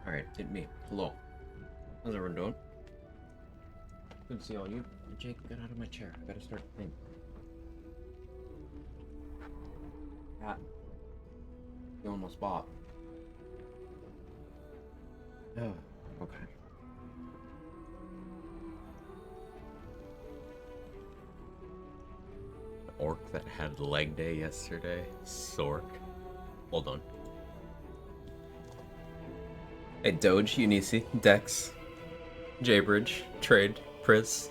Alright, hit me. Hello. How's everyone doing? Good to see all you. Jake, get out of my chair. I gotta start the thing. Cat. You on my spot. Oh, okay. The orc that had leg day yesterday. Sork. Hold on. Hey, Doge, Unisi, Dex, Jaybridge, Trade, Priz.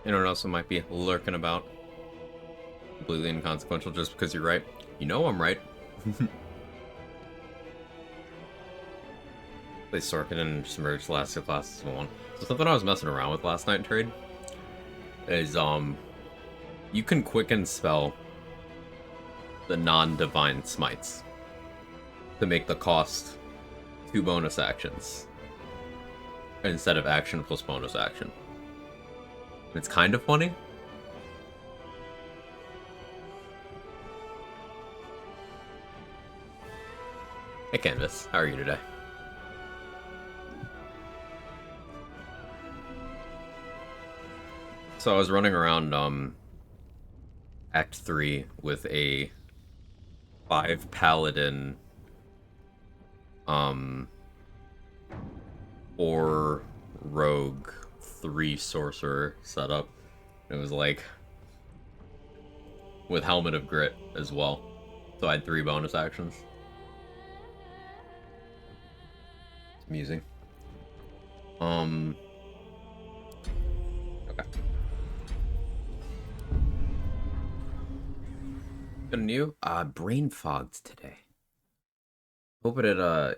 Anyone else who might be lurking about. Completely inconsequential just because you're right. You know I'm right. Play Sorkin and Submerged the last two classes in one. So something I was messing around with last night in Trade is, you can quicken spell the non-divine smites to make the cost 2 bonus actions instead of action plus bonus action. It's kind of funny. Hey Canvas, how are you today? So I was running around Act 3 with a 5 paladin 4 rogue 3 sorcerer setup. It was like with Helmet of Grit as well. So I had 3 bonus actions. It's amusing. Okay. Got a new brain fogged today. Hoping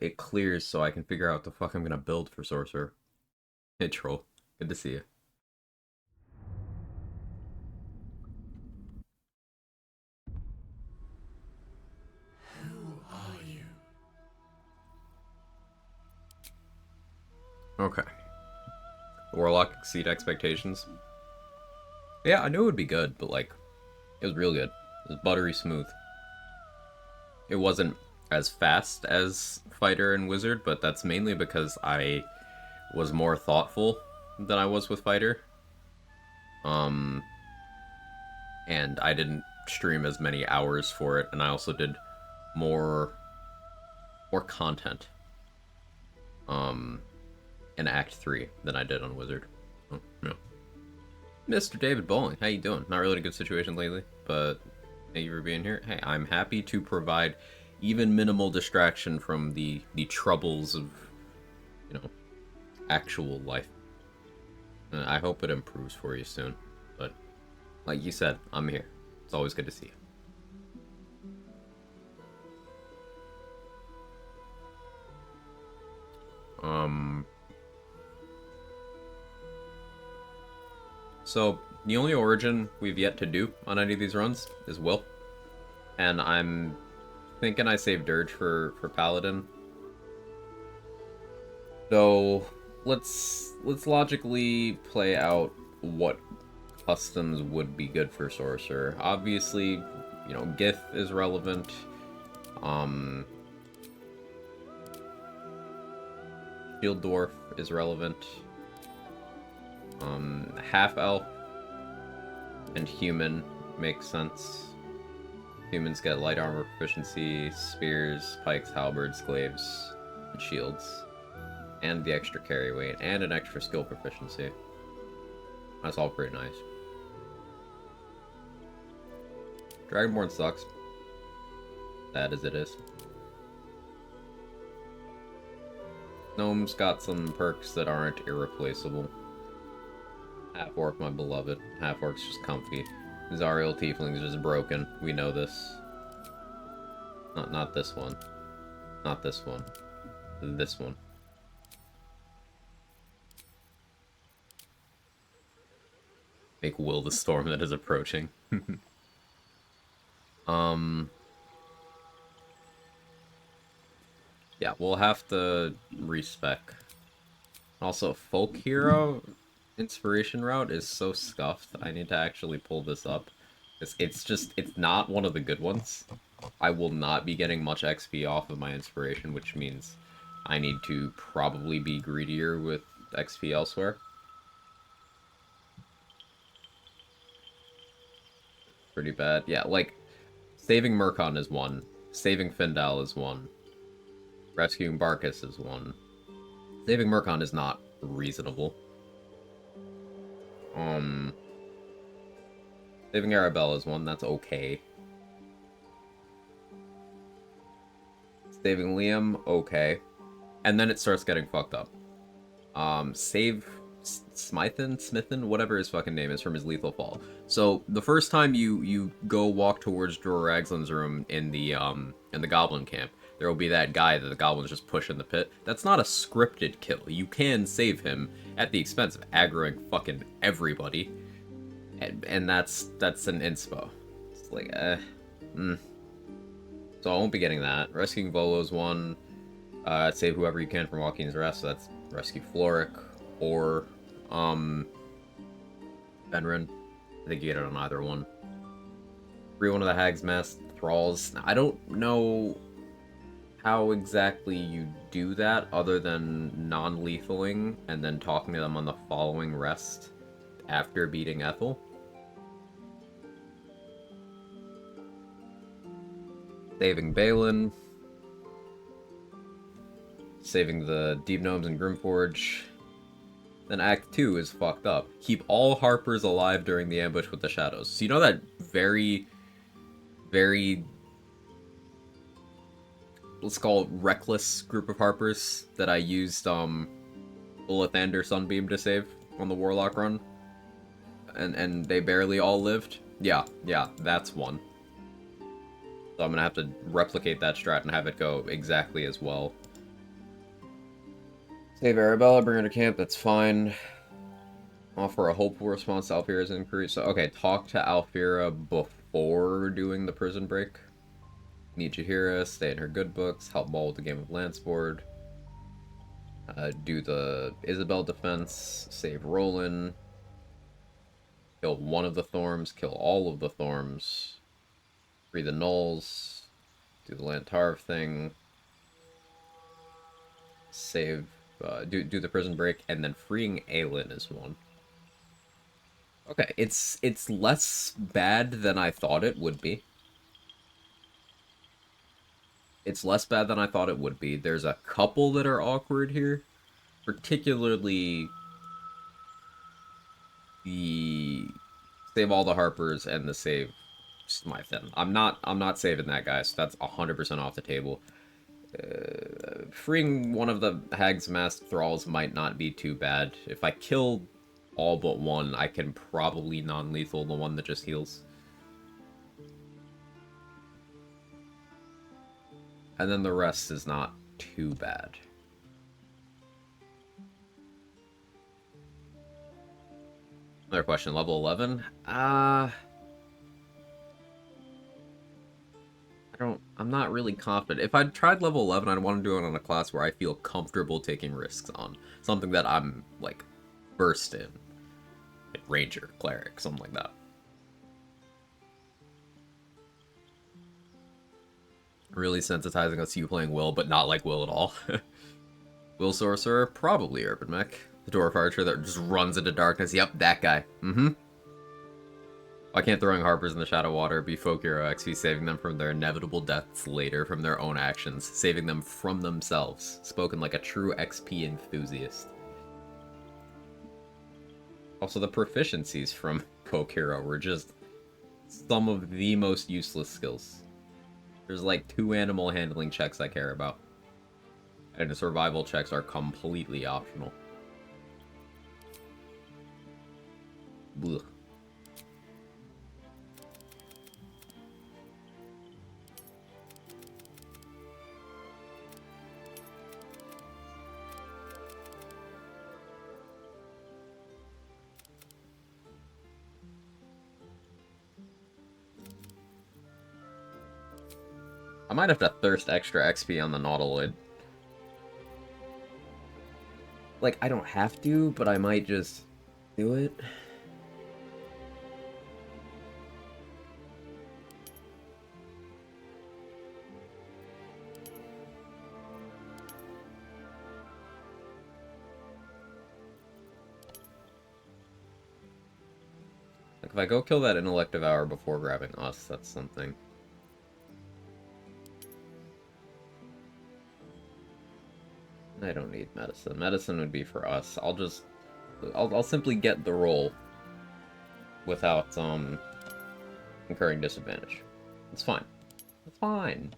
it clears so I can figure out what the fuck I'm gonna build for Sorcerer. Hey Troll, good to see you. Who are you? Okay. Warlock exceed expectations. Yeah, I knew it would be good, but like, it was real good. It was buttery smooth. It wasn't as fast as Fighter and Wizard, but that's mainly because I was more thoughtful than I was with Fighter. And I didn't stream as many hours for it, and I also did more content in Act 3 than I did on Wizard. Oh, yeah. Mr. David Bowling, how you doing? Not really in a good situation lately, but thank you for being here. Hey, I'm happy to provide even minimal distraction from the troubles of, actual life. I hope it improves for you soon, but like you said, I'm here. It's always good to see you. So the only origin we've yet to do on any of these runs is Will, and I'm thinking I saved Dirge for Paladin. So let's logically play out what customs would be good for Sorcerer. Obviously, Gith is relevant. Shield Dwarf is relevant. Half Elf and Human makes sense. Humans get light armor proficiency, spears, pikes, halberds, glaives, and shields. And the extra carry weight, and an extra skill proficiency. That's all pretty nice. Dragonborn sucks. Sad as it is. Gnome's got some perks that aren't irreplaceable. Half-orc, my beloved. Half-orc's just comfy. Zariel Tiefling's just broken. We know this. Not this one. Not this one. This one. Make Will the storm that is approaching. Yeah, we'll have to respec. Also, Folk Hero Inspiration route is so scuffed. I need to actually pull this up. It's not one of the good ones. I will not be getting much XP off of my inspiration, which means I need to probably be greedier with XP elsewhere. Pretty bad. Yeah, like, saving Murkon is one. Saving Findal is one. Rescuing Barkus is one. Saving Murkon is not reasonable. Saving Arabelle is one, that's okay. Saving Liam, okay. And then it starts getting fucked up. Save Smithen, whatever his fucking name is, from his lethal fall. So the first time you go walk towards Dror Raglan's room in the Goblin camp, there will be that guy that the goblins just push in the pit. That's not a scripted kill. You can save him at the expense of aggroing fucking everybody, and that's an inspo. It's like So I won't be getting that. Rescuing Volo's one. Save whoever you can from Joaquin's Rest. So that's rescue Floric or Benrin. I think you get it on either one. Free one of the Hag's Mask Thralls. Now, I don't know how exactly you do that other than non-lethaling and then talking to them on the following rest after beating Ethel. Saving Balin. Saving the Deep Gnomes and Grimforge. Then Act 2 is fucked up. Keep all Harpers alive during the ambush with the shadows. So you know that very, very, let's call it reckless group of Harpers that I used Ulathander Sunbeam to save on the Warlock run? And they barely all lived? Yeah, that's one. So I'm gonna have to replicate that strat and have it go exactly as well. Save Arabella, bring her to camp, that's fine. Offer a hopeful response to Alfira's inquiry. So, okay, talk to Alfira before doing the prison break. Need Jahira, stay in her good books, help Maul with the game of Lanceboard. Do the Isabel defense, save Roland. Kill one of the Thorms, kill all of the Thorms. Free the Nulls. Do the Lantarv thing. Save, do the prison break, and then freeing Aelin is one. Okay, it's less bad than I thought it would be. It's less bad than I thought it would be. There's a couple that are awkward here. Particularly the save all the Harpers and the save Smithen. I'm not saving that guy, so that's 100% off the table. Freeing one of the Hag's Mask Thralls might not be too bad. If I kill all but one, I can probably non-lethal the one that just heals. And then the rest is not too bad. Another question, level 11? I'm not really confident. If I'd tried level 11, I'd want to do it on a class where I feel comfortable taking risks on. Something that I'm, like, versed in. Like Ranger, Cleric, something like that. Really sensitizing us to you playing Will, but not like Will at all. Will Sorcerer? Probably Urban Mech. The Dwarf Archer that just runs into darkness. Yep, that guy. Why can't throwing Harpers in the Shadow Water be Folk Hero XP, saving them from their inevitable deaths later from their own actions, saving them from themselves? Spoken like a true XP enthusiast. Also, the proficiencies from Folk Hero were just some of the most useless skills. There's like 2 animal handling checks I care about. And the survival checks are completely optional. Blech. I might have to thirst extra XP on the Nautiloid. Like, I don't have to, but I might just do it. Like, if I go kill that Intellect Devourer before grabbing us, that's something. I don't need medicine. Medicine would be for us. I'll simply get the roll without, incurring disadvantage. It's fine. It's fine.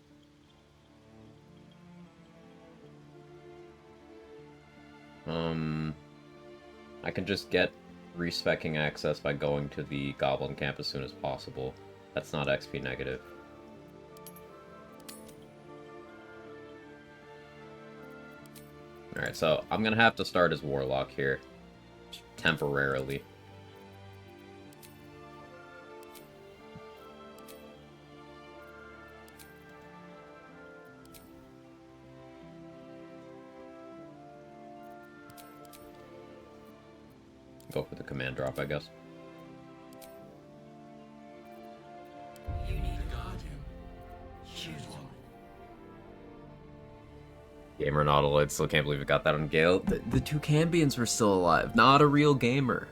I can just get respecking access by going to the Goblin Camp as soon as possible. That's not XP negative. Alright, so I'm gonna have to start as Warlock here. Temporarily. Go for the command drop, I guess. You need a guardian. Choose one. Gamer Nautiloid, still can't believe we got that on Gale. The two Cambions were still alive. Not a real gamer.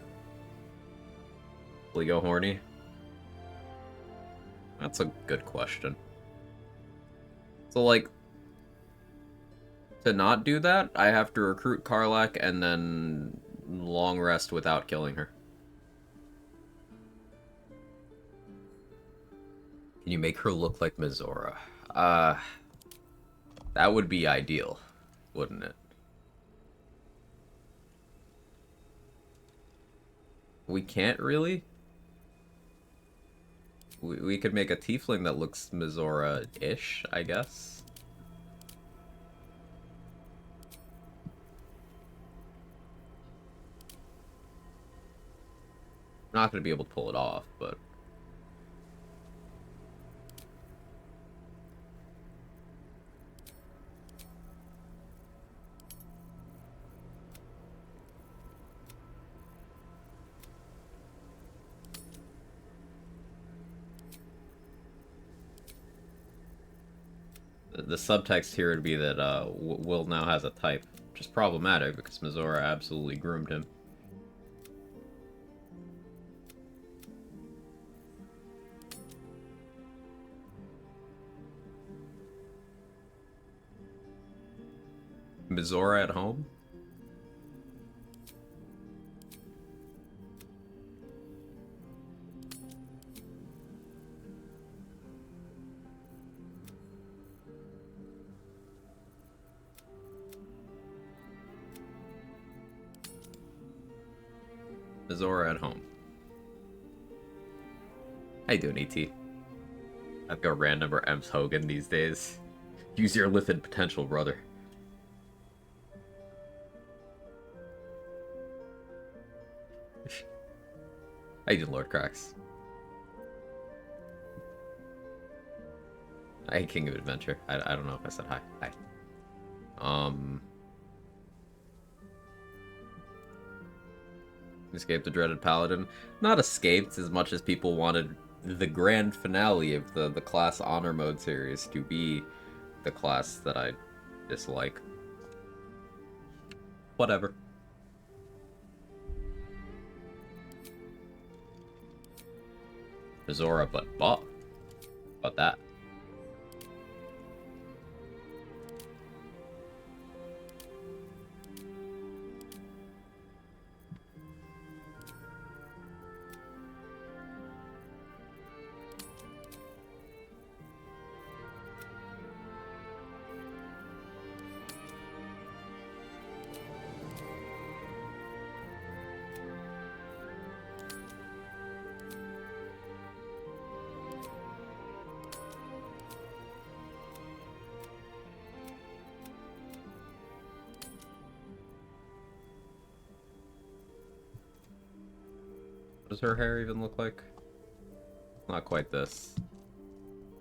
Will he go horny? That's a good question. So, like, to not do that, I have to recruit Karlach and then long rest without killing her. Can you make her look like Mizora? That would be ideal, wouldn't it? We can't really? We could make a tiefling that looks Mizora-ish, I guess. I'm not going to be able to pull it off, but... The subtext here would be that Will now has a type, which is problematic because Mizora absolutely groomed him. Mizora at home? Mizora at home. How you doing, ET? I've got random or Ems Hogan these days. Use your Lithid potential, brother. How you doing, Lord Cracks? Hey, King of Adventure. I don't know if I said hi. Hi. Escape the dreaded paladin. Not escaped as much as people wanted the grand finale of the class honor mode series to be the class that I dislike. Whatever. Mizora, but buff. About that. What does her hair even look like? Not quite this.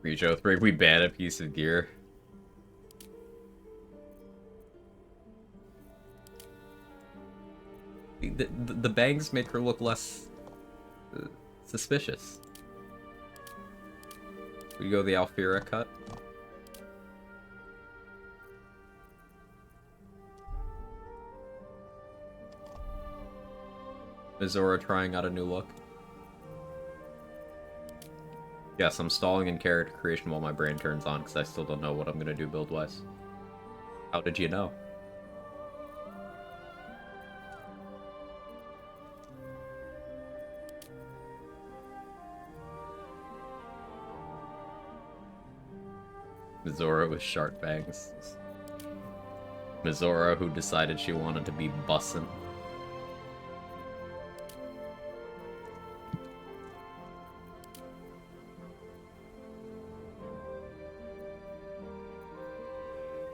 Rejo 3, we ban a piece of gear. The bangs make her look less suspicious. We go the Alfira cut. Mizora trying out a new look. Yes, I'm stalling in character creation while my brain turns on because I still don't know what I'm gonna do build-wise. How did you know? Mizora with shark fangs. Mizora who decided she wanted to be bussin'.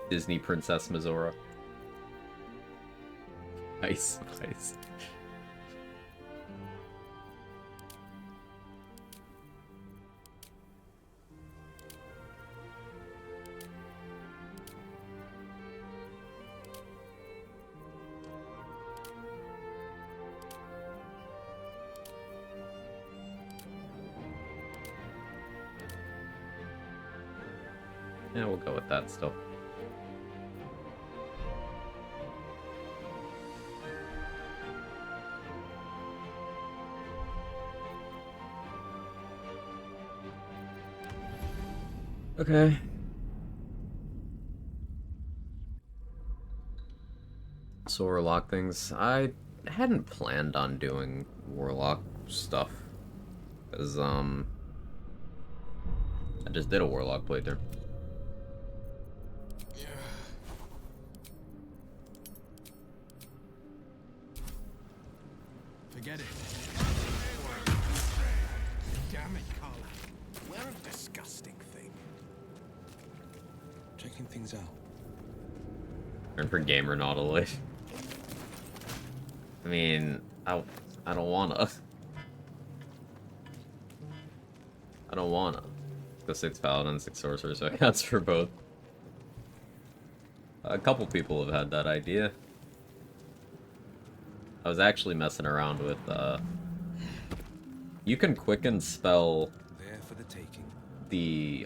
Disney Princess Mizora. Nice, nice. Yeah, we'll go with that still. Okay. So Warlock things. I hadn't planned on doing Warlock stuff. Because, I just did a Warlock playthrough. Forget it. Damn it, Carla. We're a disgusting thing. Checking things out. Turn for gamer Nautiloid. I mean, I don't wanna. I don't wanna. The 6 Paladin, 6 Sorcerer, so it counts for both. A couple people have had that idea. I was actually messing around with, you can quicken spell There for the taking.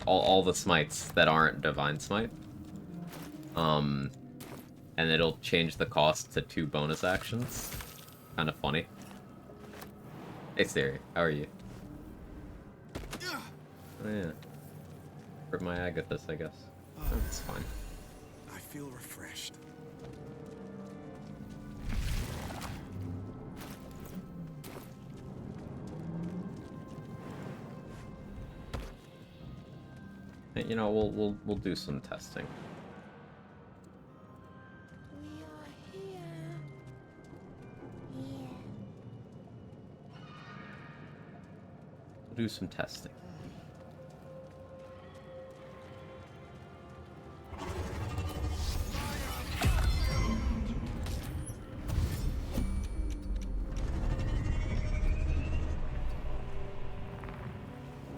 all the smites that aren't Divine Smite. And it'll change the cost to 2 bonus actions. Kind of funny. Hey Siri, how are you? Oh yeah. For my Agathis, I guess. That's fine. I feel refreshed. You know, we'll do some testing. We are here. Here. We'll do some testing.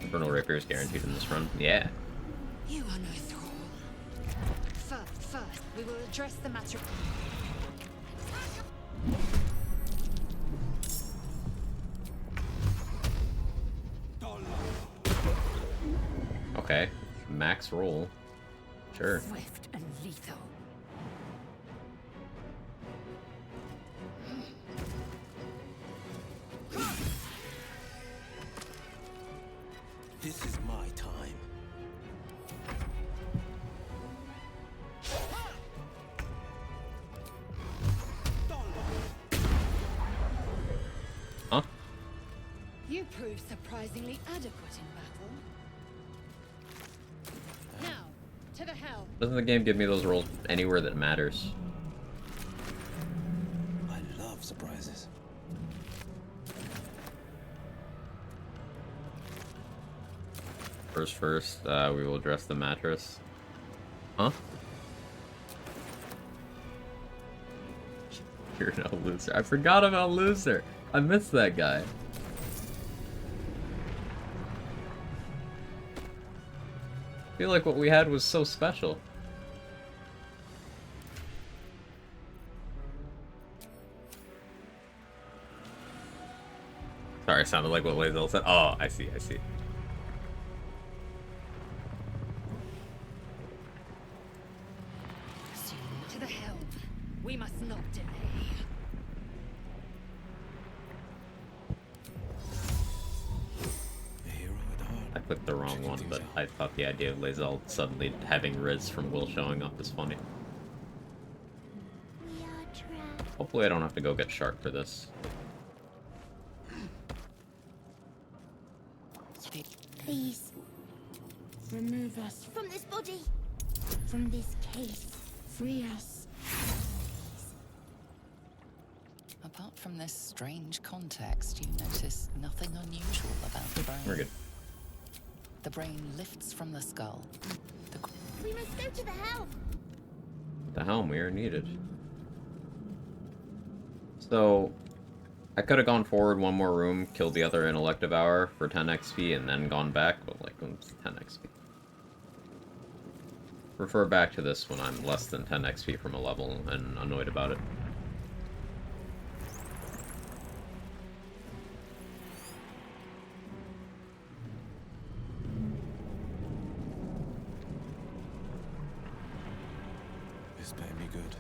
Infernal Rapier is guaranteed in this run. Yeah. You are no thrall. First, we will address the matter. Okay. Max roll. Sure. Swift and lethal. This is my time. Huh? You proved surprisingly adequate in battle. Now, to the hell. Doesn't the game give me those rolls anywhere that matters? I love surprises. First, we will address the mattress. Huh? You're no loser. I forgot about loser. I missed that guy. I feel like what we had was so special. Sorry, it sounded like what Lazel said. Oh, I see. To the helm. We must not delay. A hero at heart. clicked the wrong one, but I thought the idea of Lae'zel suddenly having Riz from Will showing up is funny. Hopefully I don't have to go get Shark for this. Please. Remove us from this body. From this case. Free us. Apart from this strange context, you notice nothing unusual about the brain. We're good. The brain lifts from the skull. We must go to the helm. The helm, we are needed. So, I could have gone forward one more room, killed the other intellect devour for 10 XP, and then gone back, but like, it's 10 XP. Refer back to this when I'm less than 10 XP from a level and annoyed about it. This better be good.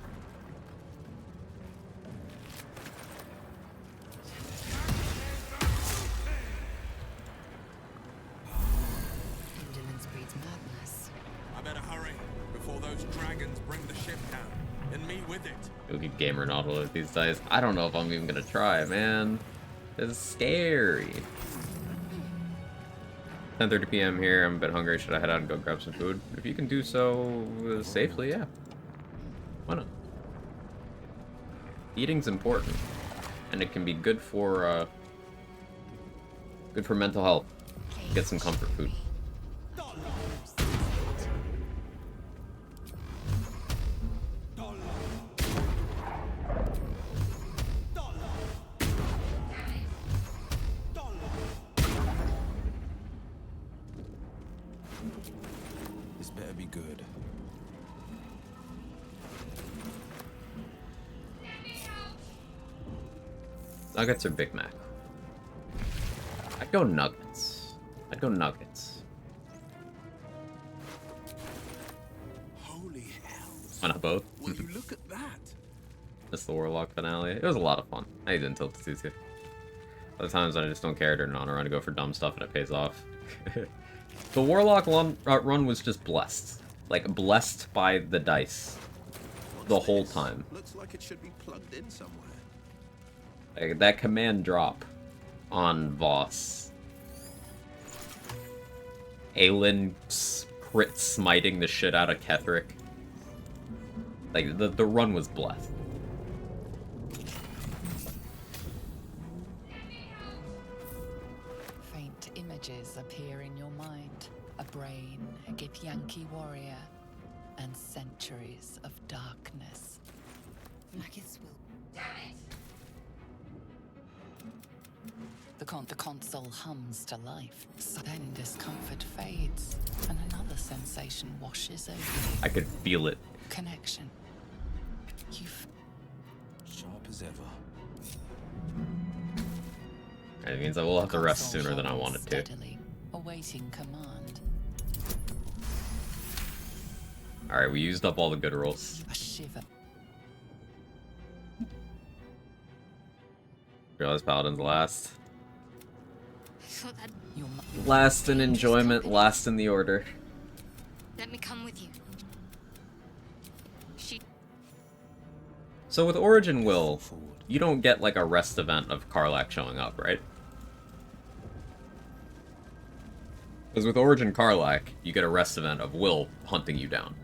Indolence breeds madness. I better hurry before those dragons bring the ship down, and me with it. You'll get gamer Nautiloid these days. I don't know if I'm even gonna try, man. This is scary. 10:30 p.m. here. I'm a bit hungry. Should I head out and go grab some food? If you can do so safely, yeah. Why not? Eating's important, and it can be good for mental health. Get some comfort food. This better be good. Nuggets or Big Mac? I'd go nuggets. I'd go nuggets. Holy hell! Why not both? Will you look at that? That's the Warlock finale. It was a lot of fun. I didn't tilt the TC. Other times I just don't care to not around to go for dumb stuff and it pays off. The Warlock run was just blessed. Like, blessed by the dice. The whole time. Looks like it should be plugged in somewhere. Like, that command drop on Voss. Aelin crit smiting the shit out of Ketheric. Like, the run was blessed. Faint images appear in your mind. A brain, a Githyanki warrior, and centuries of darkness. Maggots will. Damn it! The console hums to life. So then discomfort fades, and another sensation washes over you. I could feel it. Connection. You've Sharp as ever. It means I will have to rest console sooner than I hums wanted to. steadily, awaiting command. Alright, we used up all the good rolls. A shiver. Realize Paladin's last. Thought that. Your Last in enjoyment, last in the order. Let me come with you. She. So with Origin Will, you don't get like a rest event of Karlach showing up, right? Because with Origin Karlach, you get a rest event of Will hunting you down.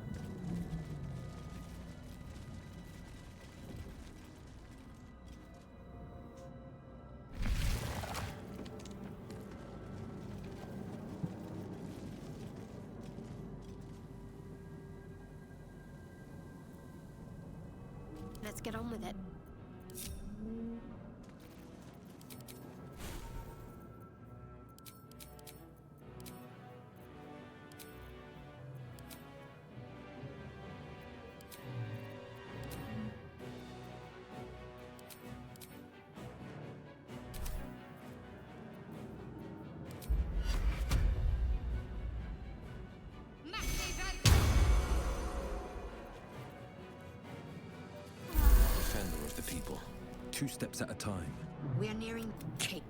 Let's get on with it. Defender of the people. 2 steps at a time. We are nearing Cape.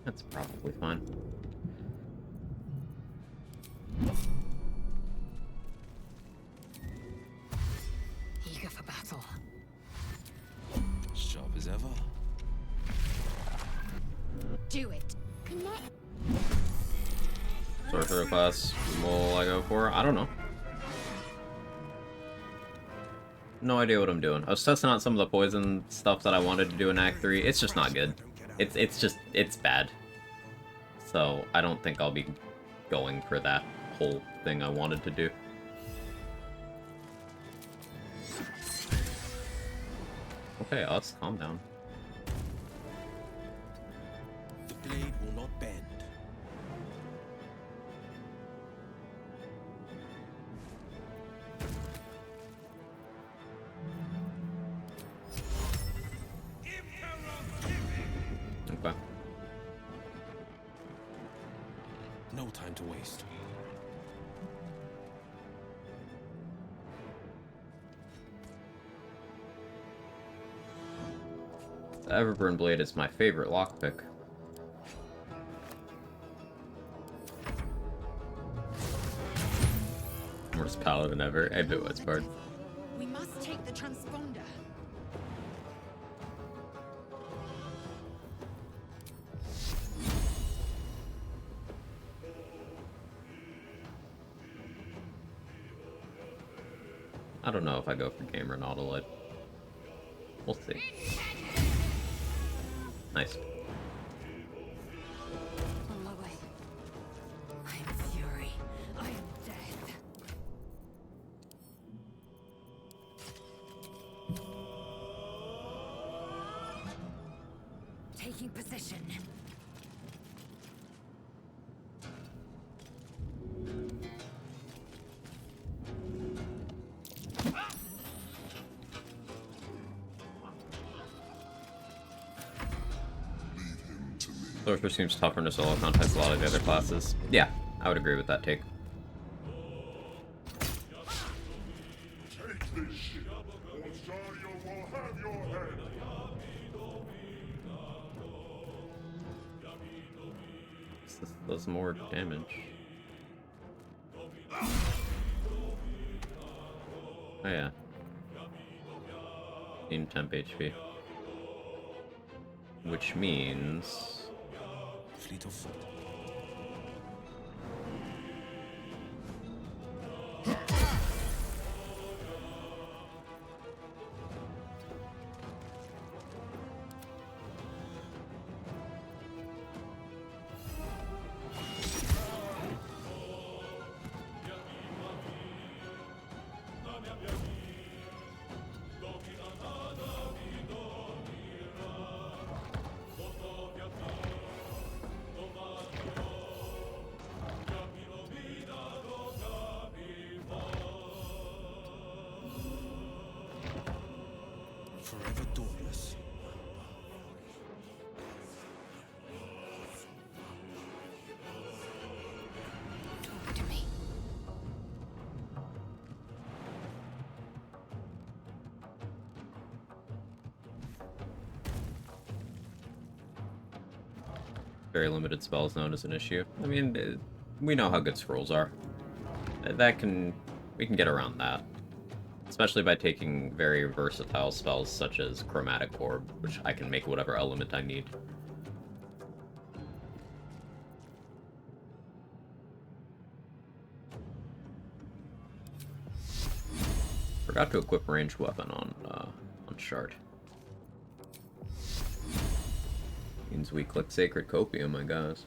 That's probably fine. Eager for battle. Sharp as ever. Do it. Connect. Sorcerer class will I go for? I don't know. No idea what I'm doing. I was testing out some of the poison stuff that I wanted to do in Act 3. It's just not good. It's bad. So I don't think I'll be going for that whole thing I wanted to do. Okay, us, calm down. The blade will not bend. Okay. No time to waste. The Everburn Blade is my favorite lockpick. Worst paladin ever. I bet what's bard. We must take the transponder. I don't know if I go for game or Nautiloid. We'll see. Nice. On my way. I am fury. I am death. Taking position. Sorcerer seems tougher in a solo context than a lot of the other classes. Yeah, I would agree with that take. Take this ship, or Zarya will have your head. This does more damage. Oh yeah. In temp HP. Which means... Fleet of foot. Forever dauntless. Talk to me. Very limited spells known as an issue. I mean, we know how good scrolls are. We can get around that. Especially by taking very versatile spells such as Chromatic Orb, which I can make whatever element I need. Forgot to equip ranged weapon on Shard. Means we click Sacred Copium, I guess.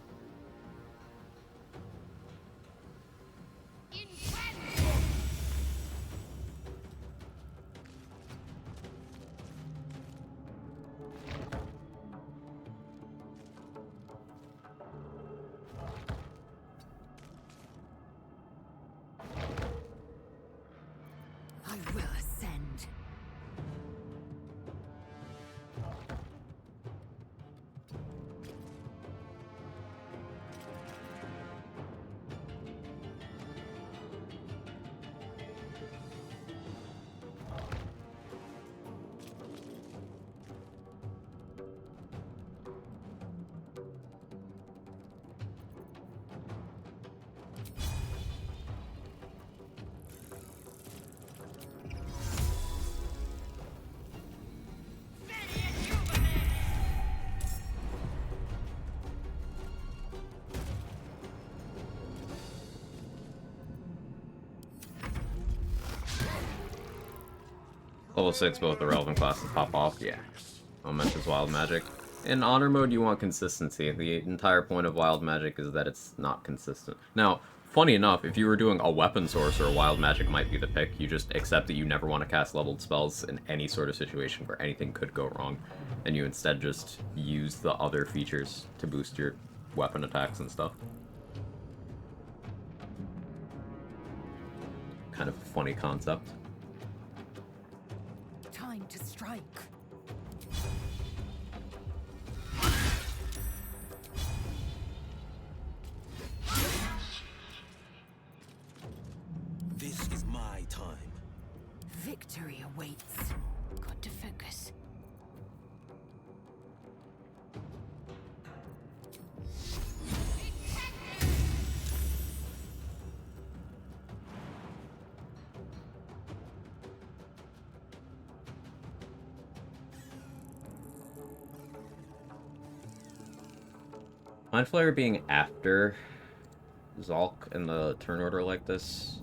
I will ascend. Level 6, both the relevant classes pop off. Yeah. Elementus Wild Magic. In Honor mode, you want consistency. The entire point of Wild Magic is that it's not consistent. Now, funny enough, if you were doing a Weapon Sorcerer, Wild Magic might be the pick. You just accept that you never want to cast leveled spells in any sort of situation where anything could go wrong, and you instead just use the other features to boost your weapon attacks and stuff. Kind of a funny concept. Time to strike. This is my time. Victory awaits. Got to focus. Mind Flayer being after Zalk in the turn order like this.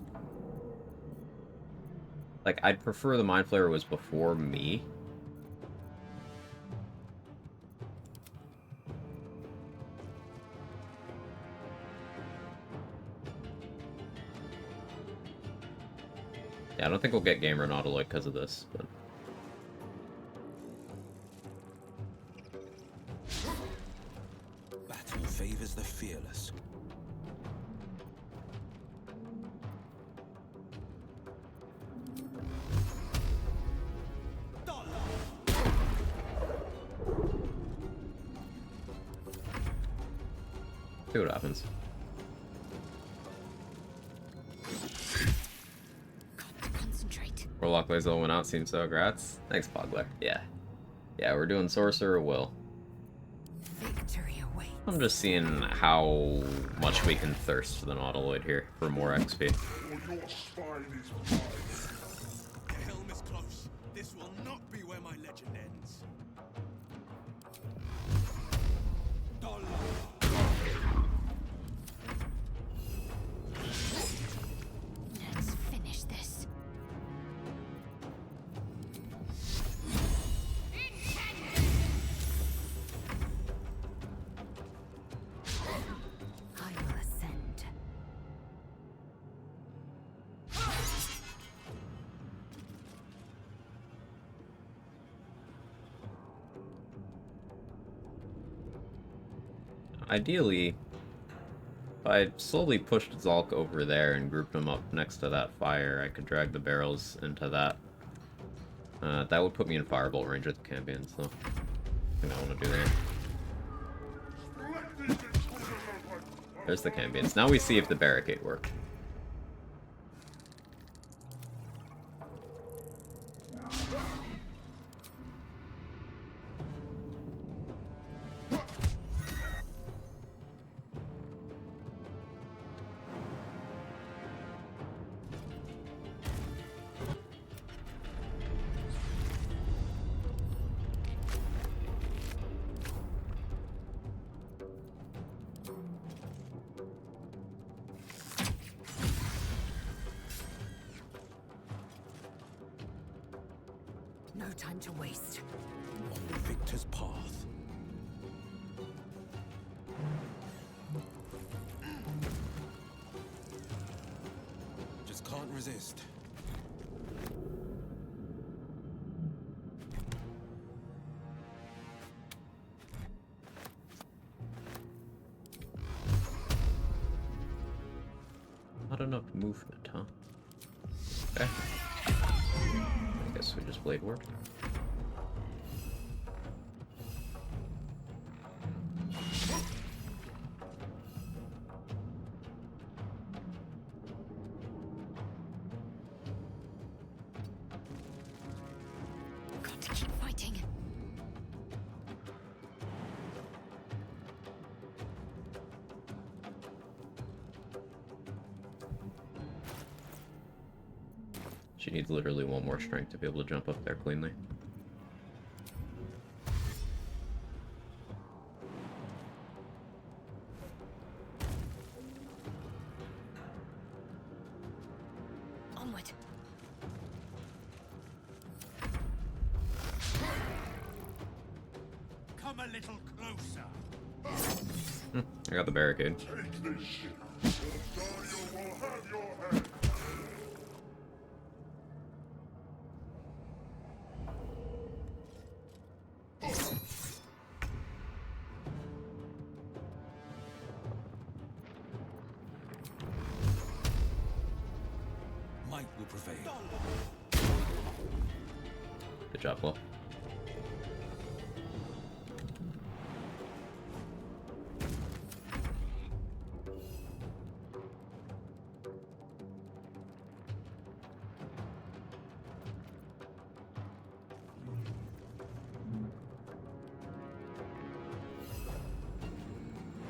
Like, I'd prefer the Mind Flayer was before me. Yeah, I don't think we'll get Gamer Nautiloid because of this, but... Battle favors the fearless. See what happens. Got to concentrate. Warlock Lazel went out, seems so. Grats. Thanks, Pogler. Yeah. Yeah, we're doing Sorcerer Will. Victory awaits. I'm just seeing how much we can thirst for the Nautiloid here for more XP. Or your spine is mine. The helm is close. This will not be where my legend ends. Let's finish this. I will ascend. Ideally, if I slowly pushed Zalk over there and grouped him up next to that fire, I could drag the barrels into that. That would put me in firebolt range with the Cambion, so I think I want to do that. There's the Cambions. Now we see if the barricade worked. No time to waste. On the victor's path. Just can't resist. Not enough movement, huh? Okay. I guess we just Blade Ward. Got to keep fighting. She needs literally one more strength to be able to jump up there cleanly. Onward. a little closer. I got the barricade. Take this ship, or Dario will have your head. Might will prevail. Good job, Flo.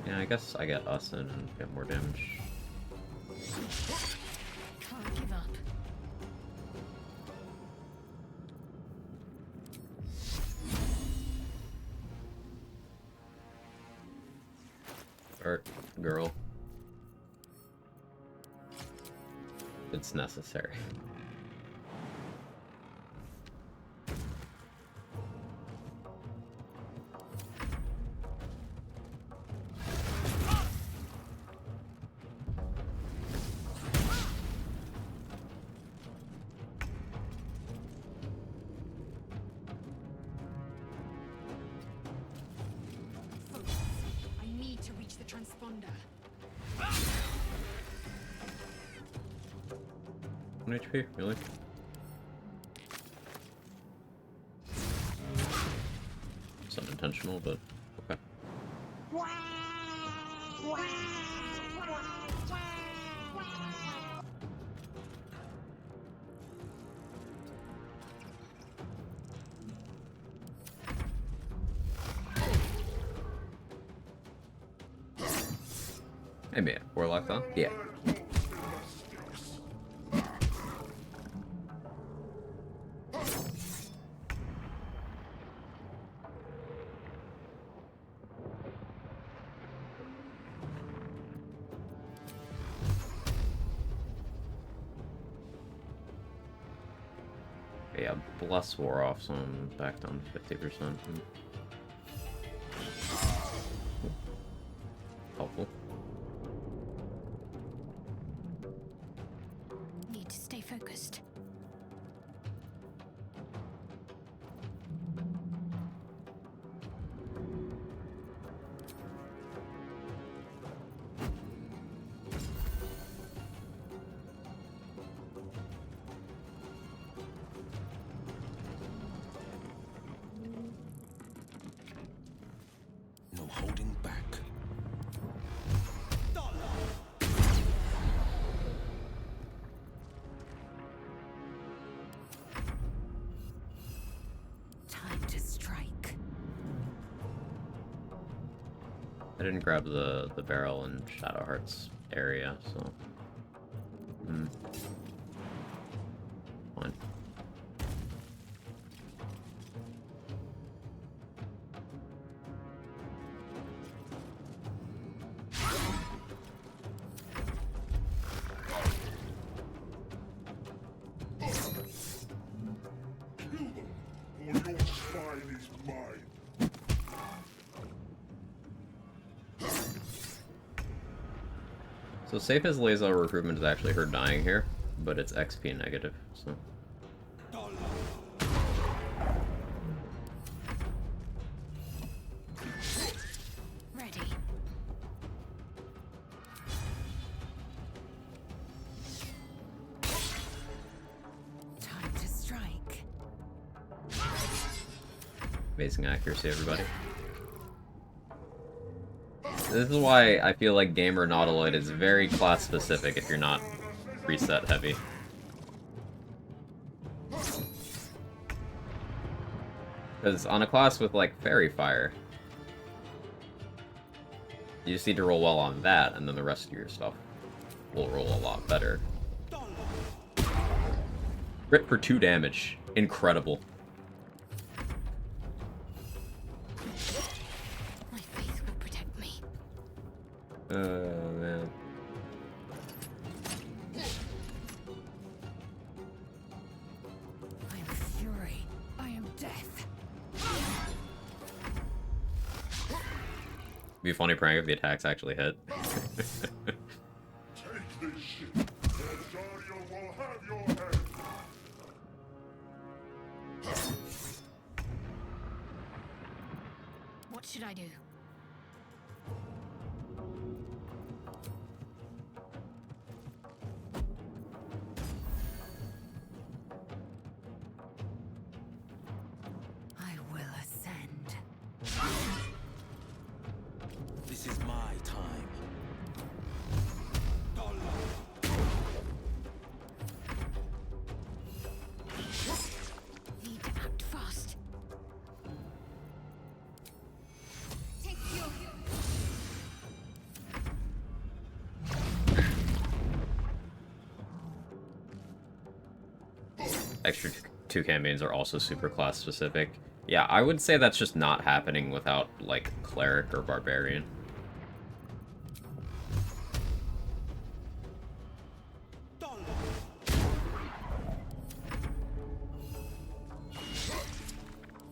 Yeah, I guess I get us in and get more damage. Can't give up. Art, girl. It's necessary. Focus. I need to reach the transponder. 1 HP, really? It's unintentional, but okay. Hey man, Warlock though? Yeah. Yeah, Bless wore off, so I'm back down to 50%. Helpful. Need to stay focused. No holding back. Time to strike. I didn't grab the barrel in Shadowheart's area, so fine. Or your spine is mine. So safe as laser recruitment is actually her dying here, but it's XP negative, so. Ready. Time to strike. Amazing accuracy, everybody. This is why I feel like Gamer Nautiloid is very class specific if you're not reset heavy. Because on a class with like Fairy Fire, you just need to roll well on that, and then the rest of your stuff will roll a lot better. Crit for 2 damage. Incredible. My faith will protect me. Man. I am fury. I am death. Be a funny prank if the attacks actually hit. Take this ship. Rosario will have your head. What should I do? I will ascend. This is my time. Need to act fast. Take you. Extra toucan mains are also super class specific. Yeah, I would say that's just not happening without, like, cleric or barbarian.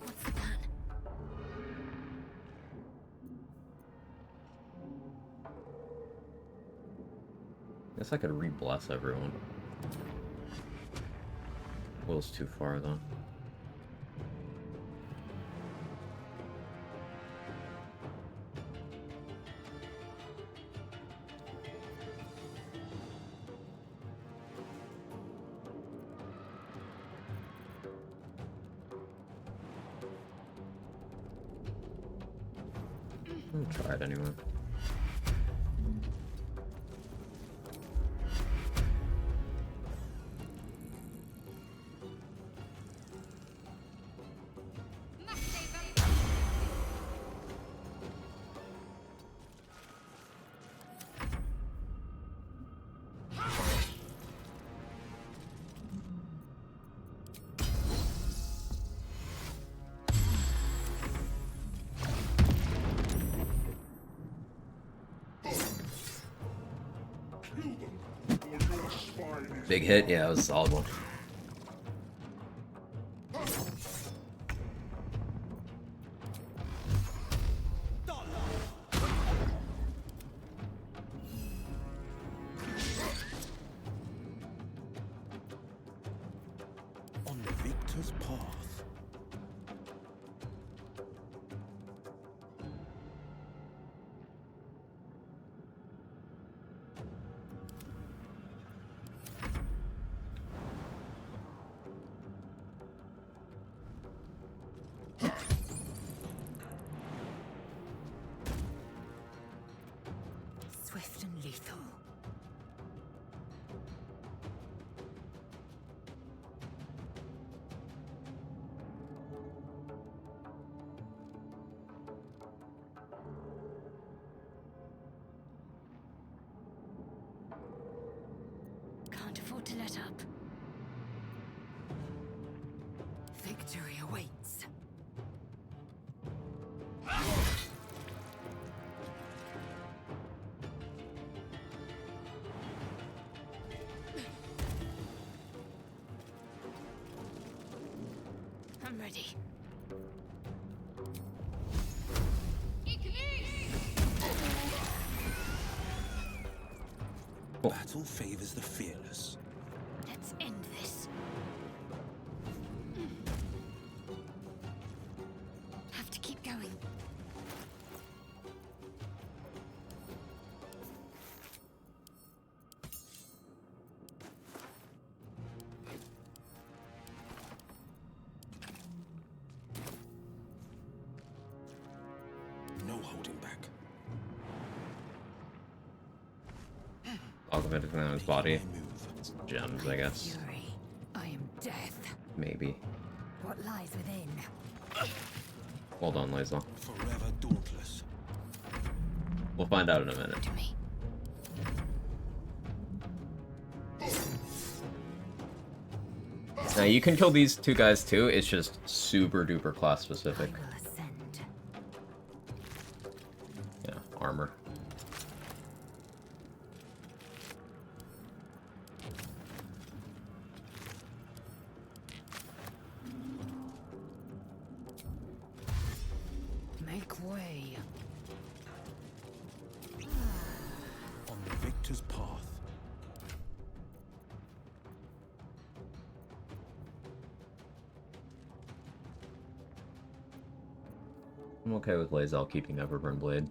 What's the plan? Guess I could re-bless everyone. Will's too far, though. I'll try it anyway. Big hit, yeah, it was a solid one. On the victor's path. Swift and lethal. Can't afford to let up. Victory awaits. I'm ready. Battle favors the fearless. Let's end this. Have to keep going. No holding back. Talk of anything on his body. My move. Gems, I guess. Fury. I am death. Maybe. What lies within? Hold on, Laisla. Forever dauntless. We'll find out in a minute. To me. Now, you can kill these two guys too, it's just super duper class I specific. will ascend. Yeah, armor. Make way. Victor's path. I'm okay with Lae'zel keeping Everburn Blade.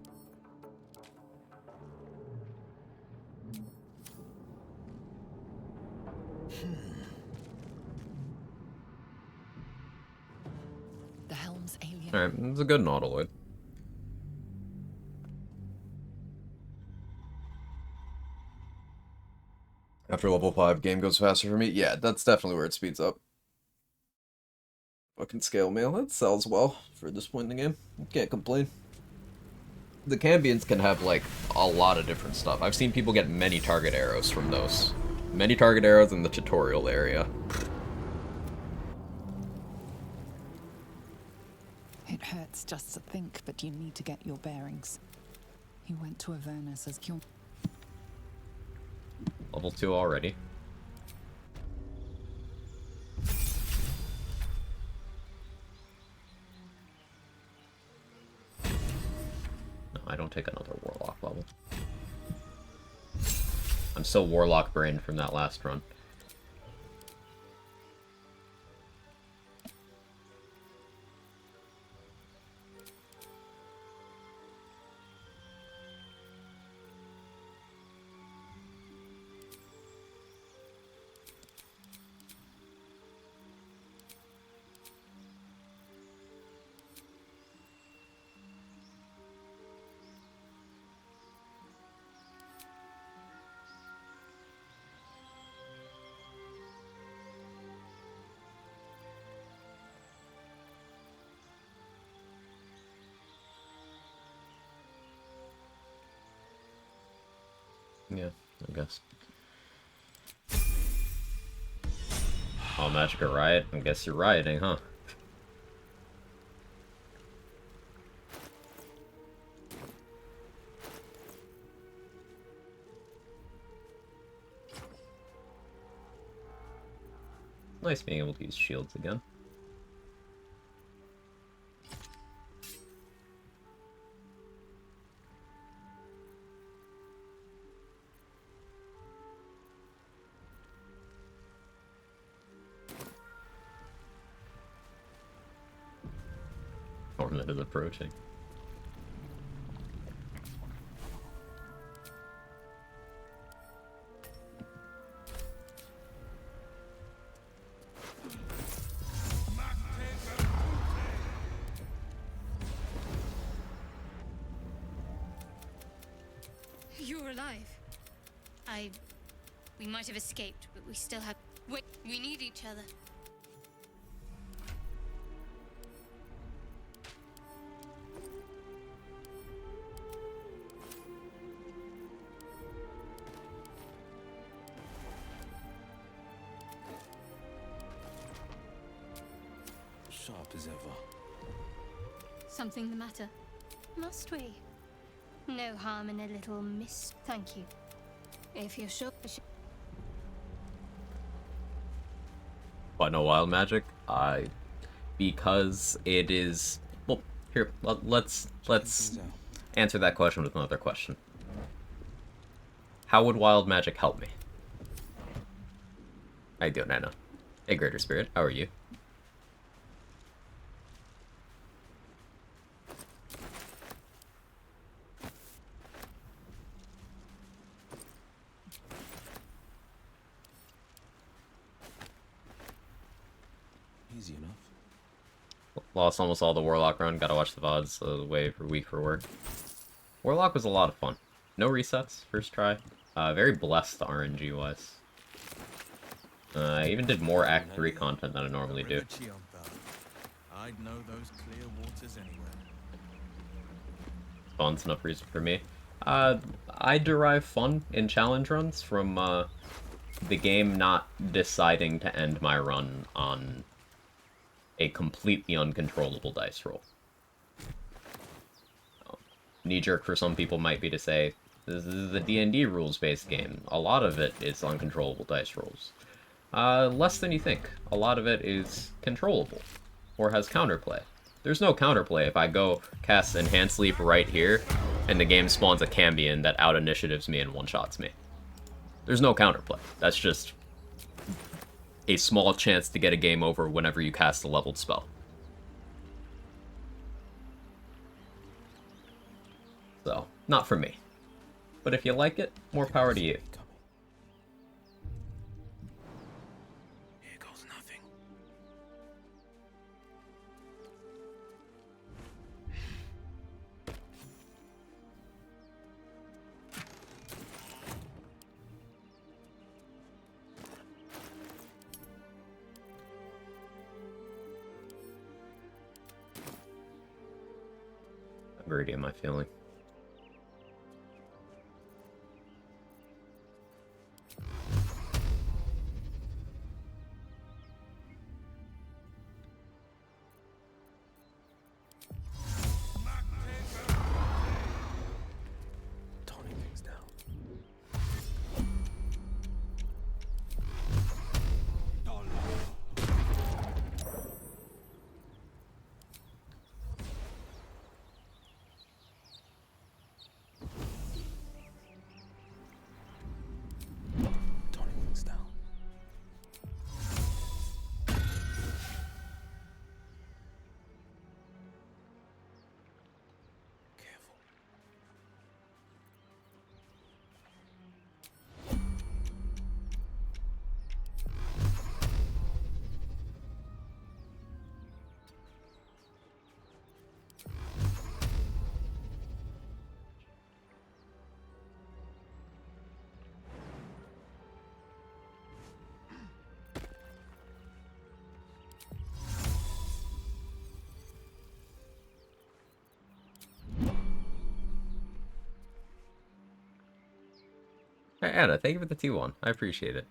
The helm's alien. Alright, it's a good Nautiloid. After level 5, game goes faster for me. Yeah, that's definitely where it speeds up. Fucking scale mail, it sells well for this point in the game. Can't complain. The Cambions can have, like, a lot of different stuff. I've seen people get many target arrows from those. Many target arrows in the tutorial area. It hurts just to think, but you need to get your bearings. He went to Avernus as Kyung. Level 2 already. No, I don't take another Warlock level. I'm so Warlock brained from that last run. Yeah, I guess. Oh, Magica Riot? I guess you're rioting, huh? Nice being able to use shields again. Torment is approaching. You're alive. We might have escaped, but we still have. Wait, we need each other. Sharp as ever. Something the matter? Must we? No harm in a little miss. Thank you. If you're sure. Why no wild magic? Because it is. Well, here, let's answer that question with another question. How would wild magic help me? How you doing, Anna? Hey, Greater Spirit, how are you? Easy enough. Lost almost all the Warlock run. Gotta watch the VODs away for week for work. Warlock was a lot of fun. No resets, first try. Very blessed RNG-wise. I even did more Act 3 content than I normally do. I'd know those clear waters anywhere. Fun's enough reason for me. I derive fun in challenge runs from the game not deciding to end my run on a completely uncontrollable dice roll. Knee-jerk for some people might be to say, this is a D&D rules-based game. A lot of it is uncontrollable dice rolls. Less than you think. A lot of it is controllable, or has counterplay. There's no counterplay if I go cast Enhanced Leap right here, and the game spawns a Cambion that out-initiatives me and one-shots me. There's no counterplay. That's just a small chance to get a game over whenever you cast a leveled spell. So, not for me. But if you like it, more power to you. Here goes nothing. How greedy am I feeling? Toning things down. Toning things down. Careful. Hey, Anna, thank you for the T1. I appreciate it.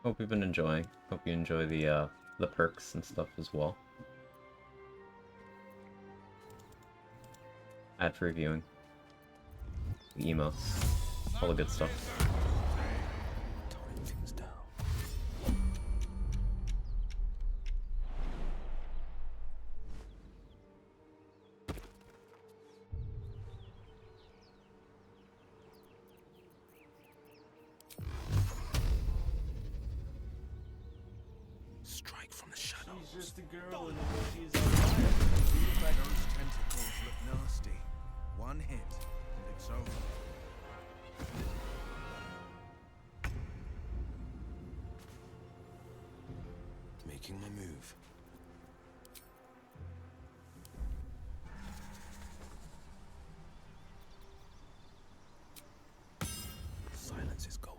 Hope you've been enjoying. Hope you enjoy the perks and stuff as well. Ad for reviewing. The emotes. All the good stuff. Toning things down. Strike from the shadows. She's just a girl and she's alive. Those tentacles look nasty. One hit, and it's over. Making my move. Silence is golden.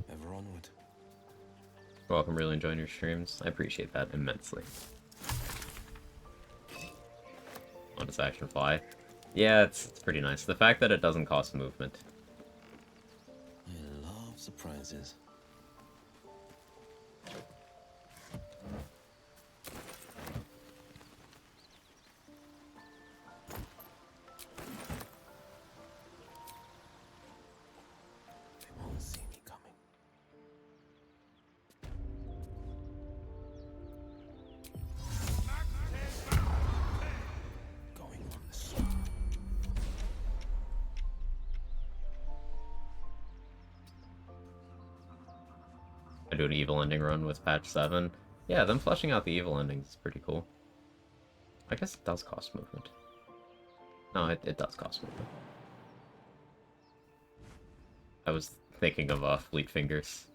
Ever onward. Welcome, really enjoying your streams. I appreciate that immensely. Bonus action fly. Yeah, it's pretty nice. The fact that it doesn't cost movement. I love surprises. They won't see me coming. Going on the sword. I do an evil ending run with patch 7. Yeah, them fleshing out the evil endings is pretty cool. I guess it does cost movement. No, it does cost movement. I was thinking of Fleet Fingers.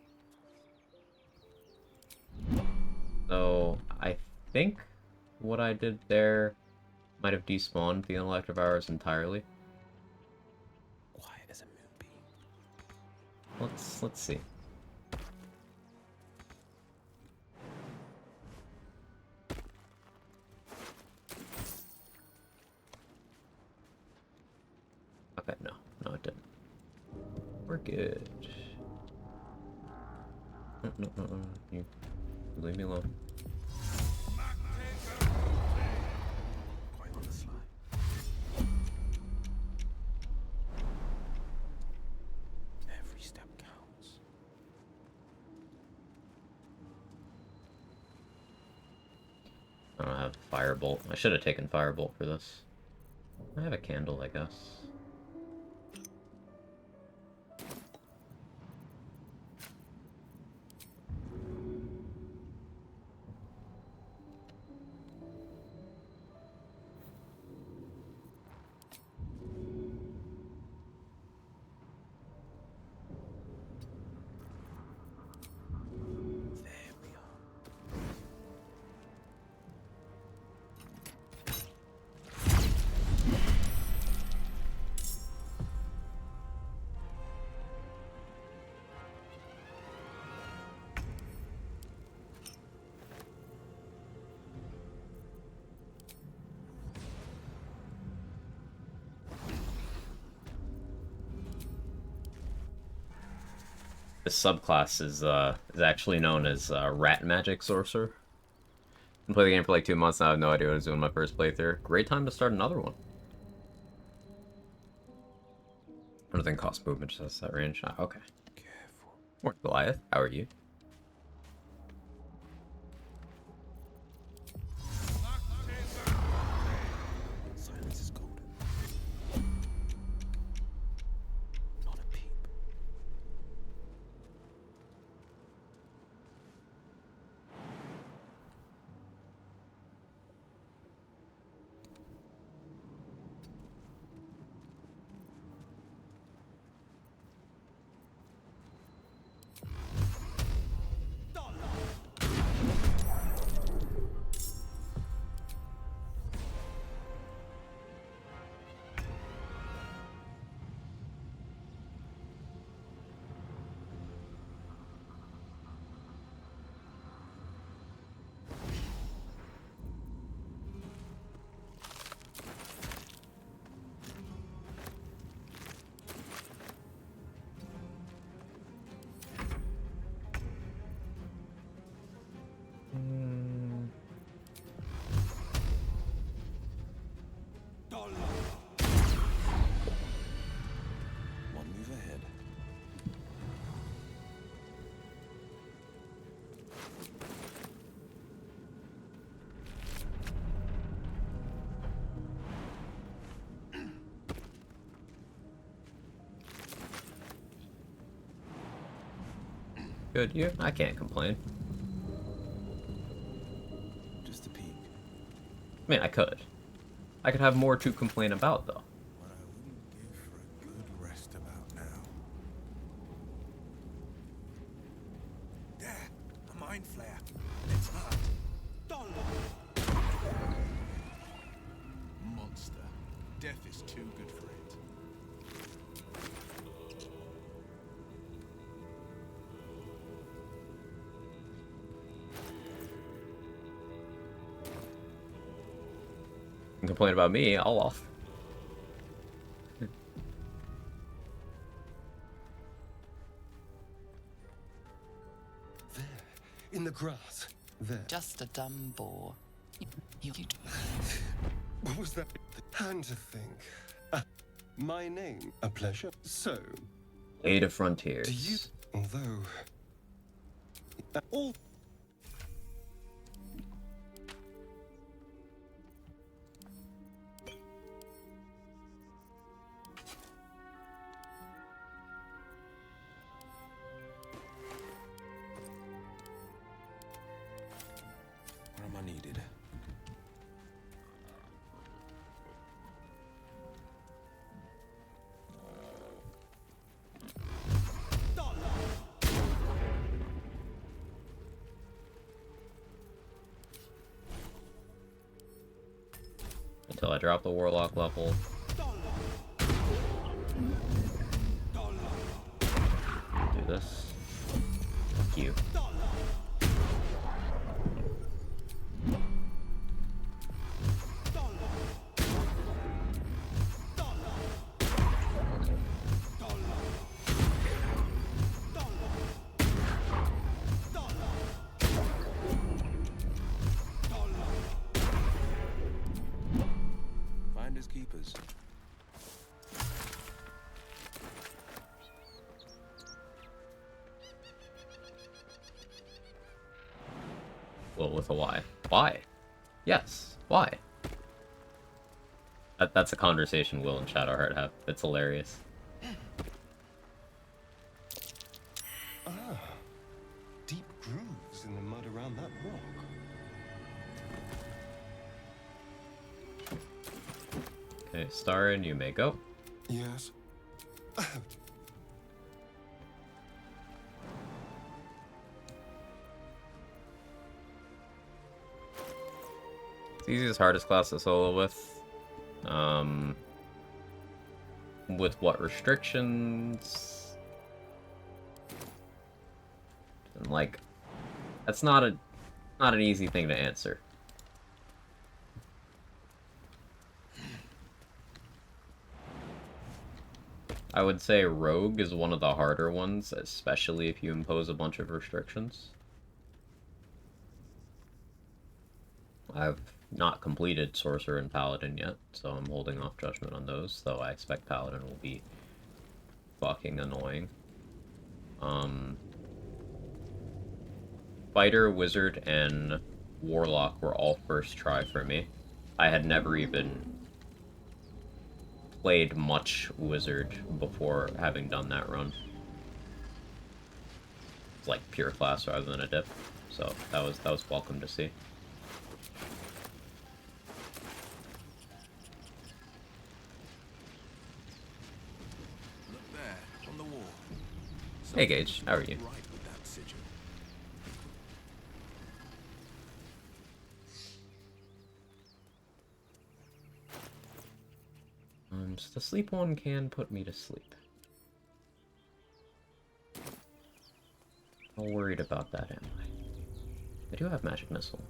So I think what I did there might have despawned the Electric Hours entirely. Quiet as a moonbeam. Let's see. Okay, no, it didn't. We're good. No, you leave me alone. Quite on the sly. Every step counts. I don't have Firebolt. I should have taken Firebolt for this. I have a candle, I guess. There we are. This subclass is actually known as Rat Magic Sorcerer. Been playing the game for like 2 months now. I have no idea what I was doing my first playthrough. Great time to start another one. I don't think cost movement just has that range. Ah, okay. Careful. Morning, Goliath. How are you? Silence is golden. Not a peep. One move ahead. Good, you? I can't complain. Just a peek. I mean, I could. I could have more to complain about, though. What I wouldn't give for a good rest about now. There, a mind flare. It's hurt. Monster. Death is too good for it. You can complain about me, I'll off. There, in the grass. There. Just a dumb boar. You What was that? Hand to think. My name, a pleasure. So, Age of Frontiers. do you? Although, all. Where am I needed? until I drop the Warlock level. Do this. Fuck you. Finders keepers. Well, with a Y. Why? Yes. Why? That's a conversation Will and Shadowheart have. It's hilarious. Ah, deep grooves in the mud around that rock. Okay, Starin, you may go. Yes. It's easiest, hardest class to solo with. With what restrictions? And like, that's not an easy thing to answer. I would say Rogue is one of the harder ones, especially if you impose a bunch of restrictions. I've not completed Sorcerer and Paladin yet, so I'm holding off judgment on those, though I expect Paladin will be fucking annoying. Fighter, Wizard, and Warlock were all first try for me. I had never even played much Wizard before having done that run. It's like pure class rather than a dip, so that was welcome to see. Look there, on the wall. Hey Gage, how are you? Right with that sigil. So the sleep one can put me to sleep. How worried about that am I? I do have Magic Missile.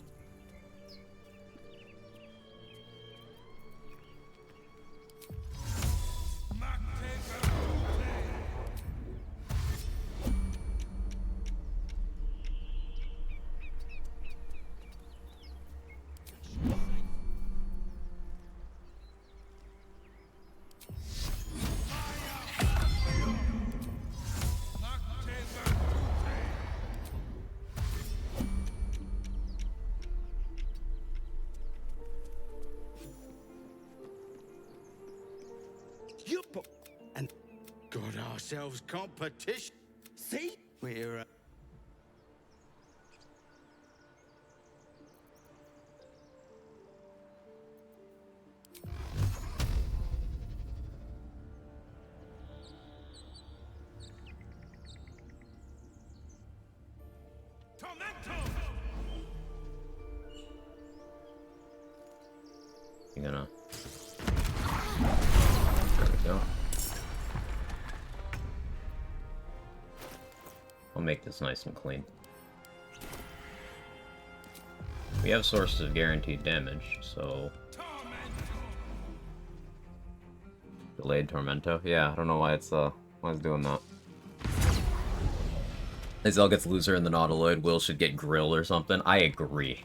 And got ourselves competition. See? We're I'm gonna... There we go. I'll make this nice and clean. We have sources of guaranteed damage, so... Delayed Tormento? Yeah, I don't know why it's doing that. Azelle gets loser in the Nautiloid, Will should get Grill or something. I agree.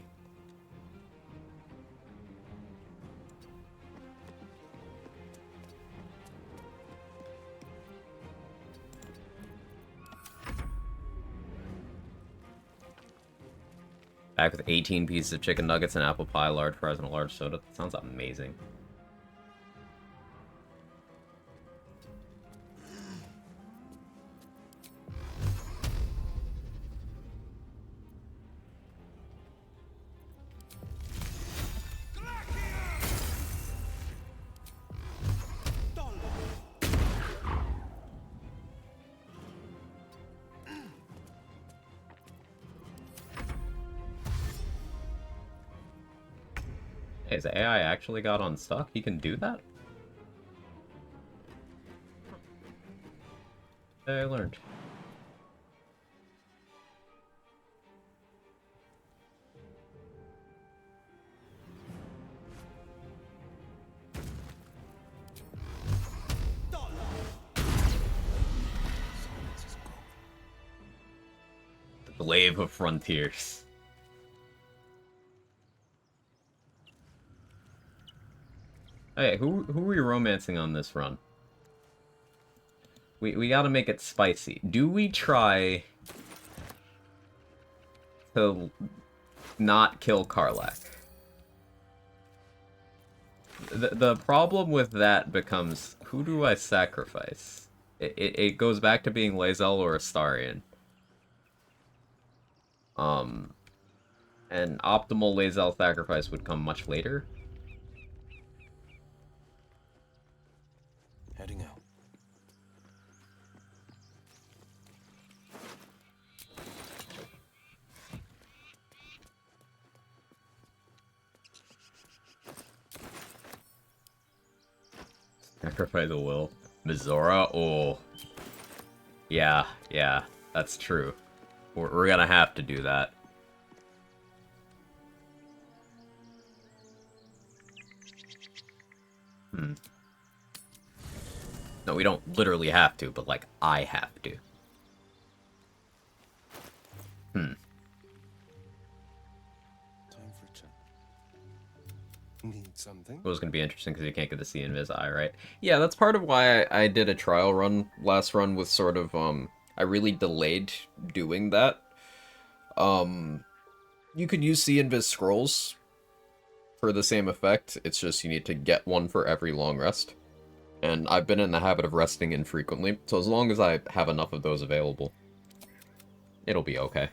Back with 18 pieces of chicken nuggets, and apple pie, large fries, and a large soda. That sounds amazing. Hey, his AI actually got unstuck? He can do that? I learned. The Glaive of Frontiers. Hey, who are we romancing on this run? We gotta make it spicy. Do we try to not kill Karlach? The problem with that becomes, who do I sacrifice? It goes back to being Lae'zel or Astarion. And optimal Lae'zel sacrifice would come much later. Heading out. Sacrifice a will. Mizora? Oh. Yeah, that's true. We're gonna have to do that. No, we don't literally have to, but, like, I have to. Time for a chat. Need something? It was going to be interesting because you can't get to see Invis Eye, right? Yeah, that's part of why I did a trial run last run with sort of, I really delayed doing that. You could use See Invis scrolls for the same effect, it's just you need to get one for every long rest. And I've been in the habit of resting infrequently, so as long as I have enough of those available, it'll be okay.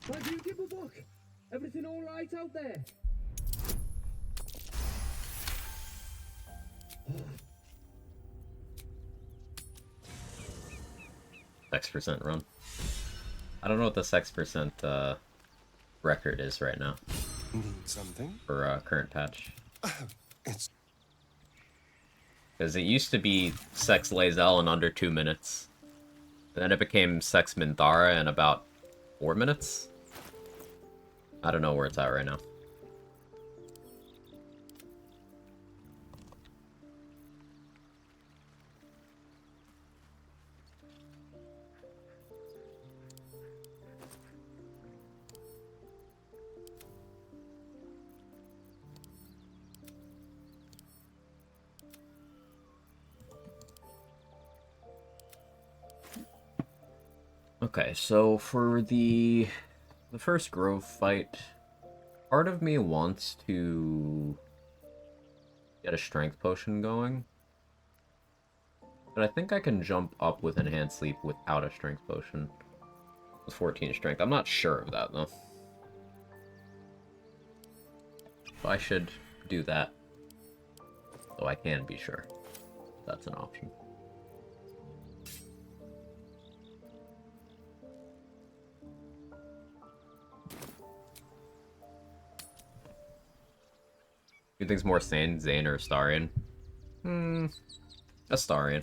My beautiful book! Everything alright out there? 6% run. I don't know what the 6% record is right now. Need something? For current patch. It's... Because it used to be Sex Lae'zel in under 2 minutes. Then it became Sex Minthara in about 4 minutes? I don't know where it's at right now. Okay, so for the first Grove fight, part of me wants to get a strength potion going. But I think I can jump up with Enhanced Sleep without a strength potion. With 14 strength. I'm not sure of that, though. So I should do that. So I can be sure. That's an option. Who thinks more sane, Zane or Astarion? Astarion.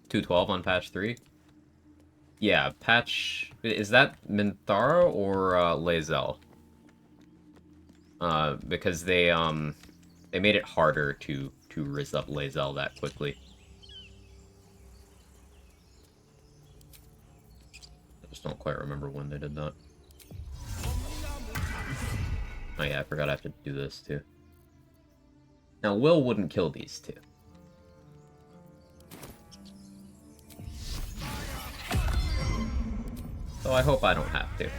212 on patch 3? Yeah, patch... Is that Minthara or Lae'zel? Because they made it harder to riz up Lae'zel that quickly. I just don't quite remember when they did that. Oh yeah, I forgot I have to do this too. Now, Will wouldn't kill these two. So I hope I don't have to.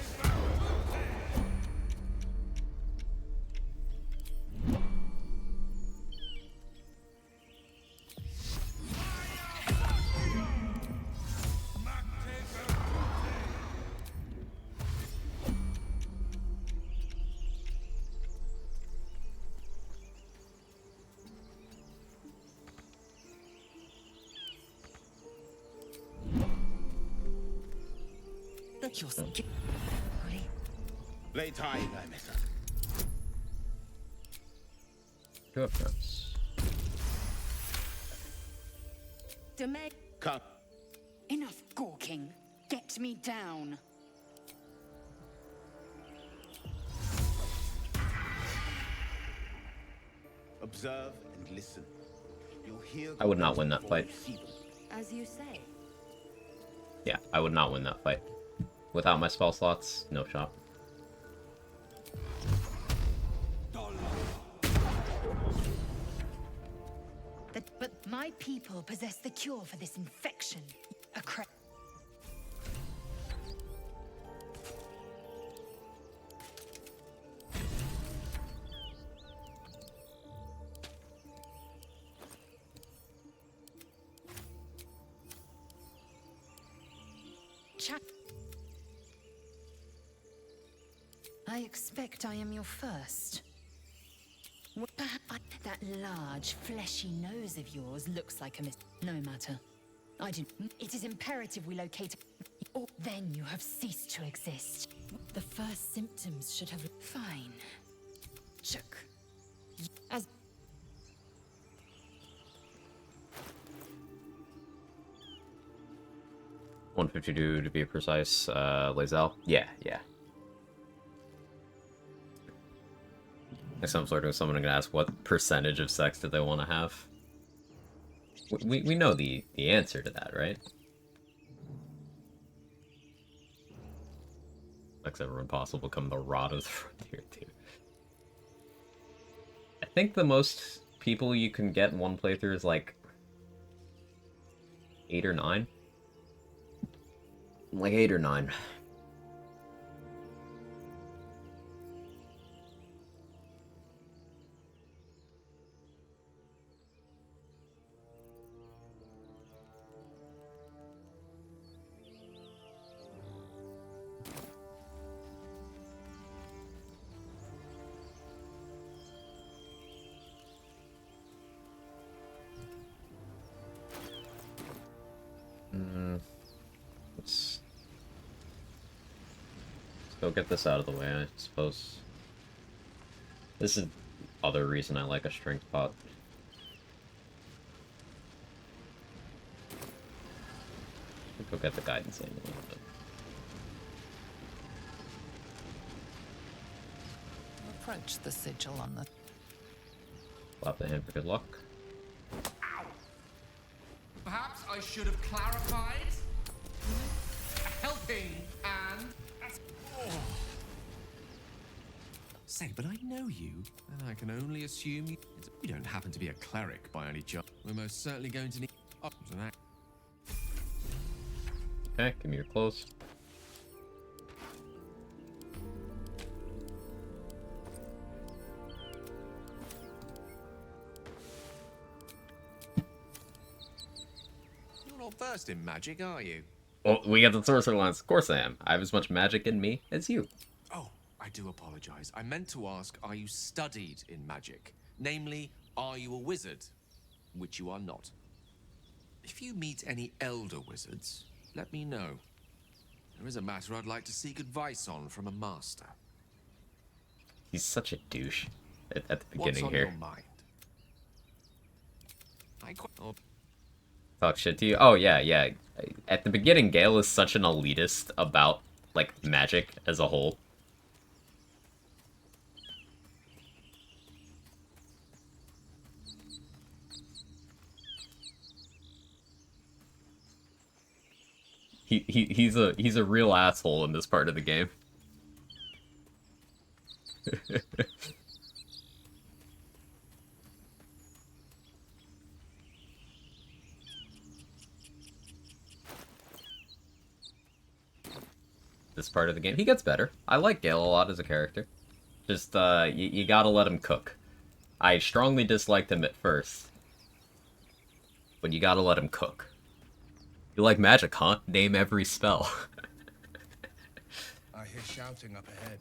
Check your skill. Late I messer. Two upfronts. Demay. Come. Enough gawking. Get me down. Observe and listen. You'll hear. I would not win that fight. As you say. Yeah, I would not win that fight. Without my spell slots, no shot. But my people possess the cure for this infection. I expect I am your first. That large, fleshy nose of yours looks like a No matter. It is imperative we locate. Or then you have ceased to exist. The first symptoms should have. Fine. Chuck. As. 152 to be precise, Lae'zel. Yeah. Next time I'm flirting with someone, I'm gonna ask what percentage of sex do they want to have. We know the answer to that, right? Sex ever impossible become the rod of the frontier too. I think the most people you can get in one playthrough is like 8 or 9. Like 8 or 9. Let's go get this out of the way, I suppose. This is the other reason I like a strength pot. Go get the guidance in a little bit. Approach the sigil on the... Flap the hand for good luck. Perhaps I should have clarified. Helping and... Say, but I know you, and I can only assume you don't happen to be a cleric by any chance. We're most certainly going to need options and that. Okay, give me your clothes. You're not versed in magic, are you? Well, we got the Sorcerer lines. Of course I am. I have as much magic in me as you. Oh, I do apologize. I meant to ask, are you studied in magic? Namely, are you a wizard? Which you are not. If you meet any elder wizards, let me know. There is a matter I'd like to seek advice on from a master. He's such a douche at the beginning What's on here. your mind? Talk shit to you? Oh, yeah. At the beginning, Gale is such an elitist about, like, magic as a whole. He's a real asshole in this part of the game. This part of the game, he gets better. I like Gale a lot as a character. Just you gotta let him cook. I strongly disliked him at first, but you gotta let him cook. You like magic, huh? Name every spell. I hear shouting up ahead.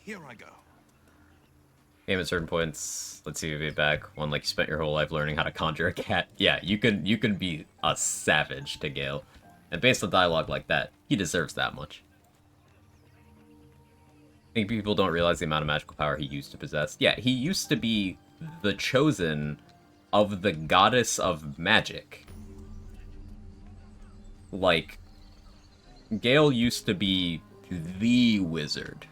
Here I go. Game at certain points, let's see if you get back. One, like you spent your whole life learning how to conjure a cat. Yeah, you can be a savage to Gale. And based on dialogue like that, he deserves that much. I think people don't realize the amount of magical power he used to possess. Yeah, he used to be the chosen of the goddess of magic. Like, Gale used to be the wizard.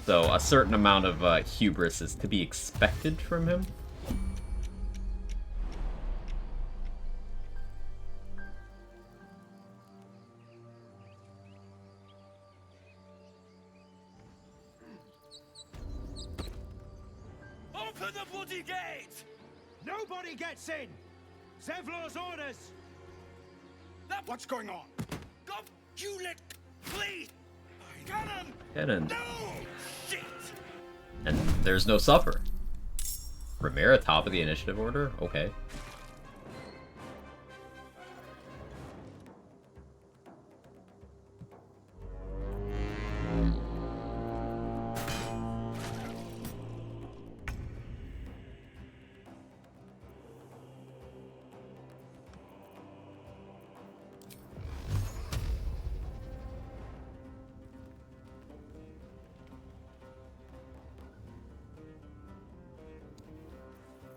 So a certain amount of hubris is to be expected from him. Open the bloody gate! Nobody gets in! Zevlor's orders! What's going on? God, you let... Please! Cannon! Cannon. No! Shit! And there's no suffer. Ramira top of the initiative order? Okay.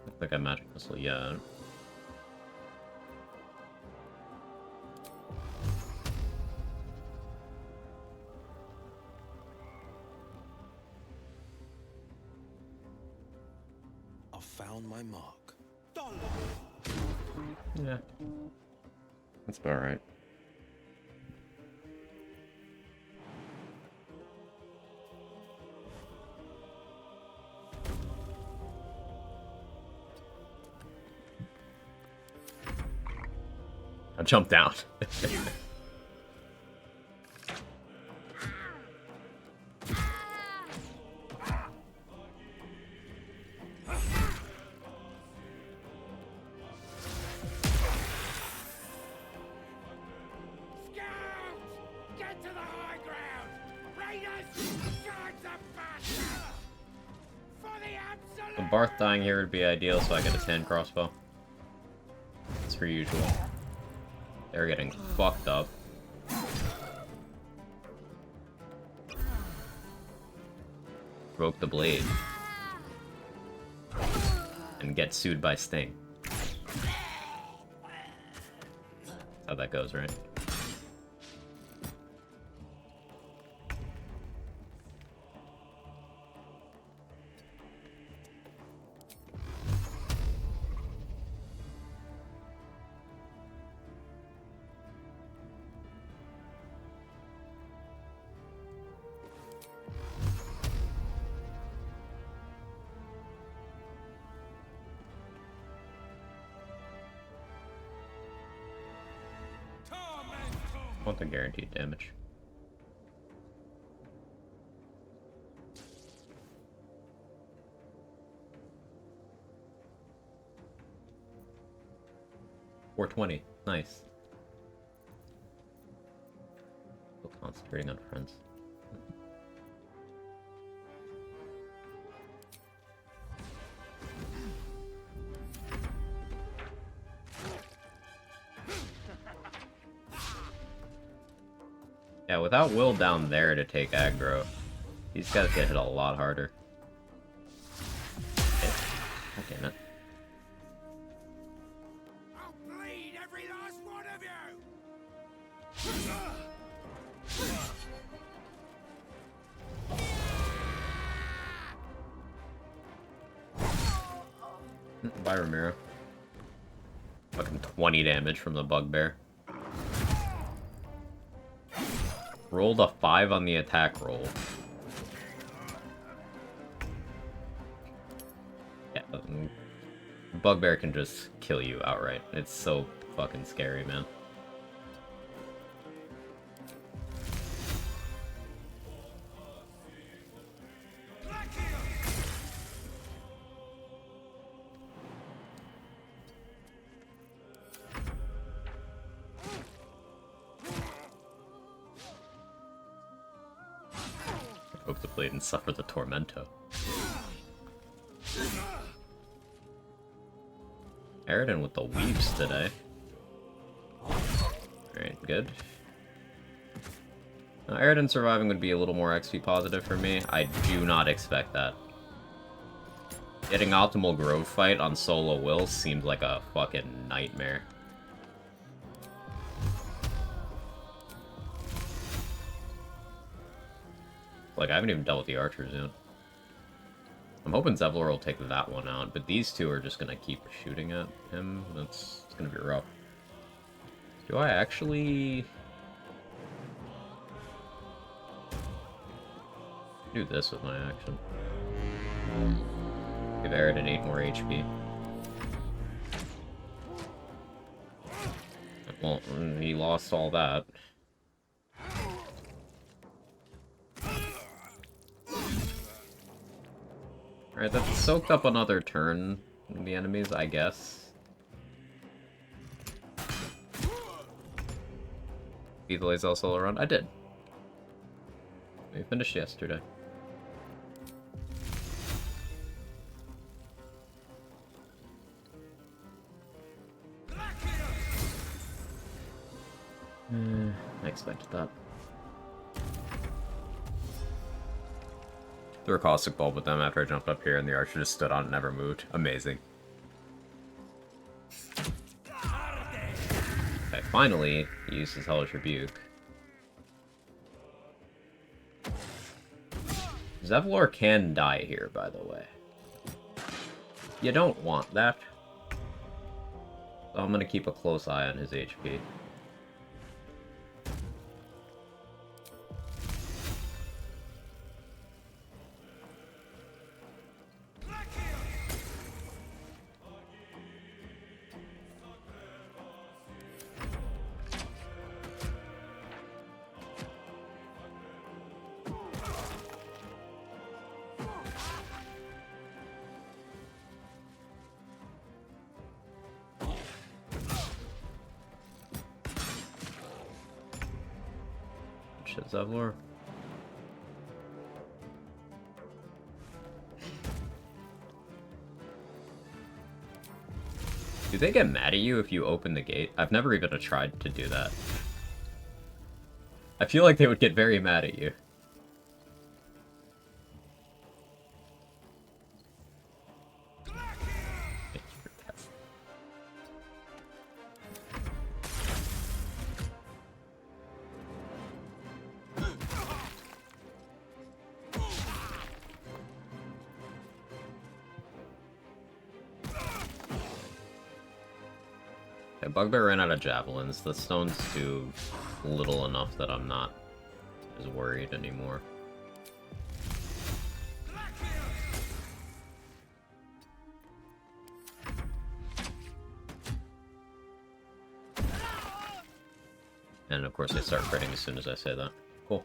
I think I magic missile yet. I've found my mark. Yeah. That's about right. I'll jump down. Get to the high ground! Raiders! Charge the bastard! For the absolute... The Barth dying here would be ideal so I get his hand crossbow. It's per usual. They're getting fucked up. Broke the blade. And get sued by Sting. That's how that goes, right? I want the guaranteed damage. $420. Nice. Still concentrating on friends. Yeah, without Will down there to take aggro, he's got to get hit a lot harder. Okay. God damn it. I'll bleed every last one of you! Bye, Ramiro. Fucking 20 damage from the bugbear. Rolled a 5 on the attack roll. Yeah, bugbear can just kill you outright. It's so fucking scary, man. Bleed and suffer the tormento. Aridin with the weaves today. Alright, good. Now, Aridin surviving would be a little more XP positive for me. I do not expect that. Getting optimal Grove fight on solo Will seemed like a fucking nightmare. Like, I haven't even dealt with the archers yet. I'm hoping Zevlor will take that one out, but these two are just gonna keep shooting at him. It's gonna be rough. Do I actually do this with my action? Give Aridin 8 more HP. Well, he lost all that. Alright, that soaked up another turn in the enemies, I guess. Beat the Lazel solo run? I did. We finished yesterday. I expected that. Threw a caustic bulb with them after I jumped up here and the archer just stood on it and never moved. Amazing. Okay, finally, he used his Hellish Rebuke. Zevlor can die here, by the way. You don't want that. So I'm gonna keep a close eye on his HP. Zevlor. Do they get mad at you if you open the gate? I've never even tried to do that. I feel like they would get very mad at you. Bugbear ran out of javelins. The stones do little enough that I'm not as worried anymore. And of course they start critting as soon as I say that. Cool.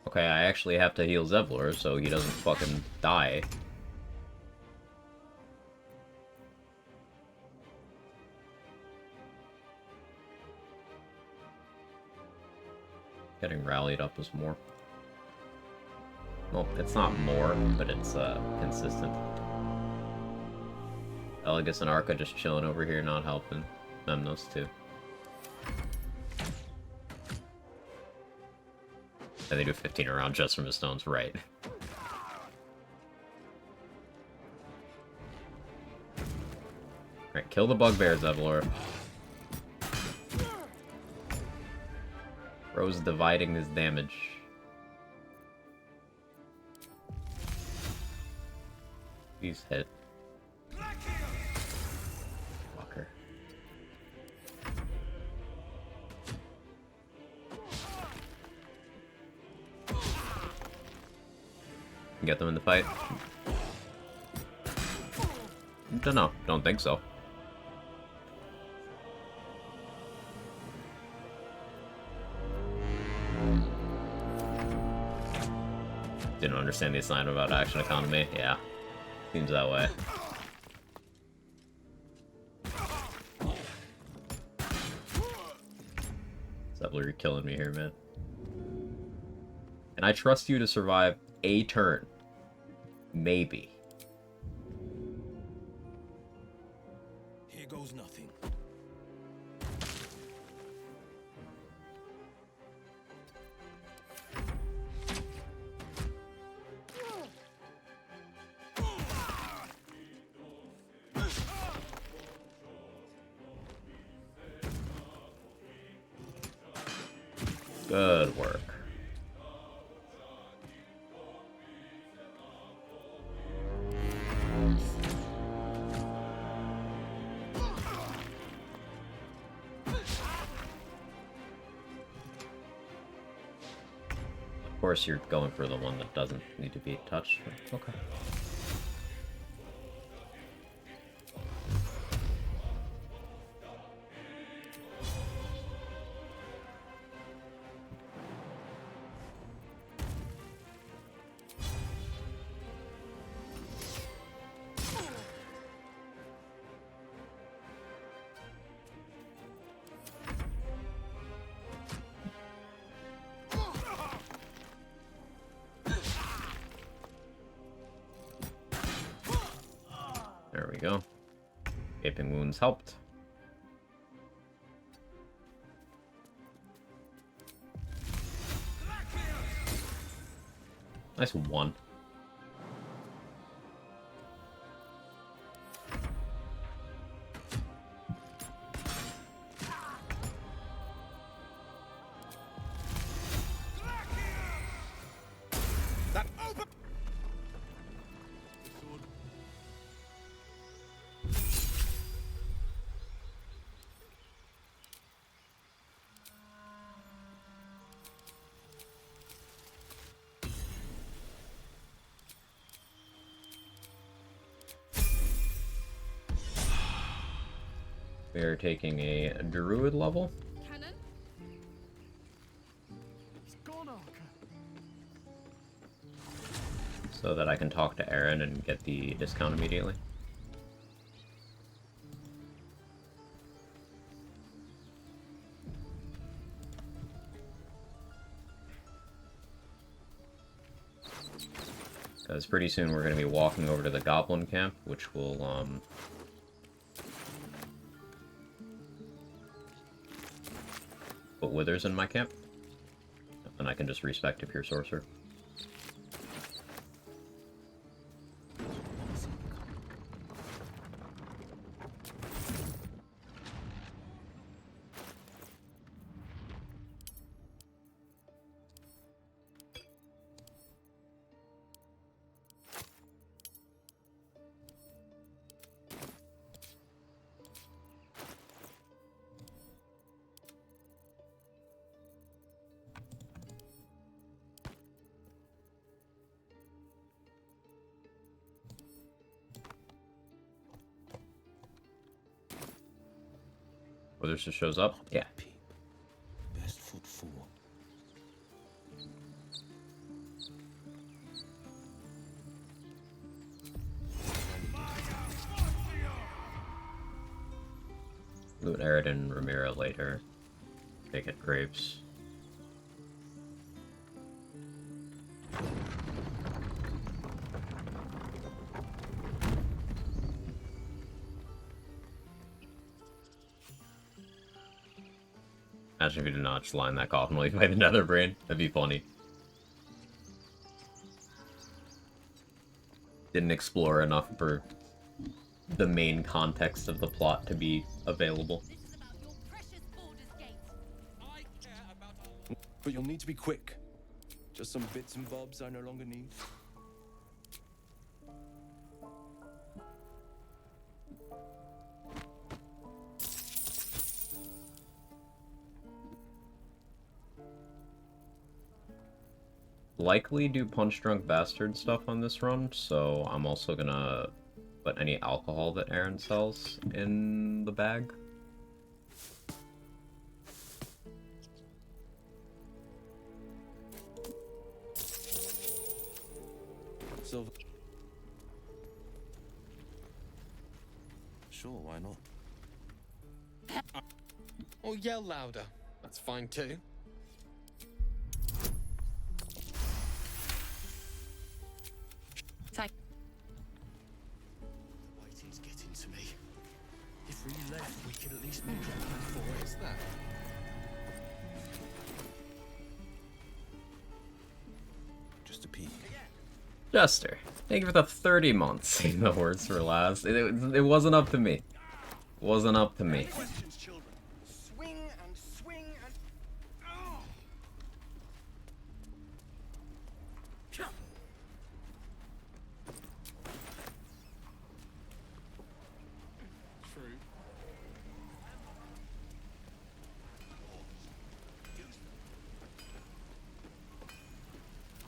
Okay, I actually have to heal Zevlor so he doesn't fucking die. Getting rallied up is more. Well, it's not more, but it's consistent. Elegus and Arca just chilling over here, not helping. Memnos too. And they do 15 around just from his stones, right? Alright, kill the bugbear, Zevlor. Bro's dividing his damage. He's hit. Fucker. Get them in the fight? Don't know. Don't think so. Didn't understand the assignment about action economy. Yeah. Seems that way. Devil, you're killing me here, man. And I trust you to survive a turn. Maybe. Here goes nothing. Good work. Of course, you're going for the one that doesn't need to be touched. Okay. There we go. Gaping wounds helped. Nice one. That open. We are taking a druid level. Cannon. It's gone, Arca. So that I can talk to Aaron and get the discount immediately. Because pretty soon we're going to be walking over to the goblin camp, which will, put withers in my camp. And I can just respect a pure sorcerer. Withers just shows up? Yeah. Best foot forward. Loot Arid and Ramira later. They get grapes. Imagine if you did not just line that coffin while you fight the Nether Brain. That'd be funny. Didn't explore enough for the main context of the plot to be available. But you'll need to be quick. Just some bits and bobs I no longer need. Likely do Punch Drunk Bastard stuff on this run, so I'm also gonna put any alcohol that Aaron sells in the bag. Silver. Sure, why not? Or yell louder. That's fine too. Thank. Waiting's getting to me. If we left, we could at least make a plan for it. What's that? Just a peek. Jester, thank you for the 30 months. Saying the words for last. It wasn't up to me. Wasn't up to me. Questions, children. Swing and swing and... Oh! True.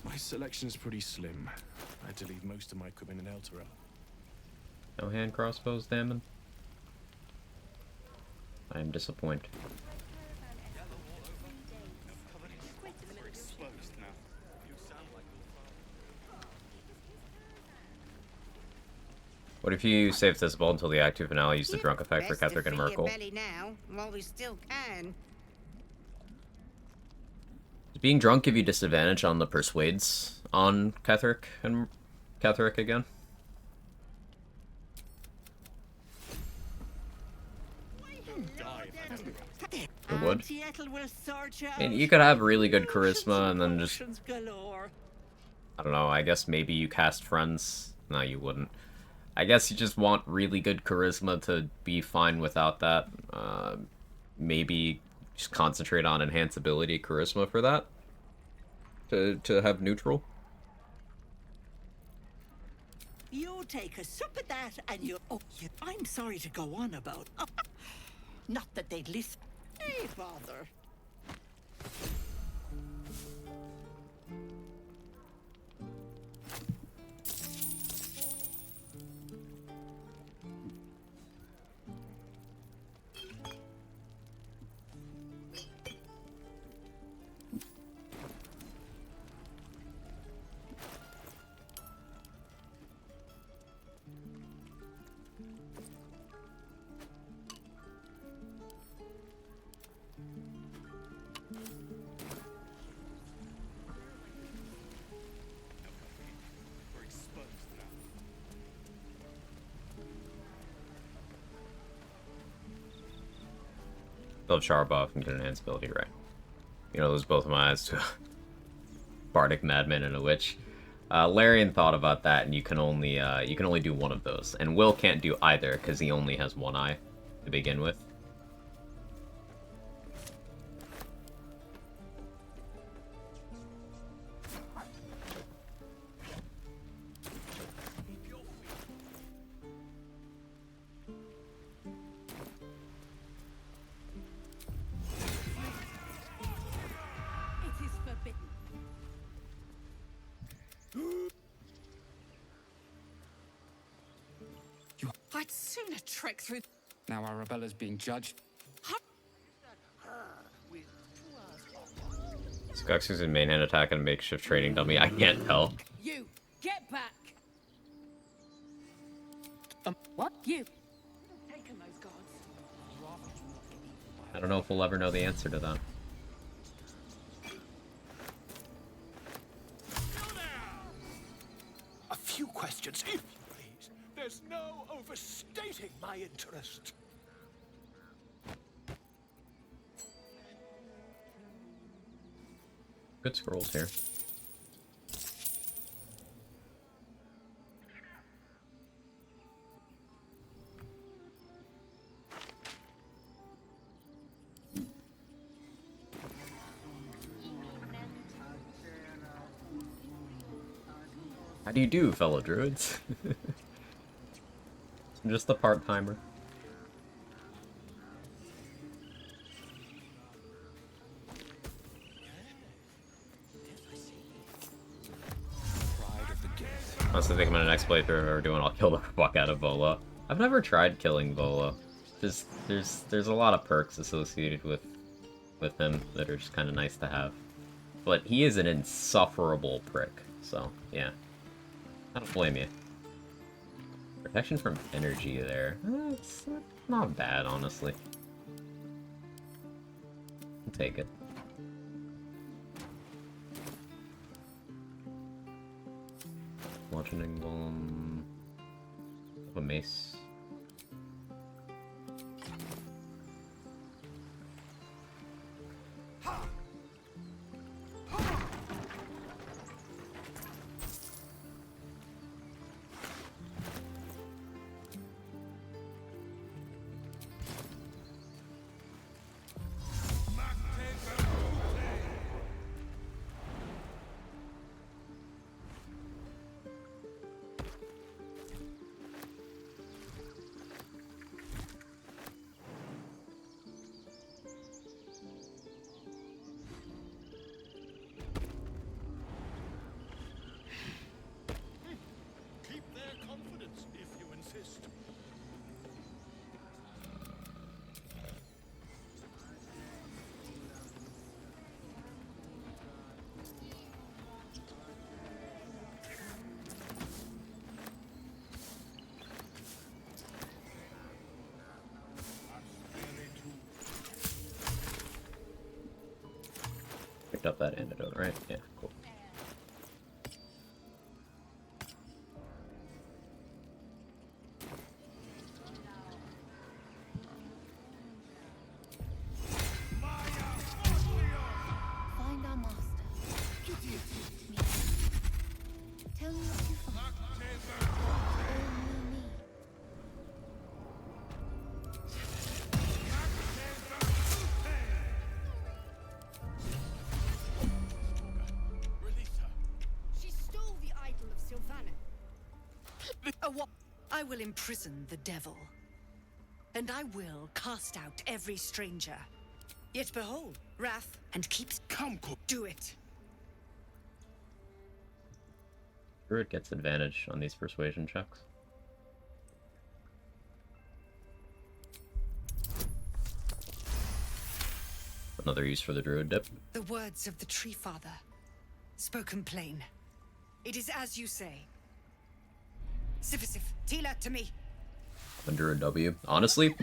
My selection's pretty slim. I had to leave most of my equipment in Elturel. No hand crossbows, Damon. I am disappointed. What if you save this ball until the active finale, use the drunk effect for Ketheric and Merkel? Now, while we still can. Does being drunk give you disadvantage on the persuades on Ketheric and Ketheric again? It would. And you could have really good charisma and then just... I don't know, I guess maybe you cast friends. No, you wouldn't. I guess you just want really good charisma to be fine without that. Maybe just concentrate on enhance ability charisma for that. To have neutral. You take a sup at that and you... Oh, I'm sorry to go on about... Not that they'd listen. Hey, bother. Love Char buff and get enhanced ability, right? You know, those both of my eyes to Bardic Madman and a Witch. Larian thought about that, and you can only do one of those, and Will can't do either because he only has one eye to begin with. I'd sooner trek through... Now Arabella's being judged. Skux's in main hand attack and makeshift training dummy. I can't tell. You, get back! What? You? Taken those gods. I don't know if we'll ever know the answer to that. A few questions, if you please. There's no overstating my interest. Good scrolls here. How do you do, fellow druids? I'm just a part-timer. Honestly, I think I'm in the next playthrough we're doing, I'll kill the fuck out of Vola. I've never tried killing Vola. Just there's a lot of perks associated with him that are just kind of nice to have. But he is an insufferable prick, so yeah. I don't blame you. Protection from energy there. It's not bad, honestly. I'll take it. Bludgeoning bomb. A mace. Picked up that antidote, right? Yeah, cool. Find our master. Tell me what you find. Me. She stole the idol of Sylvanas. I will imprison the devil, and I will cast out every stranger. Yet behold, wrath and keeps do it. Druid gets advantage on these persuasion checks. Another use for the Druid dip. The words of the Tree Father, spoken plain. It is as you say. Sifisif, Tila to me. A Druid W. Honestly,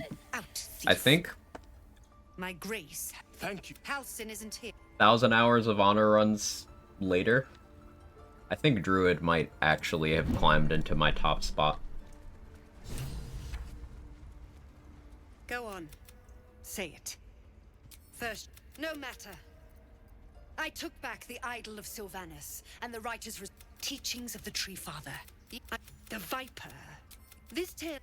I think My grace. Thank you. Halcyon isn't here. 1,000 hours of honor runs later, I think Druid might actually have climbed into my top spot. Go on. Say it. First, no matter. I took back the idol of Sylvanas and the writer's teachings of the Tree Father. The Viper. This tale.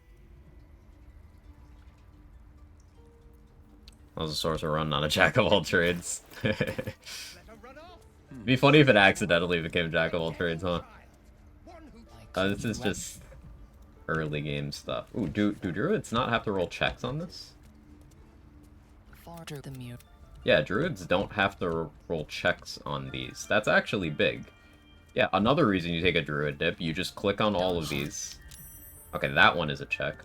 That was a sorcerer run, not a jack of all trades. It'd be funny if it accidentally became jack of all trades, huh? This is just early game stuff. Ooh, do druids not have to roll checks on this? Yeah, druids don't have to roll checks on these. That's actually big. Yeah, another reason you take a druid dip, you just click on all of these. Okay, that one is a check.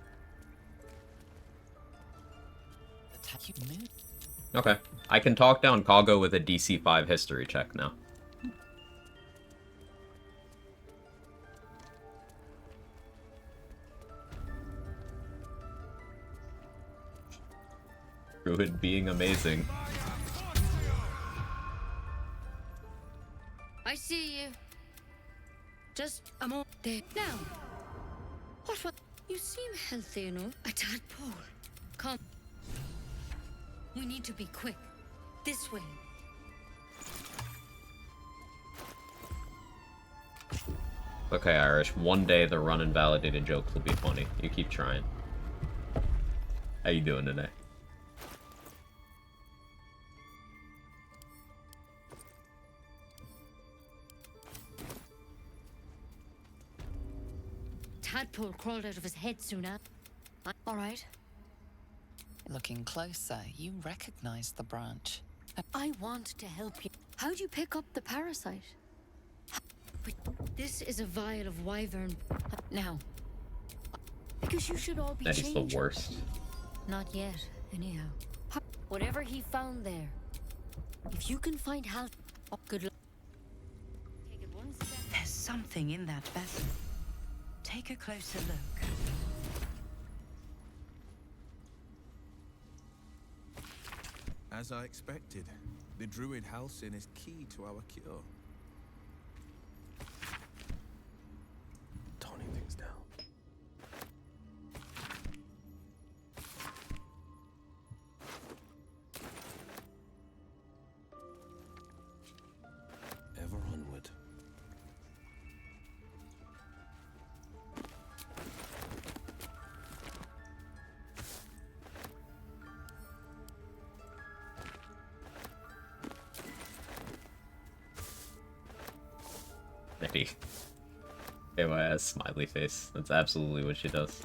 Okay, I can talk down Kago with a DC 5 history check now. Druid being amazing. I see you. Just a moment there. Now, what? You seem healthy, you know. A tadpole. Come. We need to be quick. This way. Okay, Irish. One day the run invalidated jokes will be funny. You keep trying. How you doing today? Tadpole crawled out of his head soon after. All right. Looking closer, you recognize the branch. I want to help you. How'd you pick up the parasite? But this is a vial of wyvern. Now. Because you should all be That is the worst. Not yet, anyhow. Whatever he found there. If you can find Hal... Oh, good luck. Take it one step. There's something in that vessel. Take a closer look. As I expected, the druid Halcyon is key to our cure. Toning things down. Ever onward. Maybe. KYS smiley face. That's absolutely what she does.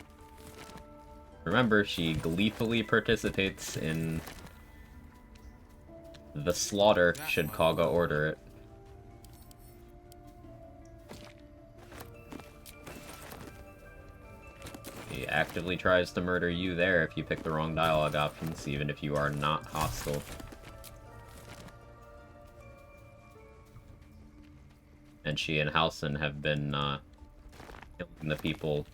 Remember, she gleefully participates in the slaughter should Kaga order it. She actively tries to murder you there if you pick the wrong dialogue options, even if you are not hostile. And she and Halcyon have been killing the people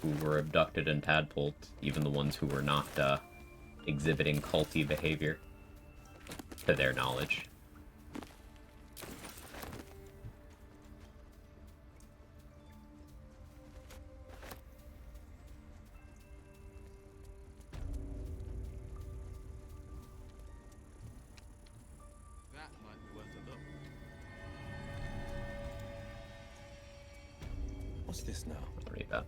who were abducted and tadpoled, even the ones who were not exhibiting culty behavior, to their knowledge. That might be worth a look. What's this now? I'll read that.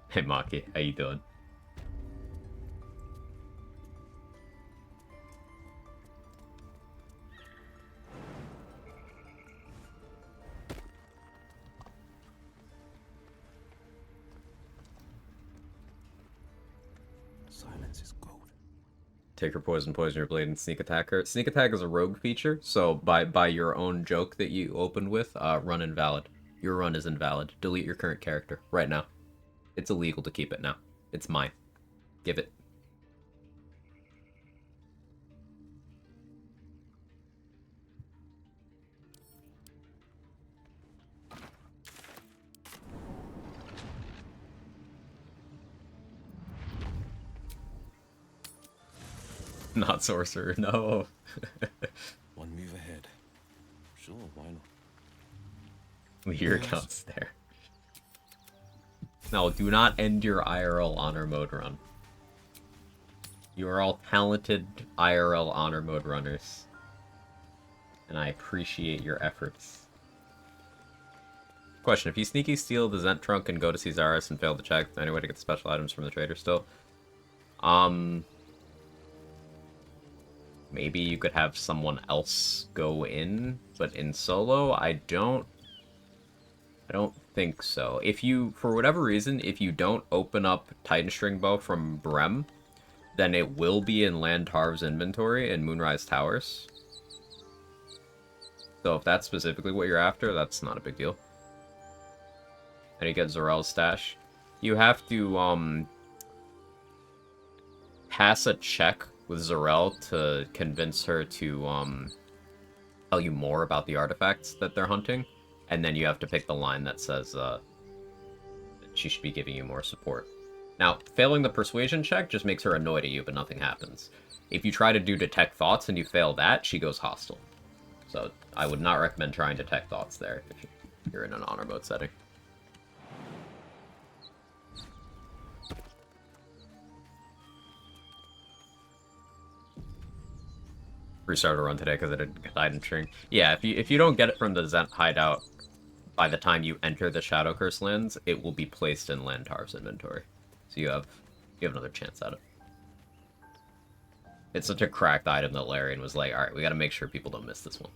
Hey Maki, how you doing? Silence is gold. Take her poison your blade, and sneak attack her. Sneak attack is a rogue feature, so by your own joke that you opened with, run invalid. Your run is invalid. Delete your current character right now. It's illegal to keep it now. It's mine. Give it. Not Sorcerer, no. One move ahead. Sure, why not? Your account's there. No, do not end your IRL honor mode run. You are all talented IRL honor mode runners. And I appreciate your efforts. Question, if you sneaky steal the Zent trunk and go to Caesaris and fail to check, any way to get the special items from the trader still? Maybe you could have someone else go in, but in solo, I don't think so. If you, for whatever reason, if you don't open up Titan String Bow from Brem, then it will be in Landharv's inventory in Moonrise Towers. So if that's specifically what you're after, that's not a big deal. And you get Zorel's stash. You have to, pass a check with Zorel to convince her to, tell you more about the artifacts that they're hunting. And then you have to pick the line that says that she should be giving you more support. Now, failing the persuasion check just makes her annoyed at you, but nothing happens. If you try to do detect thoughts and you fail that, she goes hostile. So I would not recommend trying detect thoughts there if you're in an honor mode setting. Restarted a run today because I didn't get Titan String. Yeah, if you don't get it from the Zent hideout by the time you enter the Shadow Curse lands, it will be placed in Landharv's inventory. So you have another chance at it. It's such a cracked item that Larian was like, alright, we gotta make sure people don't miss this one.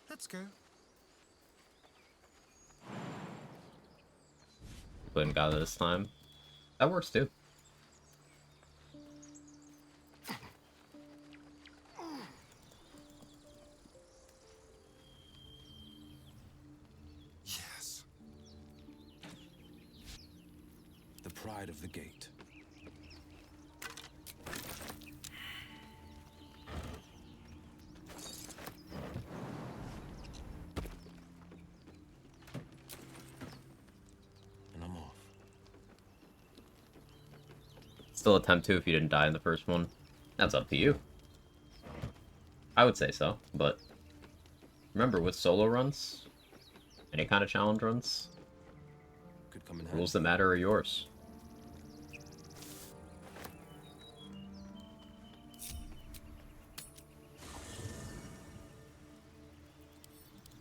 Let's go. Couldn't gather this time. That works too. Yes. The pride of the gate. still attempt to if you didn't die in the first one. That's up to you. I would say so, but remember, with solo runs, any kind of challenge runs, rules that matter are yours.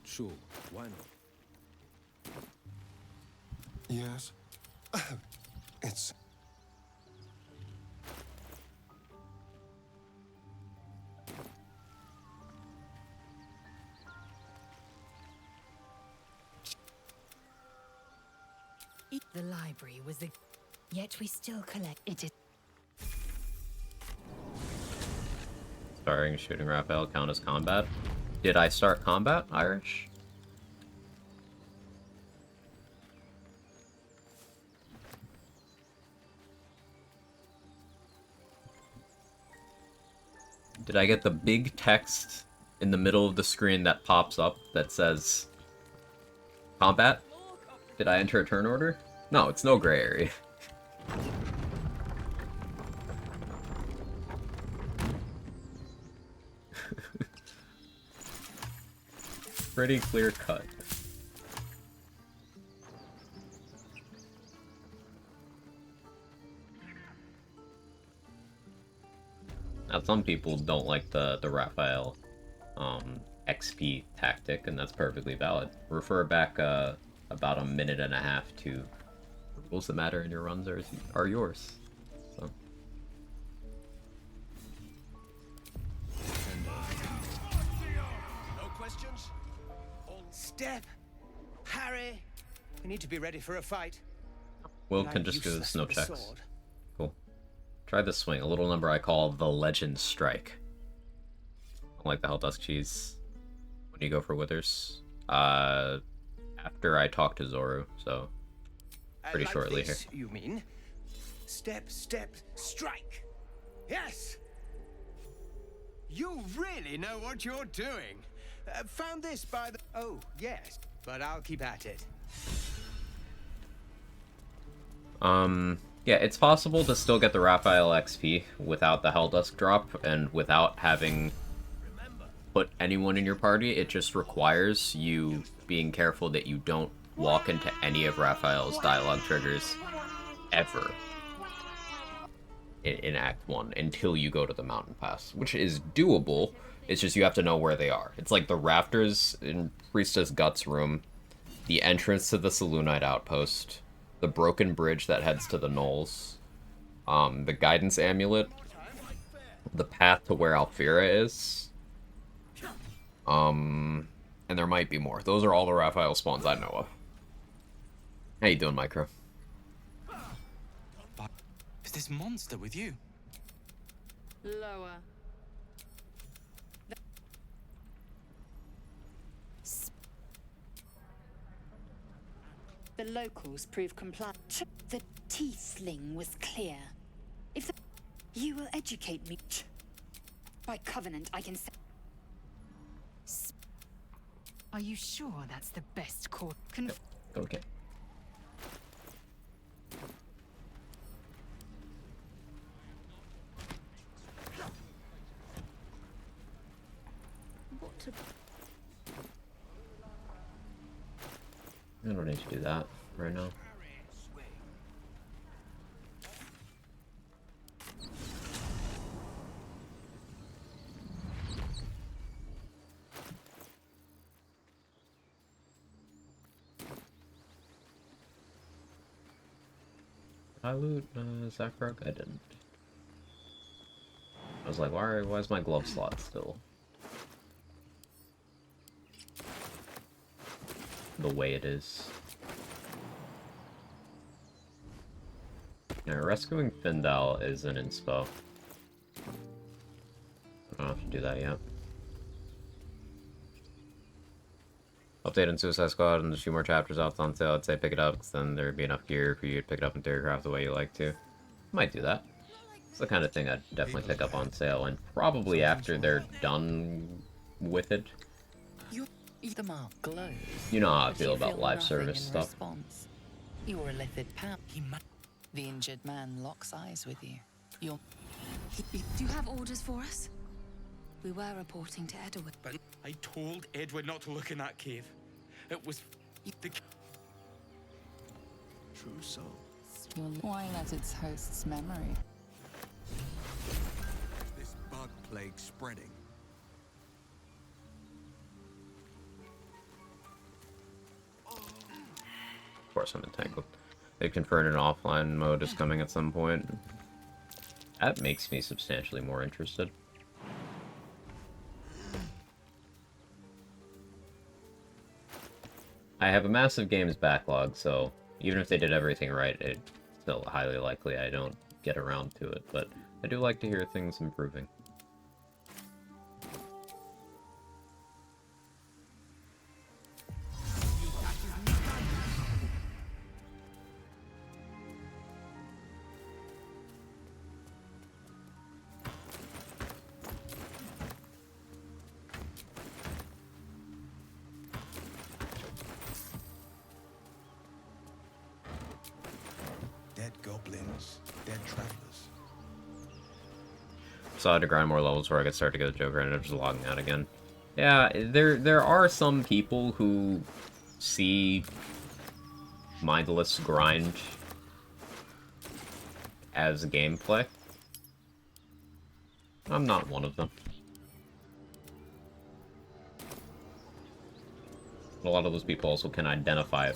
Sure, why not? Yes. It's... The library was the... Yet we still collect it. Starting shooting Raphael count as combat. Did I start combat, Irish? Did I get the big text in the middle of the screen that pops up that says combat? Did I enter a turn order? No, it's no gray area. Pretty clear cut. Now, some people don't like the Raphael XP tactic, and that's perfectly valid. Refer back about a minute and a half to the rules that matter in your runs are yours. So. No questions? Step, Harry. We need to be ready for a fight. Will can just do this, no checks. Cool. Try this swing, a little number I call the Legend Strike. I don't like the Helldusk cheese. When you go for Withers? After I talk to Zoru, so pretty like shortly this, here. You mean? Step, step, strike. Yes. You really know what you're doing. Found this by the... Oh, yes. But I'll keep at it. Yeah, it's possible to still get the Raphael XP without the Helldusk drop and without having put anyone in your party. It just requires you being careful that you don't walk into any of Raphael's dialogue triggers ever in Act 1 until you go to the Mountain Pass, which is doable. It's just you have to know where they are. It's like the rafters in Priestess Guts room, the entrance to the Selûnite outpost, the broken bridge that heads to the Knolls, the Guidance Amulet, the path to where Alfira is, and there might be more. Those are all the Raphael spawns I know of. How you doing, Micro? Is this monster with you? Lower. The locals prove compliant. The tiefling was clear. If you will educate me. By covenant, I can say. Are you sure that's the best course? Okay. What to... I don't need to do that right now. Did I loot Zakharok? I didn't. I was like, why is my glove slot still the way it is? Yeah, rescuing Findal is an inspo. I don't have to do that yet. Update on Suicide Squad and there's a few more chapters out on sale. I'd say pick it up because then there'd be enough gear for you to pick it up in Theorycraft the way you like to. Might do that. It's the kind of thing I'd definitely pick up on sale, and probably after they're done with it. The mark glows. You know how I feel about live service stuff. You were a lithid pal. The injured man locks eyes with you. You're... Do you have orders for us? We were reporting to Edward. But I told Edward not to look in that cave. It was the... True soul. Why let its host's memory? This bug plague spreading. Of course I'm entangled. They confirmed an offline mode is coming at some point. That makes me substantially more interested. I have a massive games backlog, so even if they did everything right, it's still highly likely I don't get around to it, but I do like to hear things improving. Dead goblins, dead travelers. So I had to grind more levels where I could start to get the Joker, and I'm just logging out again. Yeah, there are some people who see mindless grind as gameplay. I'm not one of them. A lot of those people also can identify.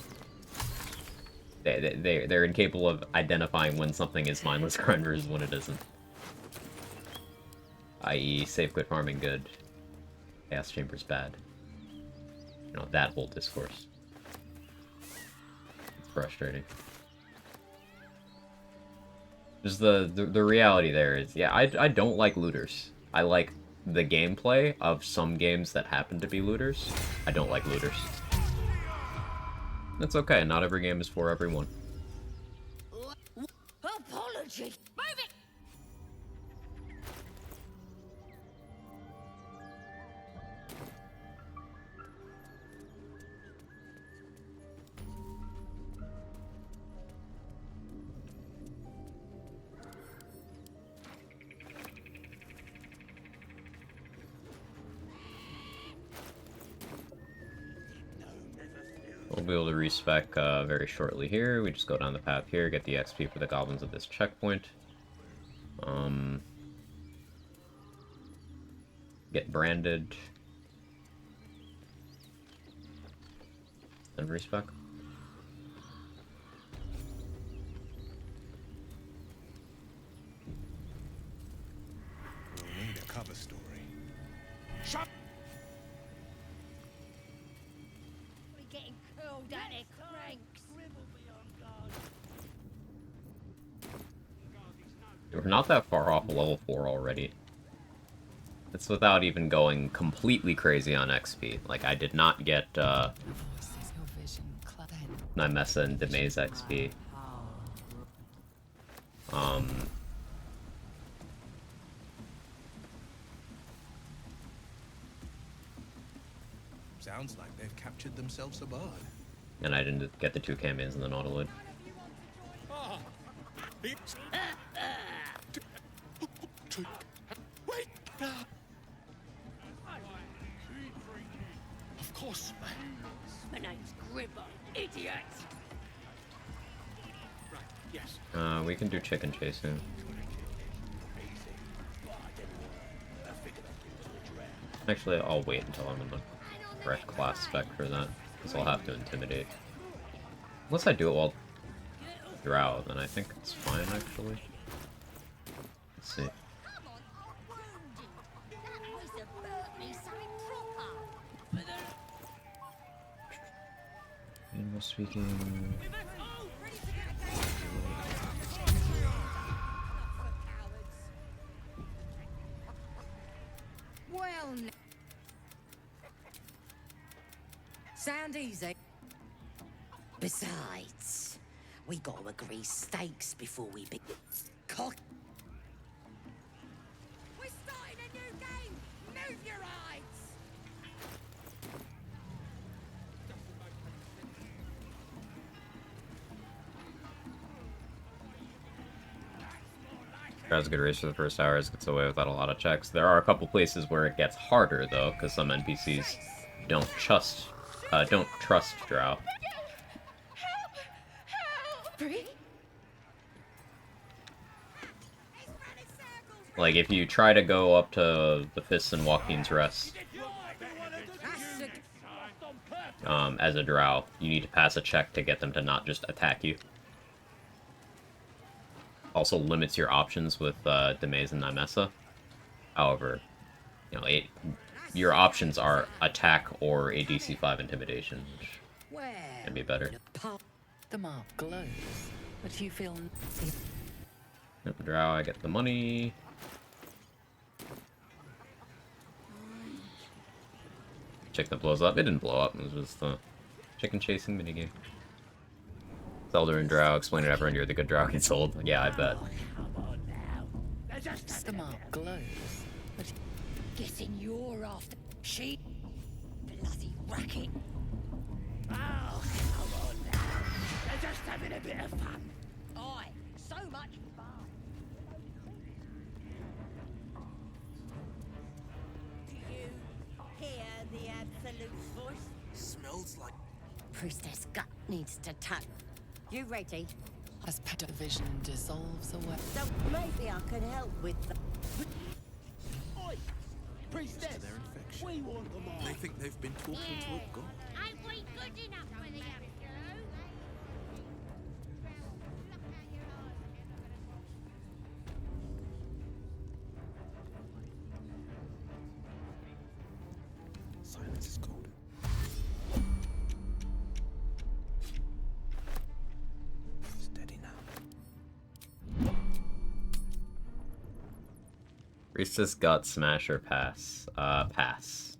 They're incapable of identifying when something is mindless grind versus when it isn't. I.e., safe quit farming good, Chaos Chamber's bad. You know, that whole discourse. It's frustrating. Just the reality there is, yeah, I don't like looters. I like the gameplay of some games that happen to be looters. I don't like looters. That's okay, not every game is for everyone. Apology. Move it. We'll be able to respec very shortly here. We just go down the path here, get the XP for the goblins at this checkpoint. Get branded. Then respec. We'll need a cover story. Shut! We're getting curled at their cranks. We're not that far off level 4 already. It's without even going completely crazy on XP. Like, I did not get, Nymessa and Demaze XP. Sounds like they've captured themselves a bard. And I didn't get the 2 campaigns in the Nautiloid. Wait! Of course. My name's Gribber, idiot. Right, yes. We can do chicken chasing. Actually, I'll wait until I'm in the correct class spec for that, because I'll have to intimidate. Unless I do it while Drow, then I think it's fine, actually. Let's see. English speaking. Well, sound easy. Besides, we gotta agree stakes before we begin. Cock. We're starting a new game. Move your eyes. Has a good race for the first hours, gets away without a lot of checks. There are a couple places where it gets harder though, because some NPCs don't trust Drow. Like if you try to go up to the Fists and Joaquin's Rest, as a Drow, you need to pass a check to get them to not just attack you. Also limits your options with Demaze and Nymessa. However, you know, your options are attack or a DC 5 intimidation, which can be better. The mark glows, but you feel... Yep, Drow, I get the money. Chicken that blows up. It didn't blow up, it was just a chicken chasing minigame. Zelda and Drow, explain to everyone you're the good Drow gets old. Yeah, I bet. The mark glows, but... Guessing you're after she bloody racket. Oh, come on now. They're just having a bit of fun. Aye, so much fun. Do you hear the absolute voice? Smells like... Priestess Gut needs to tap. You ready? As division dissolves away. So maybe I can help with the... Oi! Priestess! We want them all. They think they've been talking to a god. Ain't we good enough for the young girl? Silence is gold. Steady now. Priestess Gut Smash or pass? Pass.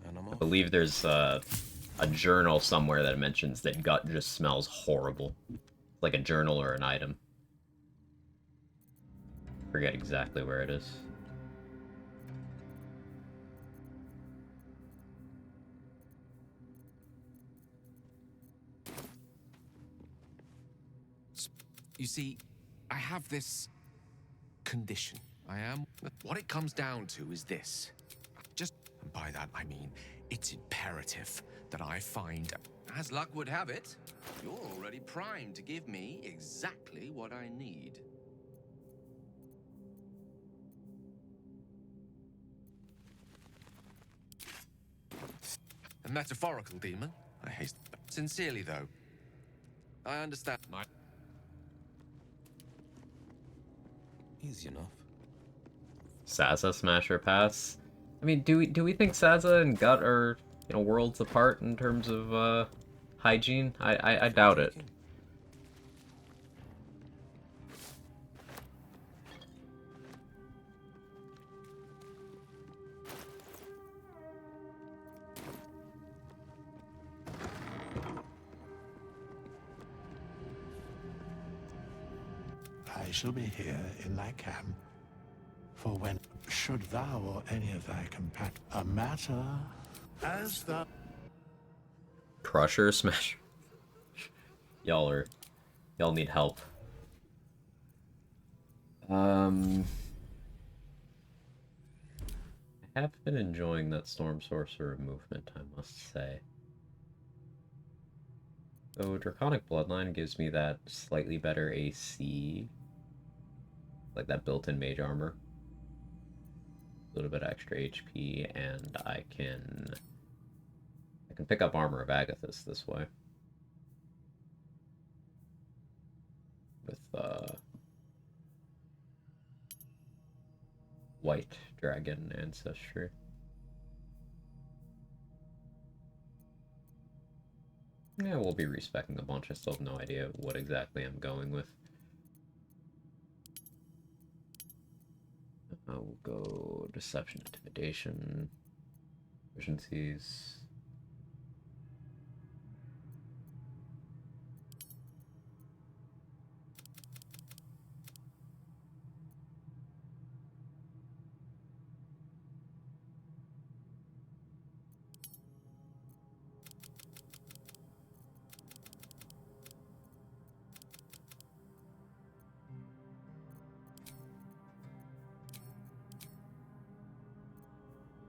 I believe there's a journal somewhere that mentions that Gut just smells horrible. Like a journal or an item. Forget exactly where it is. You see, I have this condition. What it comes down to is this. And by that I mean, it's imperative that I find... As luck would have it, you're already primed to give me exactly what I need. A metaphorical demon? I haste... Sincerely, though. I understand my... Easy enough. Sazza Smash or pass? I mean, do we think Sazza and Gut are, you know, worlds apart in terms of hygiene? I doubt it. I shall be here in thy camp, for when should thou or any of thy compat a matter as the Crusher Smash. Y'all need help. I have been enjoying that Storm Sorcerer movement, I must say. So Draconic Bloodline gives me that slightly better AC. Like that built-in mage armor. A little bit extra HP, and I can pick up Armor of Agathis this way. With White Dragon Ancestry. Yeah, we'll be respecing a bunch. I still have no idea what exactly I'm going with. I'll go Deception, Intimidation, Efficiencies.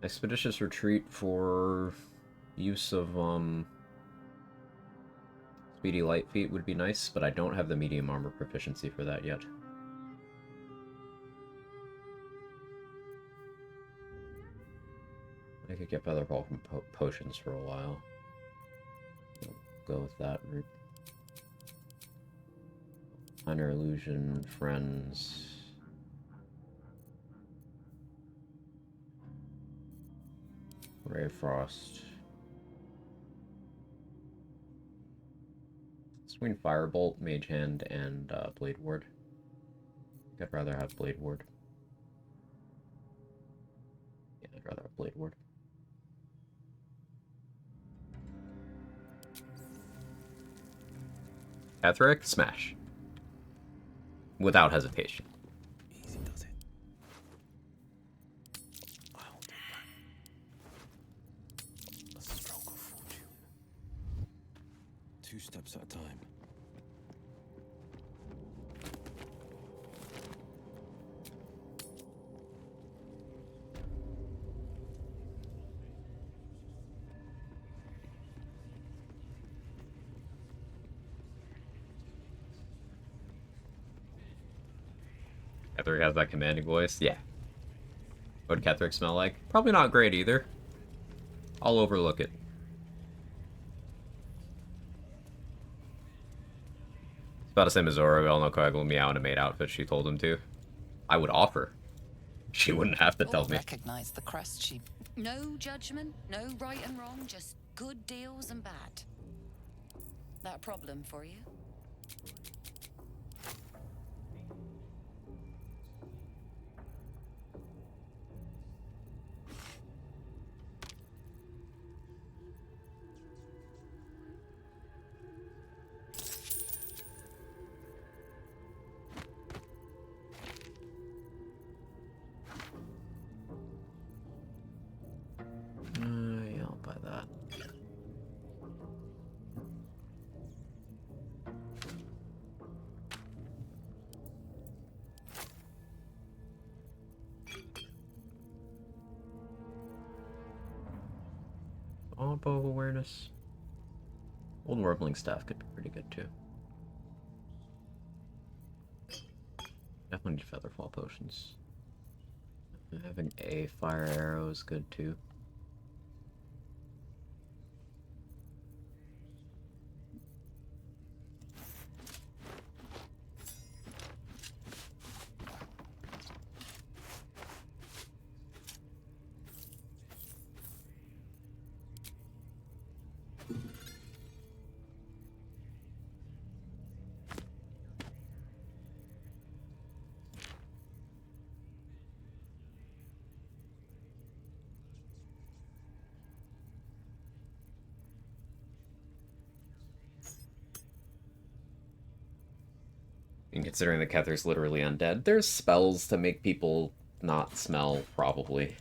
Expeditious retreat for use of speedy light feet would be nice, but I don't have the medium armor proficiency for that yet. I could get Featherfall from potions for a while. Go with that route. Minor Illusion, Friends. Ray of Frost. Between Firebolt, Mage Hand, and Blade Ward. I'd rather have Blade Ward. Yeah, I'd rather have Blade Ward. Catherick, smash. Without hesitation. Easy does it. I'll do that. A stroke of fortune. 2 steps at a time. Catherick has that commanding voice? Yeah. What would Catherick smell like? Probably not great either. I'll overlook it. It's about the same as Zora. We all know Koag will meow in a maid outfit she told him to. I would offer. She wouldn't have to tell me. Recognize the crest she... No judgment, no right and wrong, just good deals and bad. That a problem for you? Yeah, I'll buy that. Bow awareness. Old Warbling Staff could be pretty good too. Definitely need Featherfall potions. Having a fire arrow is good too. And considering the Kether's literally undead, there's spells to make people not smell, probably.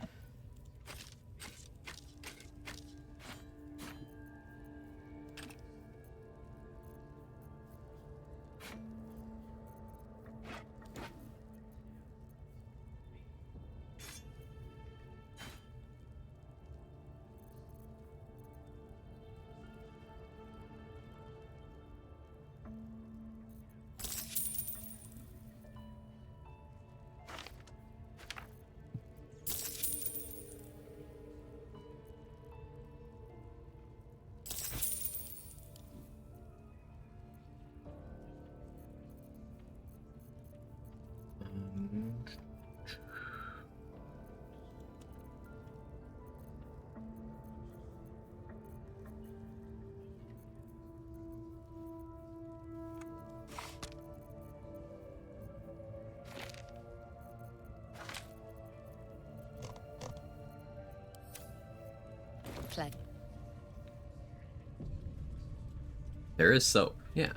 There is soap, yeah.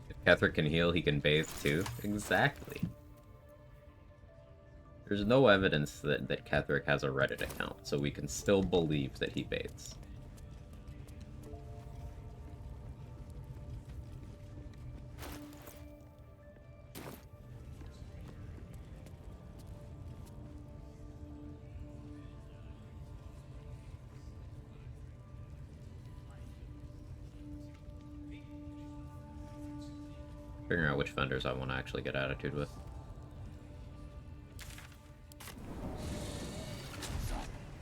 If Ketherick can heal, he can bathe too. Exactly. There's no evidence that Ketherick has a Reddit account, so we can still believe that he bathes. Figuring out which vendors I want to actually get attitude with.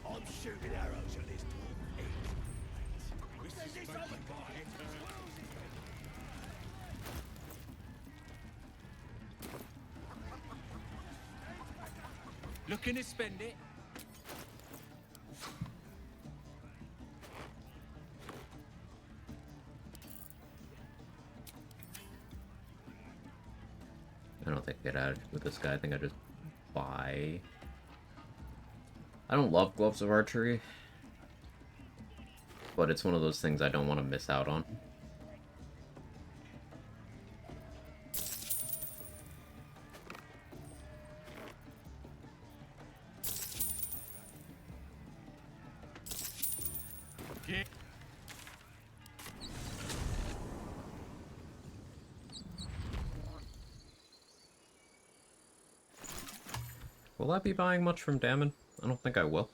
I'm shooting arrows at this Looking to spend it? I don't think I get attitude with this guy. I think I just buy. I don't love Gloves of Archery, but it's one of those things I don't want to miss out on. Will I be buying much from Damon? I don't think I will.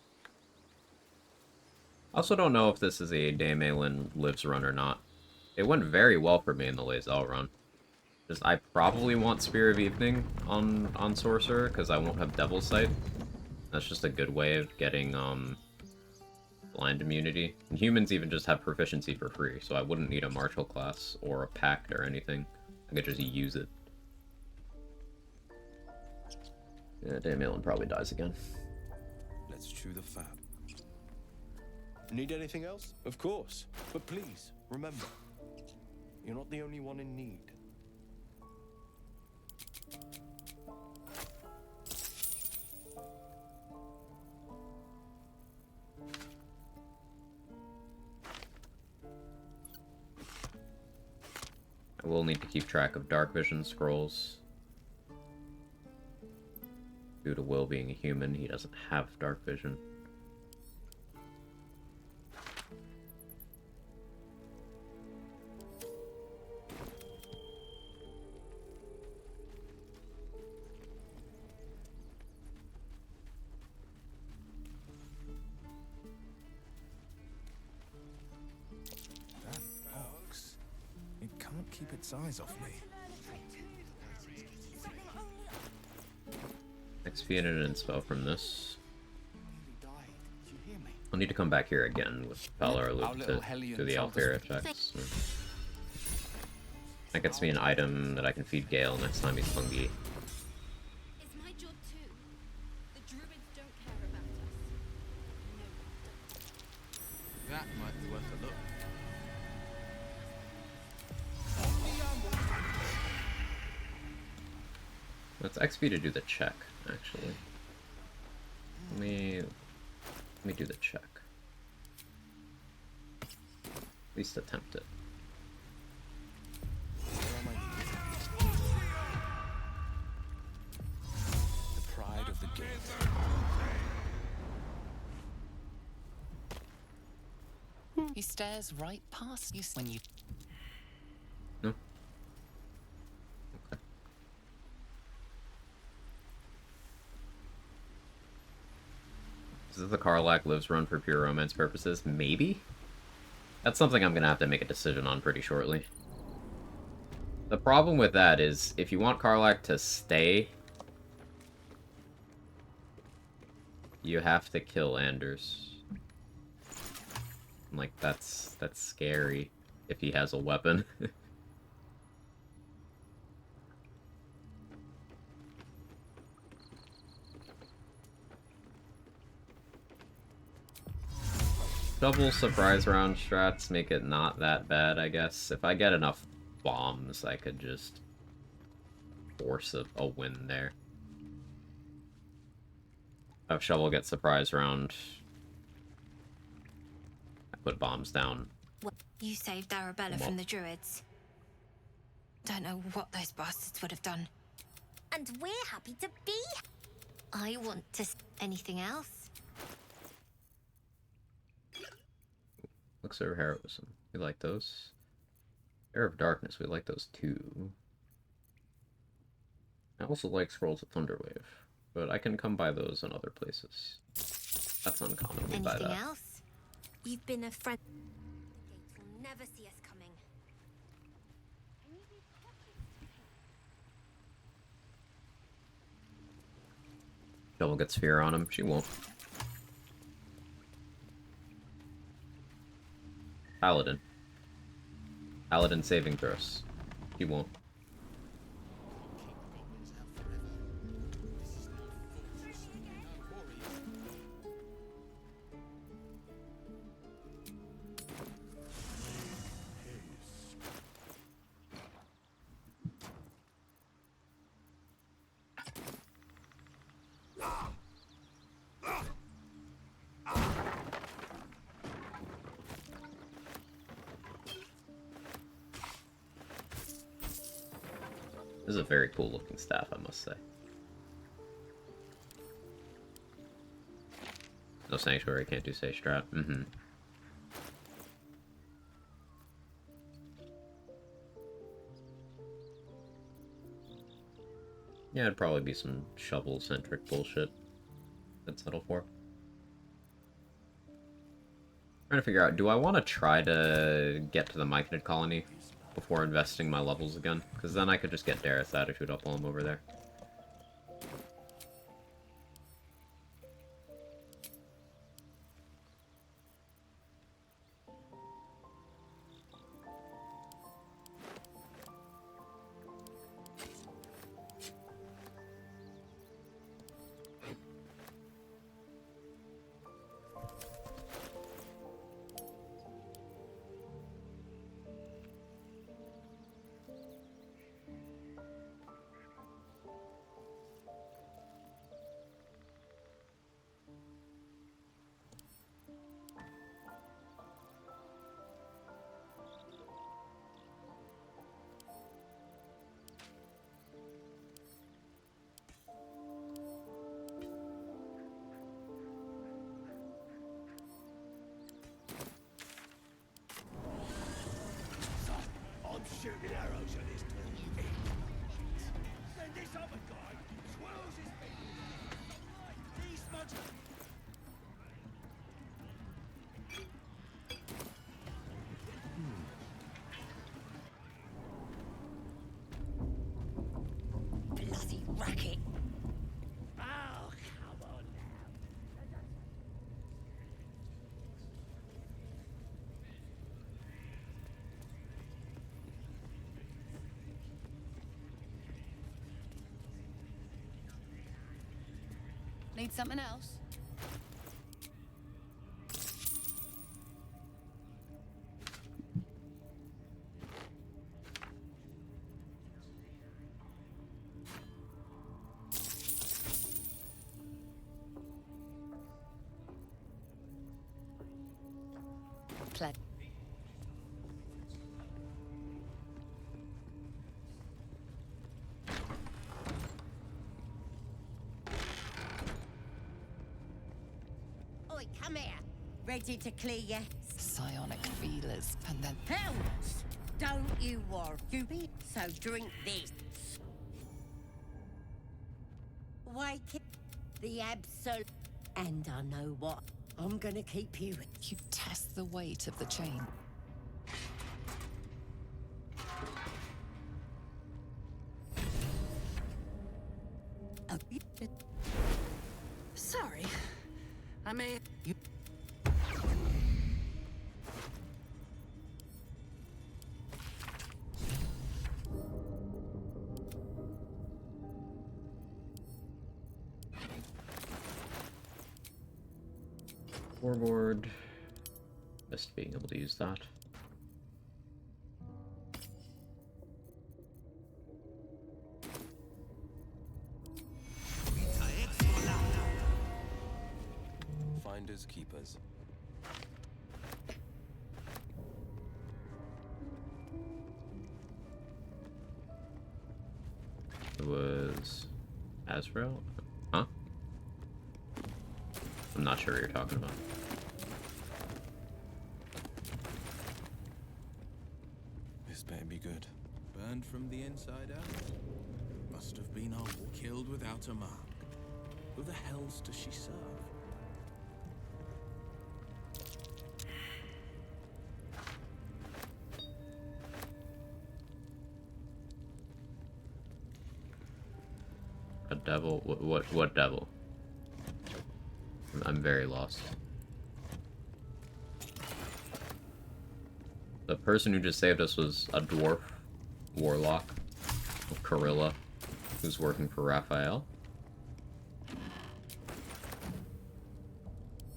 I also don't know if this is a Daemalin Lives run or not. It went very well for me in the Lae'zel run. Just, I probably want Spear of Evening on Sorcerer, because I won't have Devil's Sight. That's just a good way of getting blind immunity. And humans even just have proficiency for free, so I wouldn't need a martial class or a pact or anything. I could just use it. Yeah, Daemalin probably dies again. Let's chew the fat. Need anything else? Of course. But please, remember, you're not the only one in need. I will need to keep track of Dark Vision scrolls. Due to Will being a human, he doesn't have Dark Vision. That ox. It can't keep its eyes off me. Expiated and spell from this. I'll need to come back here again with Valor Loop to do the Alfira checks. That gets me an item that I can feed Gale next time he's hungry. It's my job too. The druids don't care about us. That might be worth a look. Let's XP to do the check, actually. Let me do the check. At least attempt it. The pride of the game. He stares right past you when you... No. Is this the Karlach Lives run for pure romance purposes? Maybe? That's something I'm gonna have to make a decision on pretty shortly. The problem with that is, if you want Karlach to stay, you have to kill Anders. Like, that's scary if he has a weapon. Double surprise round strats make it not that bad, I guess. If I get enough bombs, I could just force a win there. Have Shovel get surprise round. I put bombs down. Well, you saved Arabella from the druids. Don't know what those bastards would have done. And we're happy to be. I want to... Anything else? Elixir of Heroism. We like those. Air of Darkness. We like those too. I also like Scrolls of Thunderwave, but I can come by those in other places. That's uncommon. We buy that. Anything else? You've been a friend. The gates will never see us coming. Devil gets fear on him. She won't. Paladin. Paladin saving throws. She won't. This is a very cool looking staff, I must say. No sanctuary, can't do sage strat. Yeah, it'd probably be some shovel-centric bullshit I'd settle for. Trying to figure out, do I want to try to get to the Myconid colony before investing my levels again? Because then I could just get Dareth's attitude up while I'm over there. I'm shooting arrows at this tool. Then this other guy swirls his fingers. These much. Bloody racket! Oh, come on now. Need something else? Play. Oi, come here. Ready to clear ya? Psionic feelers, and then... Hells! Don't you worry, Juby. So drink this. Wake it. The absolute. And I know what. I'm gonna keep you. You test the weight of the chain. Sorry. I may. You... Forward. Missed being able to use that. Finders keepers. It was Azrael? Huh? I'm not sure what you're talking about. This better be good. Burned from the inside out? Must have been killed without a mark. Who the hells does she serve? A devil? What devil? I'm very lost. The person who just saved us was a dwarf warlock, Carilla, who's working for Raphael.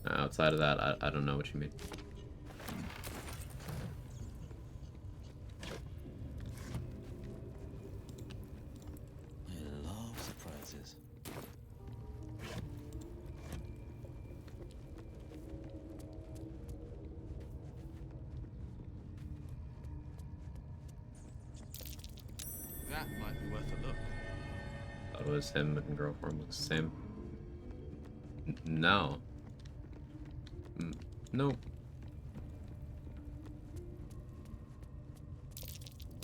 Outside of that, I don't know what you mean. I love surprises. That might be worth a look. Thought it was him and girl form looks the same. No. Nope.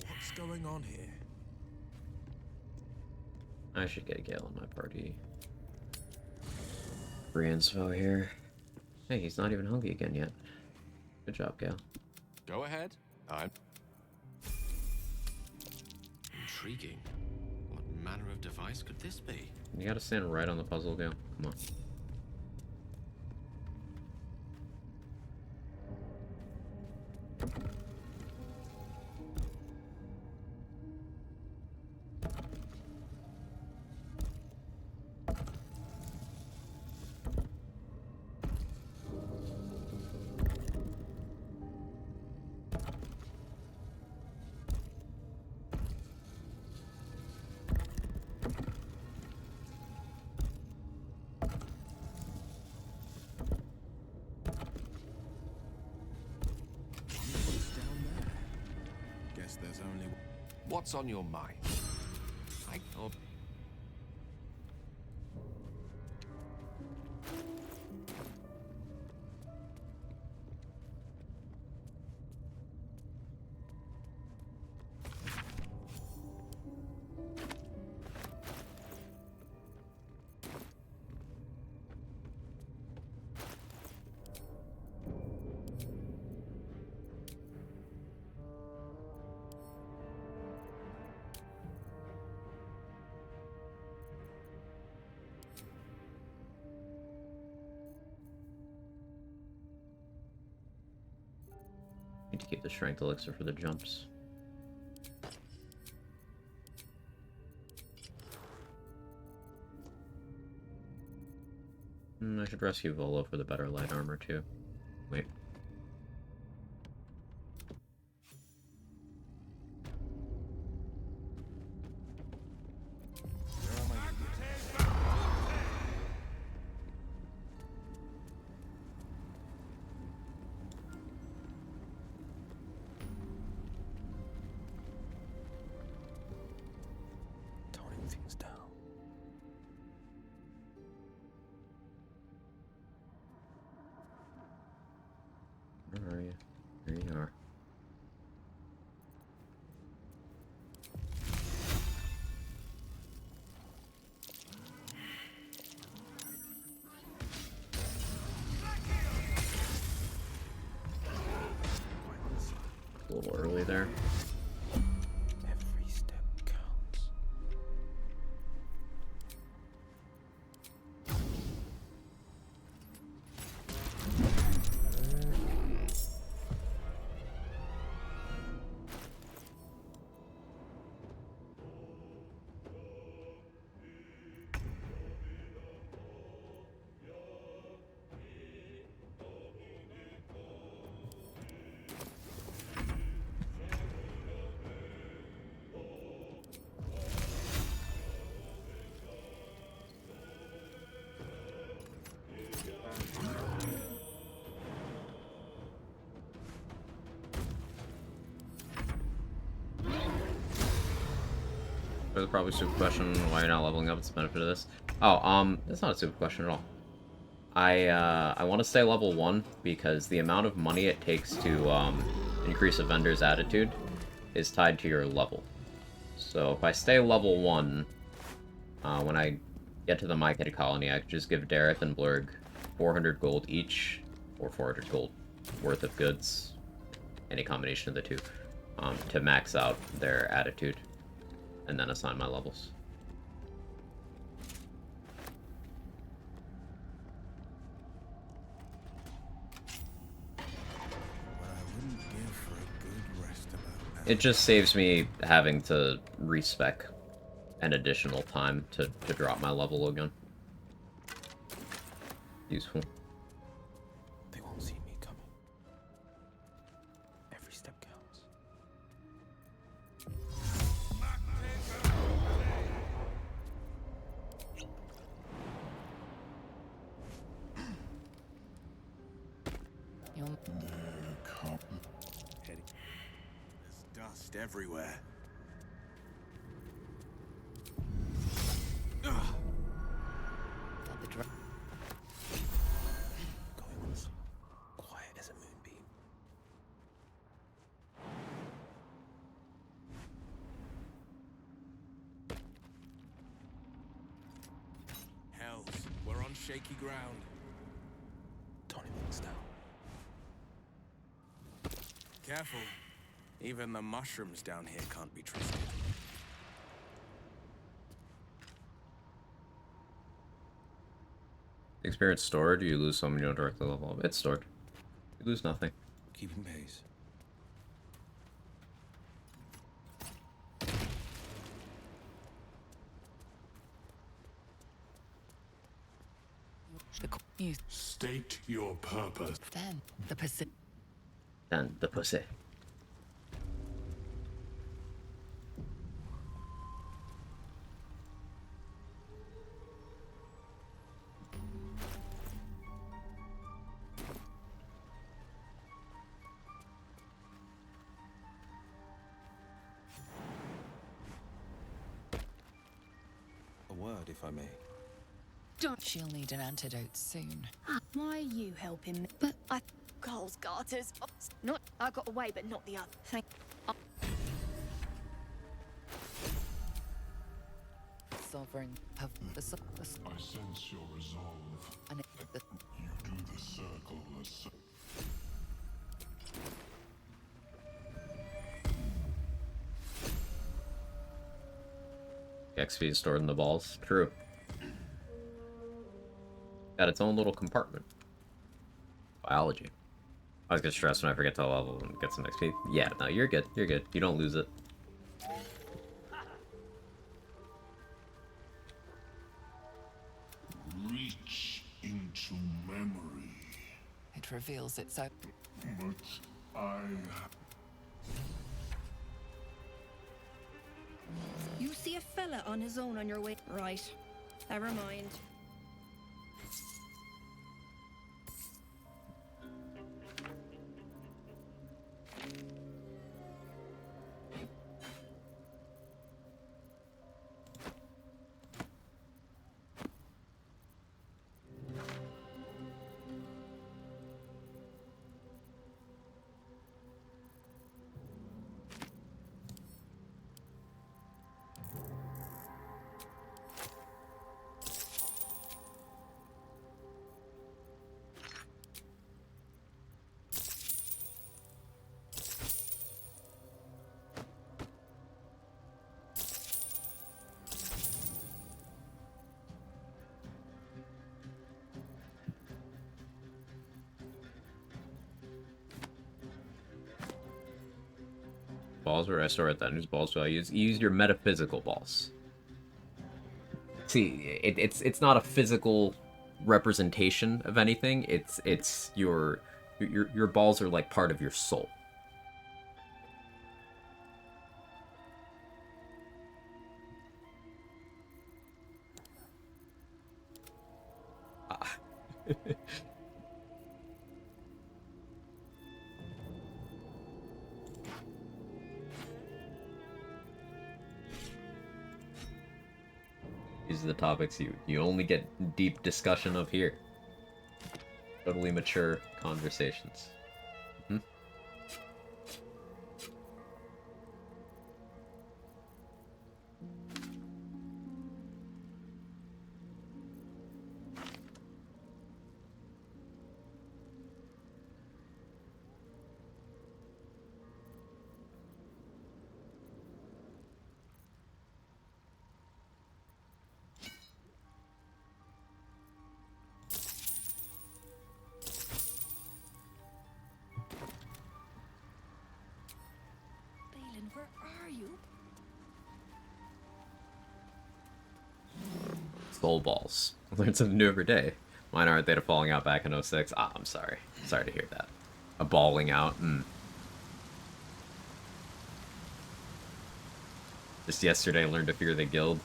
What's going on here? I should get Gale in my party. Free inspo here. Hey, he's not even hungry again yet. Good job, Gale. Go ahead. I'm intriguing. What manner of device could this be? You gotta stand right on the puzzle, Gale. Come on. There's only... What's on your mind? Oh. Need to keep the strength elixir for the jumps. I should rescue Volo for the better light armor too. Wait. Toning things down. Where are you? There you are. A little early there. Every step counts. There's probably a super question why you're not leveling up. It's the benefit of this. Oh, it's not a super question at all. I want to stay level 1 because the amount of money it takes to increase a vendor's attitude is tied to your level. So if I stay level 1, when I get to the Mycid colony, I could just give Dareth and Blurg 400 gold each, or 400 gold worth of goods, any combination of the two, to max out their attitude, and then assign my levels. It just saves me having to respec an additional time to drop my level again. Useful. They won't see me coming. Every step counts. There's dust everywhere. Going as quiet as a moonbeam. Hells, we're on shaky ground. Tony looks down. Careful. Even the mushrooms down here can't be trusted. Experience stored, you lose some when you don't directly level up. It's stored. You lose nothing. Keeping pace. State your purpose. Then the Pacific. Then the pussy. A word, if I may. She'll need an antidote soon. Why are you helping me? But I... Carl's garters. Not... I got away, but not the other. Thank... Sovereign have the I sense your resolve. and You do the circle as XP is stored in the balls. True. Got its own little compartment. Biology. I always get stressed when I forget to level and get some XP. Yeah, no, you're good. You're good. You don't lose it. reach into memory. It reveals its own. But I... You see a fella on his own on your way. Right. Never mind. Balls, where I store it then. Whose balls do I use? You use your metaphysical balls. See, it's not a physical representation of anything. It's your balls are like part of your soul. These are the topics you only get deep discussion of here. Totally mature conversations. you? Soul balls. Learn something new every day. Mine aren't they to falling out back in '06? Ah, I'm sorry. Sorry to hear that. A balling out. Just yesterday, I learned to fear the guild.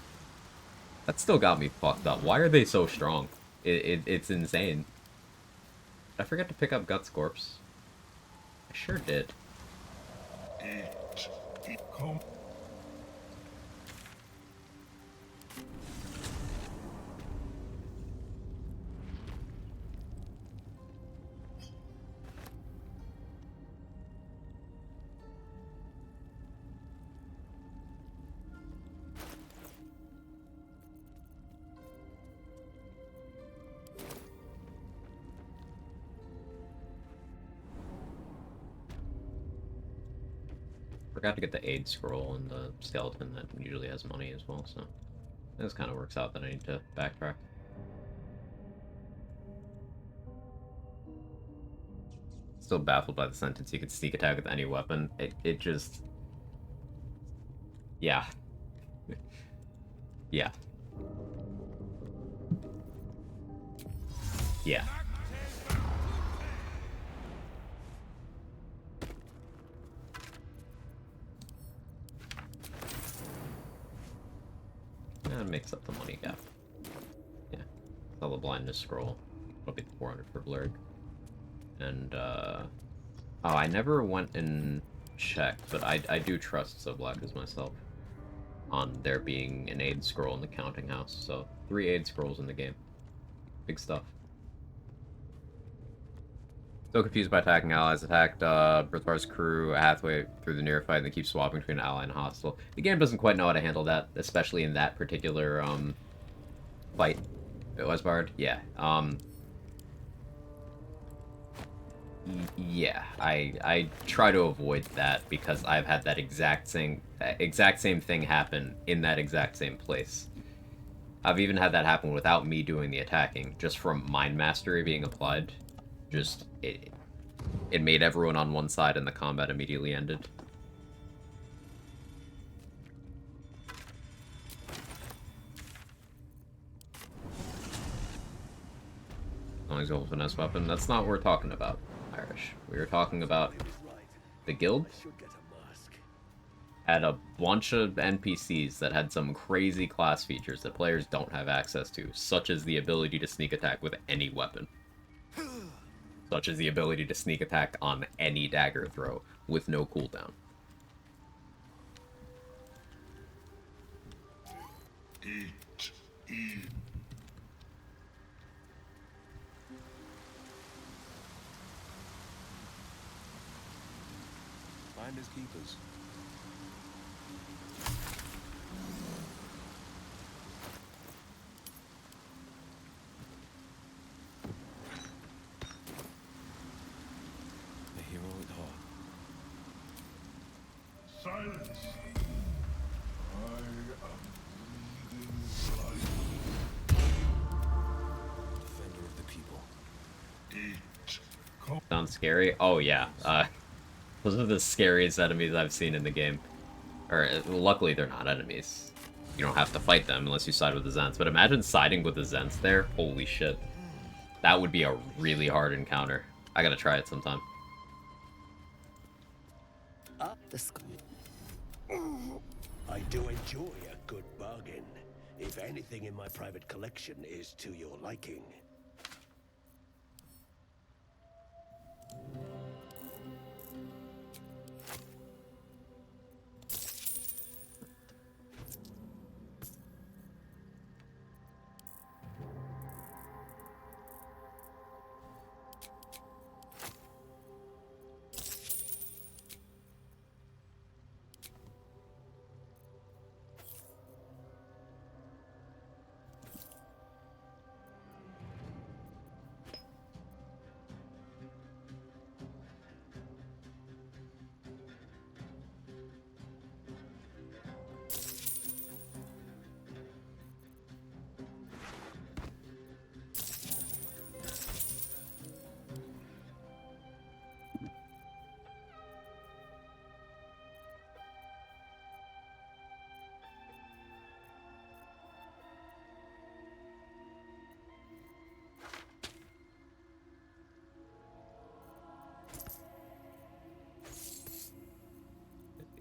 That still got me fucked up. Why are they so strong? It's insane. Did I forget to pick up Guts Corpse? I sure did. Come. Forgot to get the aid scroll and the skeleton that usually has money as well, so this kind of works out that I need to backtrack. Still baffled by the sentence you can sneak attack with any weapon. It just... Yeah. Yeah. Yeah. That makes up the money gap. Yeah. Sell the blindness scroll. It'll be 400 for Blurg. And, oh, I never went and checked, but I do trust So Black as myself on there being an aid scroll in the counting house. So, 3 aid scrolls in the game. Big stuff. Still confused by attacking allies. Attacked Brithar's crew halfway through the near-fight and they keep swapping between ally and hostile. The game doesn't quite know how to handle that, especially in that particular fight. It was Bard? Yeah. Yeah, I try to avoid that because I've had that exact same thing happen in that exact same place. I've even had that happen without me doing the attacking, just from mind mastery being applied. Just it made everyone on one side and the combat immediately ended. As long as finesse weapon, that's not what we're talking about. Irish. We were talking about the guild had a bunch of NPCs that had some crazy class features that players don't have access to, such as the ability to sneak attack with any weapon. Such as the ability to sneak attack on any dagger throw with no cooldown. Eat. Finders keepers. The hero at heart. Silence. I am breathing life. Defender of the people. Eat. Sounds scary? Oh yeah. Those are the scariest enemies I've seen in the game. Or, luckily they're not enemies. You don't have to fight them unless you side with the Zents. But imagine siding with the Zents there. Holy shit. That would be a really hard encounter. I gotta try it sometime. Up the I do enjoy a good bargain. If anything in my private collection is to your liking.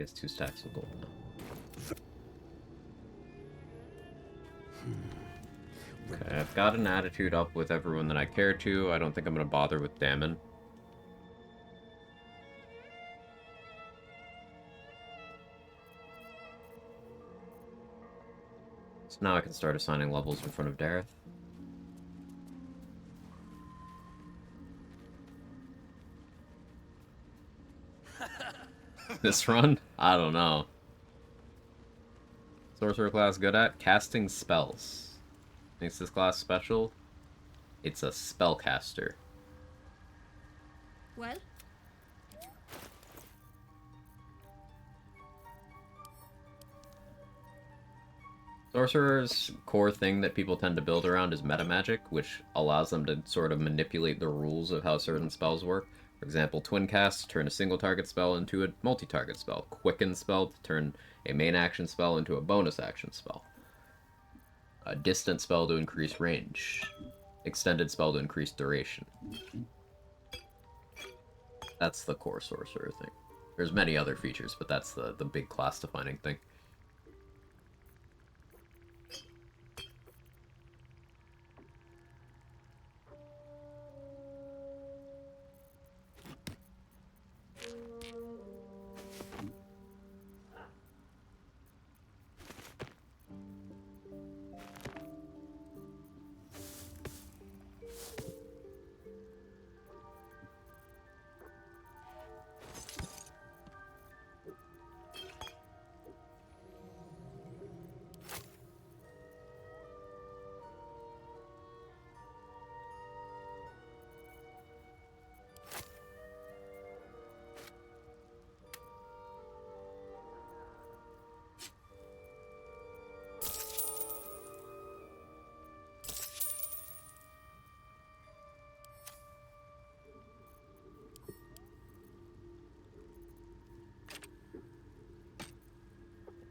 Gets 2 stacks of gold now. Okay, I've got an attitude up with everyone that I care to. I don't think I'm gonna bother with Damon. So now I can start assigning levels in front of Dareth. This run? I don't know. Sorcerer class good at? Casting spells. Makes this class special. It's a spellcaster. Well? Sorcerer's core thing that people tend to build around is meta magic, which allows them to sort of manipulate the rules of how certain spells work. For example, Twin Cast, turn a single target spell into a multi-target spell. Quicken spell to turn a main action spell into a bonus action spell. A distant spell to increase range. Extended spell to increase duration. That's the core Sorcerer thing. There's many other features, but that's the big class-defining thing.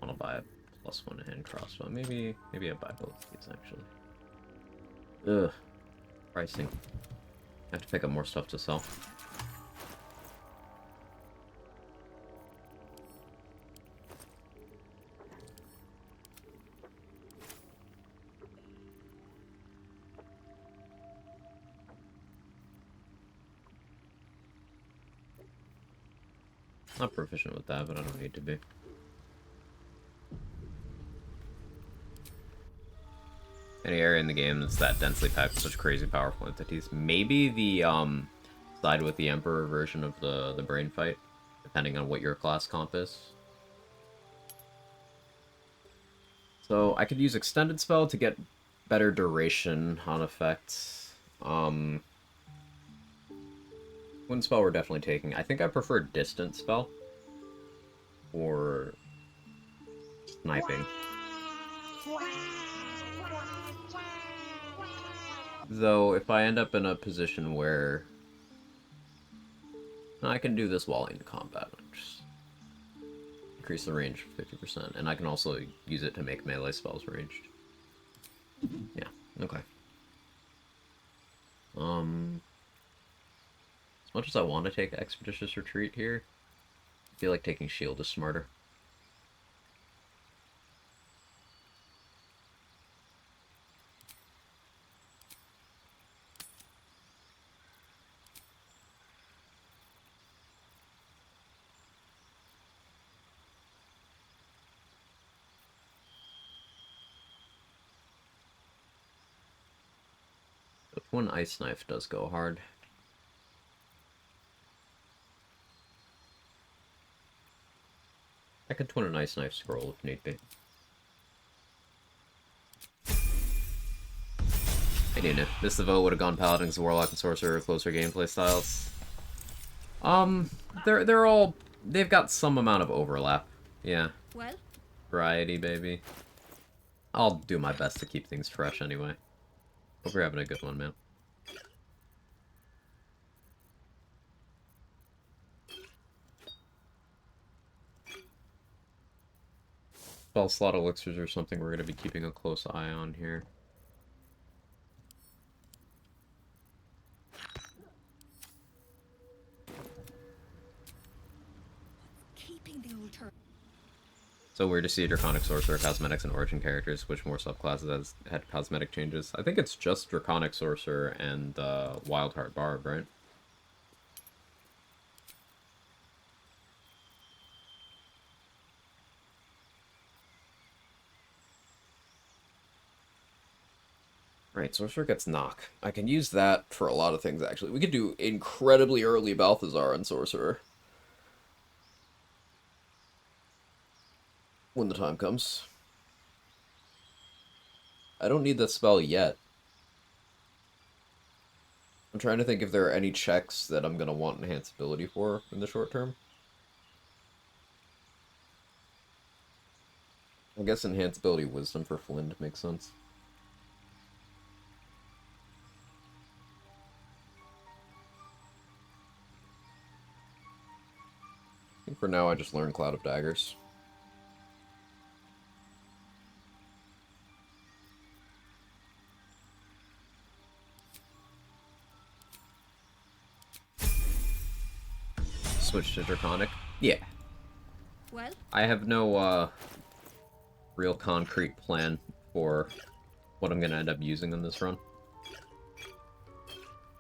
I want to buy a +1 hand crossbow. Maybe I buy both of these actually. Ugh. Pricing. I have to pick up more stuff to sell. Not proficient with that, but I don't need to be. Any area in the game that's that densely packed with such crazy powerful entities. Maybe the side with the Emperor version of the brain fight, depending on what your class comp is. So I could use extended spell to get better duration on effects. Wind spell we're definitely taking. I think I prefer distant spell or sniping. Though, if I end up in a position where I can do this while in combat, just increase the range 50%, and I can also use it to make melee spells ranged. Yeah, okay. As much as I want to take Expeditious Retreat here, I feel like taking Shield is smarter. One Ice Knife does go hard. I could twin an Ice Knife scroll if need be. I need it. This the vote would have gone Paladins, Warlock, and Sorcerer closer gameplay styles. They're all, they've got some amount of overlap. Yeah. Well? Variety, baby. I'll do my best to keep things fresh anyway. Hope you're having a good one, man. Spell slot elixirs are something we're going to be keeping a close eye on here. Keeping the altar. So weird to see Draconic Sorcerer, Cosmetics, and Origin characters switch more subclasses had cosmetic changes. I think it's just Draconic Sorcerer and Wildheart Barb, right? Right, Sorcerer gets knock. I can use that for a lot of things, actually. We could do incredibly early Balthazar and Sorcerer. When the time comes. I don't need the spell yet. I'm trying to think if there are any checks that I'm going to want enhanceability for in the short term. I guess enhanceability Wisdom for Flint makes sense. I think for now I just learn Cloud of Daggers. Switch to Draconic? Yeah. Well? I have no, real concrete plan for what I'm gonna end up using in this run.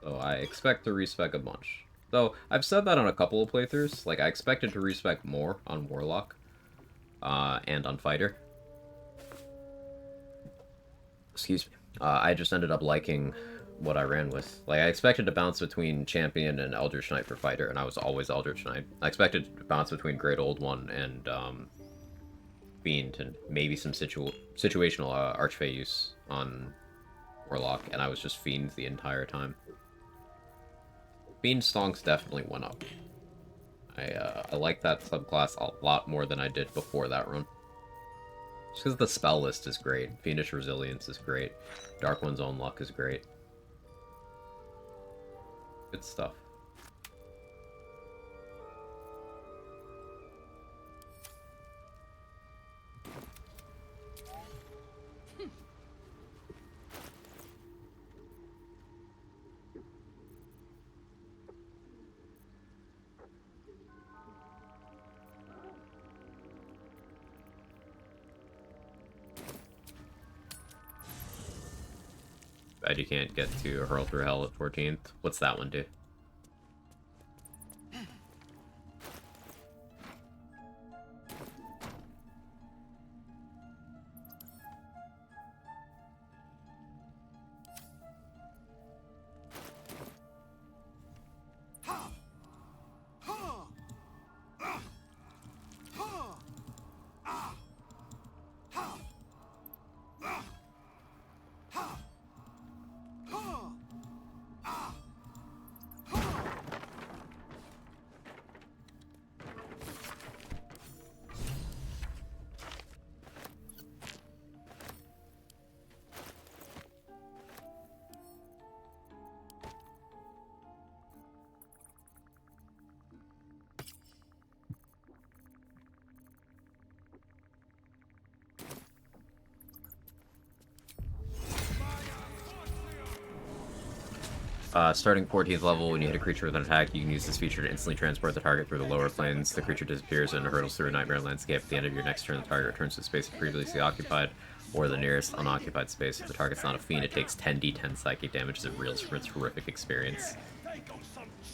So I expect to respec a bunch. Though, I've said that on a couple of playthroughs. Like, I expected to respec more on Warlock, and on Fighter. Excuse me. I just ended up liking what I ran with. Like, I expected to bounce between Champion and Eldritch Knight for Fighter, and I was always Eldritch Knight. I expected to bounce between Great Old One and, Fiend, and maybe some situational, Archfey use on Warlock, and I was just Fiend the entire time. Fiend stonks definitely went up. I like that subclass a lot more than I did before that run. Just because the spell list is great. Fiendish Resilience is great. Dark One's Own Luck is great. Good stuff. Bad you can't get to Hurl Through Hell at 14th. What's that one do? Starting 14th level, when you hit a creature with an attack, you can use this feature to instantly transport the target through the lower planes. The creature disappears and hurtles through a nightmare landscape. At the end of your next turn, the target returns to the space previously occupied, or the nearest unoccupied space. If the target's not a fiend, it takes 10d10 psychic damage as it reels from its horrific experience.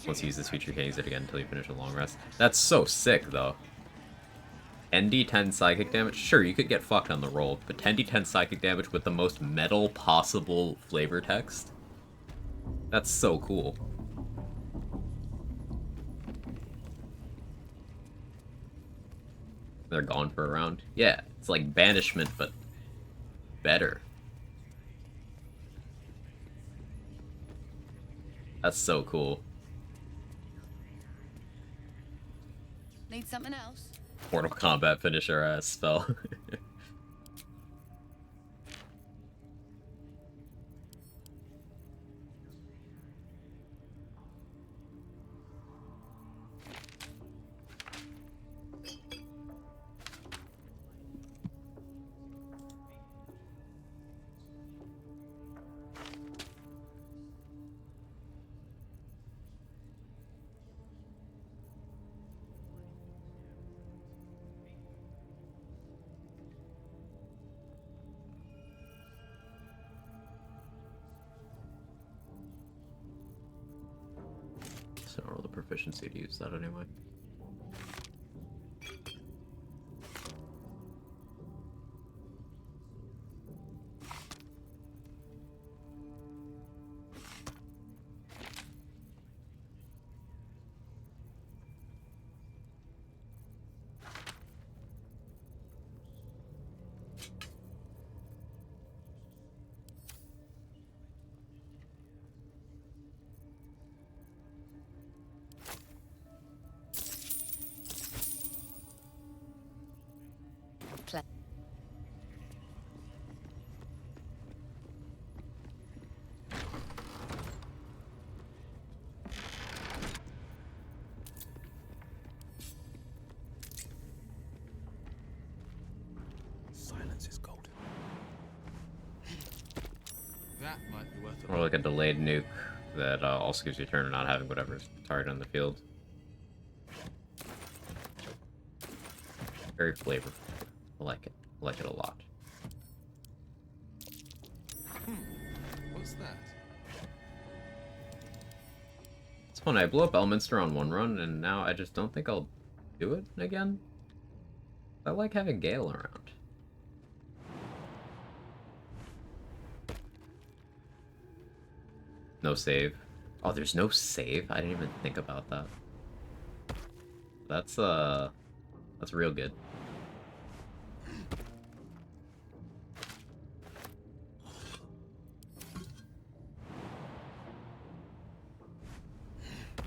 Once you use this feature, you can't use it again until you finish a long rest. That's so sick, though. 10d10 psychic damage? Sure, you could get fucked on the roll, but 10d10 psychic damage with the most metal possible flavor text? That's so cool. They're gone for a round. Yeah, it's like Banishment, but better. That's so cool. Need something else? Mortal Kombat finisher ass spell. efficiency to use that anyway. Silence is gold. That might be worth a Or like a delayed nuke that also gives you a turn of not having whatever target on the field. Very flavorful. I like it. I like it a lot. What's that? It's fun. I blew up Elminster on one run, and now I just don't think I'll do it again. I like having Gale around. No save. Oh, there's no save? I didn't even think about that. That's real good.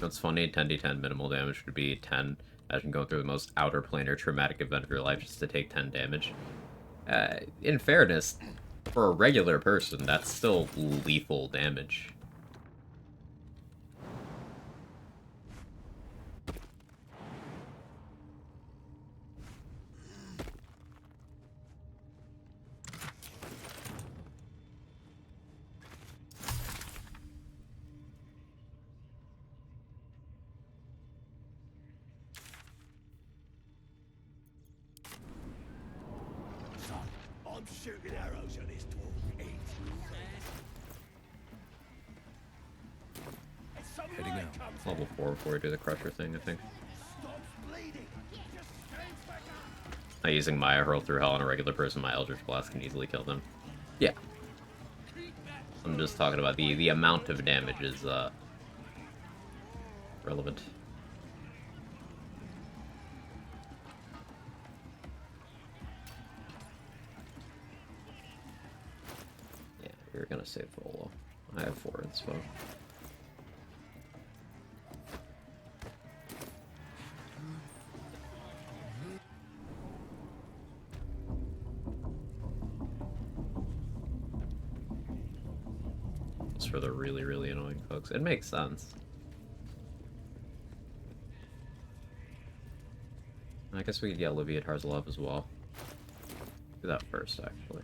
It's funny, 10d10 minimal damage would be 10. Imagine going through the most outer planar traumatic event of your life just to take 10 damage. In fairness, for a regular person, that's still lethal damage. I'm shooting arrows at this dwarf. Eat. Heading out. Level 4 before we do the Crusher thing, I think. Not using Maya Hurl through Hell on a regular person, my Eldritch Blast can easily kill them. Yeah. I'm just talking about the amount of damage is relevant. Yeah, we're gonna save Rolo. I have 4 inspo. For the really, really annoying folks. It makes sense. I guess we could get Olivia Tarzalov as well. Do that first, actually.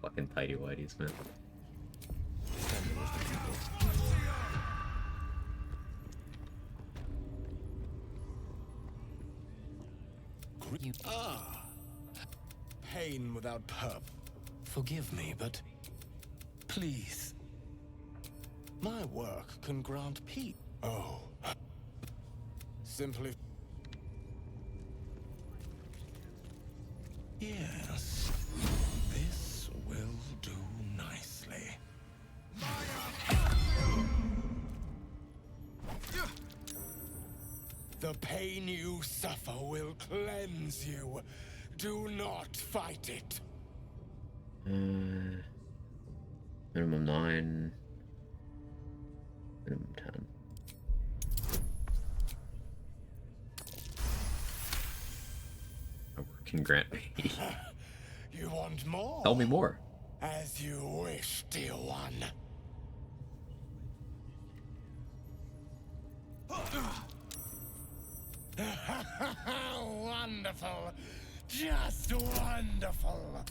Fucking tighty whities, man. Ah, pain without purpose. Forgive me, but please. My work can grant peace. Oh, simply. Yes, this will do nicely. The pain you suffer will cleanse you. Do not fight it. Minimum 9. Minimum 10. My work can grant me. You want more? Tell me more. As you wish, dear one. Wonderful. Just wonderful.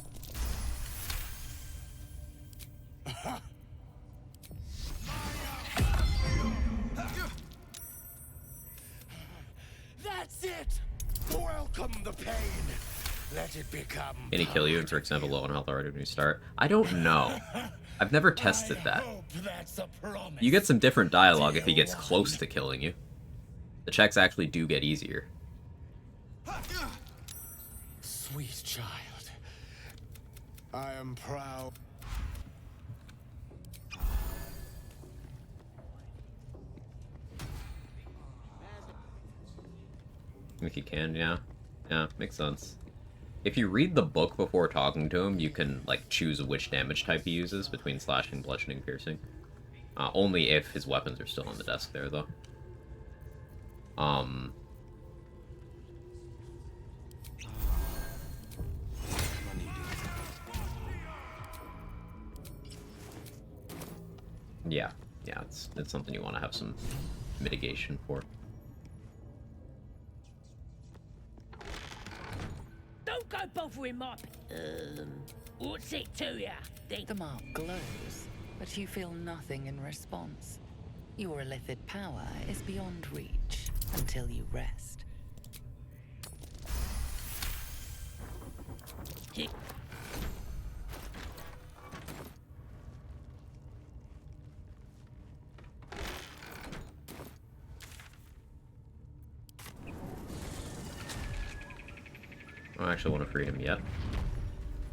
That's it. Welcome the pain. Let it become. Can he kill you, for example, low on health already when you start? I don't know. I've never tested that. That's a promise. You get some different dialogue if he gets close to killing you. The checks actually do get easier. Sweet child. I am proud. If you can, yeah. Yeah, makes sense. If you read the book before talking to him, you can, like, choose which damage type he uses between slashing, bludgeoning, piercing. Only if his weapons are still on the desk there, though. Yeah. Yeah, it's something you want to have some mitigation for. Don't go bothering my... what's it to ya? The mark glows, but you feel nothing in response. Your illithid power is beyond reach until you rest. I don't actually want to free him yet.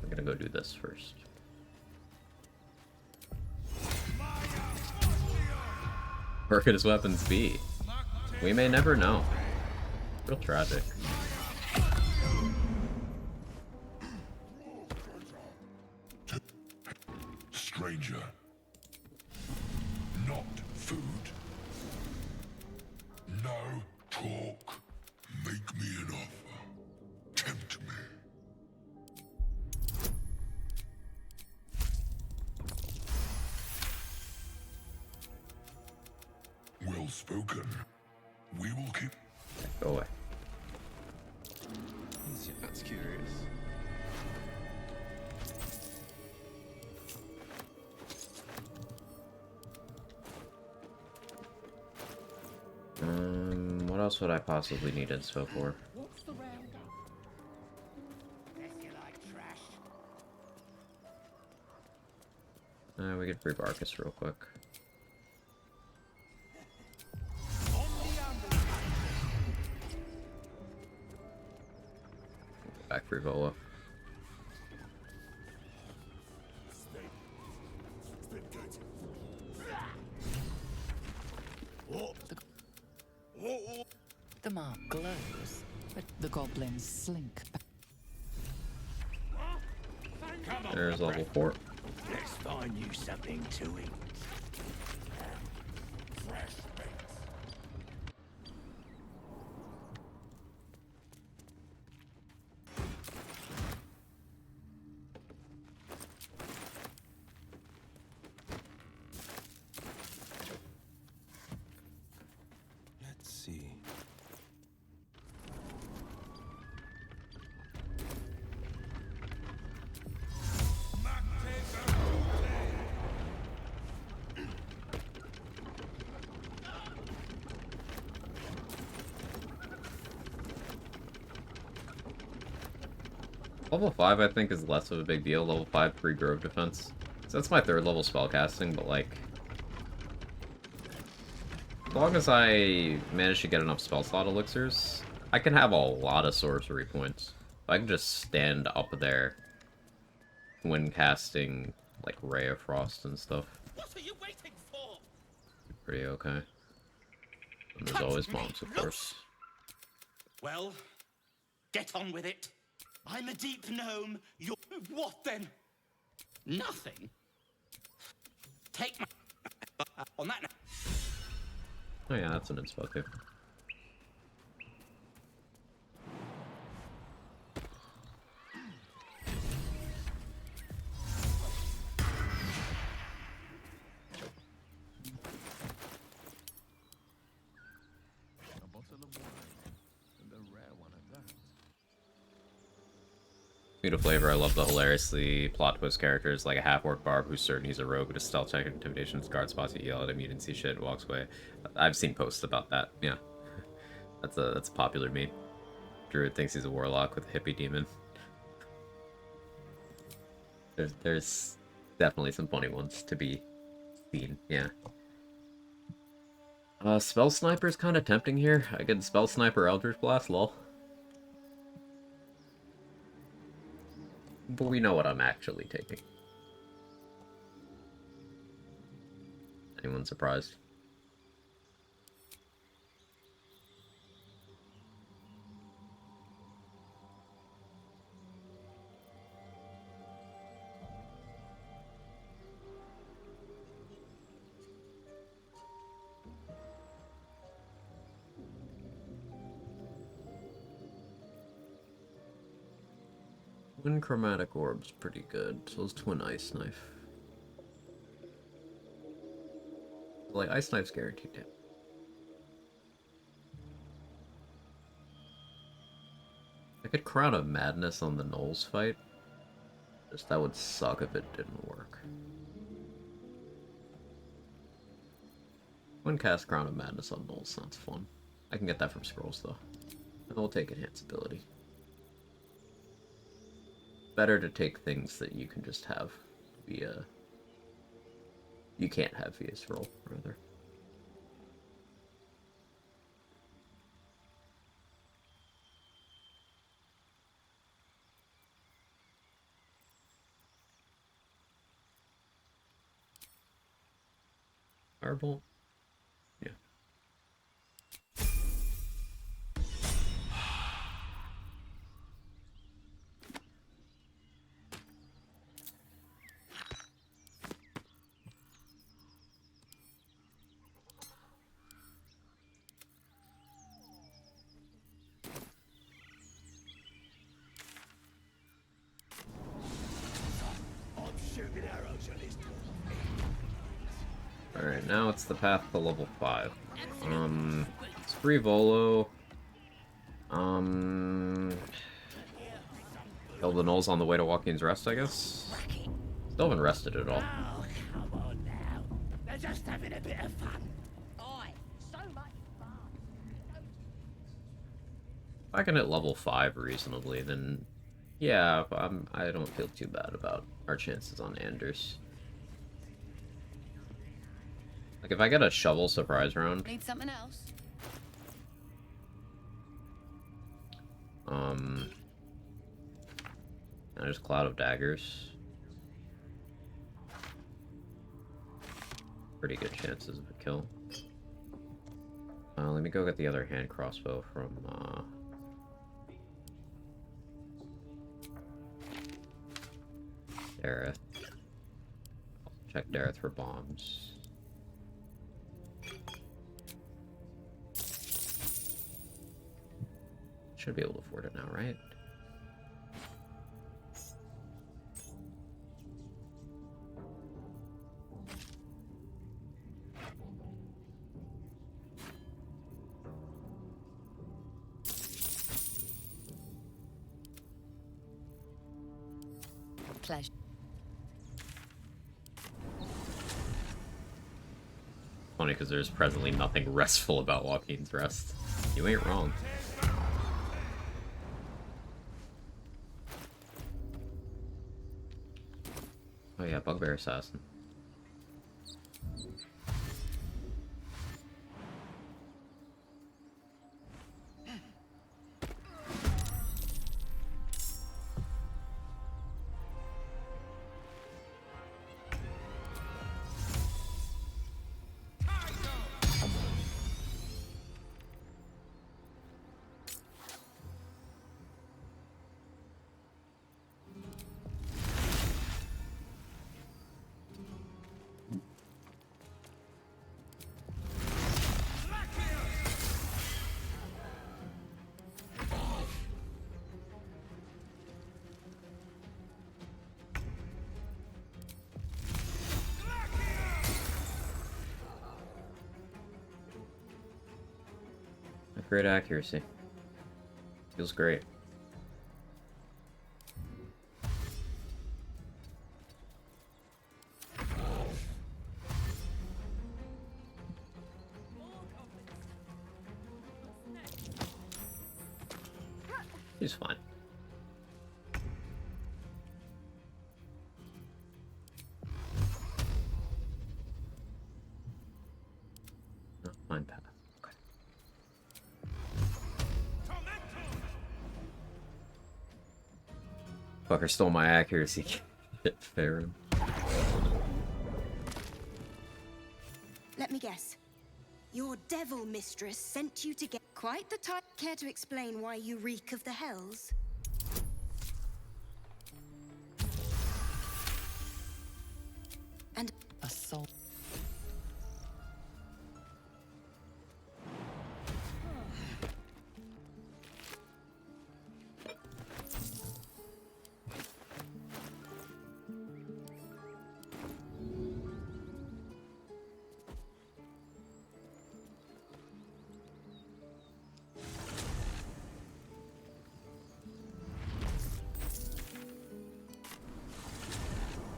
We're gonna go do this first. Where could his weapons be? We may never know. Real tragic. Stranger. Not food. No talk. Make me an offer. Tempt me. Well spoken. We will keep. Go away. That's curious. What else would I possibly need inspo for? What's the round up? Guess you like trash. We could free Barkus real quick. Back for Vola. The mark glows, but the goblins slink back. There's level 4. Let's find you something to eat. Fresh meat. Let's see. Level 5, I think, is less of a big deal. Level 5, 3 Grove Defense. So that's my 3rd level spellcasting, but, like... as long as I manage to get enough spell slot elixirs, I can have a lot of sorcery points. I can just stand up there when casting, like, Ray of Frost and stuff. What are you waiting for? Pretty okay. And there's always bombs, of course. Well, get on with it. I'm a deep gnome. You're... What then? Nothing? Take my... on that... Oh yeah, that's an inspo too. A bottle of wine, and a rare one at that. Speed of flavor, I love the hilariously plot twist characters like a half-orc barb who's certain he's a rogue with a stealth check and intimidation, guard spots, you yell at him, you didn't see shit, walks away. I've seen posts about that, yeah. That's a popular meme. Druid thinks he's a warlock with a hippie demon. There's definitely some funny ones to be seen, yeah. Spell Sniper's kind of tempting here. I could Spell Sniper Eldritch Blast, lol. But we know what I'm actually taking. Anyone surprised? Twin Chromatic Orb's pretty good. So is Twin Ice Knife. Like, Ice Knife's guaranteed damage. I could Crown of Madness on the Knowles fight. Just that would suck if it didn't work. When cast Crown of Madness on Knowles sounds fun. I can get that from scrolls though. And we'll take Enhance ability. Better to take things that you can just have via... You can't have via scroll, rather. Firebolt? Yeah. Alright, now it's the path to level 5. It's free Volo. Kill the Knolls on the way to Joaquin's Rest, I guess? Still haven't rested at all. Oh, come on now. They're just having a bit of fun. Aye, so much fun. If I can hit level 5 reasonably, then yeah, I don't feel too bad about our chances on Anders. Like, if I get a shovel surprise round... Need something else? There's Cloud of Daggers. Pretty good chances of a kill. Let me go get the other hand crossbow from, Dareth. Check Dareth for bombs. Should be able to afford it now, right? Pleasure. Funny because there's presently nothing restful about Joaquin's Rest. You ain't wrong. Oh yeah, Bugbear Assassin. Great accuracy. Feels great. He's fine. Fucker stole my accuracy. Fair. Let me guess. Your devil mistress sent you to get quite the type. Care to explain why you reek of the hells? And a soul.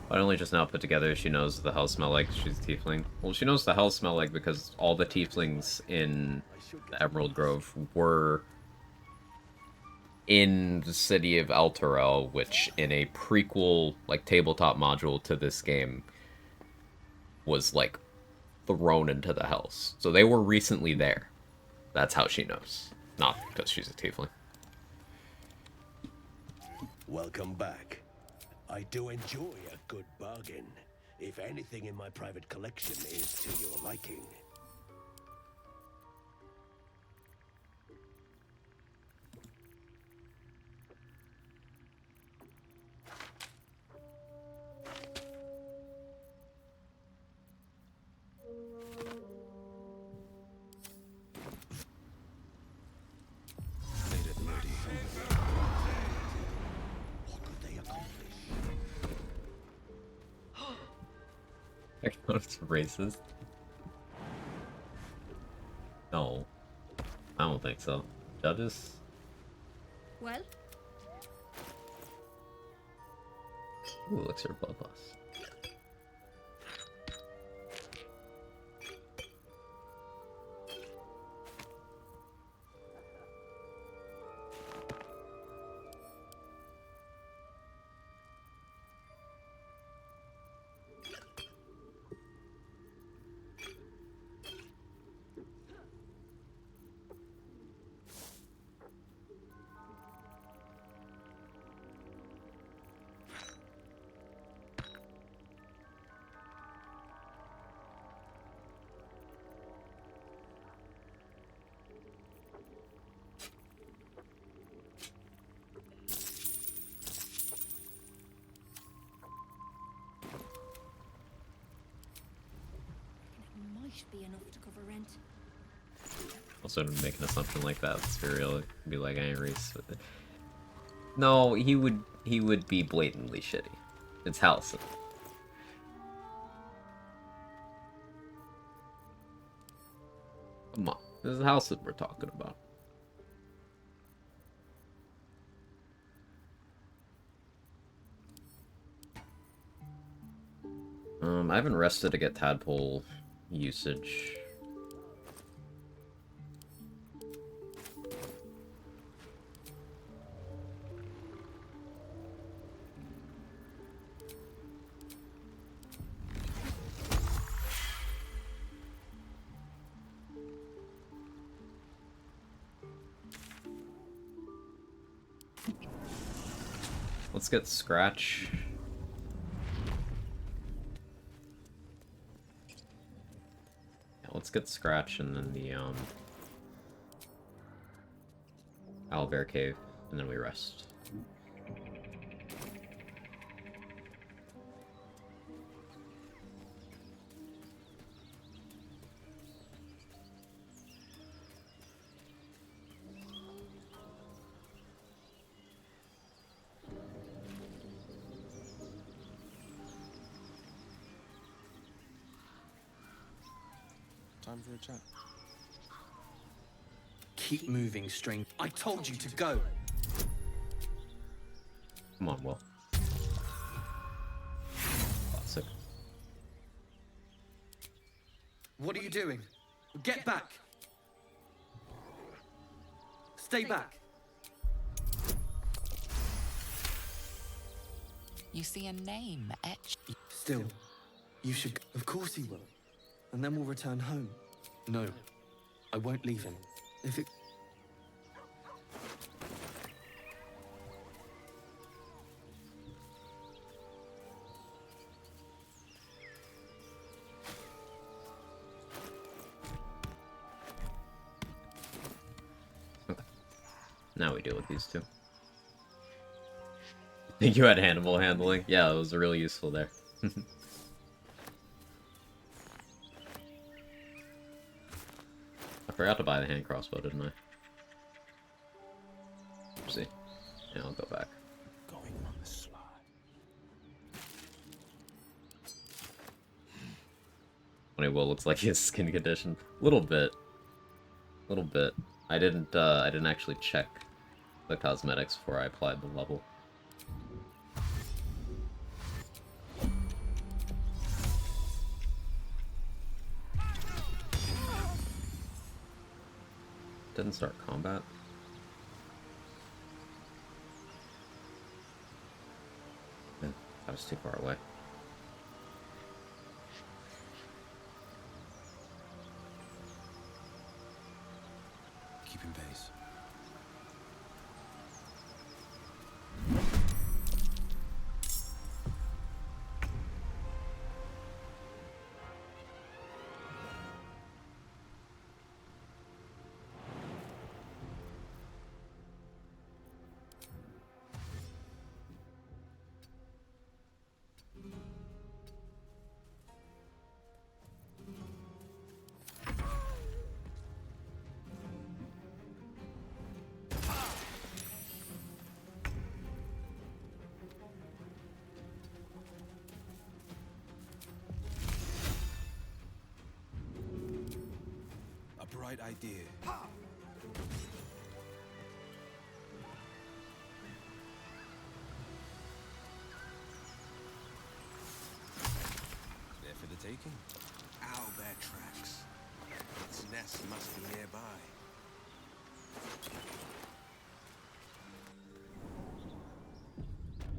I only just now put together she knows the hell smell like she's a tiefling. Well, she knows the hell smell like because all the tieflings in the Emerald Grove were in the city of Elturel, which in a prequel, like, tabletop module to this game was, like, thrown into the hells. So they were recently there. That's how she knows. Not because she's a tiefling. Welcome back. I do enjoy a good bargain, if anything in my private collection is to your liking. I know it's racist. No. I don't think so. Judges? Well? Ooh, elixir bloodlust. Might be enough to cover rent. Also, to make an assumption like that, it's very real. Be like, I ain't racist with it. No, he would be blatantly shitty. It's Halcyon. Come on, this is Halcyon we're talking about. I haven't rested to get tadpole usage. Let's get Scratch. Yeah, let's get Scratch and then the Owlbear Cave, and then we rest. Time for a chat. Keep moving, string. I told you to go. Come on, Will. Classic. What are you doing? Get back. Stay back. You see a name etched. Still, you should. Of course he will. And then we'll return home. No, I won't leave him. If it... Now we deal with these two. Think you had animal handling? Yeah, it was really useful there. I forgot to buy the hand crossbow, didn't I? Let's see. Yeah, I'll go back. Going on the sly. Funny, Will looks like he has skin condition. Little bit. Little bit. I didn't actually check the cosmetics before I applied the level. Didn't start combat. Yeah, that was too far away. Keeping pace. Bright idea. There for the taking. Owlbear tracks. Its nest must be nearby.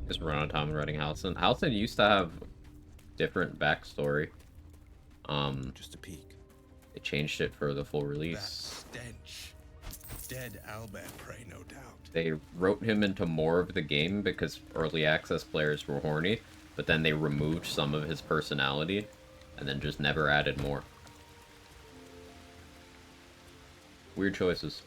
Just run out of time writing Halcyon. Halcyon used to have different backstory. Just a peek. They changed it for the full release. That stench. Dead owlbear prey, no doubt. They wrote him into more of the game because early access players were horny, but then they removed some of his personality and then just never added more. Weird choices.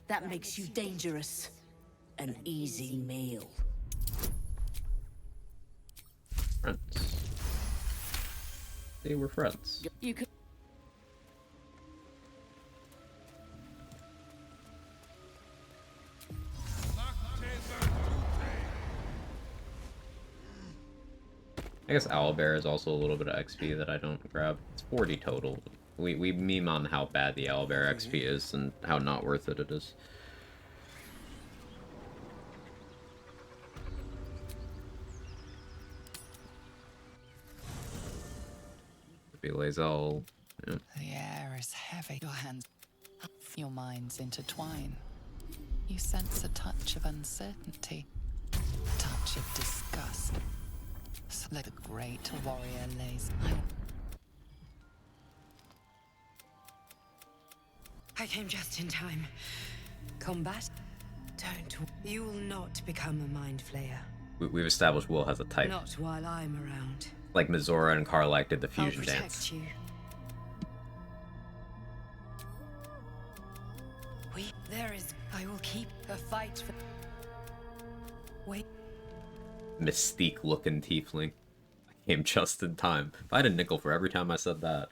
That makes you dangerous. An easy meal. Friends. They were friends. You could. I guess Owlbear is also a little bit of XP that I don't grab. It's 40 total. We meme on how bad the Owlbear XP is and how not worth it is. Lazel. Yeah. The air is heavy. Your hands, your minds intertwine. You sense a touch of uncertainty, a touch of disgust. So like a great warrior lays. I came just in time. Combat? Don't. You will not become a mind flayer. We've established Will has a type. Not while I'm around. Like Mizora and Karlak did the fusion I'll protect dance. You. There is. I will keep a fight for. Wait. Mystique looking tiefling. I came just in time. If I had a nickel for every time I said that,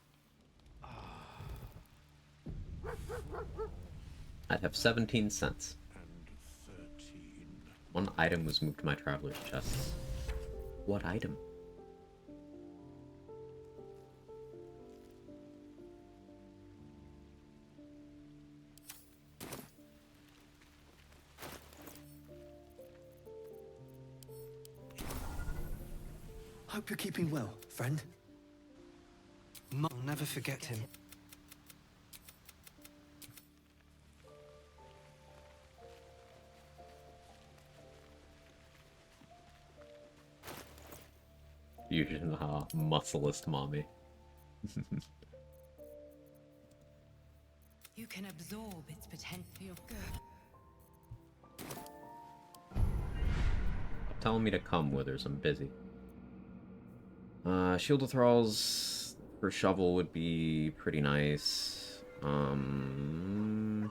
I'd have 17 cents. One item was moved to my traveler's chest. What item? Hope you're keeping well, friend. I'll never forget him. Fusion, muscleist mommy. You can absorb its potential. Telling me to come, Withers. I'm busy. Shield of Thralls for Shovel would be pretty nice. More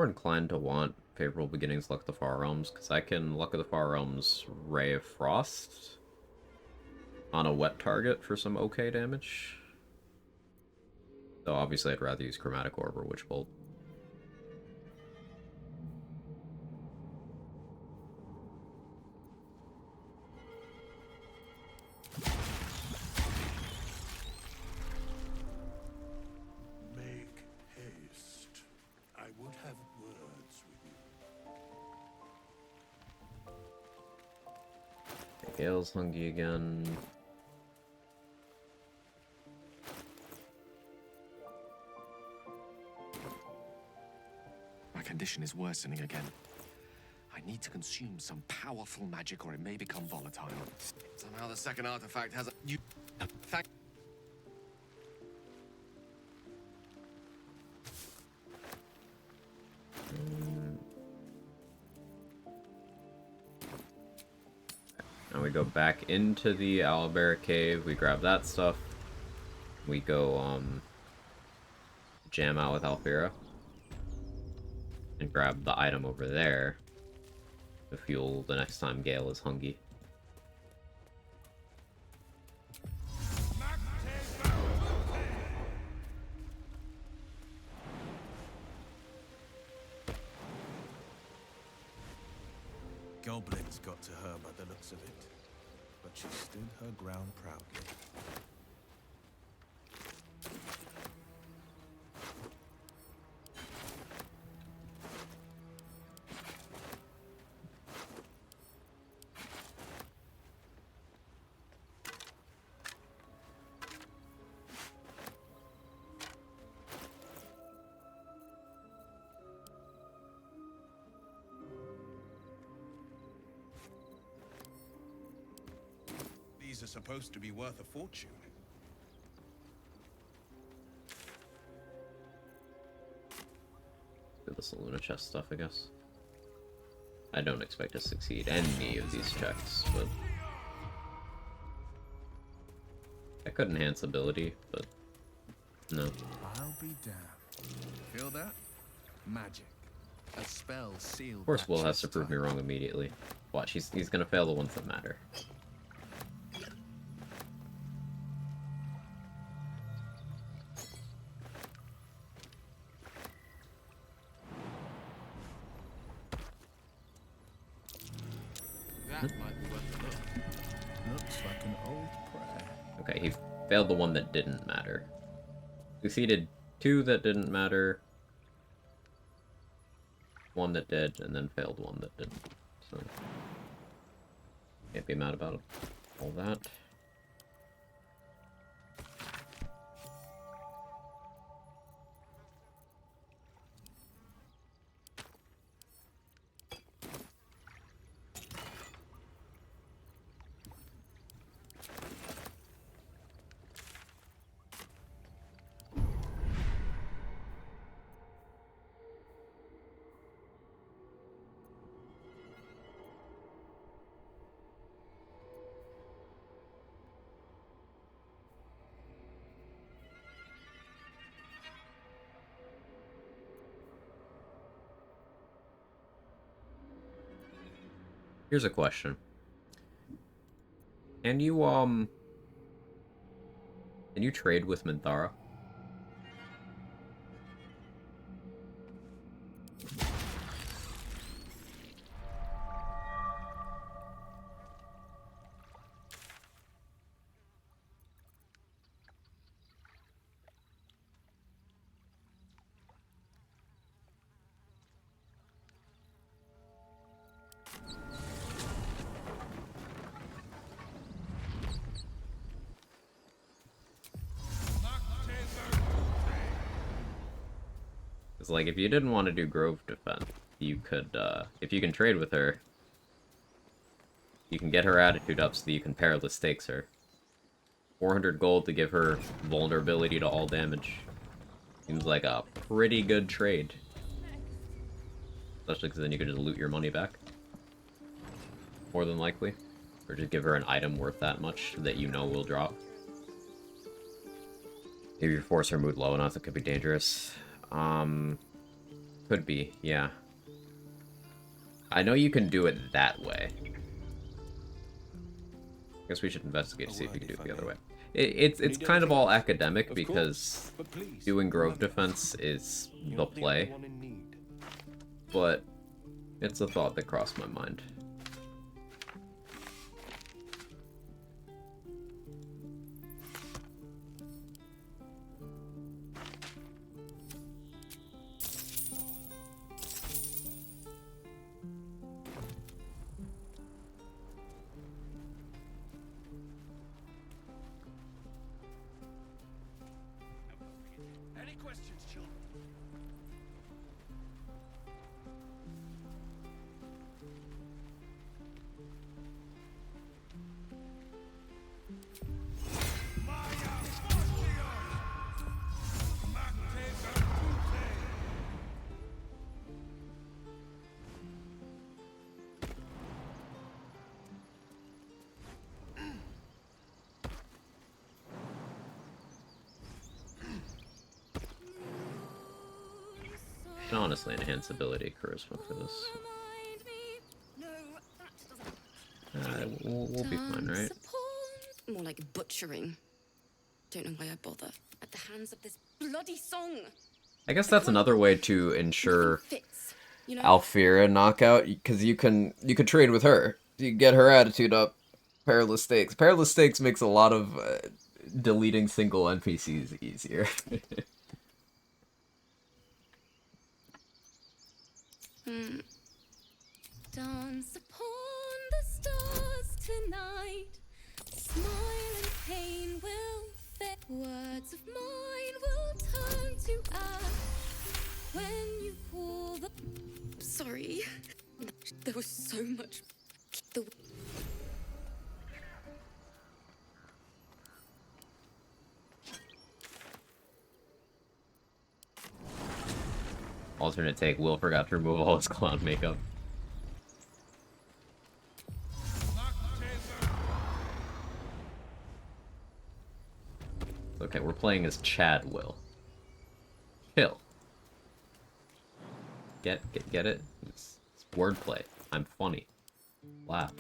inclined to want Favorable Beginnings, Luck of the Far Realms, because I can Luck of the Far Realms Ray of Frost on a wet target for some okay damage. Though obviously I'd rather use Chromatic Orb or Witch Bolt. Make haste. I would have words with you. Gale's hungry again. My condition is worsening again. I need to consume some powerful magic or it may become volatile. Somehow the second artifact has a new... Now we go back into the Owlbear Cave, we grab that stuff. We go, jam out with Alfira. And grab the item over there to fuel the next time Gale is hungry. Goblins got to her by the looks of it, but she stood her ground proudly. These are supposed to be worth a fortune. Do the Saluna chest stuff, I guess. I don't expect to succeed any of these checks, but I could enhance ability, but no. I'll be damned. Feel that? Magic. A spell sealed. Of course, Will has to prove me wrong immediately. Watch, he's gonna fail the ones that matter. That might be worth a look. Looks like an old prayer. Okay, he failed the one that didn't matter. Succeeded 2 that didn't matter. 1 that did, and then failed 1 that didn't. So can't be mad about all that. Here's a question. Can you trade with Minthara? Like, if you didn't want to do Grove Defense, you could, if you can trade with her, you can get her attitude up so that you can Perilous Stakes her. 400 gold to give her vulnerability to all damage. Seems like a pretty good trade. Especially because then you can just loot your money back. More than likely. Or just give her an item worth that much that you know will drop. If you force her mood low enough, it could be dangerous. Could be, yeah. I know you can do it that way. I guess we should investigate to see if you can do it the other way. It's kind of all academic because doing Grove Defense is the play. But it's a thought that crossed my mind. Any questions, children? Can honestly enhance ability charisma for this. We'll be fine, right? More like butchering. Don't know why I bother. At the hands of this bloody song. I guess that's another way to ensure You know? Alfira knockout, because you can trade with her. You get her attitude up. Perilous Stakes. Perilous Stakes makes a lot of deleting single NPCs easier. Dance upon the stars tonight. Smile and pain will fade. Words of mine will turn to ash when you call the. Sorry, there was so much. Alternate take, Will forgot to remove all his clown makeup. Okay, we're playing as Chad Will. Chill. Get it? It's wordplay. I'm funny. Laugh.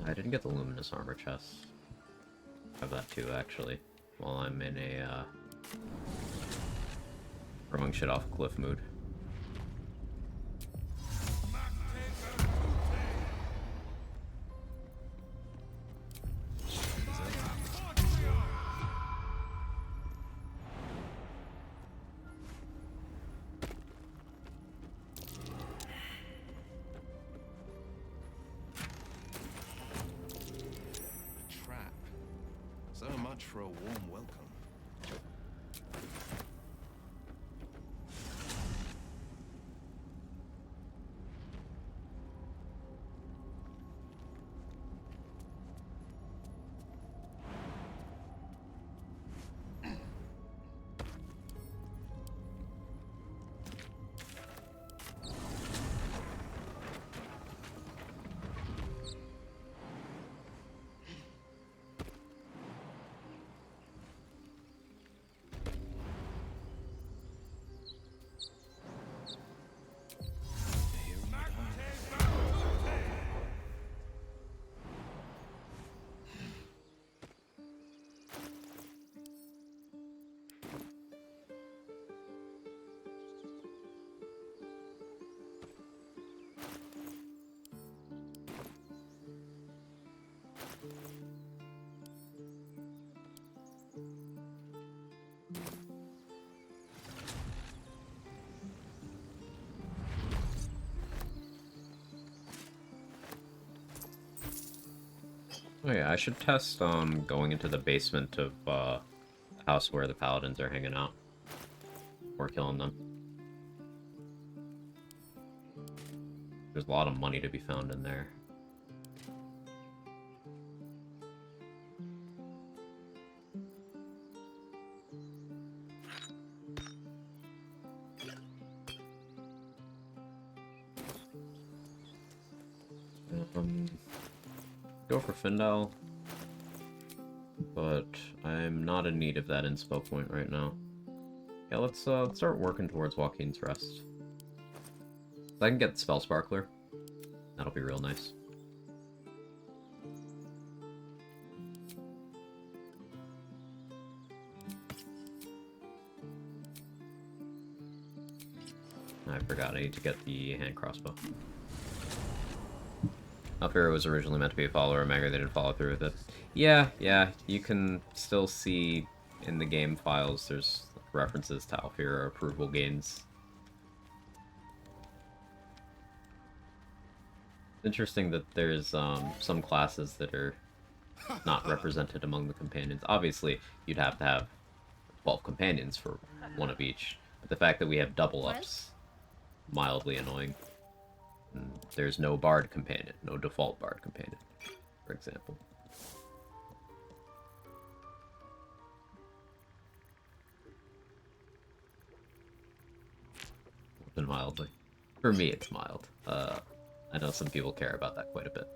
I didn't get the luminous armor chest. I have that too, actually, while I'm in a throwing shit off a cliff mood. Trap. So much for a warm welcome. Oh yeah, I should test going into the basement of the house where the paladins are hanging out. Or killing them. There's a lot of money to be found in there. Go for Findel, but I'm not in need of that inspo point right now. Yeah, let's start working towards Joaquin's Rest. If I can get Spell Sparkler, that'll be real nice. I forgot, I need to get the hand crossbow. Alfira was originally meant to be a follower of Megger, they didn't follow through with it. Yeah, you can still see in the game files there's references to Alfira approval gains. It's interesting that there's some classes that are not represented among the companions. Obviously, you'd have to have 12 companions for one of each, but the fact that we have double ups, mildly annoying. There's no Bard companion, no default Bard companion, for example. And mildly. For me, it's mild. I know some people care about that quite a bit.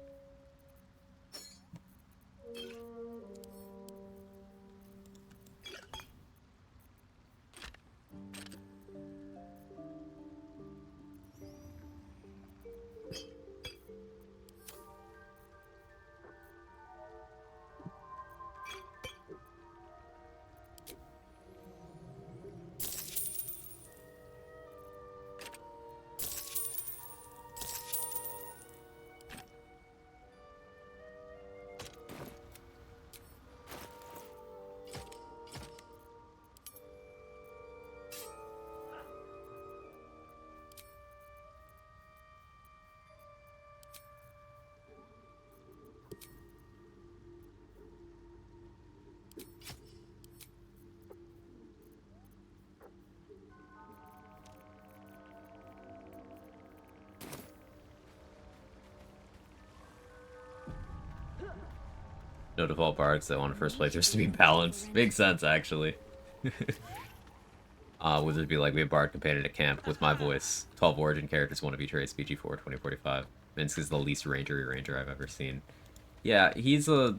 No default bards that want first playthroughs to be balanced. Makes sense, actually. Would it be like, we have Bard companion at camp with my voice. 12 origin characters, one of each race, BG4 2045. Minsk is the least ranger I've ever seen. Yeah, he's a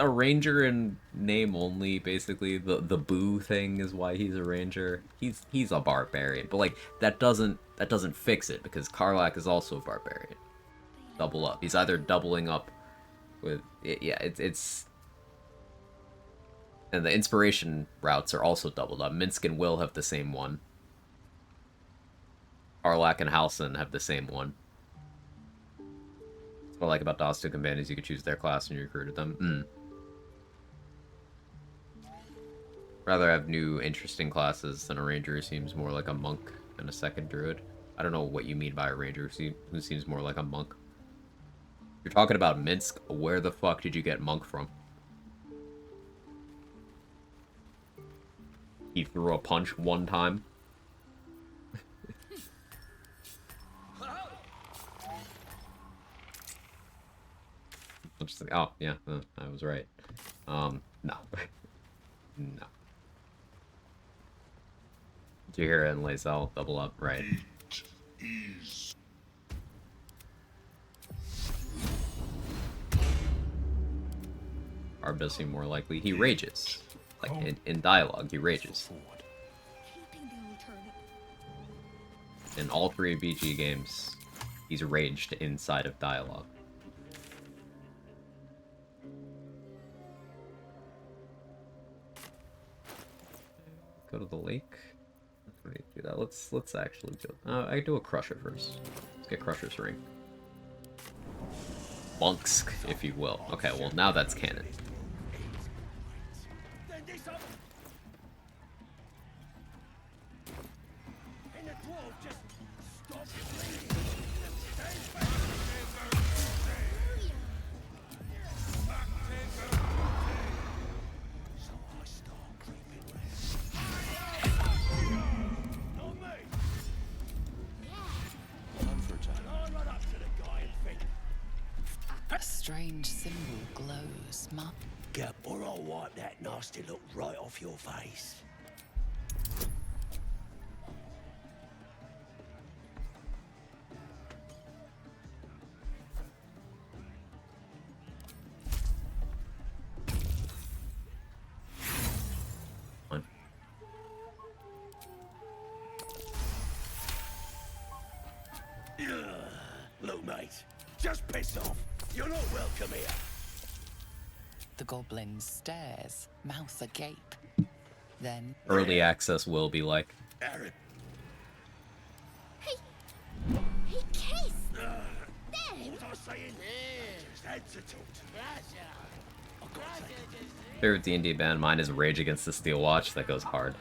ranger in name only, basically. The boo thing is why he's a ranger. He's a barbarian, but like that doesn't fix it, because Karlach is also a barbarian. Double up. He's either doubling up with it's and the inspiration routes are also doubled up. Minsk and Will have the same one. Karlach and Halsin have the same one. What I like about Dostum companions, you could choose their class when you recruited them. Rather have new interesting classes than a ranger who seems more like a monk and a second druid. I don't know what you mean by a ranger who seems more like a monk. You're talking about Minsk? Where the fuck did you get monk from? He threw a punch one time. I'm just like, oh, yeah, I was right. No. No. Did you hear it in Lae'zel? Double up, right. Arb does seem more likely. He rages. Like, in dialogue, he rages. In all 3 BG games, he's raged inside of dialogue. Go to the lake. Let me do that. Let's actually do it. I do a Crusher first. Let's get Crusher's ring. Monksk, if you will. Okay, well now that's canon. strange symbol glows. Get or I'll wipe that nasty look right off your face. Look, mate, just piss off. You're not welcome here. The goblin stares, mouth agape. Then Early access will be like. Aaron. He kissed! What was I saying? Just had to talk to Favorite D&D band, mine is Rage Against the Steel Watch. That goes hard.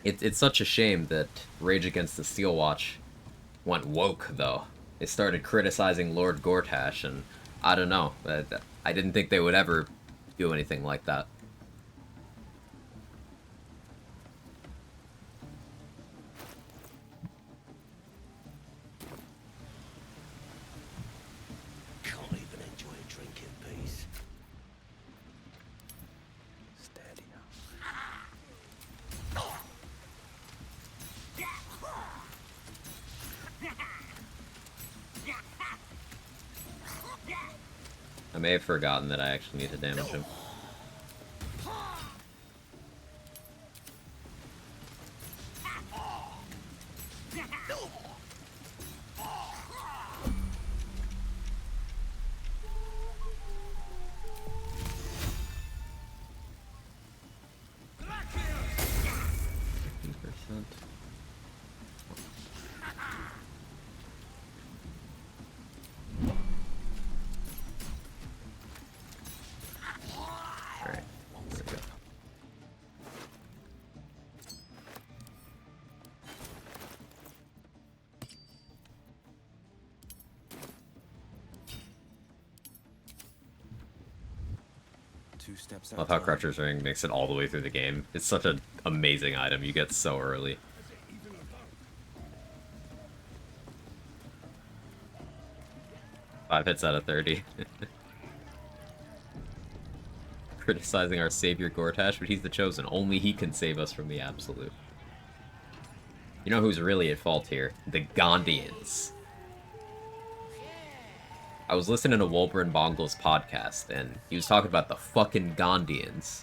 It's such a shame that Rage Against the Steel Watch went woke, though. They started criticizing Lord Gortash, and I don't know. I didn't think they would ever do anything like that. Can't even enjoy a drink in peace. Steady I may have forgotten that I actually need to damage him. Steps Love how Crusher's Ring makes it all the way through the game. It's such an amazing item you get so early. Five hits out of 30. Criticizing our savior Gortash, but he's the chosen. Only he can save us from the absolute. You know who's really at fault here? The Gondians. I was listening to Wolbrin Bongle's podcast, and he was talking about the fucking Gondians.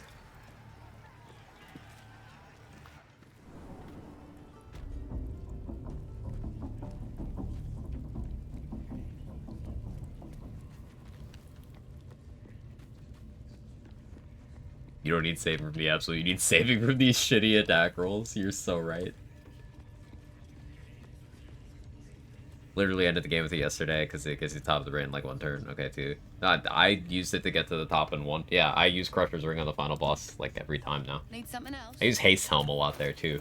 You don't need saving from the absolute, you need saving from these shitty attack rolls. You're so right. Literally ended the game with it yesterday because it gets you top of the brain in like one turn. Okay, too. I used it to get to the top in one. Yeah, I use Crusher's Ring on the final boss like every time now. Need something else? I use Haste Helm a lot there too.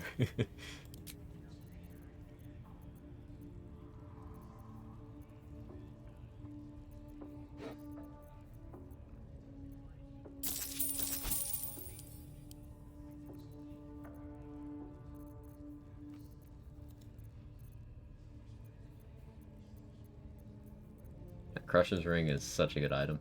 Crusher's Ring is such a good item.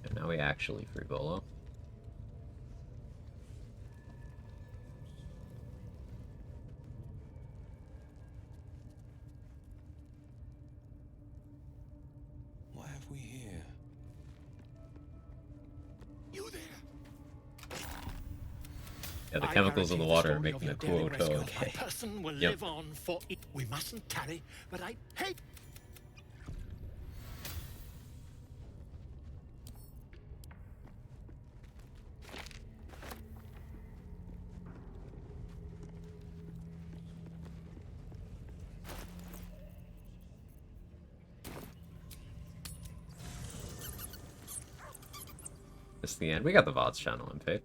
And now we actually free Bolo. What have we here? You there? Yeah, the chemicals in the water are making a cool code. My person will Yep. live on for it. We mustn't tarry, but I hate. Just the end. We got the VODs channel in Fate.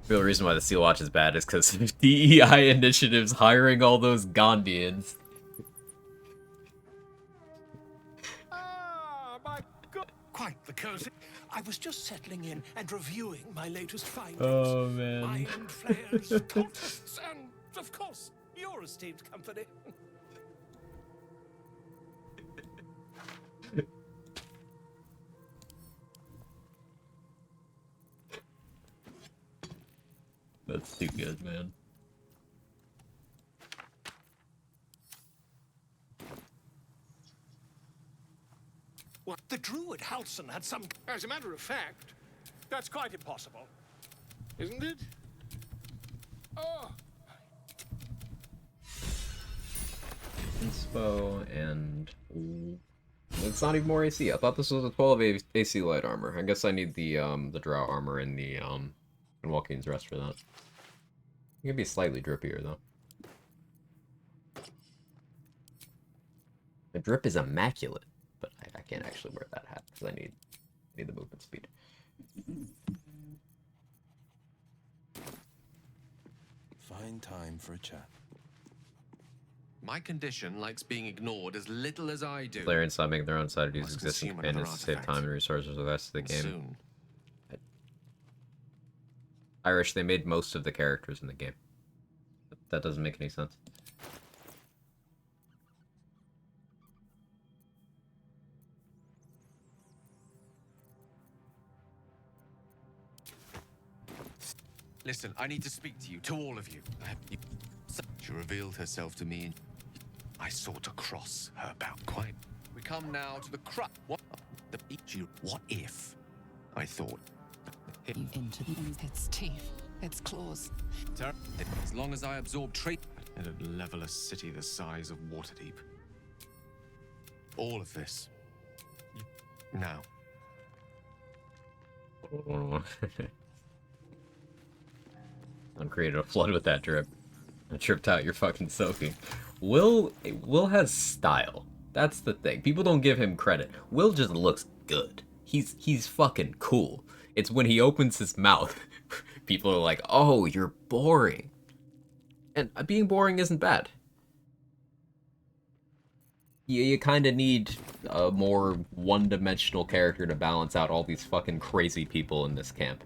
The real reason why the Seal Watch is bad is because of DEI initiatives hiring all those Gondians. Quite the cozy. I was just settling in and reviewing my latest findings. Oh, man. Mind flayers, cultists, and, of course, your esteemed company. That's too good, man. What? The druid Halson had some... As a matter of fact, that's quite impossible. Isn't it? Oh. Inspo and... It's not even more AC. I thought this was a 12 AC light armor. I guess I need the drow armor and the and Walking's Rest for that. It could be slightly drippier though. The drip is immaculate, but I can't actually wear that hat because I need the movement speed. Find time for a chat. My condition likes being ignored as little as I do. Player inside making their own side to use Must existing consume another companions to save artifact. time and resources for the rest of the game. Soon. Irish, they made most of the characters in the game. That doesn't make any sense. Listen, I need to speak to you, to all of you. She revealed herself to me, and I sought to cross her bound. Quite. We come now to the crux. What? The you. What if? I thought. Into its teeth, its claws. As long as I absorb trait, it'd level a city the size of Waterdeep. All of this. Now. I'm created a flood with that drip. I tripped out, you're fucking soaking. Will has style. That's the thing. People don't give him credit. Will just looks good. He's fucking cool. It's when he opens his mouth, people are like, oh, you're boring. And being boring isn't bad. You kind of need a more one-dimensional character to balance out all these fucking crazy people in this camp.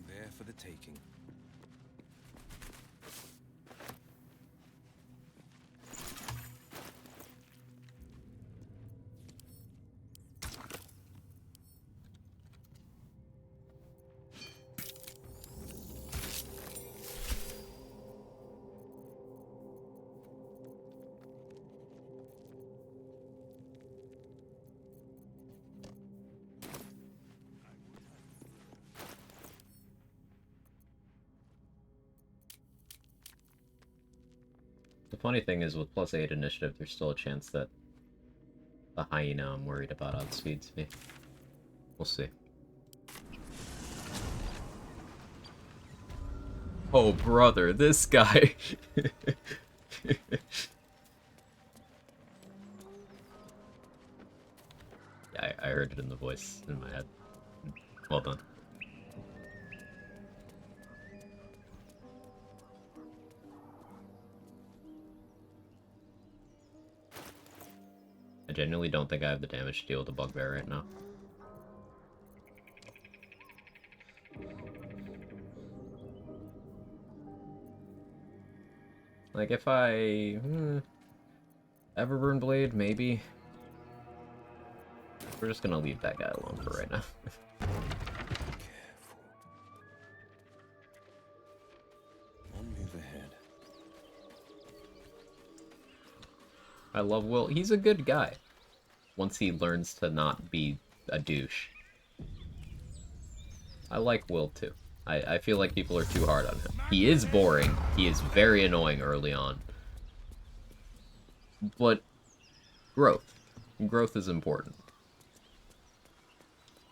There for the taking. The funny thing is, with +8 initiative, there's still a chance that the hyena I'm worried about outspeeds me. We'll see. Oh, brother, this guy! Yeah, I heard it in the voice in my head. Well done. I genuinely don't think I have the damage to deal with the bugbear right now. Like, if I... Everburn Blade, maybe? We're just gonna leave that guy alone for right now. One move ahead. I love Will. He's a good guy. Once he learns to not be a douche. I like Will, too. I feel like people are too hard on him. He is boring. He is very annoying early on. But growth. Growth is important.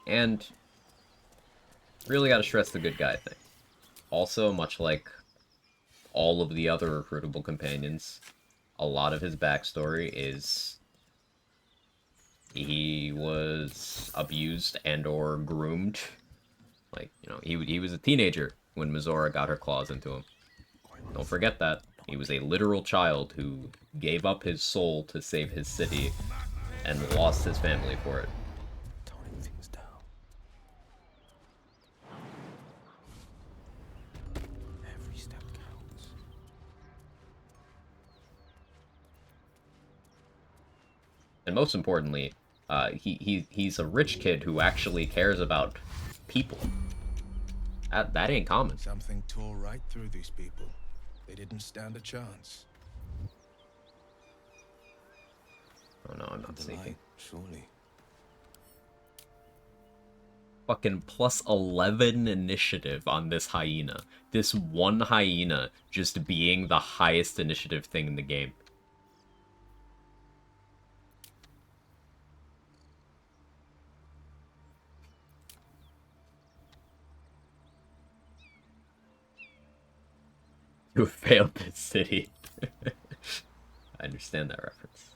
And really gotta stress the good guy thing. Also, much like all of the other recruitable companions, a lot of his backstory is he was abused and or groomed. Like, you know, he was a teenager when Mizora got her claws into him. Don't forget that. He was a literal child who gave up his soul to save his city and lost his family for it. Toning things down. Every step counts. And most importantly, he's a rich kid who actually cares about people. That ain't common. Something tore right through these people. They didn't stand a chance. Oh no, I'm not sneaking. Surely. Fucking plus 11 initiative on this hyena. This one hyena just being the highest initiative thing in the game. You failed this city. I understand that reference.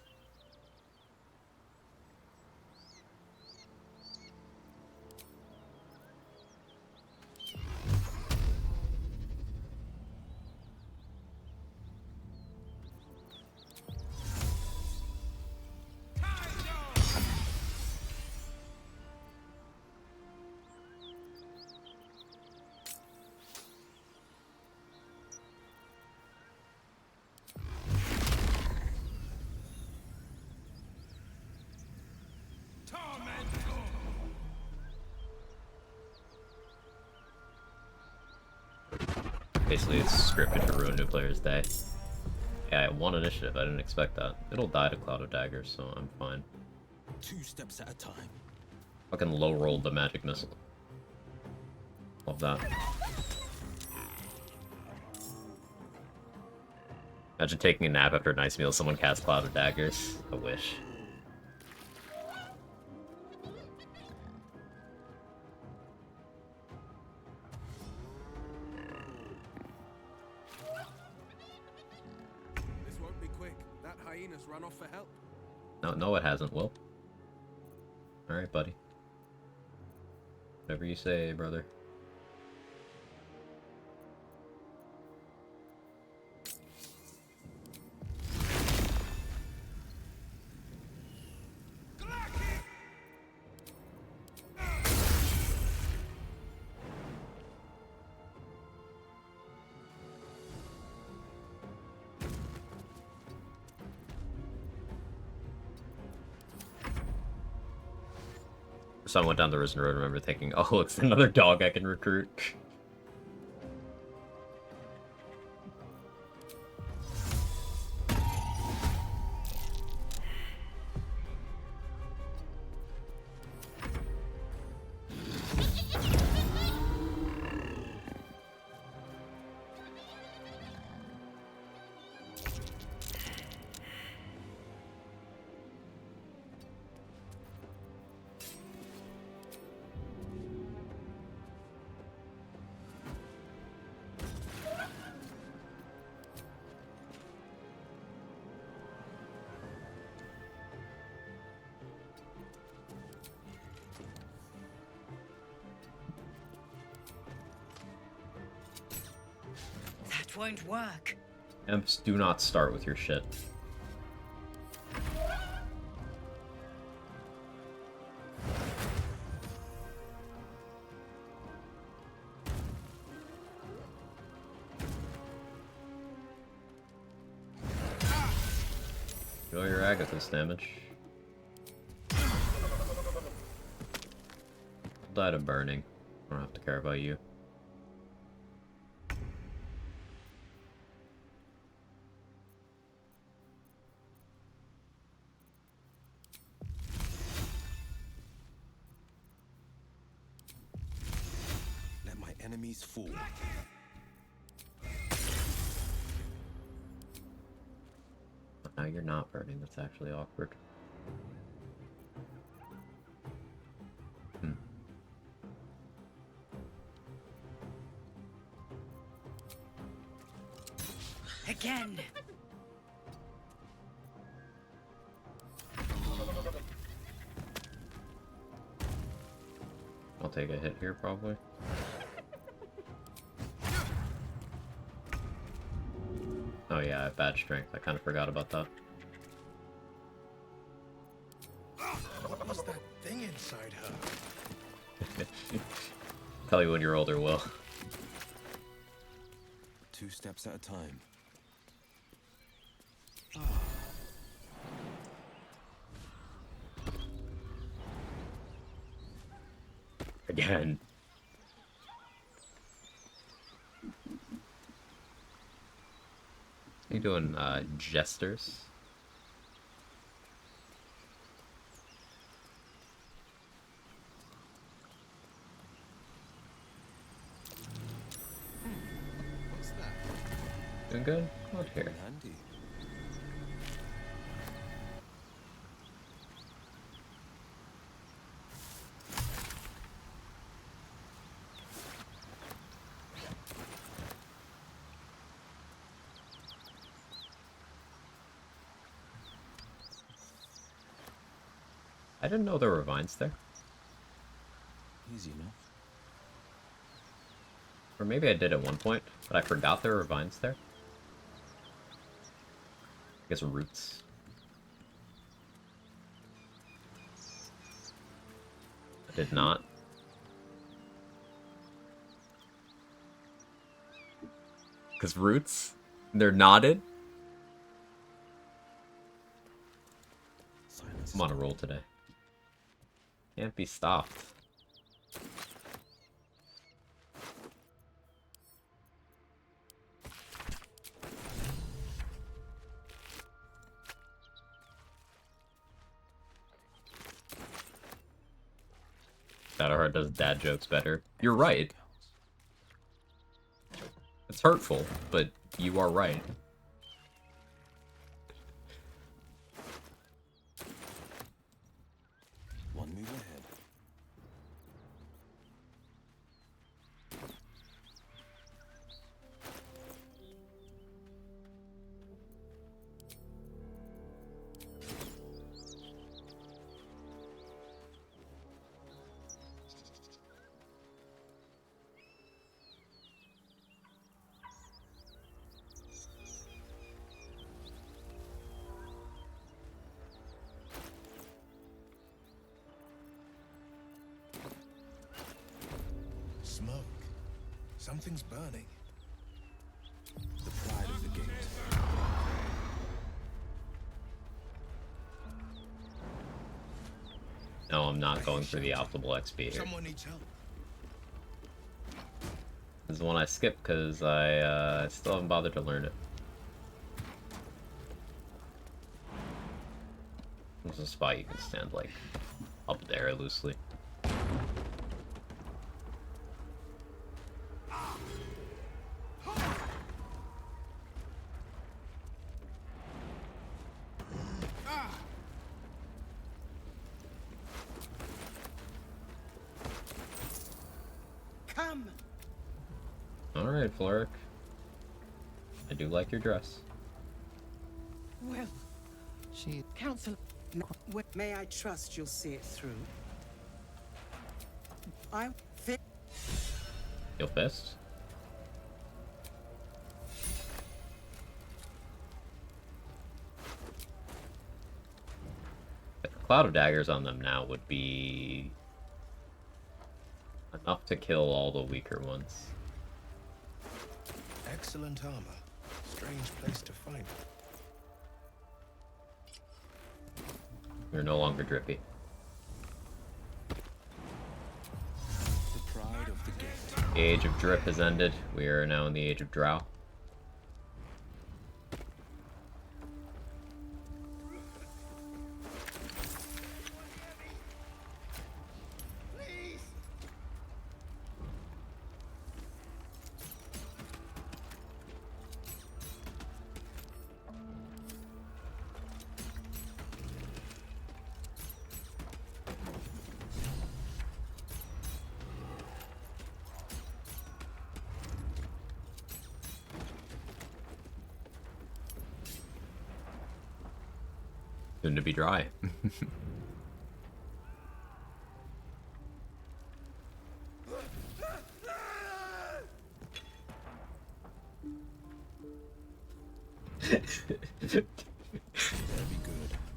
Basically, it's scripted to ruin new players' day. Yeah, I won initiative. I didn't expect that. It'll die to Cloud of Daggers, so I'm fine. 2 steps at a time. Fucking low-rolled the magic missile. Love that. Imagine taking a nap after a nice meal, someone casts Cloud of Daggers. I wish. This won't be quick. That hyena's run off for help. No, it hasn't, Will. Alright, buddy. Whatever you say, brother. So I went down the Risen Road, I remember thinking, oh, it's another dog I can recruit. That won't work. Imps, do not start with your shit. Enjoy your Agathis damage. Die to burning. I don't have to care about you. Let my enemies fall. Now you're not burning, that's actually awkward. Again. take a hit here, probably. Oh yeah, I have bad strength. I kind of forgot about that. What was that thing inside her? Tell you when you're older, Will. 2 steps at a time. Again. You doing, jesters? What's that? Doing good? Out here. Handy. I didn't know there were vines there. Easy enough. Or maybe I did at one point, but I forgot there were vines there. I guess roots. I did not. Because roots? They're knotted? I'm on a roll today. Can't be stopped. Shadowheart does dad jokes better. You're right. It's hurtful, but you are right. One move ahead. Smoke. Something's burning. The pride of the gate. No, I'm not going for the optimal XP here. Someone needs help. This is the one I skipped because I still haven't bothered to learn it. There's a spot you can stand, like, up there loosely. Come! Alright, Floric. I do like your dress. Well, Council, may I trust you'll see it through? I think. Your fist? If a cloud of daggers on them now would be enough to kill all the weaker ones. Excellent armor. Strange place to find it. You're no longer drippy. The pride of the gate. The age of drip has ended. We are now in the age of drow. Soon to be dry.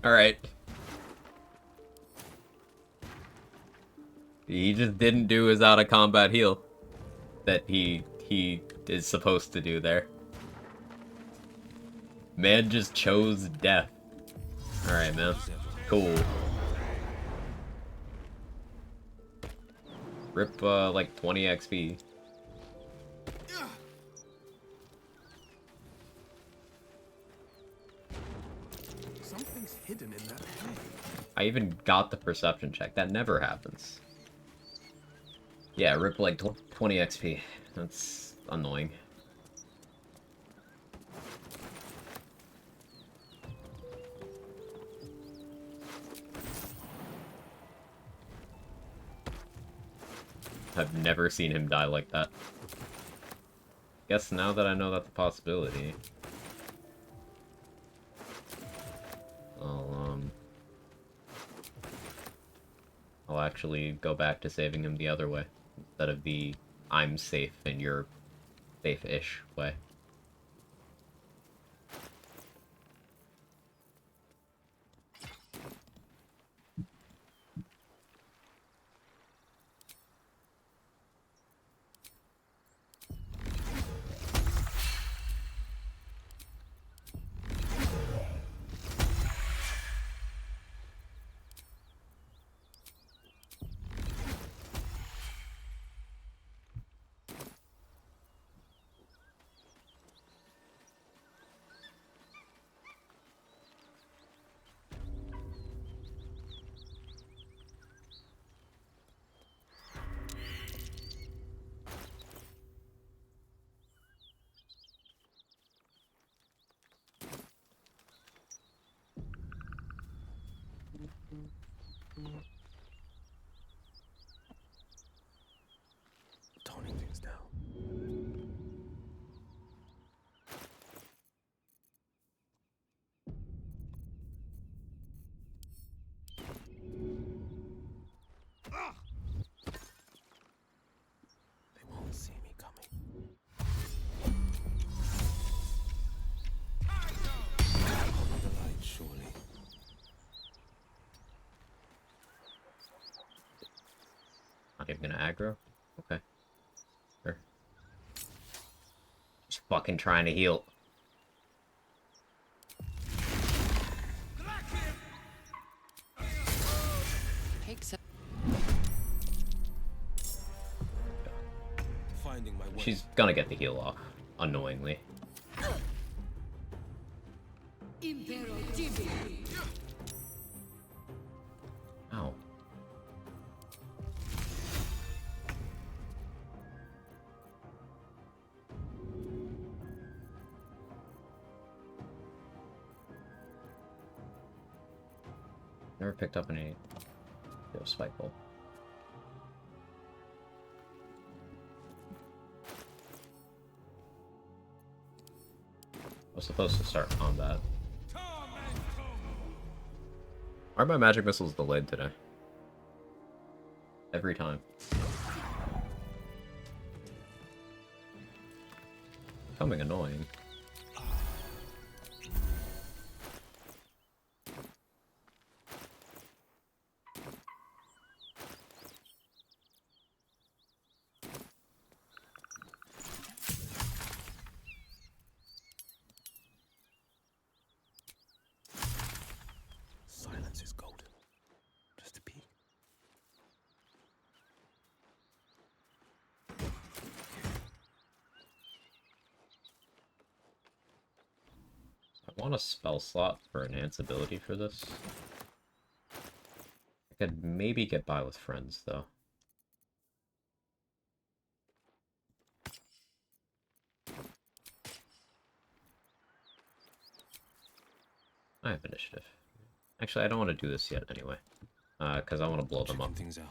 Alright. He just didn't do his out of combat heal that he is supposed to do there. Man just chose death. Alright, man. Cool. Rip, like 20 XP. Something's hidden in that hay. I even got the perception check. That never happens. Yeah, rip like 20 XP. That's annoying. I've never seen him die like that. Guess now that I know that's a possibility, I'll actually go back to saving him the other way, instead of the I'm safe and you're safe-ish way. Toning things down. They won't see me coming. Only the light, surely. Not even gonna aggro? Okay. Sure. Just fucking trying to heal. Takes it. Finding my way. She's gonna get the heal off, unknowingly. Ow. Never picked up any spike bolt. I was supposed to start combat. Why are my magic missiles delayed today? Every time. Becoming annoying. Silence is golden. Just a peek. I want a spell slot for enhance ability for this. I could maybe get by with friends, though. I have initiative. Actually, I don't want to do this yet anyway. Because I want to blow them up. Things out.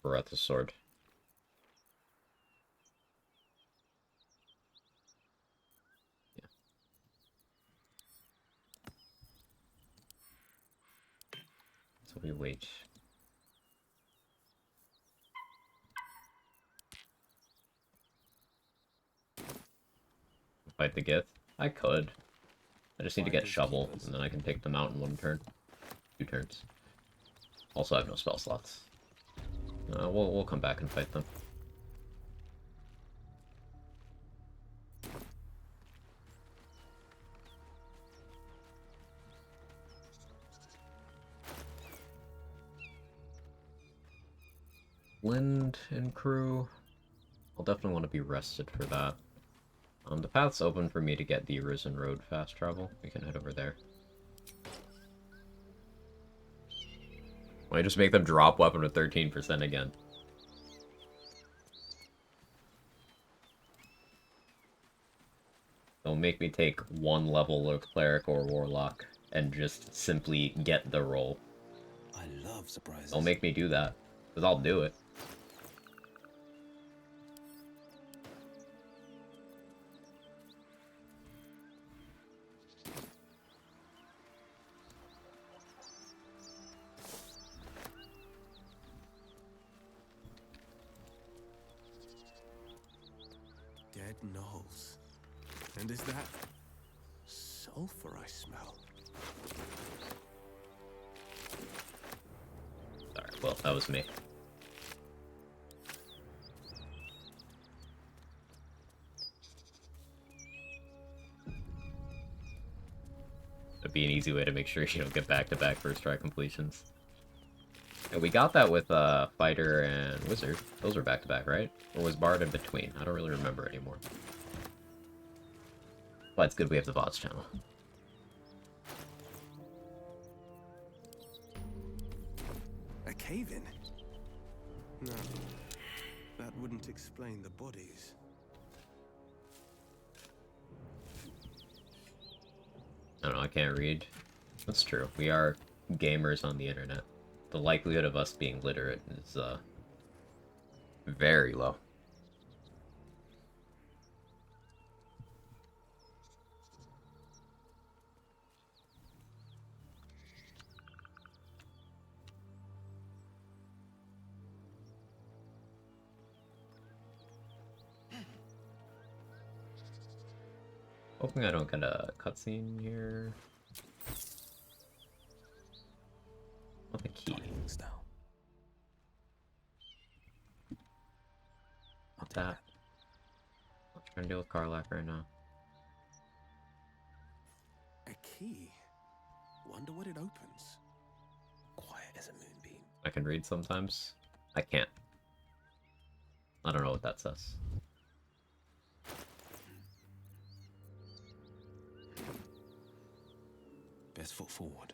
Beretta sword. Yeah. So we wait. Fight the Gith? I could. I just need to get Shovel, and then I can take them out in 1 turn. 2 turns. Also, I have no spell slots. We'll come back and fight them. Wind and crew. I'll definitely want to be rested for that. The path's open for me to get the Arisen Road fast travel. We can head over there. Why just make them drop weapon with 13% again? They'll make me take 1 level of Cleric or Warlock and just simply get the roll. I love surprises. They'll make me do that, because I'll do it. Dead gnolls. And is that sulfur I smell? Alright, well, that was me. That'd be an easy way to make sure you don't get back-to-back first try completions. And we got that with Fighter and Wizard. Those were back-to-back, right? Or was Bard in between? I don't really remember anymore. But it's good we have the VODs channel. A cave-in? No. That wouldn't explain the bodies. I don't know, I can't read. That's true. We are gamers on the internet. The likelihood of us being literate is, very low. Hoping I don't get a cutscene here. What the key? Not that. I'm trying to deal with Karlach right now. A key? Wonder what it opens. Quiet as a moonbeam. I can read sometimes. I can't. I don't know what that says. Best foot forward.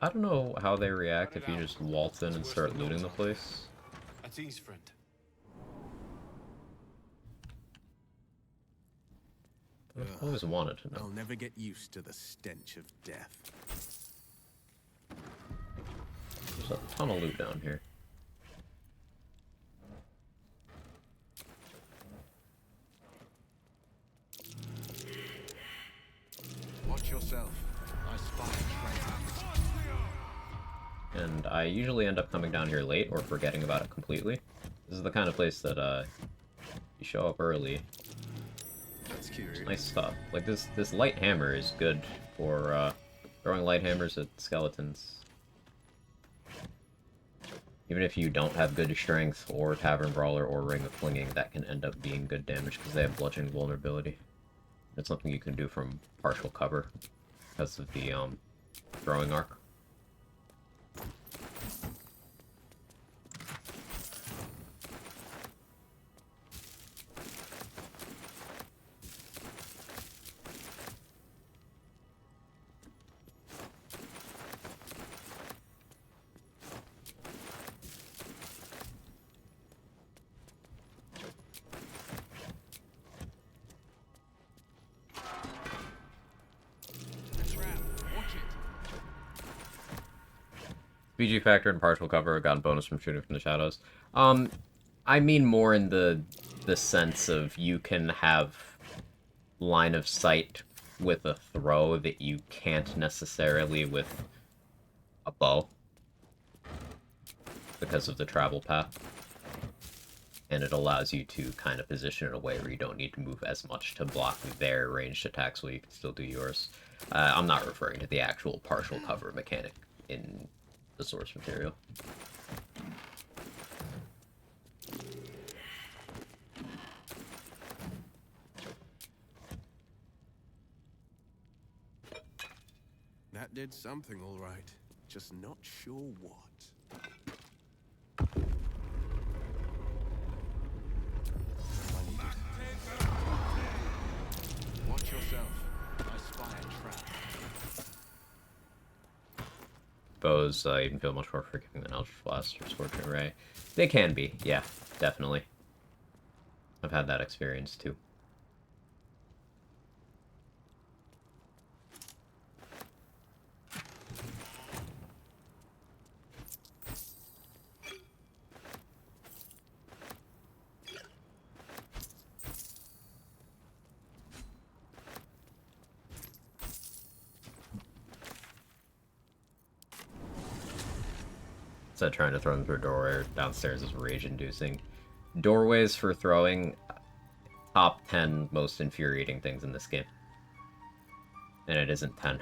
I don't know how they react if you just waltz in and start looting the place. At ease, friend. I've always wanted to know. I'll never get used to the stench of death. There's a ton of loot down here. Watch yourself. I spy a traitor. And I usually end up coming down here late or forgetting about it completely. This is the kind of place that you show up early. That's curious. Nice stuff. Like this light hammer is good for throwing light hammers at skeletons. Even if you don't have good strength or Tavern Brawler or Ring of Flinging, that can end up being good damage because they have bludgeoning vulnerability. It's something you can do from partial cover because of the throwing arc. BG factor and partial cover got a bonus from shooting from the shadows. I mean more in the sense of you can have line of sight with a throw that you can't necessarily with a bow because of the travel path. and it allows you to kind of position it in a way where you don't need to move as much to block their ranged attacks while you can still do yours. I'm not referring to the actual partial cover mechanic in the source material. That did something all right. Just not sure what. Watch yourself. I spy a trap. Bows even feel much more forgiving than Eldritch Blast or Scorching Ray. They can be, yeah, definitely. I've had that experience too. Instead of trying to throw them through a doorway downstairs is rage-inducing. Doorways for throwing, top 10 most infuriating things in this game. And it isn't 10.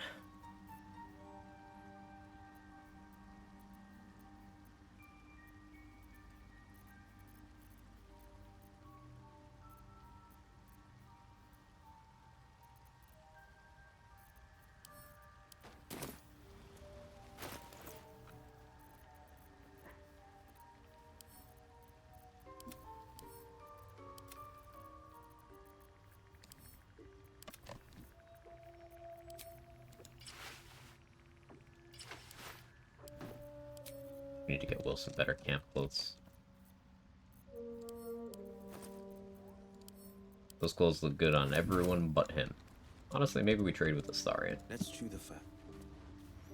We need to get Wilson better camp clothes. Those clothes look good on everyone but him. Honestly, maybe we trade with the Starian. Let's chew the fat.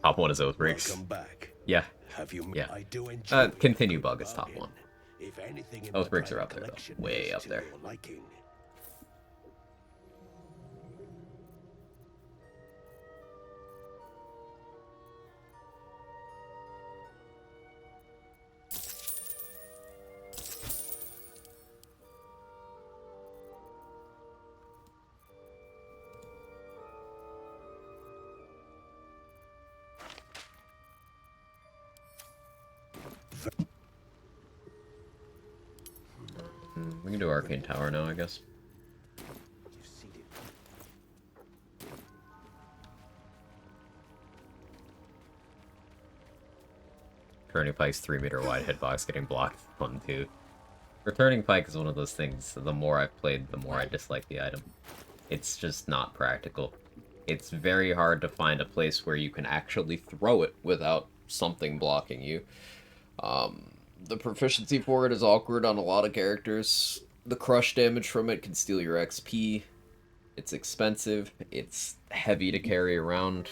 Top 1 is Oathbreaks. Welcome back. Yeah. Have you? Yeah. I do enjoy Continue Bug is top 1. If anything in Oathbreaks my are up there, collection though. Way is up to there. your liking. We can do Arcane Tower now, I guess. Returning Pike's 3-meter wide hitbox getting blocked. Fun too. Returning Pike is one of those things, the more I've played, the more I dislike the item. It's just not practical. It's very hard to find a place where you can actually throw it without something blocking you. The proficiency for it is awkward on a lot of characters. The crush damage from it can steal your XP. It's expensive. It's heavy to carry around.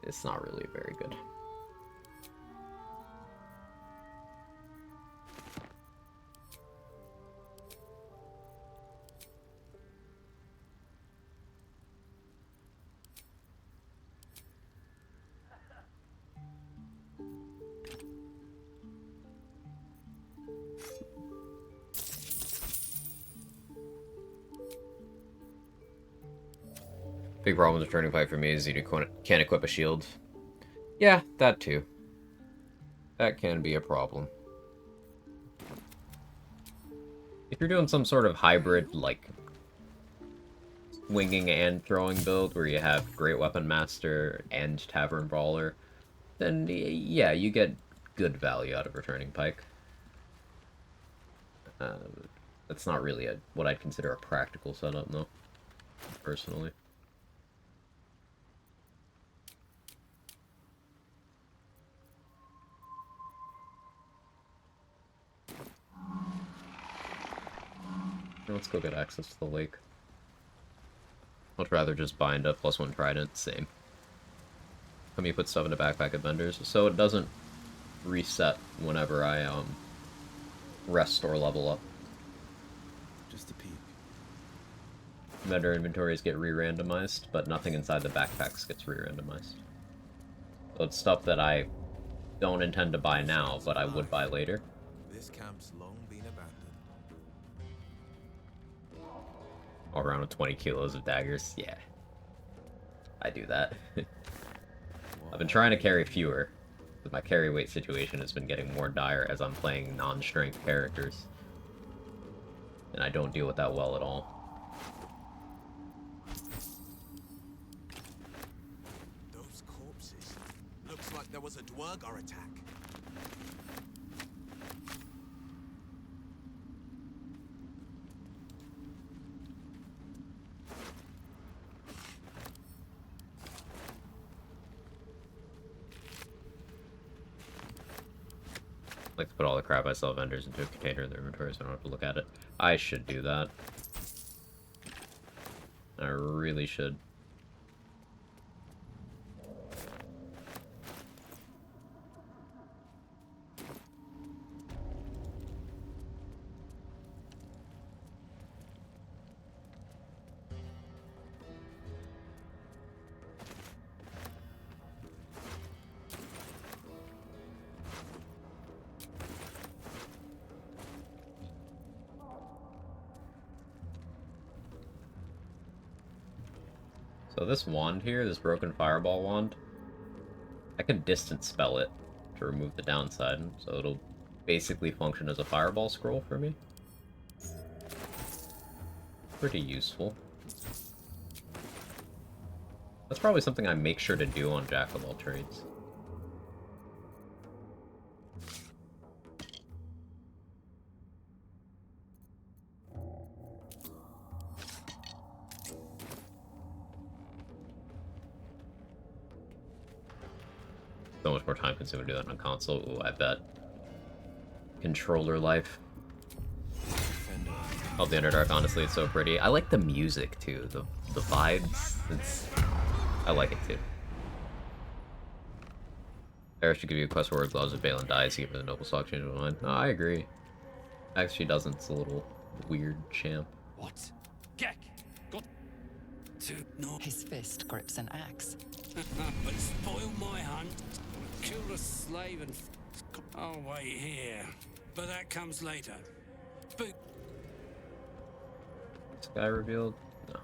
It's not really very good. Big problem with Returning Pike for me is you can't equip a shield. Yeah, that too. That can be a problem. If you're doing some sort of hybrid, like, swinging and throwing build, where you have Great Weapon Master and Tavern Brawler, then yeah, you get good value out of Returning Pike. That's not really what I'd consider a practical setup, though, personally. Let's go get access to the lake. I'd rather just bind a +1 trident, same. Let me put stuff in the backpack of vendors, so it doesn't reset whenever I rest or level up. Just a peek. Vendor inventories get re-randomized, but nothing inside the backpacks gets re-randomized. So it's stuff that I don't intend to buy now, but I would buy later. This camp's long been abandoned. All around with 20 kilos of daggers. Yeah. I do that. I've been trying to carry fewer, but my carry weight situation has been getting more dire as I'm playing non-strength characters. And I don't deal with that well at all. Those corpses. Looks like there was a Dwergar attack. I like to put all the crap I sell vendors into a container in their inventory so I don't have to look at it. I should do that. I really should. So this wand here, this broken fireball wand, I can distance spell it to remove the downside, so it'll basically function as a fireball scroll for me. Pretty useful. That's probably something I make sure to do on Jack of all trades. So much more time consuming to do that on console. Ooh, I bet. Controller life. Oh, the Underdark, honestly, it's so pretty. I like the music, too. The vibes. I like it, too. Eric should give you a quest where gloves of Balin dies, give her the noble stock change of mind. No, I agree. Actually doesn't. It's a little weird champ. What? Gek! Got to no. His fist grips an axe. But spoil my hunt. Kill the slave and I'll wait here. But that comes later. But This guy revealed? No.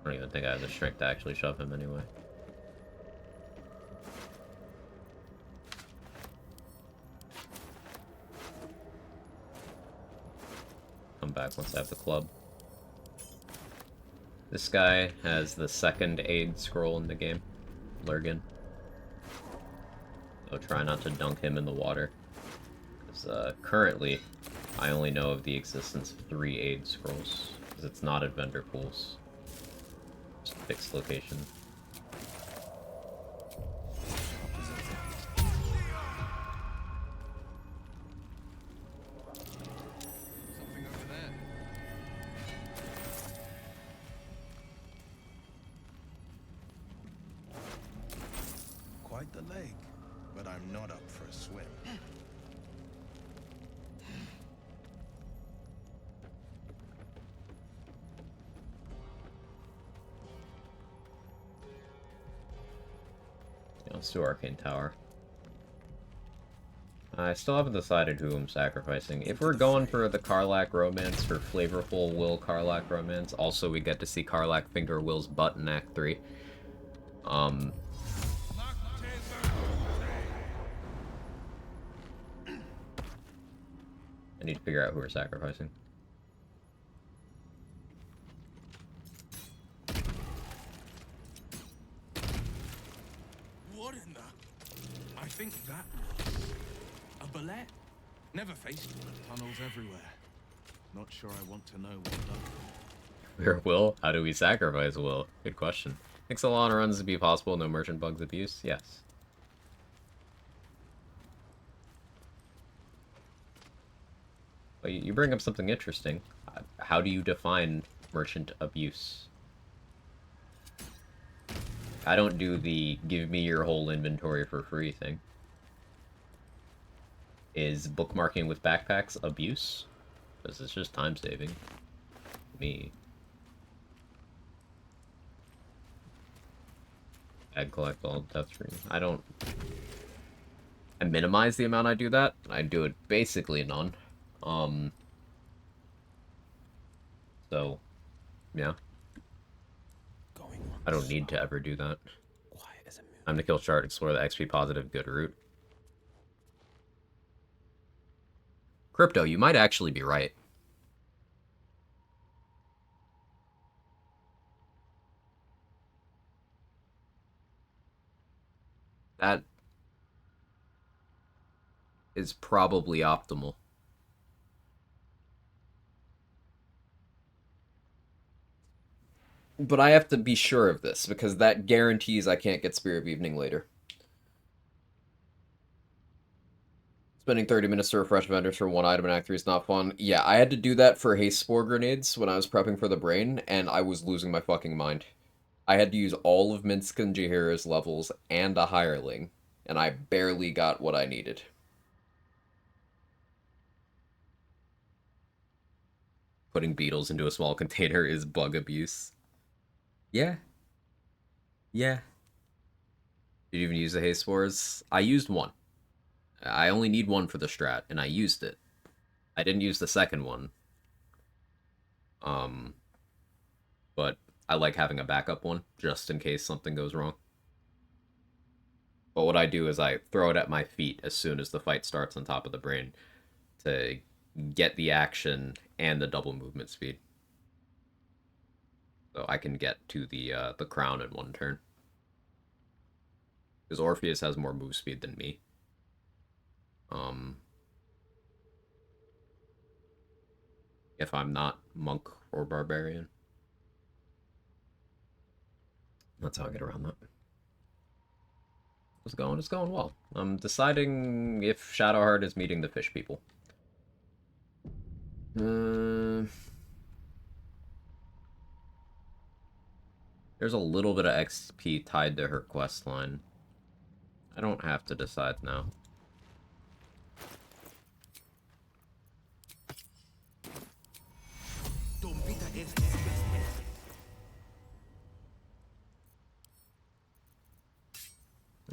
I don't even think I have the strength to actually shove him anyway. Come back once I have the club. This guy has the second aid scroll in the game, Lurgan. So try not to dunk him in the water. Because currently, I only know of the existence of 3 aid scrolls. Because it's not at vendor pools. Just fixed location. Quite the lake, but I'm not up for a swim. Yeah, let's do Arcane Tower. I still haven't decided who I'm sacrificing. If we're going for the Karlach romance, for flavorful Will Karlach romance, also we get to see Karlach finger Will's butt in Act 3. I need to figure out who we're sacrificing. What in the... I think that was... a ballet? Never faced one. Tunnels everywhere. Not sure I want to know what done. Where Will? How do we sacrifice Will? Good question. Think Solana runs to be possible, no merchant bugs abuse? Yes. But you bring up something interesting. How do you define merchant abuse? I don't do the give me your whole inventory for free thing. Is bookmarking with backpacks abuse? Because it's just time saving. Me. Add collect all death screen. I don't I minimize the amount I do that. I do it basically none. So, yeah. I don't need to ever do that. I'm to kill chart, explore the XP positive good route. Crypto, you might actually be right. That is probably optimal. But I have to be sure of this, because that guarantees I can't get Spirit of Evening later. Spending 30 minutes to refresh vendors for one item in Act 3 is not fun. Yeah, I had to do that for Haste Spore grenades when I was prepping for the Brain, and I was losing my fucking mind. I had to use all of Minsk and Jahira's levels and a hireling, and I barely got what I needed. Putting beetles into a small container is bug abuse. Yeah. Yeah. Did you even use the Haste Spores? I used one. I only need one for the strat, and I used it. I didn't use the second one. But I like having a backup one, just in case something goes wrong. But what I do is I throw it at my feet as soon as the fight starts on top of the Brain to get the action and the double movement speed. So I can get to the crown in one turn. Because Orpheus has more move speed than me. If I'm not monk or barbarian. That's how I get around that. It's going well. I'm deciding if Shadowheart is meeting the fish people. There's a little bit of XP tied to her quest line. I don't have to decide now.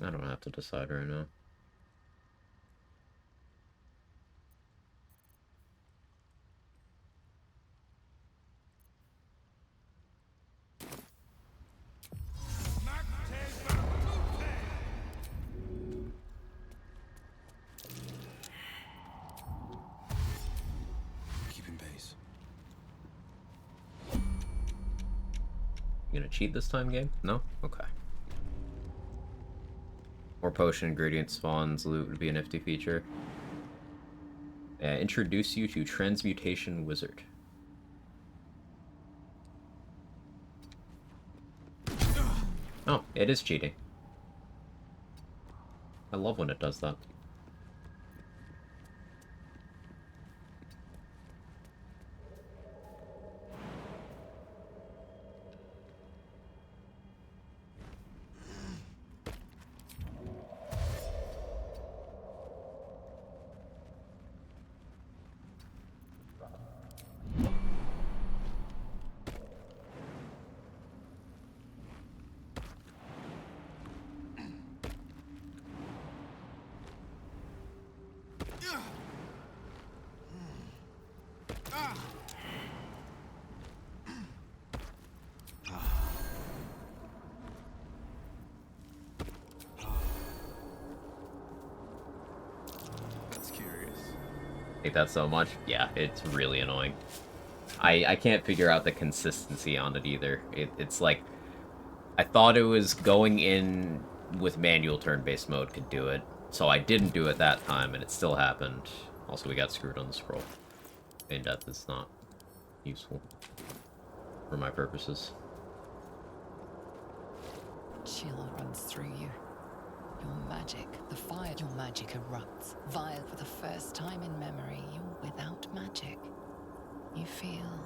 I don't have to decide right now. Keeping pace. You gonna cheat this time, game? No? Okay. More potion ingredient spawns loot would be a nifty feature. Introduce you to Transmutation Wizard. Oh, it is cheating. I love when it does that. Hate that so much. Yeah, it's really annoying. I can't figure out the consistency on it either. It's like, I thought it was going in with manual turn-based mode could do it, so I didn't do it that time, and it still happened. Also, we got screwed on the scroll. Feign death is not useful for my purposes. Chill runs through you. Your magic, the fire, your magic erupts. Vile, for the first time in memory, you're without magic. You feel...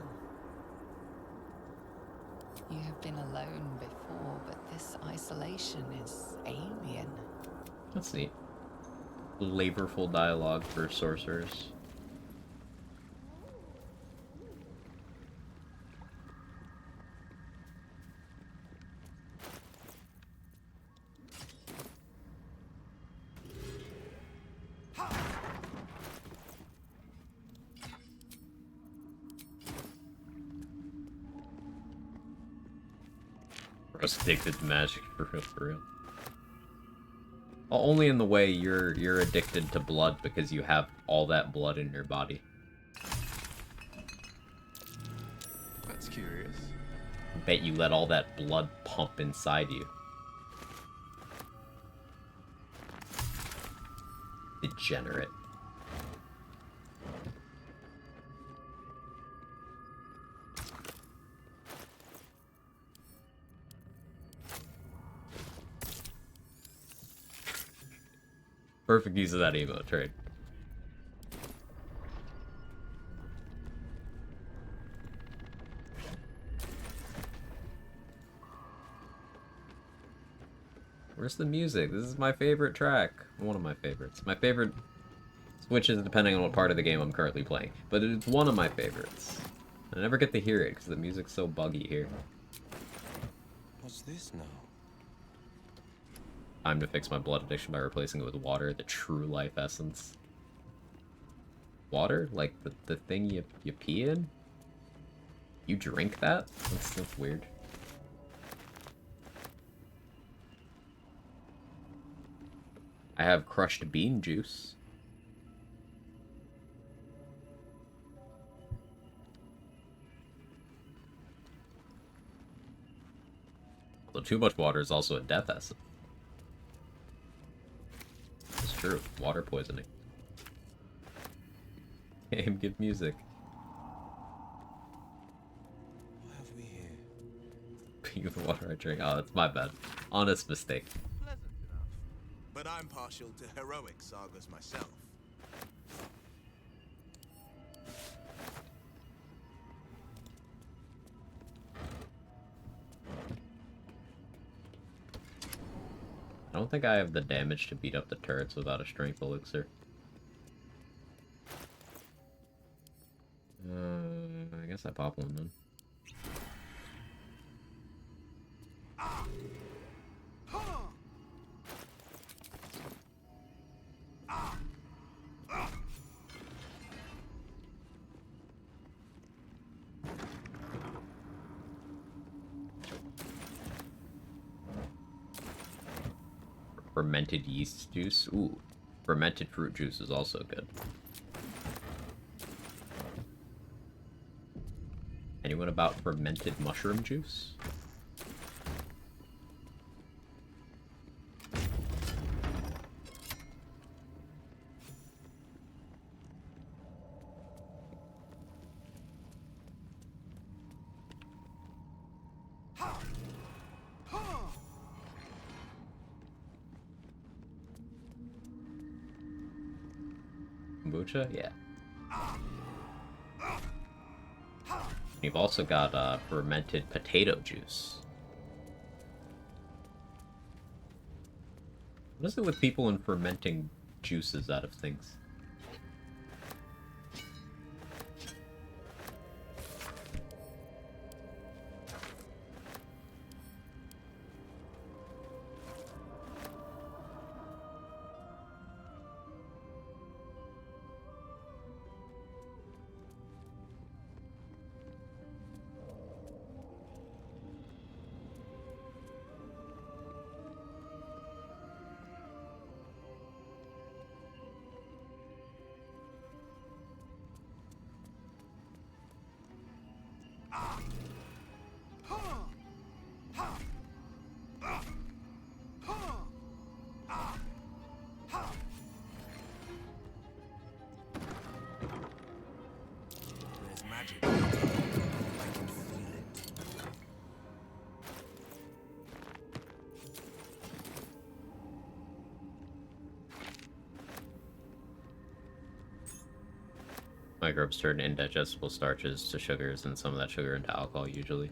You have been alone before, but this isolation is alien. That's neat. Flavorful dialogue for sorcerers. was addicted to magic for real, for real. Only in the way you're addicted to blood because you have all that blood in your body. That's curious. I bet you let all that blood pump inside you. Degenerate. Perfect use of that emote trade. Where's the music? This is my favorite track. One of my favorites. My favorite switches depending on what part of the game I'm currently playing. But it's one of my favorites. I never get to hear it because the music's so buggy here. What's this now? Time to fix my blood addiction by replacing it with water, the true life essence. Water? Like the thing you pee in? You drink that? That's weird. I have crushed bean juice. Although too much water is also a death essence. It's true. Water poisoning. Game, give music. What have we here? Being the water I drink. Oh, that's my bad. Honest mistake. But I'm partial to heroic sagas myself. I don't think I have the damage to beat up the turrets without a strength elixir. I guess I pop one then. Fermented yeast juice. Ooh. Fermented fruit juice is also good. Anyone about fermented mushroom juice? Kombucha? Yeah. You've also got fermented potato juice. What is it with people and fermenting juices out of things? There's magic. I can feel it. Microbes turn indigestible starches to sugars and some of that sugar into alcohol usually.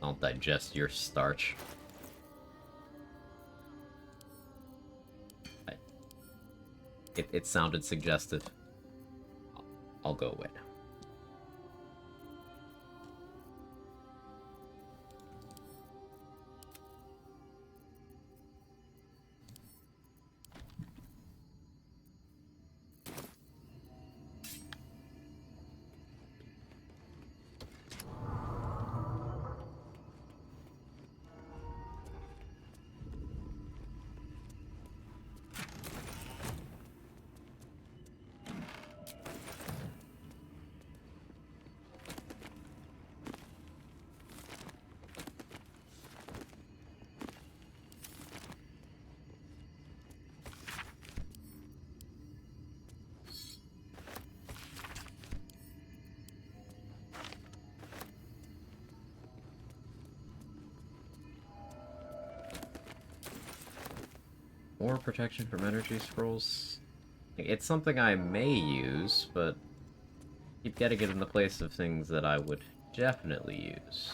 I'll digest your starch. It sounded suggestive. I'll go away now. More protection from energy scrolls. It's something I may use, but keep getting it in the place of things that I would definitely use.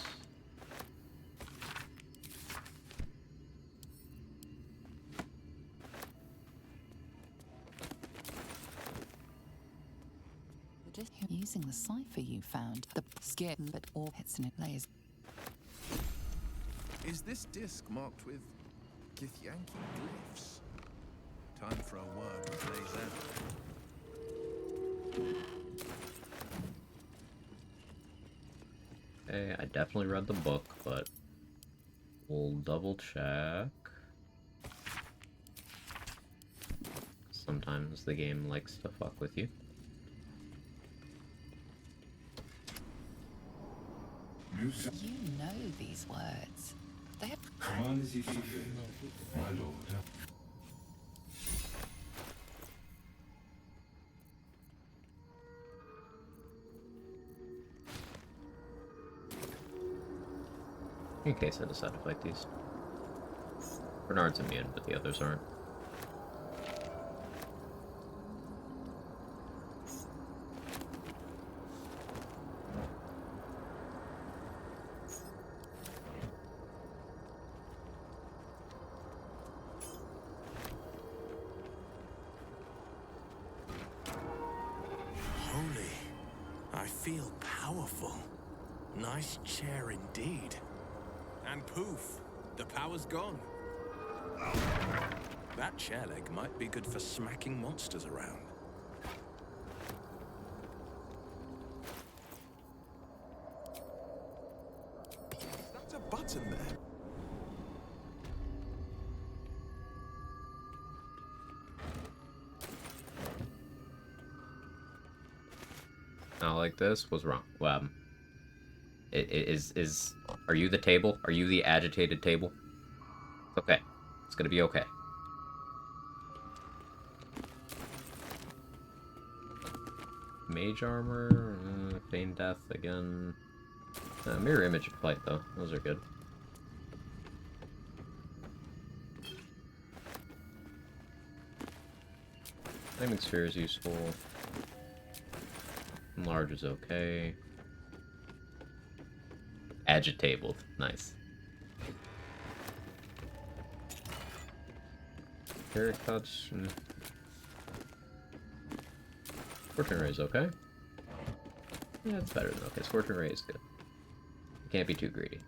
Just using the cipher you found, the skin that all hits and it lays. Is this disc marked with Githyanki glyphs? Time for a word with Lazen. Okay, I definitely read the book, but we'll double check. Sometimes the game likes to fuck with you. You know these words. They have... Command as you see fit, my lord. In case I decide to fight these. Bernard's immune, but the others aren't. Holy, I feel powerful. Nice chair indeed. And poof, the power's gone. That chair leg might be good for smacking monsters around. That's a button there. Not like this? What's wrong? Well, are you the table? Are you the agitated table? Okay. It's gonna be okay. Mage armor, feign death again. Mirror image of flight though. Those are good. Flaming sphere is useful. Enlarge is okay. Agitabled. Nice. Carrot touch. Scorching ray is okay. Yeah, it's better than okay. Scorching ray is good. You can't be too greedy.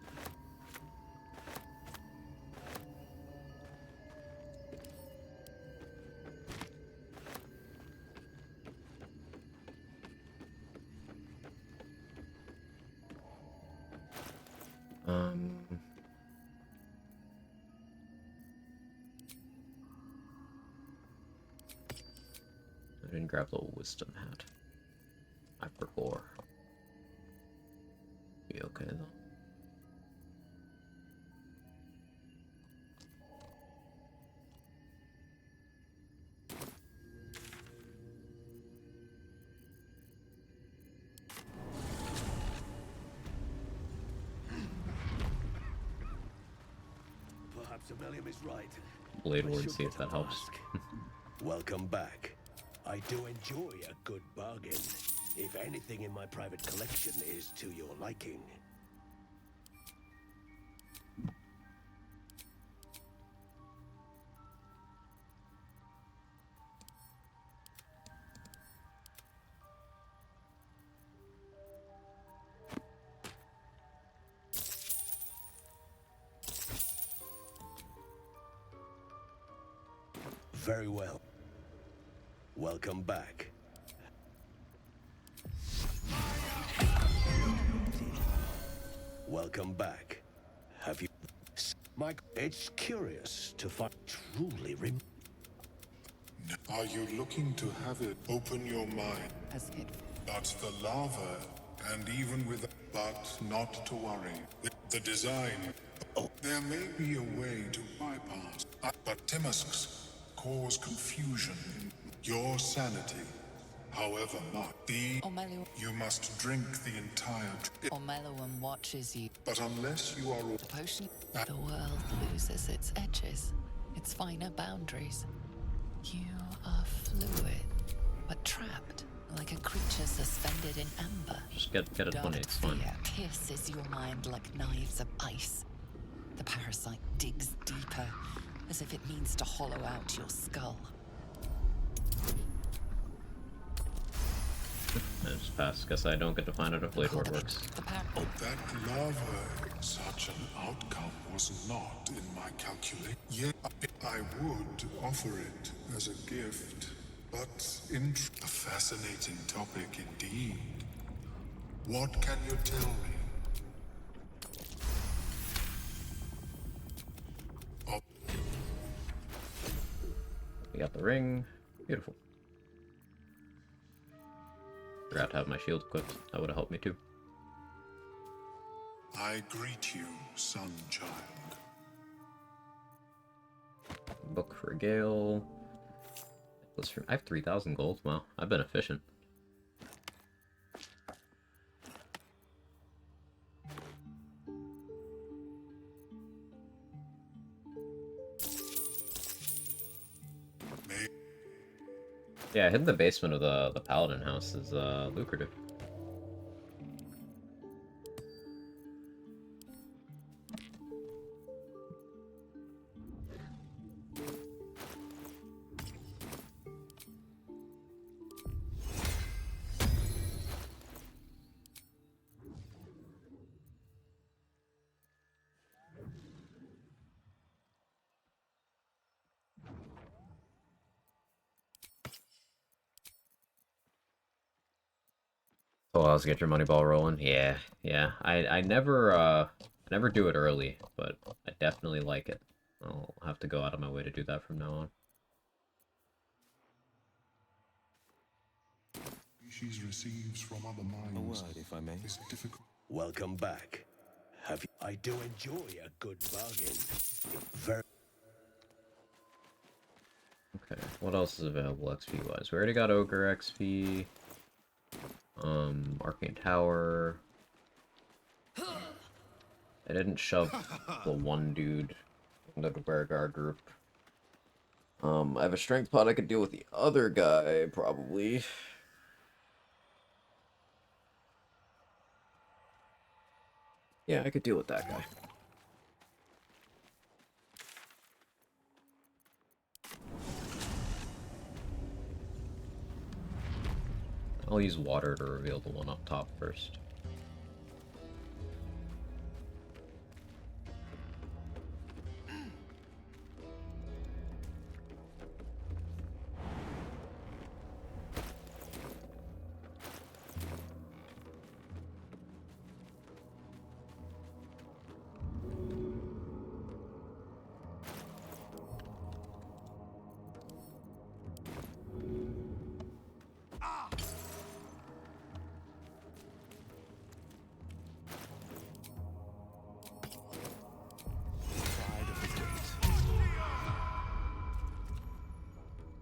I didn't grab the wisdom hat. I forgot. Be okay though. Perhaps Aurelium is right. Blade Ward, see if that helps. Welcome back. I do enjoy a good bargain, if anything in my private collection is to your liking. Very well. Welcome back. Welcome back. Have you... Mike, it's curious to find truly Are you looking to have it open your mind? That's the lava, and even with... But not to worry. The design... There may be a way to bypass, but Timusks cause confusion in your sanity. However much you must drink the entire Omeluum watches you. But unless you are all potion, the world loses its edges. its finer boundaries. You are fluid, but trapped, like a creature suspended in amber. Just get a 20, it's fine. Fear pierces your mind like knives of ice. The parasite digs deeper, as if it means to hollow out your skull. I just passed. Guess I don't get to find out if Blade Ward works. That lava, such an outcome was not in my calculation. Yet I would offer it as a gift, but a fascinating topic indeed. What can you tell me? We got the ring. Beautiful. Forgot to have my shield equipped. That would have helped me too. I greet you, son child. Book for Gale. I have 3,000 gold. Wow, I've been efficient. Yeah, hitting the basement of the Paladin house is lucrative. Oh, let's get your money ball rolling. Yeah. I never do it early, but I definitely like it. I'll have to go out of my way to do that from now on. Species receives from other minds. A word, if I may. Is difficult. Welcome back. Have you? I do enjoy a good bargain. Very. Okay, what else is available XP-wise? We already got Ogre XP. Arcane Tower. I didn't shove the one dude into the Bearguard group. I have a strength pot I could deal with the other guy, probably. Yeah, I could deal with that guy. I'll use water to reveal the one up top first.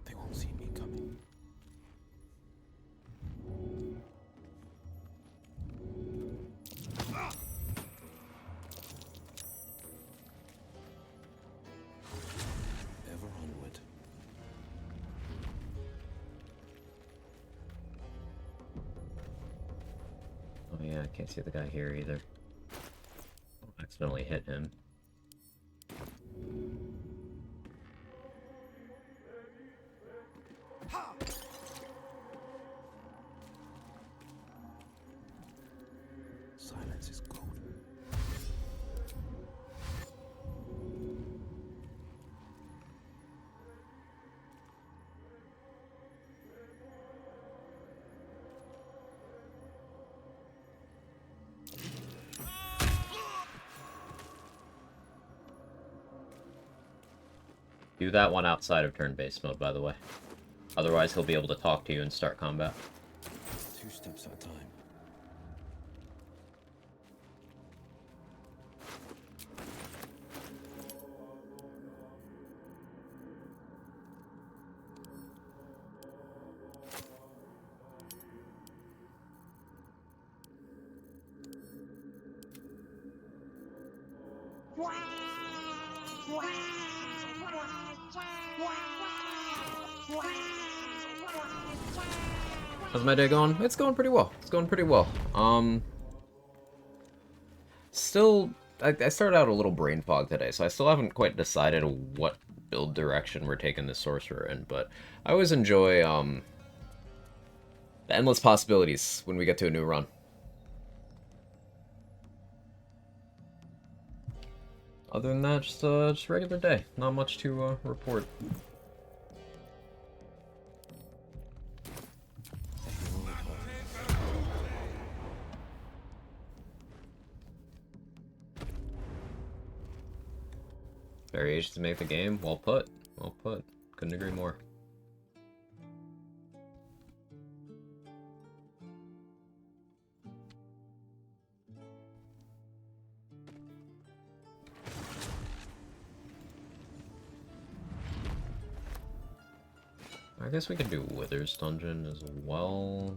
They won't see me coming. Ever onward. Oh yeah, I can't see the guy here either. Oh, accidentally hit him. Silence is golden. Do that one outside of turn-based mode, by the way. Otherwise, he'll be able to talk to you and start combat. 2 steps at a time. How's my day going? It's going pretty well. It's going pretty well. Still, I started out a little brain fog today, so I still haven't quite decided what build direction we're taking the Sorcerer in, but I always enjoy, the endless possibilities when we get to a new run. Other than that, just a regular day. Not much to, report. Variations to make the game. Well put. Well put. Couldn't agree more. I guess we could do Wither's Dungeon as well.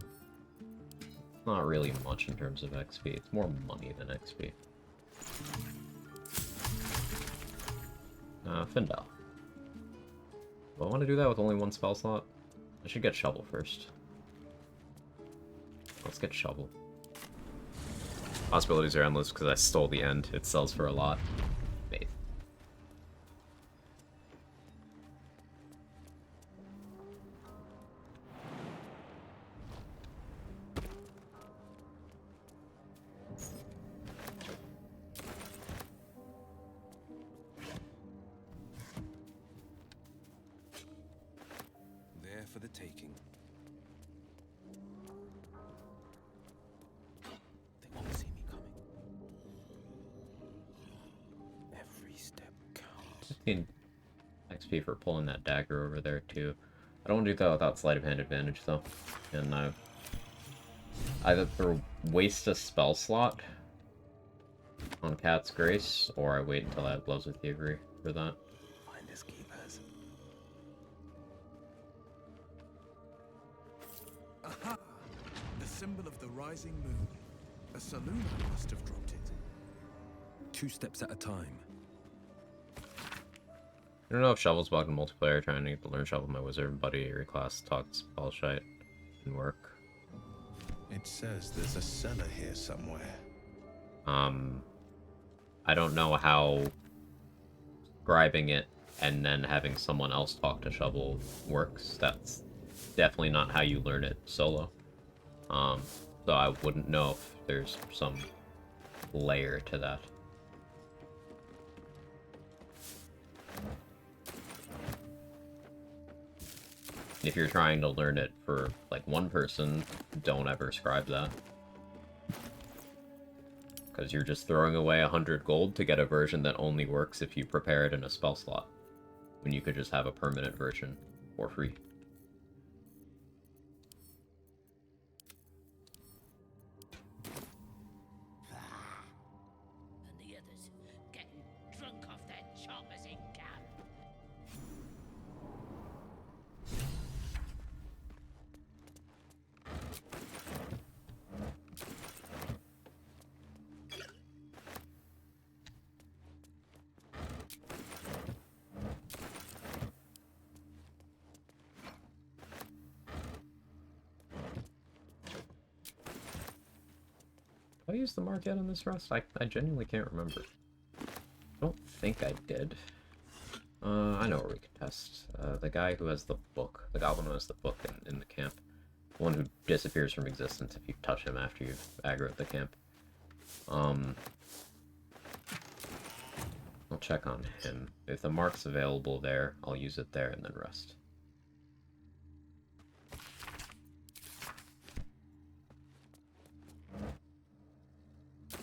Not really much in terms of XP. It's more money than XP. Findel. Do I want to do that with only one spell slot? I should get Shovel first. Let's get Shovel. Possibilities are endless because I stole the end. It sells for a lot. Mate. There for the taking. They won't see me coming. Every step counts. 15 XP for pulling that dagger over there too. I don't want to do that without sleight of hand advantage though. And either waste a spell slot on Cat's Grace, or I wait until I have Blows with Thievery for that. Finders keepers. Aha! The symbol of the rising moon. A saloon must have dropped it. 2 steps at a time. I don't know if Shovel's bugged in multiplayer, trying to learn Shovel with my wizard buddy reclass talked spell shite and work. It says there's a cellar here somewhere. I don't know how scribing it and then having someone else talk to Shovel works. That's definitely not how you learn it solo. So I wouldn't know if there's some layer to that. If you're trying to learn it for, like, one person, don't ever scribe that. Because you're just throwing away 100 gold to get a version that only works if you prepare it in a spell slot. When you could just have a permanent version for free. And the others getting drunk off their choppers in camp. Did I use the mark yet on this rest? I genuinely can't remember. I don't think I did. I know where we can test. The guy who has the book. The goblin who has the book in the camp. The one who disappears from existence if you touch him after you've aggroed the camp. I'll check on him. If the mark's available there, I'll use it there and then rest.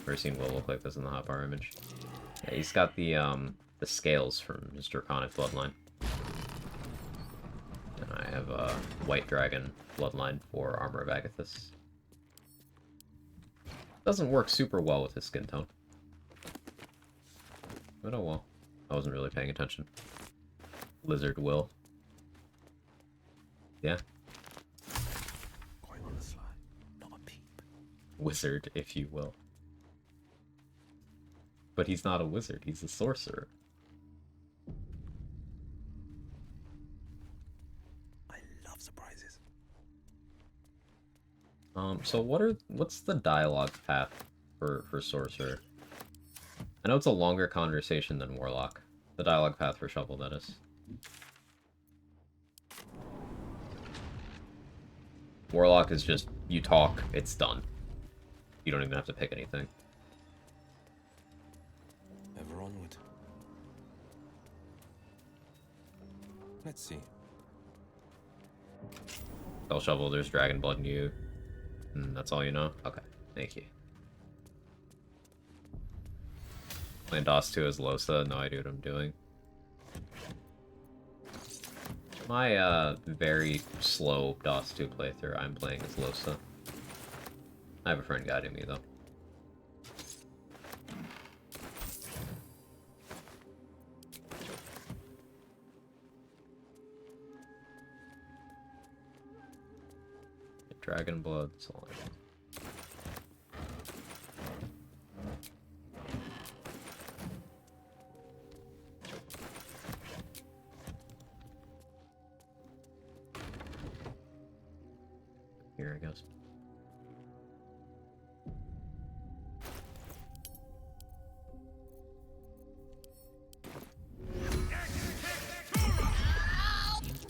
Never seen Will look like this in the hotbar image. Yeah, he's got the scales from his draconic bloodline. And I have a white dragon bloodline for Armor of Agathis. Doesn't work super well with his skin tone. But oh well. I wasn't really paying attention. Lizard Will. Yeah. Quite on the sly. Not a peep. Wizard, if you will. But he's not a wizard, he's a sorcerer. So what's the dialogue path for Sorcerer? I know it's a longer conversation than Warlock. The dialogue path for Shovel, that is. Warlock is just, you talk, it's done. You don't even have to pick anything. Ever onward. Let's see. Spell Shovel, there's Dragon Blood in you. And that's all you know? Okay, thank you. Playing DOS 2 as Losa, no idea what I'm doing. My very slow DOS 2 playthrough, I'm playing as Losa. I have a friend guiding me though. Dragon Blood, that's all I know. Here it goes.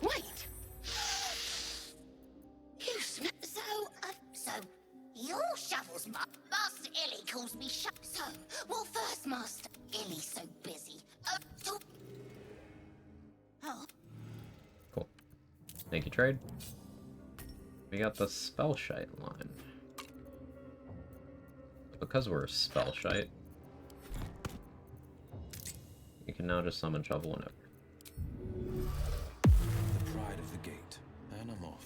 Wait! You smell so your Shovel's Master Illy calls me So, what first, Master Illy's so busy? Oh. Cool. Thank you, trade. We got the Spell Shite line. Because we're a Spell Shite, you can now just summon Shovel whenever. The pride of the gate. And I'm off.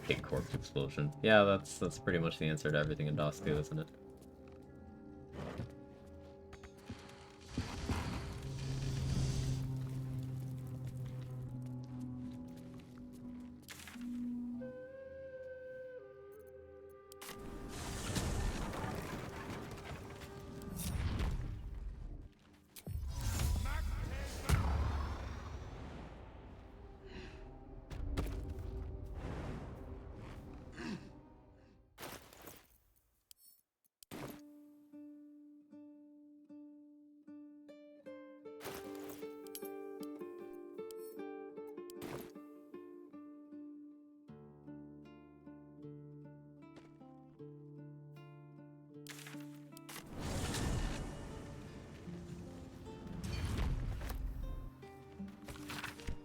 Big corpse explosion. Yeah, that's pretty much the answer to everything in DOS 2, isn't it?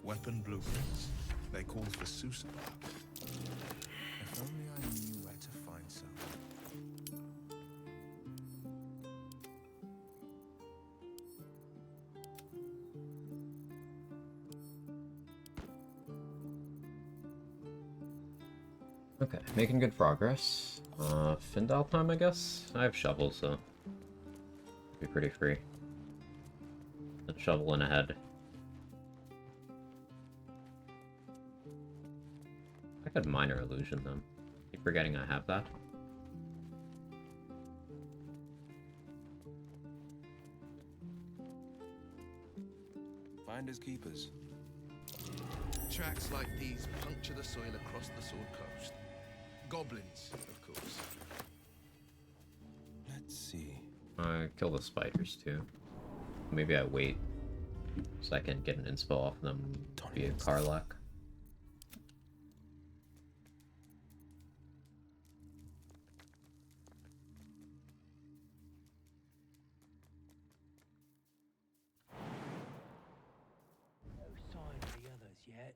Weapon blueprints. They call for Sorcerer. If only I knew where to find some. Okay, making good progress. Findal time, I guess? I have Shovel, so be pretty free. And Shovel in ahead. I could Minor Illusion them. Keep forgetting I have that. Finders keepers. Tracks like these puncture the soil across the Sword Coast. Goblins, of course. Let's see. I kill the spiders too. Maybe I wait so I can get an inspo off them via Karlach. Yet.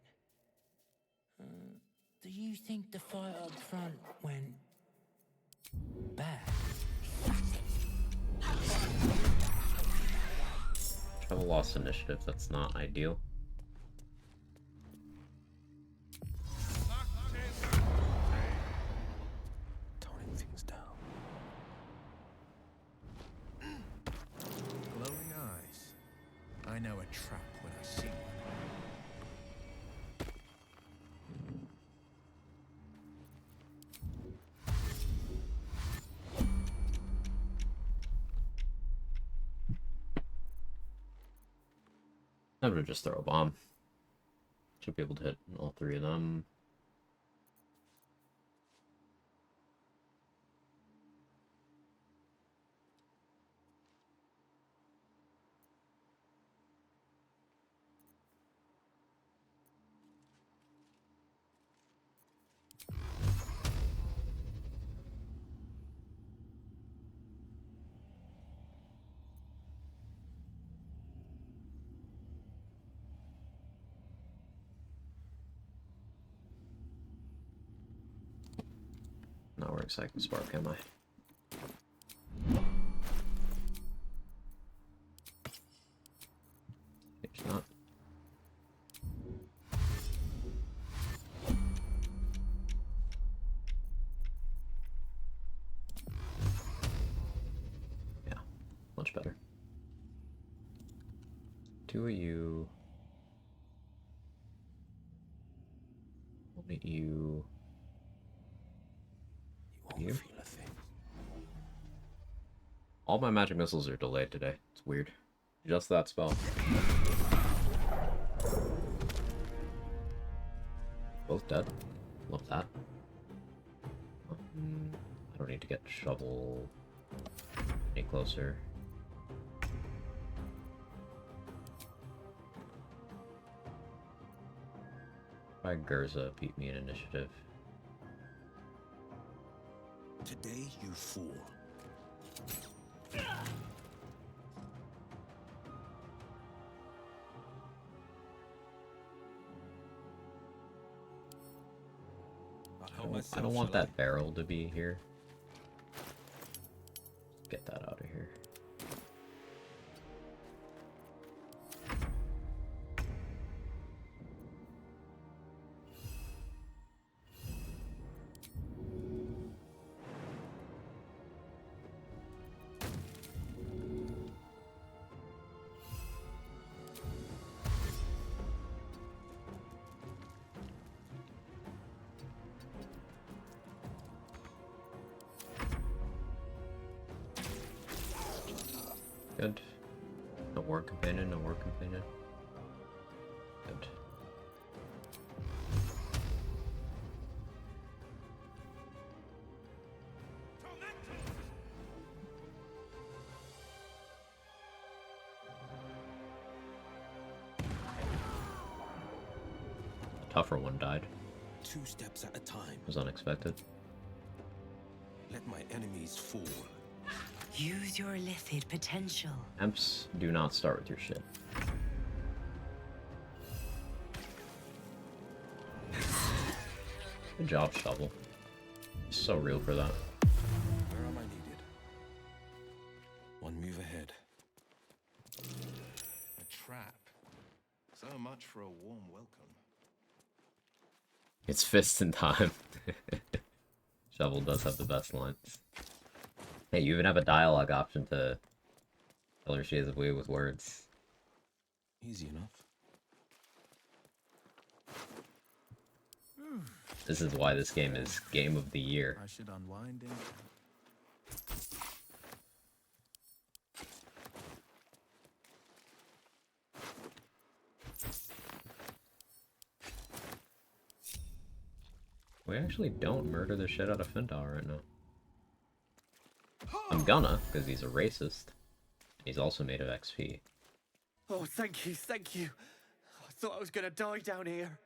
Do you think the fight up front went bad? Shovel lost initiative, that's not ideal. Toning things down. Glowing eyes. I know a trap when I see one. I'm gonna just throw a bomb. Should be able to hit all three of them. Not wearing Psychic Spark, am I? It's not. Yeah, much better. Two of you. One of you. You? All my magic missiles are delayed today. It's weird. Just that spell. Both dead. Love that. I don't need to get shovel any closer. Try Gerza beat me in initiative. Today you fool. I don't want that barrel to be here. Get that out of here. Good. No war companion, no war companion. Good. The tougher one died. 2 steps at a time. It was unexpected. Let my enemies fall. Use your lithid potential. Imps, do not start with your shit. Good job, Shovel. So real for that. Where am I needed? One move ahead. A trap. So much for a warm welcome. It's fist in time. Shovel does have the best lines. Hey, you even have a dialogue option to tell her she has a way with words. Easy enough. This is why this game is Game of the Year. I should unwind in. We actually don't murder the shit out of Findar right now. I'm gonna, because he's a racist. He's also made of XP. Oh, thank you, thank you. I thought I was gonna die down here.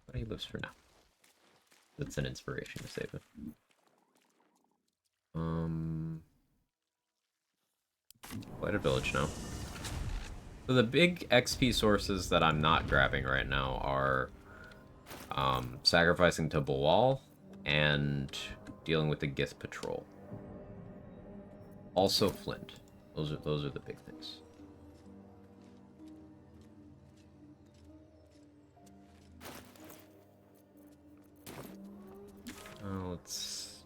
But he lives for now. That's an inspiration to save him. Quite a village now. So the big XP sources that I'm not grabbing right now are sacrificing to Bawal and dealing with the Gith Patrol. Also Flint. Those are the big things. Let's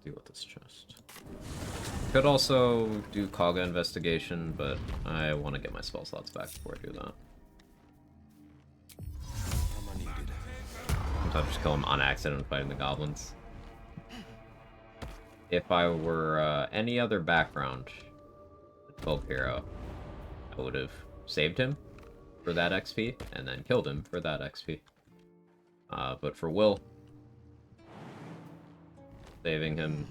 deal with this chest. Could also do Kaga investigation, but I want to get my spell slots back before I do that. Sometimes just kill him on accident fighting the goblins. If I were any other background, 12 hero, I would have saved him for that XP, and then killed him for that XP. But for Will, saving him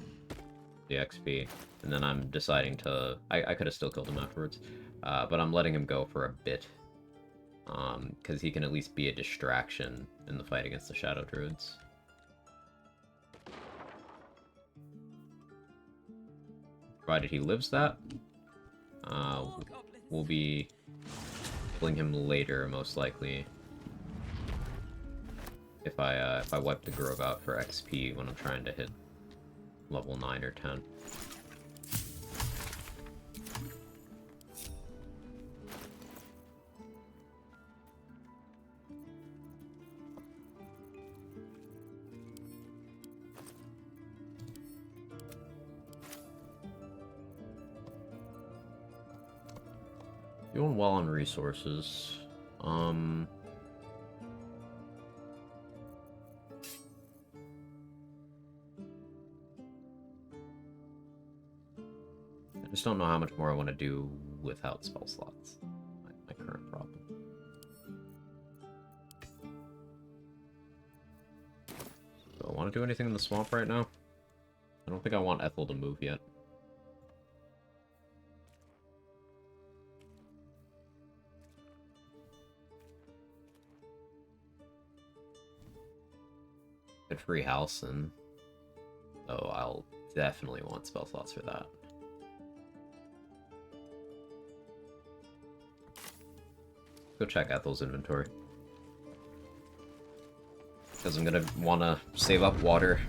the XP, and then I'm deciding to... I could have still killed him afterwards, but I'm letting him go for a bit, because he can at least be a distraction in the fight against the Shadow Druids. Provided he lives that, we'll be killing him later, most likely. If I wipe the Grove out for XP when I'm trying to hit level 9 or 10. Doing well on resources. I just don't know how much more I want to do without spell slots. My current problem. Do I want to do anything in the swamp right now? I don't think I want Ethel to move yet. Good free house, and so I'll definitely want spell slots for that. Go check Ethel's inventory, because I'm gonna want to save up water,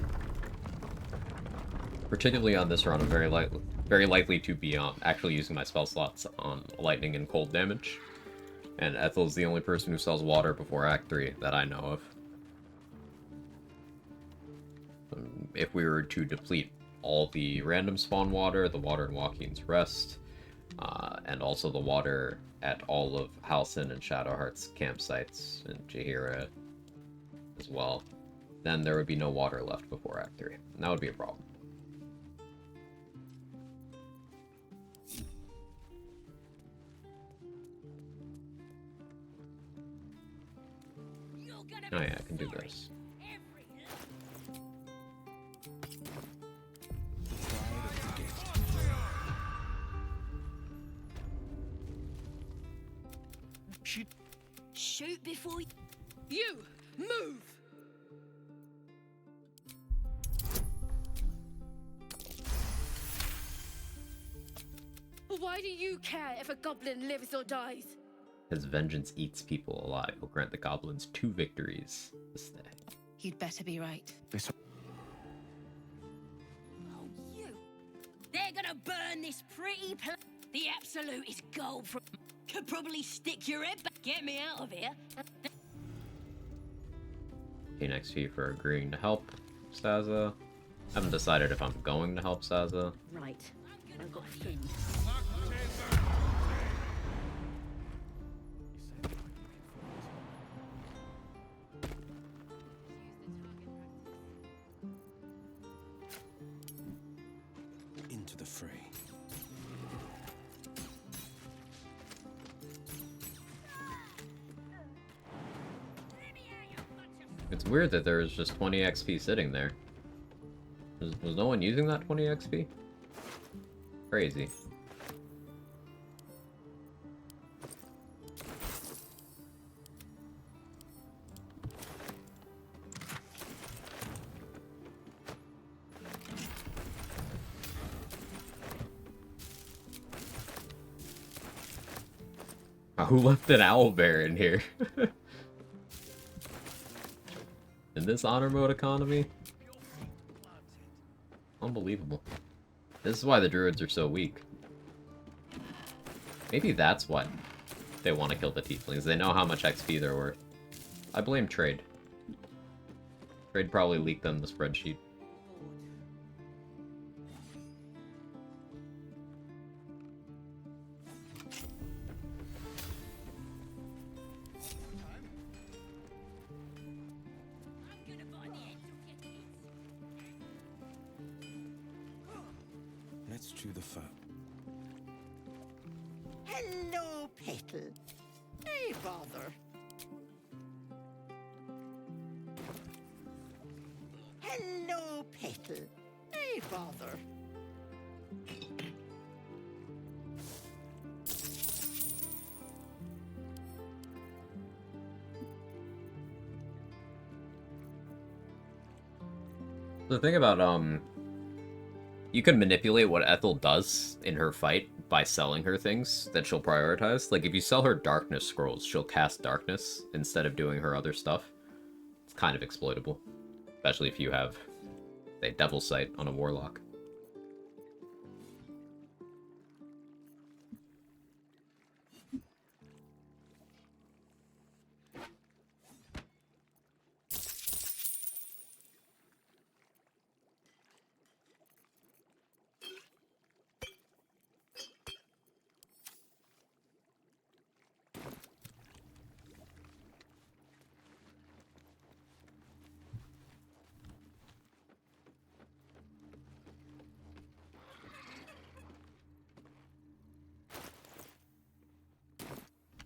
particularly on this run. I'm very likely to be actually using my spell slots on lightning and cold damage, and Ethel's the only person who sells water before Act 3 that I know of. If we were to deplete all the random spawn water, the water in Joaquin's Rest, and also the water at all of Halcyon and Shadowheart's campsites in Jaheira as well, then there would be no water left before Act 3. And that would be a problem. Oh yeah, I can do this. Shoot before you move. Why do you care if a goblin lives or dies? His vengeance eats people alive. Will grant the goblins 2 victories this day. You'd better be right. Oh, you! They're gonna burn this pretty place. The absolute is gold from. Could probably stick your head back. Get me out of here. Gain XP for agreeing to help Staza. Haven't decided if I'm going to help Staza. Right. I've got food. Into the fray. It's weird that there is just 20 XP sitting there. Was no one using that 20 XP? Crazy. Who left an owlbear in here? In this honor mode economy? Unbelievable. This is why the druids are so weak. Maybe that's what they want to kill the tieflings. They know how much XP they're worth. I blame Trade. Trade probably leaked them the spreadsheet. Let's chew the fat. Hello, Petal. Hey, bother. Hello, Petal. Hey, bother. The thing about, you can manipulate what Ethel does in her fight by selling her things that she'll prioritize. Like, if you sell her darkness scrolls, she'll cast darkness instead of doing her other stuff. It's kind of exploitable. Especially if you have, say, Devil Sight on a Warlock.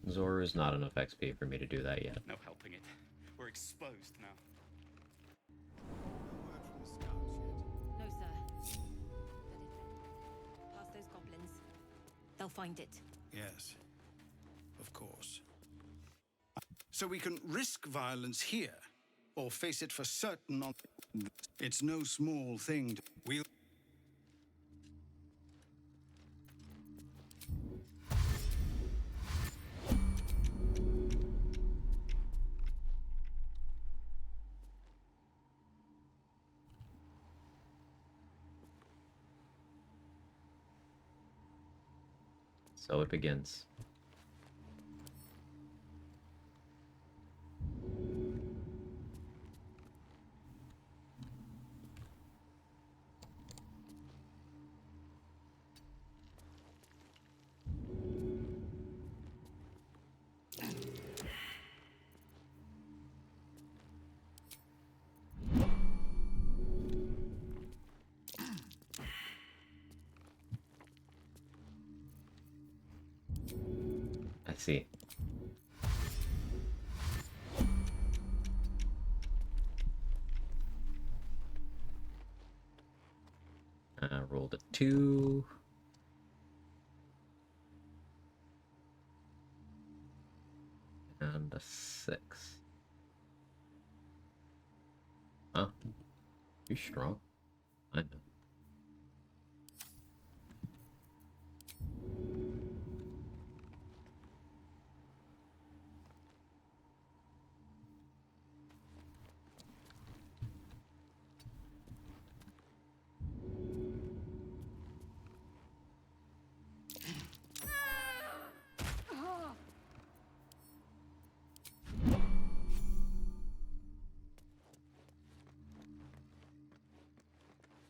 Zoru's not enough XP for me to do that yet. No helping it. We're exposed now. No, sir. Past those goblins. They'll find it. Yes, of course. So we can risk violence here, or face it for certain on... It's no small thing. We'll... So it begins. I see. Rolled a 2. And a 6. Huh? You're strong. I know.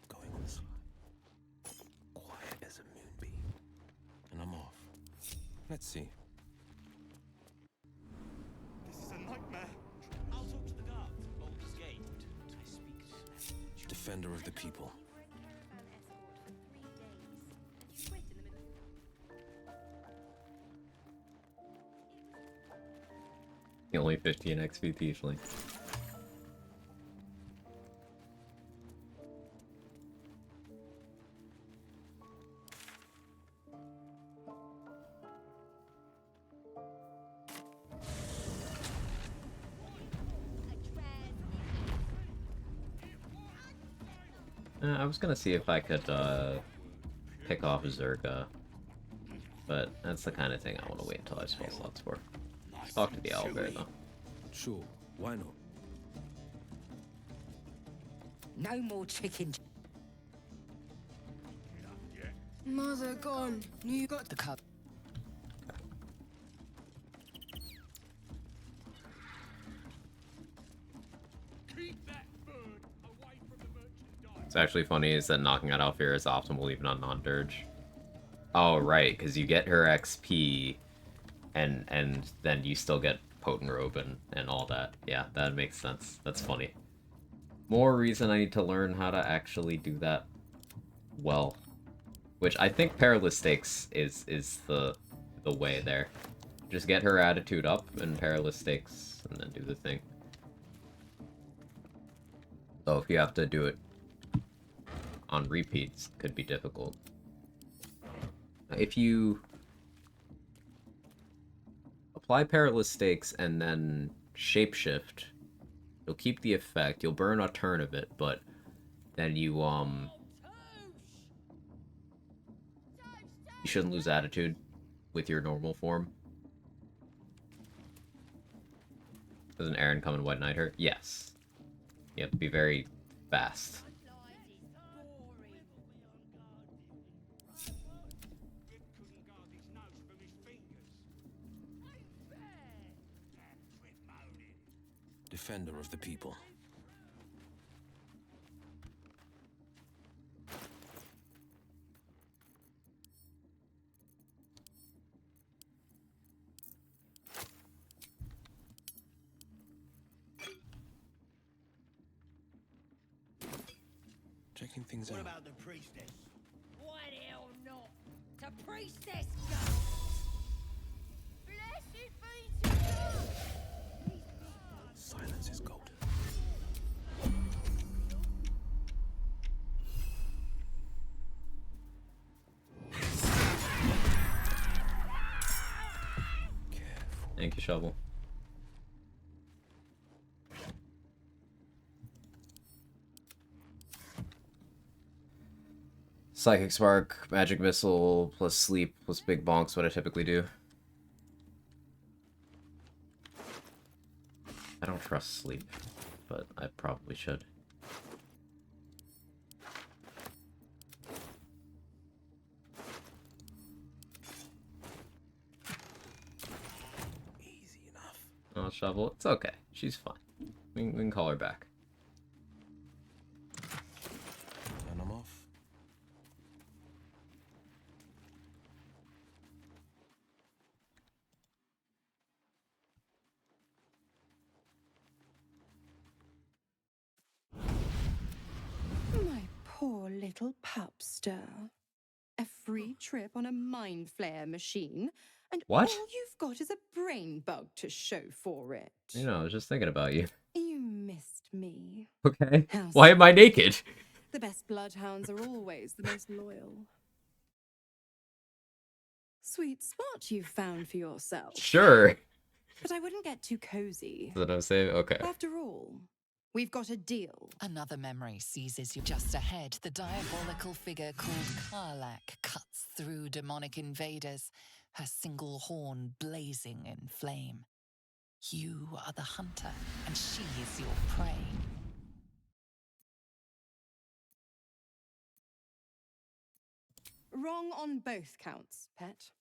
Going on the slide. Quiet as a moonbeam. And I'm off. Let's see. This is a nightmare. I'll talk to the guards. Baldur's Gate. I speak to... Defender of the people. Only 15 XP tiefling. I was gonna see if I could pick off Zerga, but that's the kind of thing I want to wait until I have spell slots for. Talk to the owlbear though. Sure, why not? No more chicken. Mother gone. You got The cup. It's actually funny is that knocking out Alfira is optimal even on non-dirge. Oh right, because you get her XP, and then you still get Potent Robe and all that. Yeah, that makes sense. That's funny. More reason I need to learn how to actually do that well. Which I think Perilous Stakes is the the way there. Just get her attitude up and perilous stakes, and then do the thing. Though if you have to do it on repeats, it could be difficult. If you apply perilous stakes and then shapeshift, you'll keep the effect. You'll burn a turn of it, but then you shouldn't lose attitude with your normal form. Doesn't Aaron come and White Knight her? Yes. You have to be very fast. Defender of the people. Checking things out. What about the priestess? Why the hell not? The priestess go! Blessed be to God! Silence is gold. Thank you, Shovel. Psychic Spark, Magic Missile, plus Sleep, plus Big Bonk's what I typically do. I don't trust Sleep, but I probably should. Easy enough. Oh, Shovel, it's okay. She's fine. We can call her back. Turn them off. My poor little pupster. A free trip on a mind flare machine, and What? all you've got is a brain bug to show for it. You know, I was just thinking about you. You missed me. Okay. How Why am I sweet. naked? The best bloodhounds are always the most loyal. Sweet spot you've found for yourself. Sure. But I wouldn't get too cozy. Is that what I'm saying? Okay. After all, we've got a deal. Another memory seizes you just ahead. The diabolical figure called Karlak cuts through demonic invaders, her single horn blazing in flame. You are the hunter, and she is your prey. Wrong on both counts, pet.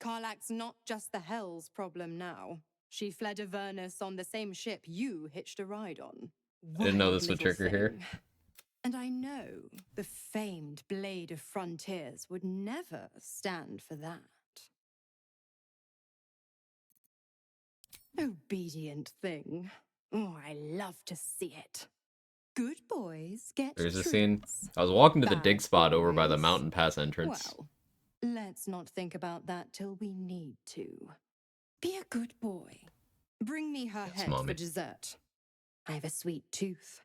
Karlak's not just the Hell's problem now. She fled Avernus on the same ship you hitched a ride on. I didn't know Wild this would little trigger here. thing. And I know the famed Blade of Frontiers would never stand for that. Obedient thing. Oh, I love to see it. Good boys get There's a treats. scene. I was walking to the Bad dig spot over by the boys. mountain pass entrance. Well, let's not think about that till we need to. Be a good boy. Bring me her Yes, head Mommy. for dessert. I have a sweet tooth.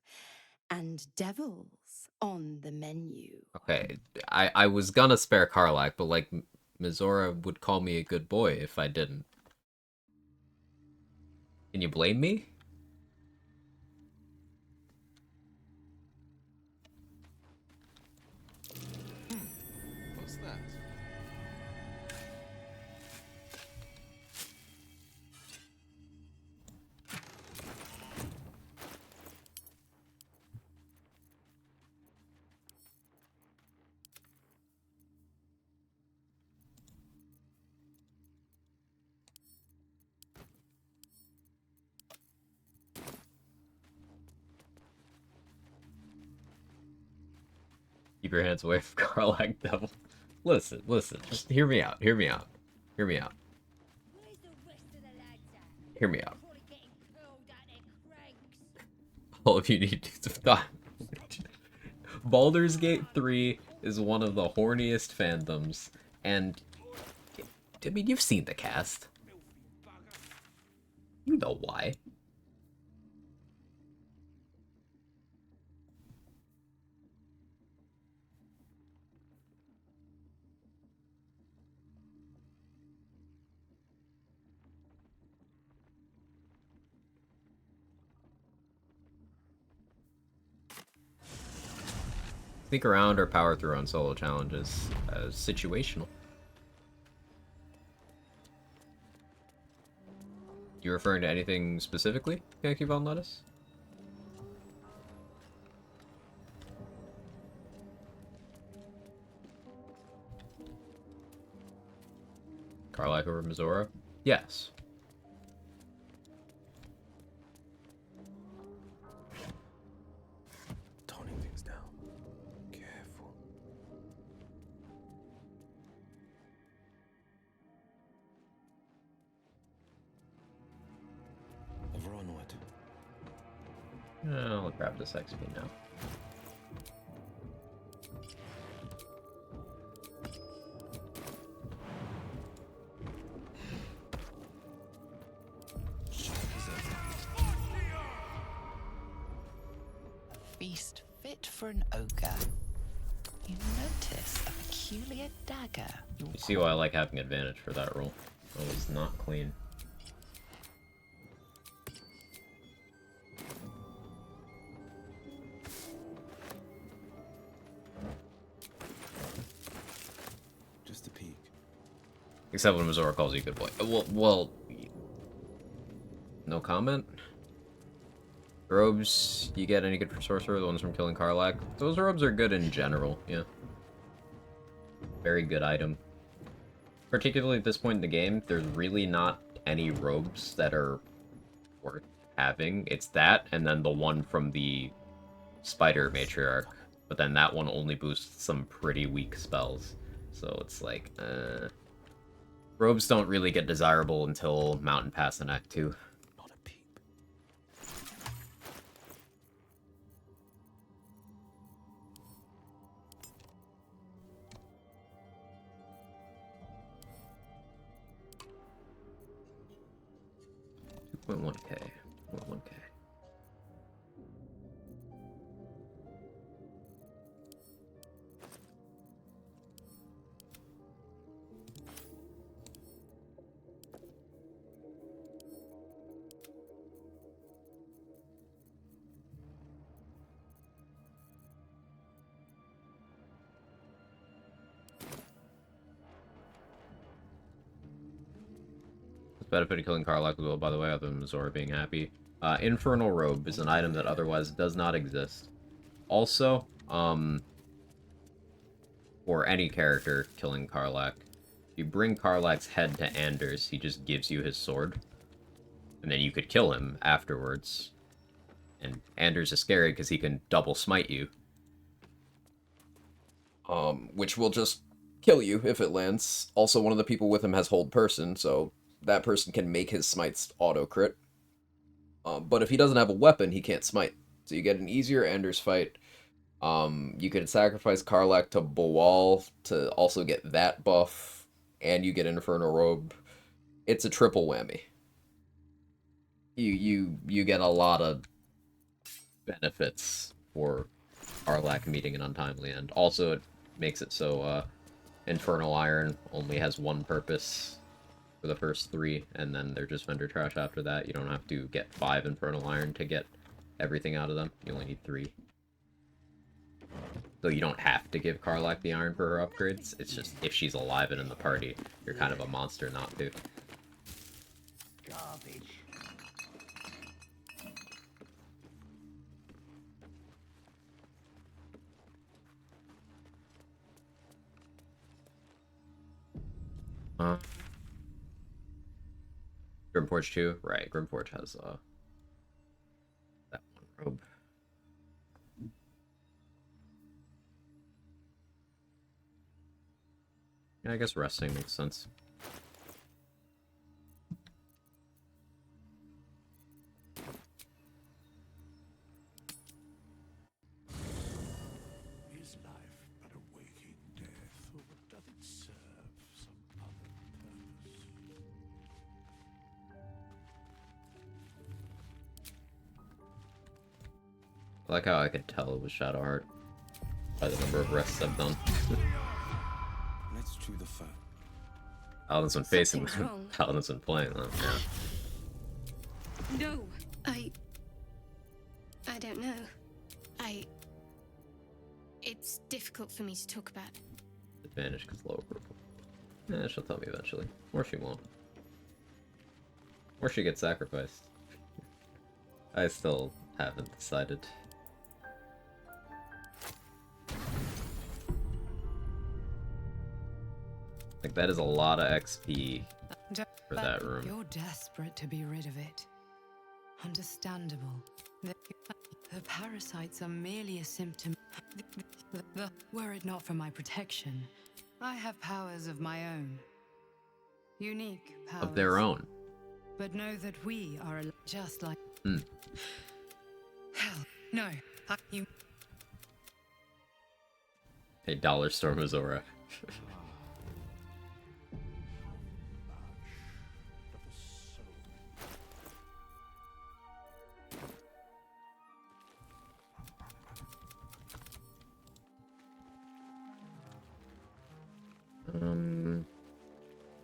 And devils on the menu. Okay, I was gonna spare Karlak, but like Mizora would call me a good boy if I didn't. Can you blame me? What's that? Keep your hands away from Karlak, devil. Listen, just hear me out, hear me out. Hear me out. Hear me out. All of you need to stop. Baldur's Gate 3 is one of the horniest fandoms, and I mean, you've seen the cast. You know why. Sneak around or power through on solo challenges. Situational. You referring to anything specifically, Yankee Von Lettuce? Karlach over Mizora? Yes. Toning things down. Careful. Over onward. I'll grab this XP now. A feast fit for an ogre. You notice a peculiar dagger. You see why I like having advantage for that roll. That was not clean. Just a peek. Except when Mizora calls you a good boy. Well, no comment. Robes, you get any good for Sorcerer? The ones from killing Karlach? Those robes are good in general, yeah. Very good item. Particularly at this point in the game, there's really not any robes that are worth having. It's that, and then the one from the Spider Matriarch. But then that one only boosts some pretty weak spells. So it's like, robes don't really get desirable until Mountain Pass in Act 2. $2.1k. 1.1k. Benefit of killing Karlach as well, by the way, other than Mizora being happy. Infernal Robe is an item that otherwise does not exist. Also, for any character killing Karlach, if you bring Karlach's head to Anders, he just gives you his sword. And then you could kill him afterwards. And Anders is scary because he can double smite you. Which will just kill you if it lands. Also, one of the people with him has hold person, so that person can make his smites auto-crit. But if he doesn't have a weapon, he can't smite. So you get an easier Anders fight. You can sacrifice Karlach to Boal to also get that buff, and you get Infernal Robe. It's a triple whammy. You get a lot of benefits for Karlach meeting an untimely end. Also, it makes it so Infernal Iron only has one purpose for the first 3, and then they're just vendor trash after that. You don't have to get 5 Infernal Iron to get everything out of them. You only need 3. So you don't have to give Karlach the iron for her upgrades. It's just, if she's alive and in the party, you're kind of a monster not to. Garbage. Grimforge 2? Right, Grimforge has that one robe. Yeah, I guess resting makes sense. Is life but a waking death, or doth it serve some other purpose? I like how I could tell it was Shadowheart by the number of rests I've done. Let's chew the fat. Paladin's been facing Something's them. wrong. Paladin's been playing them, yeah. No. I don't know. It's difficult for me to talk about. Advantage because lower purple. Yeah, she'll tell me eventually. Or she won't. Or she gets sacrificed. I still haven't decided. Like, that is a lot of XP for that room. You're desperate to be rid of it. Understandable. The parasites are merely a symptom. Were it not for my protection, I have powers of my own. Unique powers. Of their own. But know that we are just like... Hmm. Hell, no. You... Hey, Dollar Store Missouri.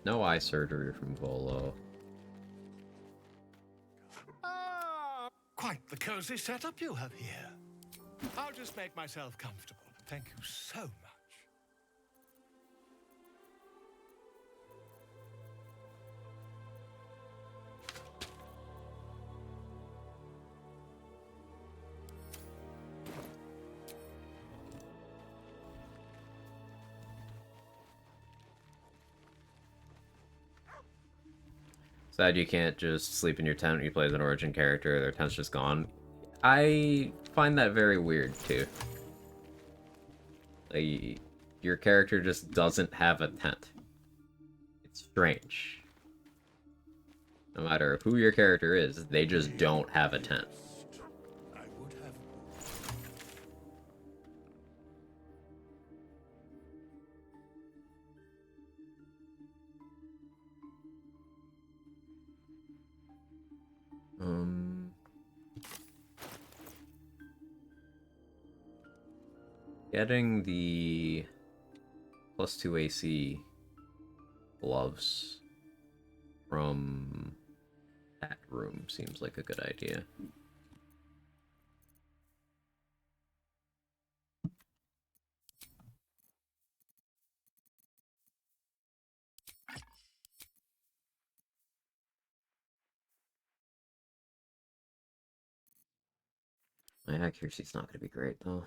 No eye surgery from Volo. Quite the cozy setup you have here. I'll just make myself comfortable. Thank you so much. Sad you can't just sleep in your tent when you play as an origin character, their tent's just gone. I find that very weird, too. Like, your character just doesn't have a tent. It's strange. No matter who your character is, they just don't have a tent. Getting the +2 AC gloves from that room seems like a good idea. My accuracy's not going to be great, though.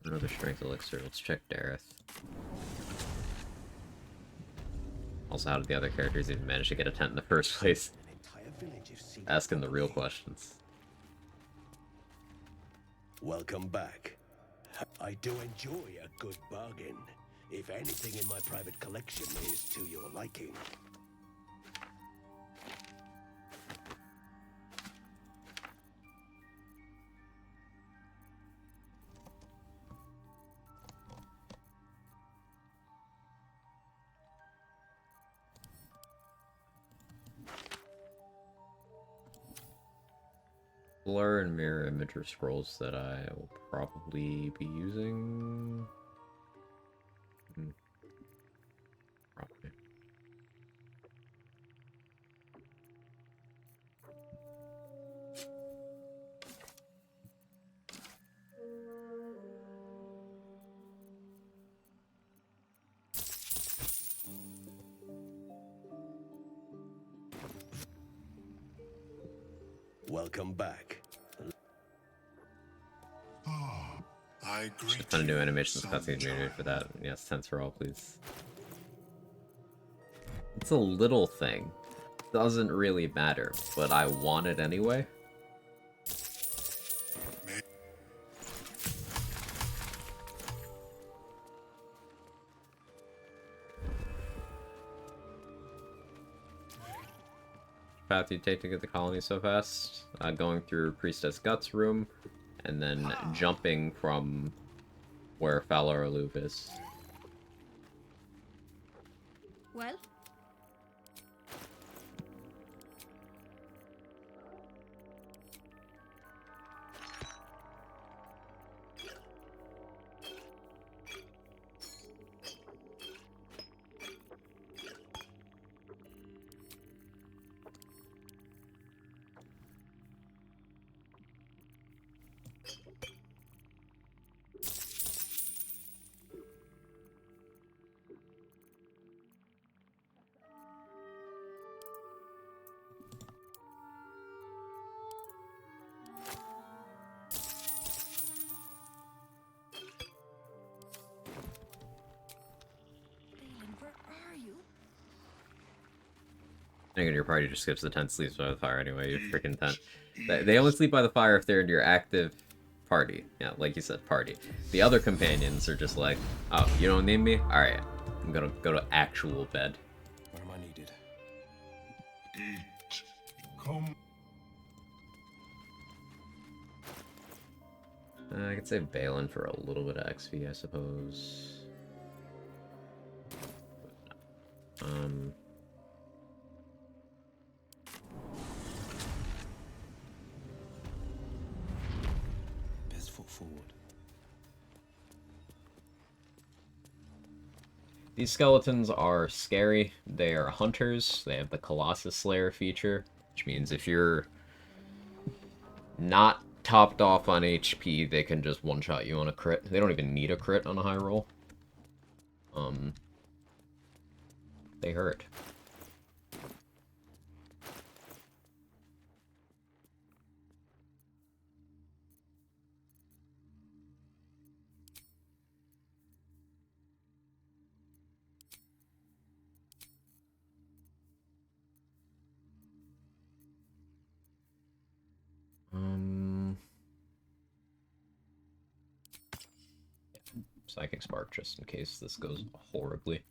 Another strength elixir. Let's check Dareth. Also, how did the other characters even manage to get a tent in the first place? Asking the real questions. Welcome back. I do enjoy a good bargain, if anything in my private collection is to your liking. Blur and mirror image are scrolls that I will probably be using. Probably. Welcome back. I Should find a new animations cutscene generated for that. Yes, tents for all, please. It's a little thing. Doesn't really matter, but I want it anyway. Path you take to get the colony so fast? Going through Priestess Guts room, and then jumping from where Falar Aloof is. Well? Again, your party just skips the tent, sleeps by the fire anyway. Your freaking tent. They only sleep by the fire if they're in your active party. Yeah, like you said, party. The other companions are just like, oh, you don't need me? Alright, I'm gonna go to actual bed. Where am I needed? Eat. Come. I could save Balin for a little bit of XP, I suppose. Best foot forward. These skeletons are scary. They are hunters. They have the Colossus Slayer feature, which means if you're not topped off on HP, they can just one-shot you on a crit. They don't even need a crit on a high roll. They hurt. Psychic Spark, just in case this goes horribly.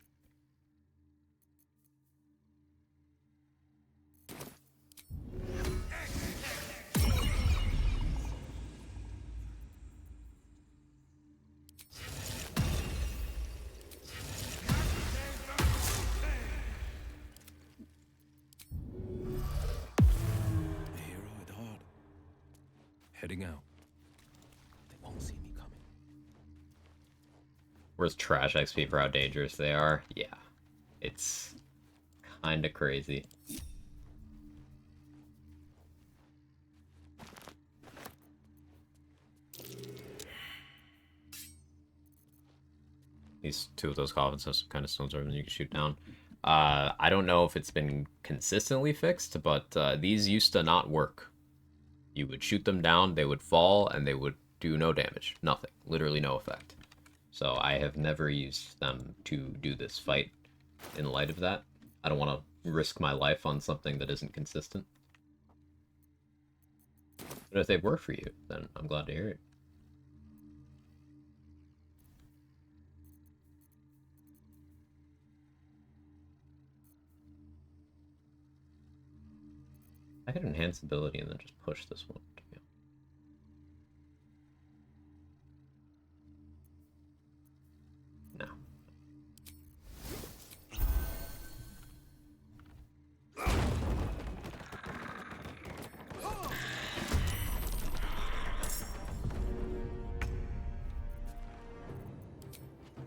Heading out. They won't see me coming. Where's trash XP for how dangerous they are? Yeah. It's kinda crazy. These two of those coffins have some kind of stones over them you can shoot down. I don't know if it's been consistently fixed, but these used to not work. You would shoot them down, they would fall, and they would do no damage. Nothing. Literally no effect. So I have never used them to do this fight in light of that. I don't want to risk my life on something that isn't consistent. But if they work for you, then I'm glad to hear it. I could enhance ability and then just push this one. Yeah. No.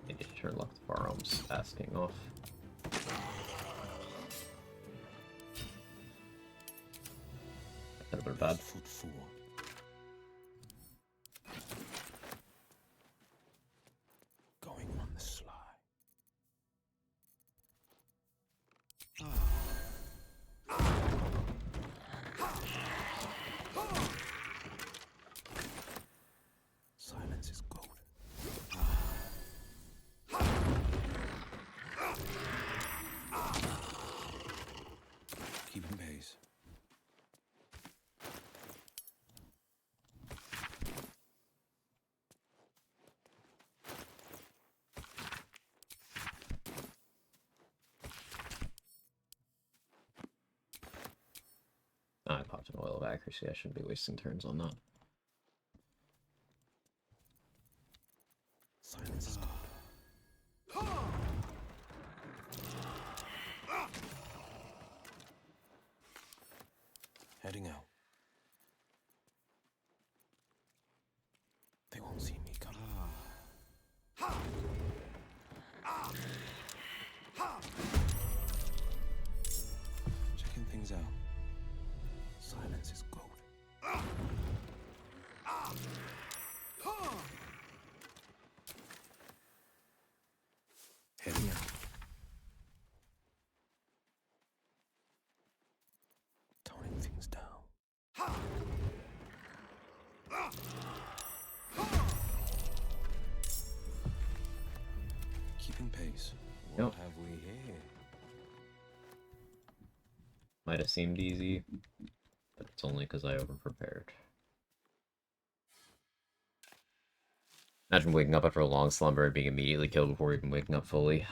Maybe sure left farms asking off. That would bad. Foot forward. Going on the sly. Silence is golden. Keeping pace. I popped an oil of accuracy. I shouldn't be wasting turns on that. Silence is golden. Heading out. They won't see me coming. Checking things out. Silence is golden. Heading out. Toning things down. Keeping pace. What have we here? Might have seemed easy, but it's only because I overprepared. Imagine waking up after a long slumber and being immediately killed before even waking up fully.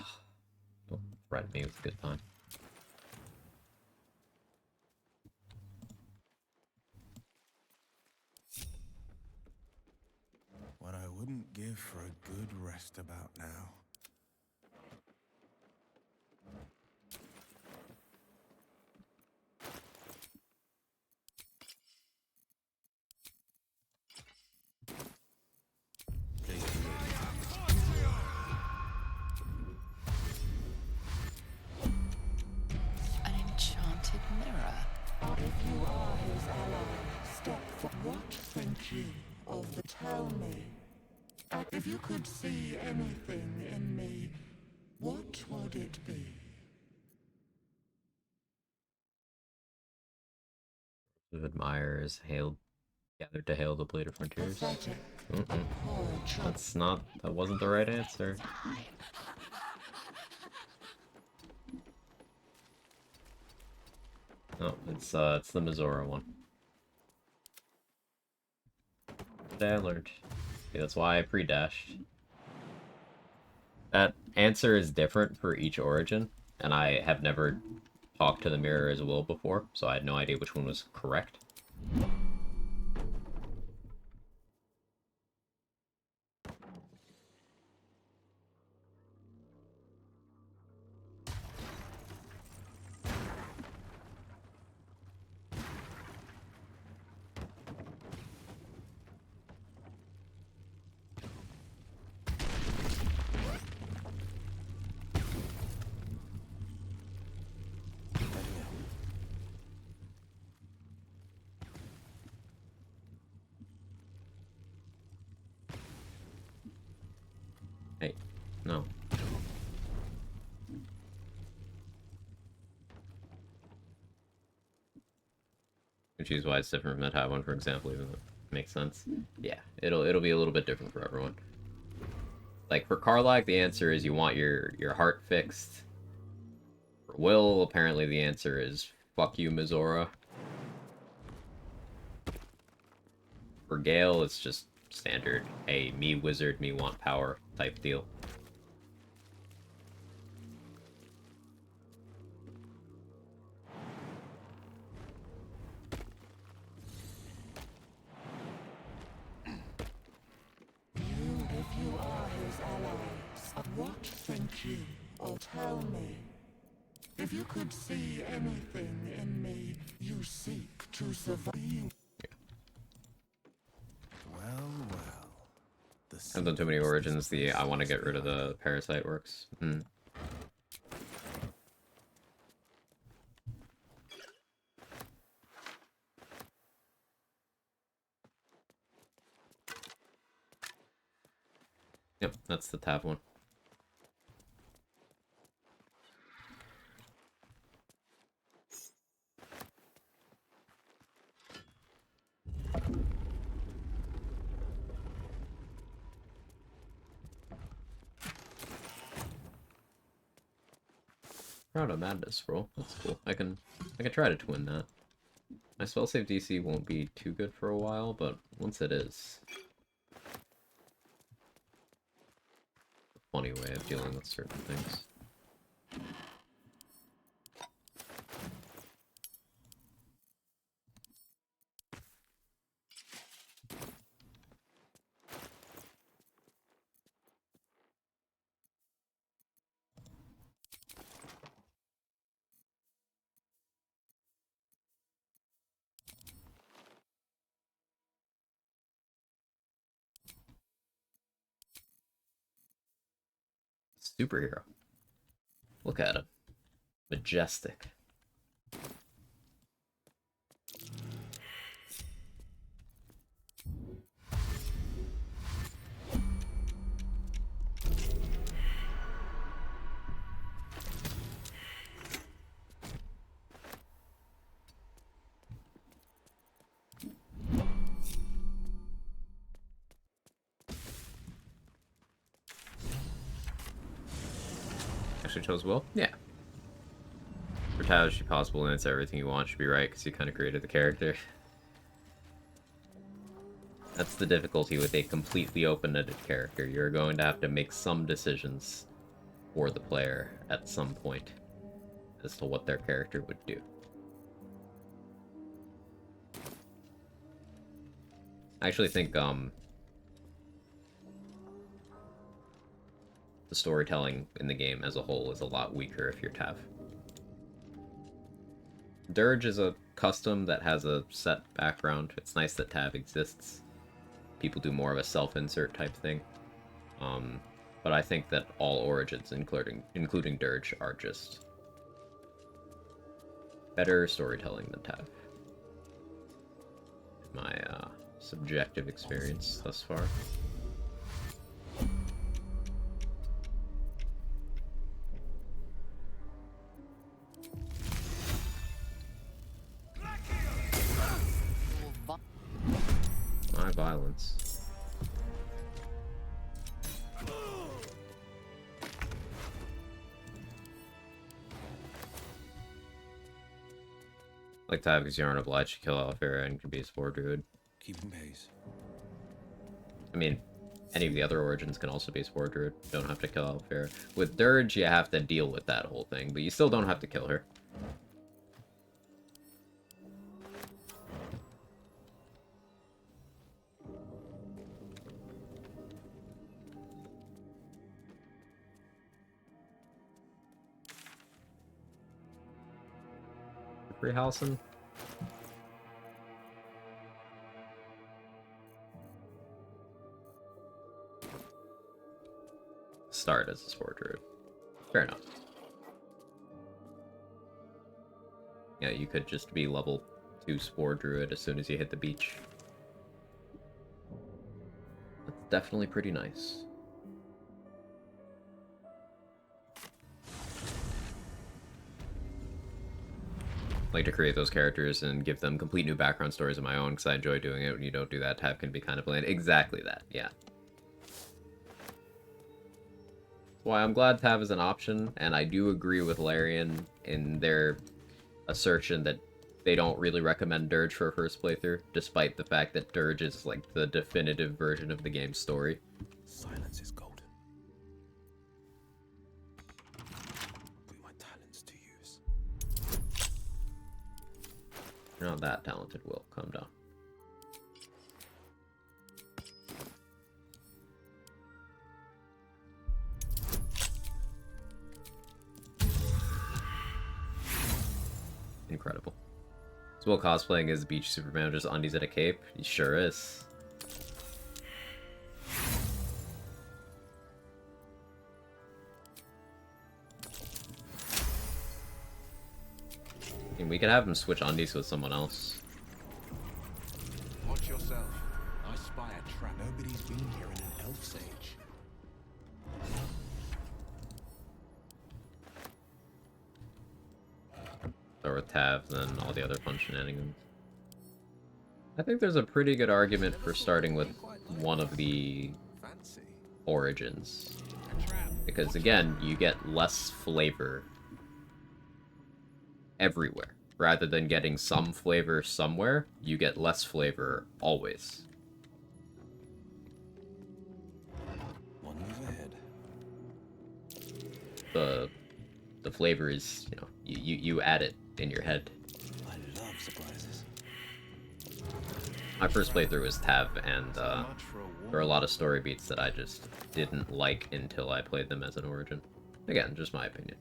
Don't threaten me with a good time. What I wouldn't give for a good rest about now. An enchanted mirror. If you are his ally, step for what think you of the tell me? If you could see anything in me, what would it be? Of admirers hailed, gathered to hail the bladed frontiers. That's not. That wasn't the right answer. No, it's the Mizora one. Today I learned. Okay, that's why I pre-dashed. That answer is different for each origin, and I have never talked to the mirror as well before, so I had no idea which one was correct. Hey, no. Which is why it's different from that high one, for example, even though it makes sense. Yeah, it'll be a little bit different for everyone. Like for Karlach, the answer is you want your heart fixed. For Will, apparently the answer is fuck you, Mizora. For Gale, it's just standard, hey, me wizard, me want power type deal. If you are his ally, what think you or tell me? If you could see anything in me, you seek to survive. Well. I've done too many origins, I want to get rid of the parasite works. Yep, that's the tab one. Proud of Madness scroll. That's cool. I can try to twin that. My spell save DC won't be too good for a while, but once it is, a funny way of dealing with certain things. Superhero. Look at him. Majestic. Actually chose Will? Yeah. For Tav should be possible and it's everything you want should be right because you kind of created the character. That's the difficulty with a completely open-ended character. You're going to have to make some decisions for the player at some point as to what their character would do. I actually think the storytelling in the game as a whole is a lot weaker if you're Tav. Dirge is a custom that has a set background. It's nice that Tav exists. People do more of a self-insert type thing. But I think that all origins, including Dirge, are just better storytelling than Tav. My subjective experience thus far. My violence. Like Tav because you aren't obliged to kill Alfera and can be a Spore Druid. Keeping pace. I mean, any of the other origins can also be a Spore Druid. You don't have to kill Alfera. With Dirge, you have to deal with that whole thing, but you still don't have to kill her. Freehausen? Start as a Spore Druid. Fair enough. Yeah, you could just be level 2 Spore Druid as soon as you hit the beach. That's definitely pretty nice. Like to create those characters and give them complete new background stories of my own because I enjoy doing it. When you don't do that, Tav can be kind of bland. Exactly that, yeah. Why I'm glad Tav is an option, and I do agree with Larian in their assertion that they don't really recommend Dirge for a first playthrough, despite the fact that Dirge is like the definitive version of the game's story. Silence is golden. Put my talents to use. You're not that talented, Will. Calm down. Incredible. Is Will cosplaying as Beach Superman, just undies and a cape? He sure is. I mean, we could have him switch undies with someone else. Watch yourself. I spy a trap. Nobody's been here in an elf's age. Or with Tav than all the other fun shenanigans. I think there's a pretty good argument for starting with one of the origins. Because again, you get less flavor everywhere. Rather than getting some flavor somewhere, you get less flavor always. One move ahead. The flavor is, you know, you add it in your head. I love surprises. My first playthrough was Tav, and there were a lot of story beats that I just didn't like until I played them as an origin. Again, just my opinion.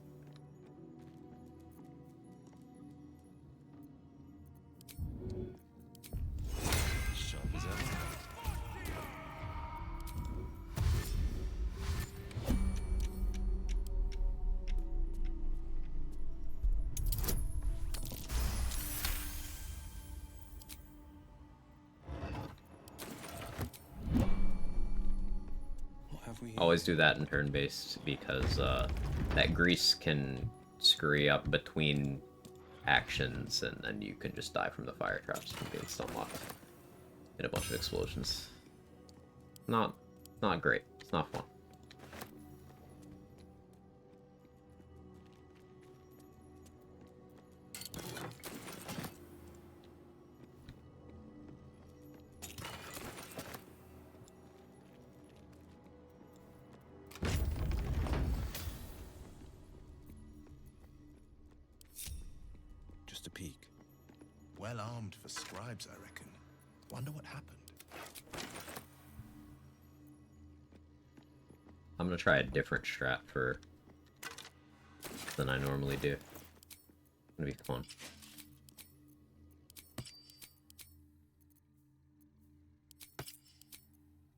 Sharp as ever. Always do that in turn-based because that grease can screw up between actions, and then you can just die from the fire traps from being stun locked in a bunch of explosions. Not great. It's not fun. just a peek. Well armed for scribes, I reckon. Wonder what happened. I'm gonna try a different strat than I normally do. It's gonna be fun.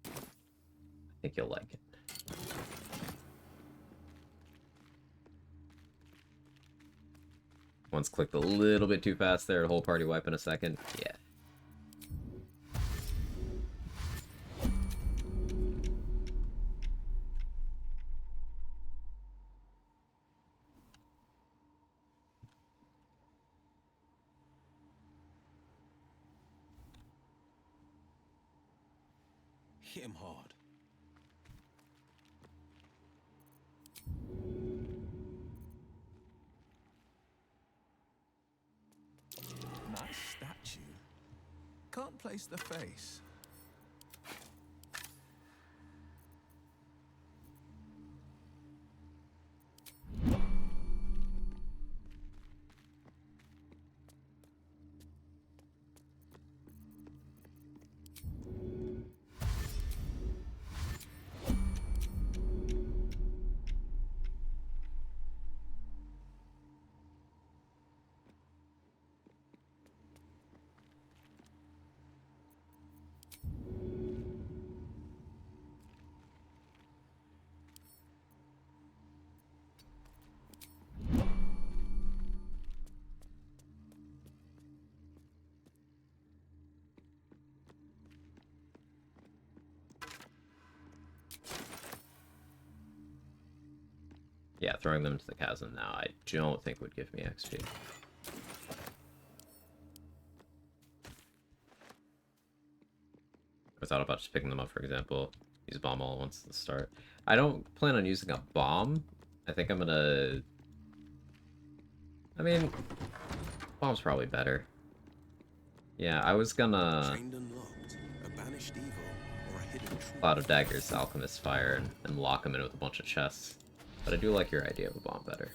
I think you'll like it. Once clicked a little bit too fast there, a whole party wipe in a second. Yeah. Hit him hard. Nice statue. Can't place the face. Yeah, throwing them into the chasm now, I don't think would give me XP. I thought about just picking them up, for example. Use a bomb all at once at the start. I don't plan on using a bomb. I think I'm gonna... I mean, bomb's probably better. Yeah, I was gonna... Trained and locked. A banished evil or a hidden truth. Cloud of Daggers, Alchemist Fire, and lock them in with a bunch of chests. But I do like your idea of a bomb better.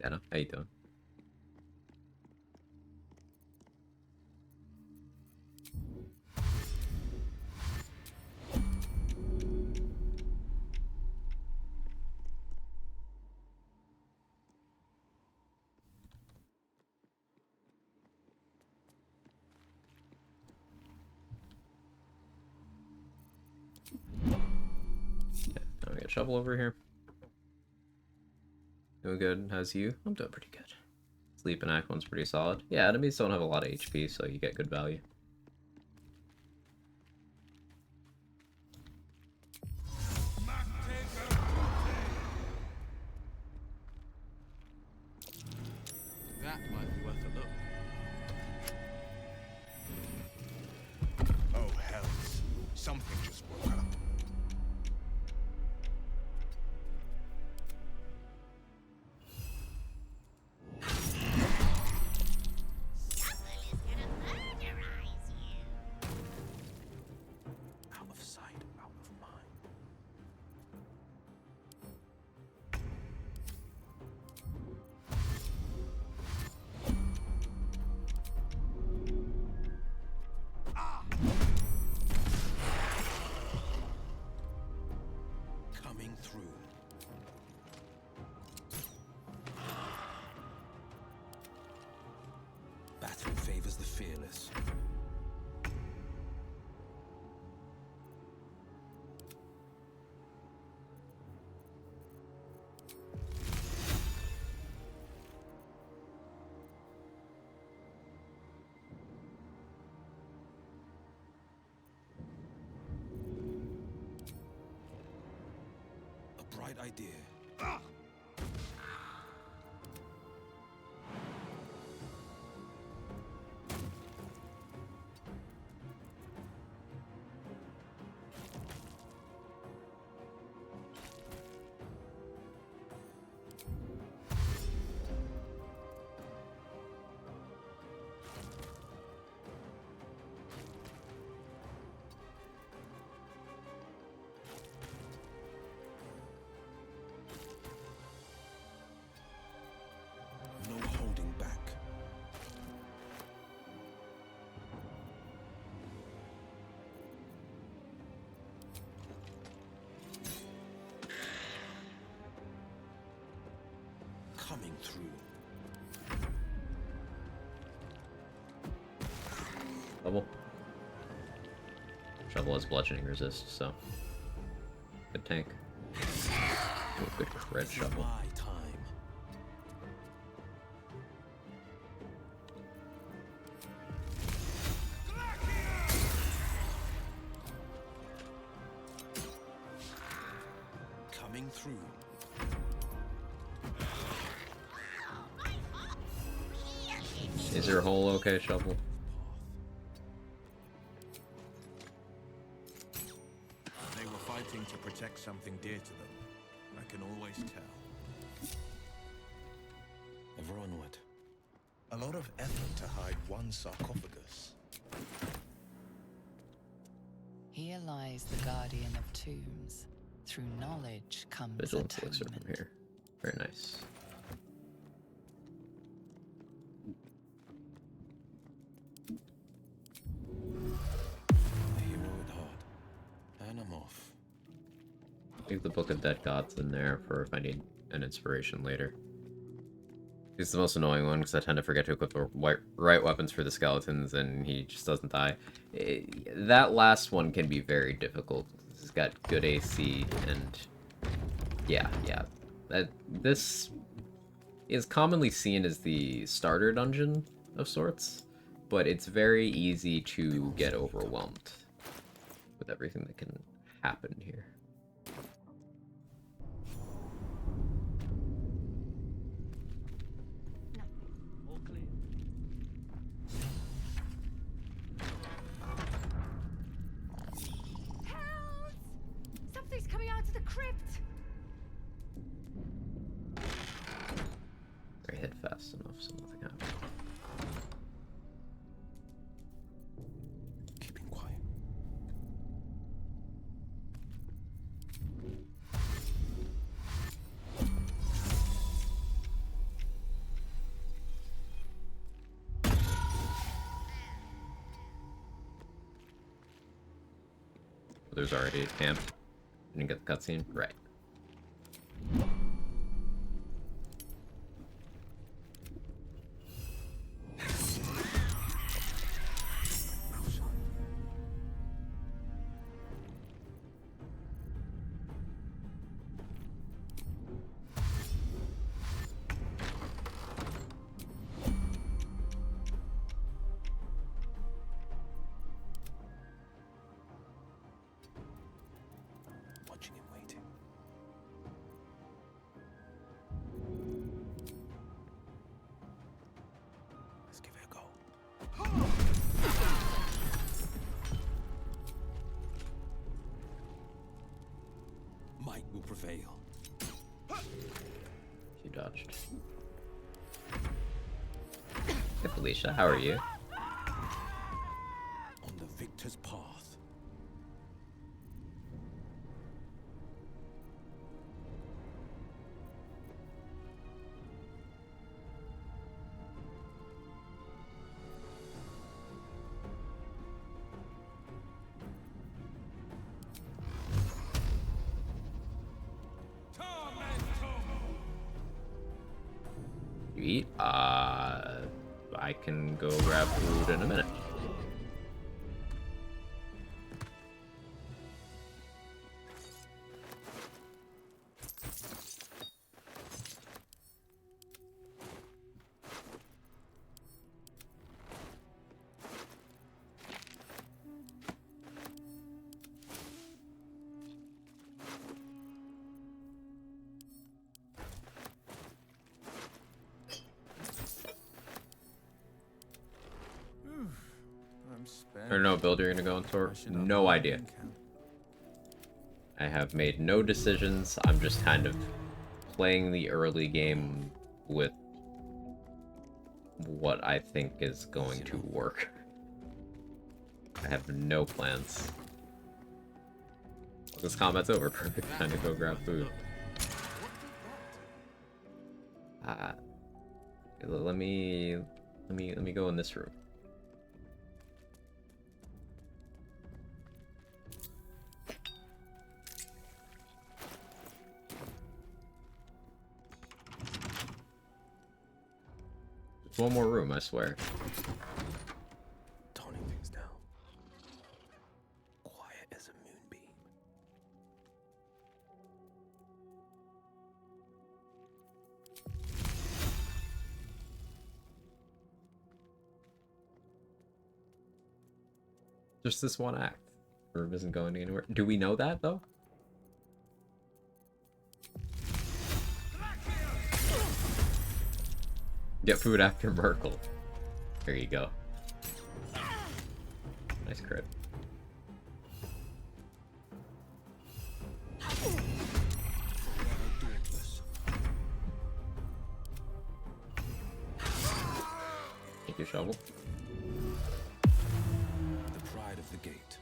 Anna, how you doing? Yeah, now we got a shovel over here. Doing good. How's you? I'm doing pretty good. Sleep and Act one's pretty solid. Yeah, enemies don't have a lot of HP, so you get good value. That might be worth a look. Oh, hells. Something just woke up. Out of sight, out of mind. bright idea. No holding back. Coming through. Double. Shovel has bludgeoning resist, so good tank. Ooh, good crit shovel. My time. Coming through. Is your hole okay, shovel? They were fighting to protect something dear to them. I can always tell. Ever onward. A lot of effort to hide one sarcophagus. Here lies the guardian of tombs. Through knowledge comes Vigilance elixir atonement. from here. Very nice. A hero at heart. And I'm off. Leave the Book of Dead Gods in there for if I need an inspiration later. He's the most annoying one because I tend to forget to equip the right weapons for the skeletons and he just doesn't die. That last one can be very difficult. He's got good AC and yeah. This is commonly seen as the starter dungeon of sorts, but it's very easy to get overwhelmed with everything that can happen here. Something's coming out of the crypt! I hit fast enough so nothing happens. Keeping quiet. There's already a camp. Didn't get the cutscene? Right. Watching and waiting. Let's give it a go. Might will prevail. She dodged. Hey Felicia, how are you? On the victor's path. You eat? I can go grab food in a minute. I don't know what build you're gonna go on tour. No idea. I have made no decisions. I'm just kind of playing the early game with what I think is going to work. I have no plans. This combat's over. Perfect time to go grab food. Let me go in this room. Just one more room, I swear. Toning things down. Quiet as a moonbeam. Just this one act. The room isn't going anywhere. Do we know that, though? Get food after Merkel. There you go. Nice crit. Thank you, Shovel. The pride of the gate.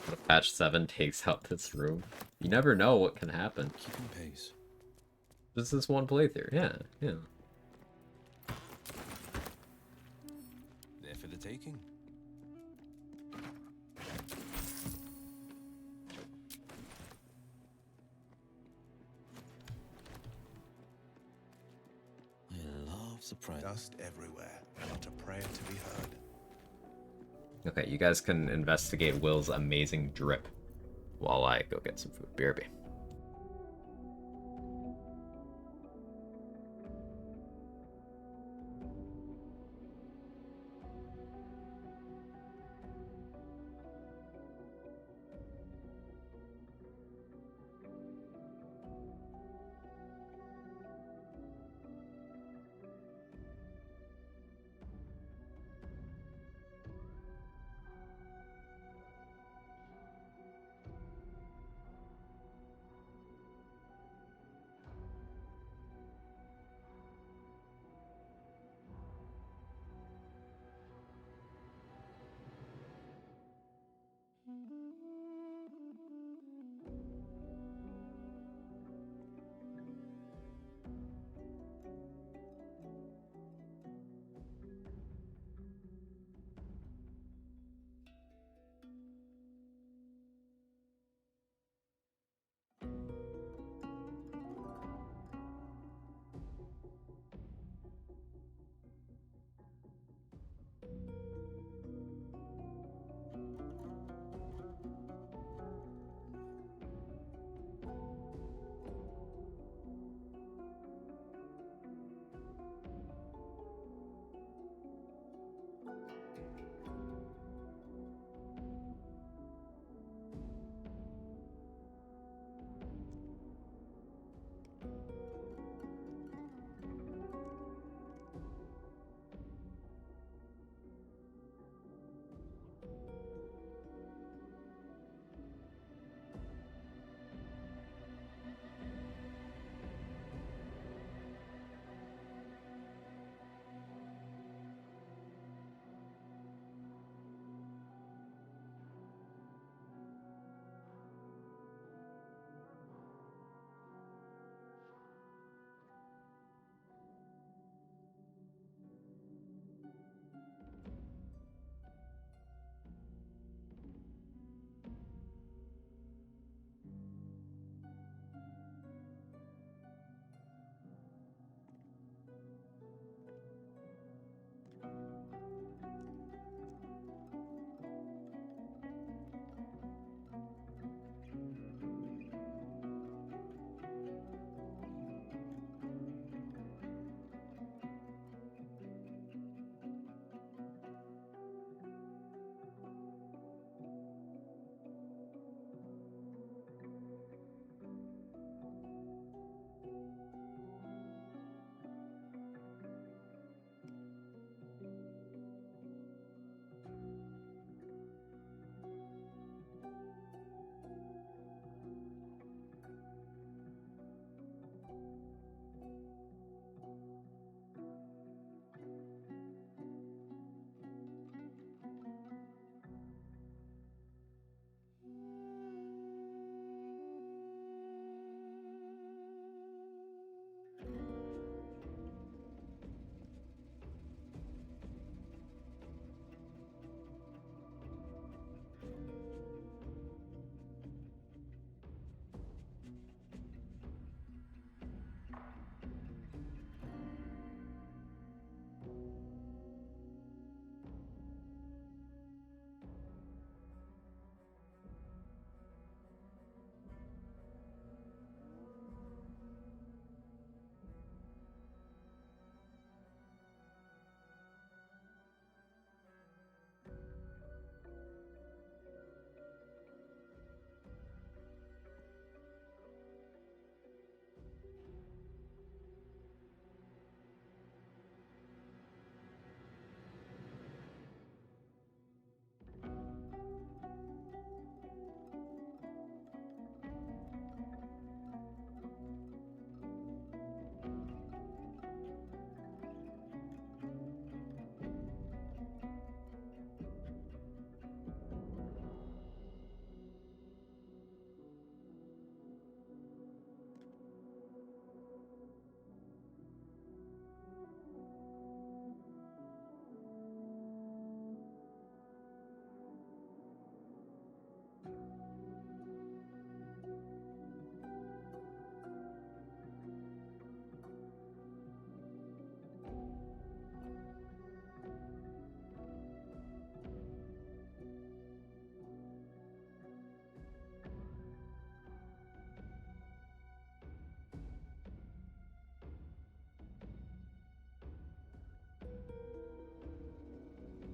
What if patch 7 takes out this room? You never know what can happen. Keeping pace. This is one playthrough. Yeah. There for the taking. I love surprise. Dust everywhere, not a prayer to be heard. Okay, you guys can investigate Will's amazing drip while I go get some food. BRB.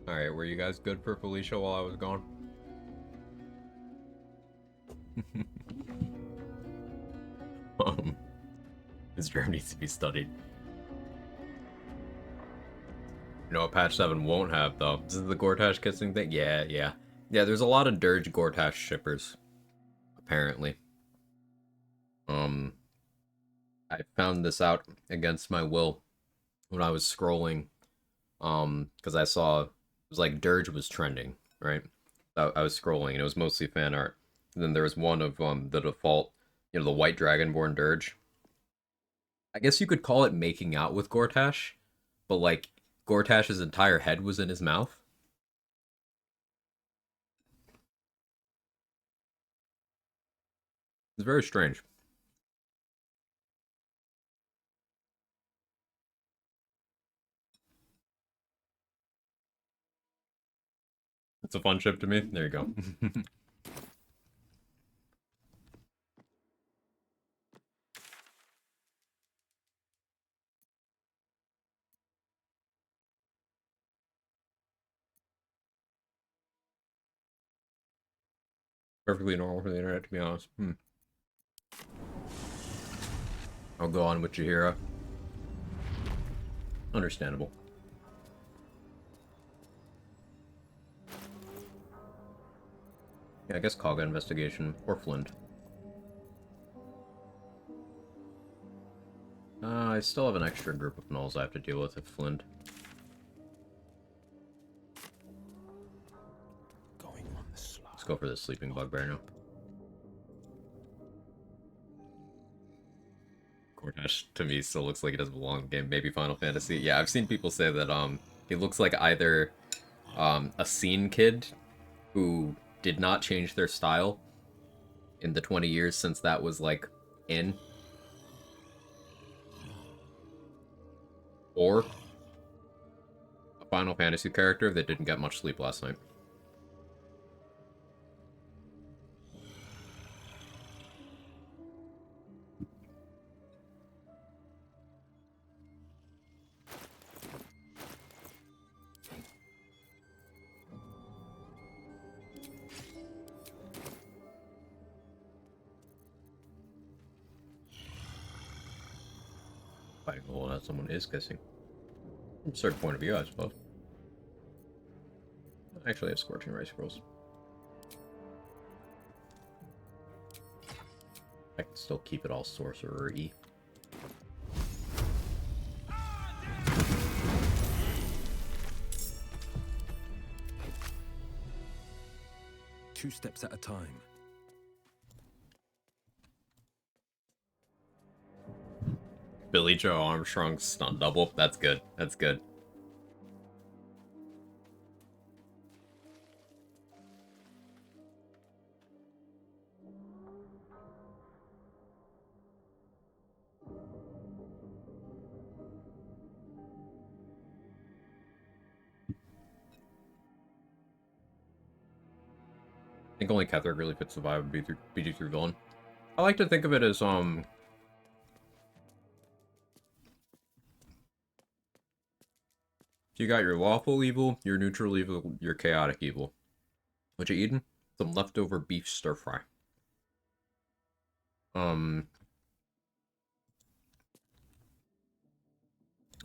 Alright, were you guys good for Felicia while I was gone? This germ needs to be studied. You know what patch 7 won't have, though? This is the Gortash kissing thing? Yeah. Yeah, there's a lot of Dirge Gortash shippers. Apparently. I found this out against my will when I was scrolling. Because I saw, it was like Dirge was trending, right? I was scrolling, and it was mostly fan art. And then there was one of, the default, you know, the white Dragonborn Dirge. I guess you could call it making out with Gortash, but like Gortash's entire head was in his mouth. It's very strange. It's a fun ship to me. There you go. Perfectly normal for the internet, to be honest. I'll go on with Jaheira. Understandable. Yeah, I guess Kaga investigation or Flint. I still have an extra group of gnolls I have to deal with at Flint. Let's go for the sleeping bugbear now. Gortash to me still looks like he doesn't belong in the game. Maybe Final Fantasy. Yeah, I've seen people say that he looks like either a scene kid who did not change their style in the 20 years since that was like in, or a Final Fantasy character that didn't get much sleep last night. Fighting a that someone is kissing. From a certain point of view, I suppose. I actually have Scorching Ray Scrolls. I can still keep it all sorcerer-y. Two steps at a time. Billy Joe Armstrong's stunt double. That's good. That's good. I think only Ketheric really fits the vibe of BG3 villain. I like to think of it as, you got your lawful evil, your neutral evil, your chaotic evil. What you eating? Some leftover beef stir fry.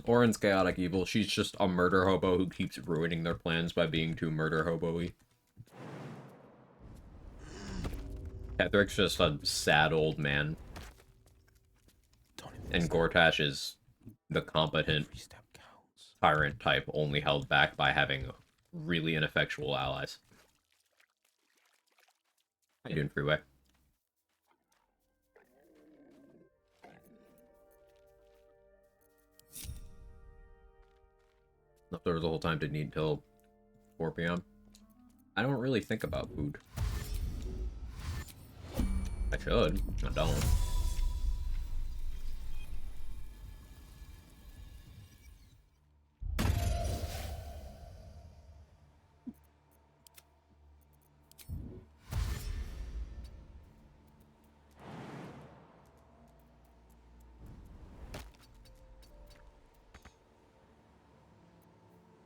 Orin's chaotic evil. She's just a murder hobo who keeps ruining their plans by being too murder hobo-y. Ketheric's just a sad old man. And Gortash is the competent tyrant type, only held back by having really ineffectual allies. How you doing, Freeway? Leftovers the whole time, didn't eat until 4 p.m. I don't really think about food. I should. I don't.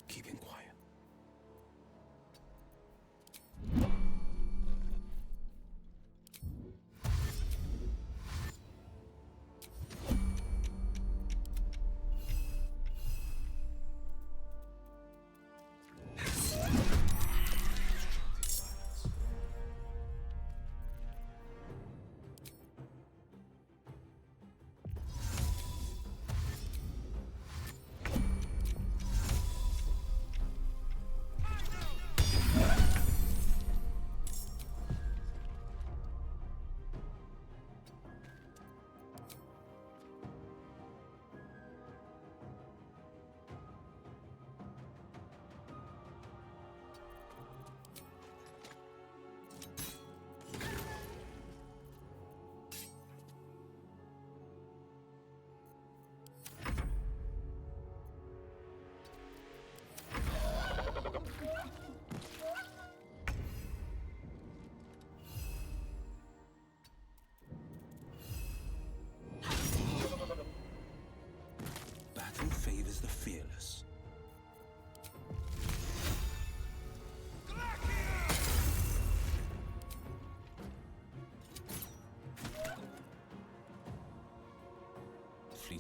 Keeping quiet.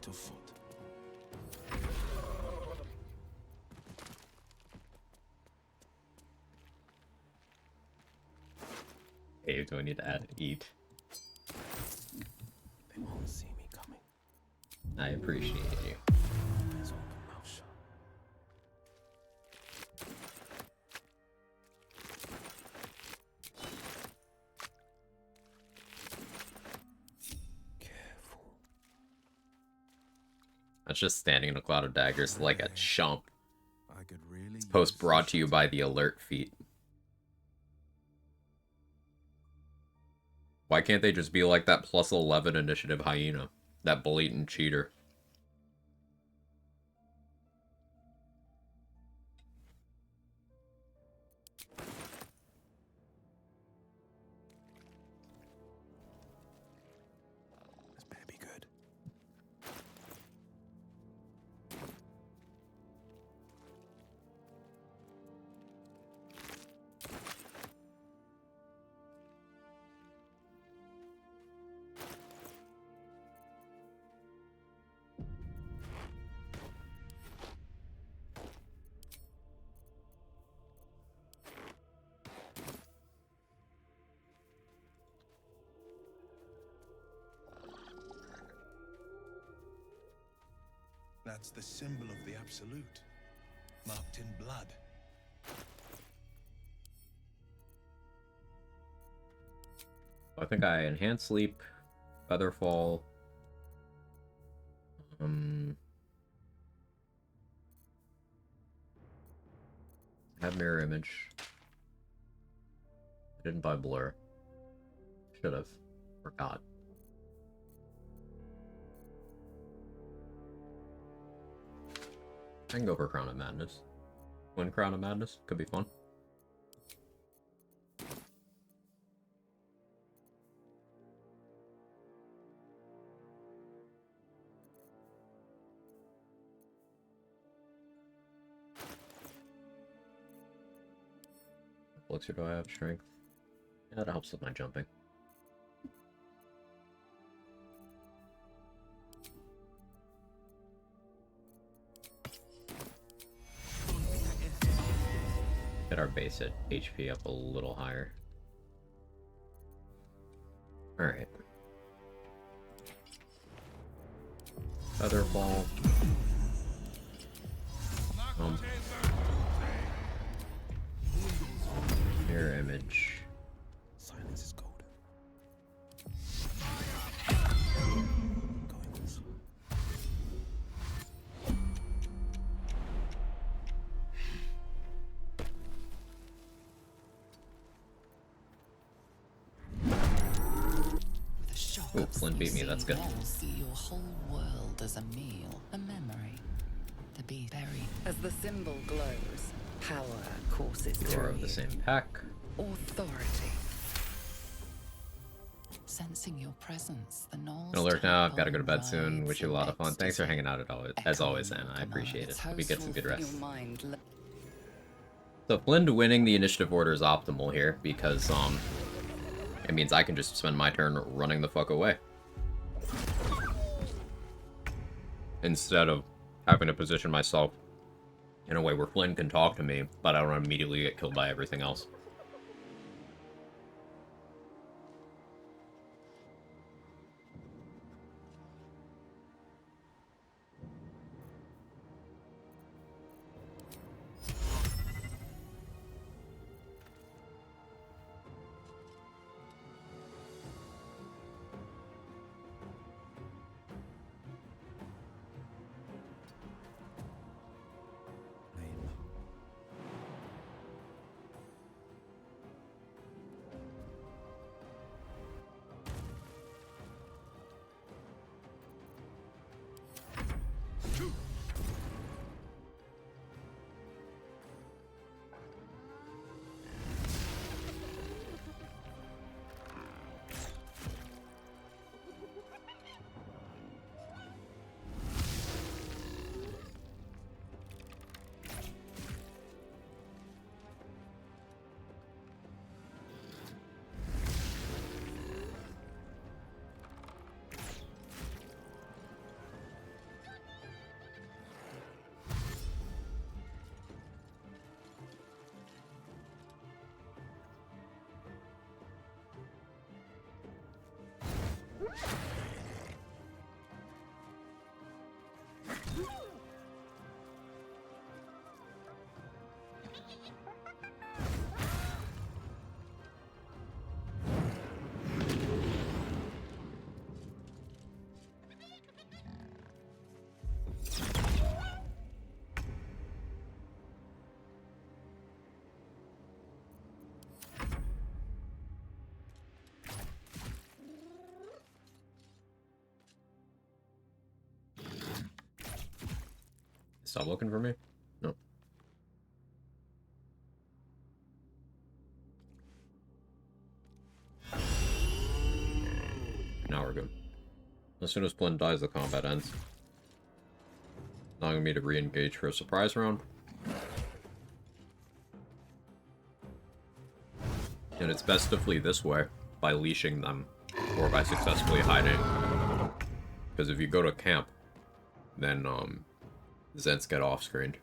fleet of foot. Hey, do I need to add eat? They won't see me coming. I appreciate you. Eyes open, mouth shut. That's just standing in a cloud of daggers like a chump. I could really This post brought to you by the alert feat. Why can't they just be like that plus 11 initiative hyena? That blatant cheater. This better be good. That's the symbol of the Absolute, marked in blood. I think I enhance sleep, featherfall. Have mirror image. I didn't buy blur. Should have. Forgot. I can go for Crown of Madness. Win Crown of Madness. Could be fun. Elixir, do I have strength? Yeah, that helps with my jumping. Get our base at HP up a little higher. Alright. Featherfall. Mirror image. Silence is golden. Ooh, Flynn beat me, that's good. See your whole world as a meal, a memory, to be buried. As the symbol glows, power courses You are through of the you. same pack. Authority. Sensing your presence, the gnolls. Gonna lurk now. I've got to go to bed soon. rides Wish you a lot of fun. in Thanks for ecstasy. hanging out as always, Anna. I appreciate it. Hope you get some good rest. So Flynn winning the initiative order is optimal here because it means I can just spend my turn running the fuck away instead of having to position myself in a way where Flynn can talk to me, but I don't immediately get killed by everything else. Stop looking for me? No. Now we're good. As soon as Flynn dies, the combat ends. Allowing me to re-engage for a surprise round. And it's best to flee this way by leashing them or by successfully hiding. Because if you go to camp, then Zeds get off-screened.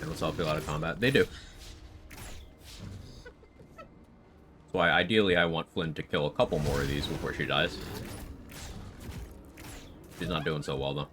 It'll feel out of combat. They do. That's why ideally I want Flynn to kill a couple more of these before she dies. She's not doing so well though.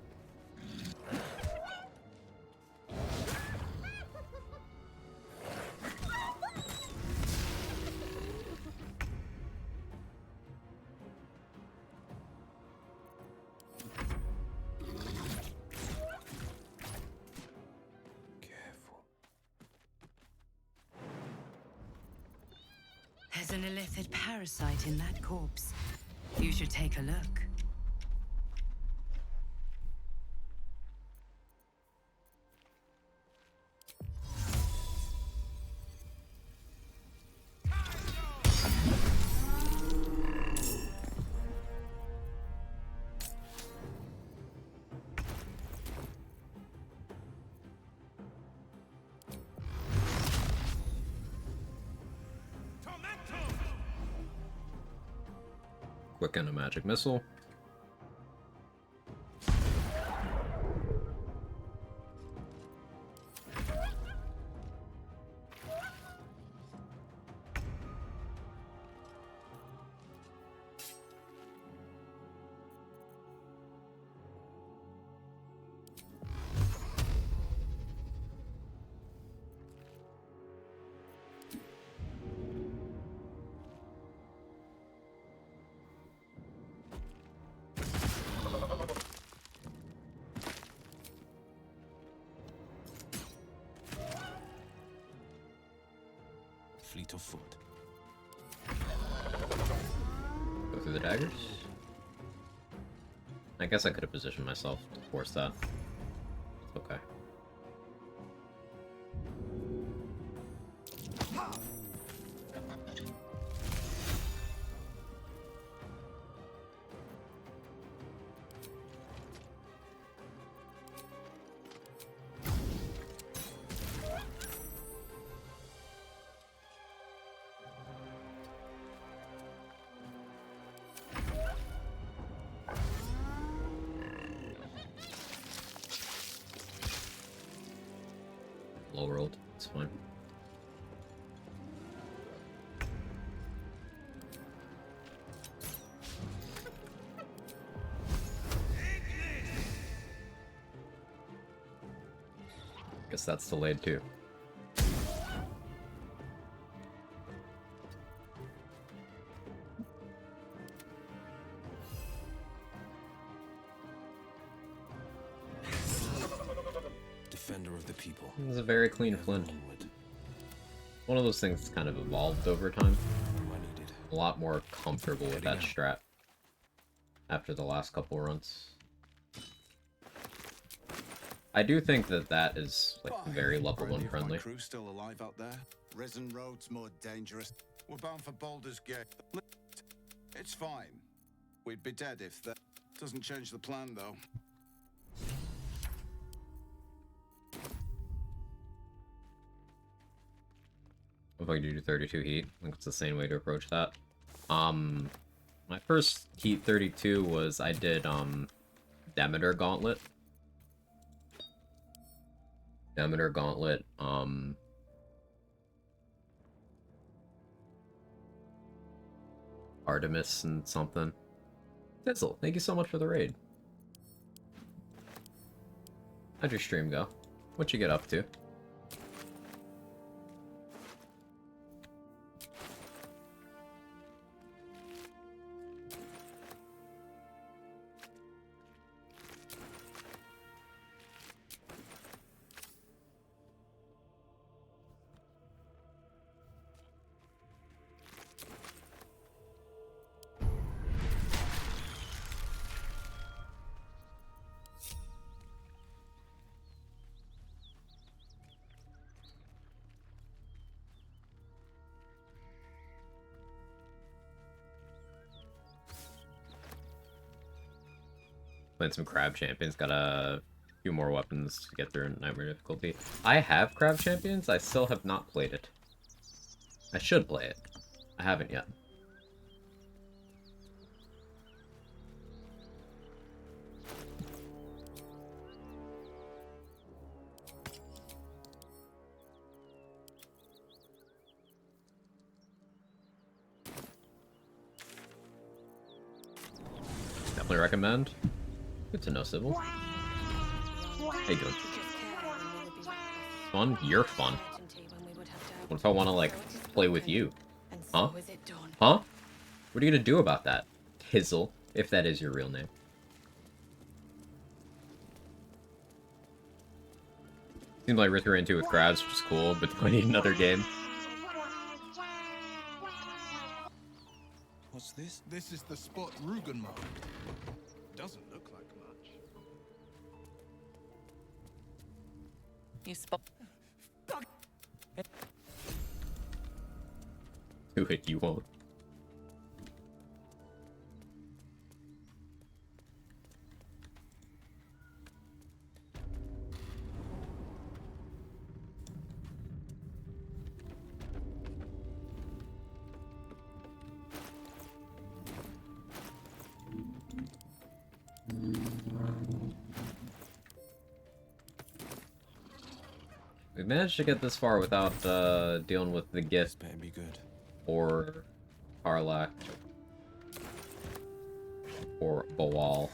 There's an illithid parasite in that corpse. You should take a look. Quicken a magic missile. Fleet of foot. Go through the daggers. I guess I could have positioned myself to force that. Okay. Low rolled, it's fine. Guess that's delayed too. Defender of the people. It's a very clean flint. One of those things that's kind of evolved over time. A lot more comfortable with that strat after the last couple runs. I do think that that is like very level 1 friendly. Crew still alive out there? Risen road's more dangerous. We're bound for Baldur's Gate. It's fine. We'd be dead if that doesn't change the plan, though. If I could do 32 heat, I think it's the same way to approach that. My first heat 32 was I did Demeter Gauntlet. Demeter Gauntlet, Artemis and something. Tizzle, thank you so much for the raid. How'd your stream go? What'd you get up to? Playing some crab champions, got a few more weapons to get through in nightmare difficulty. I have crab champions, I still have not played it. I should play it. I haven't yet. Definitely recommend. Good to know, Sybil. How you doing? Fun? You're fun. What if I want to, like, play with you? Huh? Huh? What are you gonna do about that? Hizzle, if that is your real name. Seems like Rick ran into with crabs, which is cool, but I need another game. What's this? This is the spot Rugen marked. Doesn't look like much. You spot. Do it, you won't. We managed to get this far without dealing with the gift be good. or Karlak or Bawal.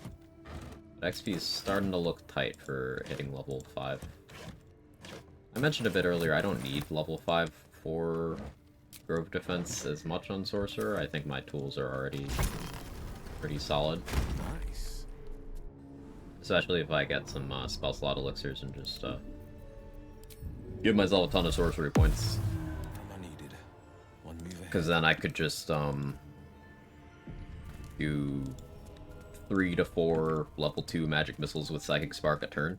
But XP is starting to look tight for hitting level 5. I mentioned a bit earlier, I don't need level 5 for Grove Defense as much on Sorcerer. I think my tools are already pretty solid. Nice. Especially if I get some spell slot elixirs and just give myself a ton of sorcery points. Because then I could just do 3 to 4 level 2 magic missiles with Psychic Spark a turn.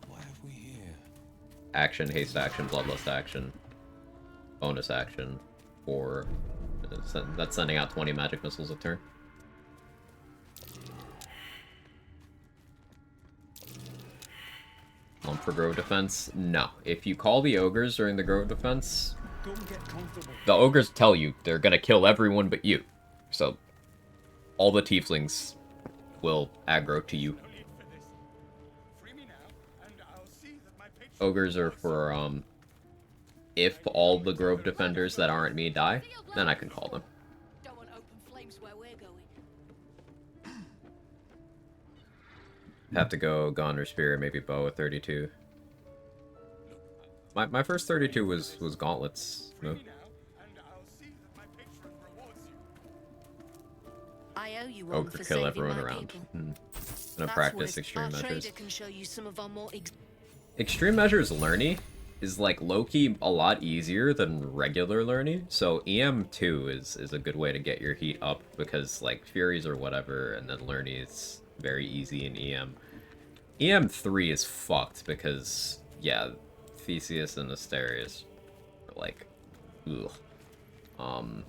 What have we here? Action, haste action, bloodlust action, bonus action, or that's sending out 20 magic missiles a turn. For Grove Defense? No. If you call the ogres during the Grove Defense, the ogres tell you they're gonna kill everyone but you. So, all the tieflings will aggro to you. Ogres are for, if all the Grove Defenders that aren't me die, then I can call them. Have to go Gun or Spear, maybe Bow at 32. My first 32 was Gauntlets. No? I owe you one Ogre for kill saving everyone my around. people. Gonna That's practice worth- extreme our measures. trader can show you some of our more Extreme measures Learny is like low-key a lot easier than regular Learny. So EM2 is a good way to get your heat up because like Furies or whatever, and then Learny is very easy in EM. EM3 is fucked because yeah, Theseus and Asterius are like, ugh. I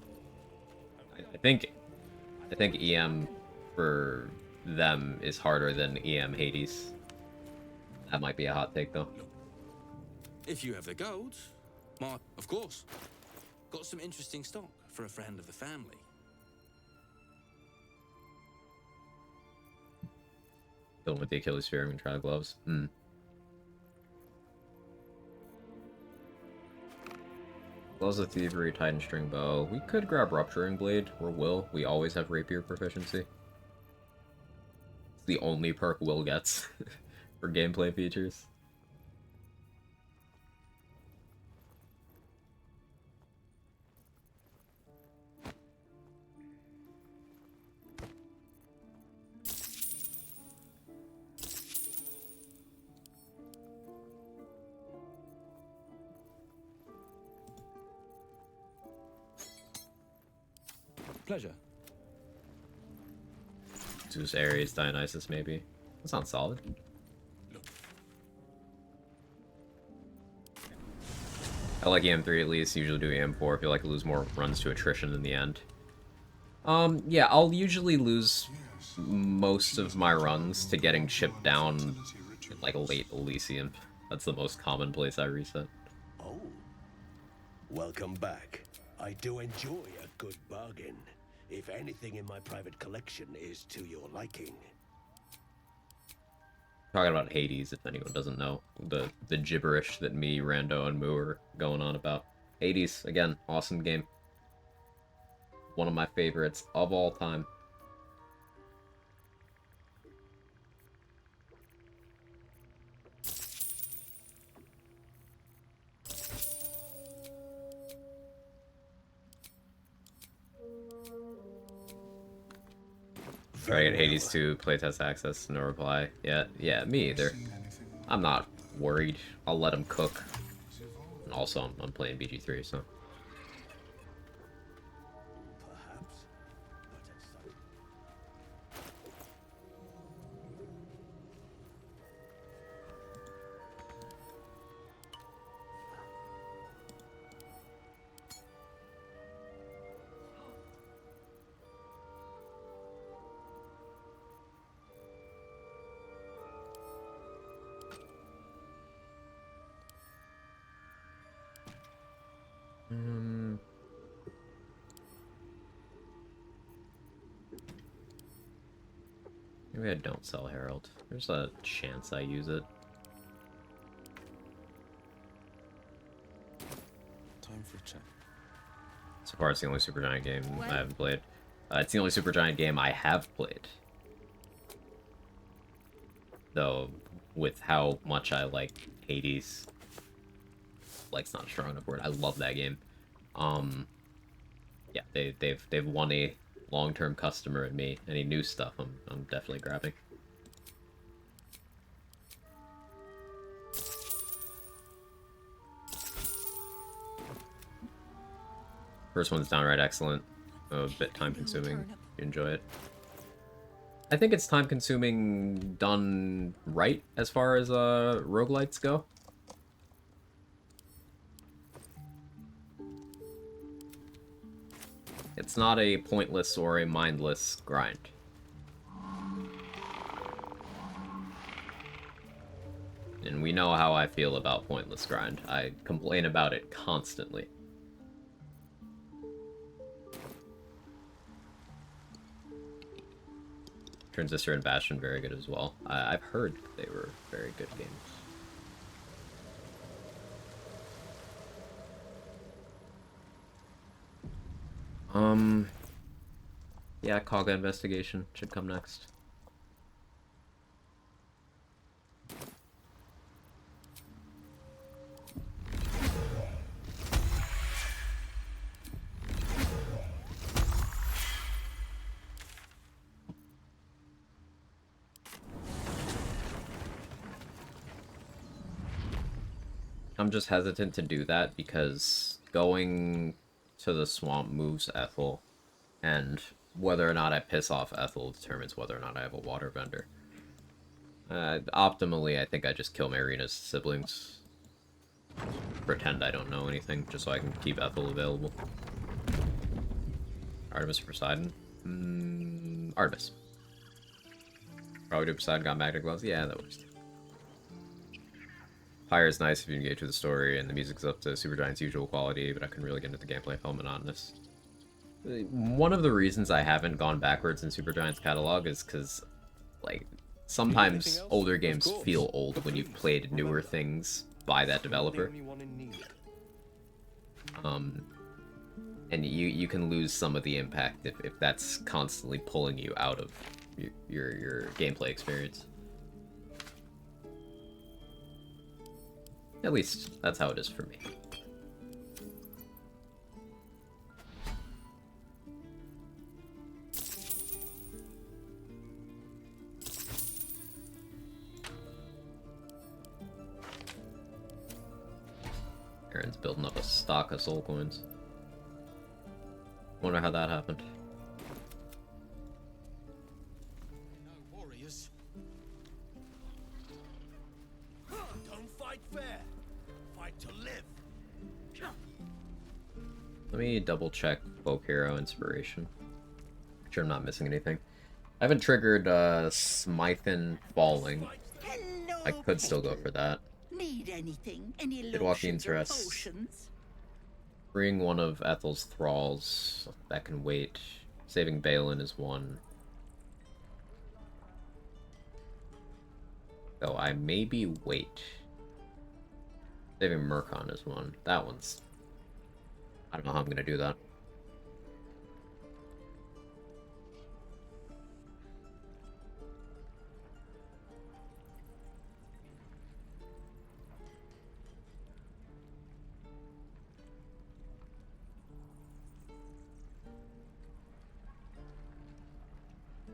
think EM for them is harder than EM Hades. That might be a hot take though. If you have the gold, of course. Got some interesting stock for a friend of the family. Kill him with the Achilles Spear and try the gloves. Gloves of Thievery, Titan String Bow. We could grab Rupturing Blade, or Will. We always have Rapier proficiency. It's the only perk Will gets for gameplay features. Pleasure. Zeus, Ares, Dionysus, maybe. That sounds solid. I like EM3 at least, usually do EM4. I feel like I lose more runs to attrition in the end. Yeah, I'll usually lose most of my runs to getting chipped down in, like, late Elysium. That's the most common place I reset. Oh, welcome back. I do enjoy a good bargain. If anything in my private collection is to your liking. Talking about Hades, if anyone doesn't know. The gibberish that me, Rando, and Moo are going on about. Hades, again, awesome game. One of my favorites of all time. Try to get Hades 2 playtest access, no reply. Yeah, me either. I'm not worried. I'll let him cook. And also, I'm playing BG3, so. Maybe I don't sell Herald. There's a chance I use it. Time for a chat. So far, it's the only Supergiant game I haven't played. It's the only Supergiant game I have played. Though, with how much I like Hades, like's not a strong enough word. I love that game. Yeah, they've won a long-term customer in me. Any new stuff, I'm definitely grabbing. First one's downright excellent. A bit time-consuming. You enjoy it. I think it's time-consuming done right as far as roguelites go. It's not a pointless or a mindless grind. And we know how I feel about pointless grind. I complain about it constantly. Transistor and Bastion, very good as well. I've heard they were very good games. Yeah, Kaga Investigation should come next. I'm just hesitant to do that because going to the swamp moves Ethel, and whether or not I piss off Ethel determines whether or not I have a water vendor. Optimally, I think I just kill Marina's siblings. Pretend I don't know anything, just so I can keep Ethel available. Artemis or Poseidon? Artemis. Probably do Poseidon got Magna Gloves? Yeah, that works. Pyre is nice if you engage with the story, and the music's up to Supergiant's usual quality, but I couldn't really get into the gameplay. I felt monotonous. One of the reasons I haven't gone backwards in Supergiant's catalog is because, like, sometimes older games feel old when you've played newer things by that developer. And you can lose some of the impact if that's constantly pulling you out of your gameplay experience. At least, that's how it is for me. Aaron's building up a stock of soul coins. Wonder how that happened. No warriors. Don't fight fair. Fight to live. Let me double check Folk Hero Inspiration. Sure I'm not missing anything. I haven't triggered Smithin Falling. I could still go for that. Need anything? Any Did walk the lotions or interest. potions? Freeing one of Ethel's thralls. That can wait. Saving Balin is one. So I maybe wait. Saving Murkon is one. That one's... I don't know how I'm gonna do that.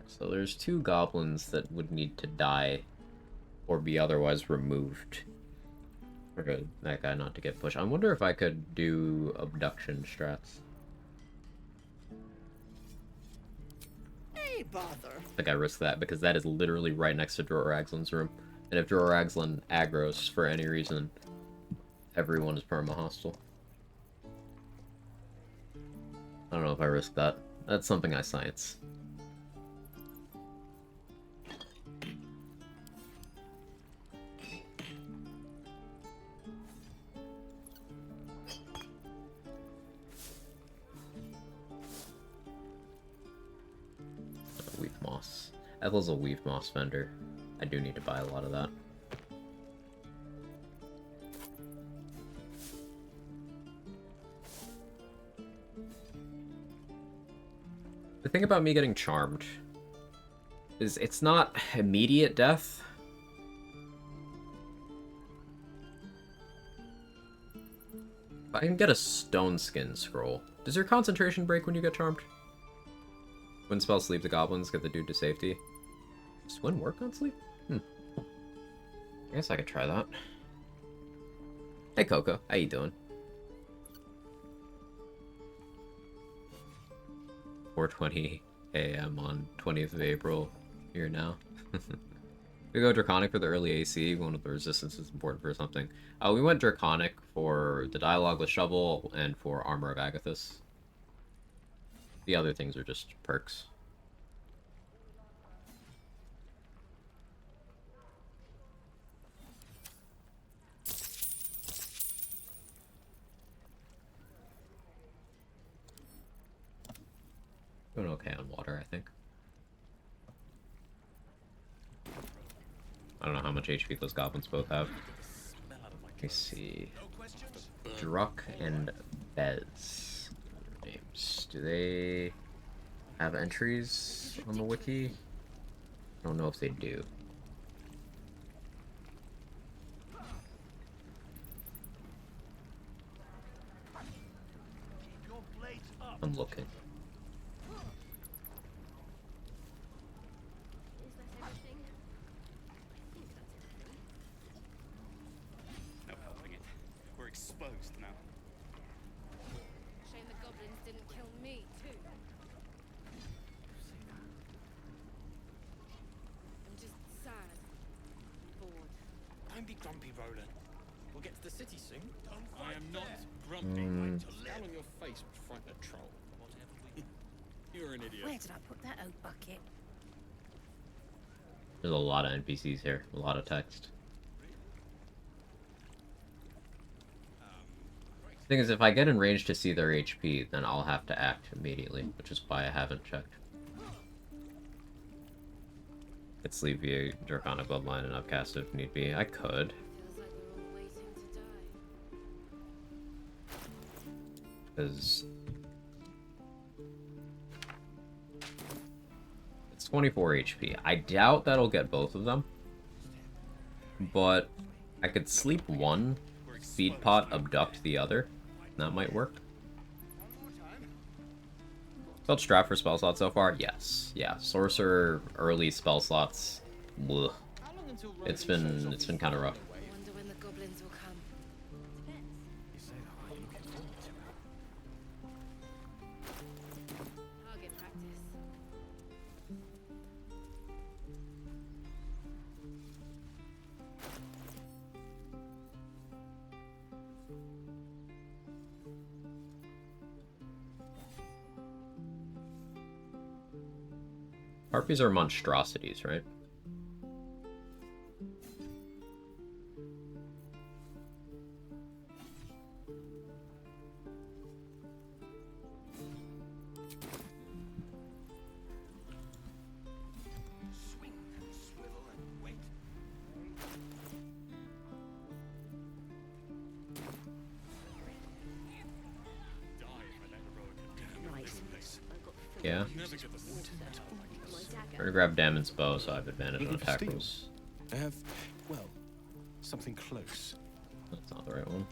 So there's 2 goblins that would need to die or be otherwise removed for that guy not to get pushed. I wonder if I could do abduction strats. Hey, bother. I think I risk that because that is literally right next to Droraxlin's room. And if Droraxlin aggros for any reason, everyone is perma-hostile. I don't know if I risk that. That's something I science. Weave moss. Ethel's a weave moss vendor. I do need to buy a lot of that. The thing about me getting charmed is it's not immediate death. If I can get a stone skin scroll. Does your concentration break when you get charmed? When spells sleep, the goblins get the dude to safety. Does Twin work on sleep? I guess I could try that. Hey Coco, how you doing? 4:20 a.m. on 20th of April. Here now. We go Draconic for the early AC. One of the resistance is important for something. We went Draconic for the dialogue with Shovel and for Armor of Agathis. The other things are just perks. Doing okay on water, I think. I don't know how much HP those goblins both have. Let me see. Druck and Bez. Names. Do they have entries on the wiki? I don't know if they do. I'm looking. No helping it. We're exposed now. Shame the goblins didn't kill me, too. I'm just sad. Bored. Don't be grumpy, Roland. We'll get to the city soon. I am not grumpy. Scowl on your face would frighten a troll. You're an idiot. Where did I put that oak bucket? There's a lot of NPCs here. A lot of text. The thing is, if I get in range to see their HP, then I'll have to act immediately, which is why I haven't checked. Could sleep via Draconic Bloodline and upcast if need be. I could. Because it's 24 HP. I doubt that'll get both of them. But I could sleep one, feed pot, abduct the other. That might work. Felt strapped for spell slots so far? Yes. Yeah. Sorcerer early spell slots. Blech. It's been kind of rough. Wonder when the goblins will come. Target practice. Harpies are monstrosities, right? Yeah. I'm gonna grab Damon's bow so I have advantage on attack rolls. I have, well, something close. That's not the right one.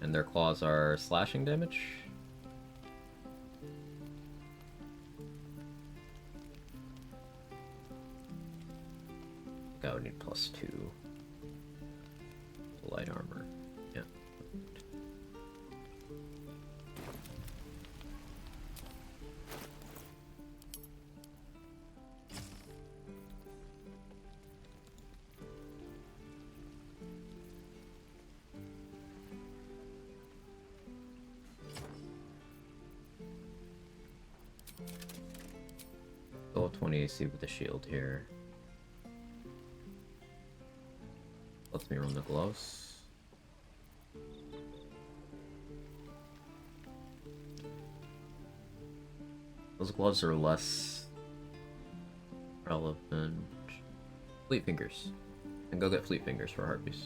And their claws are slashing damage. I would need +2. Light armor. Yeah. Go 20 AC with the shield here. Lets me run the gloves. Those gloves are less relevant. Fleet Fingers. And go get Fleet Fingers for Harpies.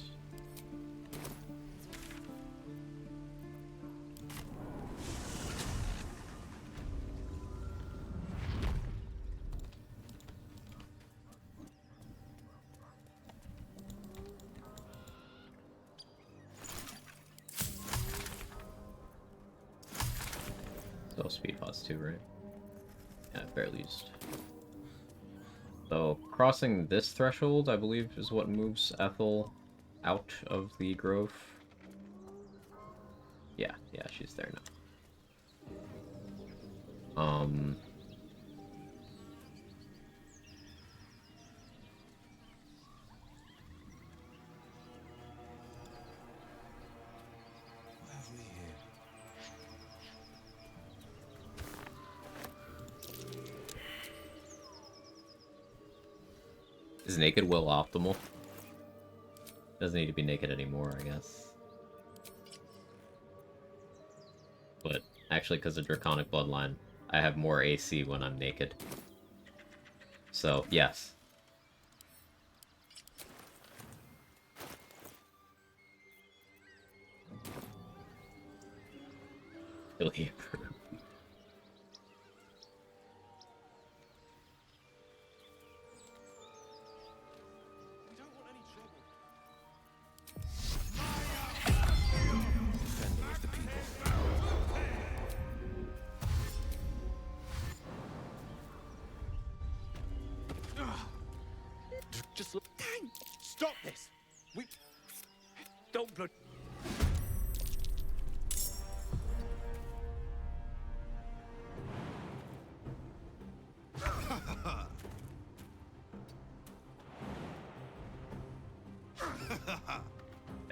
So speed pots too, right? Yeah, barely used. So crossing this threshold, I believe, is what moves Ethel out of the grove. Yeah, she's there now. Is Naked Will optimal? Doesn't need to be naked anymore, I guess. But actually, because of Draconic Bloodline, I have more AC when I'm naked. So, yes. Really approved. Just look. Dang! Stop this! We don't blood.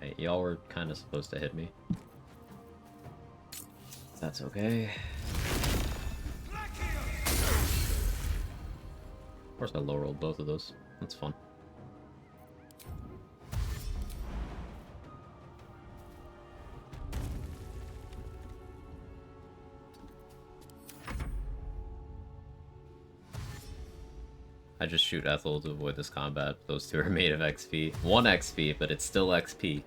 Hey, y'all were kind of supposed to hit me. That's okay. Of course I low rolled both of those. That's fun. I just shoot Ethel to avoid this combat. Those two are made of XP. 1 XP, but it's still XP.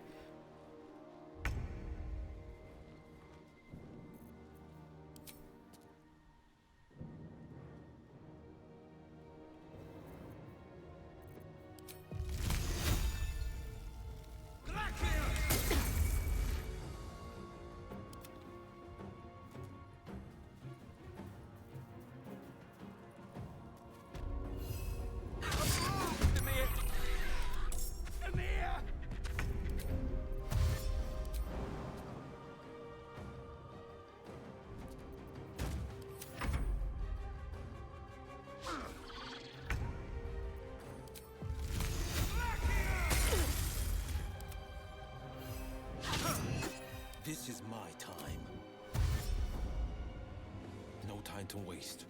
time to waste.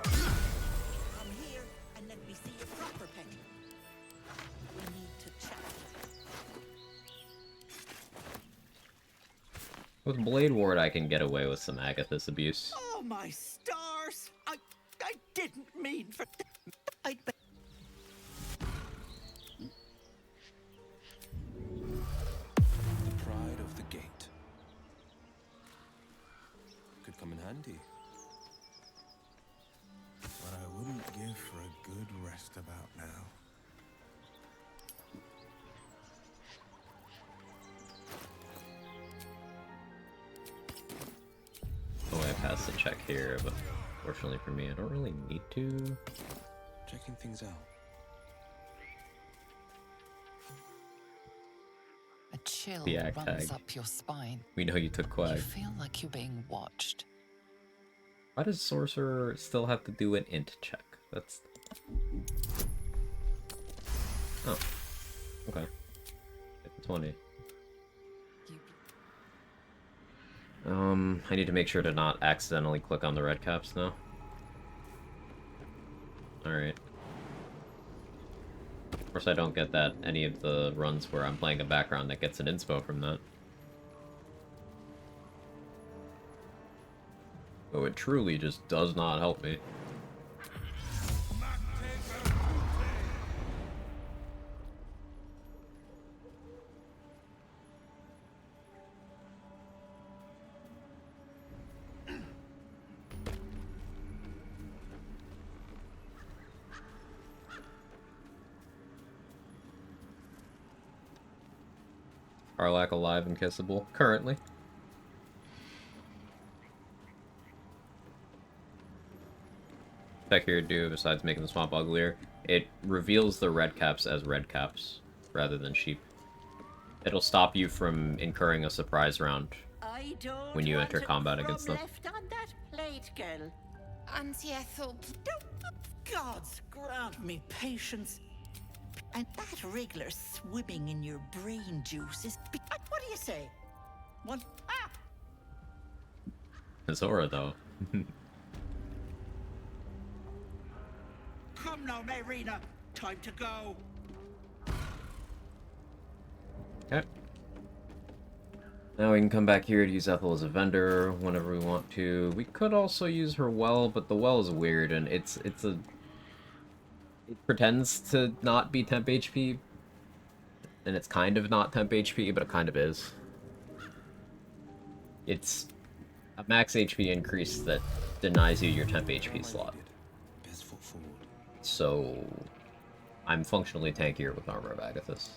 Come here and let me see your proper pet. We need to chat. With Blade Ward, I can get away with some Agathis abuse. Oh, my stars! I didn't mean for... I'd be... The pride of the gate. Could come in handy. What I wouldn't give for a good rest about now. Oh, I passed the check here, but fortunately for me, I don't really need to. Checking things out. A chill The ag runs tag. up your spine. We know you took You Quag. feel like you're being watched. Why does Sorcerer still have to do an int check? That's... Oh. Okay. Hit the 20. I need to make sure to not accidentally click on the red caps now. Alright. Of course I don't get that any of the runs where I'm playing a background that gets an inspo from that. Oh, it truly just does not help me. Arlac alive and kissable, currently. Tech here do, besides making the swamp uglier, it reveals the red caps as red caps, rather than sheep. It'll stop you from incurring a surprise round when you enter combat against them. left on that plate, girl. Auntie Ethel, Gods grant me patience. And that wriggler swimming in your brain juice is... What do you say? One... Ah! Zora, though. Come now, Marina. Time to go. Okay. Now we can come back here to use Ethel as a vendor whenever we want to. We could also use her well, but the well is weird, and it pretends to not be temp HP, and it's kind of not temp HP, but it kind of is. It's a max HP increase that denies you your temp HP slot. So I'm functionally tankier with Armor of Agathis.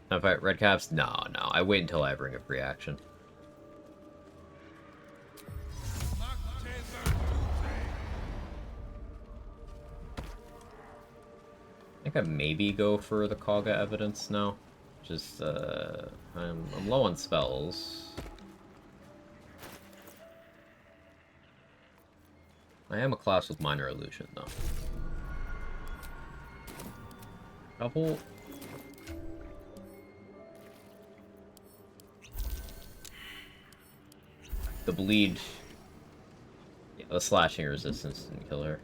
Can I fight red caps? No, I wait until I bring a free action. I think I maybe go for the Kaga evidence now. Just, I'm low on spells. I am a class with minor illusion, though. Double. The bleed. Yeah, the slashing resistance didn't kill her.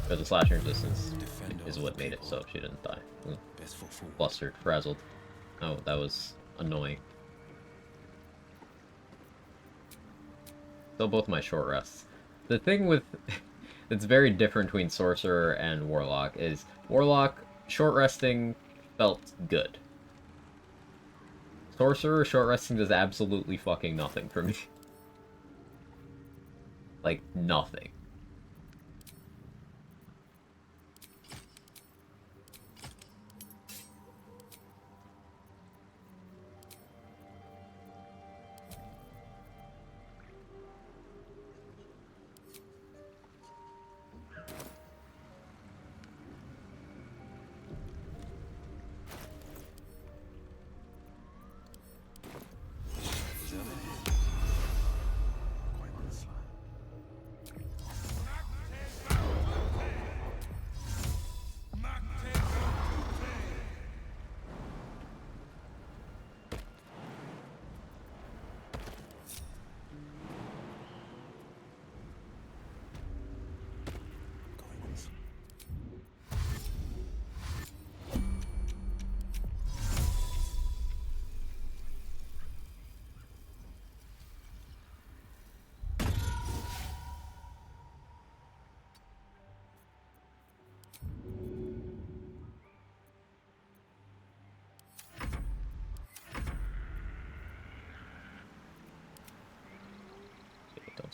But the slashing resistance is what made it so she didn't die. Flustered, frazzled. Oh, that was annoying. Still both my short rests. The thing with... it's very different between Sorcerer and Warlock is... Warlock, short resting felt good. Sorcerer, short resting does absolutely fucking nothing for me. Like, nothing.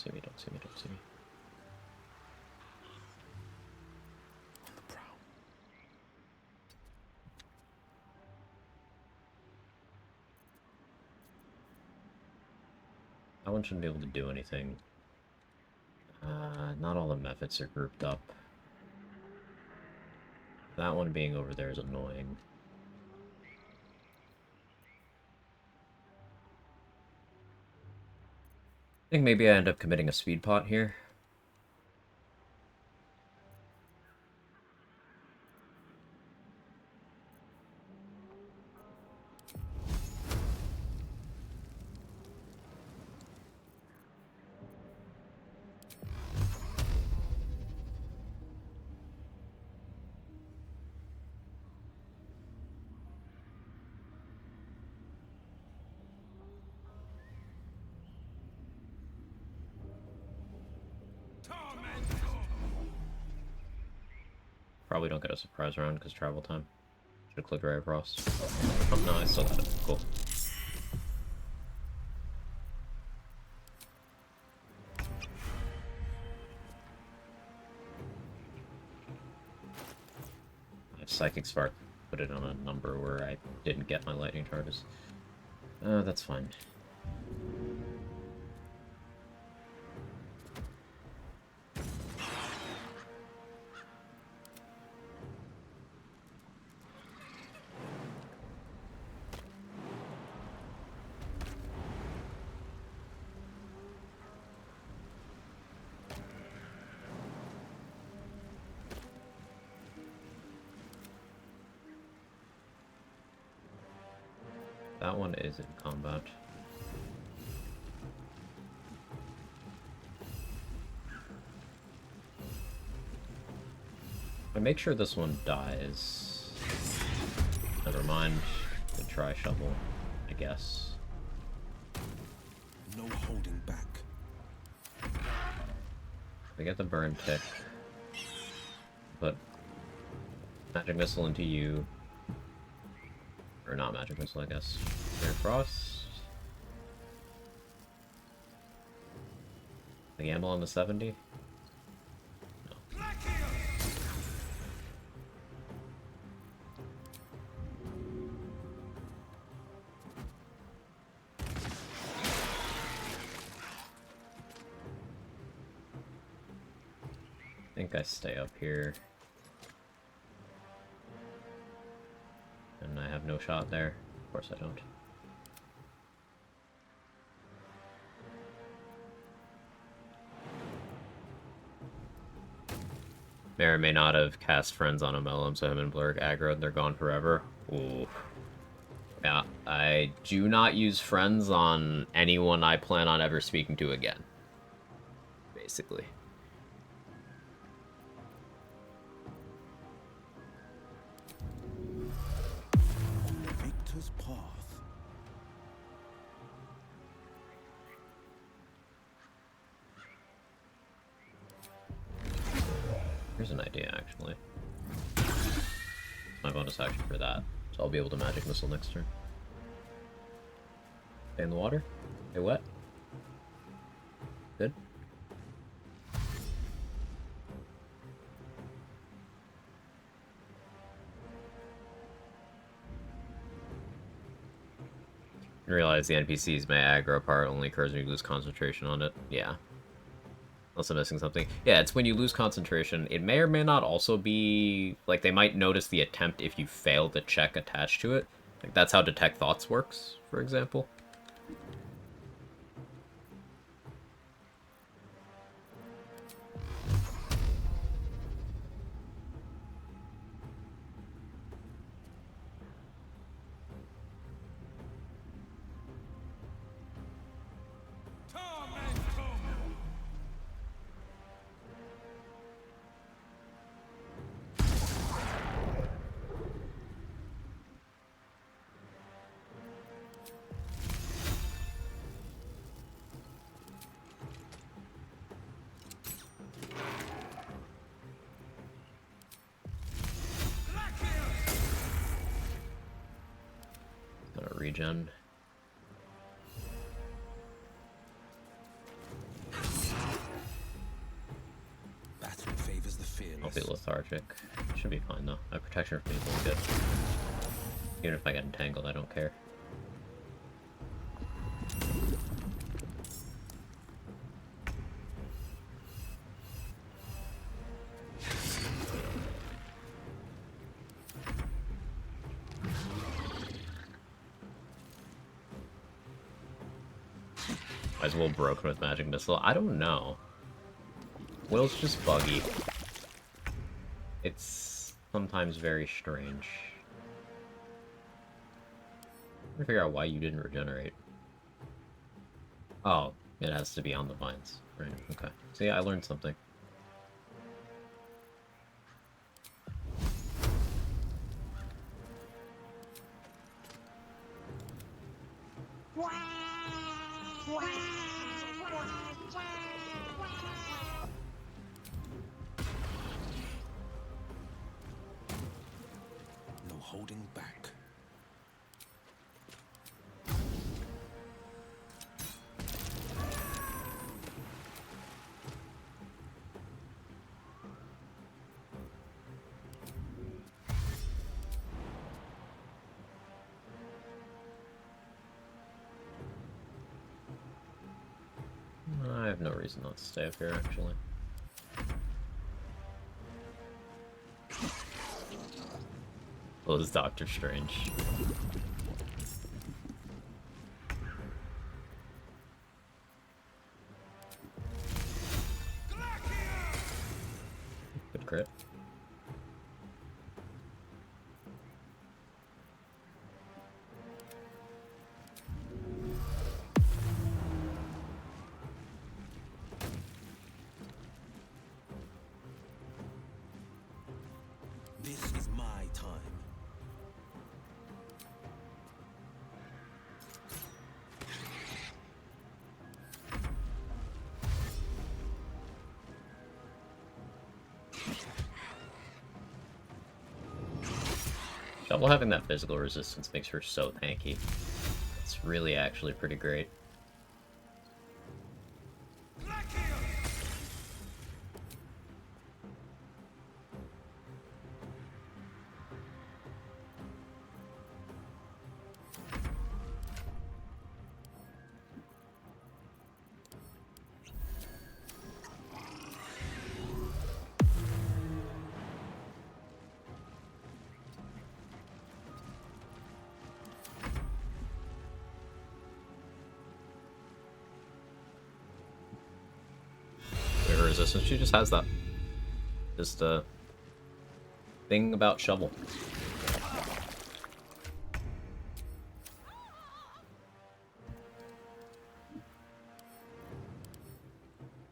see me, don't see me, don't see me. On the prowl. That one shouldn't be able to do anything. Not all the methods are grouped up. That one being over there is annoying. I think maybe I end up committing a speed pot here. Probably don't get a surprise round because travel time. Should've clicked right across. Oh no, I still got it. Cool. I have Psychic Spark. Put it on a number where I didn't get my lightning charges. That's fine. That one is in combat. I make sure this one dies. Never mind. Good try, shovel, I guess. No holding back. I get the burn tick. Put magic missile into you. Or not magic missile, I guess. Clear frost. The gamble on the 70? No. I think I stay up here. And I have no shot there. Of course I don't. May or may not have cast friends on Amelum, so him and Blurg aggroed, they're gone forever. Ooh. Yeah, I do not use friends on anyone I plan on ever speaking to again. Basically. Victor's path. Here's an idea, actually. My bonus action for that, so I'll be able to magic missile next turn. Stay in the water. Stay wet. Good. I realize the NPCs may aggro part only occurs when you lose concentration on it. Yeah. Unless I'm missing something. Yeah, it's when you lose concentration. It may or may not also be... Like, they might notice the attempt if you fail the check attached to it. Like, that's how Detect Thoughts works, for example. Regen. lethargic. Should be fine though. My protection for me is good. Even if I get entangled, I don't care. Might as well broken with magic missile. I don't know. Will's just buggy. It's sometimes very strange. I'm trying to figure out why you didn't regenerate. Oh, it has to be on the vines. Right, okay. So yeah, I learned something. No holding back. I have no reason not to stay up here, actually. Well, this is Doctor Strange. Good crit. This is my time. Double having that physical resistance makes her so tanky. It's really actually pretty great. Her resistance, she just has that. Just a thing about shovel.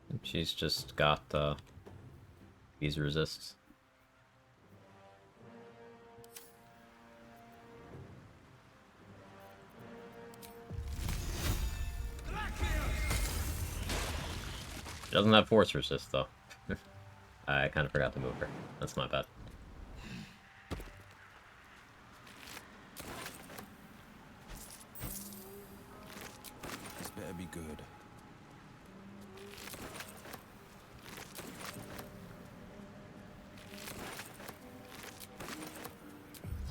And she's just got these resists. She doesn't have force resist, though. I kind of forgot to move her. That's not bad. This better be good.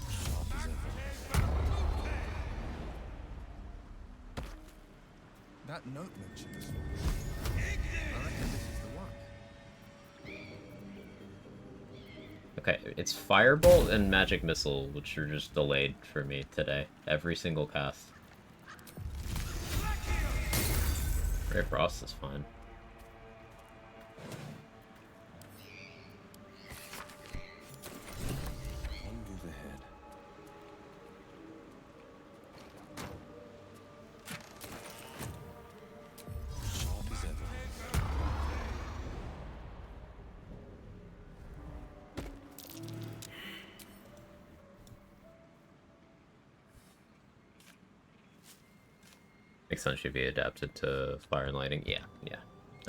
Sharp as ever. That note mentioned this one. I reckon this is the one. Okay, it's Firebolt and Magic Missile, which are just delayed for me today. Every single cast. Ray Frost is fine. Under the head. Sharp as ever. Makes sense she'd be adapted to fire and lightning. Yeah,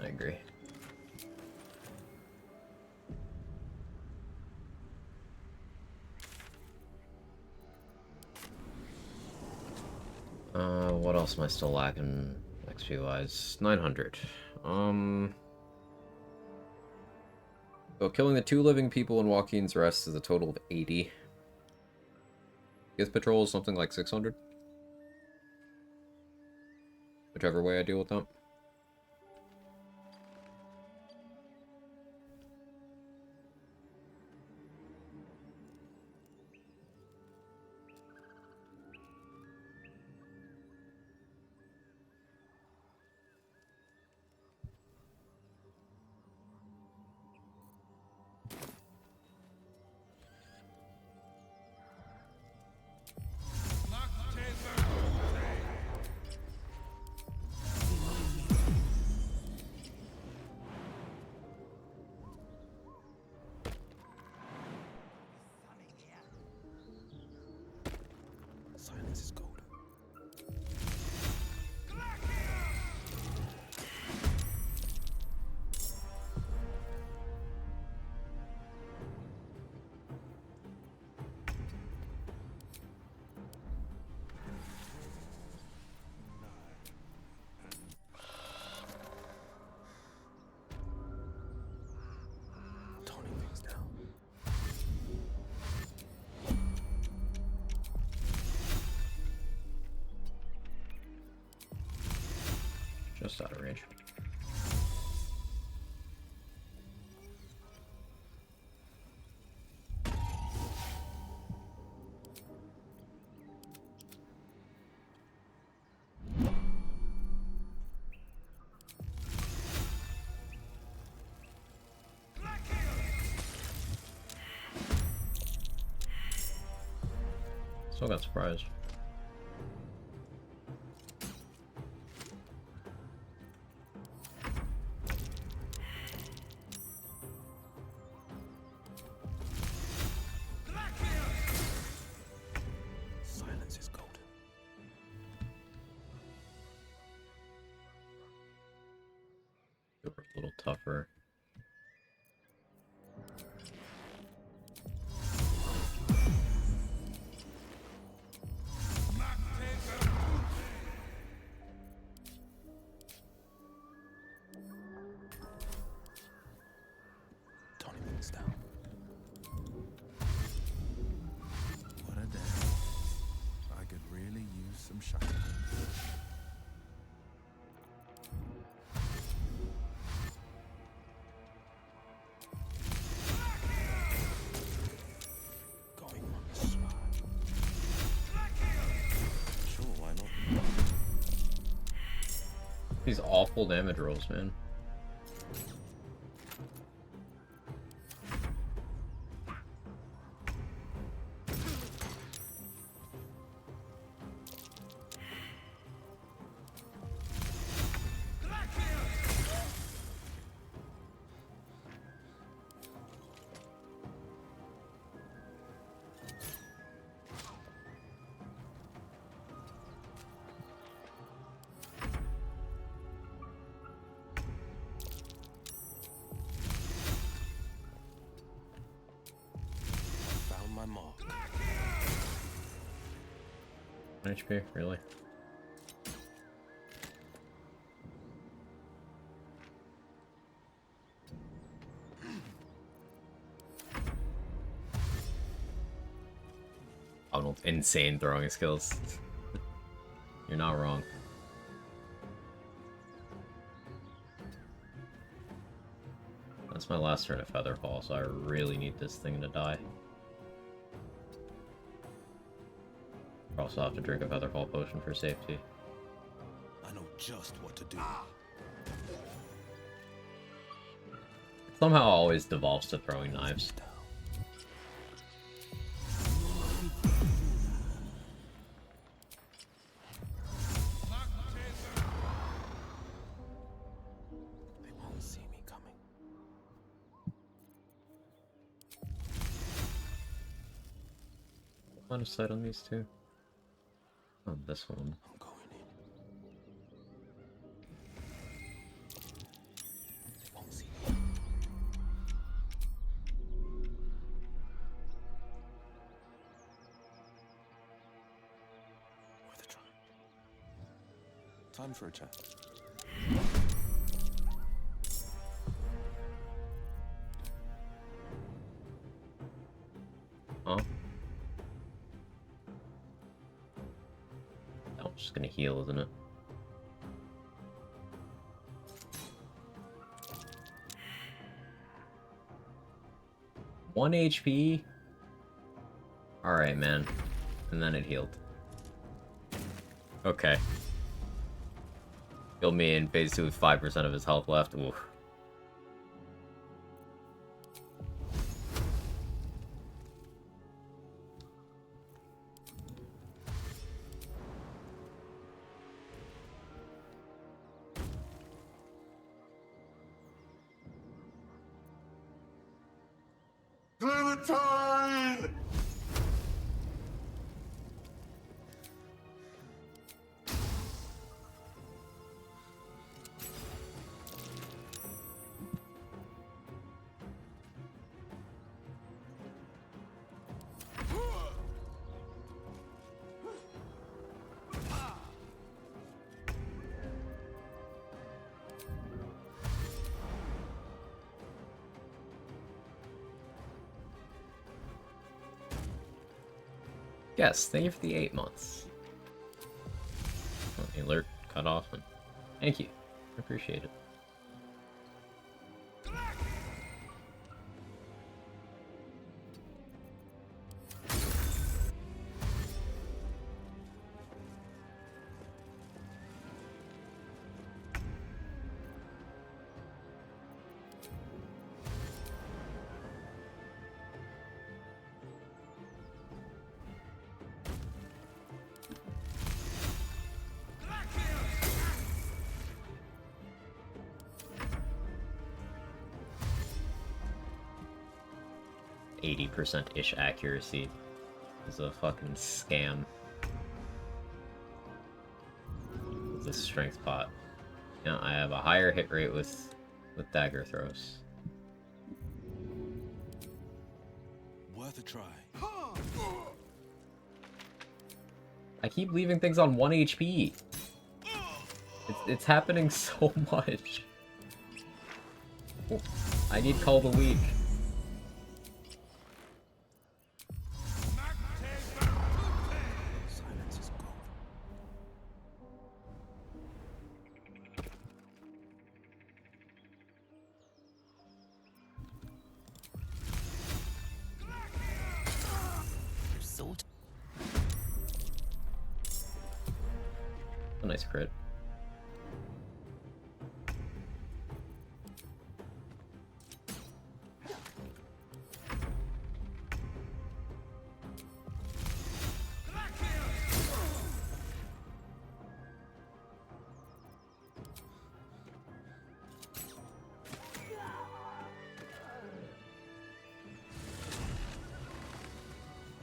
I agree. What else am I still lacking XP wise? 900. So killing the 2 living people in Joaquin's Rest is a total of 80. His patrol is something like 600. Whichever way I deal with them. Silence is golden. Toning things down. Just out of range. Still got surprised. Silence is golden. They were a little tougher. Toning things down. What a day. I could really use some shine. Going on the slide. Sure, why not? These awful damage rolls, man. Found my mark. 1 HP, really? Oh, no, insane throwing skills. You're not wrong. That's my last turn of Featherfall, so I really need this thing to die. I also have to drink a Featherfall potion for safety. I know just what to do. Somehow always devolves to throwing knives. They won't see me coming. Line of sight on these two. On this one. I'm going in. They won't see me. Worth a try. Time for a chat. I'm just gonna heal, isn't it? One HP? Alright, man. And then it healed. Okay. Killed me in phase 2 with 5% of his health left. Oof. Clementine! Yes, thank you for the 8 months. Oh, alert cut off. Thank you. I appreciate it. %-ish accuracy is a fucking scam. The strength pot. Yeah, I have a higher hit rate with dagger throws. Worth a try. I keep leaving things on 1 HP. It's happening so much. I need Call the Weak. A nice crit.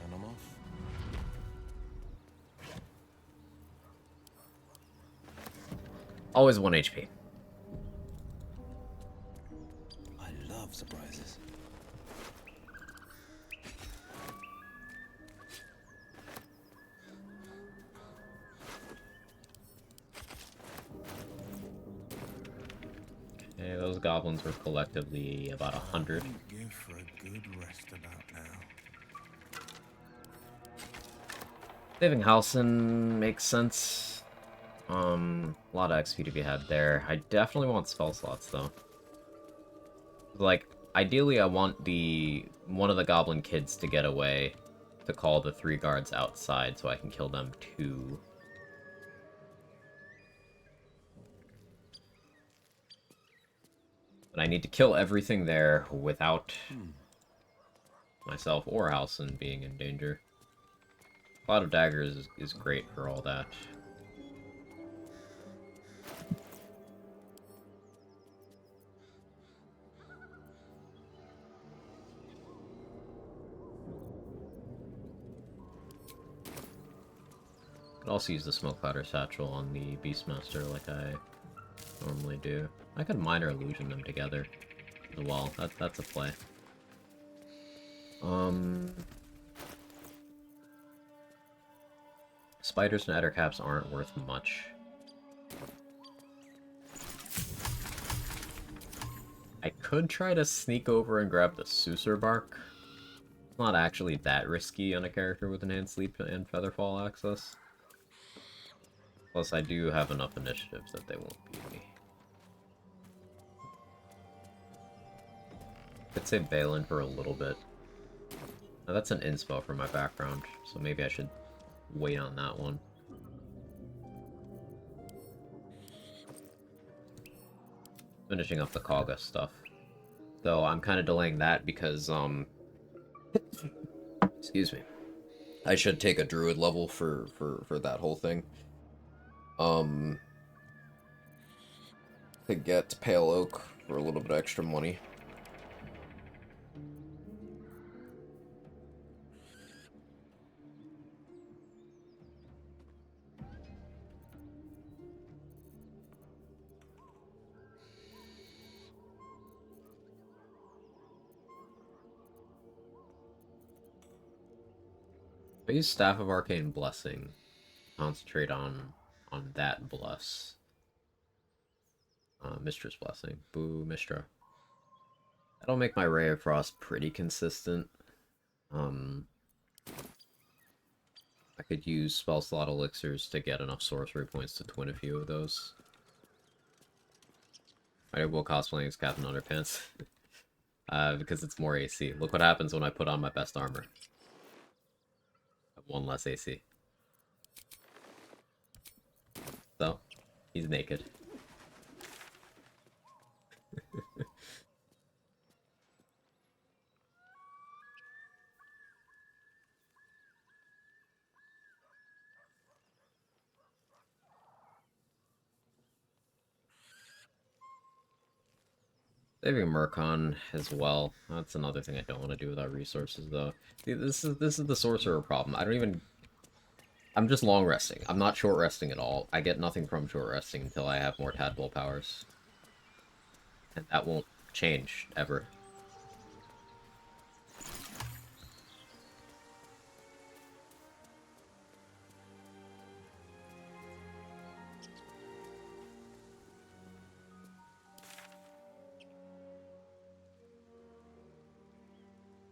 And I'm off. Always 1 HP. I love surprises. Okay, those goblins were collectively about 100. Give for a good rest about now. Saving Halcyon makes sense. A lot of XP to be had there. I definitely want spell slots though. Like, ideally I want one of the goblin kids to get away to call the 3 guards outside so I can kill them too. But I need to kill everything there without myself or Halcyon being in danger. Cloud of Daggers is great for all that. Could also use the Smoke Powder Satchel on the Beastmaster like I normally do. I could Minor Illusion them together as well. That's a play. Spiders and Ettercaps aren't worth much. I could try to sneak over and grab the Sorcerer Bark. It's not actually that risky on a character with Enhanced Sleep and Featherfall access. Plus, I do have enough initiatives that they won't beat me. Could say Balin for a little bit. Now, that's an inspo for my background, so maybe I should wait on that one. Finishing up the Kaga stuff. Though I'm kind of delaying that because, excuse me. I should take a druid level for that whole thing. To get Pale Oak for a little bit extra money. I use Staff of Arcane Blessing. Concentrate on that bless. Mistress Blessing. Boo, Mistra. That'll make my Ray of Frost pretty consistent. I could use spell slot elixirs to get enough sorcery points to twin a few of those. I will cosplaying as Captain Underpants. Because it's more AC. Look what happens when I put on my best armor. I have 1 less AC. So, he's naked. Saving Murkon as well. That's another thing I don't want to do without resources, though. See, this is the Sorcerer problem. I'm just long resting. I'm not short resting at all. I get nothing from short resting until I have more tadpole powers. And that won't change, ever.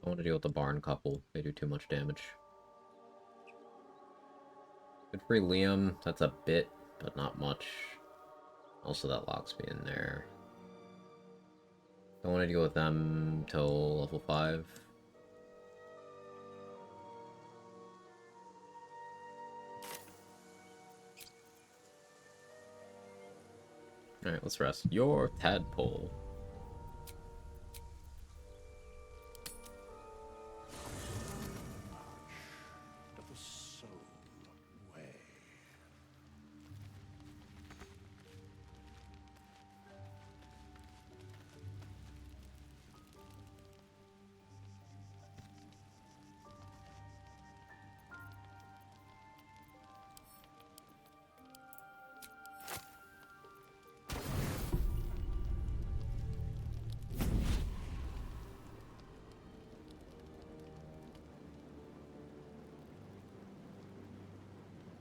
I want to deal with the Barn couple. They do too much damage. Good free Liam. That's a bit, but not much. Also, that locks me in there. Don't want to deal with them till level 5. Alright, let's rest. Your tadpole.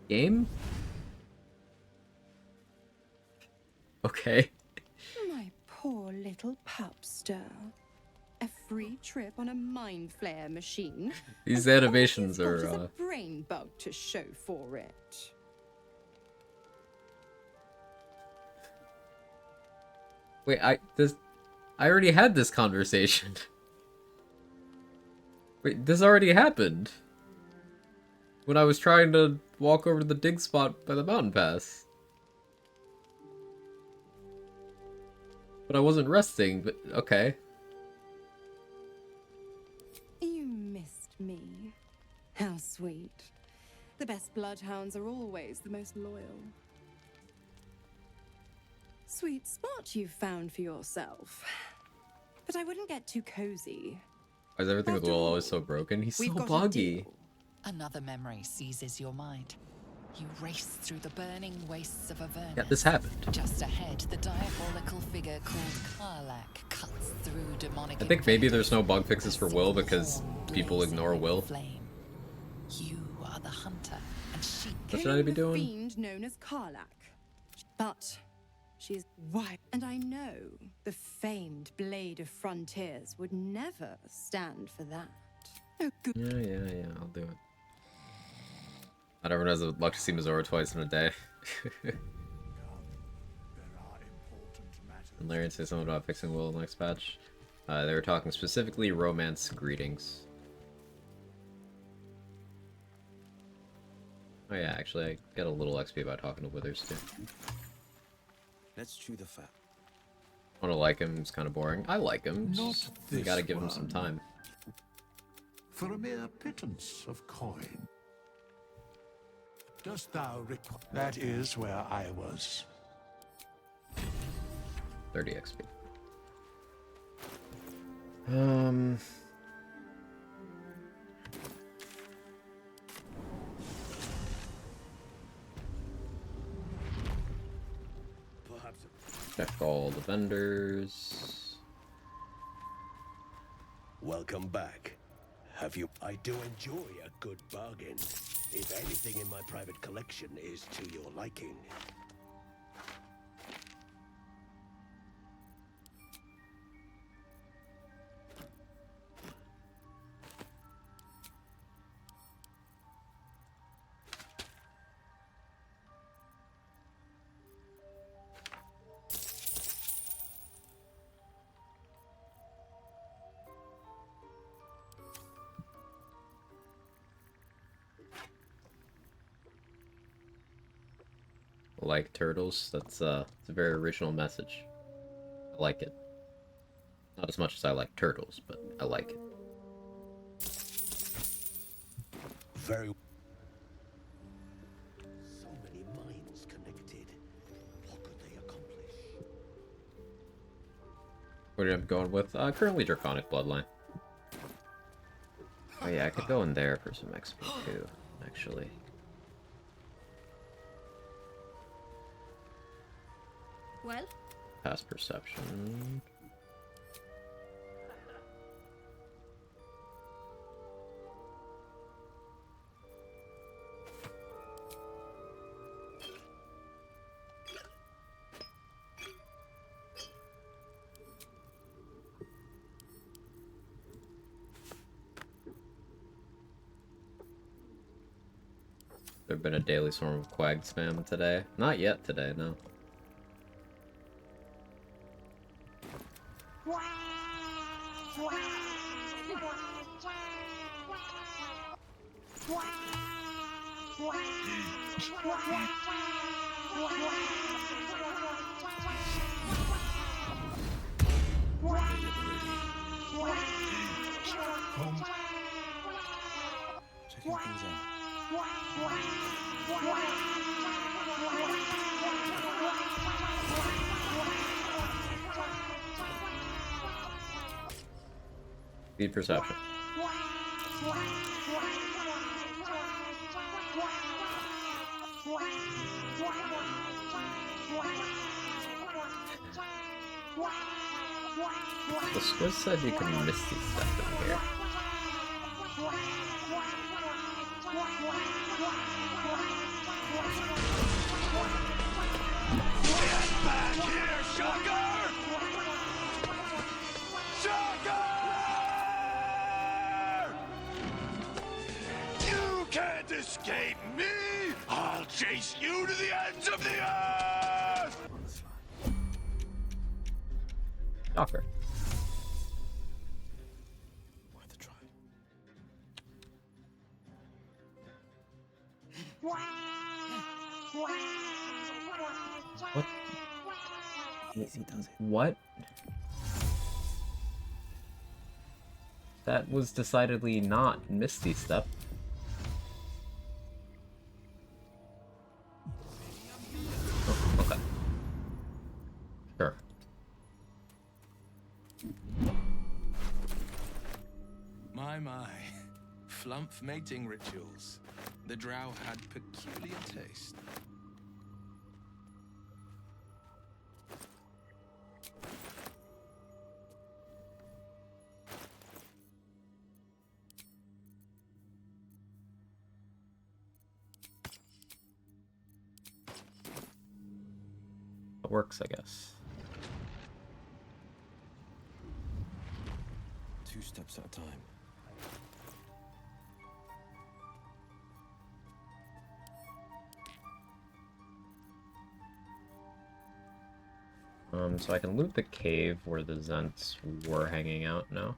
Game? Okay. My poor little pupster. A free trip on a mind flare machine. These animations are, There's a brain bug to show for it. Wait, I already had this conversation. Wait, this already happened. When I was trying to walk over to the dig spot by the mountain pass. But I wasn't resting, but okay. You missed me. How sweet. The best bloodhounds are always the most loyal. Sweet spot you've found for yourself. But I wouldn't get too cozy. Why is everything with Will always so broken? He's so buggy. Another memory seizes your mind. You race through the burning wastes of Avernus. Yeah, this happened. Just ahead, the diabolical figure called Karlak cuts through demonic. I think maybe there's no bug fixes for Will because people ignore Will. You are the hunter, and she What should I be the doing? fiend known as Karlak. But she's white, and I know the famed Blade of Frontiers would never stand for that. No good. Yeah, I'll do it. Not everyone has the luck to see Missouri twice in a day. And Larry said something about fixing Will in the next patch. They were talking specifically romance greetings. Oh yeah, actually I get a little XP by talking to Withers too. Let's chew the fat. I don't like him, he's kind of boring. I like him, just, you gotta give him some time. For a mere pittance of coin. Dost thou require? That is where I was. 30 XP. Check all the vendors. Welcome back. Have you? I do enjoy a good bargain. If anything in my private collection is to your liking. Like turtles, that's it's a very original message. I like it. Not as much as I like turtles, but I like it. Very. So many minds connected. What could they accomplish? What am I going with? Currently Draconic Bloodline. Oh yeah, I could go in there for some XP too, actually. Well? Past perception. There been a daily swarm of quag spam today? Not yet today, no. Checking things out. Speed perception. The Squiz said you can misty step in here. Get back here, Shocker! Shocker! You can't escape me! I'll chase you to the ends of the earth! Shocker. Worth a try. What? Easy does it. What? That was decidedly not Misty Step. Oh, okay. Sure. My. Flumph mating rituals. The drow had peculiar taste. It works, I guess. 2 steps at a time. So I can loot the cave where the Zents were hanging out now.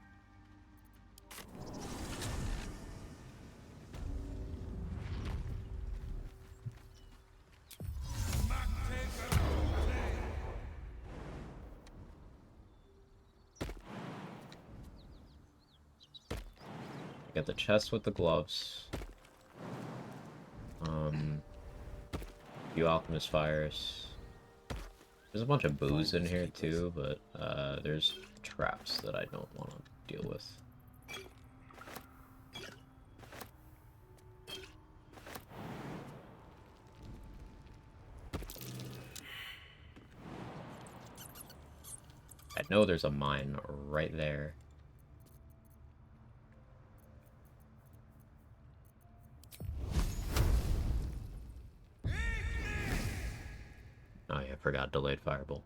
Get the chest with the gloves. Few alchemist fires. There's a bunch of booze in here too, but there's traps that I don't want to deal with. I know there's a mine right there. Oh yeah, I forgot delayed firebolt.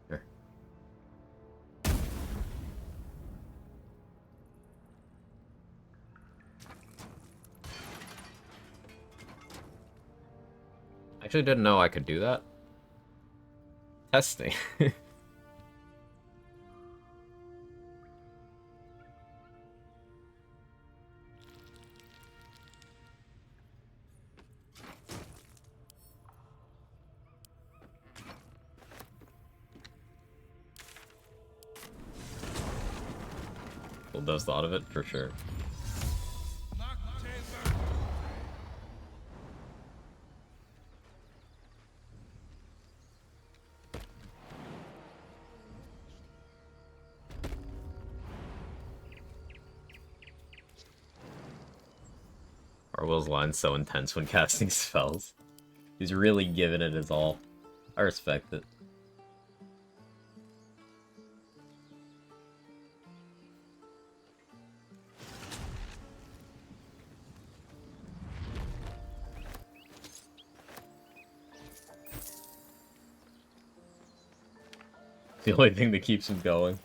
Sure. Actually didn't know I could do that. Testing. Well, does thought of it for sure. Will's line's so intense when casting spells. He's really giving it his all. I respect it. The only thing that keeps him going.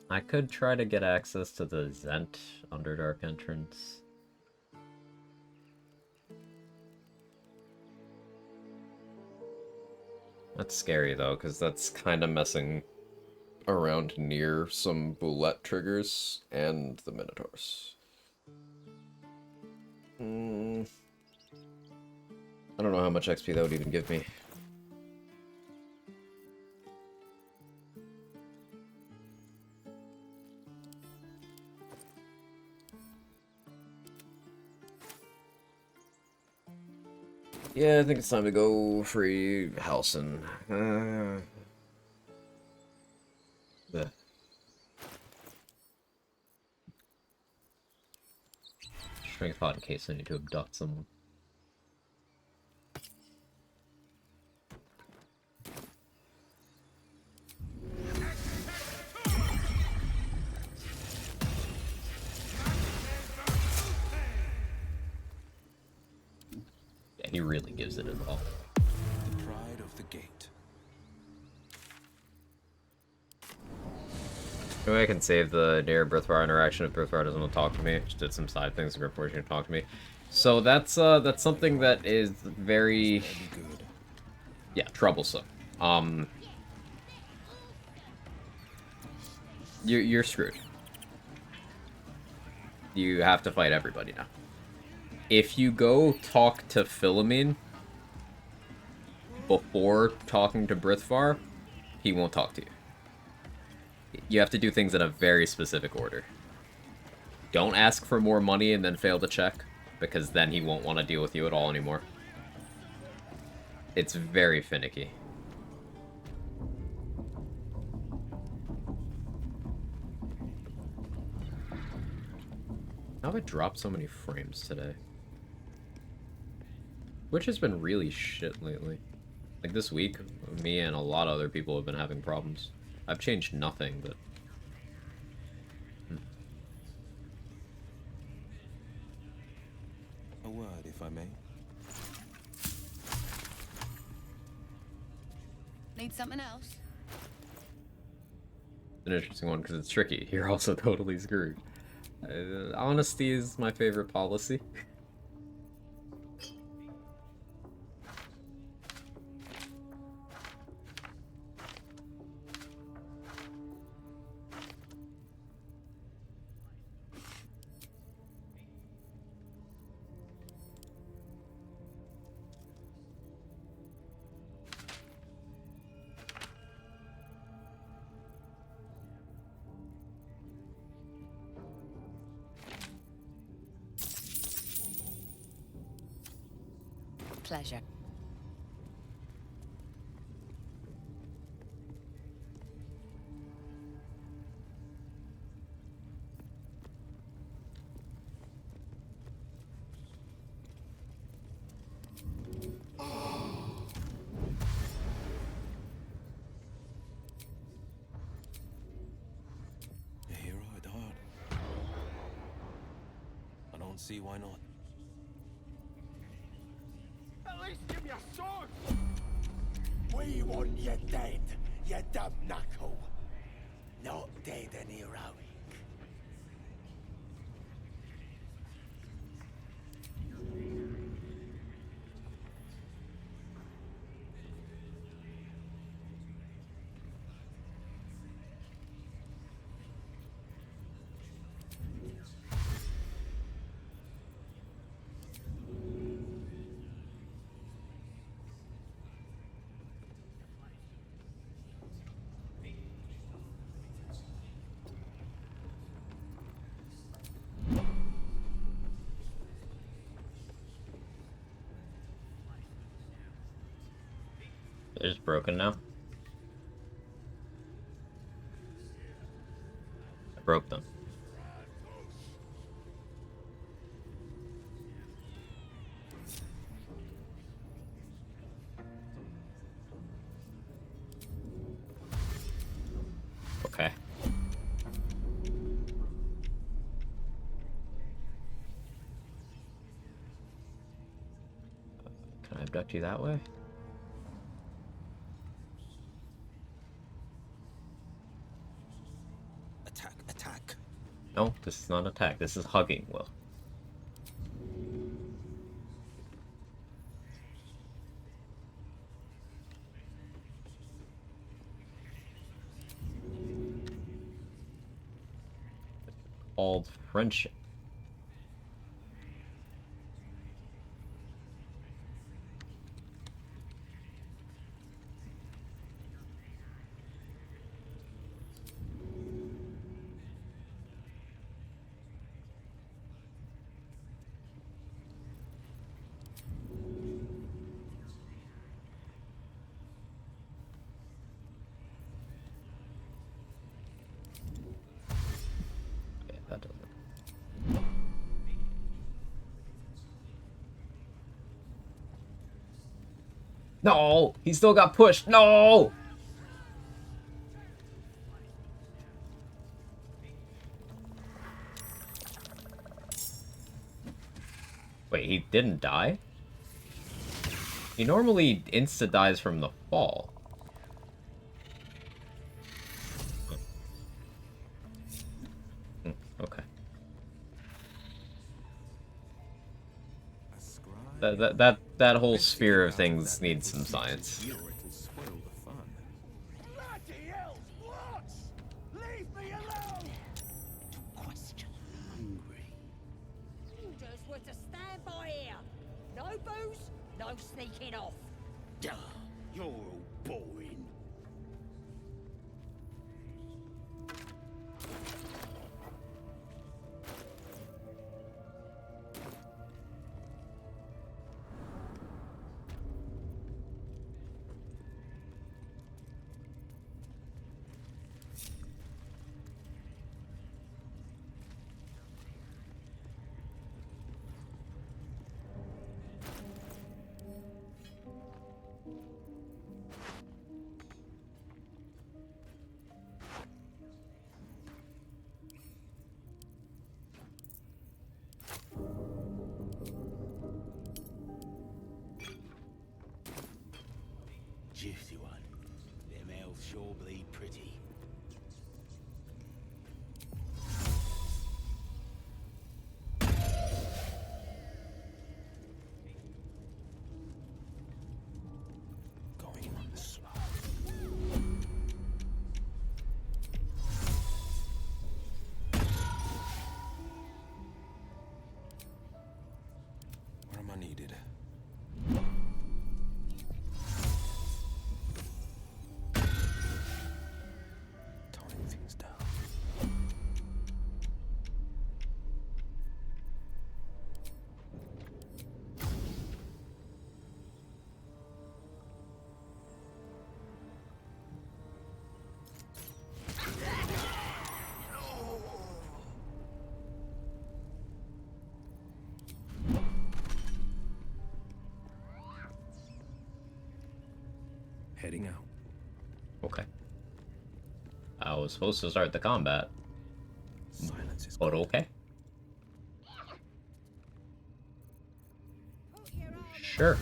I could try to get access to the Zent Underdark entrance. That's scary though, because that's kind of messing around near some Boulette triggers and the Minotaurs. I don't know how much XP that would even give me. Yeah, I think it's time to go free Halcyon. Yeah. Strength pot in case I need to abduct someone. Yeah, he really gives it his all. The pride of the gate. Maybe I can save the near Brithvar interaction if Brithvar doesn't want to talk to me. Just did some side things to force you to talk to me. So that's something that is very, yeah, troublesome. You're screwed. You have to fight everybody now. If you go talk to Philomene before talking to Brithvar, he won't talk to you. You have to do things in a very specific order. Don't ask for more money and then fail to check, because then he won't want to deal with you at all anymore. It's very finicky. How have I dropped so many frames today? Which has been really shit lately. Like this week, me and a lot of other people have been having problems. I've changed nothing, but... if I may. Need something else? It's an interesting one because it's tricky. You're also totally screwed. Honesty is my favorite policy. Pleasure. A hero at heart. I don't see why not. At least give me a sword! We want you dead, you dumb knuckle. Not dead and heroic. They're just broken now. I broke them. Okay. Can I abduct you that way? Attack. No, this is not attack. This is hugging, Will. Called friendship. Yeah, that doesn't. No! He still got pushed! No! Wait, he didn't die? He normally insta-dies from the fall. Okay. That whole sphere of things needs some science. Bloody hell, what? Leave me alone! Question hungry. Orders were to stand by here. No booze, no sneaking off. Duh, you're all boring. I needed. Tying things down. Heading out. Okay. I was supposed to start the combat. Silence is but okay. Sure.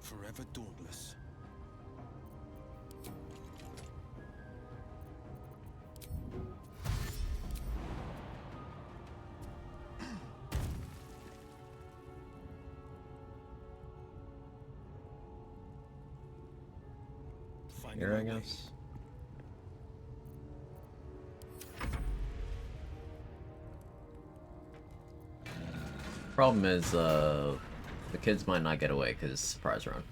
Forever dauntless. Here, I guess. Problem is, the kids might not get away because surprise round.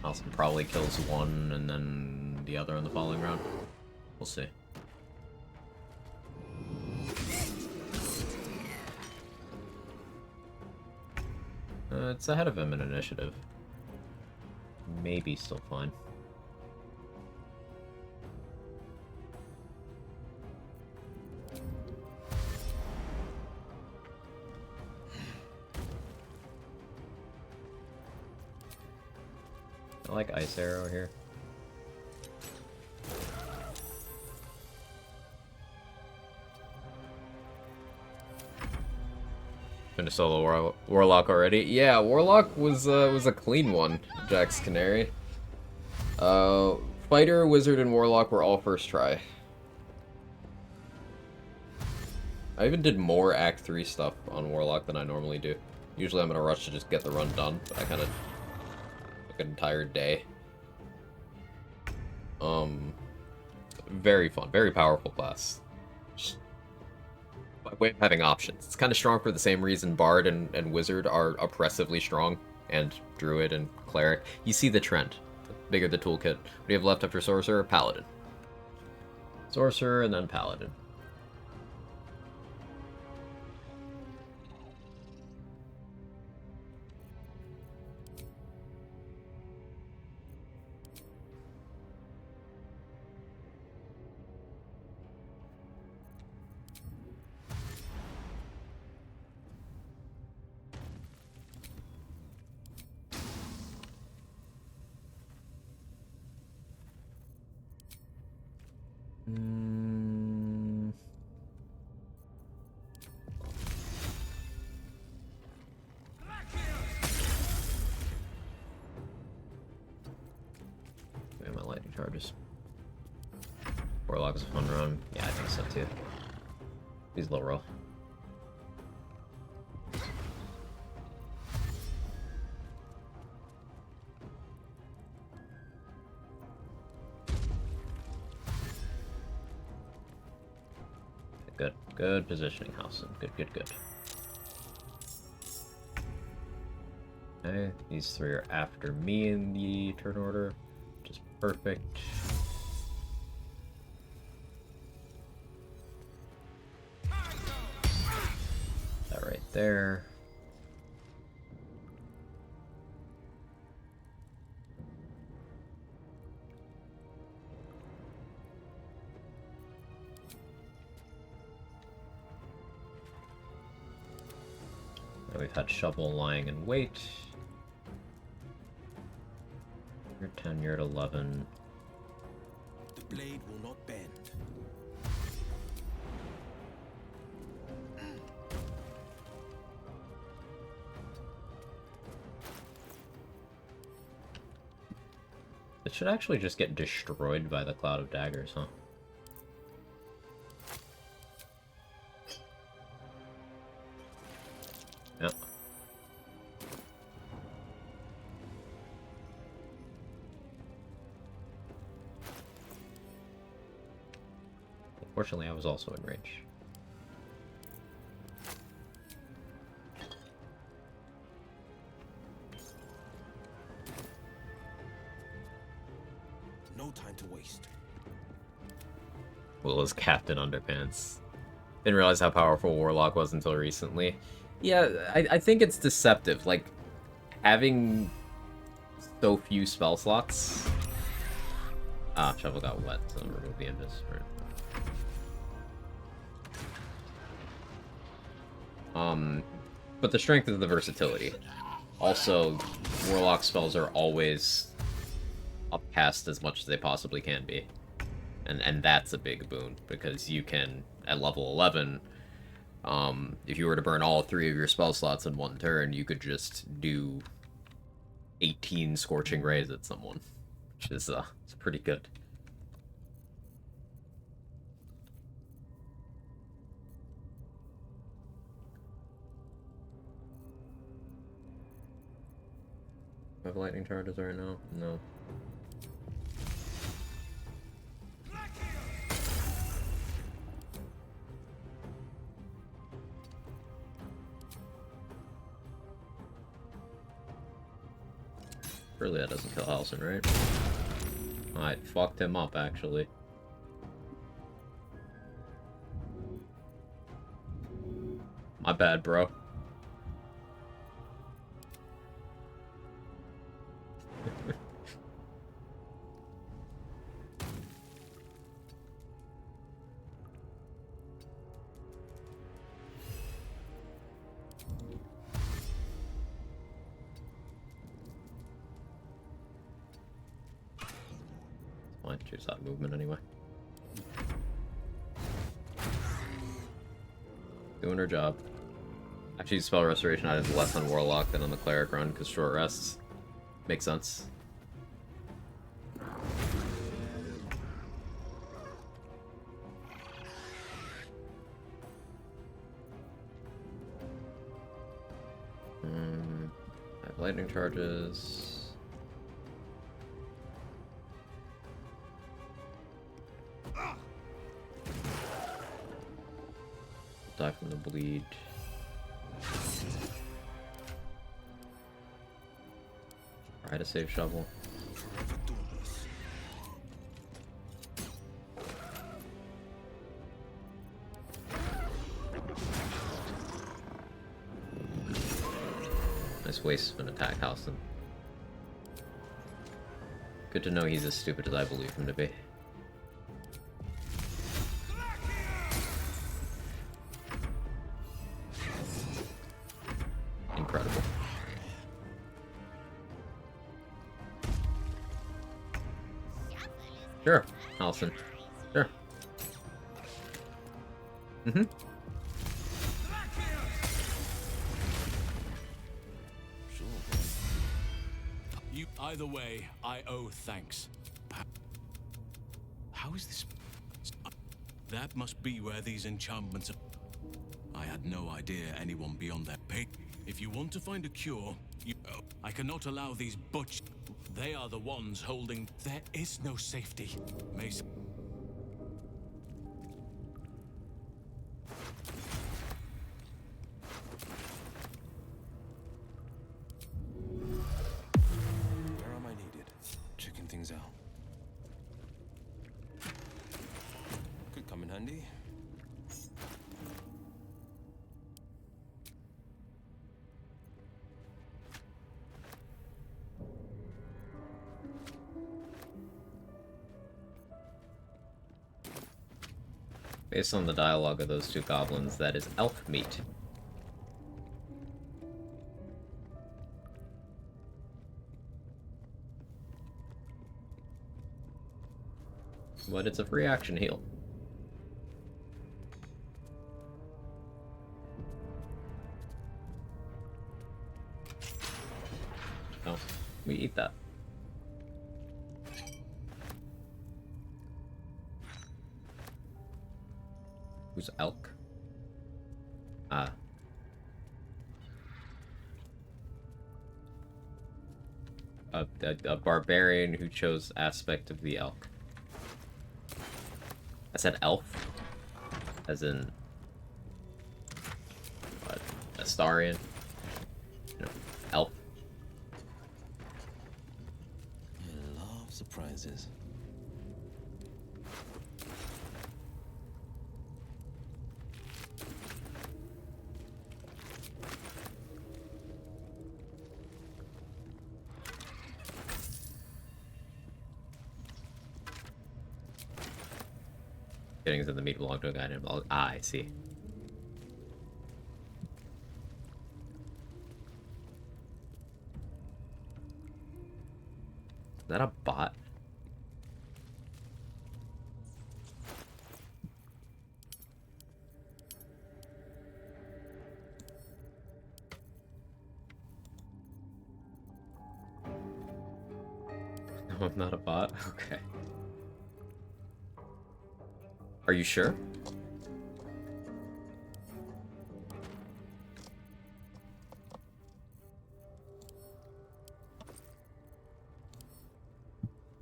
Austin probably kills one and then the other in the following round. We'll see. It's ahead of him in initiative. Maybe still fine. I like Ice Arrow here. Been a solo Warlock already? Yeah, Warlock was a clean one, Jack's Canary. Fighter, Wizard, and Warlock were all first try. I even did more Act 3 stuff on Warlock than I normally do. Usually I'm gonna rush to just get the run done, but I kinda took an entire day. Very fun, very powerful class. Just by way of having options. It's kind of strong for the same reason Bard and Wizard are oppressively strong, and Druid and Cleric. You see the trend. The bigger the toolkit. What do you have left after Sorcerer? Paladin. Sorcerer and then Paladin. My lightning charges. Warlock is a fun run. Yeah, I think so too. He's low roll. Good. Good positioning, Howson. Good, good, good. Okay, these three are after me in the turn order, which is perfect. That right there. And we've had Shovel lying in wait. You're 10, you're at 11. The blade will not bend. It should actually just get destroyed by the Cloud of Daggers, huh? Yep. Fortunately, I was also in range. No time to waste. Will is Captain Underpants. Didn't realize how powerful Warlock was until recently. Yeah, I think it's deceptive. Like, having so few spell slots. Ah, Shovel got wet, so remove the Invis. Right. But the strength is the versatility. Also, Warlock spells are always upcast as much as they possibly can be. And that's a big boon, because you can, at level 11, if you were to burn all 3 of your spell slots in one turn, you could just do 18 Scorching Rays at someone, which is it's pretty good. Do I have lightning charges right now? No. Surely that doesn't kill Halsin, right? I fucked him up, actually. My bad, bro. Fine, choose that movement anyway. Doing her job. Actually, spell restoration items less on Warlock than on the Cleric run, because short rests. Makes sense. I have lightning charges. Die from the bleed. Try to save Shovel. Nice waste of an attack, Halsin. Good to know he's as stupid as I believe him to be. Incredible. Sure, Halsin. Sure. Mm-hmm. Either way, I owe thanks. How is this? That must be where these enchantments are. I had no idea anyone beyond that pay. If you want to find a cure, I cannot allow these butch. They are the ones holding. There is no safety. Mason. Where am I needed? Checking things out. Could come in handy. Based on the dialogue of those two goblins, that is elf meat. But it's a free action heal. Oh, we eat that. Who's elk? Ah. A barbarian who chose aspect of the elk. I said elf, as in what? Astarian. You know, elf. I love surprises. Fittings in the meat belong to a guy named Ah, I see. Is that a bot? No, I'm not a bot. Okay. Are you sure?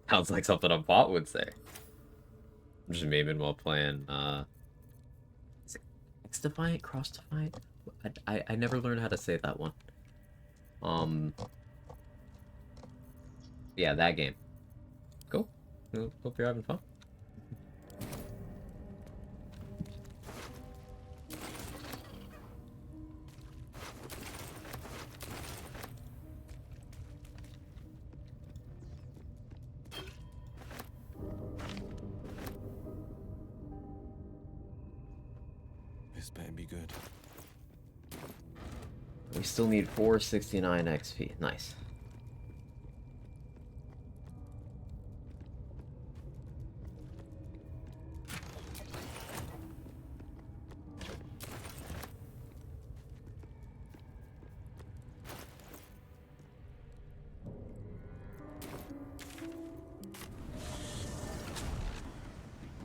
Sounds like something a bot would say. I'm just memeing while playing, is it X-Defiant? Cross-Defiant? I never learned how to say that one. Yeah, that game. Cool. Hope you're having fun. This better be good. We still need 469 XP. Nice.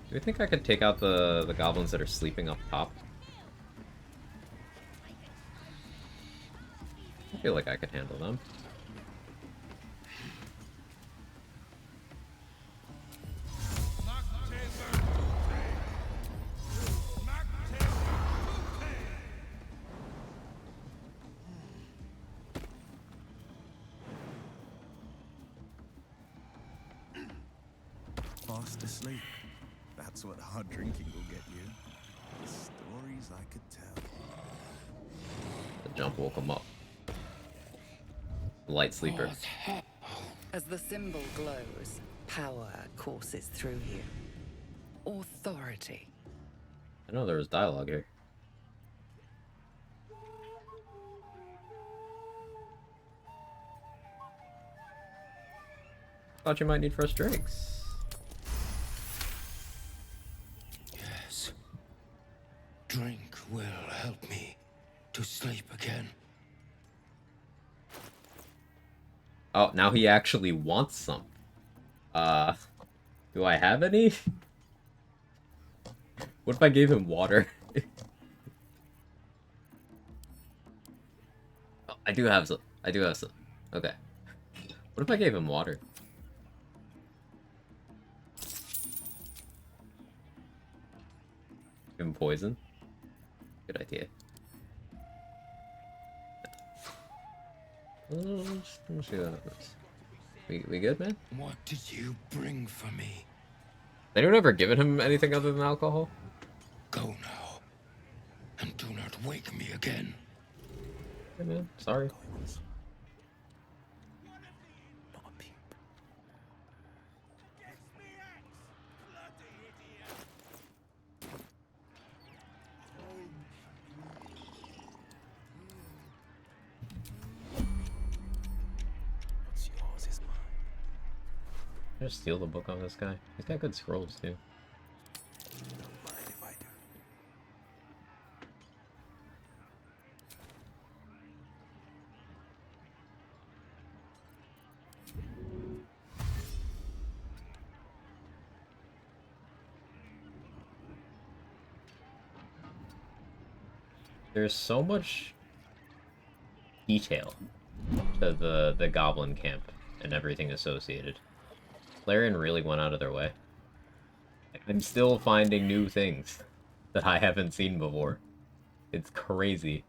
Do you think I could take out the goblins that are sleeping up top? I feel like I could handle them. Fast asleep. That's what hard drinking will get you. The stories I could tell. The jump woke him up. Light sleeper. As the symbol glows, power courses through you. Authority. I know there was dialogue here. Thought you might need fresh drinks. Yes. Drink will help me to sleep again. Oh, now he actually wants some. Do I have any? What if I gave him water? Oh, I do have some. I do have some. Okay. What if I gave him water? Give him poison? Good idea. Let's see what happens. We good, man? What did you bring for me? Anyone ever given him anything other than alcohol? Go now, and do not wake me again. Hey, man. Sorry. What's yours is mine. Just steal the book on this guy. He's got good scrolls too. Don't mind if I do. There's so much detail to the goblin camp and everything associated. Larian really went out of their way. I'm still finding new things that I haven't seen before. It's crazy.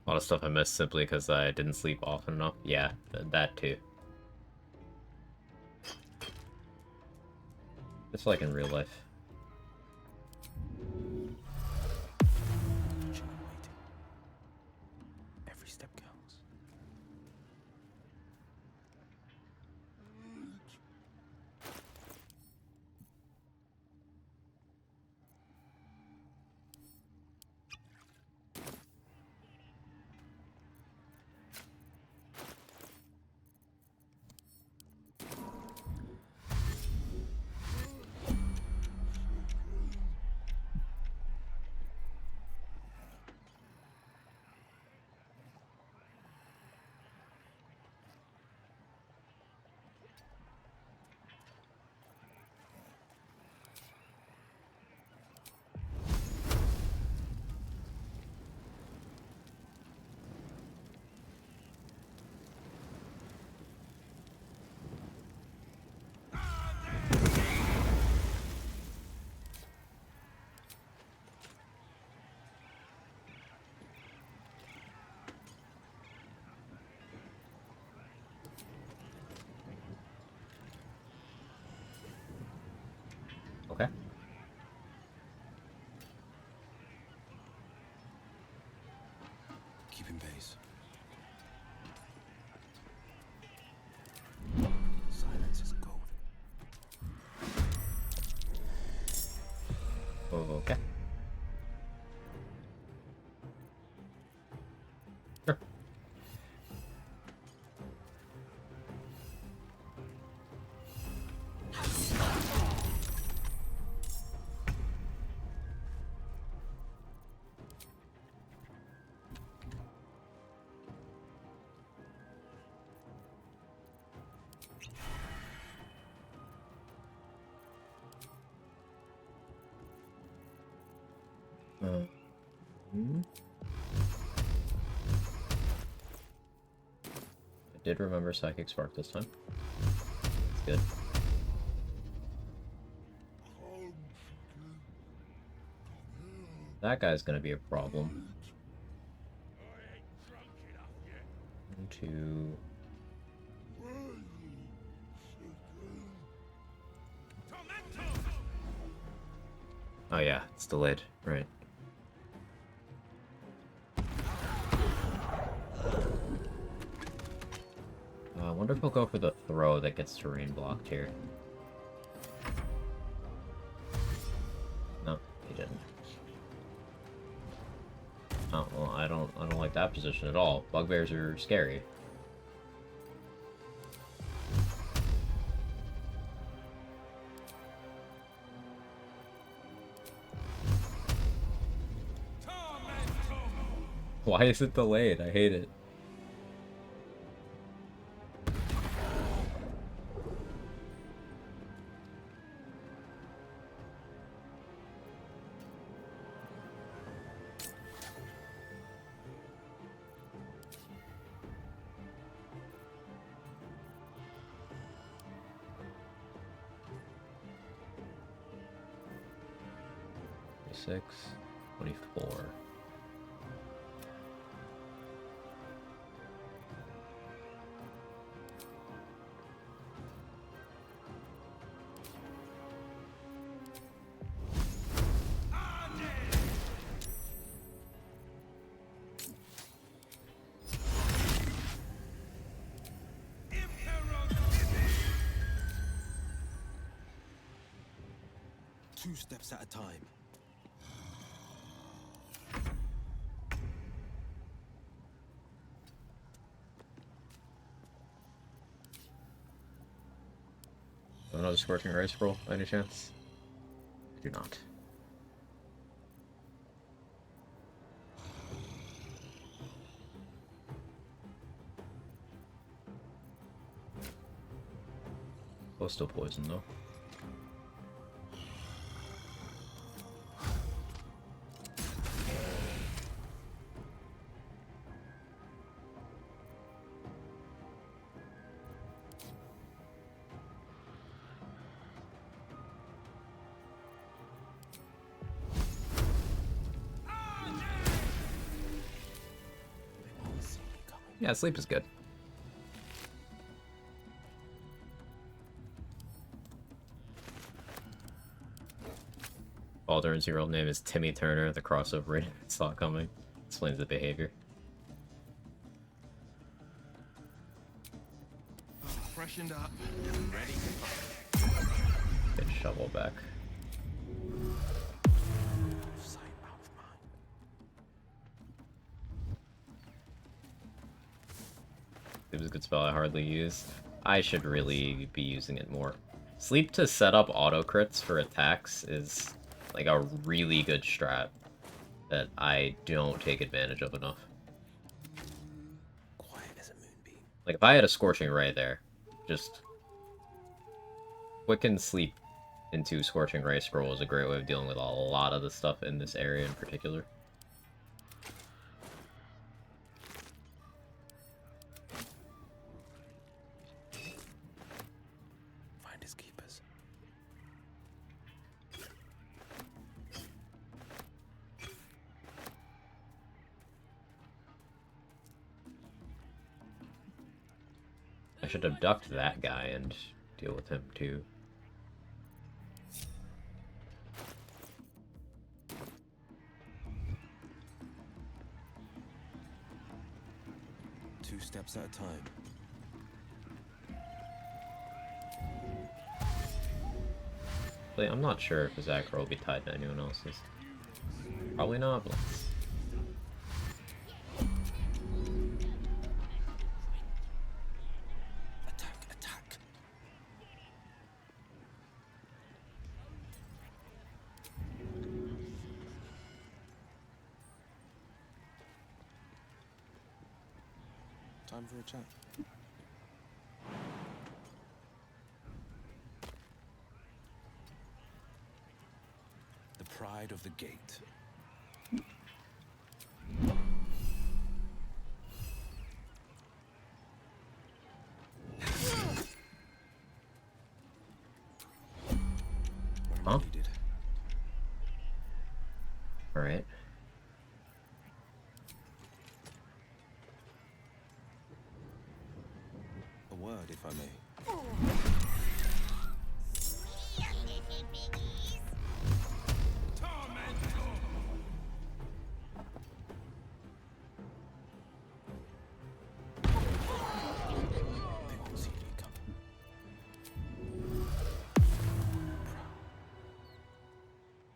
A lot of stuff I missed simply because I didn't sleep often enough. Yeah, that too. It's like in real life. Every step counts. Okay. Keeping pace. Silence is gold. Okay. Sure. I did remember Psychic Spark this time. That's good. That guy's gonna be a problem. 1, 2. Oh yeah, it's delayed. Right. I wonder if he'll go for the throw that gets terrain blocked here. No, he didn't. Oh well, I don't like that position at all. Bugbears are scary. Why is it delayed? I hate it. Six, 24. 2 steps at a time. Another Scorching Ray Scroll, by any chance? I do not. Still poison though. Yeah, sleep is good. Aldrin's real name is Timmy Turner. The crossover saw it coming. Explains the behavior. Freshened up, ready. Get shovel back. It was a good spell I hardly used. I should really be using it more. Sleep to set up auto crits for attacks is like a really good strat that I don't take advantage of enough. Quiet as a moonbeam. Like if I had a Scorching Ray there, just quicken sleep into Scorching Ray Scroll is a great way of dealing with a lot of the stuff in this area in particular. Find his keepers. I should abduct that guy and deal with him too. Two steps at a time. But I'm not sure if his aggro will be tied to anyone else's. Probably not, but let's... Attack. Time for a chat. The pride of the gate. Huh? Alright. A word, if I may.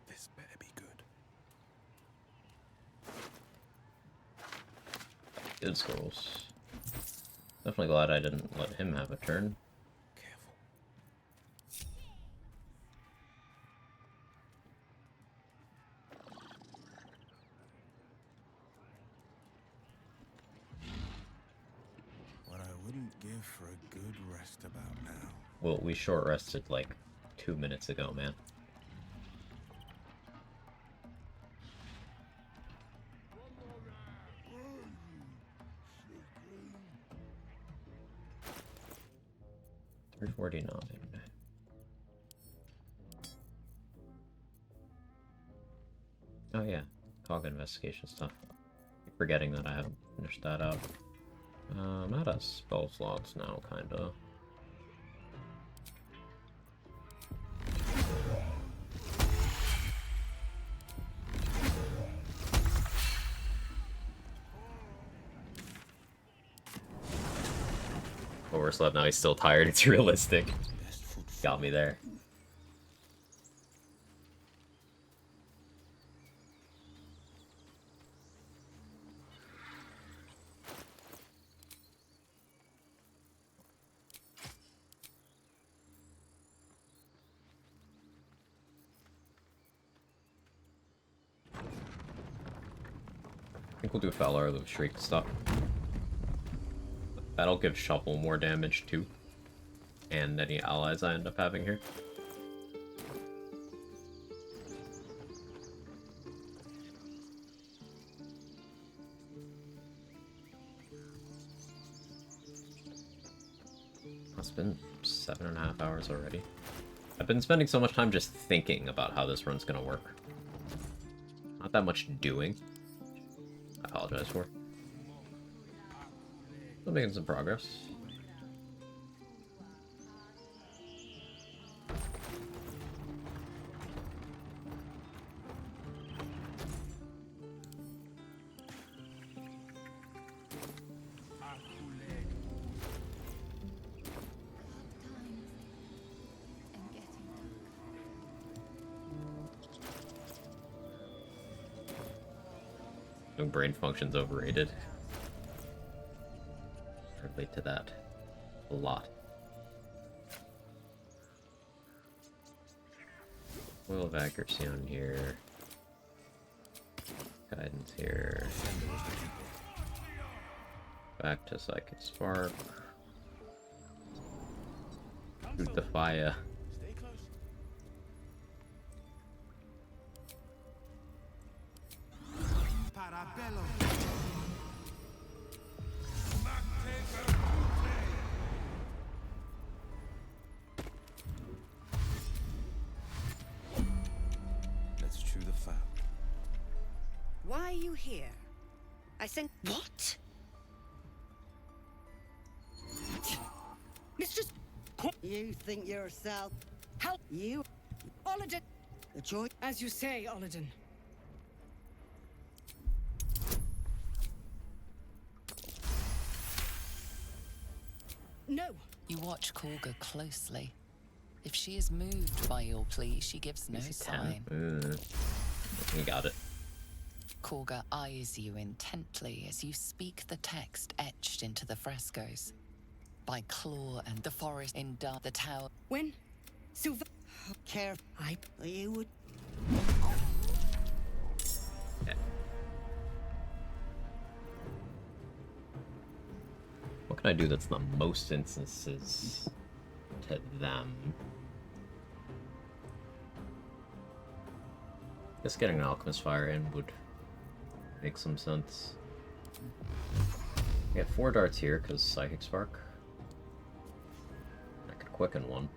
This better be good. Good scrolls. Definitely glad I didn't let him have a turn. What I wouldn't give for a good rest about now. Well, we short rested like 2 minutes ago, man. $349. Oh yeah, cog investigation stuff. Keep forgetting that I haven't finished that out. I'm out of spell slots now, kinda. Overslept, now he's still tired, it's realistic. Got me there. I think we'll do Fowler with Shriek stuff. That'll give Shuffle more damage too. And any allies I end up having here. It's been 7.5 hours already. I've been spending so much time just thinking about how this run's gonna work. Not that much doing. I apologize for. Still making some progress. Brain function's overrated. I relate to that a lot. Oil of accuracy on here. Guidance here. Back to Psychic Spark. Shoot the fire. Let's chew the fat. Why are you here? I sent. What? Mistress. You think yourself. Help You. Olladin. The choice. As you say, Olladin. No. You watch Korga closely. If she is moved by your plea, she gives no sign. You got it. Korga eyes you intently as you speak the text etched into the frescoes. By claw and the forest in dark the tower. When? Silver. Care. You would. What can I do that's the most instances to them? I guess getting an Alchemist Fire in would make some sense. I get 4 darts here because Psychic Spark. I could quicken one.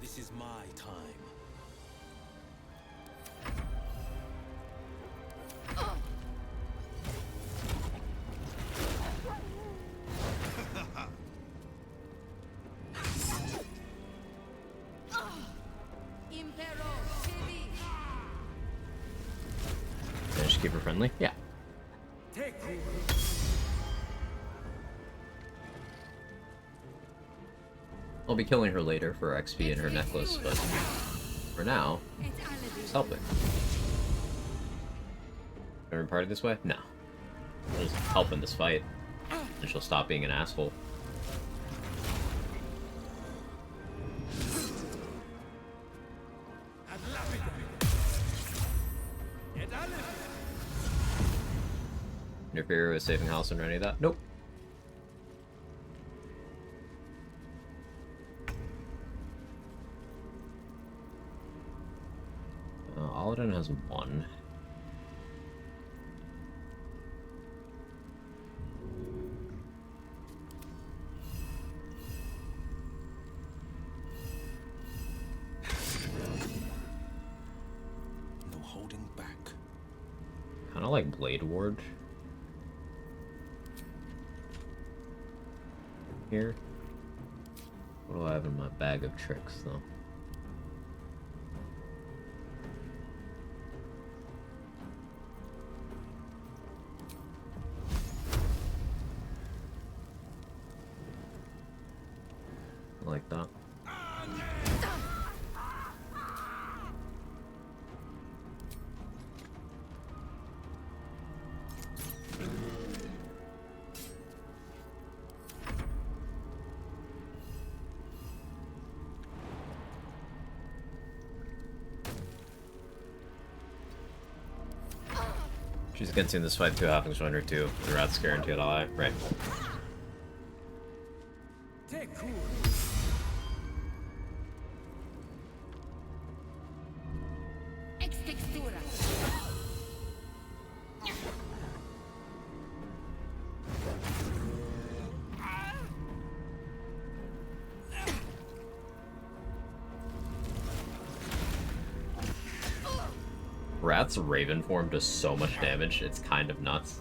This is my time. Just keep her friendly? Yeah. I'll be killing her later for XP and her necklace, but for now, it's helping. Every party this way? No. I'll just help in this fight, and she'll stop being an asshole. Interfere with saving house or any of that? Nope. Aladdin has 1. like Blade Ward here. What do I have in my bag of tricks, though? Like that. She's against you in this fight, 2 halflings join her too. The rat's guaranteed ally. Right. Rat's Raven form does so much damage, it's kind of nuts.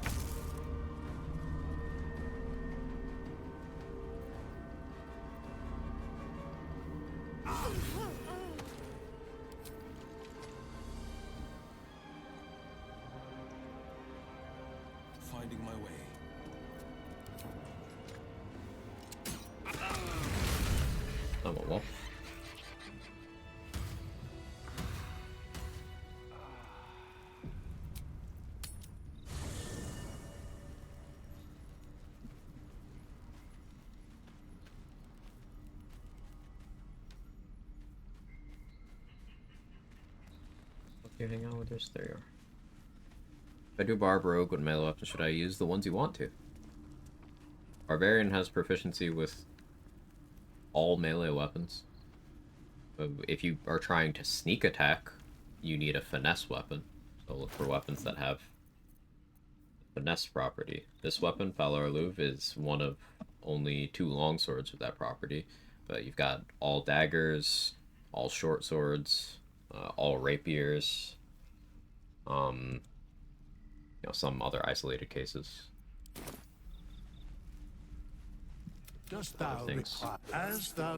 Finding my way. Oh, well. You hang out with us? There you are. If I do Barb Rogue, what melee weapons should I use? The ones you want to. Barbarian has proficiency with all melee weapons. If you are trying to sneak attack, you need a finesse weapon. So look for weapons that have finesse property. This weapon, Valor Louvre, is one of only 2 longswords with that property. But you've got all daggers, all short swords, all rapiers, you know, some other isolated cases. Dost thou require as thou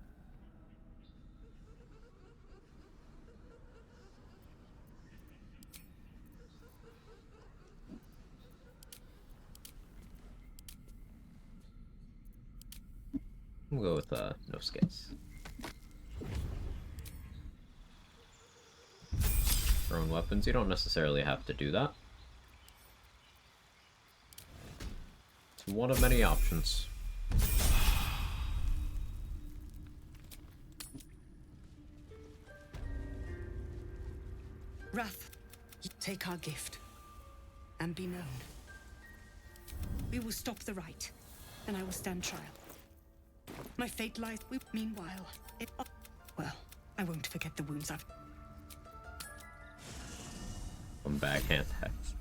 We'll go with no skates. Thrown weapons, you don't necessarily have to do that. It's one of many options. Wrath, take our gift and be known. We will stop the right, and I will stand trial. My fate lies with. Meanwhile, well, I won't forget the wounds I've. Some backhand attacks.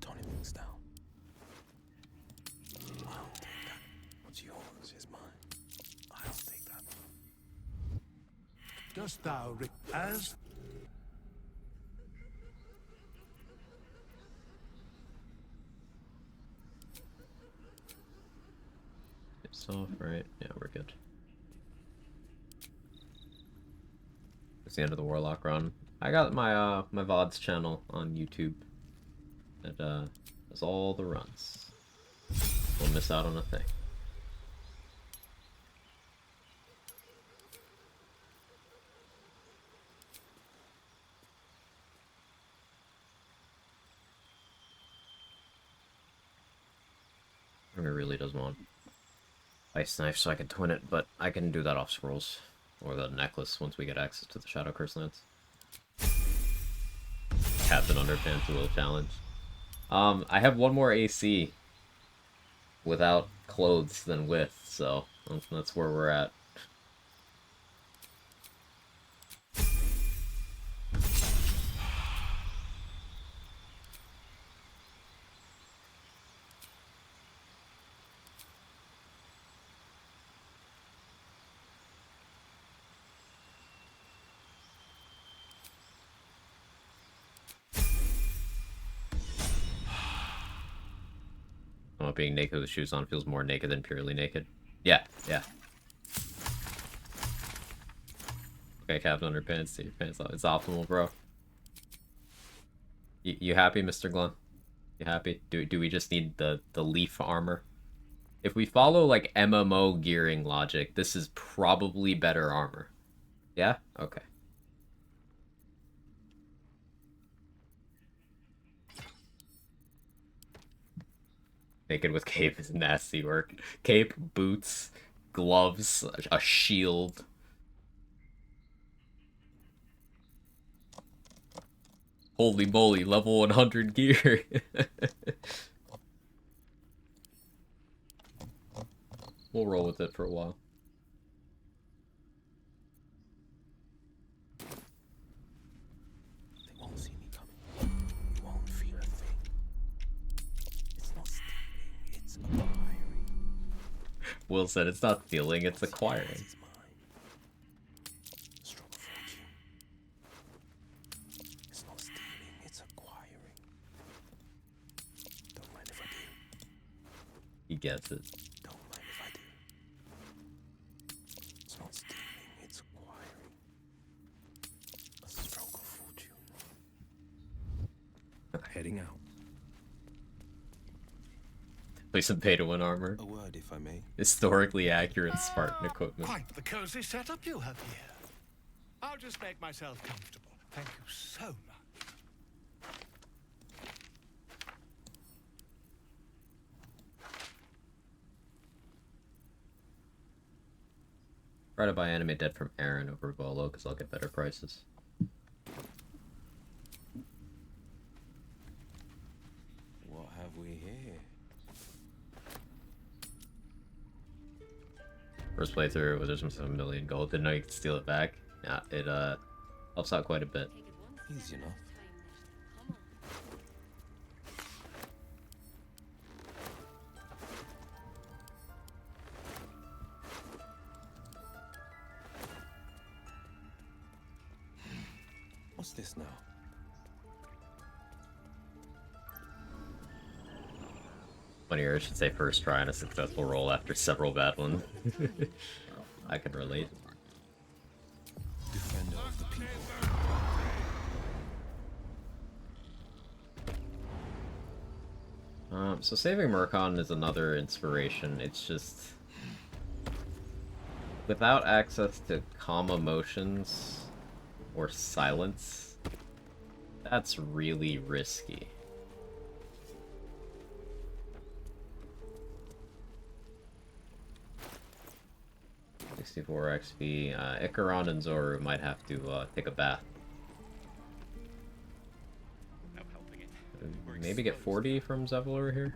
Tony things down. I'll take that. What's yours is mine. I'll take that. dost thou as It's off, right? Yeah, we're good. It's the end of the Warlock run. I got my my VODs channel on YouTube. It does all the runs. Won't miss out on a thing. I really does want Ice Knife so I can twin it, but I can do that off scrolls. Or the necklace once we get access to the Shadow Curse lands. Captain Underpants will challenge. I have one more AC without clothes than with, so that's where we're at. being naked with shoes on feels more naked than purely naked. Yeah, yeah. Okay, Captain Underpants, take your pants off. It's optimal, bro. You happy, Mr. Glenn? You happy? Do we just need the leaf armor? If we follow, like, MMO gearing logic, this is probably better armor. Yeah? Okay. Naked with cape is nasty work. Cape, boots, gloves, a shield. Holy moly, level 100 gear. We'll roll with it for a while. They won't see me coming. You won't feel a thing. It's not stealing, it's acquiring. Will said it's not stealing, it's acquiring. Stroke of fortune. It's not stealing, it's acquiring. Don't mind if I do. He gets it. Don't mind if I do. It's not stealing, it's acquiring. A stroke of fortune. Heading out. Play some pay-to-win armor. A word, if I may. Historically accurate Spartan equipment. Quite the cozy setup you have here. I'll just make myself comfortable. Thank you so much. Try to buy anime dead from Aaron over Volo, because I'll get better prices. What have we here? First playthrough was just 7 million gold. Didn't know you could steal it back. Yeah, it helps out quite a bit. Easy enough. What's this now? Funnier, I should say first try on a successful roll after several bad ones. I can relate. Defender of the people. So saving Murkon is another inspiration. It's just... without access to calm emotions or silence, that's really risky. $64 XP. Ikaron and Zoru might have to take a bath. No helping it. Maybe get 40 from Zevlor here.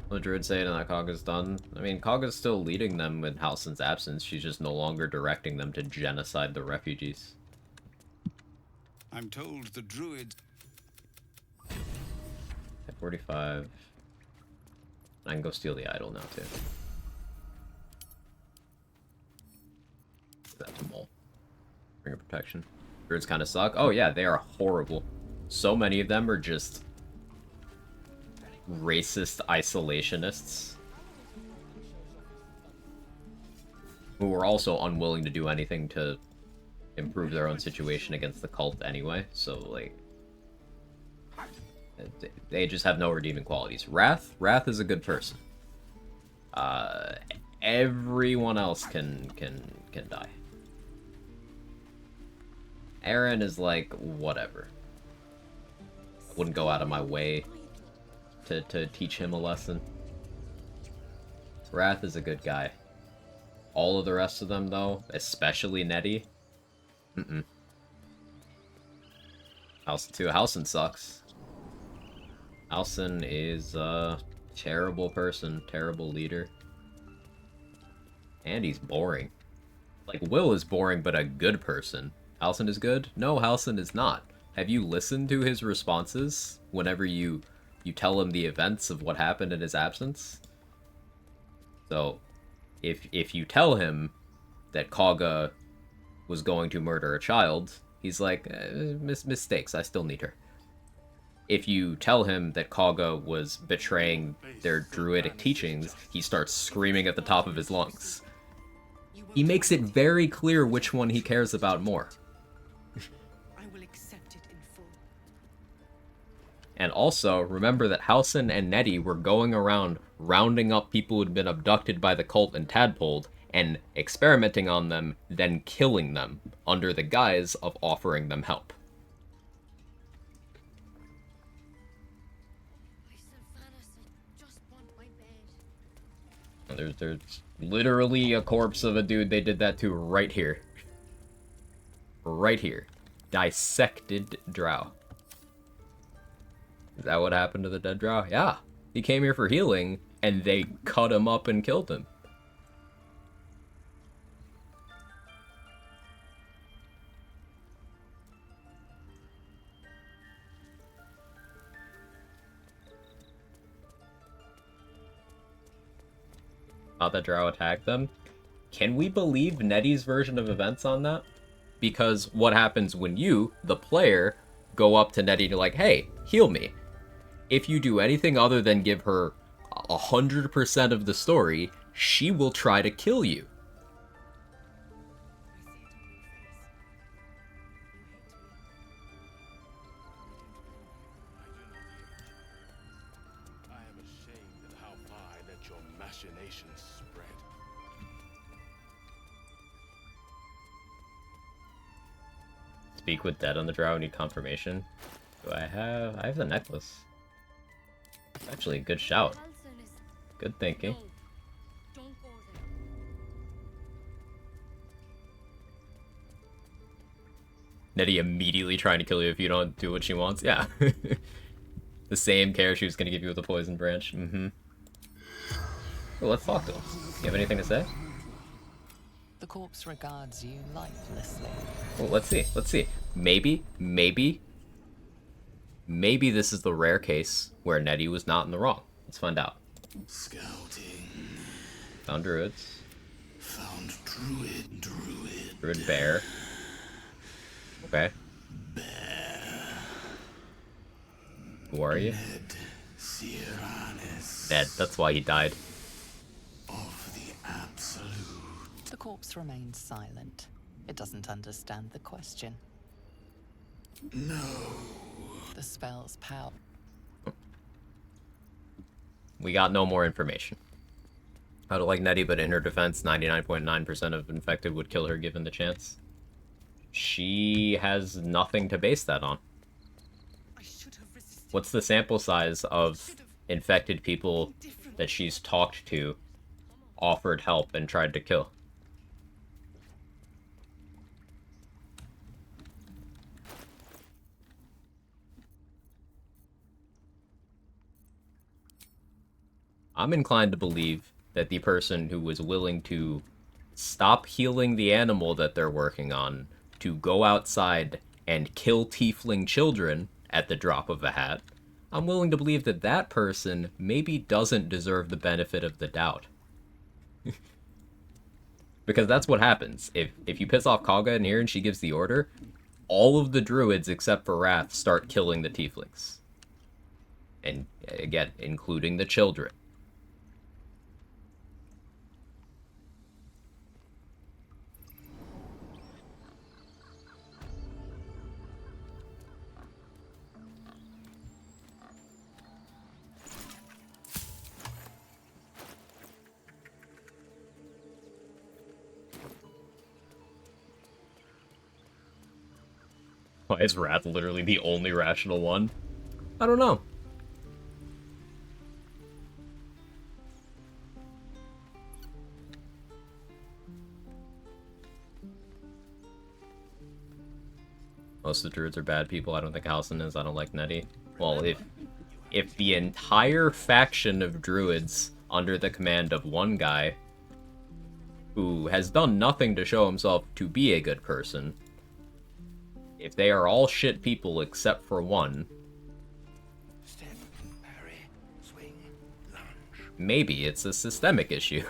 The Druid saying that Kaga's done. I mean, Kaga's still leading them in Halsin's absence. She's just no longer directing them to genocide the refugees. I'm told the druid. At 45. I can go steal the idol now, too. That's a mole. Ring of protection. Druids kind of suck. Oh yeah, they are horrible. So many of them are just racist isolationists who are also unwilling to do anything to improve their own situation against the cult anyway. So like, they just have no redeeming qualities. Wrath is a good person. Everyone else can die. Aaron is like, whatever. I wouldn't go out of my way to teach him a lesson. Wrath is a good guy. All of the rest of them, though, especially Nettie, Halsin too. Halsin sucks. Halsin is a terrible person, terrible leader. And he's boring. Like, Will is boring, but a good person. Halsin is good? No, Halsin is not. Have you listened to his responses whenever you tell him the events of what happened in his absence? So, if you tell him that Kaga was going to murder a child, he's like, mistakes, I still need her. if you tell him that Kaga was betraying their druidic teachings, he starts screaming at the top of his lungs. He makes it very clear which one he cares about more. I will accept it in full. And also, remember that Halsin and Nettie were going around rounding up people who'd been abducted by the cult and tadpoled, and experimenting on them, then killing them, under the guise of offering them help. There's literally a corpse of a dude they did that to right here. Right here. Dissected drow. Is that what happened to the dead drow? Yeah. He came here for healing, and they cut him up and killed him. How the drow attacked them? Can we believe Nettie's version of events on that? Because what happens when you, the player, go up to Nettie and you're like, hey, heal me. If you do anything other than give her 100% of the story, she will try to kill you. I am ashamed at how far I let your machinations spread. Speak with dead on the drow, need confirmation. Do I have the necklace. Actually, a good shout. Good thinking. Nettie immediately trying to kill you if you don't do what she wants. Yeah. The same care she was going to give you with the poison branch. Mm-hmm. Well, let's talk to him. You have anything to say? The corpse regards you lifelessly. Well, let's see. Let's see. Maybe this is the rare case where Nettie was not in the wrong. Let's find out. Scouting. Found druids. Found druid. Druid bear. Okay. Who are you? Ned. That's why he died. Of the absolute. The corpse remains silent. It doesn't understand the question. No. The spell's power. We got no more information. I don't like Nettie, but in her defense, 99.9% of infected would kill her given the chance. She has nothing to base that on. What's the sample size of infected people that she's talked to, offered help, and tried to kill? I'm inclined to believe that the person who was willing to stop healing the animal that they're working on to go outside and kill tiefling children at the drop of a hat, I'm willing to believe that that person maybe doesn't deserve the benefit of the doubt. Because that's what happens. If you piss off Kaga in here and she gives the order, all of the druids except for Wrath start killing the tieflings. And again, including the children. Why is Wrath literally the only rational one? I don't know. Most of the druids are bad people. I don't think Halsin is. I don't like Nettie. Well, if the entire faction of druids under the command of one guy who has done nothing to show himself to be a good person, if they are all shit people except for one, Step, parry, swing, lunge. Maybe it's a systemic issue.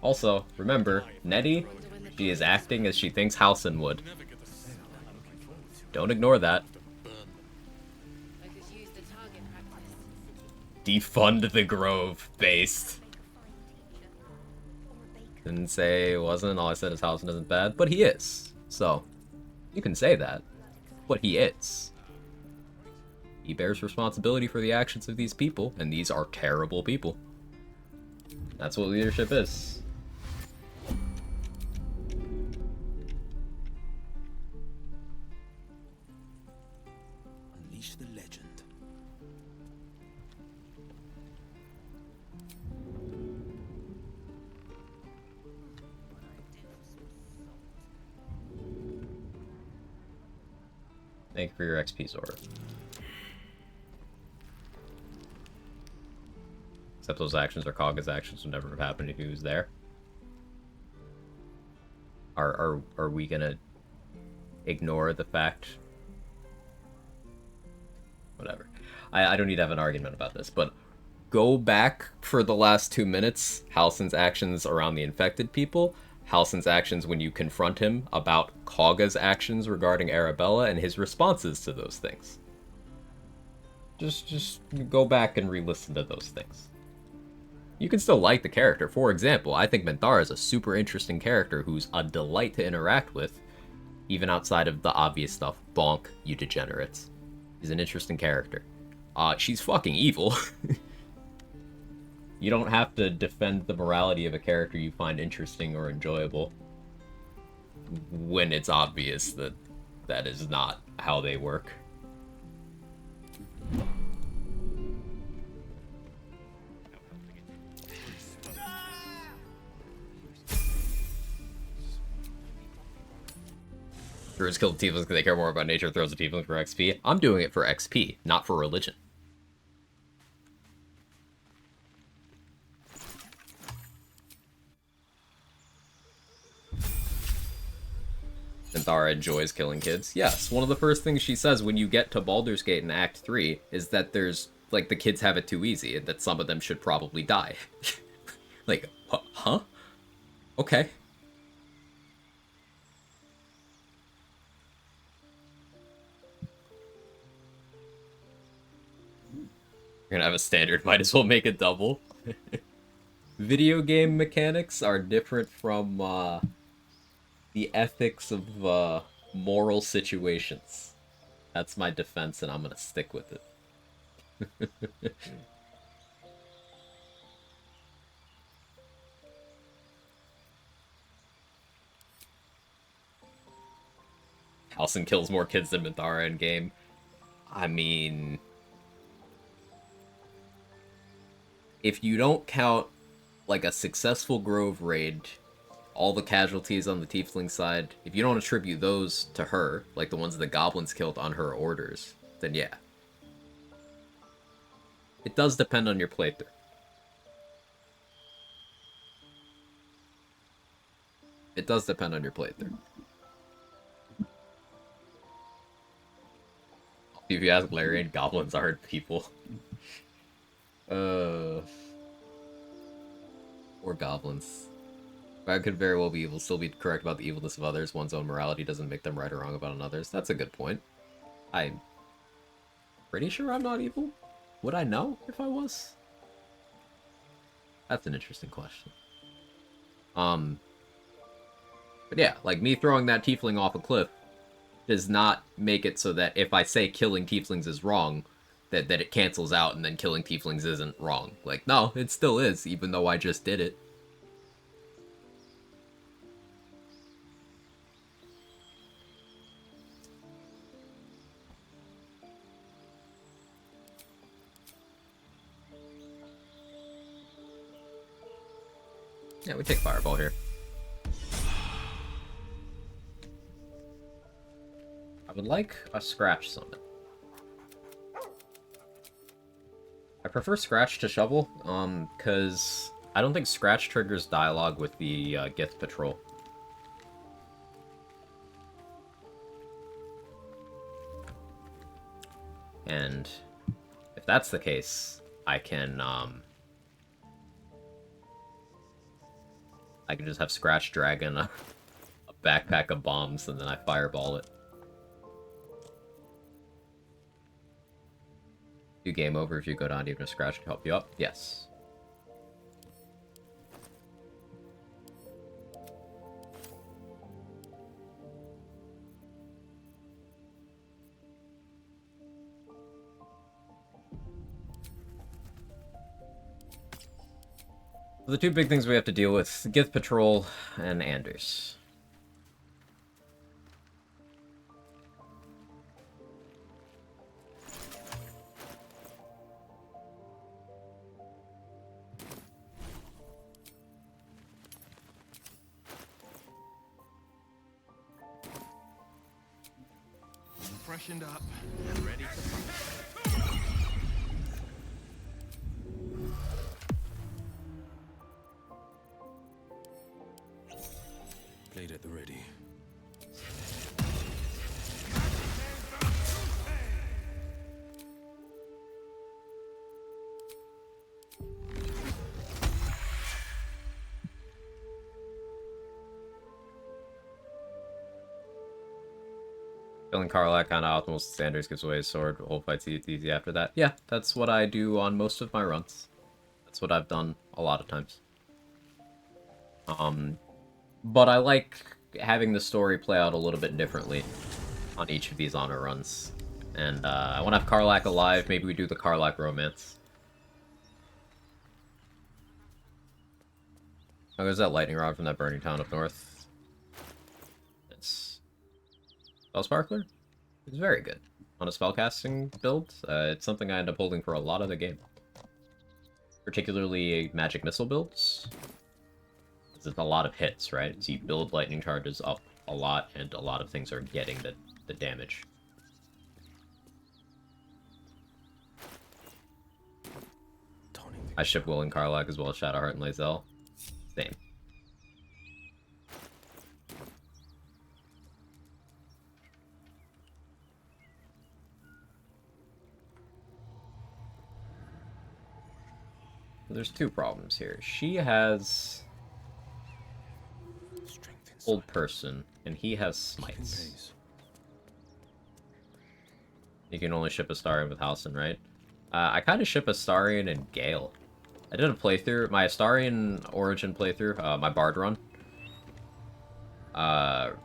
Also, remember, Nettie, she is acting as she thinks Halsin would. Don't ignore that. I could use the target practice. Defund the Grove based. Didn't say it wasn't. All I said is Halsin isn't bad, but he is. So, you can say that. But he is. He bears responsibility for the actions of these people, and these are terrible people. That's what leadership is. Unleash the legend. Thank you for your XP, Zora. Except those actions are Kaga's actions would never have happened if he was there. Are we gonna ignore the fact? Whatever. I don't need to have an argument about this, but go back for the last 2 minutes. Halsin's actions around the infected people. Halsin's actions when you confront him about Kaga's actions regarding Arabella and his responses to those things. Just go back and re-listen to those things. You can still like the character. For example, I think Minthara is a super interesting character who's a delight to interact with, even outside of the obvious stuff. Bonk, you degenerates. She's an interesting character. She's fucking evil. You don't have to defend the morality of a character you find interesting or enjoyable when it's obvious that that is not how they work. Druids kill the tieflings because they care more about nature, throws the tieflings for XP. I'm doing it for XP, not for religion. Minthara enjoys killing kids. Yes, one of the first things she says when you get to Baldur's Gate in Act 3 is that there's, like, the kids have it too easy, and that some of them should probably die. Like, huh? Okay. You're gonna have a standard, might as well make it double. Video game mechanics are different from, the ethics of, moral situations. That's my defense, and I'm gonna stick with it. Halsin kills more kids than Minthara in game. I mean, if you don't count, like, a successful Grove raid, all the casualties on the Tiefling side, if you don't attribute those to her, like the ones the goblins killed on her orders, then yeah. It does depend on your playthrough. It does depend on your playthrough. If you ask Larian, goblins aren't people. Or goblins. I could very well be evil, still be correct about the evilness of others. One's own morality doesn't make them right or wrong about another's. That's a good point. I'm pretty sure I'm not evil. Would I know if I was? That's an interesting question. But yeah, like me throwing that tiefling off a cliff does not make it so that if I say killing tieflings is wrong, that it cancels out and then killing tieflings isn't wrong. Like, no, it still is, even though I just did it. Yeah, we take Fireball here. I would like a Scratch summon. I prefer Scratch to Shovel, because I don't think Scratch triggers dialogue with the Gith Patrol. And if that's the case, I can just have Scratch Dragon a backpack of bombs, and then I fireball it. Do game over if you go down even a scratch to help you up? Yes. The two big things we have to deal with, Gith Patrol and Anders. I'm freshened up and ready to fight. Blade at the ready. Killing Karlach on optimal standards gives away his sword. Whole fight's easy after that. Yeah, that's what I do on most of my runs. That's what I've done a lot of times. But I like having the story play out a little bit differently on each of these honor runs. And I want to have Karlach alive. Maybe we do the Karlach romance. Oh, there's that lightning rod from that burning town up north. It's Spellsparkler? It's very good. On a spellcasting build, it's something I end up holding for a lot of the game. Particularly magic missile builds. It's a lot of hits, right? So you build lightning charges up a lot, and a lot of things are getting the damage. I ship Will and Karlach as well as Shadowheart and Lae'zel. Same. There's two problems here. She has Old Person, and he has Smites. You can only ship Astarion with Halsin, right? I kind of ship Astarion and Gale. I did a playthrough, my Astarion Origin playthrough, my Bard run.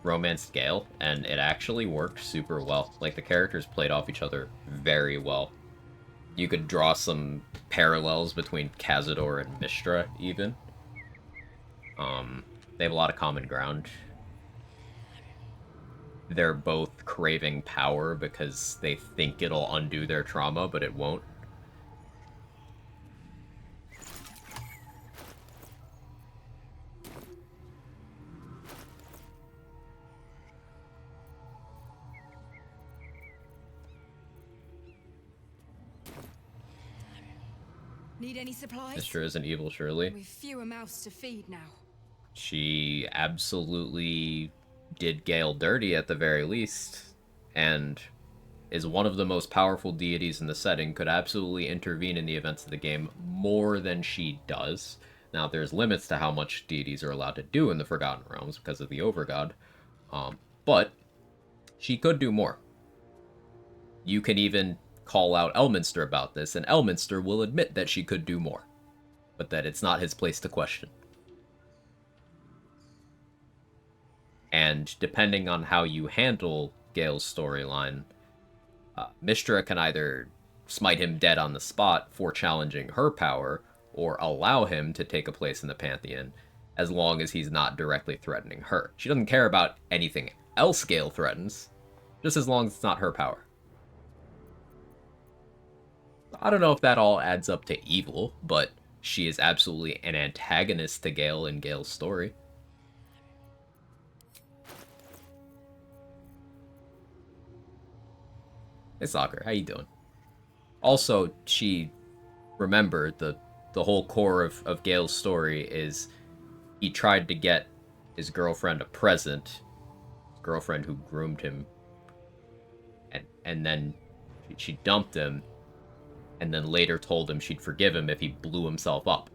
Romanced Gale, and it actually worked super well. Like, the characters played off each other very well. You could draw some parallels between Cazador and Mystra, even. They have a lot of common ground. They're both craving power because they think it'll undo their trauma, but it won't. Need any supplies? Mystra isn't evil, surely. We've fewer mouths to feed now. She absolutely did Gale dirty at the very least, and is one of the most powerful deities in the setting, could absolutely intervene in the events of the game more than she does. Now, there's limits to how much deities are allowed to do in the Forgotten Realms because of the Overgod, but she could do more. You can even call out Elminster about this, and Elminster will admit that she could do more, but that it's not his place to question. And depending on how you handle Gale's storyline, Mystra can either smite him dead on the spot for challenging her power, or allow him to take a place in the Pantheon, as long as he's not directly threatening her. She doesn't care about anything else Gale threatens, just as long as it's not her power. I don't know if that all adds up to evil, but she is absolutely an antagonist to Gale in Gale's story. Hey, Soccer, how you doing? Also, remember, the whole core of Gale's story is he tried to get his girlfriend a present, his girlfriend who groomed him, and then she dumped him, and then later told him she'd forgive him if he blew himself up.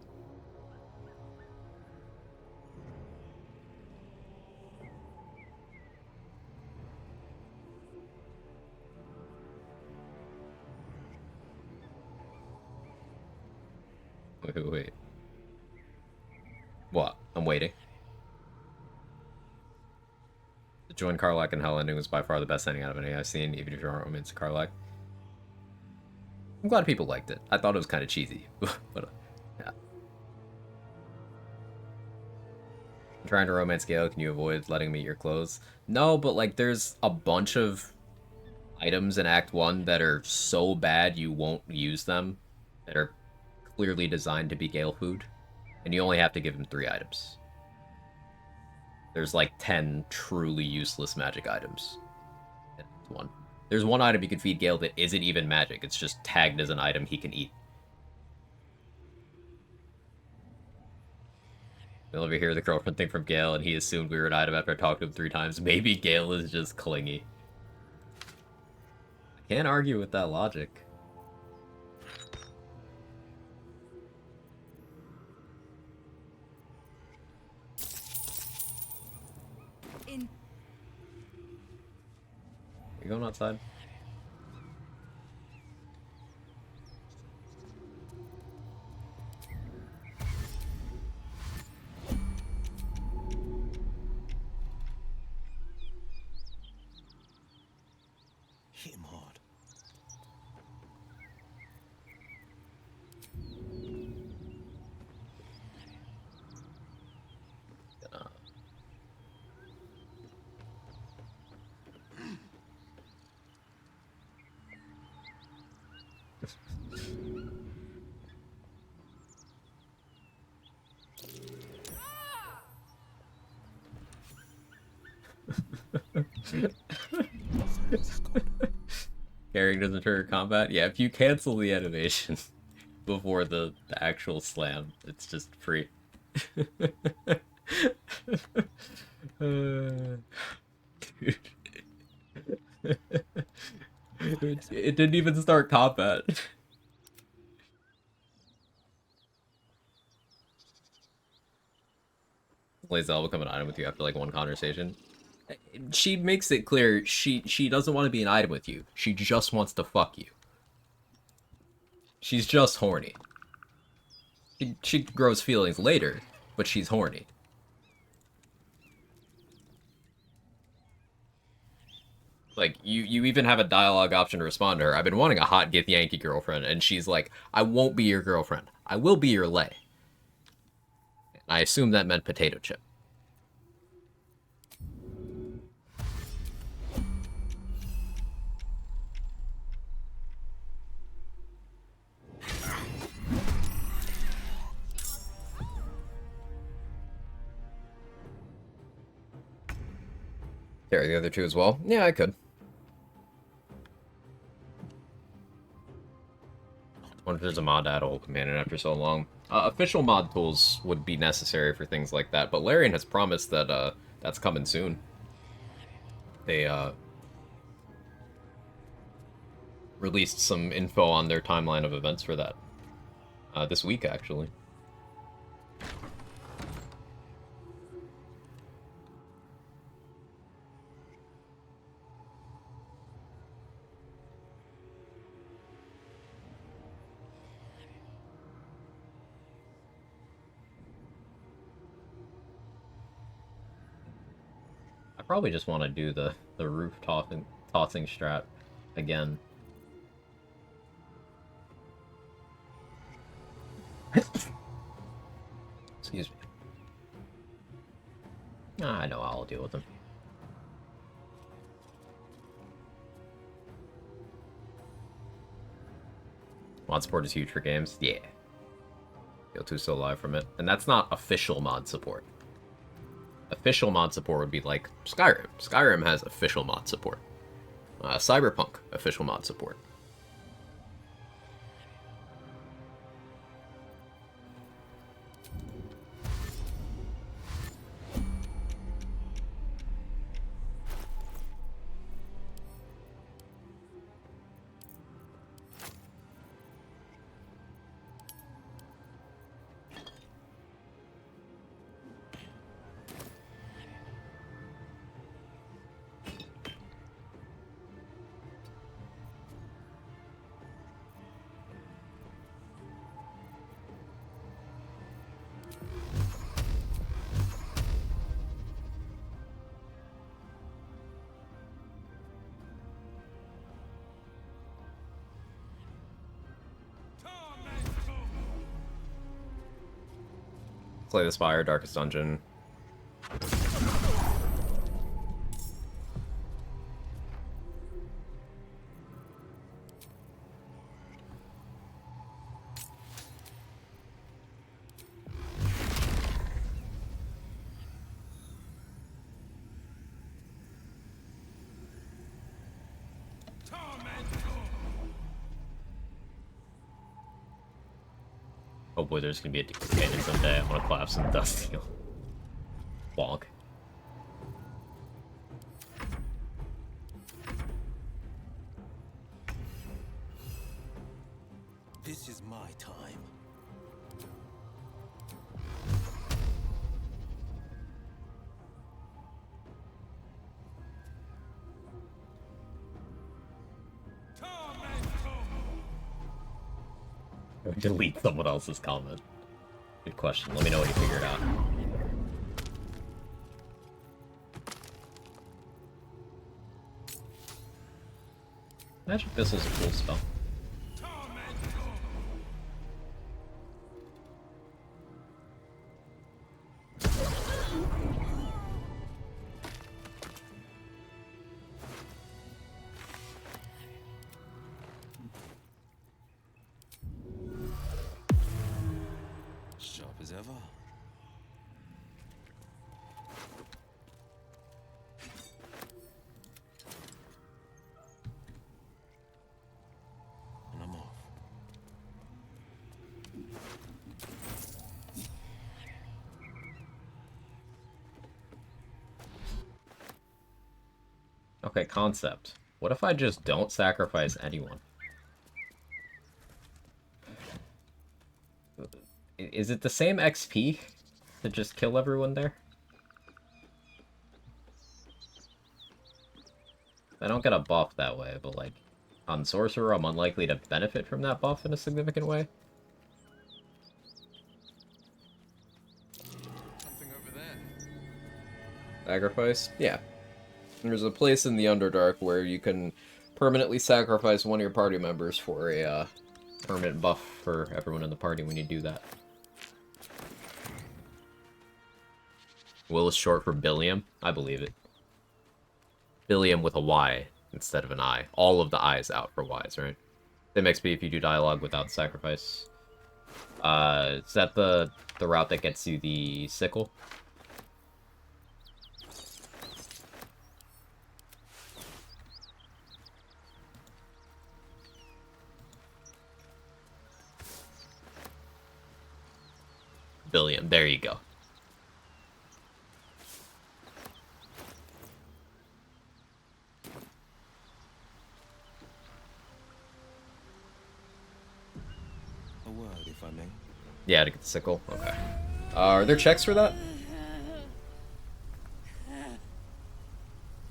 Wait. What? I'm waiting. The join Karlach and Hell ending was by far the best ending out of any I've seen, even if you aren't romance Karlach. I'm glad people liked it. I thought it was kind of cheesy, but yeah. I'm trying to romance Gale. Can you avoid letting me eat your clothes? No, but like there's a bunch of items in Act 1 that are so bad you won't use them, that are clearly designed to be Gale food, and you only have to give him 3 items. There's like 10 truly useless magic items in Act 1. There's one item you can feed Gale that isn't even magic, it's just tagged as an item he can eat. You'll ever hear the girlfriend thing from Gale, and he assumed we were an item after I talked to him 3 times. Maybe Gale is just clingy. I can't argue with that logic. You going outside? Hit him hard. Carrying doesn't trigger combat? Yeah, if you cancel the animation before the actual slam, it's just free. Dude. It didn't even start combat. Lae'zel will become an item with you after like one conversation. She makes it clear she doesn't want to be an item with you. She just wants to fuck you. She's just horny. She grows feelings later, but she's horny. Like, you even have a dialogue option to respond to her. I've been wanting a hot Gith Yankee girlfriend, and she's like, I won't be your girlfriend. I will be your lay. I assume that meant potato chip. Carry the other 2 as well? Yeah, I could. I wonder if there's a mod to add a whole companion after so long. Official mod tools would be necessary for things like that, but Larian has promised that that's coming soon. They released some info on their timeline of events for that this week, actually. I probably just want to do the roof tossing strat again. Excuse me. I know I'll deal with them. Mod support is huge for games. Yeah. Go2 still alive from it. And that's not official mod support. Official mod support would be like Skyrim. Skyrim has official mod support. Cyberpunk, official mod support. Slay the Spire, Darkest Dungeon. Oh boy, there's gonna be a companion someday. I want to collapse some dust heal. Bonk. This is my time. Delete someone else's comment. Good question. Let me know what you figured out. Magic Missile's a cool spell. Sharp as ever. And I'm off. Okay, concept. What if I just don't sacrifice anyone? Is it the same XP to just kill everyone there? I don't get a buff that way, but like, on Sorcerer, I'm unlikely to benefit from that buff in a significant way. Something over there. Sacrifice? Yeah. There's a place in the Underdark where you can permanently sacrifice one of your party members for a permanent buff for everyone in the party when you do that. Will is short for Billiam? I believe it. Billiam with a Y instead of an I. All of the I's out for Y's, right? Same XP if you do dialogue without sacrifice. Is that the route that gets you the sickle? Billiam, there you go. A word, if I may. Yeah, to get the sickle. Okay. Are there checks for that?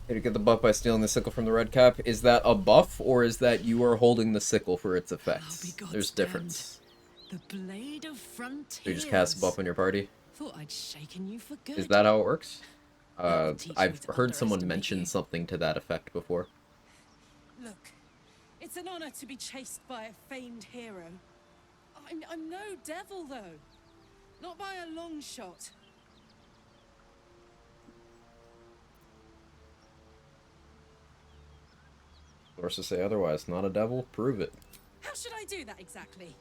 To get the buff by stealing the sickle from the red cap. Is that a buff, or is that you are holding the sickle for its effects? There's difference. The blade of frontiers. So you just cast a buff on your party? Thought I'd shaken you for good. Is that how it works? I've heard someone mention something to that effect before. Look, it's an honor to be chased by a famed hero. I'm no devil, though. Not by a long shot. Sources say otherwise. Not a devil? Prove it. How should I do that exactly?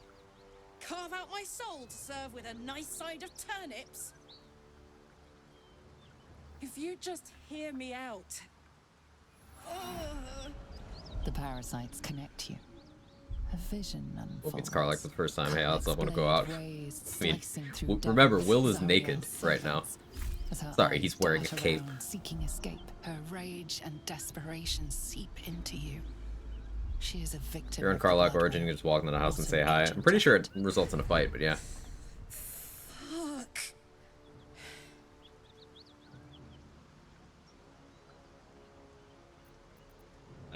Carve out my soul to serve with a nice side of turnips? If you just hear me out. The parasites connect you. A vision unfolds. It's Karlak for the first time. Hey, I also want to go out. Rays I mean, slicing through remember, darkness Will is as our naked walls right now. as her Sorry, eyes he's wearing a dart cape. around, seeking escape. Her rage and desperation seep into you. She is a victim. You're in of the Karlak blood Origin, you will, can just walk into the house and not say an hi. agent I'm pretty of sure it. it results in a fight, but yeah. Fuck.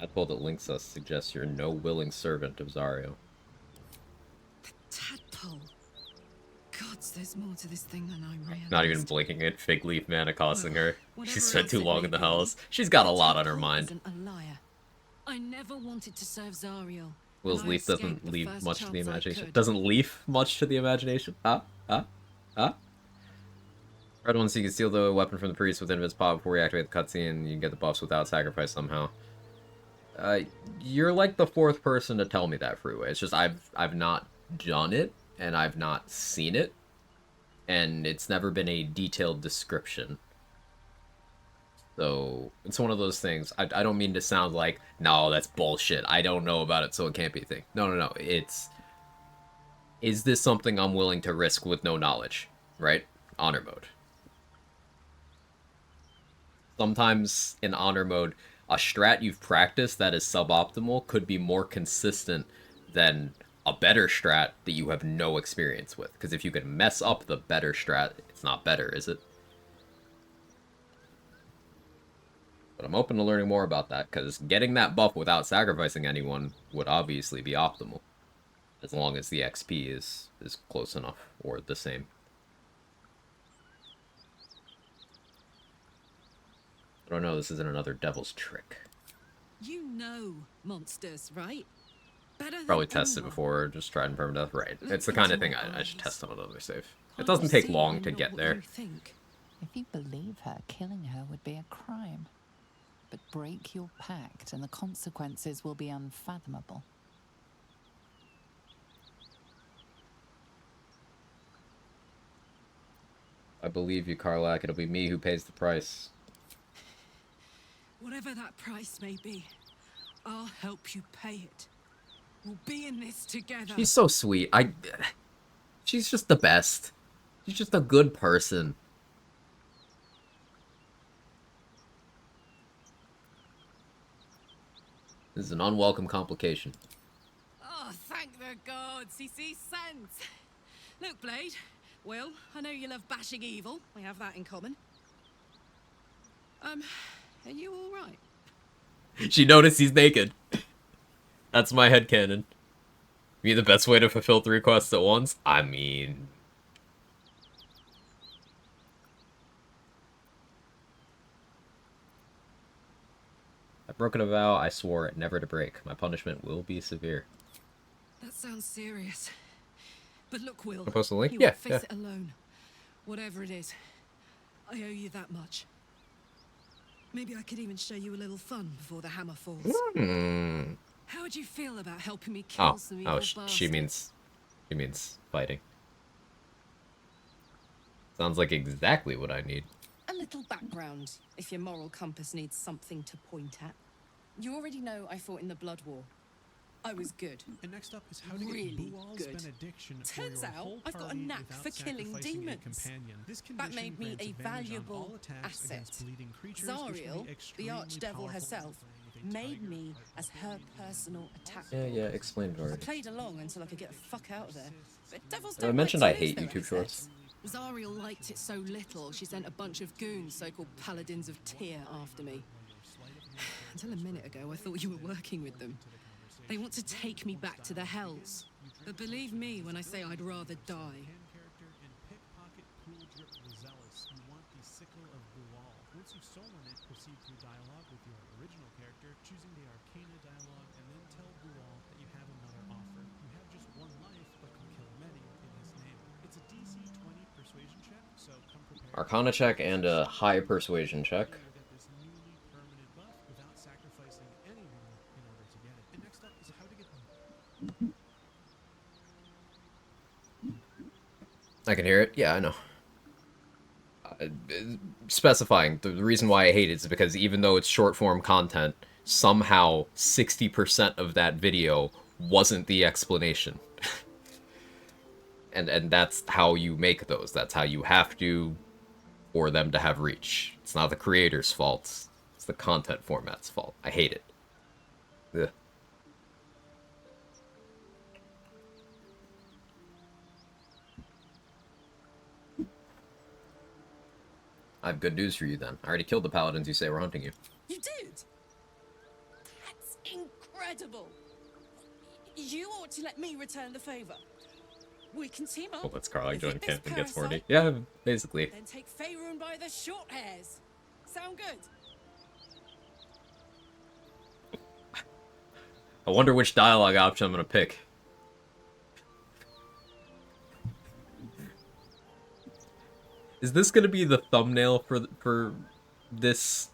That pull that links us suggests you're no willing servant of Zario. Tadpole. Gods, there's more to this thing than I realized. Not even blinking at Fig Leaf Man accosting her. She whatever spent else too it long may in the be, house. She's got a lot on her Tadpole mind. isn't a liar. I never wanted to serve Zariel. Will's and I leaf doesn't escaped the leave first much to the chance I imagination. could. Doesn't leaf much to the imagination. Red one, so you can steal the weapon from the priest within his pod before you activate the cutscene. You can get the buffs without sacrifice somehow. You're like the fourth person to tell me that, Freeway. It's just I've not done it, and I've not seen it, and it's never been a detailed description. So, it's one of those things. I don't mean to sound like, no, that's bullshit. I don't know about it, so it can't be a thing. No. It's... Is this something I'm willing to risk with no knowledge? Right? Honor mode. Sometimes in honor mode, a strat you've practiced that is suboptimal could be more consistent than a better strat that you have no experience with. Because if you can mess up the better strat, it's not better, is it? But I'm open to learning more about that, because getting that buff without sacrificing anyone would obviously be optimal. As long as the XP is close enough, or the same. I don't know, this isn't another devil's trick. You know monsters, right? Better Probably than tested anyone. before, just tried and permadeath. Right. Look It's the kind of into thing my I should eyes. test on another save. It Can't doesn't you take see long I'm to not get what there. you think? If you believe her, killing her would be a crime. But break your pact and the consequences will be unfathomable. I believe you, Karlak. It'll be me who pays the price. Whatever that price may be, I'll help you pay it. We'll be in this together. She's so sweet. She's just the best. She's just a good person. This is an unwelcome complication. Oh, thank the gods, he sees sense. Look, Blade, Will, I know you love bashing evil. We have that in common. Are you all right? She noticed he's naked. That's my headcanon. Be the best way to fulfill 3 quests at once? I mean... I've broken a vow I swore it never to break. My punishment will be severe. That sounds serious. But look, Will, Wanna post the link? you Yeah, won't face yeah. it alone. Whatever it is, I owe you that much. Maybe I could even show you a little fun before the hammer falls. Hmm. How would you feel about helping me kill some evil She bastards? means fighting. Sounds like exactly what I need. A little background, if your moral compass needs something to point at. You already know I fought in the Blood War. I was good. And next up is how to really get Bual's good. benediction Turns for your out whole I've got a party knack without for killing sacrificing a demons. companion. This That condition made me grants a advantage on valuable all attacks asset. against bleeding creatures, which can be Zariel, the extremely archdevil powerful herself, if a made tiger me as her personal attack. Yeah, explained I already. played along until I could get the fuck out of there. But devils I don't mentioned like I to lose hate their YouTube shorts. assets. Zariel liked it so little, she sent a bunch of goons, so-called paladins of Tyr, after me. Until a minute ago, I thought you were working with them. They want to take me back to the hells. But believe me when I say I'd rather die. You want the sickle of Bual. Once you've stolen it, proceed through dialogue with your original character, choosing the Arcane dialogue, and then tell Bual that you have another offer. You have just one life, but can kill many in his name. It's a DC 20 persuasion check, so come prepared. Arcana check and a high persuasion check. You'll get this newly permanent buff without sacrificing anyone in order to get it. And next up is how to get I can hear it. Yeah, I know. Specifying, the reason why I hate it is because even though it's short form content, somehow 60% of that video wasn't the explanation. and that's how you make those. That's how you have to for them to have reach. It's not the creator's fault. It's the content format's fault. I hate it. Ugh. I have good news for you then. I already killed the paladins you say were hunting you. You did? That's incredible. You ought to let me return the favor. We can team up. Hope that's Karlak defeat joining this camp and gets horny. parasite, Yeah, basically. Then take Faerun by the short hairs. Sound good? I wonder which dialogue option I'm gonna pick. Is this gonna be the thumbnail for this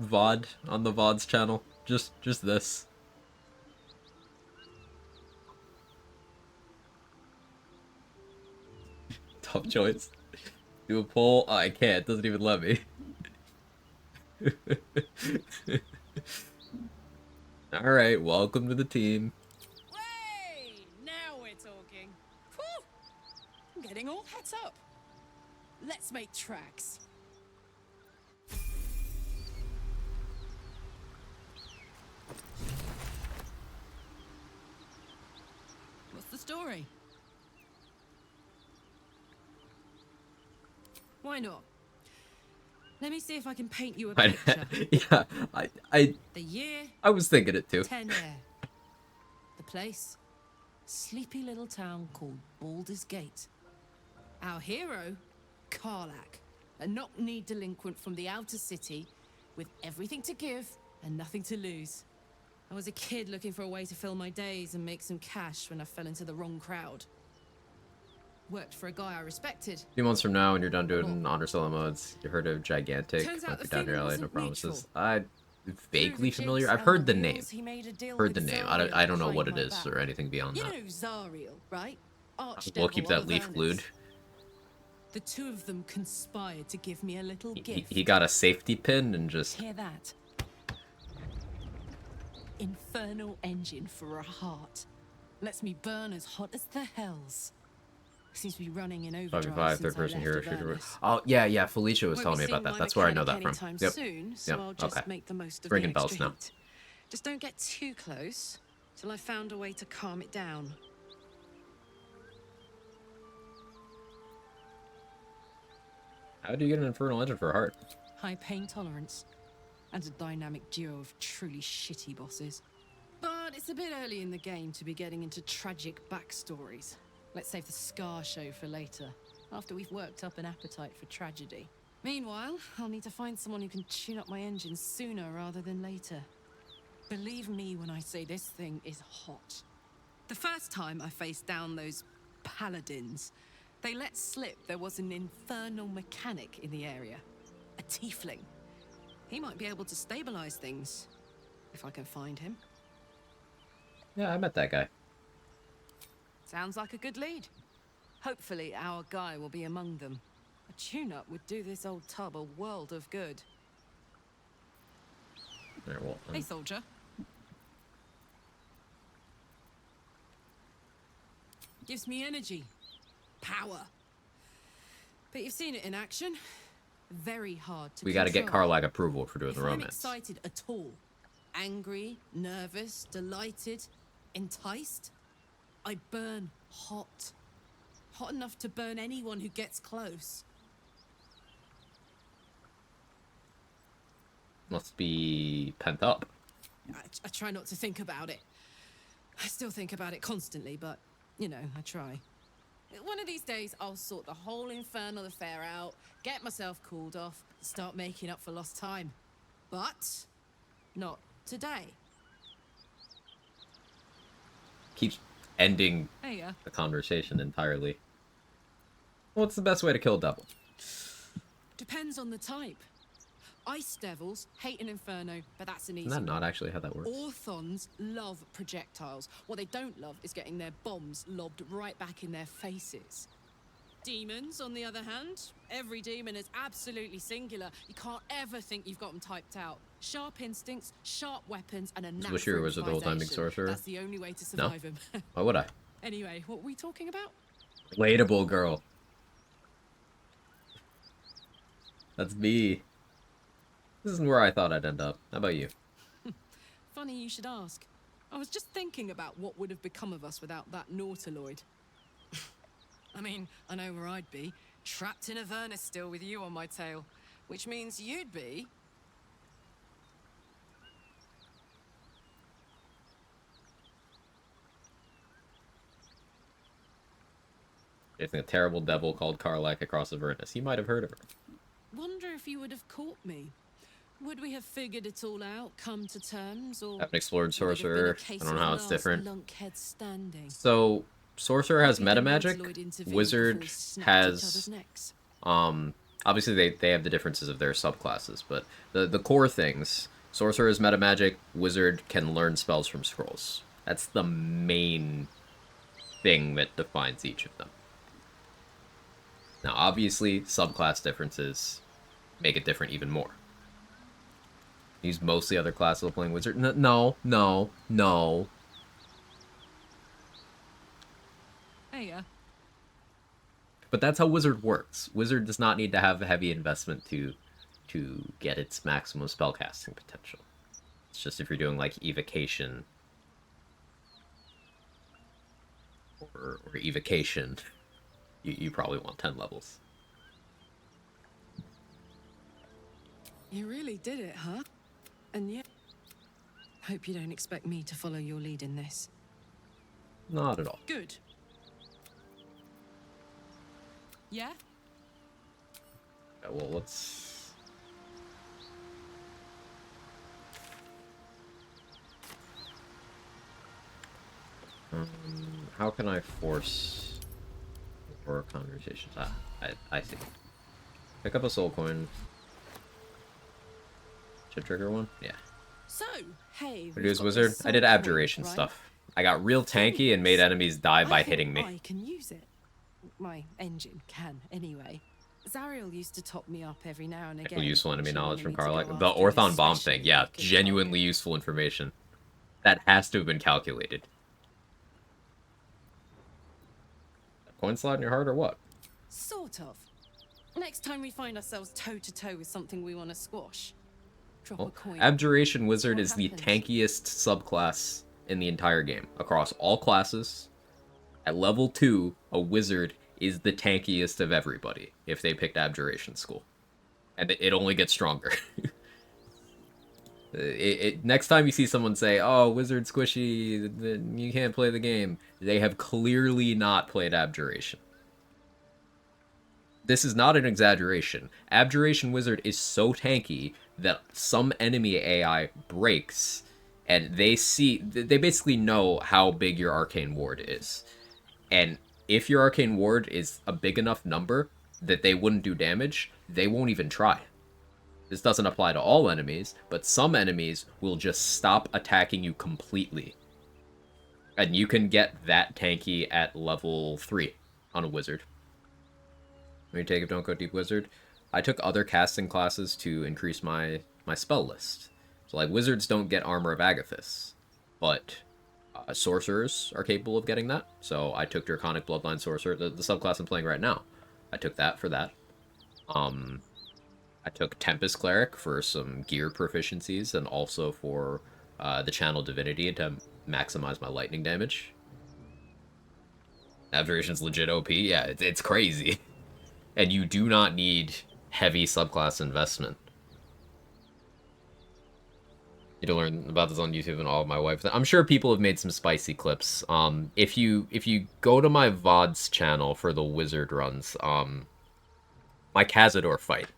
VOD on the VOD's channel? Just this. Tough choice. Do a poll? Oh, I can't. It doesn't even let me. Alright, welcome to the team. Hey, now we're talking. Whew. I'm getting all het up. Let's make tracks. What's the story? Why not? Let me see if I can paint you a picture. Yeah, The year. I was thinking it too. Tenure. The place. Sleepy little town called Baldur's Gate. Our hero, Karlach, a knock-kneed delinquent from the outer city with everything to give and nothing to lose. I was a kid looking for a way to fill my days and make some cash when I fell into the wrong crowd. Worked for a guy I respected. A few months from now, when you're done doing honor solo modes, you heard of Gigantic? Turns out Went the down your feeling alley, no wasn't promises. mutual. I vaguely Through the familiar. jigs I've and heard the the name. wheels, he made a deal Heard with the name. Zariel I don't know what it behind is my or back. anything beyond You that. know Zariel, right? We'll keep Archdevil that of leaf Avernus. glued. The two of them conspired to give me a little gift. He got a safety pin and just... Hear that? Infernal engine for a heart. Lets me burn as hot as the hells. Seems to be running in overdrive 5v5, since third-person I hero left shooter. Avernus. Oh, yeah, Felicia was Won't telling be me about seeing that. my That's where I know mechanic that from. anytime Yep. soon, so Yep. I'll just Okay. make the most of Ringing the bells extra now. heat. Just don't get too close till I found a way to calm it down. How do you get an infernal engine for a heart? High pain tolerance and a dynamic duo of truly shitty bosses. But it's a bit early in the game to be getting into tragic backstories. Let's save the Scar show for later, after we've worked up an appetite for tragedy. Meanwhile, I'll need to find someone who can tune up my engine sooner rather than later. Believe me when I say this thing is hot. The first time I faced down those paladins, they let slip there was an infernal mechanic in the area. A tiefling. He might be able to stabilize things, if I can find him. Yeah, I met that guy. Sounds like a good lead. Hopefully our guy will be among them. A tune-up would do this old tub a world of good. There, well, Hey, soldier. Gives me energy. Power. But you've seen it in action. Very hard to we got to get control. Karlach approval for doing If the I'm romance. excited at all, angry, nervous, delighted, enticed, I burn hot. Hot enough to burn anyone who gets close. Must be pent up. I try not to think about it. I still think about it constantly, but, you know, I try. One of these days, I'll sort the whole infernal affair out, get myself cooled off, start making up for lost time. But not today. Keeps ending There you are. the conversation entirely. What's the best way to kill a devil? Depends on the type. Ice devils hate an inferno, but that's an easy Isn't that one. not actually how that works? Orthons love projectiles. What they don't love is getting their bombs lobbed right back in their faces. Demons, on the other hand, every demon is absolutely singular. You can't ever think you've got them typed out. Sharp instincts, sharp weapons, and a Just knack wish you for were the whole time being improvisation. sorcerer. That's the only way to No? survive them. Why would I? Anyway, what were we talking about? Relatable girl. That's me. This isn't where I thought I'd end up. How about you? Funny you should ask. I was just thinking about what would have become of us without that Nautiloid. I mean, I know where I'd be. Trapped in Avernus still with you on my tail. Which means you'd be... Facing a terrible devil called Karlach across Avernus. He might have heard of her. Wonder if you would have caught me. Would we have figured it all out, come to terms, or... Haven't explored would it have been a Sorcerer. case I don't know of how it's last different. lunkhead standing? So, Sorcerer has Maybe meta the magic. Nautiloid intervened Wizard before we snapped each has other's necks. Obviously they have the differences of their subclasses, but the core things: Sorcerer is meta magic, Wizard can learn spells from scrolls. That's the main thing that defines each of them. Now, obviously, subclass differences make it different even more. Use mostly other classes while playing Wizard. No. Hey, But that's how Wizard works. Wizard does not need to have a heavy investment to get its maximum spellcasting potential. It's just if you're doing like evocation or evocation, you probably want 10 levels. You really did it, huh? And yet, hope you don't expect me to follow your lead in this. Not at all. Good. Yeah? Yeah, well, let's... how can I force more conversations? Ah, I see. Pick up a soul coin. Should trigger one? Yeah. So, hey, Reduce Wizard. I did abjuration stuff. I got real tanky and made enemies die by hitting me. I can use it. My engine can, anyway. Zariel used to top me up every now and again. Useful enemy knowledge from She wanted me to Carla. go The after Orthon bomb especially thing. Yeah, wicked genuinely useful information. That has to have been calculated. A coin slot in your heart or what? Sort of. Next time we find ourselves toe-to-toe with something we want to squash, drop a coin. Abjuration Wizard What is the happens? tankiest subclass in the entire game. Across all classes, at level 2, a Wizard is the tankiest of everybody if they picked Abjuration School. And it only gets stronger. Next time you see someone say, oh, Wizard squishy, you can't play the game, they have clearly not played Abjuration. This is not an exaggeration. Abjuration Wizard is so tanky that some enemy AI breaks, and they basically know how big your Arcane Ward is. And if your Arcane Ward is a big enough number that they wouldn't do damage, they won't even try. This doesn't apply to all enemies, but some enemies will just stop attacking you completely. And you can get that tanky at level 3 on a Wizard. When you take it, don't go deep Wizard. I took other casting classes to increase my spell list. So like Wizards don't get Armor of Agathis, but Sorcerers are capable of getting that. So I took Draconic Bloodline Sorcerer, the subclass I'm playing right now. I took that for that. I took Tempest Cleric for some gear proficiencies and also for the Channel Divinity to maximize my lightning damage. Abjuration's legit OP. Yeah, it's crazy. And you do not need heavy subclass investment. You to learn about this on YouTube and all of my wife. I'm sure people have made some spicy clips. If you go to my VODs channel for the Wizard runs, my Cazador fight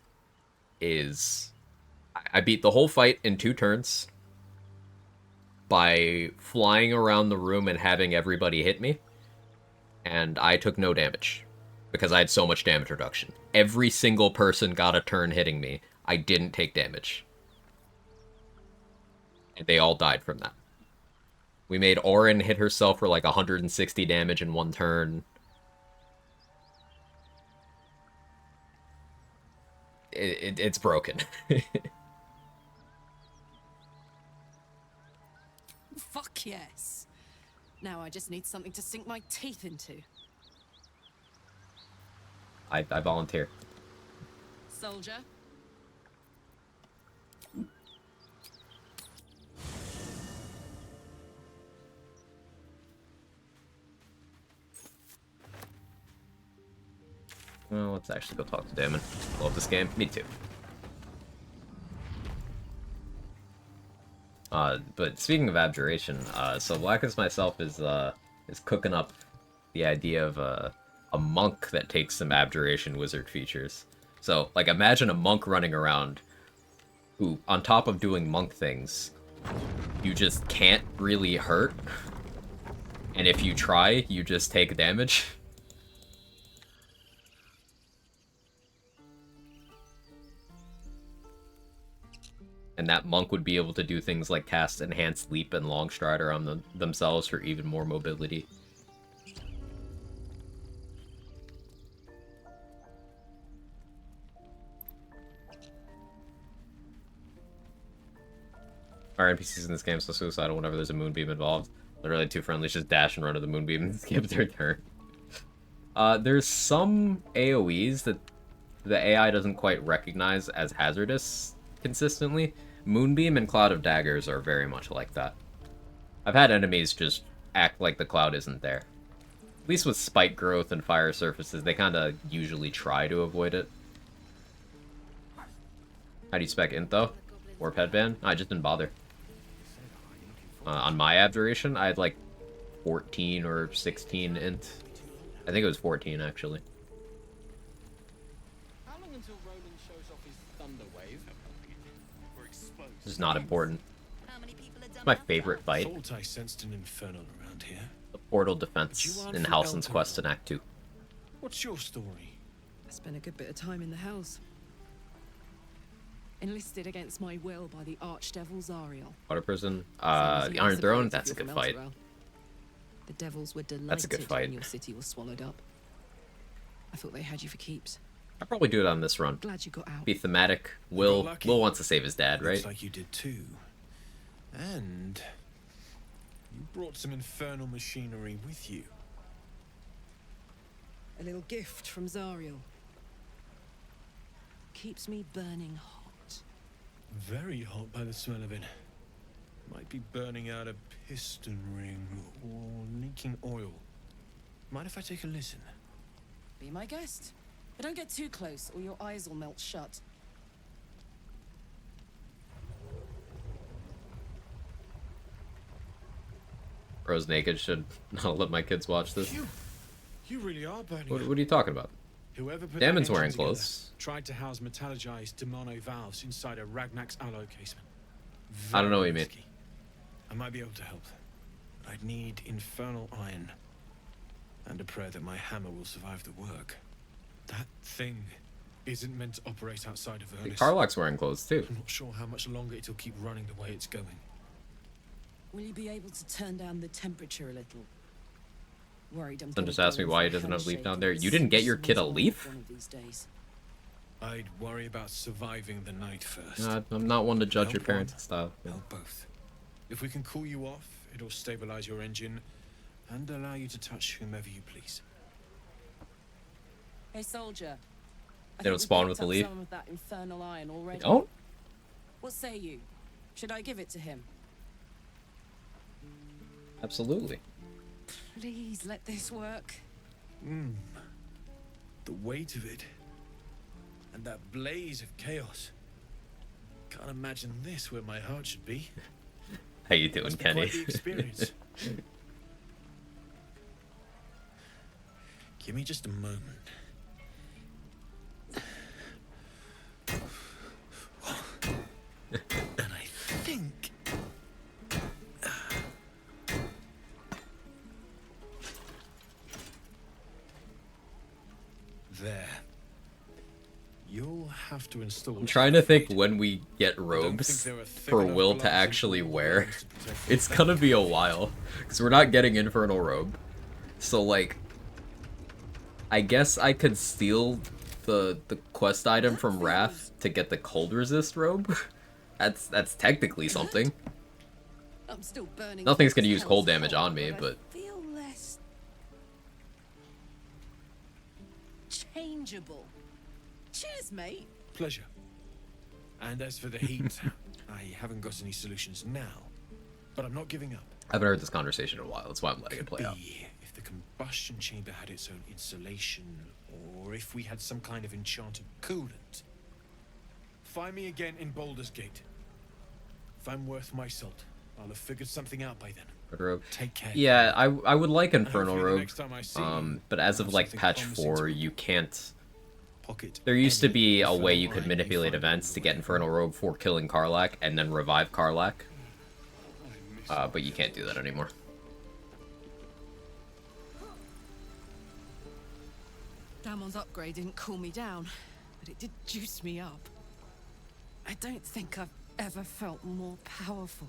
is... I beat the whole fight in 2 turns by flying around the room and having everybody hit me, and I took no damage because I had so much damage reduction. Every single person got a turn hitting me. I didn't take damage. And they all died from that. We made Orin hit herself for like 160 damage in 1 turn. It's broken. Fuck yes. Now I just need something to sink my teeth into. I volunteer. Soldier. Well, let's actually go talk to Damon. Love this game. Me too. But speaking of abjuration, so Blackness myself is cooking up the idea of a monk that takes some abjuration wizard features. So, like, imagine a monk running around who, on top of doing monk things, you just can't really hurt. And if you try, you just take damage. And that monk would be able to do things like cast Enhanced Leap and Long Strider on themselves for even more mobility. Our NPCs in this game are so suicidal whenever there's a moonbeam involved. Literally two friendlies just dash and run to the moonbeam and skip their turn. There's some AoEs that the AI doesn't quite recognize as hazardous consistently. Moonbeam and Cloud of Daggers are very much like that. I've had enemies just act like the cloud isn't there. At least with spike growth and fire surfaces, they kind of usually try to avoid it. How do you spec int though? Warp headband? I just didn't bother. On my abjuration, I had like 14 or 16 int. I think it was 14 actually. How long until Roland shows off his thunder wave? We're exposed. It's not important. It's my favorite fight. Thought I sensed an infernal around here. The portal defense in Halsin's quest in Act 2. What's your story? I spent a good bit of time in the hells. Enlisted against my will by the Archdevil Zariel. Water prison. The Iron Throne, that's a good fight. The devils were delighted That's a good fight. when your city was swallowed up. I thought they had you for keeps. I'll probably do it on this run. Glad you got out. Be thematic. Will wants to save his dad, right? Looks like you did too. And you brought some infernal machinery with you. A little gift from Zariel. Keeps me burning hot. Very hot by the smell of it. Might be burning out a piston ring or leaking oil. Mind if I take a listen? Be my guest. But don't get too close or your eyes will melt shut. Rose Naked should not let my kids watch this. You really are burning. What are you talking about? Whoever put Damon's that engine wearing together clothes. Tried to house metallogized Demono valves inside a Ragnak's alloy casement. I don't know what you mean. Risky. I might be able to help. But I'd need infernal iron. And a prayer that my hammer will survive the work. That thing isn't meant to operate outside of Ernest. Karlach's wearing clothes too. I'm not sure how much longer it'll keep running the way it's going. Will you be able to turn down the temperature a little? Worried I'm Son just asked me why he doesn't have a leaf down there. You didn't get your kid a leaf? One of these days. I'd worry about surviving the night first. I'm not one to judge your Help parents' one, style. help both. If we can cool you off, it'll stabilize your engine and allow you to touch whomever you please. Hey, soldier. They don't spawn with the leaf. Some of that infernal iron already. They don't? What say you? Should I give it to him? Absolutely. Please let this work. The weight of it. And that blaze of chaos. Can't imagine this where my heart should be. How you doing, Must be Kenny? quite the experience. Give me just a moment. And I think... There. You'll have to install... I'm trying to think when we get robes for Will to actually wear. It's gonna be a while, because we're not getting Infernal Robe. So, like, I guess I could steal the quest item from Wrath to get the Cold Resist robe. That's technically something. I'm still burning. Nothing's gonna use cold damage on me, but... I feel less changeable. Cheers, mate. Pleasure. And as for the heat, I haven't got any solutions now. But I'm not giving up. I haven't heard this conversation in a while, that's why I'm letting it play out. If the combustion chamber had its own insulation, or if we had some kind of enchanted coolant. Find me again in Baldur's Gate. If I'm worth my salt, I'll have figured something out by then. Robe. Take care. Yeah, I would like Infernal hopefully the Robe, next time I see you, but as of I'll have like something patch promising 4, to you can't... pocket. There used to be a way you could manipulate events to get Infernal Robe for killing Karlach and then revive Karlach. But you can't do that anymore. Damon's upgrade didn't cool me down, but it did juice me up. I don't think I've ever felt more powerful.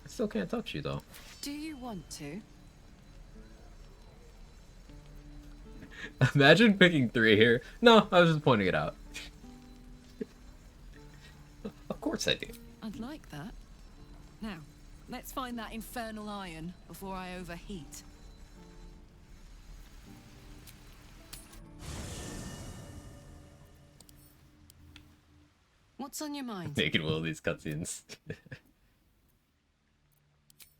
I still can't touch you, though. Do you want to? Imagine picking 3 here. No, I was just pointing it out. Of course I do. I'd like that. Now, let's find that infernal iron before I overheat. What's on your mind? Making will of these cutscenes.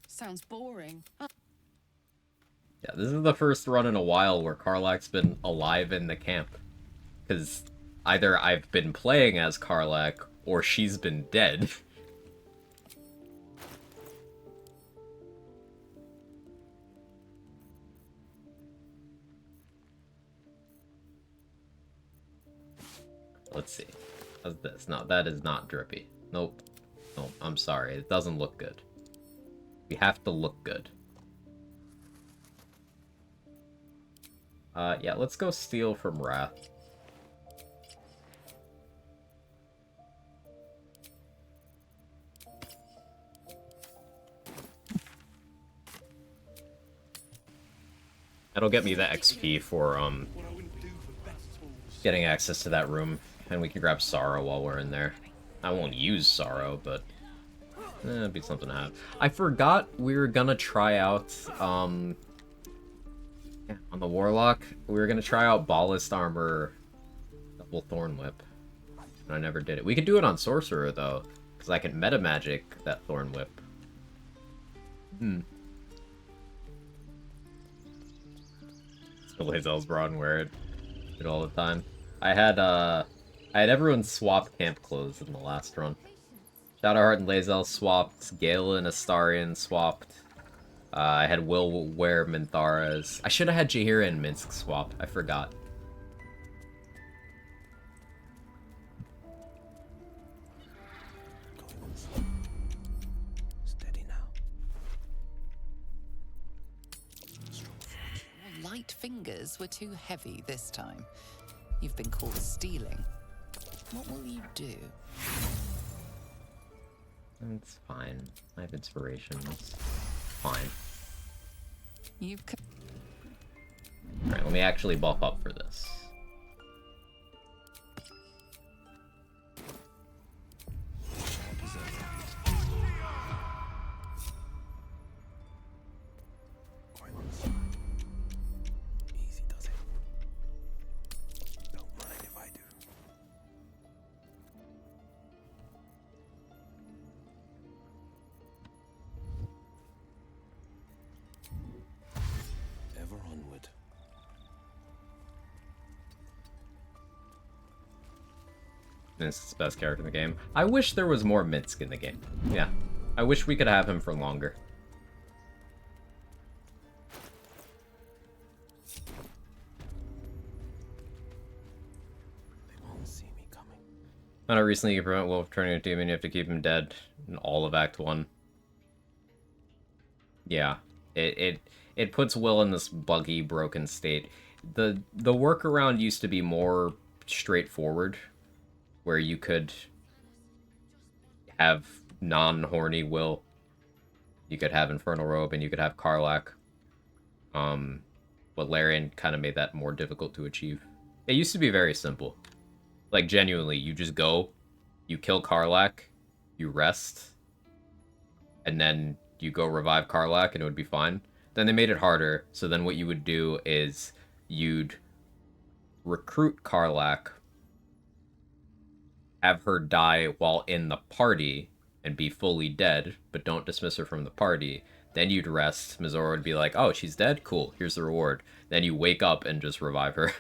Sounds boring. Yeah, this is the first run in a while where Karlach's been alive in the camp. Because either I've been playing as Karlach, or she's been dead. Let's see. How's this? No, that is not drippy. Nope. Nope, I'm sorry. It doesn't look good. We have to look good. Yeah, let's go steal from Wrath. That'll get me the XP for, getting access to that room. And we can grab Sorrow while we're in there. I won't use Sorrow, but it'd be something to have. I forgot we were gonna try out, yeah, on the Warlock, we were gonna try out Ballast Armor Double Thorn Whip. And I never did it. We could do it on Sorcerer, though, because I can meta magic that Thorn Whip. Still Lae'zel's Broad and wear it all the time. I had everyone swap camp clothes in the last run. Shadowheart and Lae'zel swapped, Gale and Astarion swapped. I had Will wear Minthara's. I should have had Jaheira and Minsk swap. I forgot. Steady now. Your light fingers were too heavy this time. You've been caught stealing. What will you do? It's fine. I have inspirations. Fine. You've... Alright, let me actually buff up for this. Easy does it. Don't mind if I do. Ever onward. Minsk's the best character in the game. I wish there was more Minsk in the game. Yeah. I wish we could have him for longer. They won't see me coming. I know recently you prevent Wolf turning a demon, you have to keep him dead in all of Act 1. Yeah. It puts Will in this buggy, broken state. The workaround used to be more straightforward, where you could have non-horny Will. You could have Infernal Robe, and you could have Karlach. But Larian kind of made that more difficult to achieve. It used to be very simple. Like, genuinely, you just go, you kill Karlach, you rest, and then you go revive Karlach, and it would be fine. Then they made it harder, so then what you would do is you'd recruit Karlach, have her die while in the party, and be fully dead, but don't dismiss her from the party. Then you'd rest. Mizora would be like, oh, she's dead? Cool, here's the reward. Then you wake up and just revive her.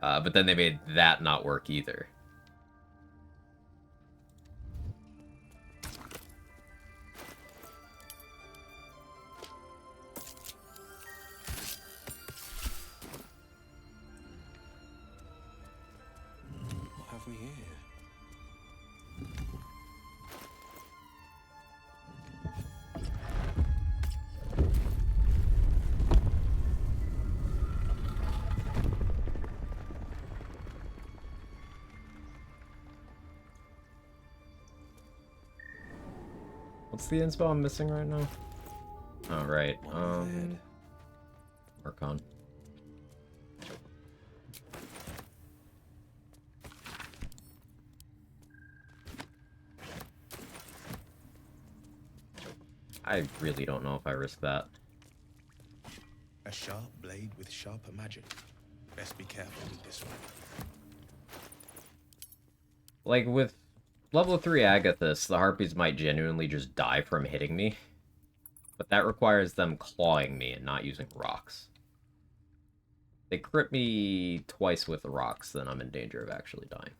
But then they made that not work either. What have we here? What's the inspo I'm missing right now? Oh, right. Arcane. I really don't know if I risk that. A sharp blade with sharper magic. Best be careful with this one. Like, with level 3 Agathis, the Harpies might genuinely just die from hitting me. But that requires them clawing me and not using rocks. They crit me twice with rocks, then I'm in danger of actually dying.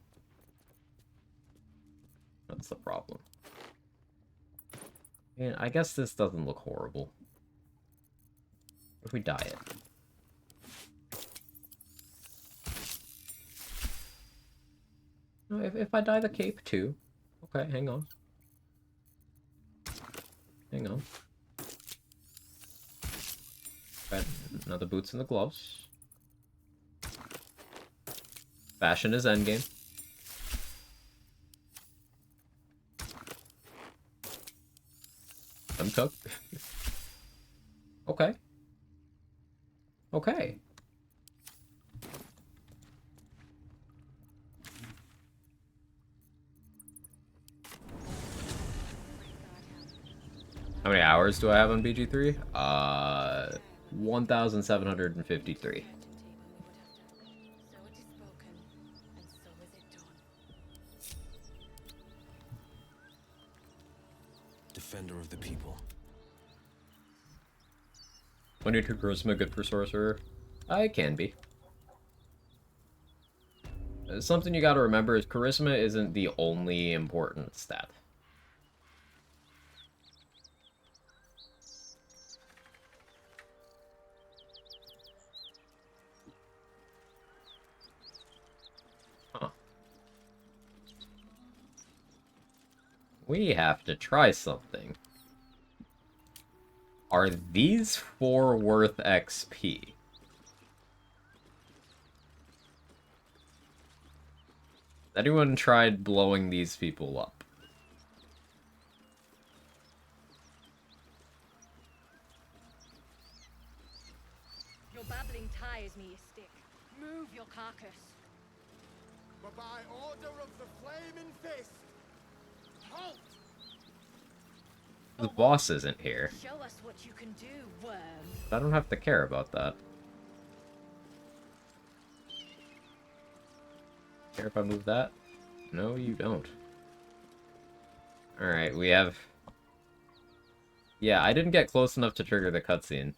That's the problem. And I guess this doesn't look horrible. If we die it. No, if I die the cape too. Okay, hang on. Hang on. Okay, now the boots and the gloves. Fashion is endgame. I'm cooked. Okay. Okay. How many hours do I have on BG3? 1,753. Defender of the people. 22 charisma, good for Sorcerer? I can be. Something you gotta remember is charisma isn't the only important stat. Huh. We have to try something. Are these 4 worth XP? Anyone tried blowing these people up? Your babbling tires me, you stick. Move your carcass. But by order of the Flaming Fist, halt! The boss isn't here. Show us what you can do, worm. I don't have to care about that. Care if I move that? No, you don't. Alright, we have... Yeah, I didn't get close enough to trigger the cutscene.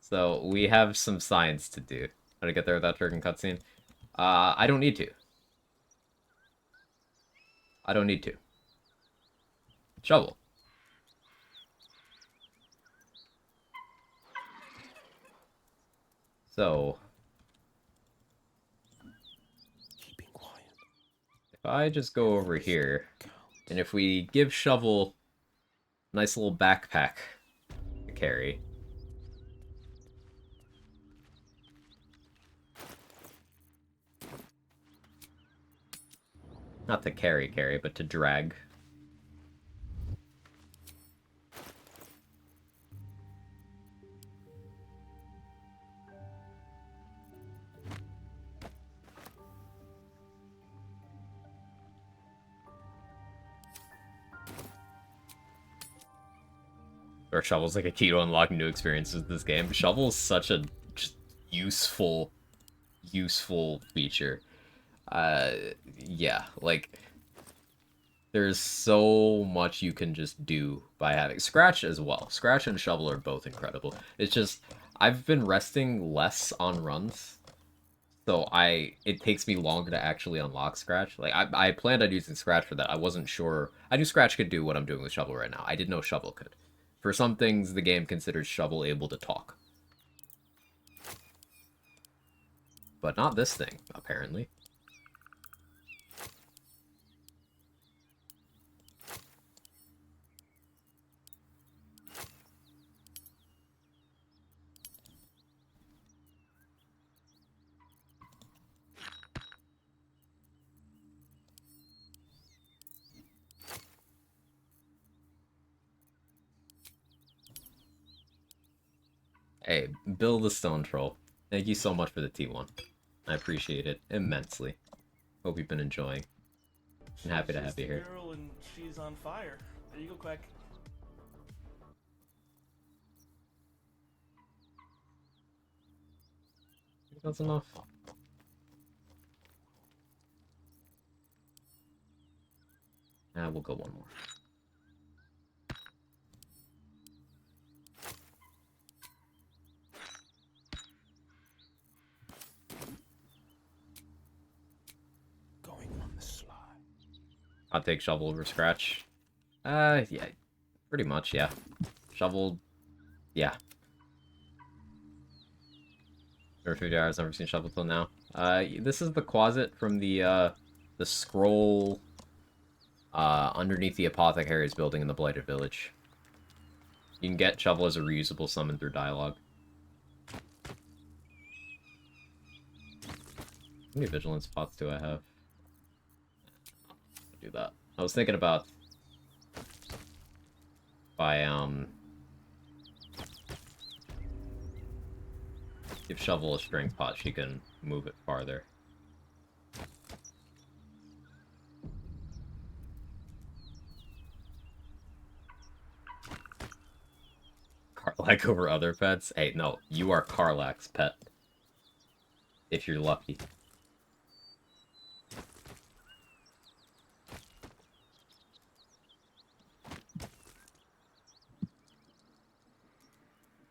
So, we have some science to do. How to get there without triggering cutscene? I don't need to. I don't need to. Shovel. So... If I just go over here, and if we give Shovel a nice little backpack to carry. Not to carry, but to drag. Or Shovel's like a key to unlocking new experiences in this game. Shovel's such a just useful feature. Yeah, like there's so much you can just do by having Scratch as well. Scratch and Shovel are both incredible. It's just I've been resting less on runs, so it takes me longer to actually unlock Scratch. Like I planned on using Scratch for that. I wasn't sure. I knew Scratch could do what I'm doing with Shovel right now. I didn't know Shovel could. For some things, the game considers Shovel able to talk. But not this thing, apparently. Hey, Bill the Stone Troll. Thank you so much for the T1. I appreciate it immensely. Hope you've been enjoying. I'm happy to have you here. Girl and she's on fire. There you go, Quack. That's enough. We'll go one more. Going on the sly. I'll take shovel over scratch. Yeah. Pretty much, yeah. Shovel, yeah. Over 50 hours, never seen shovel till now. This is the closet from the scroll underneath the apothecary's building in the Blighted Village. You can get shovel as a reusable summon through dialogue. How many vigilance pots do I have? I'll do that. I was thinking about if I give shovel a strength pot, she can move it farther. Karlak over other pets? Hey, no, you are Karlak's pet. If you're lucky.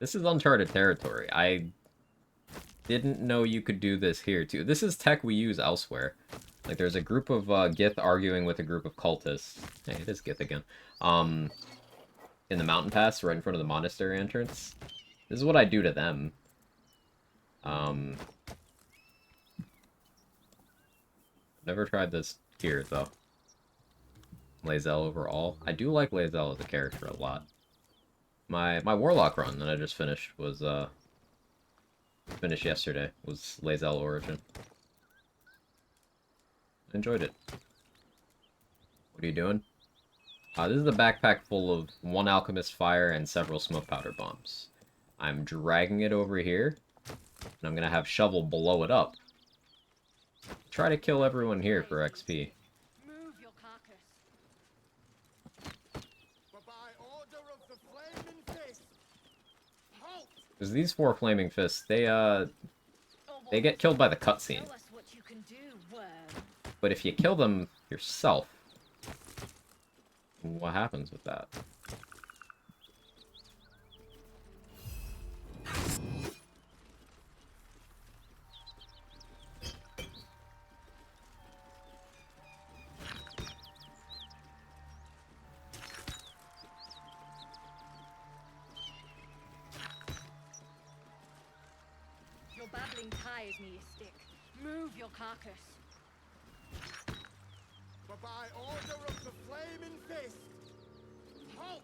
This is uncharted territory. I didn't know you could do this here, too. This is tech we use elsewhere. Like, there's a group of Gith arguing with a group of cultists. Hey, it is Gith again. In the mountain pass, right in front of the monastery entrance. This is what I do to them. Never tried this here, though. Lae'zel overall. I do like Lae'zel as a character a lot. My Warlock run that I just finished was, finished yesterday, was Lae'zel Origin. Enjoyed it. What are you doing? This is a backpack full of 1 alchemist fire and several smoke powder bombs. I'm dragging it over here, and I'm gonna have shovel blow it up. Try to kill everyone here for XP. Move your carcass. By order of the Flaming Fist. Halt! Because these 4 flaming fists, they get killed by the cutscene. Show us what you can do, worm. But if you kill them yourself, what happens with that? Your babbling tires me, you stick. Move your carcass. By order of the Flaming Fist. Halt!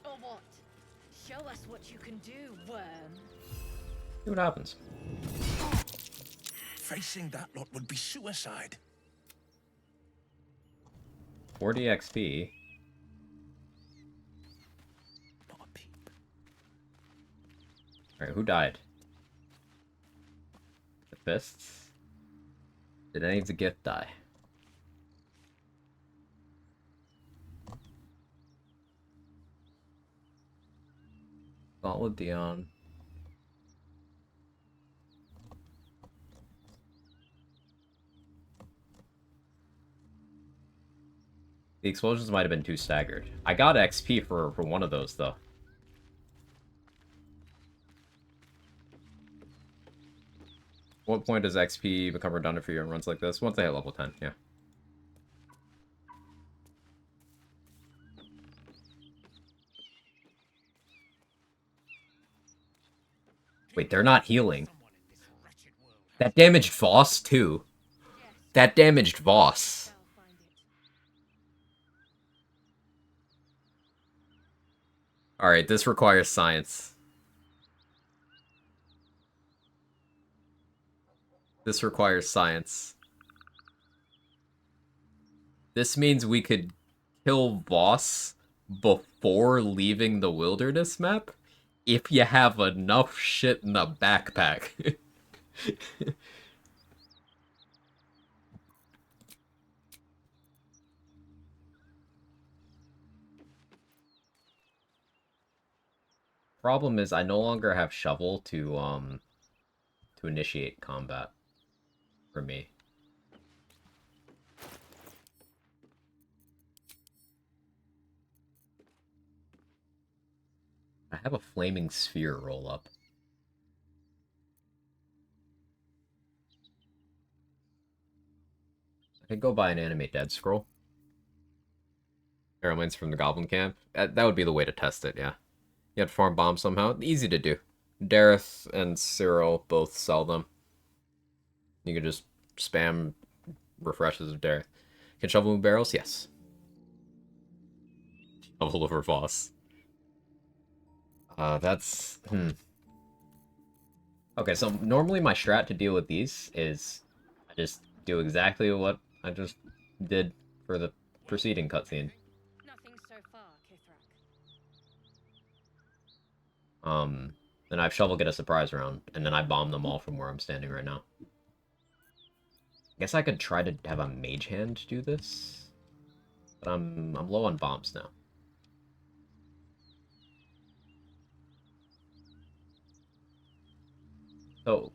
Or what? Show us what you can do, worm. See what happens. Facing that lot would be suicide. 40 XP. Alright, who died? The fists? Did any of the Gith die? Gauntlet Dion. The explosions might have been too staggered. I got XP for one of those, though. What point does XP become redundant for you in runs like this? Once I hit level 10, yeah. Wait, they're not healing. That damaged Voss, too. That damaged Voss. Alright, this requires science. This requires science. This means we could kill Voss before leaving the wilderness map? if you have enough shit in the backpack. Problem is, I no longer have shovel to initiate combat for me. I have a flaming sphere roll up. I could go buy an animate dead scroll. Airlines from the Goblin Camp. That would be the way to test it, yeah. You have to farm bombs somehow. Easy to do. Dareth and Cyril both sell them. You can just spam refreshes of Dareth. Can shovel move barrels? Yes. Shovel over Voss. That's... Okay, so normally my strat to deal with these is I just do exactly what I just did for the preceding cutscene. Nothing so far, Kithrak. Then I have Shovel get a surprise round, and then I bomb them all from where I'm standing right now. I guess I could try to have a mage hand do this, but I'm low on bombs now. So,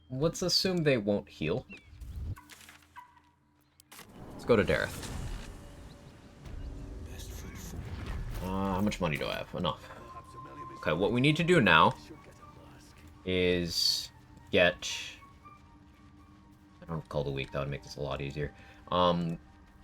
let's assume they won't heal. Let's go to Dareth. How much money do I have? Enough. Okay, what we need to do now is get... I don't call the weak, that would make this a lot easier.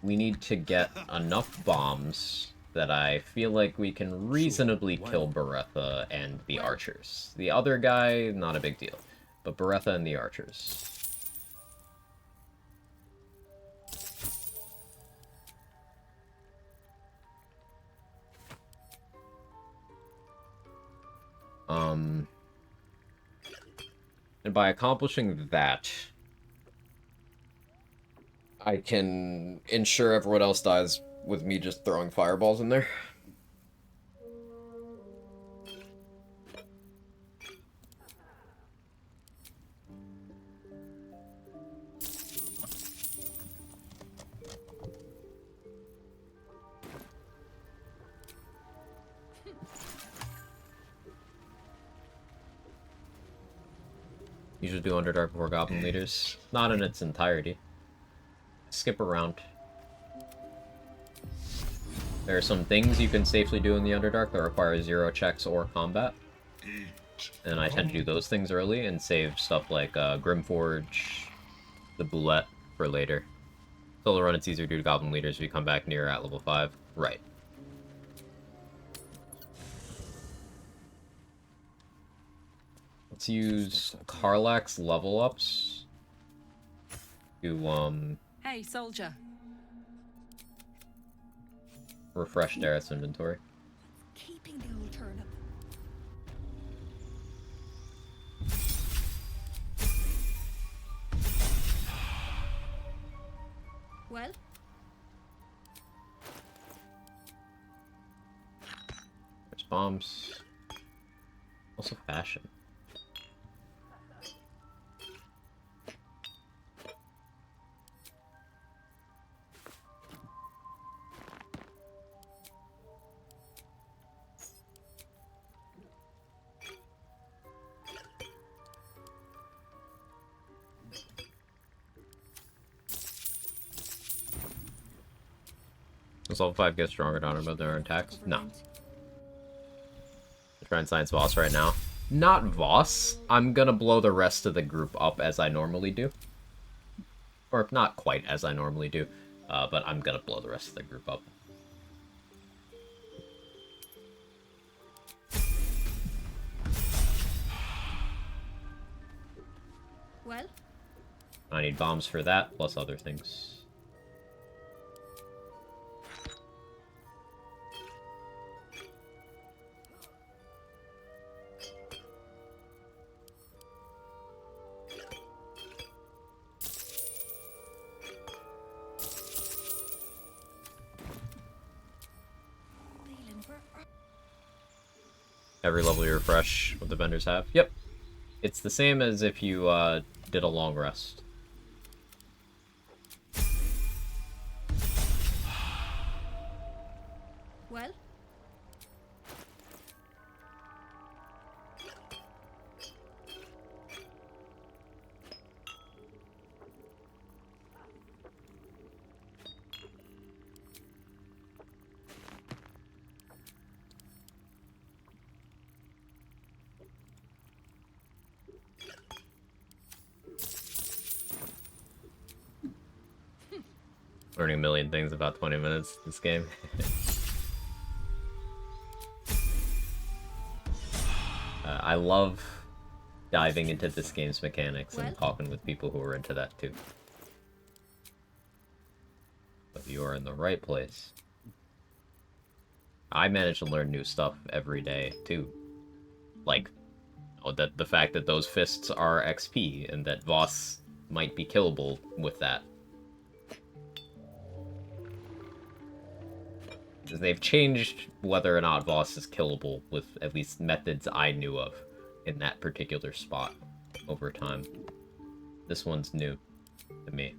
We need to get enough bombs that I feel like we can reasonably kill Beretha and the archers. The other guy, not a big deal. But Beretha and the archers. And by accomplishing that, I can ensure everyone else dies with me just throwing fireballs in there. Usually do Underdark before Goblin Leaders. Not in its entirety. Skip around. There are some things you can safely do in the Underdark that require 0 checks or combat. And I tend to do those things early and save stuff like Grimforge, the Boulette for later. Solo run, it's easier to do Goblin Leaders if you come back near at level 5. Right. Let's use Karlach's level ups to Hey, soldier. refresh Dareth's inventory. Keeping the old turnip. Well? There's bombs. Also fashion. Does level 5 get stronger down about their attacks? No. Trying Science Voss right now. Not Voss. I'm gonna blow the rest of the group up as I normally do. Or not quite as I normally do, but I'm gonna blow the rest of the group up. Well? I need bombs for that, plus other things. every level you refresh what the vendors have. Yep. It's the same as if you did a long rest. Well? Learning a million things about 20 minutes this game. I love diving into this game's mechanics and talking with people who are into that too. But you are in the right place. I manage to learn new stuff every day too. Like, that the fact that those fists are XP and that Voss might be killable with that. They've changed whether or not Voss is killable with at least methods I knew of in that particular spot over time. This one's new to me.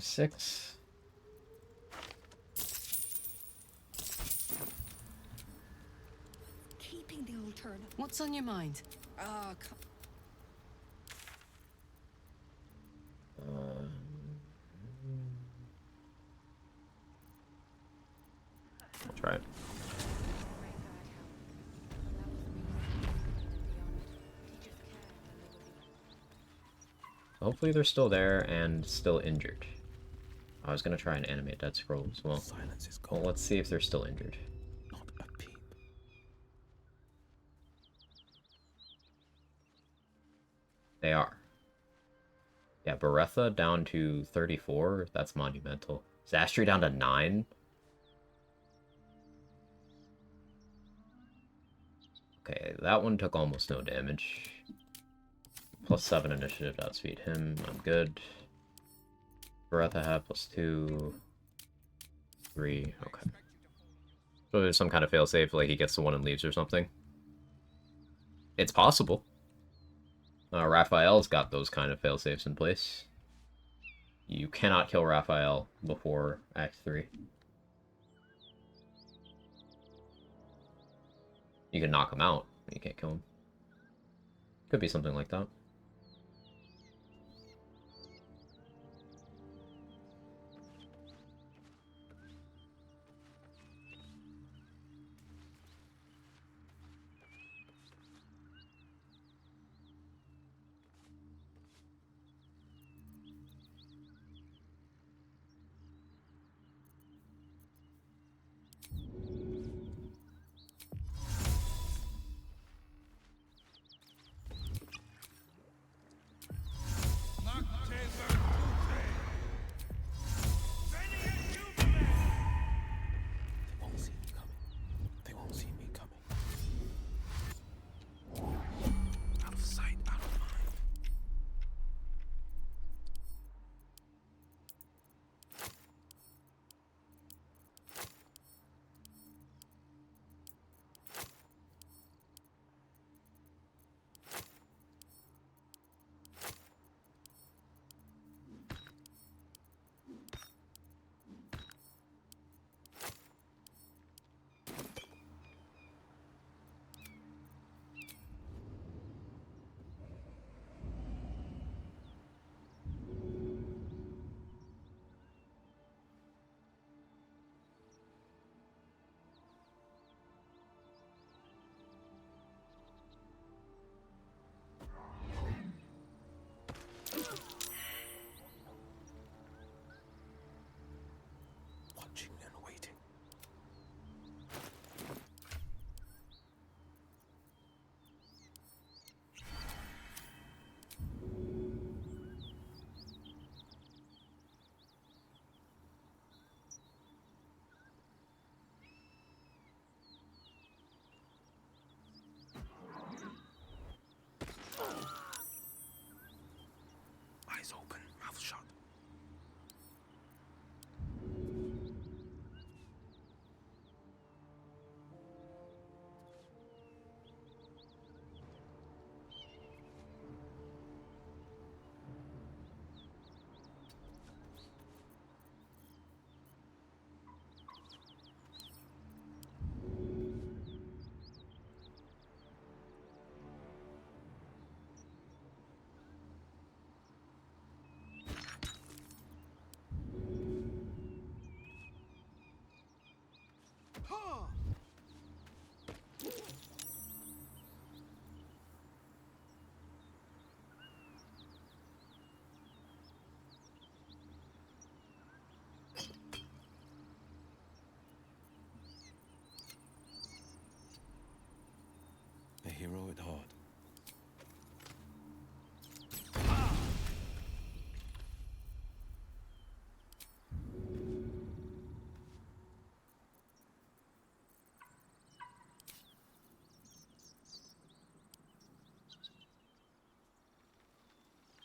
Six. Keeping the old turn. What's on your mind? Ah, I'll try it. Hopefully they're still there and still injured. I was gonna try and animate that scroll as well. Silence is Well, let's see if they're still injured. not a peep. They are. Yeah, Beretha down to 34. That's monumental. Zastri down to 9. Okay, that one took almost no damage. Plus 7 initiative to outspeed him. I'm good. Beretha had plus 2. 3. Okay. So there's some kind of failsafe, like he gets the one and leaves or something. It's possible. Raphael's got those kind of failsafes in place. You cannot kill Raphael before Act 3. You can knock him out, but you can't kill him. Could be something like that.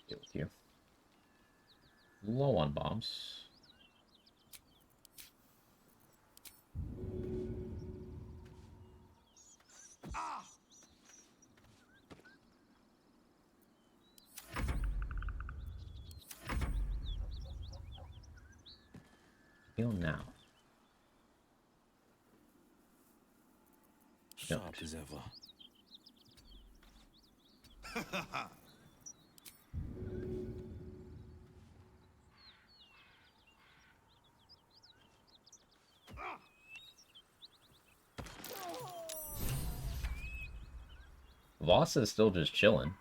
Deal with you. Low on bombs. Heal now. Sharp as ever. Voss is still just chilling.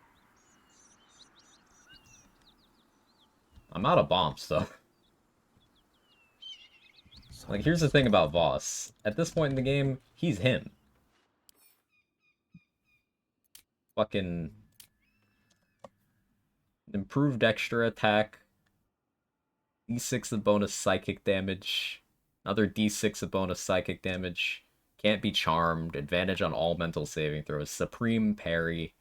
I'm out of bombs, though. Like, here's the thing about Voss. At this point in the game, he's him. Fucking... improved extra attack. D6 of bonus psychic damage. Another D6 of bonus psychic damage. Can't be charmed. Advantage on all mental saving throws. Supreme parry.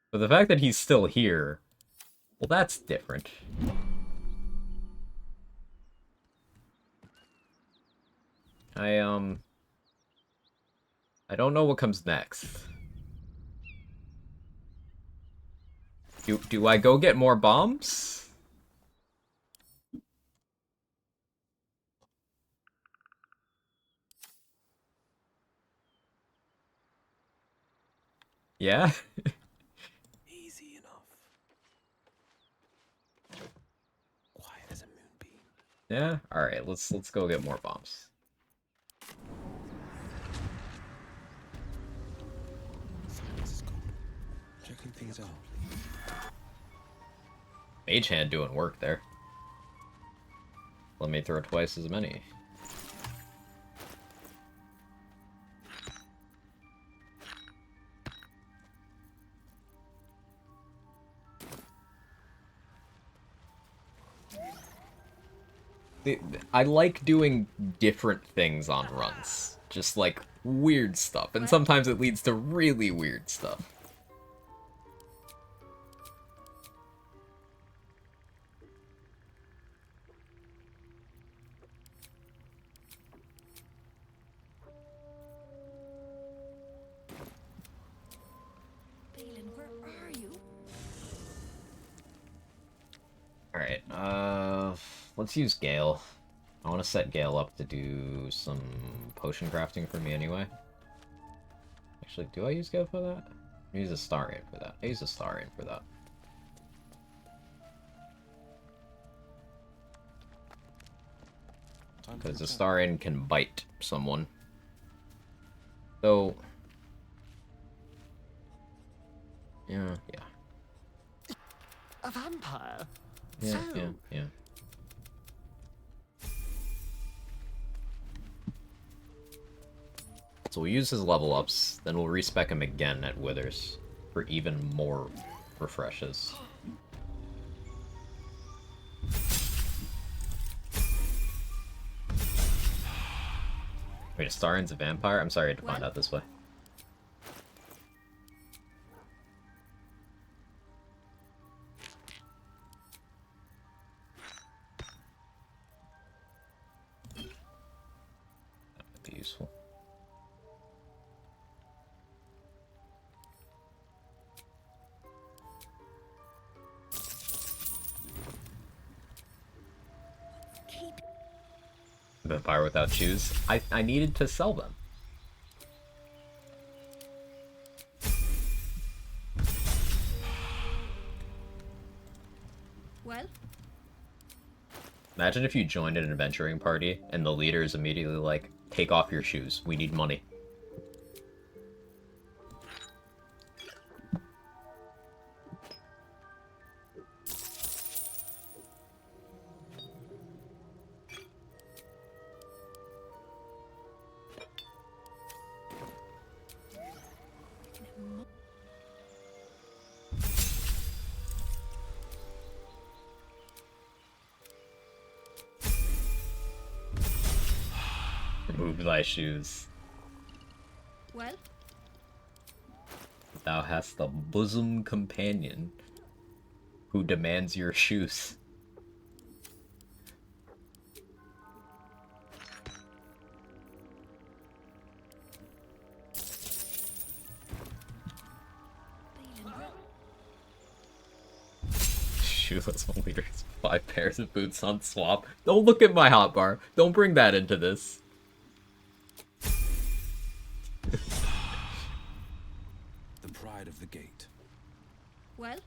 But the fact that he's still here, well, that's different. I don't know what comes next. Do I go get more bombs? Yeah? Easy enough. Quiet as a moonbeam. Yeah? Alright, let's go get more bombs. Silence is gold. Checking things out. Mage Hand doing work there. Let me throw twice as many. I like doing different things on runs. Just like weird stuff. And sometimes it leads to really weird stuff. Alright, let's use Gale. I want to set Gale up to do some potion crafting for me anyway. Actually, do I use Gale for that? I use a Star Aim for that. I use a Star Aim for that. Because the Star Aim can bite someone. So... yeah. A vampire? Yeah. So we'll use his level ups, then we'll respec him again at Withers for even more refreshes. Wait, a Starin's a vampire? I'm sorry, I had to find out this way. Useful. Vampire without shoes. I needed to sell them. Well? Imagine if you joined an adventuring party and the leader is immediately like, take off your shoes, we need money. Remove my shoes. Well? thou hast a bosom companion who demands your shoes. Shoeless leaders, 5 pairs of boots on swap. Don't look at my hotbar. Don't bring that into this. The pride of the gate. Well?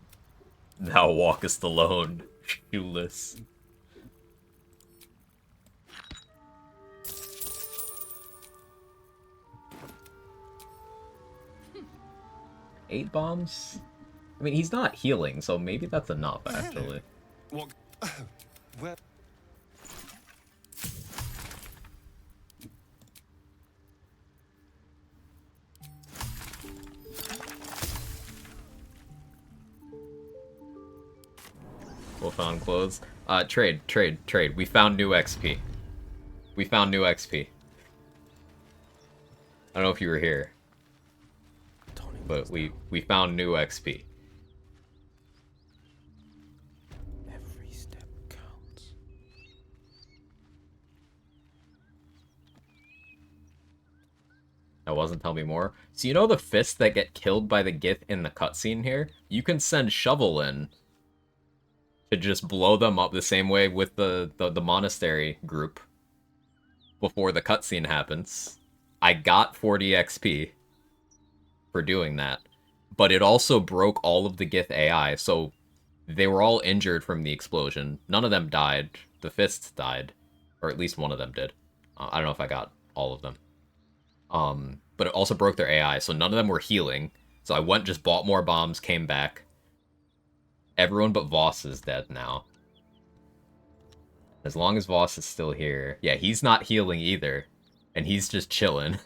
Thou walkest alone, shoeless. Eight bombs? I mean, he's not healing, so maybe that's enough, actually. What? Well. We'll found clothes. Trade. We found new XP. We found new XP. I don't know if you were here, but we found new XP. Every step counts. That wasn't tell me more. So you know the fists that get killed by the Gith in the cutscene here? You can send Shovel in to just blow them up the same way with the monastery group before the cutscene happens. I got 40 XP for doing that, but it also broke all of the Gith AI, so they were all injured from the explosion. None of them died. The fists died, or at least one of them did. I don't know if I got all of them. But it also broke their AI, so none of them were healing. So I went, just bought more bombs, came back. Everyone but Voss is dead now. As long as Voss is still here. Yeah, he's not healing either. And he's just chilling.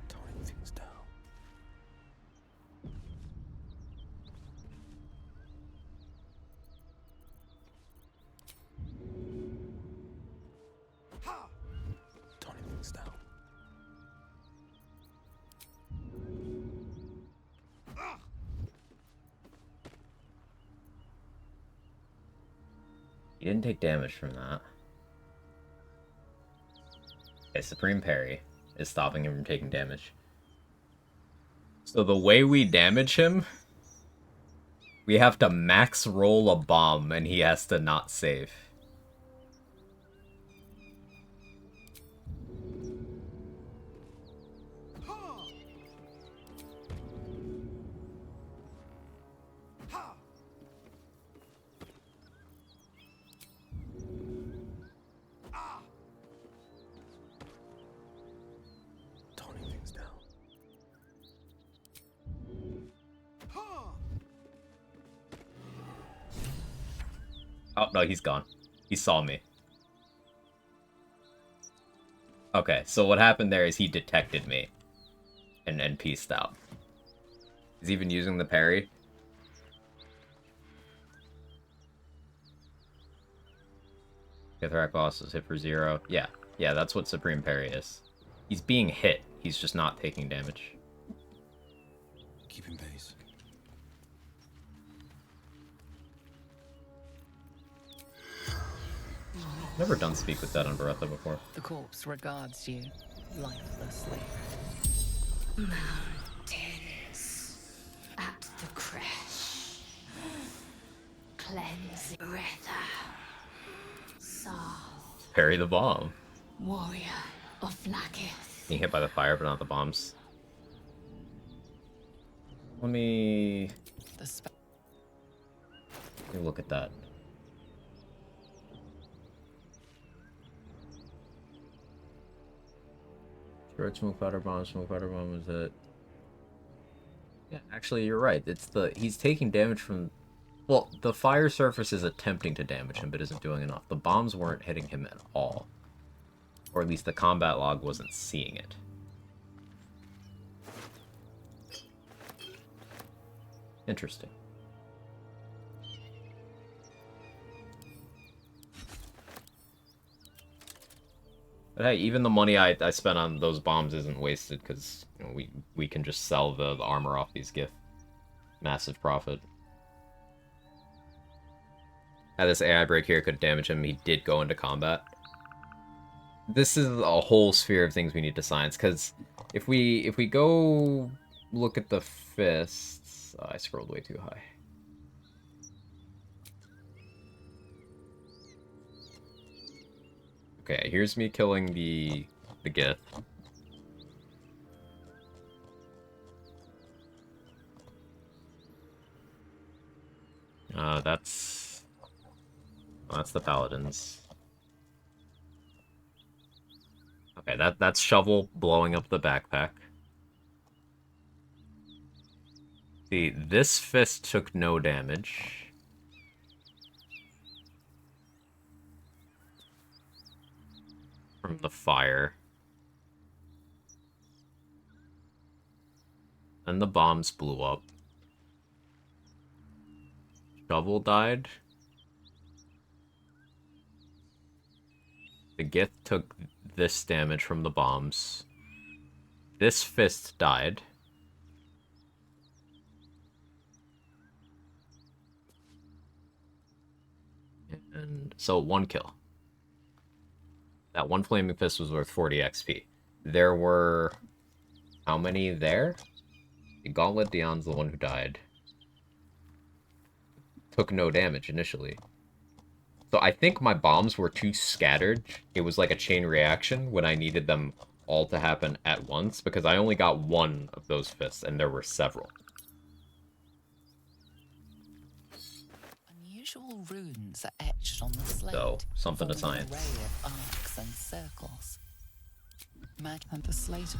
Toning things down. Toning things down. He didn't take damage from that. Okay, Supreme Parry is stopping him from taking damage. So the way we damage him, we have to max roll a bomb and he has to not save. Toning things down. Oh, no, he's gone. He saw me. Okay, so what happened there is he detected me. And peaced out. He's even using the parry. Githrak boss is hit for 0. Yeah, that's what Supreme Parry is. He's being hit. He's just not taking damage. Keeping pace. Never done speak with that on Beretta before. The corpse regards you lifelessly. Mountains at the crest. Cleanse breath. Soft Parry the bomb. warrior of Lakith. Being hit by the fire, but not the bombs. Let me look at that. Short smoke powder bomb is it? Yeah, actually you're right. It's he's taking damage from, well, the fire surface is attempting to damage him but isn't doing enough. The bombs weren't hitting him at all. Or at least the combat log wasn't seeing it. Interesting. But hey, even the money I spent on those bombs isn't wasted, because you know, we can just sell the armor off these gifts. Massive profit. This AI break here could damage him. He did go into combat. This is a whole sphere of things we need to science, because if we go look at the fists... Oh, I scrolled way too high. Okay, here's me killing the Gith. That's the paladins. Okay, that's Shovel blowing up the backpack. See, this fist took no damage. From the fire. And the bombs blew up. Shovel died. The Gith took this damage from the bombs. This fist died. And so 1 kill. That one flaming fist was worth 40 XP. There were... How many there? The Gauntlet Dion's the one who died. Took no damage initially. So I think my bombs were too scattered. It was like a chain reaction when I needed them all to happen at once, because I only got one of those fists, and there were several. Unusual runes are etched on the slate. So, something to forming an science. array of arcs and circles. Mad and the slate.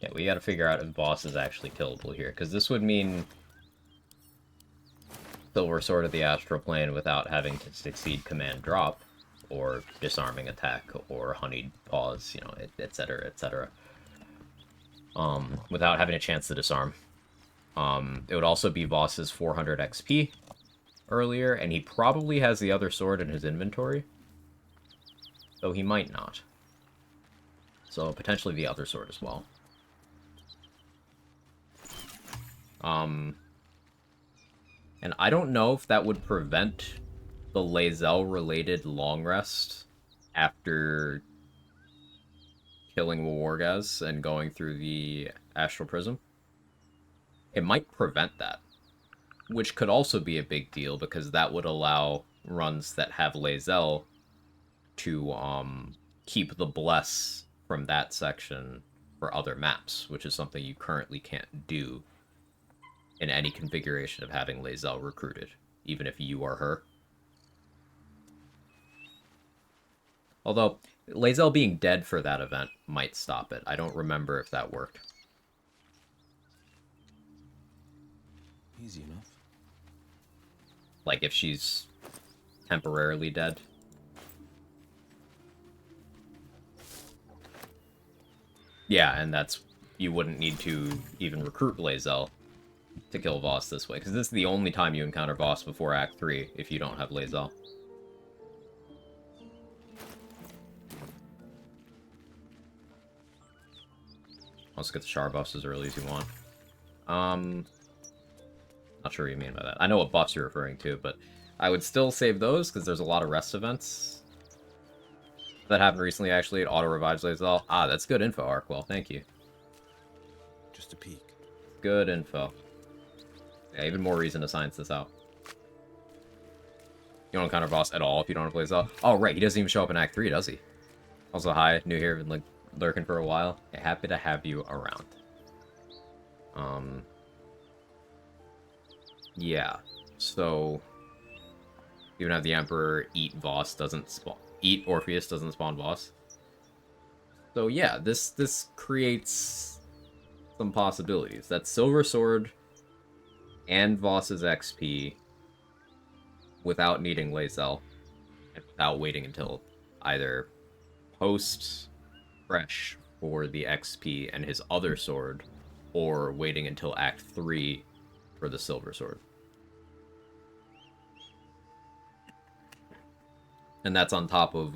Yeah, we gotta figure out if boss is actually killable here, because this would mean Silver Sword of the Astral Plane without having to succeed command drop, or disarming attack, or honeyed pause, you know, etc., etc. Without having a chance to disarm. It would also be Voss's 400 XP earlier, and he probably has the other sword in his inventory, though he might not. So potentially the other sword as well. And I don't know if that would prevent the Lae'zel-related long rest after killing Wargaz and going through the Astral Prism. It might prevent that, which could also be a big deal, because that would allow runs that have Lae'zel to keep the Bless from that section for other maps, which is something you currently can't do in any configuration of having Lae'zel recruited, even if you are her. Although, Lae'zel being dead for that event might stop it. I don't remember if that worked. Easy enough. Like, if she's temporarily dead. Yeah, and that's... You wouldn't need to even recruit Lae'zel to kill Voss this way, because this is the only time you encounter Voss before Act 3 if you don't have Lae'zel. Let's get the Char buffs as early as you want. Not sure what you mean by that. I know what buffs you're referring to, but I would still save those, because there's a lot of rest events that happened recently, actually. It auto-revives Lae'zel. Ah, that's good info, Arkwell. Thank you. Just a peek. Good info. Yeah, even more reason to science this out. You don't encounter Voss at all if you don't have Lae'zel. Oh, right, he doesn't even show up in Act 3, does he? Also, hi, new here, been like lurking for a while. Yeah, happy to have you around. Yeah, so even have the Emperor eat Voss doesn't spawn. Eat Orpheus doesn't spawn Voss. So yeah, this creates some possibilities. That's Silver Sword and Voss's XP without needing Lae'zel, and without waiting until either post fresh for the XP and his other sword, or waiting until Act 3 for the Silver Sword. And that's on top of,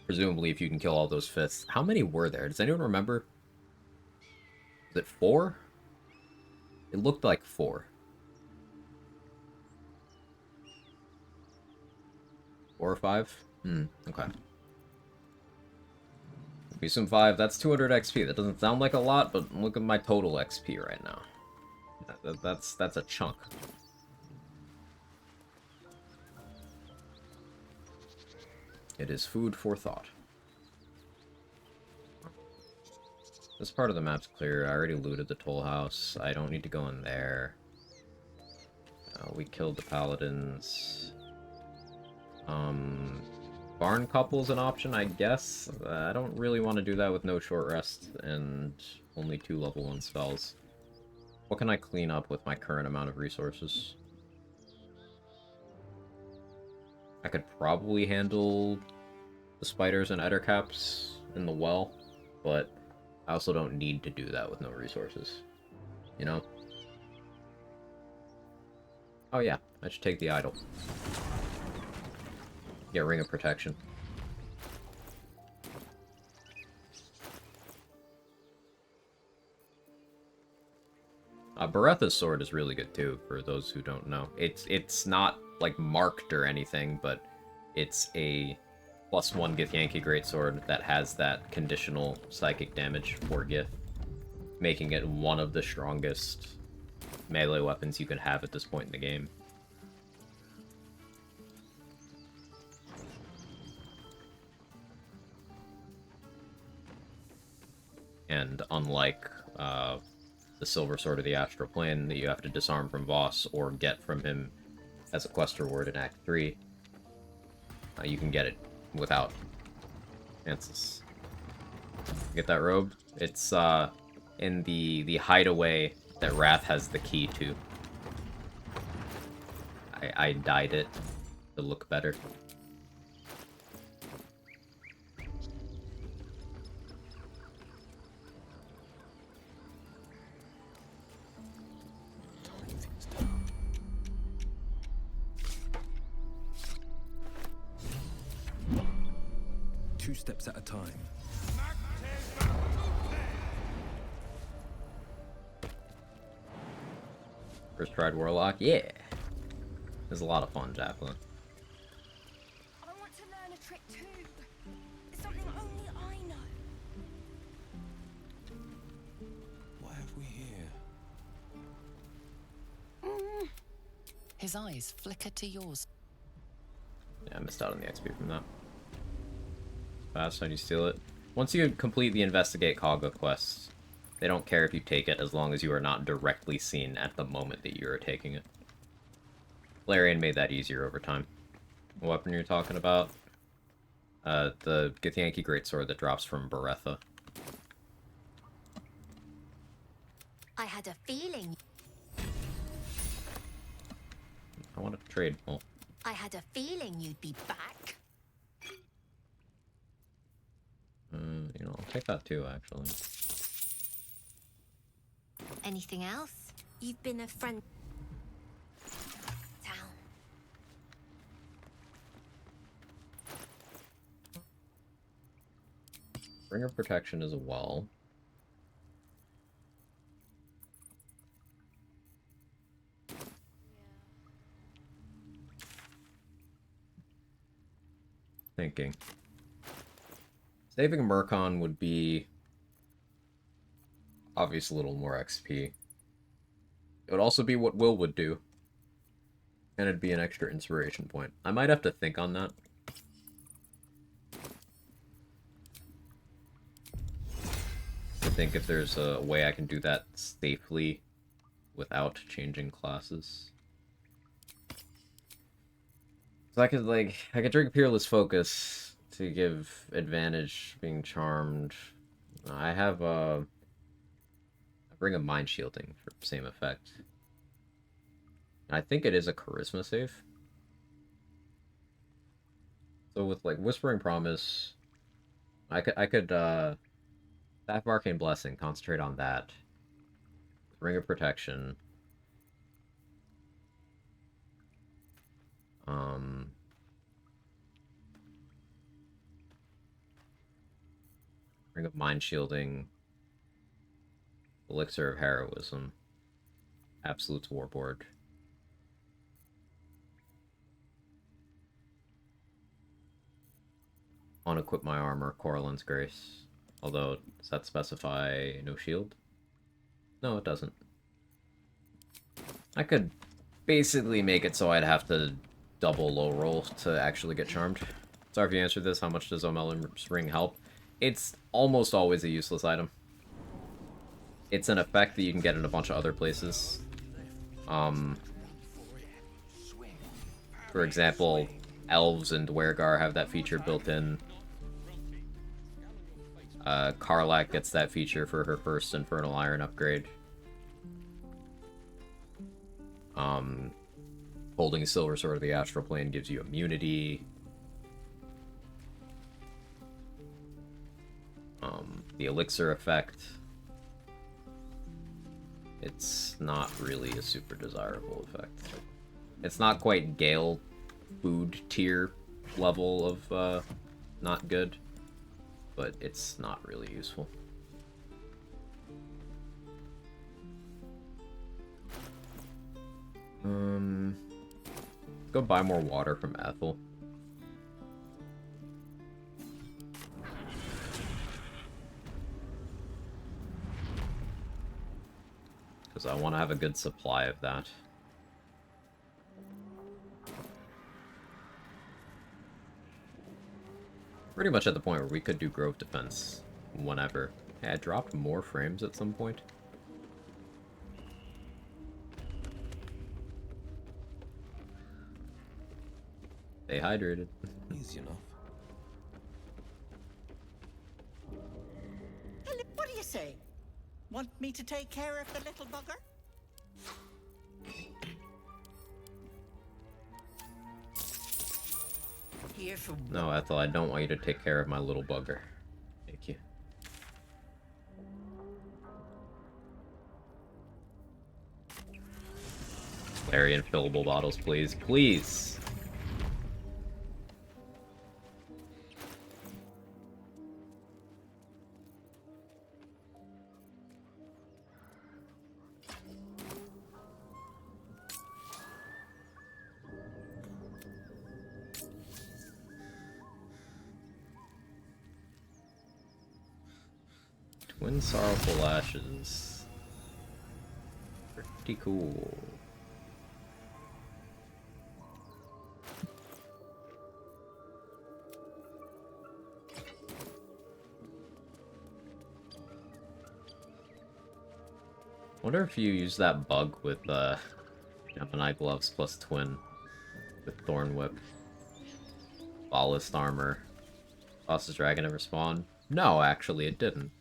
presumably if you can kill all those fifths. How many were there? Does anyone remember? Was it 4? It looked like 4. 4 or 5? Okay. We assume 5, that's 200 XP. That doesn't sound like a lot, but look at my total XP right now. That's a chunk. It is food for thought. This part of the map's clear. I already looted the toll house. I don't need to go in there. We killed the paladins. Barn couple's an option, I guess. I don't really want to do that with no short rest and only 2 level 1 spells. What can I clean up with my current amount of resources? I could probably handle the spiders and ettercaps in the well, but I also don't need to do that with no resources. You know? Oh yeah, I should take the idol. Get Ring of Protection. Beretha's sword is really good too, for those who don't know. It's not like marked or anything, but it's a +1 Githyanki greatsword that has that conditional psychic damage for Gith, making it one of the strongest melee weapons you can have at this point in the game. And unlike the Silver Sword of the Astral Plane that you have to disarm from Voss or get from him as a quest reward in Act 3, you can get it without chances. Get that robe? It's in the hideaway that Wrath has the key to. I dyed it to look better. Two steps at a time. First tried Warlock? Yeah. There's a lot of fun, Jacqueline. I want to learn a trick too. It's something only I know. What have we here? His eyes flicker to yours. Yeah, I missed out on the XP from that. Fast, how do you steal it? Once you complete the Investigate Kaga quest, they don't care if you take it as long as you are not directly seen at the moment that you are taking it. Larian made that easier over time. What weapon you're talking about? The Githyanki greatsword that drops from Beretha. I had a feeling. I want to trade. Well, I had a feeling you'd be back. you know, I'll take that too, actually. Anything else? You've been a friend. Town. Ring of Protection as well. Thinking. Saving Murkon would be obviously a little more XP. It would also be what Will would do. And it'd be an extra inspiration point. I might have to think on that. I think if there's a way I can do that safely without changing classes. So I could drink Peerless Focus to give advantage being charmed. I have a Ring of Mind Shielding for same effect. I think it is a charisma save. So with like Whispering Promise, I could Staff of Arcane Blessing, concentrate on that. Ring of Protection. Ring of Mind Shielding. Elixir of Heroism. Absolute's Warboard. Unequip my armor, Corallin's Grace. Although, does that specify no shield? No, it doesn't. I could basically make it so I'd have to double low roll to actually get charmed. Sorry if you answered this. How much does Omel's Ring help? It's almost always a useless item. It's an effect that you can get in a bunch of other places. For example, Elves and Dwergar have that feature built in. Karlak gets that feature for her first Infernal Iron upgrade. Holding Silver Sword of the Astral Plane gives you immunity. The Elixir effect. It's not really a super desirable effect. It's not quite Gale food tier level of not good, but it's not really useful. Go buy more water from Ethel. Because I want to have a good supply of that. Pretty much at the point where we could do Grove Defense whenever. Hey, I dropped more frames at some point. Stay hydrated. Easy enough. Hello, what do you say? Want me to take care of the little bugger? Here for No, Ethel, I don't want you to take care of my little bugger. Thank you. Clarion fillable bottles, please. Please! Twin Sorrowful Ashes. Pretty cool. Wonder if you use that bug with Gemini Gloves plus Twin with Thorn Whip. Ballast Armor. Boss's Dragon ever spawned? No, actually it didn't.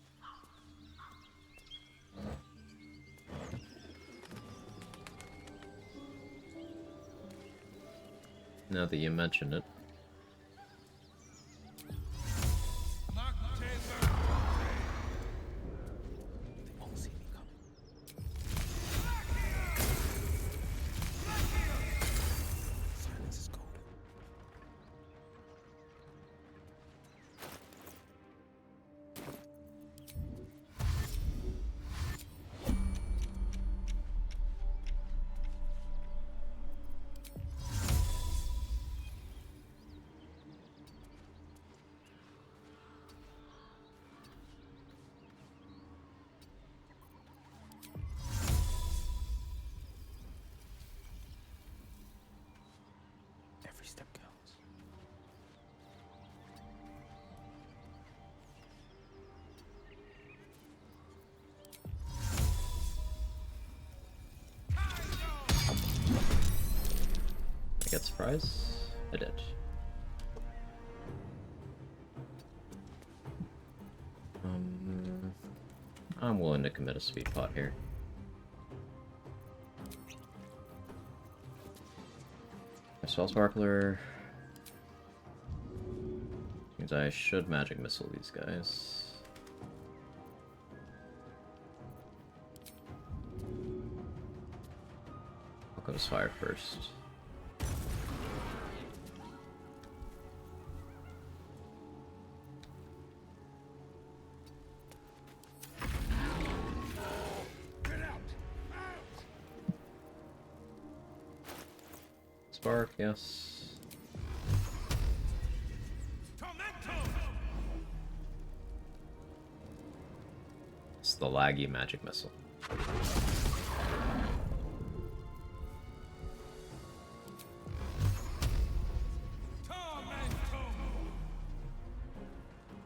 Now that you mention it. Silence is golden. Every step counts. I get surprise? I did. I'm willing to commit a speed pot here. Spell Sparkler. Means I should magic missile these guys. I'll go to fire first. Spark, yes. It's the laggy magic missile.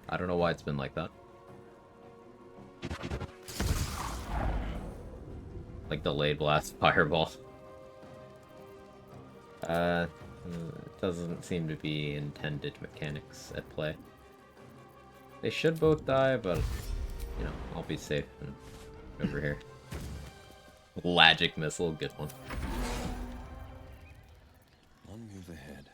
I don't know why it's been like that. Like delayed blast fireball. It doesn't seem to be intended mechanics at play. They should both die, but, you know, I'll be safe and over here. Lagic missile, good one. One move ahead.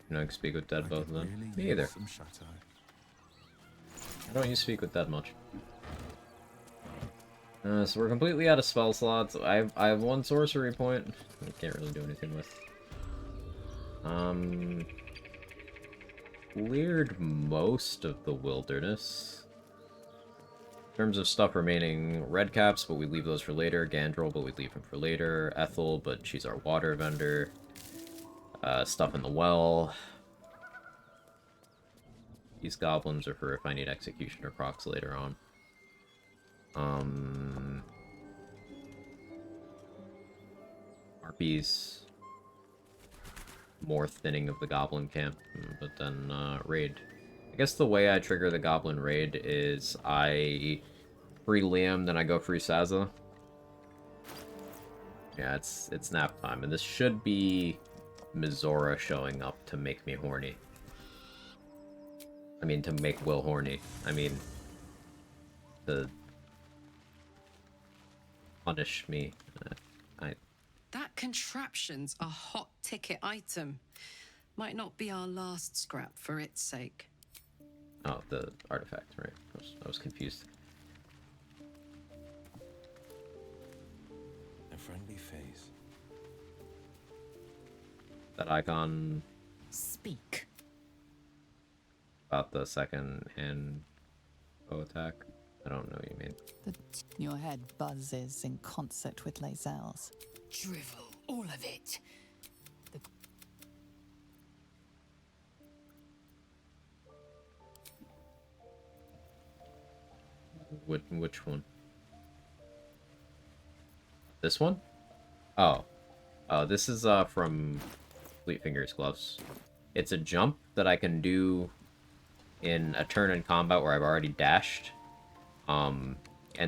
You know, I can speak with dead both of them. Me either. I don't use speak with dead much. So we're completely out of spell slots. I have one sorcery point. I can't really do anything with. Cleared most of the wilderness. In terms of stuff remaining, red caps, but we leave those for later. Gandrel, but we leave them for later. Ethel, but she's our water vendor. Stuff in the well. These goblins are for if I need executioner procs later on. Harpies. More thinning of the goblin camp, but then raid. I guess the way I trigger the goblin raid is I free Liam, then I go free Saza. Yeah, it's nap time, and this should be Mizora showing up to make me horny. I mean, to make Will horny. I mean, to punish me. That contraption's a hot ticket item. Might not be our last scrap for its sake. Oh, the artifact, right. I was confused. A friendly face. That icon... Speak. About the second hand bow attack? I don't know what you mean. Your head buzzes in concert with Lae'zel's. Drivel, all of it. Which one? This one? Oh. Oh, this is from Fleet Finger's Gloves. It's a jump that I can do in a turn in combat where I've already dashed. And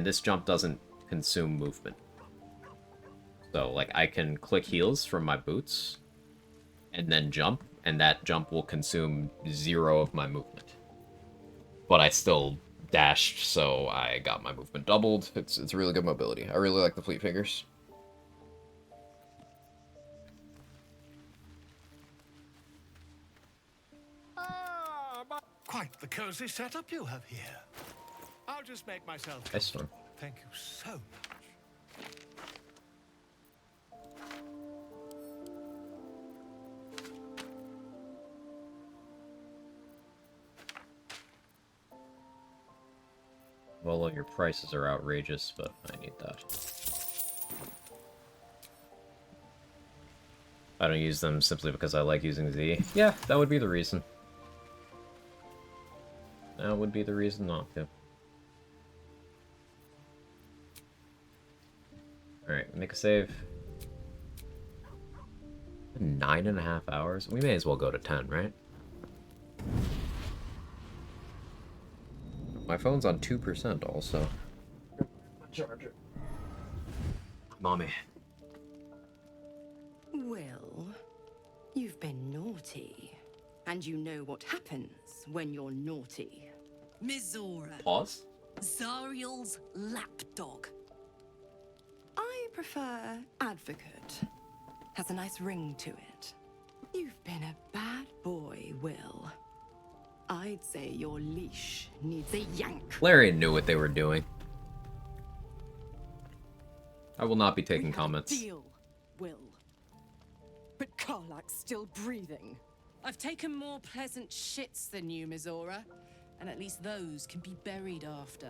this jump doesn't consume movement. So, like, I can click heals from my boots and then jump, and that jump will consume 0 of my movement. But I still dashed, so I got my movement doubled. It's really good mobility. I really like the Fleet Fingers. Quite the cozy setup you have here. I'll just make myself... Nice one. Thank you so much. Well, your prices are outrageous, but I need that. I don't use them simply because I like using Z. Yeah, that would be the reason. That would be the reason not to. Alright, make a save. 9.5 hours? We may as well go to 10, right? My phone's on 2% also. My charger. Mommy. Well, you've been naughty. And you know what happens when you're naughty. Mizora. Pause? Zariel's lapdog. I prefer advocate. Has a nice ring to it. You've been a bad boy, Will. I'd say your leash needs a yank. Larry knew what they were doing. I will not be taking comments. Deal, Will. But Karlak's still breathing. I've taken more pleasant shits than you, Mizora. And at least those can be buried after.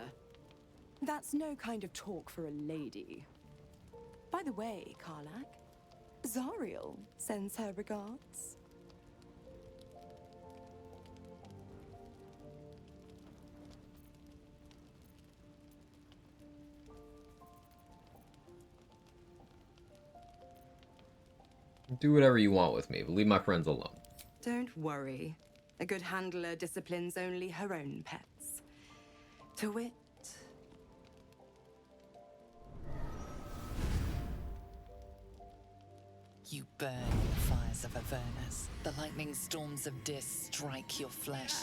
That's no kind of talk for a lady. By the way, Karlak, Zariel sends her regards. Do whatever you want with me, but leave my friends alone. Don't worry. A good handler disciplines only her own pets. To wit, You burn in the fires of Avernus. The lightning storms of Dis strike your flesh.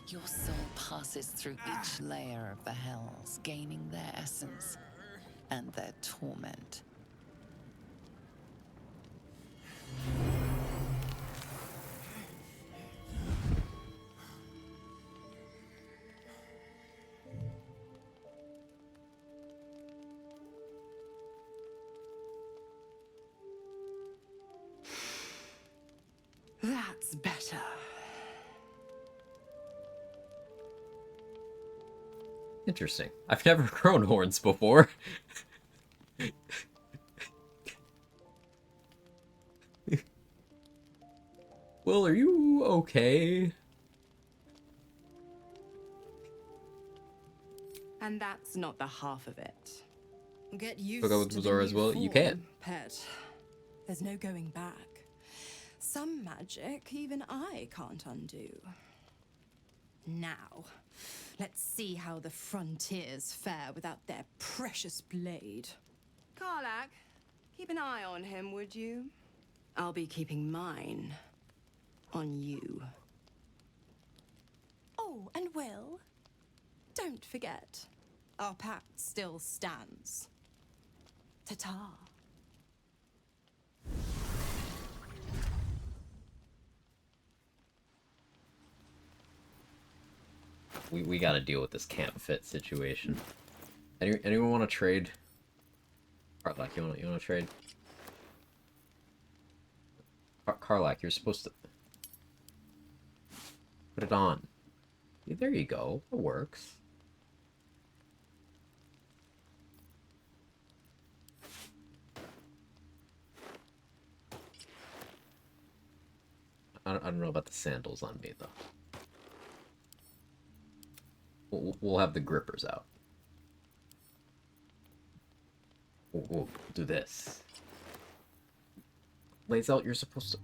Your soul passes through each layer of the hells, gaining their essence and their torment. that's better. Interesting. I've never grown horns before. Will, are you okay? And that's not the half of it. Get used Hook up with to the Mizora as new well? You form, can. Pet. There's no going back. Some magic even I can't undo. Now, let's see how the frontiers fare without their precious blade. Karlak, keep an eye on him, would you? I'll be keeping mine on you. Oh, and Will, don't forget, our pact still stands. Ta-ta. We gotta deal with this can't fit situation. Anyone want to trade? Karlak, you wanna trade? Karlak, you're supposed to put it on. Yeah, there you go. It works. I don't know about the sandals on me though. We'll have the grippers out. We'll do this. Lays out, you're supposed to...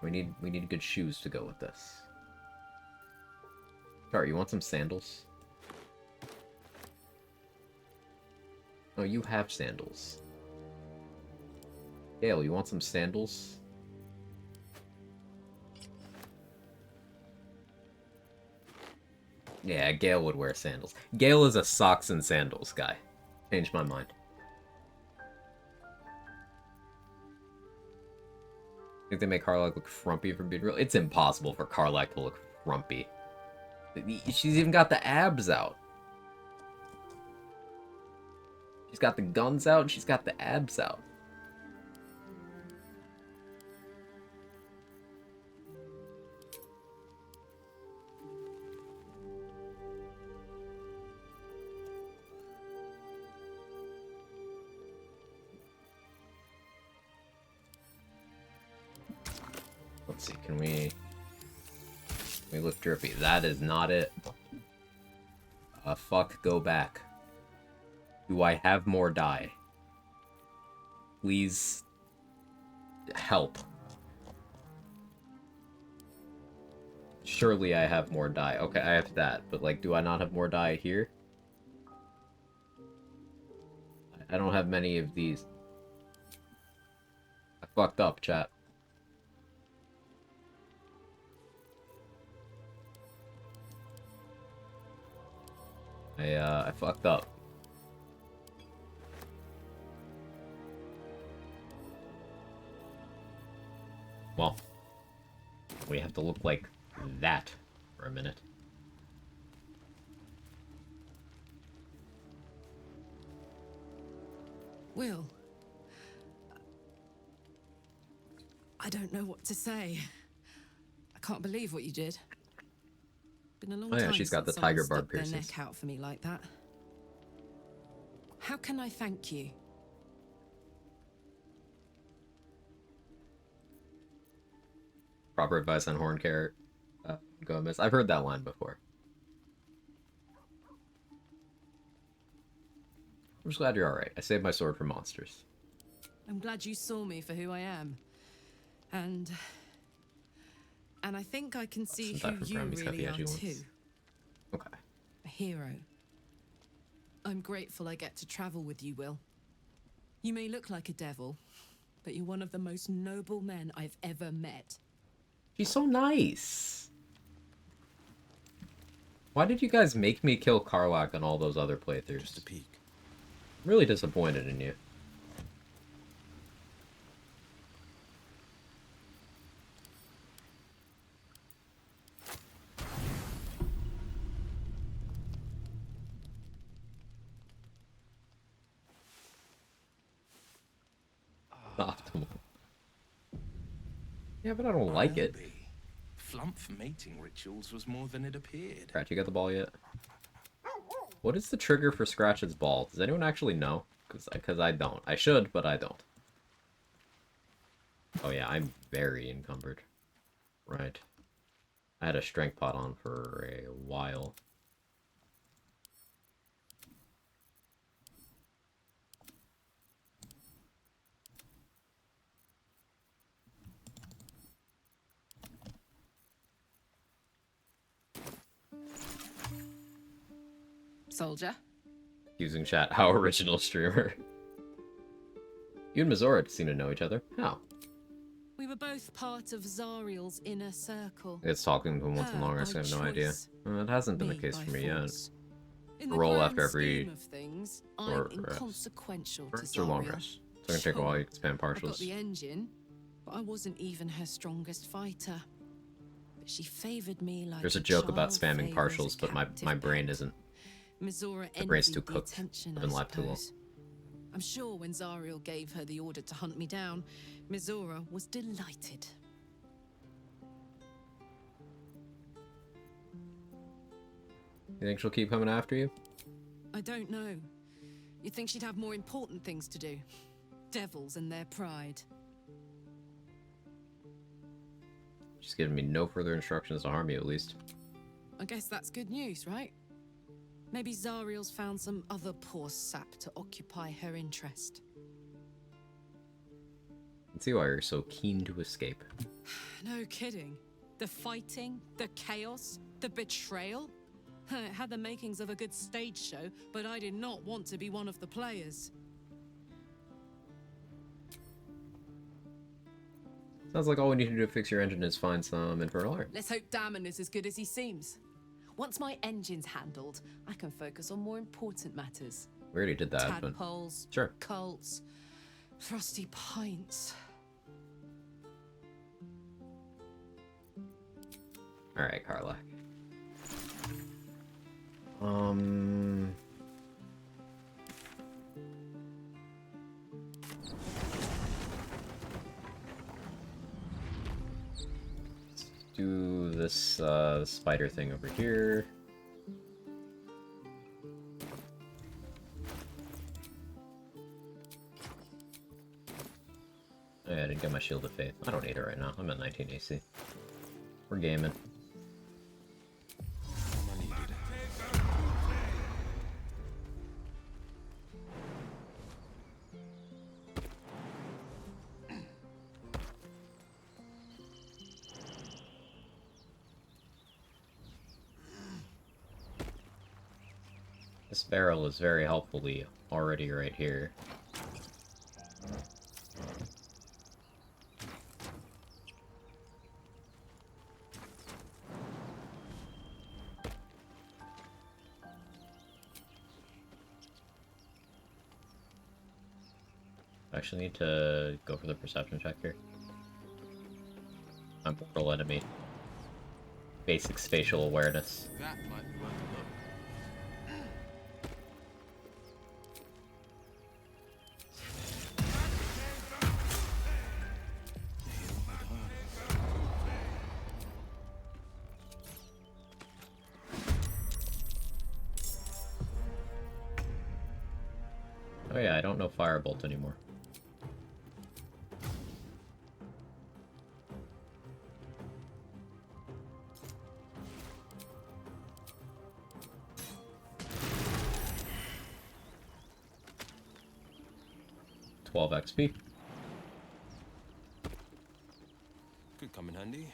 We need good shoes to go with this. Sorry, you want some sandals? Oh, you have sandals. Gale, you want some sandals? Yeah, Gale would wear sandals. Gale is a socks and sandals guy. Changed my mind. Think they make Karlak look frumpy from being real? It's impossible for Karlak to look frumpy. She's even got the abs out. She's got the guns out and she's got the abs out. Let's see, can we look drippy? That is not it. Fuck, go back. Do I have more dye? Please help. Surely I have more dye. Okay, I have that, but like, do I not have more dye here? I don't have many of these. I fucked up, chat. I fucked up. Well, we have to look like that for a minute. Will, I don't know what to say. I can't believe what you did. Been a long Oh yeah, time she's got the since someone tiger barb stuck their piercings. neck out for me like that. How can I thank you? Proper advice on horn carrot. Gomez. I've heard that line before. I'm just glad you're alright. I saved my sword for monsters. I'm glad you saw me for who I am. And I think I can see Some who different you from these really heavy are edgy too. ones. Okay. A hero. I'm grateful I get to travel with you, Will. You may look like a devil, but you're one of the most noble men I've ever met. She's so nice. Why did you guys make me kill Karlach on all those other playthroughs? Just a peek. I'm really disappointed in you. Optimal. Yeah, but I don't like it. Flump mating rituals was more than it appeared. Scratch, you got the ball yet? What is the trigger for Scratch's ball? Does anyone actually know? Because I don't. I should, but I don't. Oh yeah, I'm very encumbered. Right. I had a strength pot on for a while. Soldier? Using chat, how original streamer. You and Mizora seem to know each other. How? We were both part of Zariel's inner circle. It's talking to him once in Her longer, so I have no by idea. choice, It hasn't been the me case by for me force. yet. In the Roll grand after every scheme of things, I'm short rest. inconsequential to Rest or long Zariel. rest. It's gonna take a while, you can spam I've got partials. the engine, but I wasn't even her strongest fighter. But she favored me like There's a joke about child spamming favors partials, a but my captive brain pet. isn't. Mizora The brain's envied too the cooked. attention, I've been I live too long. suppose. I'm sure when Zariel gave her the order to hunt me down, Mizora was delighted. You think she'll keep coming after you? I don't know. You'd think she'd have more important things to do. Devils and their pride. She's giving me no further instructions to harm you, at least. I guess that's good news, right? Maybe Zariel's found some other poor sap to occupy her interest. I can see why you're so keen to escape. No kidding. The fighting, the chaos, the betrayal. It had the makings of a good stage show, but I did not want to be one of the players. Sounds like all we need to do to fix your engine is find some infernal art. Let's hope Damon is as good as he seems. Once my engine's handled, I can focus on more important matters. We already did that, but Tadpoles, sure. cults, frosty pints. All right, Carla. Let's do this spider thing over here. I didn't Get my Shield of Faith. I don't need it right now. I'm at 19 AC. We're gaming. This barrel is very helpfully already right here. I actually need to go for the perception check here. I'm portal enemy. Basic spatial awareness. That might be worth a look. Oh yeah, I don't know Firebolt anymore. XP. Could come in handy.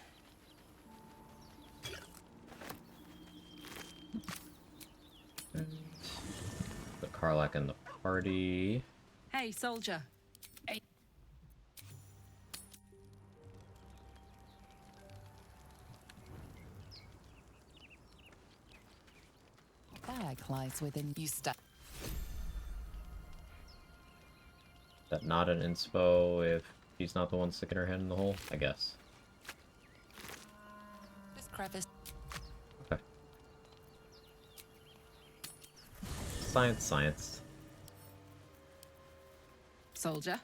The Karlach and the party. Hey, soldier. Hey. Bag lies within you. That not an inspo if she's not the one sticking her head in the hole? I guess. This crevice. Okay. Science. Soldier.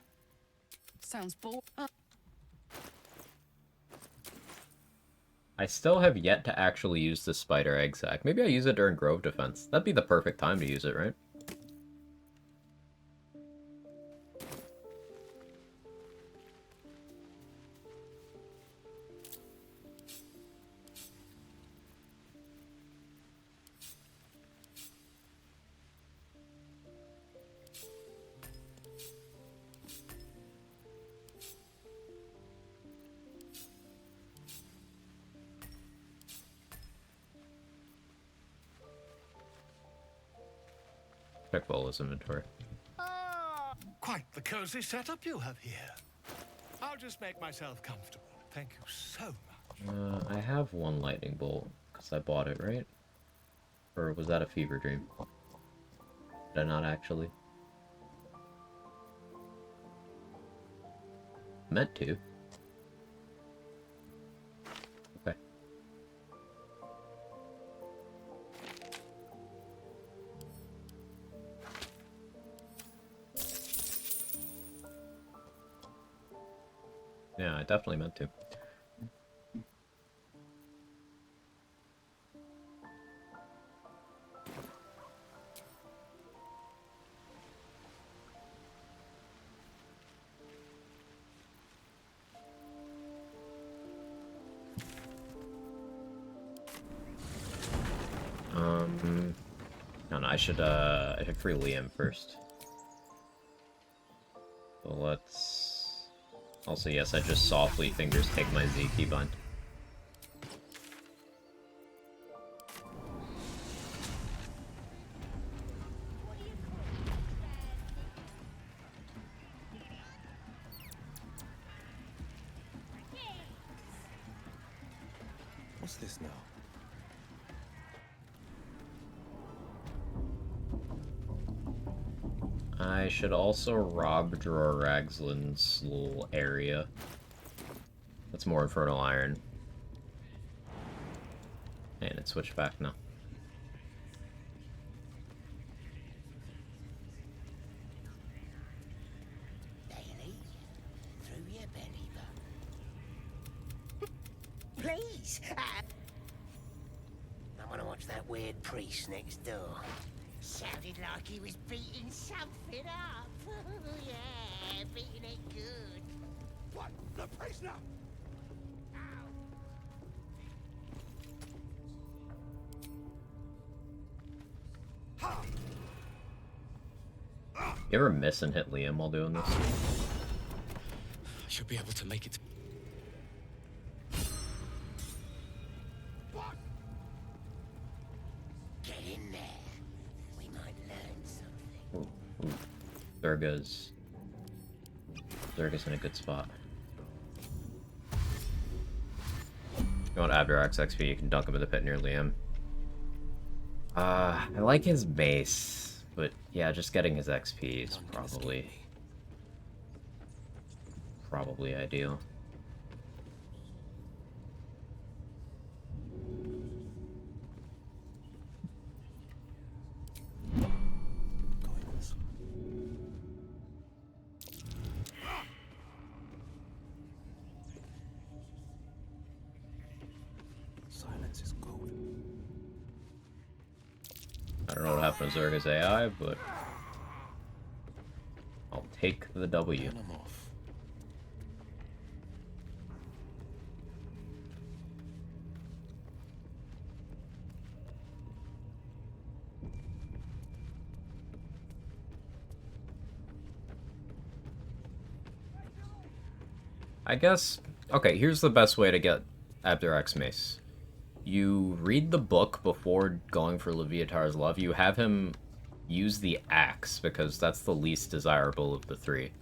Sounds bored. I still have yet to actually use the spider egg sac. Maybe I use it during Grove Defense. That'd be the perfect time to use it, right? Check Bola's inventory. Quite the cozy setup you have here. I'll just make myself comfortable. Thank you so much. I have one lightning bolt, because I bought it, right? Or was that a fever dream? Did I not actually? Meant to. Okay. Yeah, I definitely meant to. No, I should free Liam first. So let's... Also, yes, I just softly fingers take my Z keybind. What's this now? I should also rob Dror Ragslin's little area. That's more Infernal Iron. And it switched back now. Daily, through your belly button. Please! I want to watch that weird priest next door. Sounded like he was beating something up. Yeah, beating it good. What? The prisoner! You ever miss and hit Liam while doing this? I should be able to make it. Get in there. We might learn something. Ooh. Zerga's in a good spot. If you want Abdurak's XP, you can dunk him in the pit near Liam. I like his base, but yeah, just getting his XP is probably ideal. Silence is gold. I don't know what happened to Zerga's AI, but I'll take the W. I guess, okay, here's the best way to get Abdurak's mace. You read the book before going for Leviatar's Love. You have him use the axe, because that's the least desirable of the three.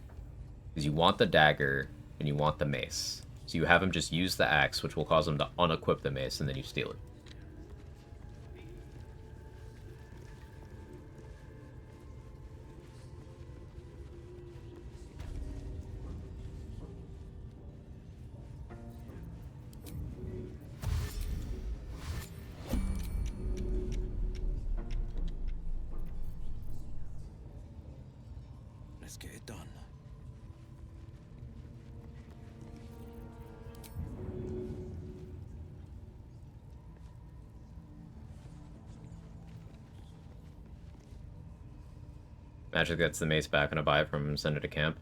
Because you want the dagger, and you want the mace. So you have him just use the axe, which will cause him to unequip the mace, and then you steal it. Let's get it done. Magic gets the mace back and I buy it from him and send it to camp.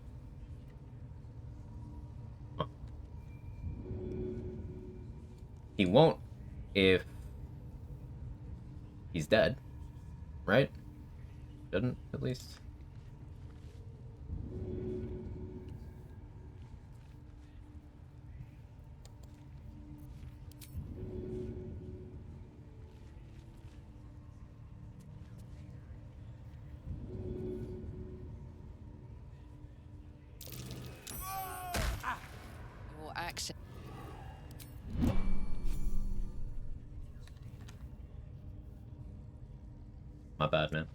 Huh. He won't if he's dead, right? Shouldn't, at least. Your action. My bad, man.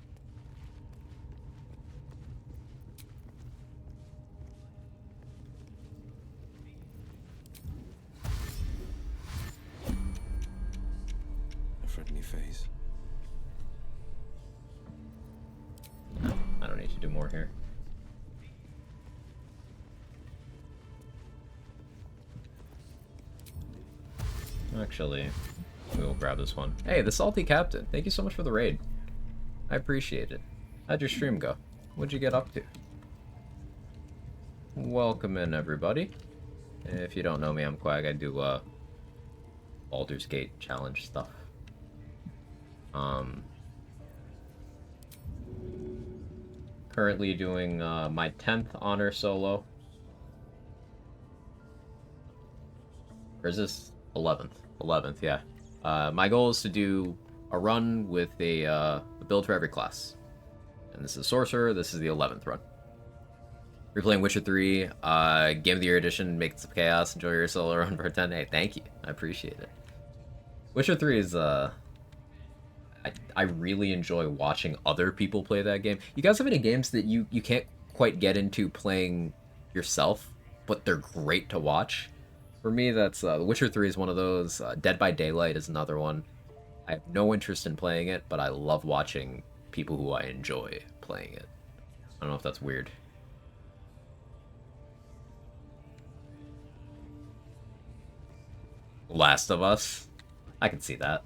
A friendly face. I don't need to do more here. Actually, we will grab this one. Hey, the Salty Captain. Thank you so much for the raid. I appreciate it. How'd your stream go? What'd you get up to? Welcome in, everybody. If you don't know me, I'm Quag. I do, Baldur's Gate challenge stuff. Currently doing, my 10th honor solo. Or is this 11th? 11th, yeah. My goal is to do a run with a build for every class. And this is Sorcerer, this is the 11th run. We're playing Witcher 3, Game of the Year edition, make some chaos, enjoy your solo run for 10. Hey, thank you, I appreciate it. Witcher 3 is, I really enjoy watching other people play that game. You guys have any games that you can't quite get into playing yourself, but they're great to watch? For me, that's Witcher 3 is one of those. Dead by Daylight is another one. I have no interest in playing it, but I love watching people who I enjoy playing it. I don't know if that's weird. Last of Us? I can see that.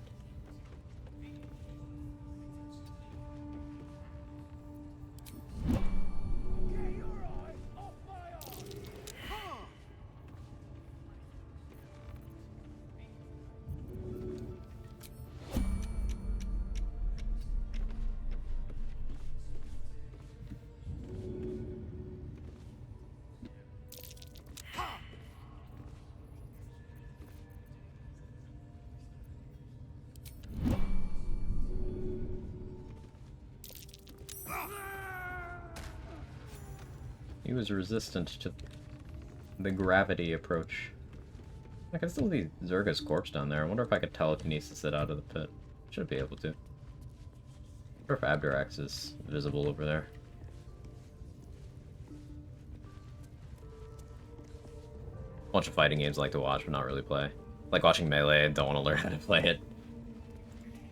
He was resistant to the gravity approach. I can still see Zerga's corpse down there. I wonder if I could telekinesis it out of the pit. Should be able to. I wonder if Abdurax is visible over there. Bunch of fighting games I like to watch, but not really play. Like watching Melee, and don't want to learn how to play it.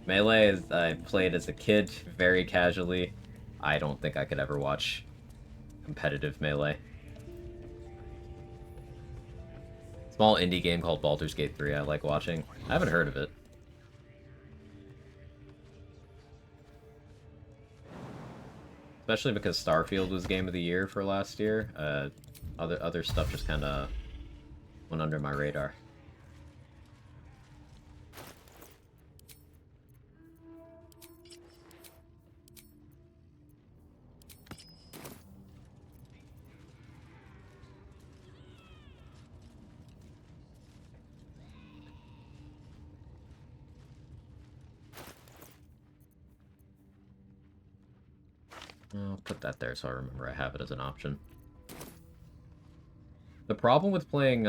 Melee, I played as a kid, very casually. I don't think I could ever watch competitive Melee. Small indie game called Baldur's Gate 3 I like watching. I haven't heard of it. Especially because Starfield was Game of the Year for last year. Other stuff just kind of went under my radar. I'll put that there so I remember I have it as an option. The problem with playing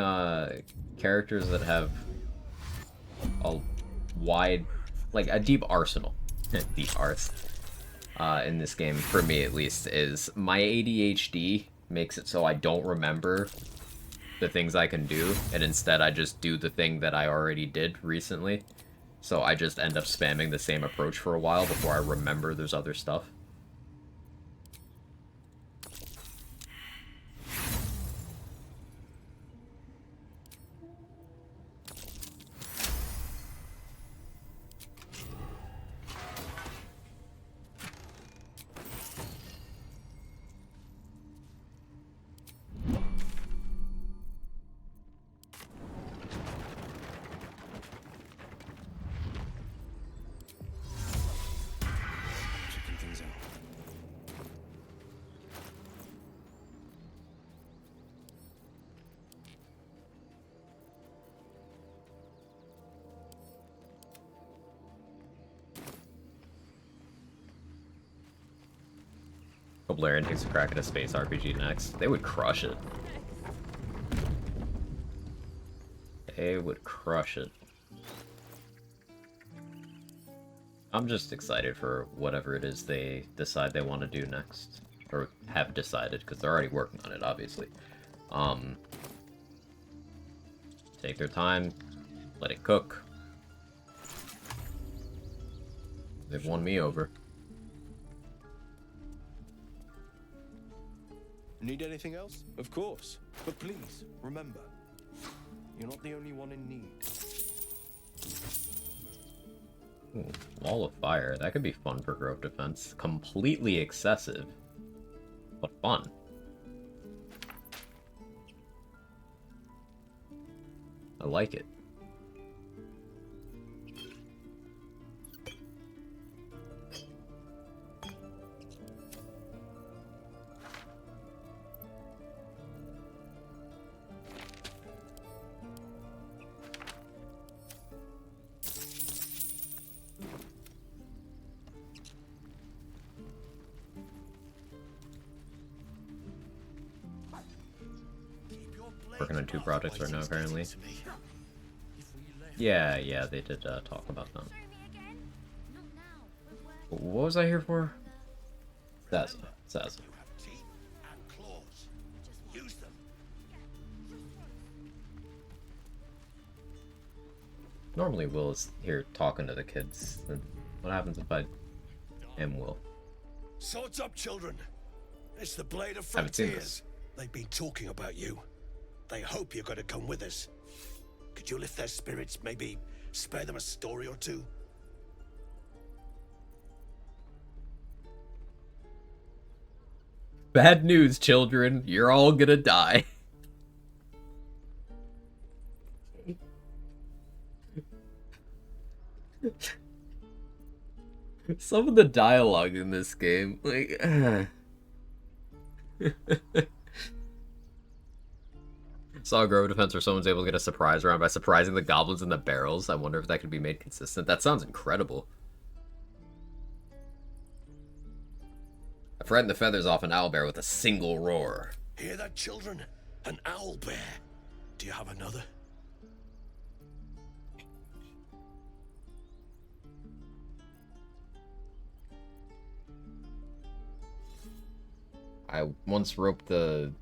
characters that have a wide, like a deep arsenal, deep arts, in this game, for me at least, is my ADHD makes it so I don't remember the things I can do, and instead I just do the thing that I already did recently. So I just end up spamming the same approach for a while before I remember there's other stuff. Larian takes a crack at a space RPG next. They would crush it. They would crush it. I'm just excited for whatever it is they decide they want to do next. Or have decided, because they're already working on it, obviously. Take their time. Let it cook. They've won me over. Need anything else? Of course. But please, remember, you're not the only one in need. Ooh, Wall of Fire. That could be fun for Grove Defense. Completely excessive, but fun. I like it. Working on 2 projects right now, apparently. Yeah, they did talk about that. What was I here for? Zaza. Normally Will is here talking to the kids. What happens if I am Will? Swords up, children. It's the Blade of Haven't seen Frontiers. this. They've been talking about you. They hope you're going to come with us. Could you lift their spirits, maybe spare them a story or two? Bad news, children. You're all gonna die. Some of the dialogue in this game, like... Saw a Grove Defense where someone's able to get a surprise round by surprising the goblins in the barrels. I wonder if that could be made consistent. That sounds incredible. I frightened the feathers off an owlbear with a single roar. Hear that, children? An owl bear. Do you have another? I once roped the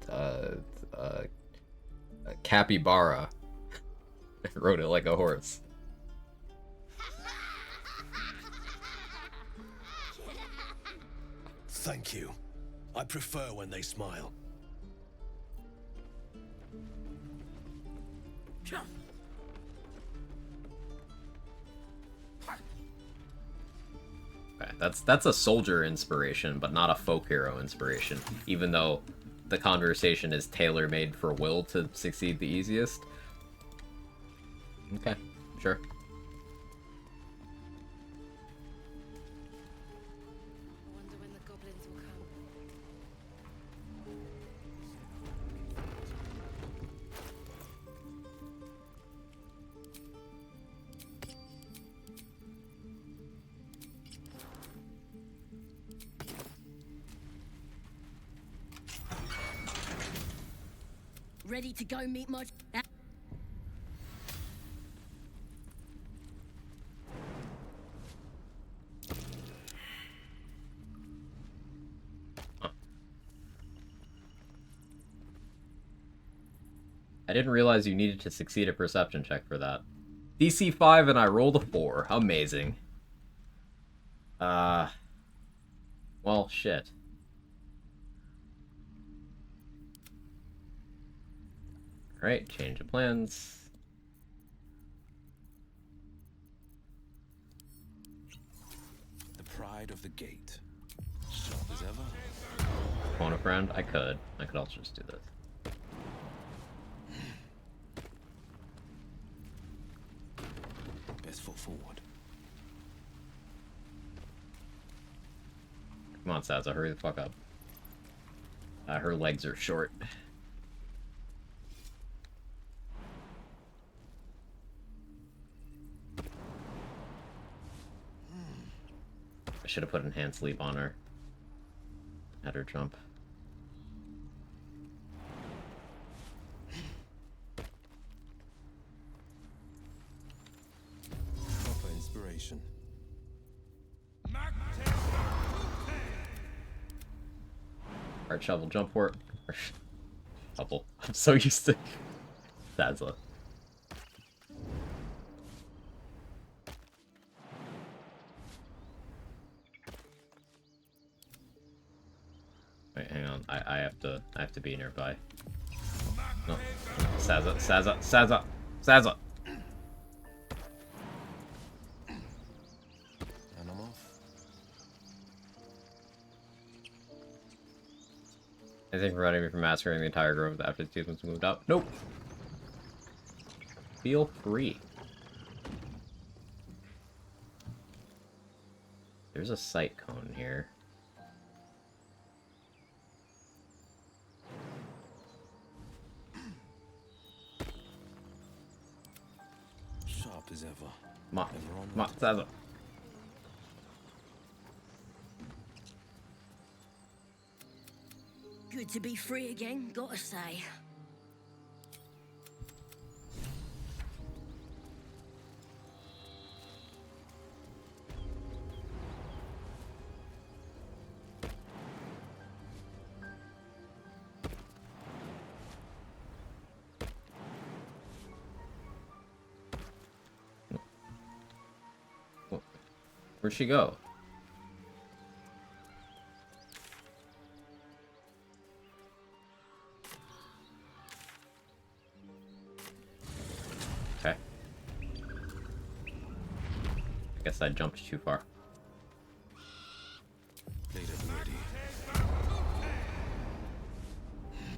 capybara. Rode it like a horse. Thank you. I prefer when they smile. Okay, that's a soldier inspiration, but not a folk hero inspiration. Even though the conversation is tailor-made for Will to succeed the easiest. Okay, sure. Wonder when the goblins will come. Ready to go meet my... I didn't realize you needed to succeed a perception check for that. DC 5 and I rolled a 4. Amazing. Well, shit. Alright, change of plans. The pride of the gate. Sharp as ever. Phone a friend? I could. I could also just do this. Best foot forward. Come on, Sazza, hurry the fuck up. Her legs are short. I should have put enhanced leap on her. Had her jump. Proper inspiration. Alright, shovel, jump for it. Shovel. I'm so used to Sazza. Wait, hang on. I have to be nearby. No. Sazza, Sazza, Sazza, Sazza! And I'm off. Anything preventing me from massacring the entire grove after the achievements moved up? Nope. Feel free. There's a sight cone here. Sharp as ever. Ma, Sazza. Good to be free again, gotta say. Where'd she go? Okay. I guess I jumped too far.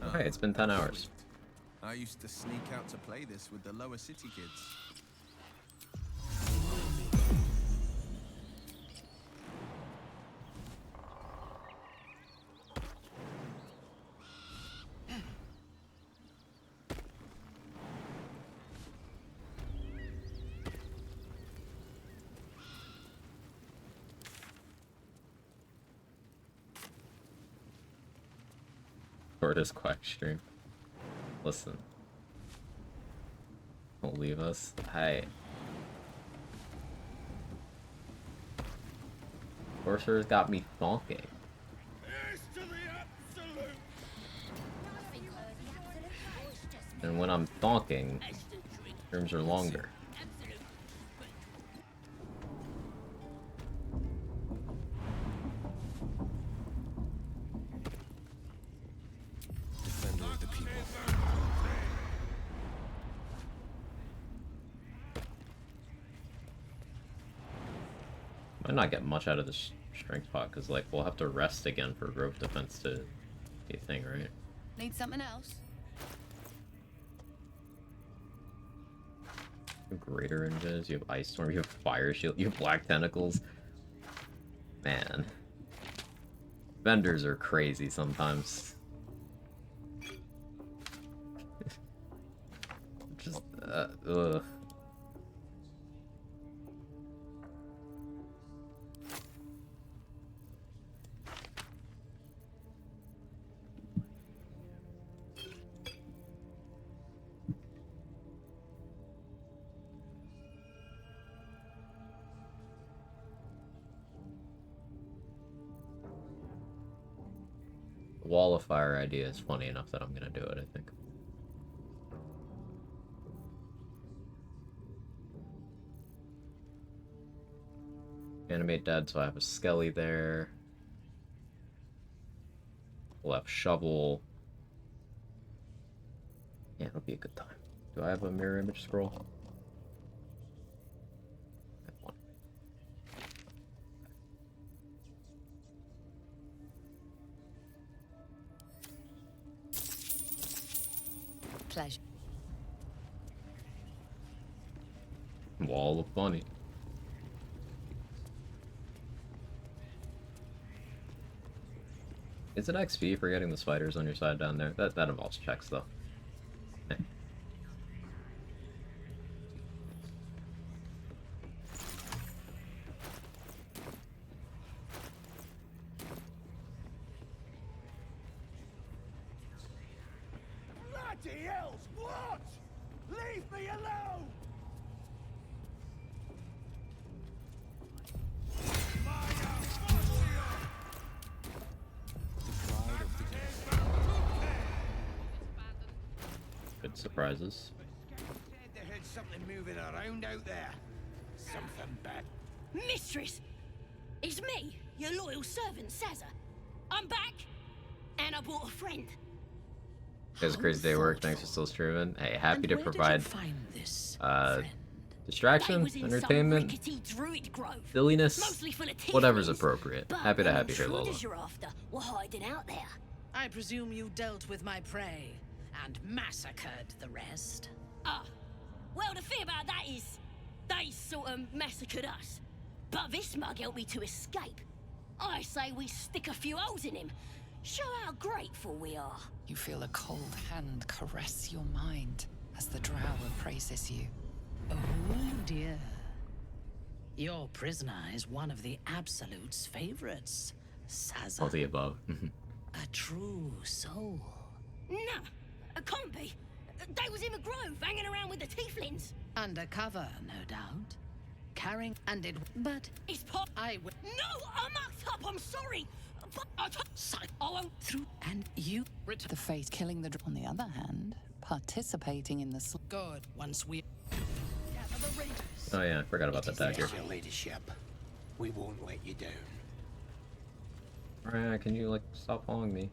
Okay, it's been 10 hours. I used to sneak out to play this with the lower city kids. Tortoise Quack stream. Listen. Don't leave us. Hey. Sorcerer's got me thonking. And when I'm thonking, terms are longer. Defender of the people. Might not get much out of this strength pot, because, like, we'll have to rest again for growth defense to be a thing, right? Need something else? You have greater invis, you have ice storm, you have fire shield, you have black tentacles. Man. Vendors are crazy sometimes. Just, ugh. Wall of fire idea is funny enough that I'm gonna do it, I think. Animate dead, so I have a skelly there. We'll have shovel. Yeah, it'll be a good time. Do I have a mirror image scroll? I have one. Pleasure. Wall of funny. Is it XP for getting the spiders on your side down there? That involves checks though. Eh. Bloody hells! What? Leave me alone! Good surprises. They heard something moving around out there. Something bad. Mistress! It's me, your loyal servant, Saza. I'm back, and I brought a friend. Guys, crazy day at work. Thanks for still streaming. Hey, happy to where did you provide find this distraction, was in some entertainment, rickety druid grove, silliness, mostly full of whatever's tieflings, appropriate. but Happy to the have you here, Lola. intruders you're after were hiding out there. I presume you dealt with my prey and massacred the rest. Ah, well, the thing about that is, they sort of massacred us. But this mug helped me to escape. I say we stick a few holes in him. Show how grateful we are. You feel a cold hand caress your mind as the drow appraises you. Oh dear. Your prisoner is one of the Absolute's favorites, Saza. All the above. A true soul. Nah, it can't be. They was in the grove, hanging around with the tieflings. Undercover, no doubt. Carrying and it, but It's pop. I will. No, I mucked up. I'm sorry. But I won't. Through and you The fate killing the on the other hand, participating in the good once we Oh yeah, I forgot about that dagger. Your leadership. We won't let you down. Alright, can you like stop following me?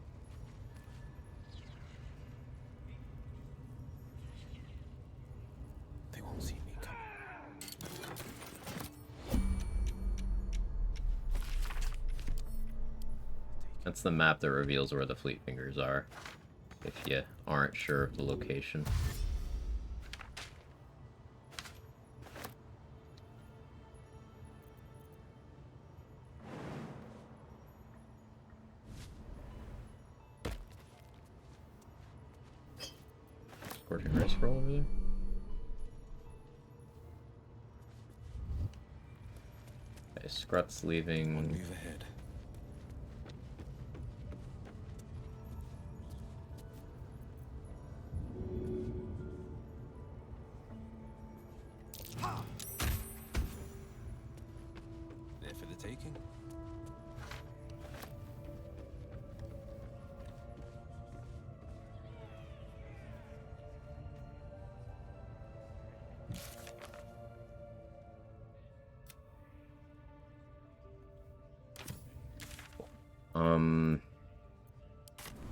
They won't see me coming. That's the map that reveals where the fleet fingers are, if you aren't sure of the location. Scorching Ray scroll over there? Okay, Scrut's leaving. Move ahead.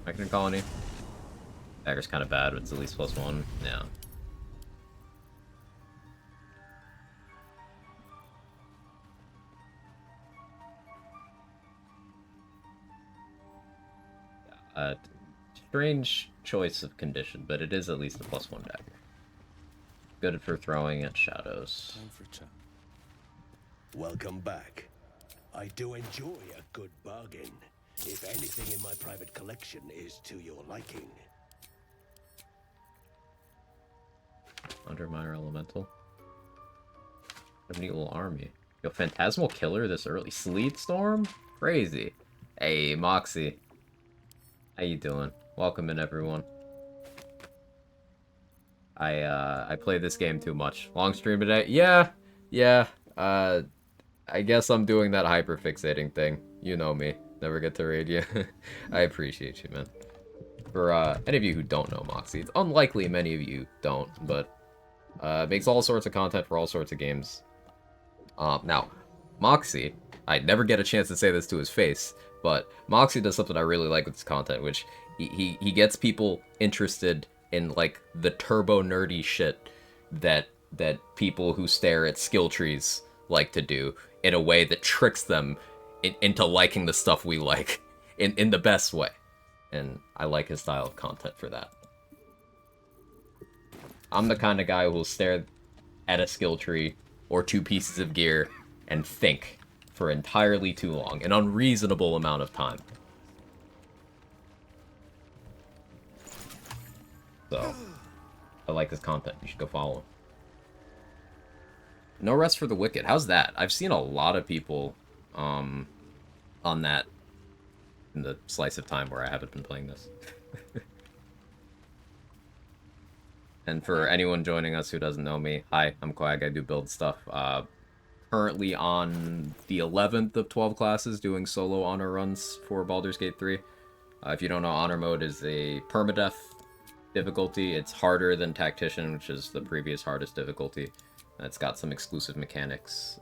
Mechanic Colony. Dagger's kind of bad, but it's at least +1. Yeah. Strange choice of condition, but it is at least a +1 dagger. Good for throwing at shadows. Time for a chat. Welcome back. I do enjoy a good bargain. If anything in my private collection is to your liking. Under Minor Elemental. Have a neat little army. Yo, Phantasmal Killer this early. Sleet Storm? Crazy. Hey, Moxie. How you doing? Welcome in, everyone. I play this game too much. Long stream today? Yeah. I guess I'm doing that hyperfixating thing. You know me. Never get to raid you. I appreciate you, man. For any of you who don't know Moxie, it's unlikely many of you don't, but makes all sorts of content for all sorts of games. Now, Moxie, I never get a chance to say this to his face, but Moxie does something I really like with his content, which he gets people interested in, like, the turbo nerdy shit that people who stare at skill trees like to do, in a way that tricks them into liking the stuff we like, in the best way. And I like his style of content for that. I'm the kind of guy who will stare at a skill tree or 2 pieces of gear and think for entirely too long, an unreasonable amount of time. So, I like his content. You should go follow him. No Rest for the Wicked. How's that? I've seen a lot of people on that in the slice of time where I haven't been playing this. And for anyone joining us who doesn't know me, hi, I'm Quag. I do build stuff. Currently on the 11th of 12 classes doing solo honor runs for Baldur's Gate 3. If you don't know, honor mode is a permadeath difficulty. It's harder than Tactician, which is the previous hardest difficulty. It's got some exclusive mechanics.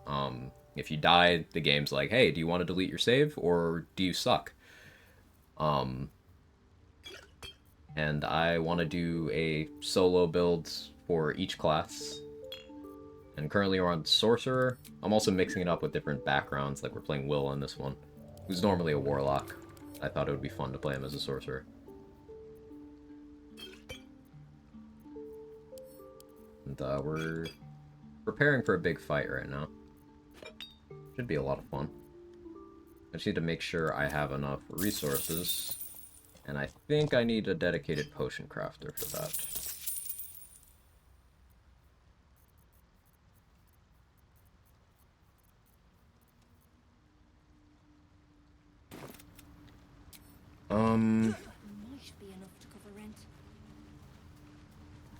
If you die, the game's like, hey, do you want to delete your save, or do you suck? And I want to do a solo build for each class. And currently we're on Sorcerer. I'm also mixing it up with different backgrounds, like we're playing Will on this one, who's normally a Warlock. I thought it would be fun to play him as a Sorcerer. And we're preparing for a big fight right now. Should be a lot of fun. I just need to make sure I have enough resources. And I think I need a dedicated potion crafter for that.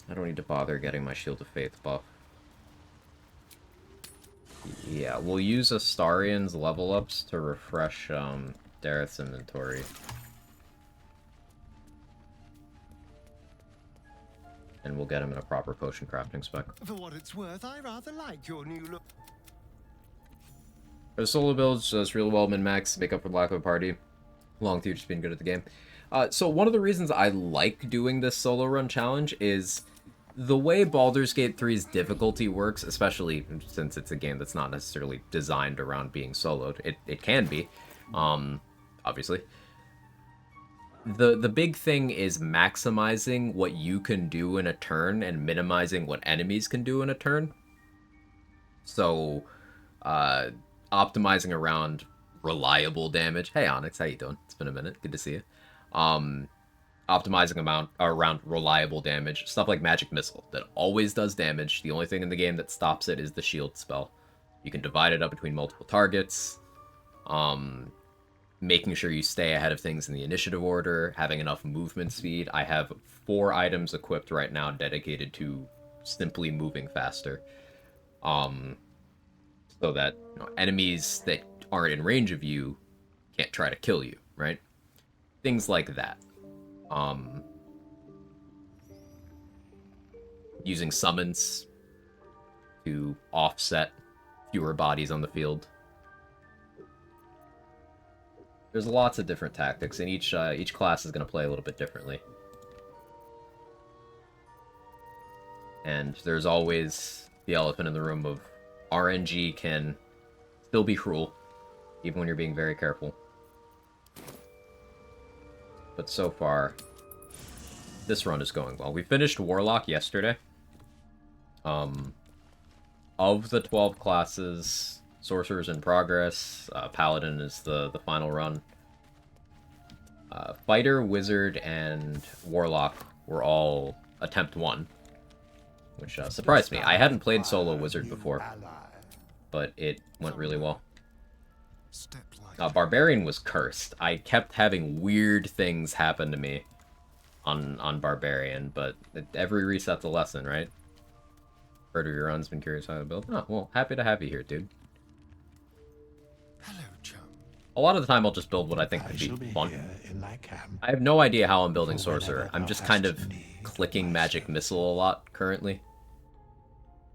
I don't need to bother getting my Shield of Faith buff. Yeah, we'll use Astarian's level ups to refresh Dareth's inventory. And we'll get him in a proper potion crafting spec. For what it's worth, I rather like your new look. For the solo builds, just real well min-max, make up for the lack of a party. Long through just being good at the game. So one of the reasons I like doing this solo run challenge is the way Baldur's Gate 3's difficulty works, especially since it's a game that's not necessarily designed around being soloed. It can be, obviously. The big thing is maximizing what you can do in a turn and minimizing what enemies can do in a turn. So, optimizing around reliable damage. Hey Onyx, how you doing? It's been a minute. Good to see you. Optimizing around reliable damage. Stuff like Magic Missile that always does damage. The only thing in the game that stops it is the shield spell. You can divide it up between multiple targets. Making sure you stay ahead of things in the initiative order, having enough movement speed. I have 4 items equipped right now dedicated to simply moving faster. So that enemies that aren't in range of you can't try to kill you, right? Things like that. Using summons to offset fewer bodies on the field. There's lots of different tactics, and each class is going to play a little bit differently. And there's always the elephant in the room of RNG can still be cruel, even when you're being very careful. But so far, this run is going well. We finished Warlock yesterday. Of the 12 classes, Sorcerer's in progress. Paladin is the final run. Fighter, Wizard, and Warlock were all attempt 1. Which surprised me. I hadn't played solo Wizard before, but it went really well. Barbarian was cursed. I kept having weird things happen to me on Barbarian, but every reset's a lesson, right? Heard of your run's been curious how to build. Oh, well, happy to have you here, dude. Hello, chum. A lot of the time I'll just build what I think could be fun. I have no idea how I'm building Sorcerer. I'm just kind of clicking Magic Missile a lot currently.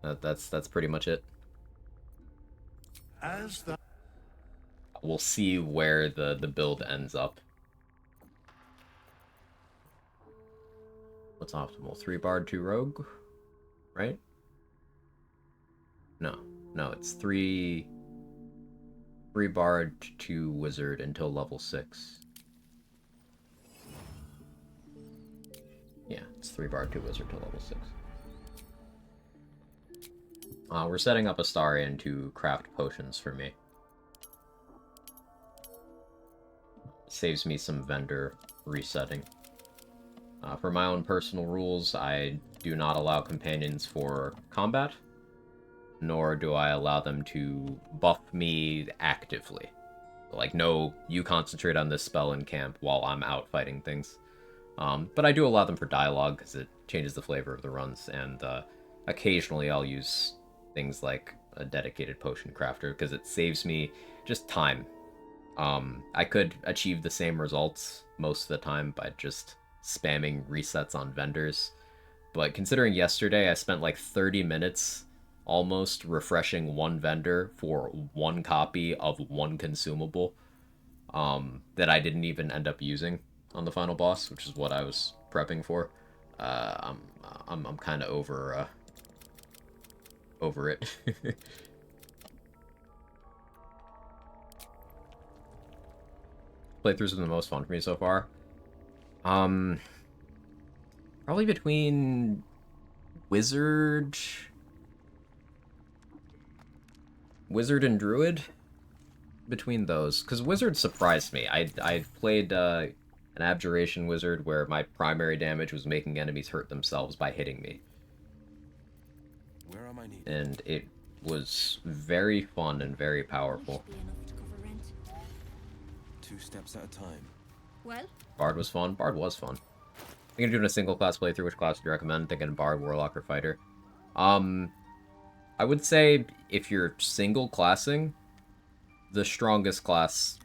That's pretty much it. We'll see where the build ends up. What's optimal? 3 Bard, 2 Rogue? Right? No, it's 3 Bard, 2 Wizard until level 6. Yeah, it's 3 Bard, 2 Wizard till level 6. We're setting up Astarion to craft potions for me. Saves me some vendor resetting. For my own personal rules, I do not allow companions for combat, nor do I allow them to buff me actively. Like, no, you concentrate on this spell in camp while I'm out fighting things. But I do allow them for dialogue, because it changes the flavor of the runs, and occasionally I'll use things like a dedicated potion crafter, because it saves me just time. I could achieve the same results most of the time by just spamming resets on vendors, but considering yesterday I spent like 30 minutes almost refreshing one vendor for 1 copy of 1 consumable that I didn't even end up using on the final boss, which is what I was prepping for. I'm kind of over it. Playthroughs have been the most fun for me so far. Probably between Wizard and Druid. Between those, because Wizard surprised me. I played an Abjuration Wizard where my primary damage was making enemies hurt themselves by hitting me. Where am I needed? And it was very fun and very powerful. 2 steps at a time. Well, Bard was fun. I'm gonna do a single class playthrough. Which class would you recommend? Thinking Bard, Warlock, or Fighter. I would say if you're single classing, the strongest class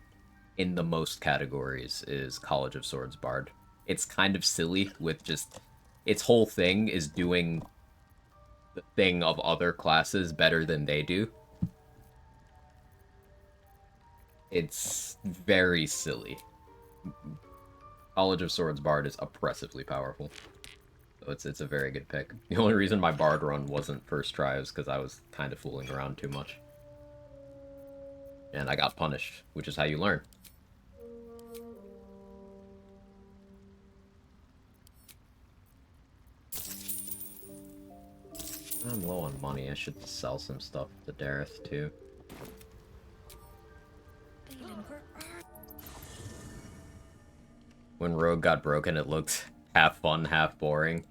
in the most categories is College of Swords Bard. It's kind of silly with just its whole thing is doing the thing of other classes better than they do. It's very silly. College of Swords Bard is oppressively powerful. So it's a very good pick. The only reason my Bard run wasn't first try was because I was kind of fooling around too much. And I got punished, which is how you learn. I'm low on money. I should sell some stuff to Dareth, too. When Rogue got broken, it looked half fun, half boring.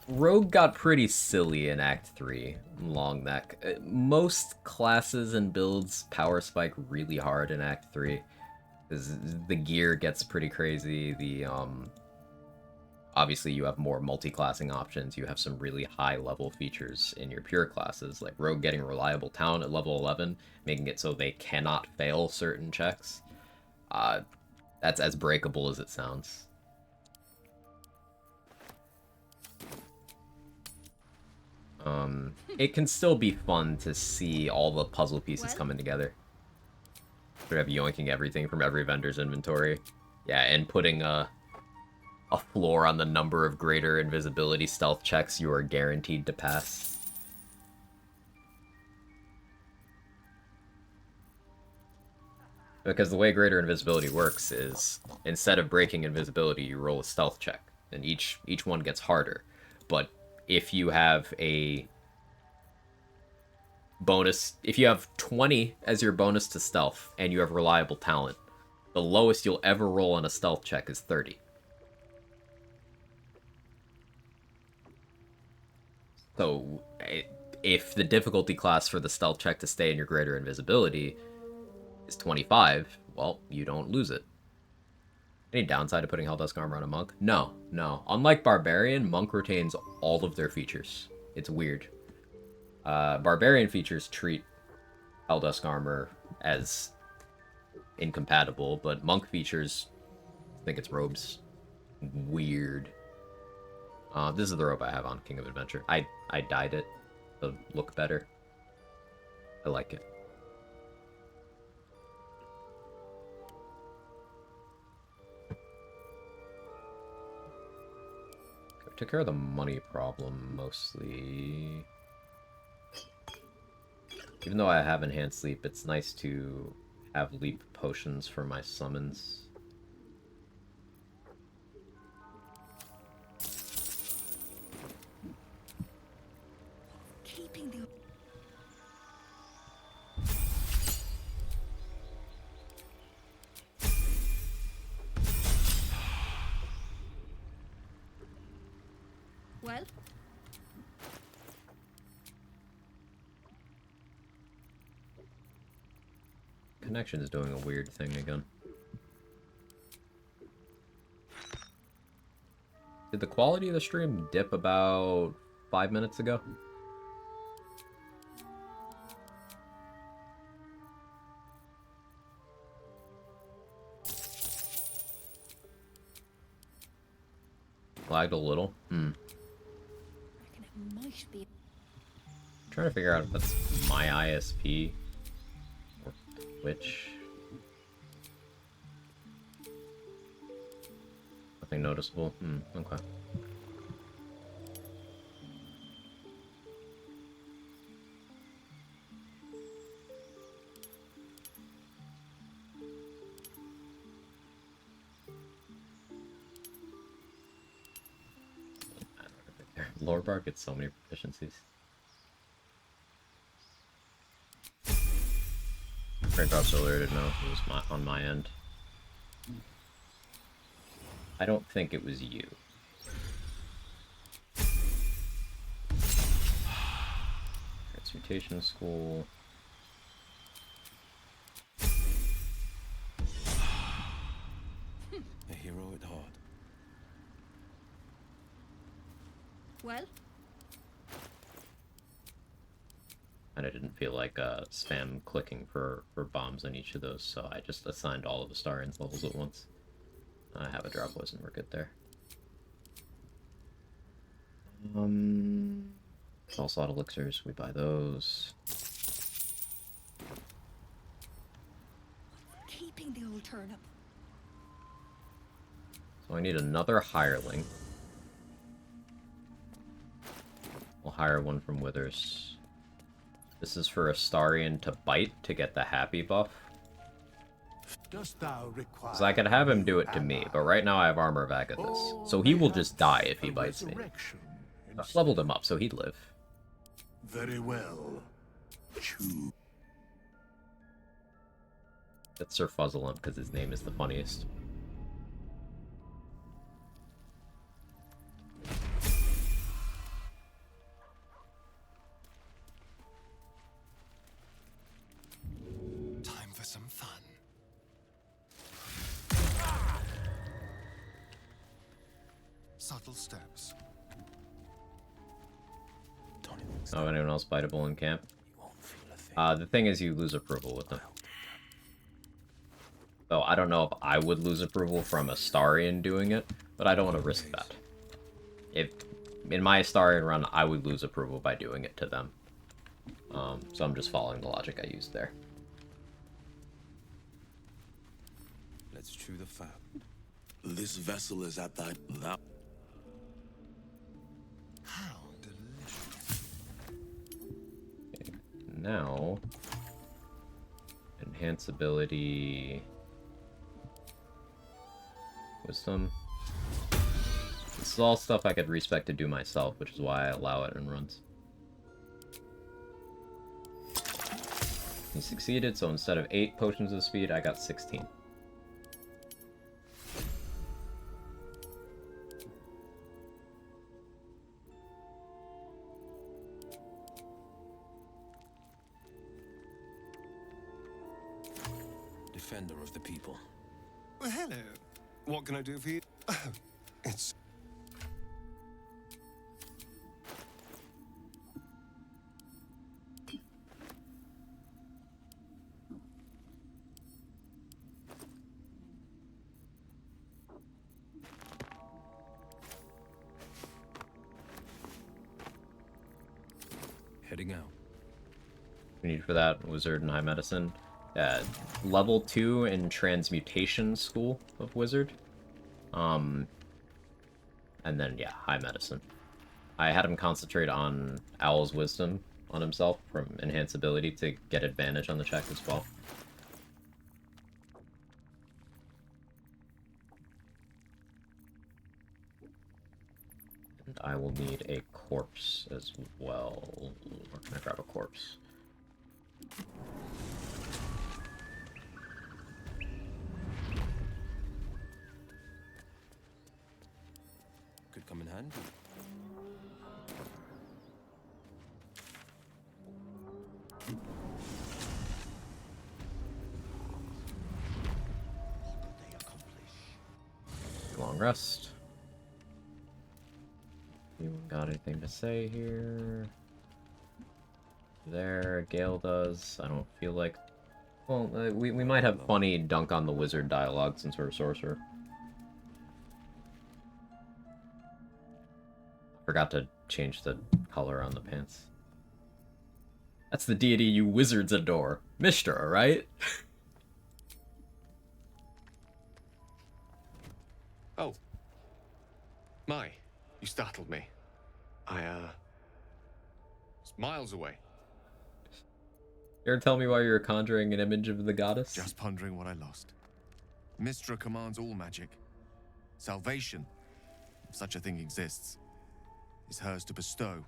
Rogue got pretty silly in Act 3, long neck. Most classes and builds power spike really hard in Act 3. Because the gear gets pretty crazy, obviously you have more multi-classing options, you have some really high-level features in your pure classes, like Rogue getting Reliable Town at level 11, making it so they cannot fail certain checks. That's as breakable as it sounds. It can still be fun to see all the puzzle pieces coming together. Should have yoinking everything from every vendor's inventory. Yeah, and putting a floor on the number of greater invisibility stealth checks you are guaranteed to pass. Because the way greater invisibility works is, instead of breaking invisibility, you roll a stealth check, and each one gets harder. But if you have a bonus, if you have 20 as your bonus to stealth, and you have reliable talent, the lowest you'll ever roll on a stealth check is 30. So, if the difficulty class for the stealth check to stay in your greater invisibility is 25, well, you don't lose it. Any downside to putting Helldusk armor on a monk? No, no. Unlike Barbarian, monk retains all of their features. It's weird. Barbarian features treat Helldusk armor as incompatible, but monk features, I think it's robes. Weird. This is the robe I have on King of Adventure. I dyed it to look better. I like it. Took care of the money problem, mostly. Even though I have enhanced sleep, it's nice to have leap potions for my summons. Keeping the... Well? Connection is doing a weird thing again. Did the quality of the stream dip about 5 minutes ago? Lagged a little? Might be... Trying to figure out if that's my ISP or Twitch. Nothing noticeable? Okay. Lorebar gets so many proficiencies. Frank drops earlier to know if it was on my end. I don't think it was you. Transmutation School. A hero at heart. Well? And I didn't feel like spam clicking for bombs on each of those, so I just assigned all of the star ends levels at once. I have a drop poison, we're good there. All slot elixirs, we buy those. Keeping the old turnip. So I need another hireling. We'll hire one from Withers. This is for Astarion to bite to get the happy buff. Dost thou require... So I could have him do it to me, but right now I have armor of Agathis. So he will just die if he bites me. I've leveled him up, so he'd live. Very well. Choose. That's Sir Fuzzleump, because his name is the funniest. Time for some fun. Subtle steps. Oh, anyone else biteable in camp? The thing is, you lose approval with them. So I don't know if I would lose approval from Astarion doing it, but I don't want to risk that. If in my Astarion run, I would lose approval by doing it to them. So I'm just following the logic I used there. Let's chew the fat. This vessel is at thy thou. How delicious. Okay. Now, enhance ability, wisdom. This is all stuff I could respec to do myself, which is why I allow it in runs. He succeeded, so instead of 8 potions of speed, I got 16. Defender of the people. Well, hello. What can I do for you? It's... Heading out. We need for that wizard and high medicine. Level 2 in transmutation school of wizard. And then yeah, high medicine. I had him concentrate on Owl's wisdom on himself from enhance ability to get advantage on the check as well. And I will need a corpse as well. Where can I grab a corpse? Could come in handy. Long rest. Anyone got anything to say here? There, Gale does. I don't feel like... Well, we might have funny dunk on the wizard dialogue since we're a sorcerer. Forgot to change the color on the pants. That's the deity you wizards adore. Mishra, right? Oh. My, you startled me. I, was miles away. You ever tell me why you're conjuring an image of the goddess? Just pondering what I lost. Mistra commands all magic. Salvation, if such a thing exists, is hers to bestow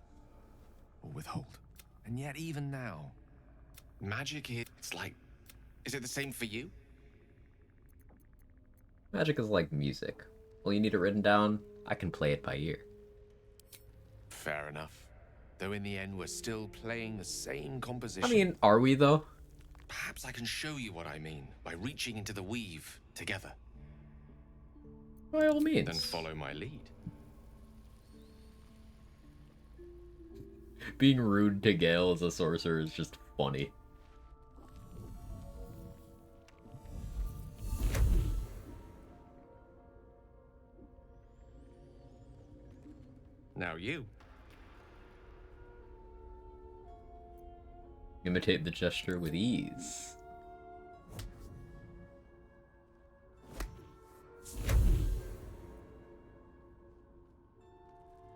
or withhold. And yet even now... Magic is like... Is it the same for you? Magic is like music. Well, you need it written down, I can play it by ear. Fair enough. Though in the end, we're still playing the same composition. I mean, are we though? Perhaps I can show you what I mean by reaching into the weave together. By all means. Then follow my lead. Being rude to Gale as a sorcerer is just funny. Now you. Imitate the gesture with ease.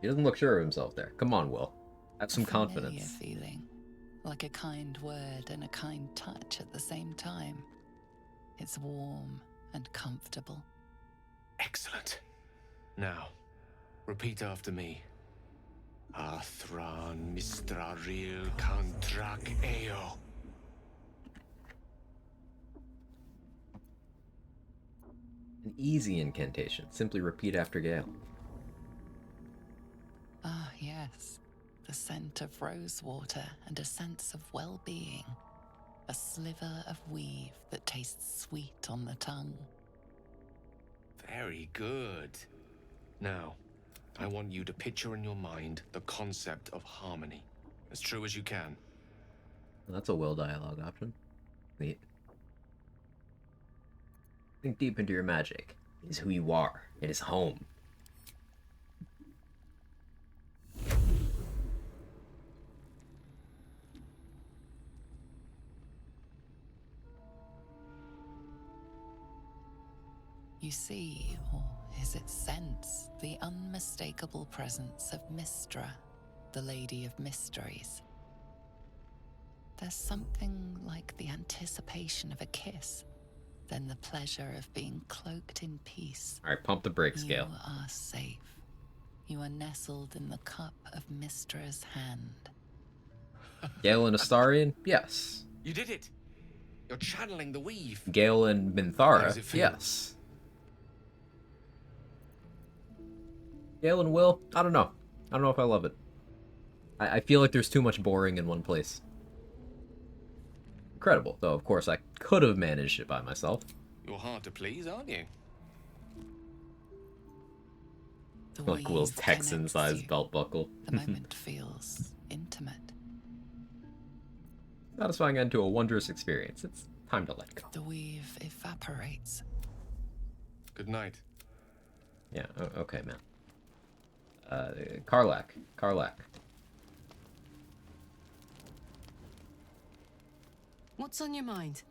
He doesn't look sure of himself there. Come on, Will. Have some confidence. Feeling, like a kind word and a kind touch at the same time. It's warm and comfortable. Excellent. Now, repeat after me. Athran Mistraril Kantrak Eo. An easy incantation. Simply repeat after Gale. Ah, yes. The scent of rosewater and a sense of well-being. A sliver of weave that tastes sweet on the tongue. Very good. Now, I want you to picture in your mind the concept of harmony, as true as you can. Well, that's a Will dialogue option. Neat. Think deep into your magic. It is who you are. It is home. You see, or is it sense, the unmistakable presence of Mystra, the Lady of Mysteries. There's something like the anticipation of a kiss, then the pleasure of being cloaked in peace. Alright, pump the brakes, Gale. You are safe. You are nestled in the cup of Mystra's hand. Gale and Astarion? Yes. You did it! You're channeling the weave. Gale and How Minthara? does it feel? Yes. Gale and Will? I don't know. I don't know if I love it. I feel like there's too much boring in one place. Incredible, though of course I could have managed it by myself. You're hard to please, aren't you? Like Will's Texan-sized belt buckle. The moment feels intimate. Satisfying end to a wondrous experience. It's time to let go. The weave evaporates. Good night. Yeah, okay, man. Karlach. What's on your mind?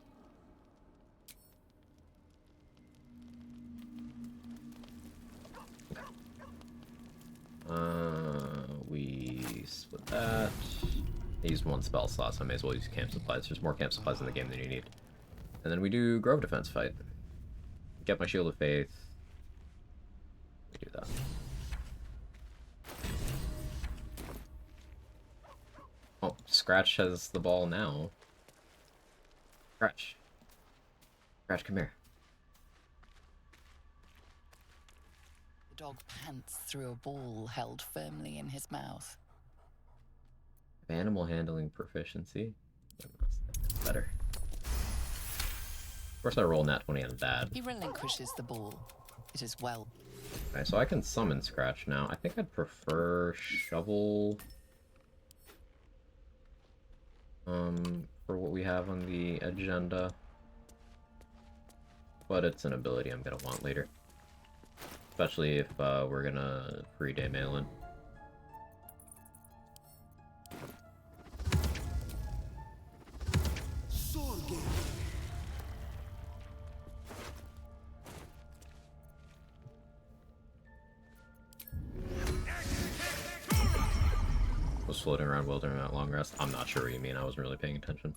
We split that. I used one spell slot, so I may as well use camp supplies. There's more camp supplies in the game than you need. And then we do Grove Defense fight. Get my Shield of Faith. We do that. Oh, Scratch has the ball now. Scratch. Scratch, come here. The dog pants through a ball held firmly in his mouth. Animal handling proficiency. That's better. Of course I roll nat 20 on that. He relinquishes the ball. It is well. Okay, so I can summon Scratch now. I think I'd prefer Shovel. For what we have on the agenda. But it's an ability I'm gonna want later. Especially if we're gonna free-day mail in. Was floating around Will during that long rest. I'm not sure what you mean. I wasn't really paying attention.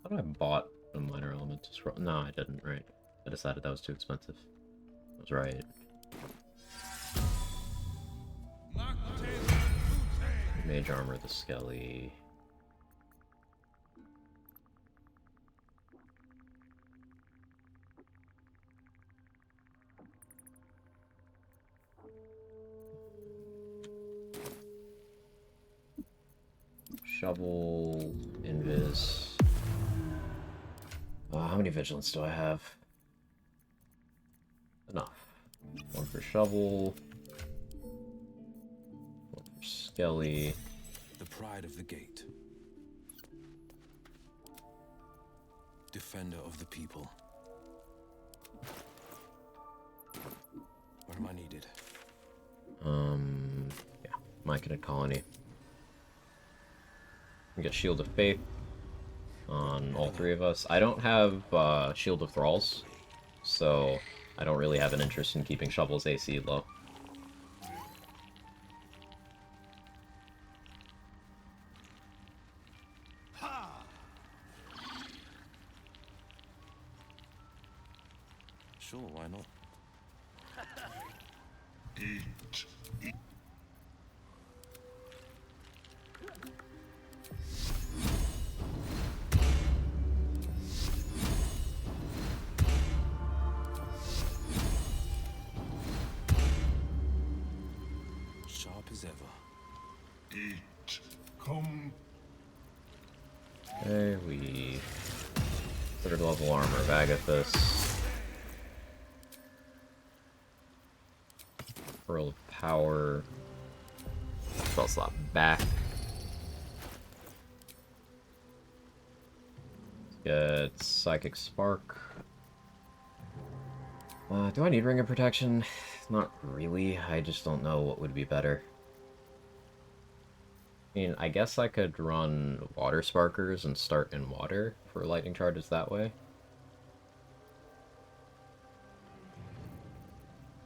I thought I bought a minor element to scroll. No, I didn't, right. I decided that was too expensive. I was right. Mage armor, the Skelly. Shovel, Invis. How many vigilance do I have? Enough. One for Shovel. One for Skelly. The pride of the gate. Defender of the people. Where am I needed? Yeah. Myconid Colony. We get Shield of Faith on all three of us. I don't have Shield of Thralls, so I don't really have an interest in keeping Shovel's AC low. Sure, why not? Eat. Sharp as ever. Eat. Come. Okay, we... 3rd level armor of Agathis. Pearl of Power. Spell slot back. Get Psychic Spark. Do I need Ring of Protection? Not really. I just don't know what would be better. I mean, I guess I could run water sparkers and start in water for lightning charges that way.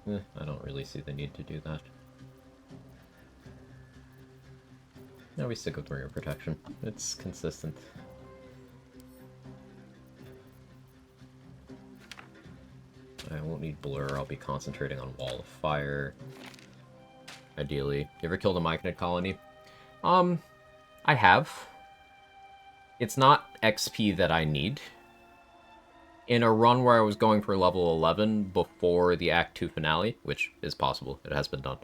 I don't really see the need to do that. No, we stick with Marine Protection. It's consistent. I won't need Blur, I'll be concentrating on Wall of Fire. Ideally. You ever killed a Myconid colony? I have. It's not XP that I need. In a run where I was going for level 11 before the Act 2 finale, which is possible, it has been done,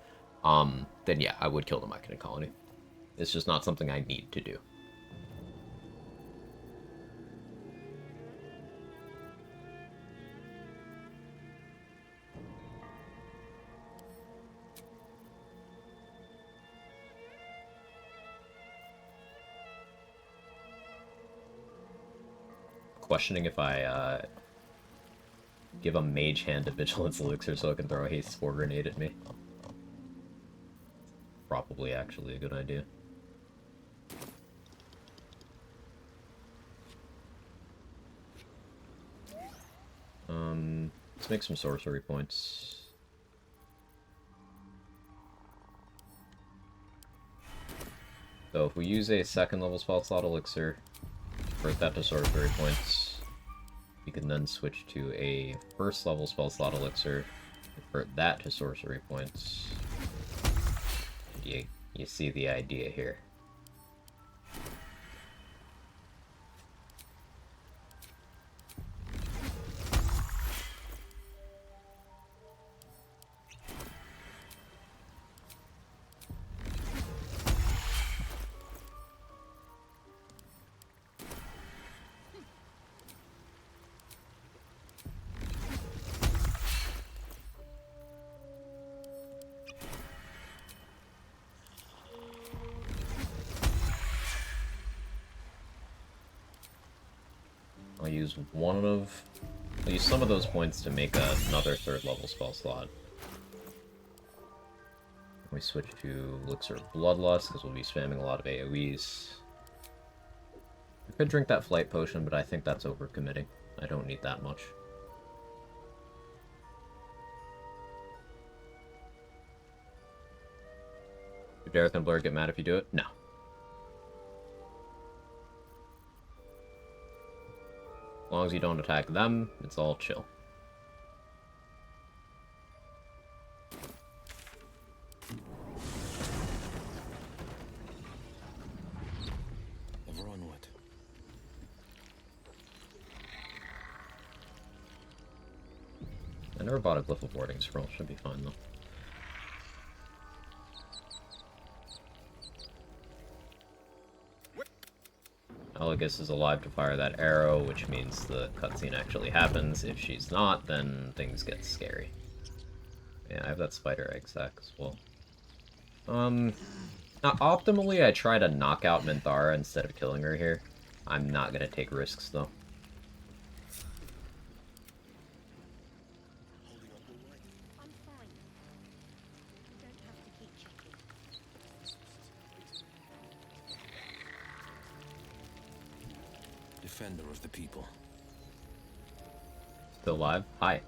then yeah, I would kill the Myconid colony. It's just not something I need to do. Questioning if I give a mage hand a vigilance elixir so I can throw a haste spore grenade at me. Probably actually a good idea. Let's make some sorcery points. So if we use a second level spell slot elixir, convert that to sorcery points, we can then switch to a first level spell slot elixir, convert that to sorcery points. You see the idea here. I'll use some of those points to make another third level spell slot. We switch to Elixir of Bloodlust, because we'll be spamming a lot of AoEs. I could drink that Flight Potion, but I think that's overcommitting. I don't need that much. Did Dareth and Blur get mad if you do it? No. As long as you don't attack them, it's all chill. Ever onward. I never bought a Glyph of Warding Scroll, should be fine though. Elegus is alive to fire that arrow, which means the cutscene actually happens. If she's not, then things get scary. Yeah, I have that spider egg sac as well. Now, optimally, I try to knock out Minthara instead of killing her here. I'm not gonna take risks, though. Defender of the people. Still alive? Hi.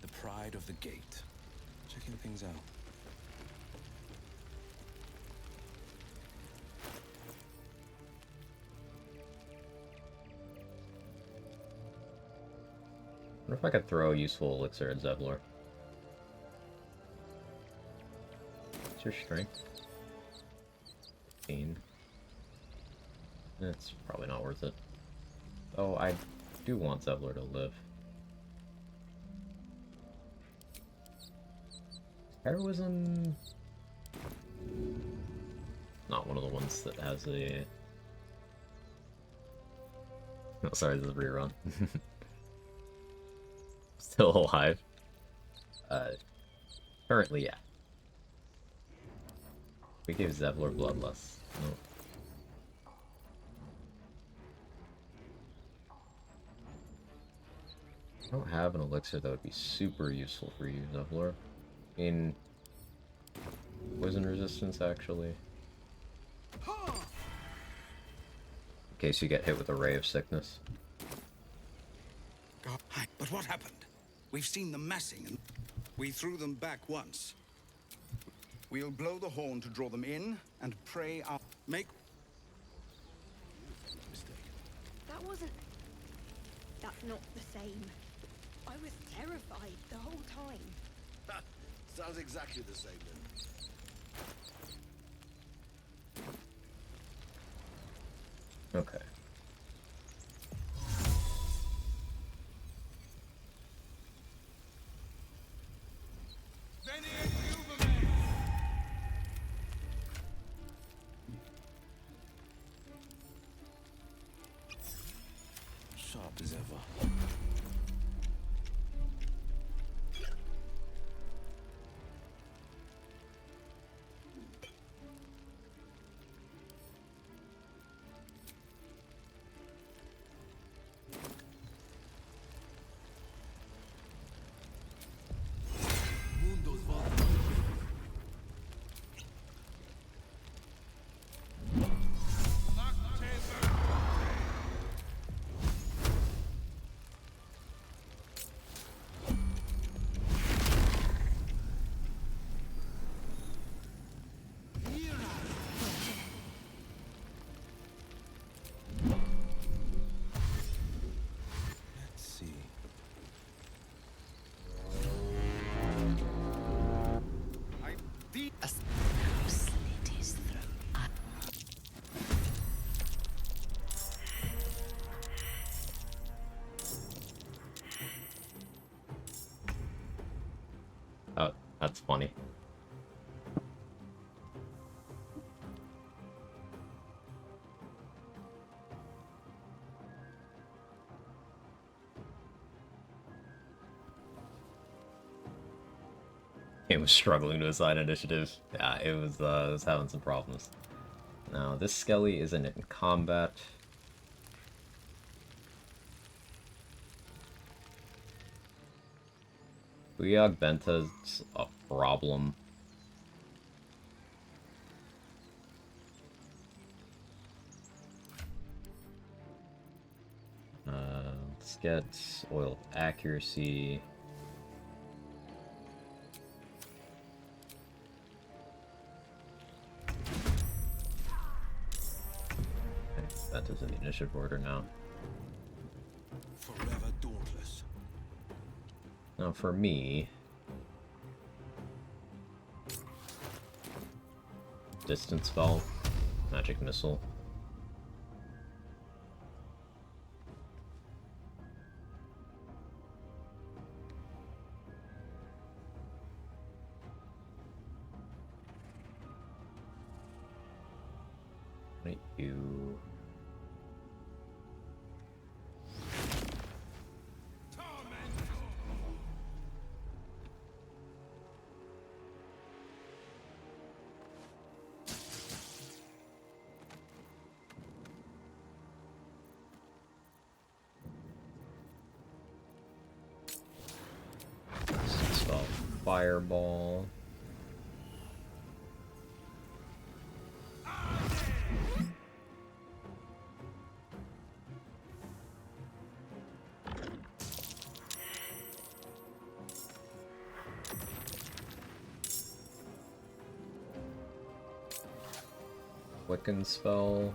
The pride of the gate. Checking things out. I wonder if I could throw a useful elixir at Zevlor. What's your strength? 15. It's probably not worth it. Oh, I do want Zevlor to live. Heroism... Not one of the ones that has a... Oh, sorry, this is a rerun. Still alive. Currently, yeah. We gave Zevlor Bloodlust. No. I don't have an elixir that would be super useful for you, Zevlor. I mean, poison resistance, actually. In case you get hit with a ray of sickness. But what happened? We've seen them massing and we threw them back once. We'll blow the horn to draw them in and pray out. Make That wasn't... That's not the same. I was terrified the whole time. Sounds exactly the same then. Okay. Sharp as ever. Oh, that's funny. It was struggling to assign initiative. Yeah, it was having some problems. Now, this Skelly isn't in combat. Buyog Benta's a problem. Let's get Oil Accuracy. Benta's in the initiative order now. Forever dauntless. Now for me, distance spell, magic missile. Right, you. Spell fireball. Wiccan spell.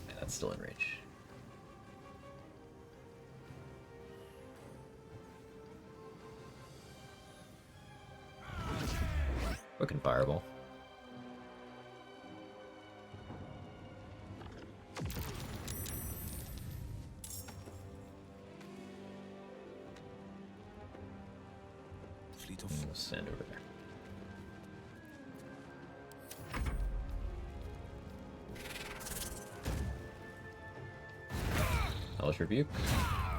Yeah, that's still in range. Wiccan fireball. Fleet of We'll stand over there. Hellish Rebuke?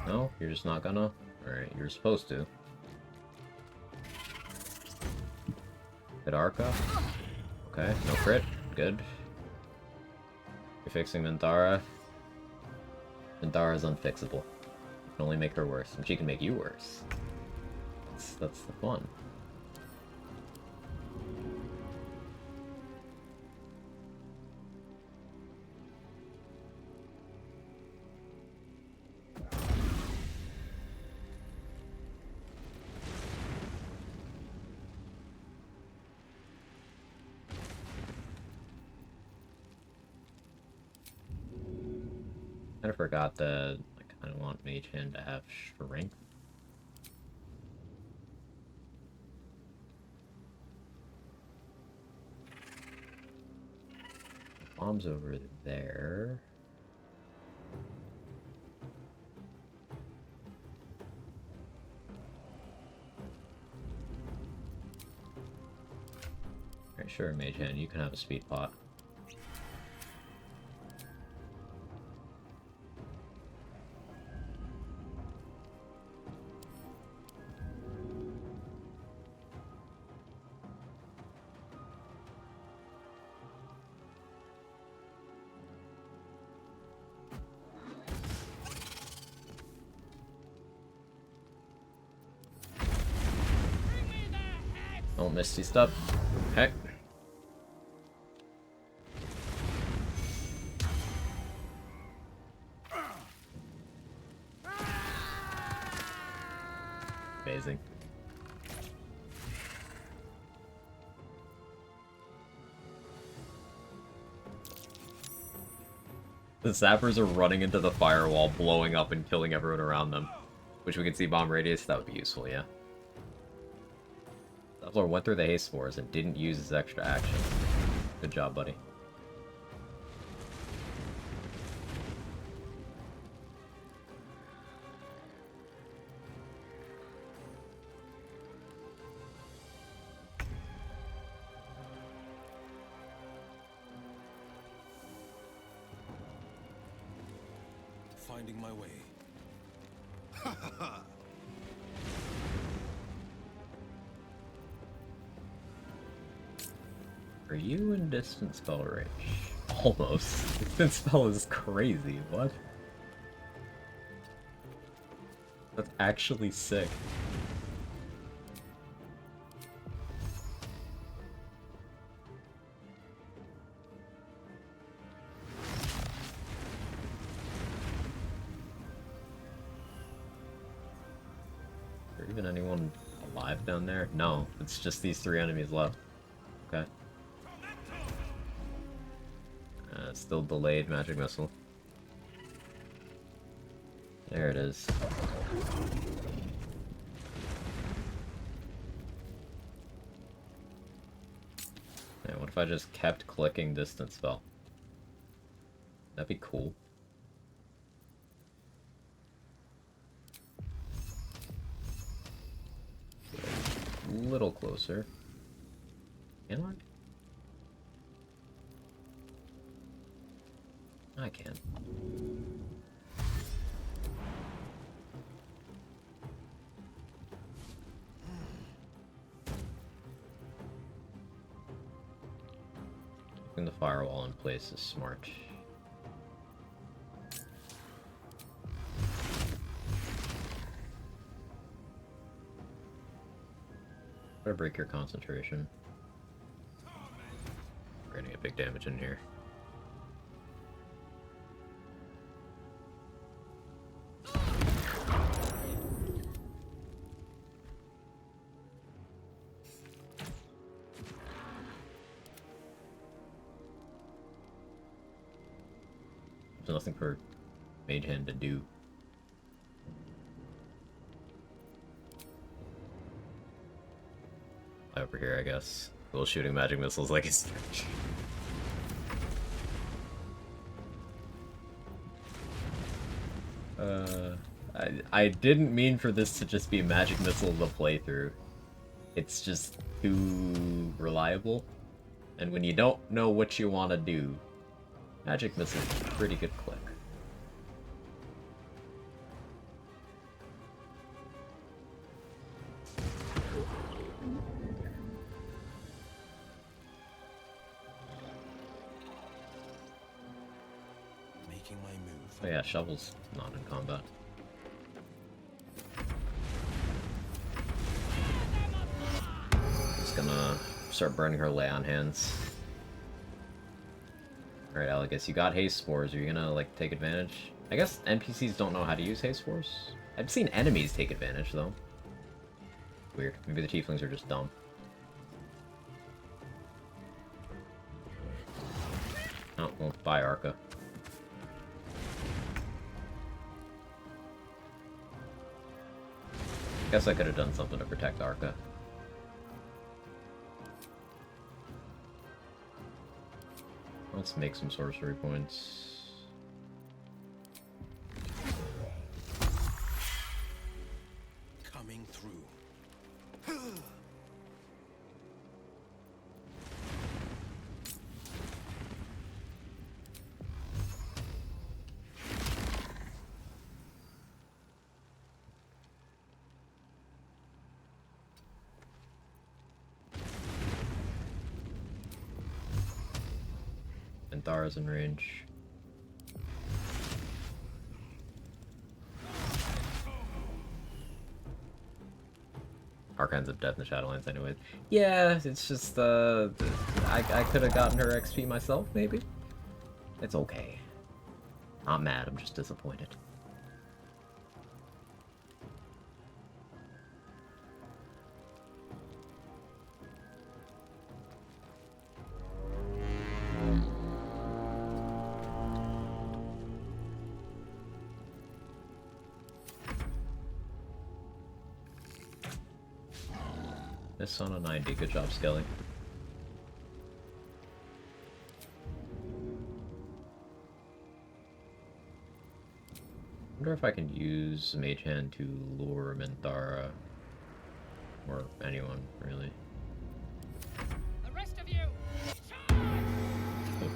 No? You're just not gonna? Alright, you're supposed to. Hit Arca. Okay, no crit. Good. You're fixing Mintara. Zendara is unfixable. You can only make her worse, and she can make you worse. That's the fun. I forgot that I kind of want Mage Hand to have strength. Bomb's over there. Alright, sure, Mage Hand, you can have a speed pot. Don't misty step. Heck. Amazing. The sappers are running into the firewall, blowing up and killing everyone around them. Which we can see bomb radius, that would be useful, yeah. Dazzler went through the haste spores and didn't use his extra action. Good job, buddy. Finding my way. Are you in distant spell range? Almost. Distant spell is crazy, what? That's actually sick. Is there even anyone alive down there? No, it's just these 3 enemies left. Okay. Still delayed magic missile. There it is. Yeah, what if I just kept clicking distance spell? That'd be cool. A little closer. Can I? I can. Keeping the firewall in place is smart. Better break your concentration. We're gonna get big damage in here. There's nothing for Mage Hand to do. Over here, I guess. Little shooting magic missiles like it's... I didn't mean for this to just be a magic missile to play through. It's just too reliable. And when you don't know what you want to do, magic missile is a pretty good click. Making my move. Oh yeah, Shovel's not in combat. Just gonna start burning her lay on hands. Alright, Alligus, you got haste spores. Are you gonna, like, take advantage? I guess NPCs don't know how to use haste spores. I've seen enemies take advantage, though. Weird. Maybe the tieflings are just dumb. Oh, well, bye, Arca. Guess I could have done something to protect Arca. Let's make some sorcery points. Coming through. And Thara's in range. Archives of Death and Shadowlands anyways. Yeah, it's just, I could have gotten her XP myself, maybe? It's okay. Not mad, I'm just disappointed. This on a 90, good job, Skelly. Wonder if I can use Mage Hand to lure Minthara. Or anyone, really. The rest of you!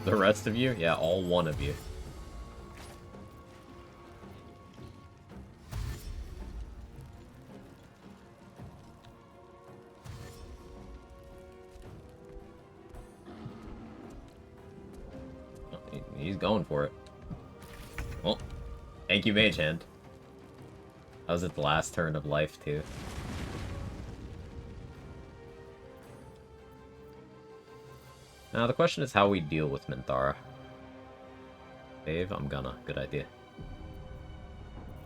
The rest of you? Yeah, all one of you. He's going for it. Well, thank you, Mage Hand. That was its last turn of life, too. Now, the question is how we deal with Minthara. Dave, I'm gonna. Good idea.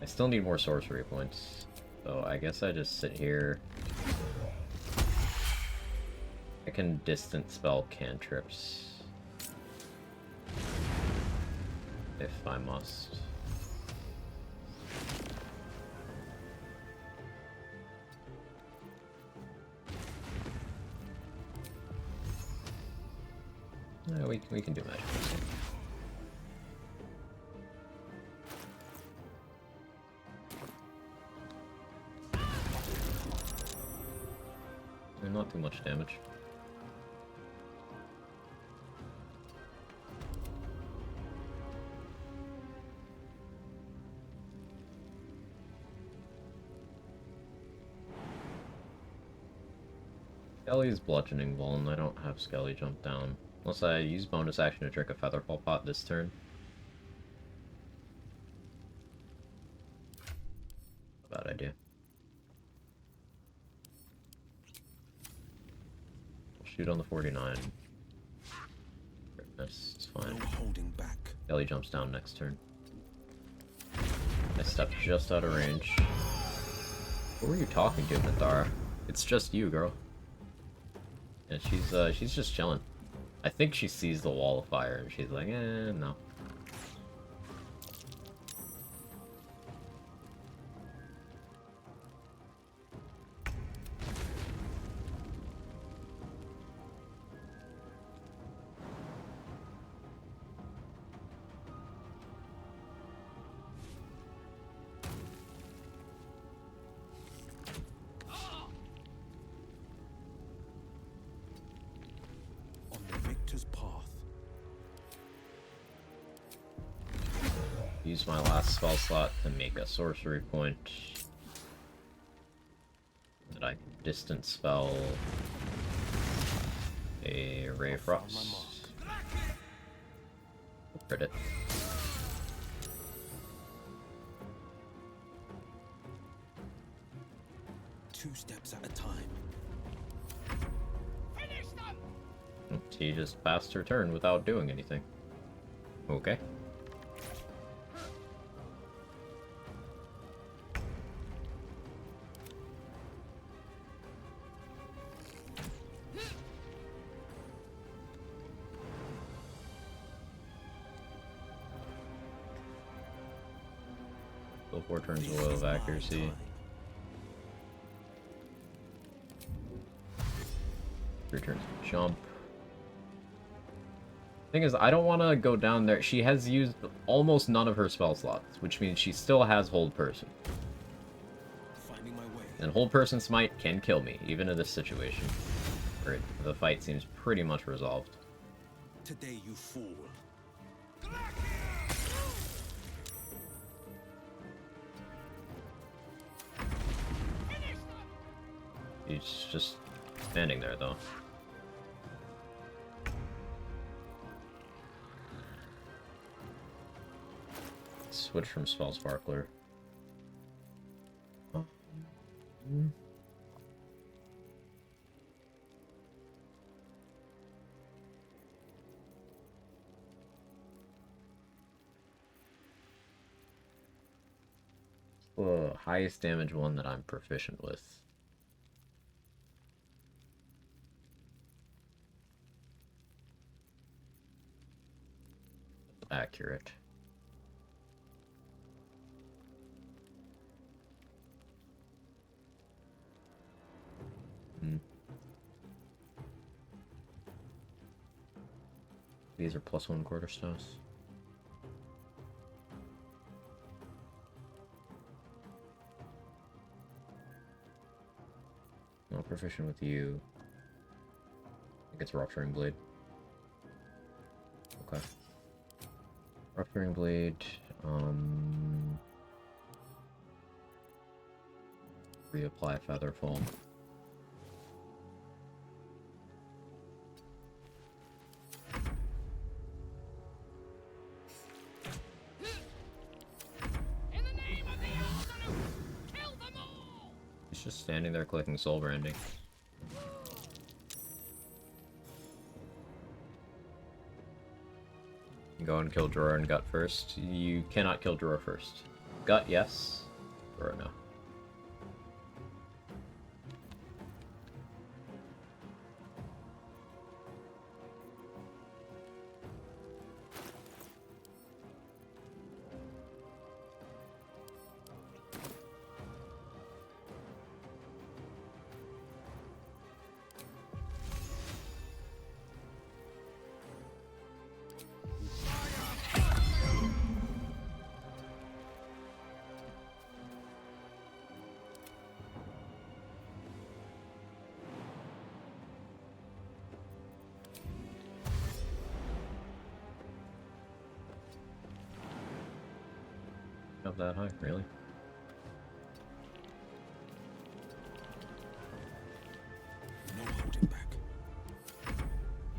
I still need more sorcery points. So I guess I just sit here. I can distance spell cantrips. If I must. Yeah, we can do magic. Not too much damage. Skelly's bludgeoning ball, and I don't have Skelly jump down. Unless I use bonus action to drink a Featherfall pot this turn. Bad idea. Shoot on the 49. That's fine. No holding back. Skelly jumps down next turn. I stepped just out of range. What were you talking to, Minthara? It's just you, girl. And she's just chilling. I think she sees the wall of fire and she's like, no. Use my last spell slot to make a sorcery point. Did I distance spell a Ray of Frost? Crit it. 2 steps at a time. She just passed her turn without doing anything. Okay. Still 4 turns away of accuracy. Returns to jump. Thing is, I don't want to go down there. She has used almost none of her spell slots, which means she still has Hold Person. And Hold Person Smite can kill me, even in this situation, where the fight seems pretty much resolved. Today, you fool. He's just standing there, though. Switch from Spell Sparkler. The highest damage one that I'm proficient with. Accurate. These are +1 quarterstones. Not proficient with you. I think it's Rupturing Blade. Okay. Rupturing Blade, reapply Featherfall. He's just standing there clicking Soul Branding. Go and kill Drawer and Gut first. You cannot kill Drawer first. Gut, yes. Drawer, no. Not that high, really. No holding back.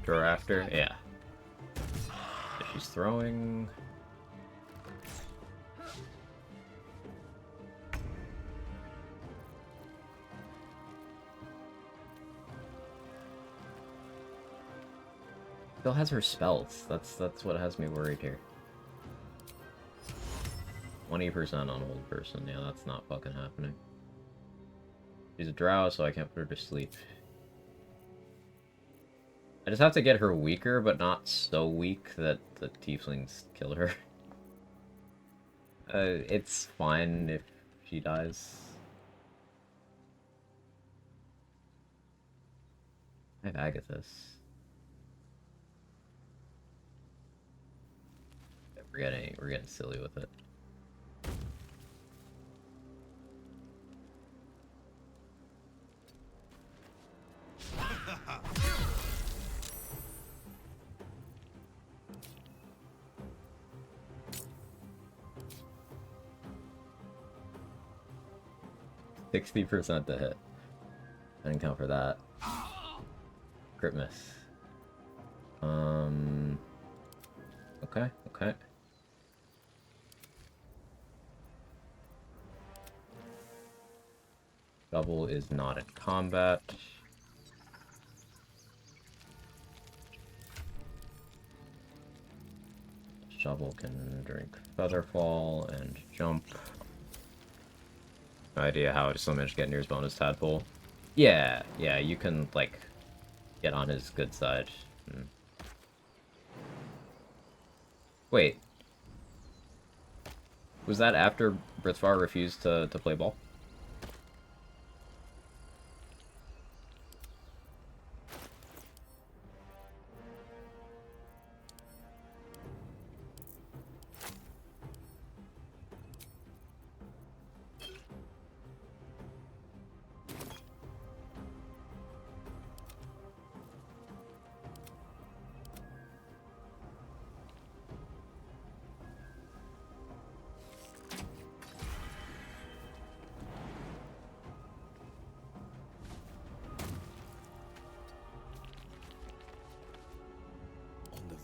Draw after, yeah. If she's throwing. Still has her spells. That's what has me worried here. 20% on Hold Person. Yeah, that's not fucking happening. She's a drow, so I can't put her to sleep. I just have to get her weaker, but not so weak that the tieflings kill her. It's fine if she dies. I have Agathis. We're getting silly with it. %60 to hit. I didn't count for that. Crit miss. Okay, okay. Shovel is not in combat. Shovel can drink Featherfall and jump. No idea how I still managed to get near his bonus tadpole. Yeah, you can, like, get on his good side. Wait. Was that after Brithvar refused to play ball?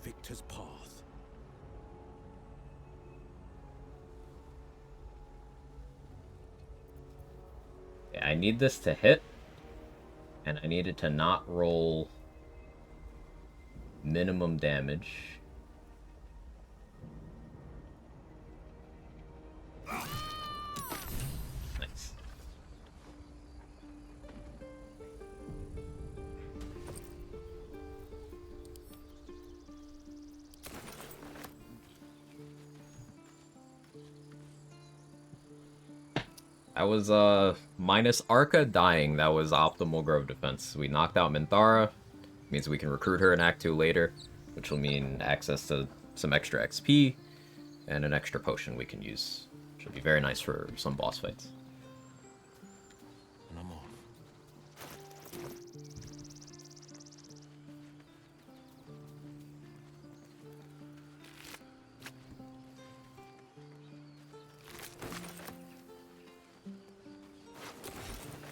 Victor's path. Yeah, I need this to hit, and I need it to not roll minimum damage. Nice. That was, minus Arca dying, that was optimal Grove defense. We knocked out Minthara, means we can recruit her in Act 2 later, which will mean access to some extra XP, and an extra potion we can use. Which will be very nice for some boss fights. And I'm off.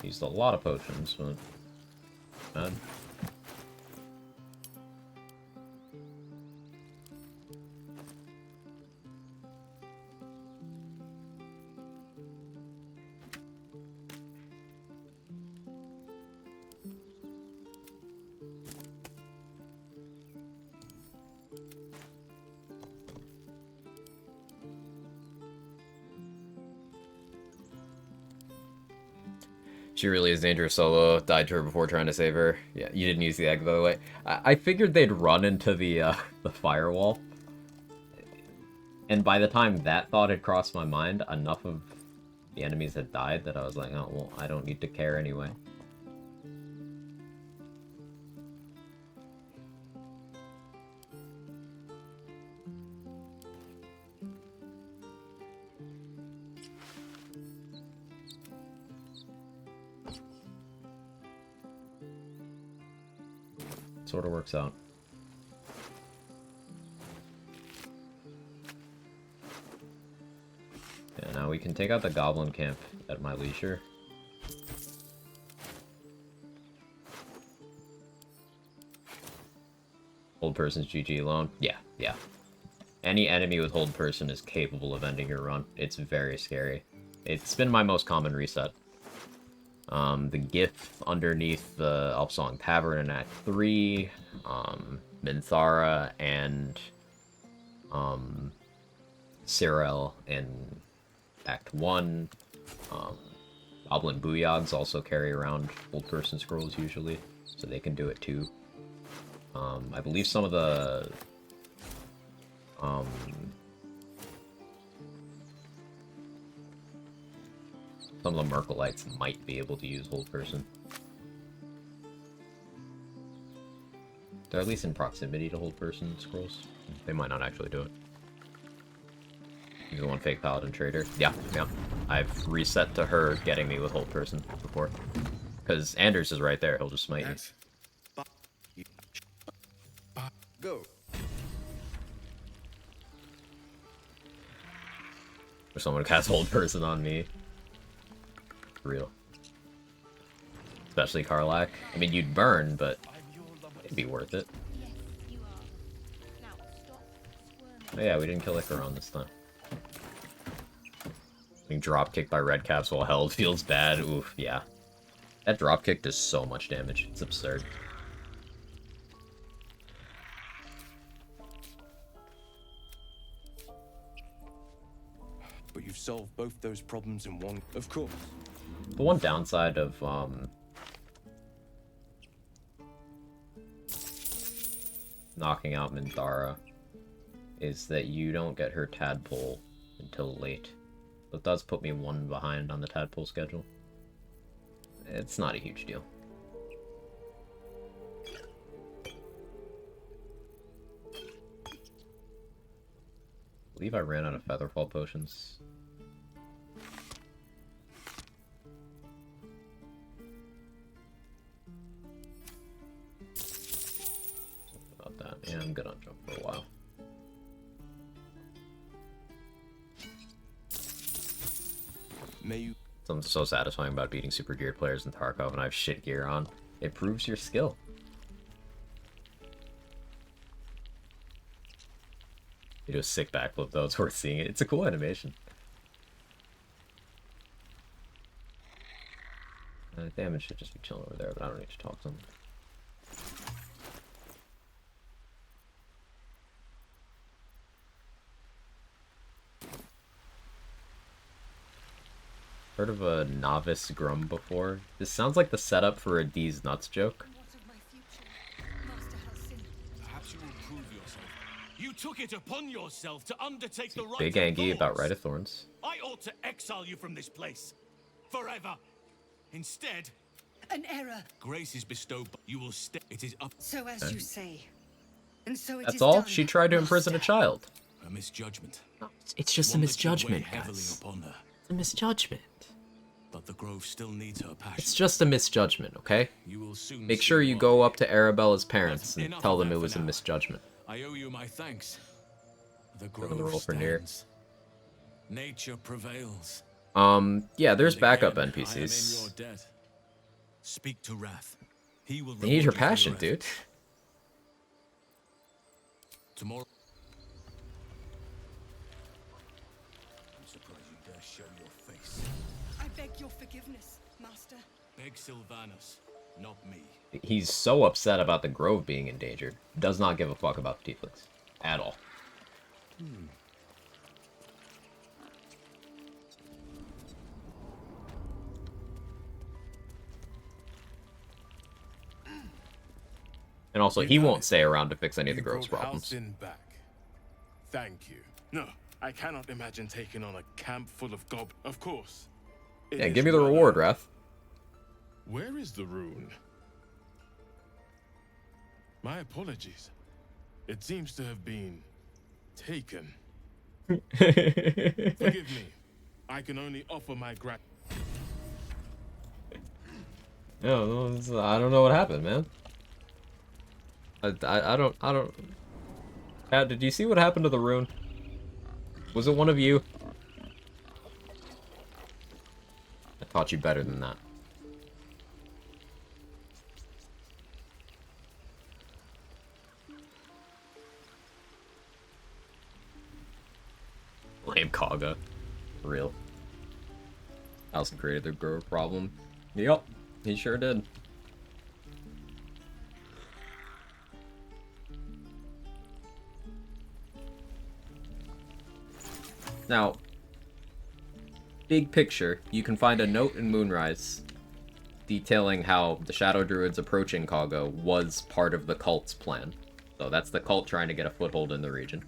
Used a lot of potions, but bad. She really is dangerous solo. Died to her before trying to save her. Yeah, you didn't use the egg, by the way. I figured they'd run into the firewall. And by the time that thought had crossed my mind, enough of the enemies had died that I was like, oh, well, I don't need to care anyway. Sort of works out. Yeah, now we can take out the goblin camp at my leisure. Hold person's GG alone? Yeah. Any enemy with hold person is capable of ending your run. It's very scary. It's been my most common reset. The GIF underneath the Elfsong Tavern in Act 3, Minthara, and Cyril in Act 1. Goblin Booyags also carry around old person scrolls usually, so they can do it too. I believe some of the Merkelites might be able to use hold person. They're at least in proximity to hold person scrolls. They might not actually do it. He's the one fake paladin trader. Yeah. I've reset to her getting me with hold person before. Because Anders is right there, he'll just smite me. Go. Or someone cast hold person on me. For real. Especially Karlach. I mean, you'd burn, but it'd be worth it. Oh yeah, we didn't kill Icaron this time. Being drop kicked by red caps while held feels bad. Oof, yeah. That dropkick does so much damage. It's absurd. But you've solved both those problems in one. Of course. The one downside of knocking out Minthara is that you don't get her tadpole until late. It does put me one behind on the tadpole schedule. It's not a huge deal. I believe I ran out of Featherfall potions. About that. Yeah, I'm good on jump for a while. May you... Something so satisfying about beating super geared players in Tarkov and I have shit gear on. It proves your skill. You do a sick backflip though, it's worth seeing it. It's a cool animation. Damage should just be chilling over there, but I don't need to talk to him. Heard of a novice Grum before? This sounds like the setup for a D's Nuts joke. Perhaps you will prove yourself. You took it upon yourself to undertake the right Big of Angie Thorns. about Rite of Thorns. I ought to exile you from this place. Forever. Instead... An error. Grace is bestowed, but you will stay. It is up... So as you say. And so it That's is all? done, She tried to imprison a child. A misjudgment. It's just a One that should weigh misjudgment, heavily guys. upon her. It's a misjudgment. But the Grove still needs her passion. It's just a misjudgment, okay? You will soon Make see sure you why. go up to Arabella's parents and enough tell of them that it for was a now. misjudgment. I owe you my thanks. The They're gonna Grove roll for near. stands. Nature prevails. Yeah, there's And backup again, I am in NPCs. your debt. Speak to Wrath. He will They need reward your you for your passion, dude. efforts. Tomorrow. I'm surprised you dare show your face. I beg your forgiveness, Master. Beg Sylvanus, not me. He's so upset about the Grove being endangered. Does not give a fuck about the tieflings. At all. And also, he won't stay around to fix any of the Grove's problems. Halcyon back. Thank you. No, I cannot imagine taking on a camp full of gob. Of course. It Yeah, is give me the well reward, earned. Wrath. Where is the rune? My apologies. It seems to have been taken. Forgive me. I can only offer my gratitude. No, I don't know what happened, man. I don't. Cat, did you see what happened to the rune? Was it one of you? I taught you better than that. Blame Kaga. For real. Alison created the Grove problem. Yup, he sure did. Now, big picture, you can find a note in Moonrise detailing how the Shadow Druids approaching Kago was part of the cult's plan. So that's the cult trying to get a foothold in the region.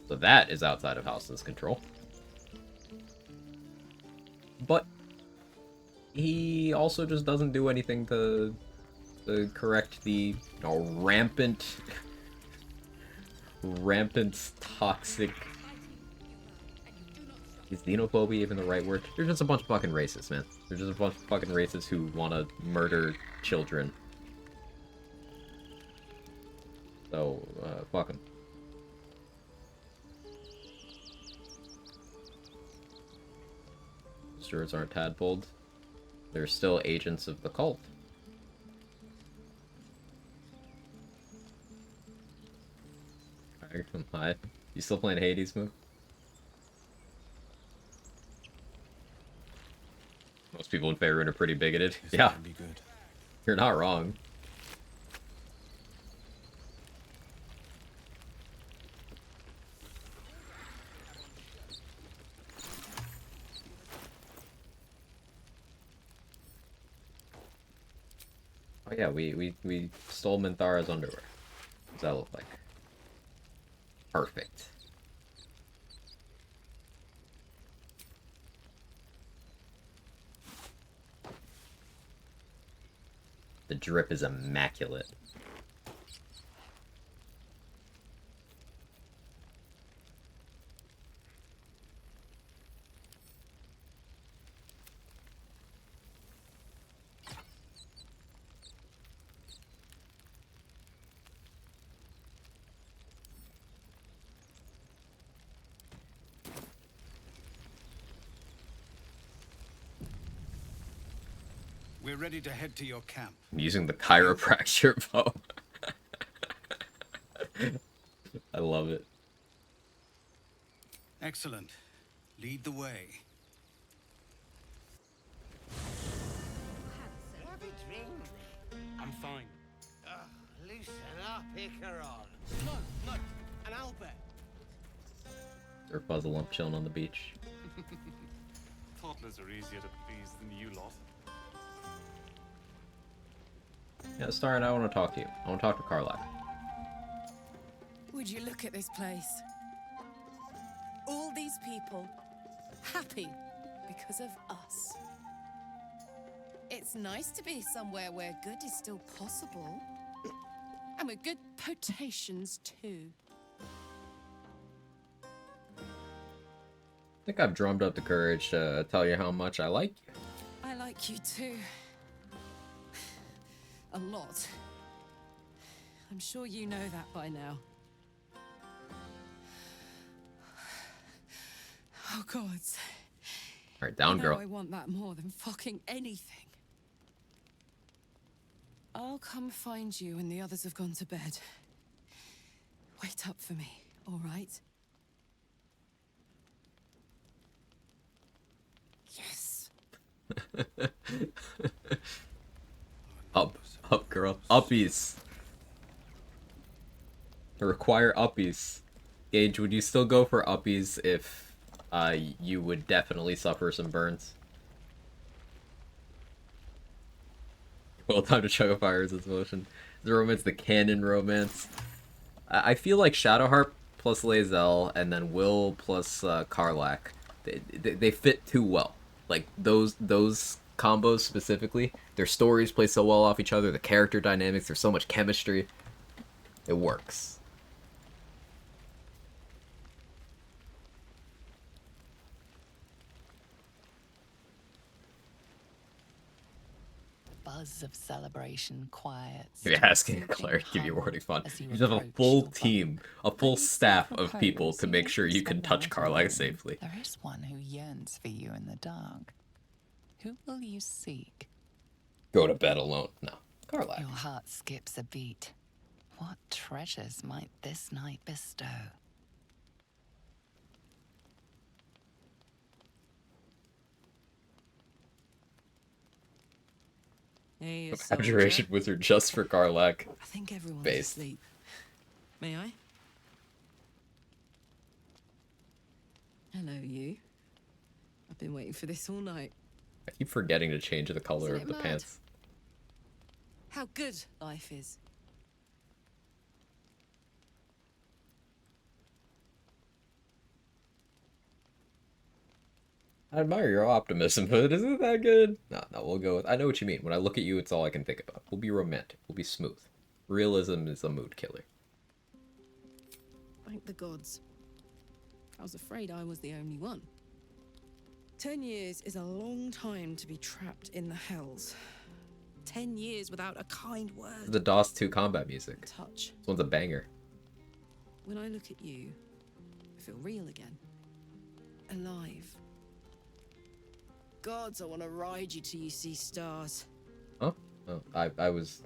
So that is outside of Halsin's control. But he also just doesn't do anything to correct the rampant toxic... Is xenophobia even the right word? They're just a bunch of fucking racists, man. They're just a bunch of fucking racists who want to murder children. So, fuck them. Stewards aren't tadpoled. They're still agents of the cult. Hi. You still playing Hades move? Most people in Faerun are pretty bigoted. This Yeah, can be good. you're not wrong. Oh yeah, we stole Minthara's underwear. What does that look like? Perfect. The drip is immaculate. We're ready to head to your camp. I'm using the chiropractor bow. I love it. Excellent. Lead the way. Have a drink. I'm fine. Loosen up, Icaron. No, an Albert. They're Fuzzalump chilling on the beach. Toddlers are easier to please than you lot. Yeah, Star and I want to talk to you. I want to talk to Karlach. Would you look at this place? All these people happy because of us. It's nice to be somewhere where good is still possible. And with good potations too. I think I've drummed up the courage to tell you how much I like you. I like you too. A lot. I'm sure you know that by now. Oh, gods. Alright, down, girl. I want that more than fucking anything. I'll come find you when the others have gone to bed. Wait up for me, all right? Yes. Up, girl. Uppies. I require uppies. Gage, would you still go for uppies if you would definitely suffer some burns? Well, time to chug a fire is this motion. The romance, the canon romance. I feel like Shadowheart plus Lae'zel and then Will plus Karlach, they fit too well. Like those combos specifically, their stories play so well off each other, the character dynamics, there's so much chemistry. It works. Buzz of celebration quiets. If you're asking Claire to give you a warning fun, you just have a full team, a full staff of people to make sure you can touch Karlach safely. There is one who yearns for you in the dark. Who will you seek? Go to bed alone. No. Karlach. Your heart skips a beat. What treasures might this night bestow? Hey, Abjuration Wizard just for Karlach. I think everyone's Based. asleep. May I? Hello, you. I've been waiting for this all night. I keep forgetting to change the color Isn't of it the mad? pants. How good life is. I admire your optimism, but isn't that good? No, we'll go with... I know what you mean. When I look at you, it's all I can think about. We'll be romantic. We'll be smooth. Realism is a mood killer. Thank the gods. I was afraid I was the only one. 10 years is a long time to be trapped in the hells. 10 years without a kind word. The DOS 2 combat music. Touch. This one's a banger. When I look at you, I feel real again. Alive. Gods, I want to ride you till you see stars. Huh? Oh, I was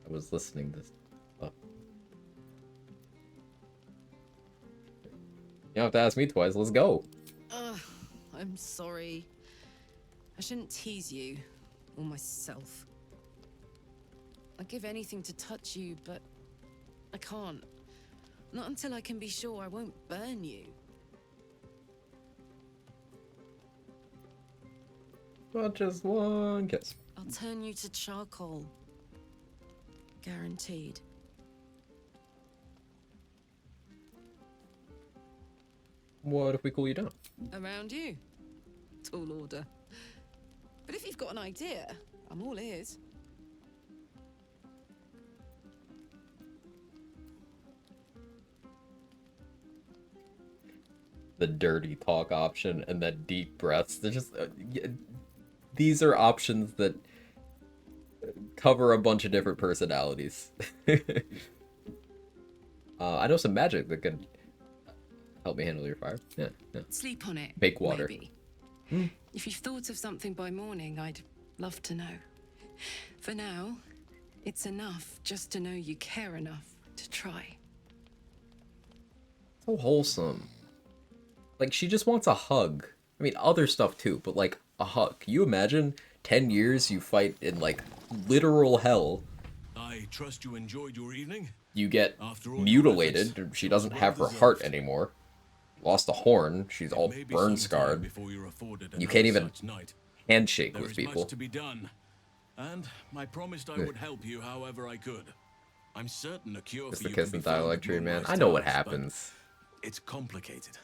listening to this. Oh. You don't have to ask me twice. Let's go. I'm sorry. I shouldn't tease you, or myself. I'd give anything to touch you, but I can't. Not until I can be sure I won't burn you. But just one kiss. I'll turn you to charcoal. Guaranteed. What if we cool you down? Around you. Tall order. But if you've got an idea, I'm all ears. The dirty talk option and then deep breaths. They're just these are options that cover a bunch of different personalities. I know some magic that can help me handle your fire. Yeah. Sleep on it. Bake water. Maybe. If you've thought of something by morning, I'd love to know. For now, it's enough just to know you care enough to try. So wholesome. Like, she just wants a hug. I mean, other stuff too, but like, a hug. Can you imagine 10 years you fight in like literal hell? I trust you enjoyed your evening. You get mutilated. She doesn't have her heart anymore. Lost a horn. She's all burn scarred. You can't even handshake with people. Much to be done, and I promised I would help you however I could. I'm certain a cure It's for the you kiss can and be found dialogue at tree, man. Moonrise I know what Towers, but happens. It's complicated.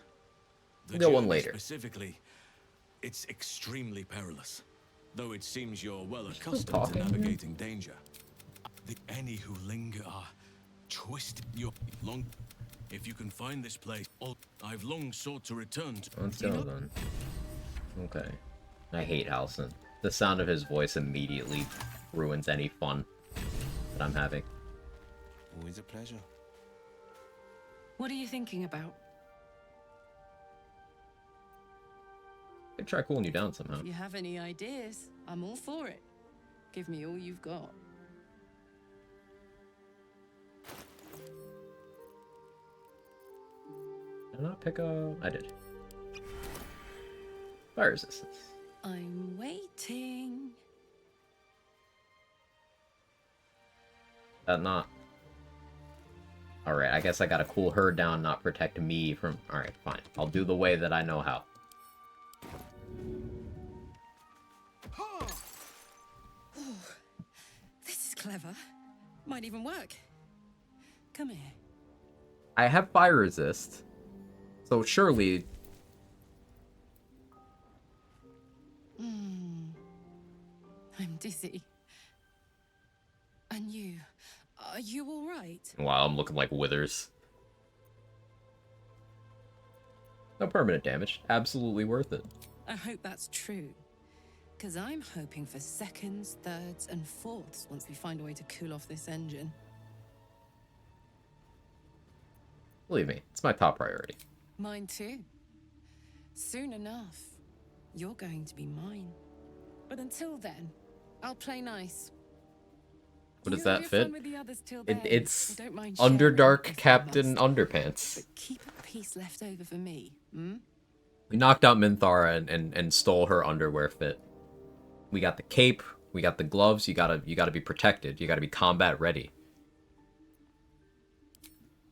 Go one journey later. Specifically, it's extremely perilous. Though it seems you're well still accustomed to talking, man? navigating danger. Any who linger are twisted your long. If you can find this place, I've long sought to return to. Let's go then. Okay. I hate Halson. The sound of his voice immediately ruins any fun that I'm having. Always a pleasure. What are you thinking about? I could try cooling you down somehow. If you have any ideas, I'm all for it. Give me all you've got. Did I not pick a... I did. Fire resistance. I'm waiting. That not... Alright, I guess I gotta cool her down, not protect me from... Alright, fine. I'll do the way that I know how. Oh, this is clever. Might even work. Come here. I have fire resist, so surely... I'm dizzy. And you? Are you all right? Wow, I'm looking like Withers. No permanent damage. Absolutely worth it. I hope that's true. Because I'm hoping for seconds, thirds, and fourths once we find a way to cool off this engine. Believe me, it's my top priority. Mine too. Soon enough, you're going to be mine. But until then, I'll play nice. What does You that have your fit? fun with the others till then. It's I don't mind sharing Underdark if I Captain must. Underpants. But keep a piece left over for me, hmm? We knocked out Minthara and stole her underwear fit. We got the cape, we got the gloves, you gotta be protected, you gotta be combat ready.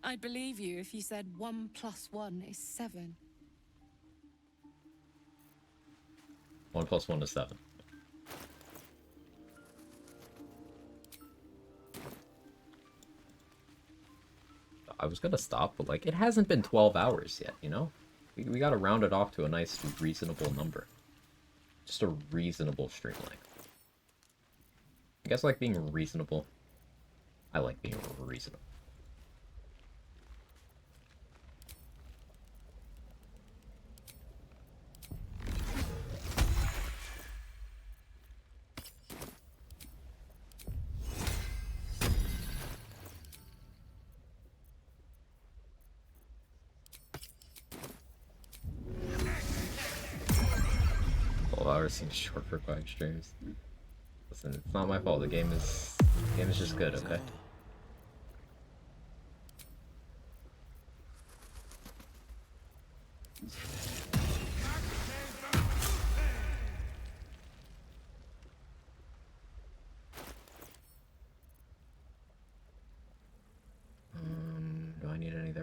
I'd believe you if you said 1 + 1 is 7. 1 + 1 is 7. I was gonna stop, but like, it hasn't been 12 hours yet, you know? We gotta round it off to a nice, reasonable number. Just a reasonable stream length. You guys like being reasonable? I like being reasonable. Hours seems short for 5 streams. Listen, it's not my fault. The game is just good, okay?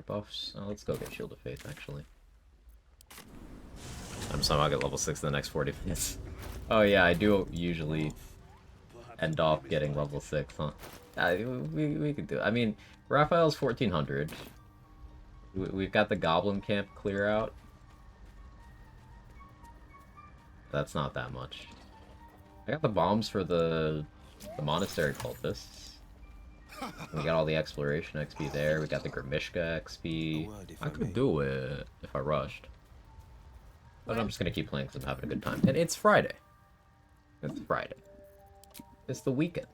their buffs. Oh, let's go get Shield of Faith, actually. I'm somehow get level 6 in the next 40 minutes. Oh yeah, I do usually end off getting level 6, huh? We could do it. I mean, Raphael's 1400. We've got the Goblin Camp clear out. That's not that much. I got the bombs for the Monastery Cultists. We got all the Exploration XP there. We got the Grimishka XP. I could do it if I rushed. But I'm just gonna keep playing because I'm having a good time. And it's Friday. It's Friday. It's the weekend.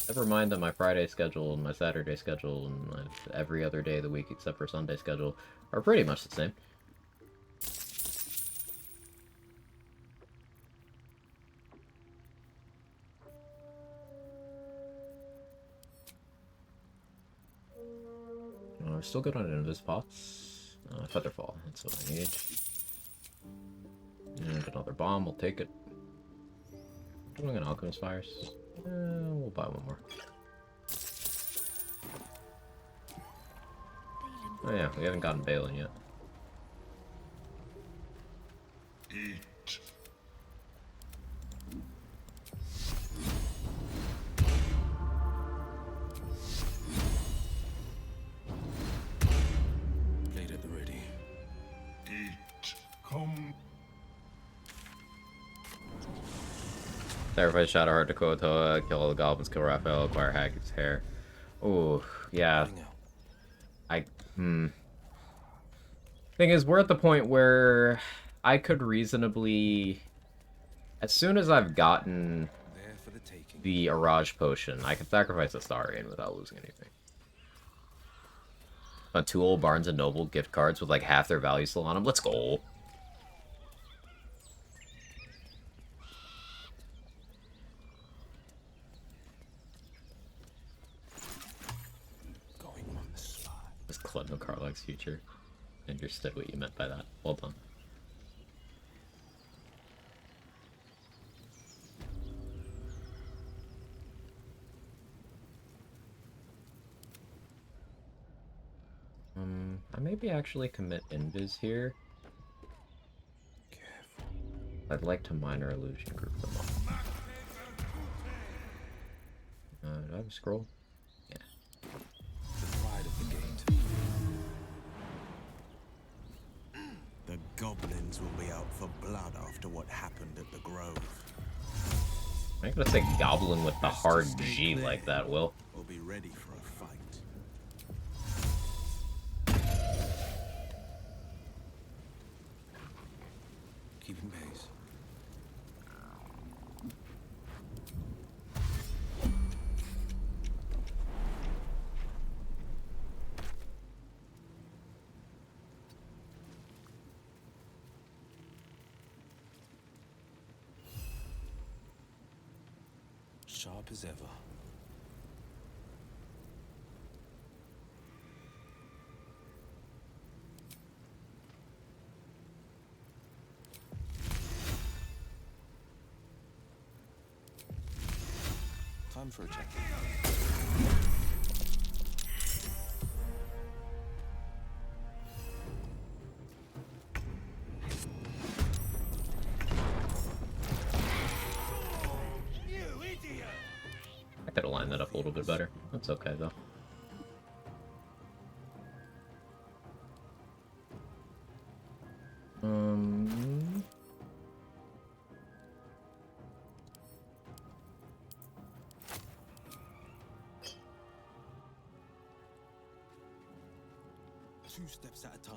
Never mind that my Friday schedule and my Saturday schedule and my every other day of the week except for Sunday schedule are pretty much the same. We're still good on Invis Pots. Featherfall, that's what I need. And another bomb, we'll take it. Doing an Alchemist Fires. We'll buy one more. Oh yeah, we haven't gotten Balin yet. Eat. Blade at the ready. Eat. Come. Sacrifice Shadowheart to Kotoa, kill all the goblins, kill Raphael, acquire Haggard's hair. Ooh, yeah. Thing is, we're at the point where I could reasonably... As soon as I've gotten the Araj Potion, I can sacrifice a Starian without losing anything. On 2 old Barnes & Noble gift cards with like half their value still on them. Let's go! This Clinton Carlax's future. I understood what you meant by that. Well done. I maybe actually commit Invis here. Careful. I'd like to Minor Illusion group them up. Do I have a scroll? Yeah. The pride of the gate. The goblins will be out for blood after what happened at the Grove. I ain't gonna say goblin with the hard G like that, Will. We'll be ready for a fight. Keeping pace. Sharp as ever. Time for a check. I could have lined that up a little bit better. That's okay, though. Two steps at a time.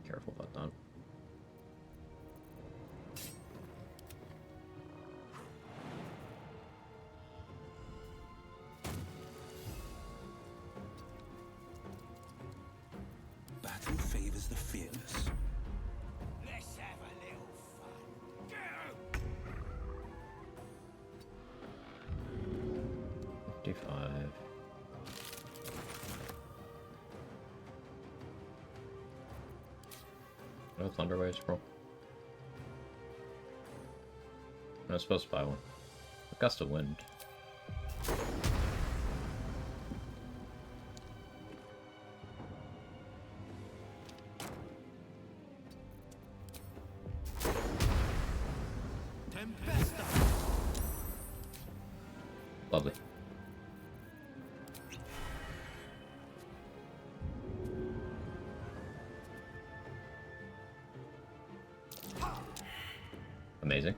Careful about that. Battle favors the fearless. Let's have a little fun. Go! 55. No Thunderwave scroll. I was supposed to buy one. A gust of wind. Lovely. Amazing.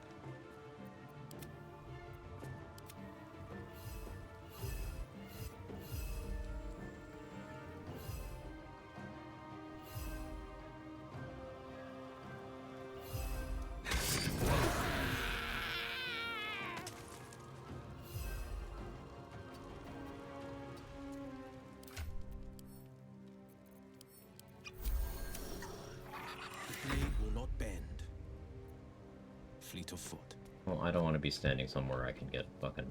Fleet of foot. Well, I don't want to be standing somewhere I can get fucking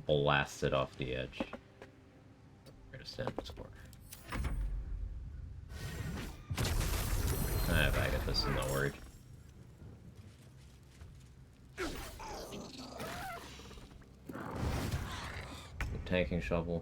blasted off the edge. I'm gonna stand in this corner. I have Agathis, I'm not worried. The tanking shovel.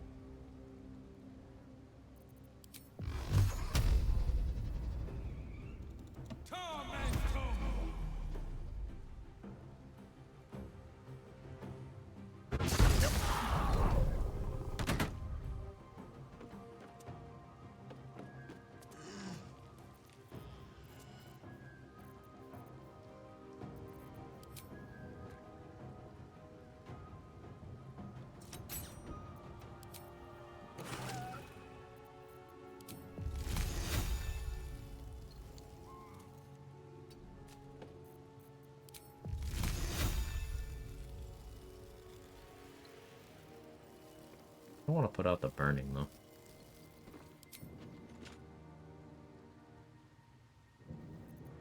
I don't want to put out the burning, though.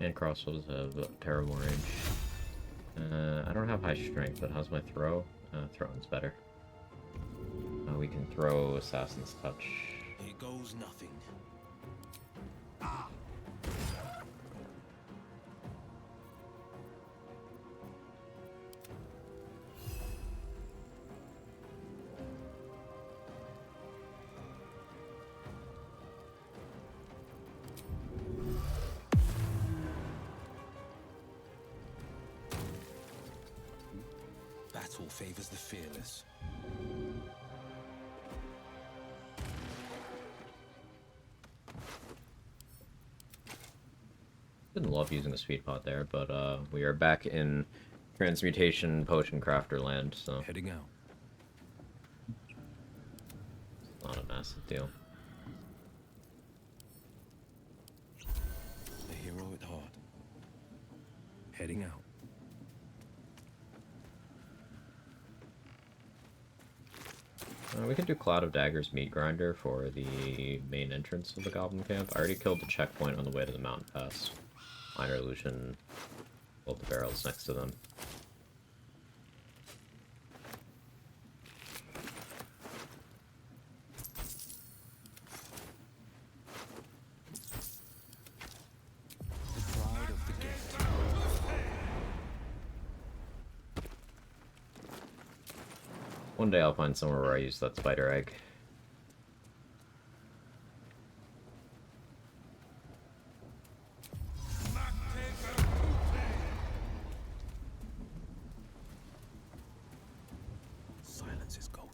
And crossbows have terrible range. I don't have high strength, but how's my throw? Throwing's better. We can throw Assassin's Touch. Here goes nothing. Battle favors the fearless. Didn't love using the speed pot there, but we are back in Transmutation Potion Crafter land, so heading out. It's not a massive deal. The hero at heart. Heading out. We can do Cloud of Daggers Meat Grinder for the main entrance of the Goblin Camp. I already killed the checkpoint on the way to the mountain pass. Minor Illusion, both the barrels next to them. The pride of the gift. One day I'll find somewhere where I use that spider egg. Silence is golden.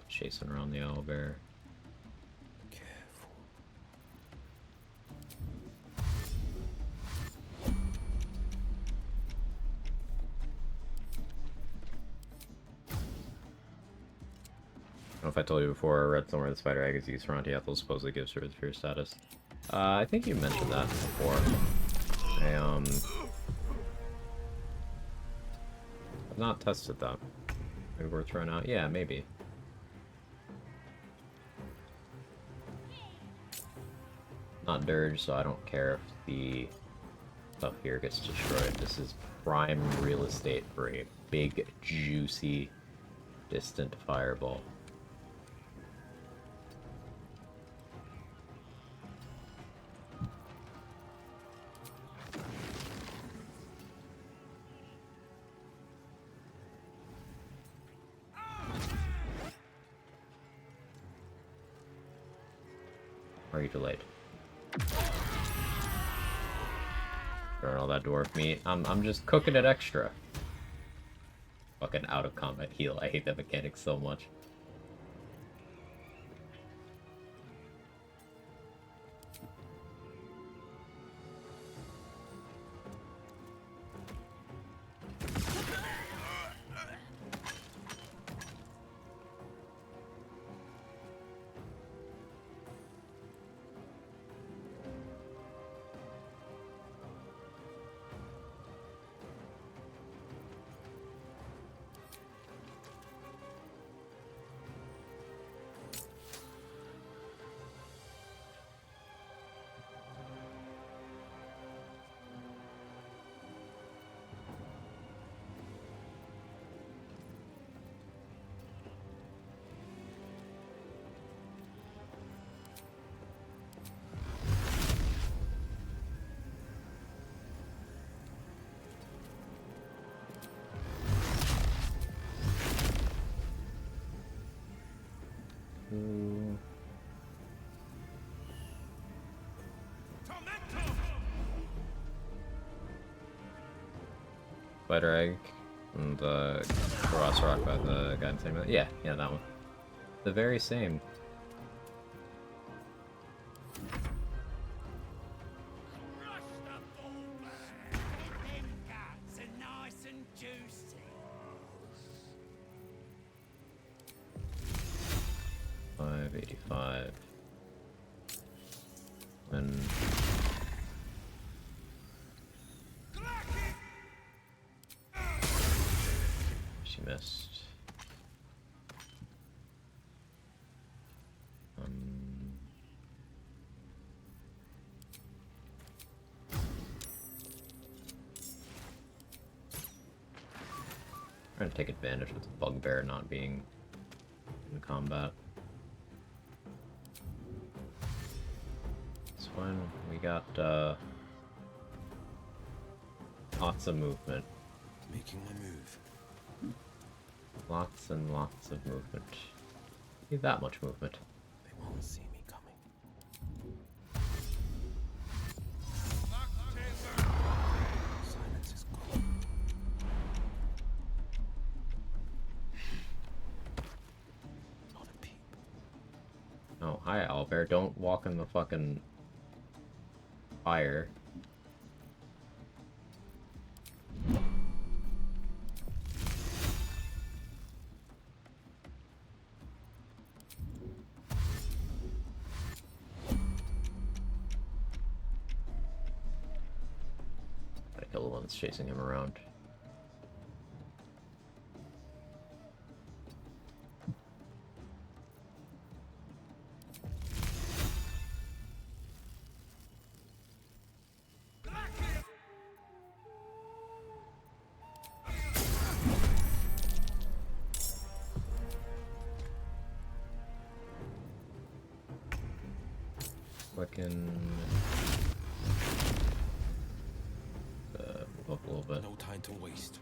Chasing around the owlbear. I don't know if I told you before, I read somewhere the spider egg is used for anti-ethel, supposedly gives her the fear status. I think you mentioned that before. I've not tested that. Maybe worth trying out? Yeah, maybe. Not dirge, so I don't care if the stuff here gets destroyed. This is prime real estate for a big, juicy Distant fireball. Are you delayed? Burn all that dwarf meat. I'm just cooking it extra. Fucking out of combat heal. I hate that mechanic so much. Spider egg and the cross rock by the guy in the yeah, that one. The very same. $5.85. And she missed. Trying to take advantage with the bugbear not being in combat. It's fine. We got lots of movement. Making my move. Lots and lots of movement. Need that much movement. They won't see me coming. Silence is gold. Not a peep. Oh, hi, Owlbear. Don't walk in the fucking fire. Gotta kill the one that's chasing him around. Fucking move up a little bit. No time to waste.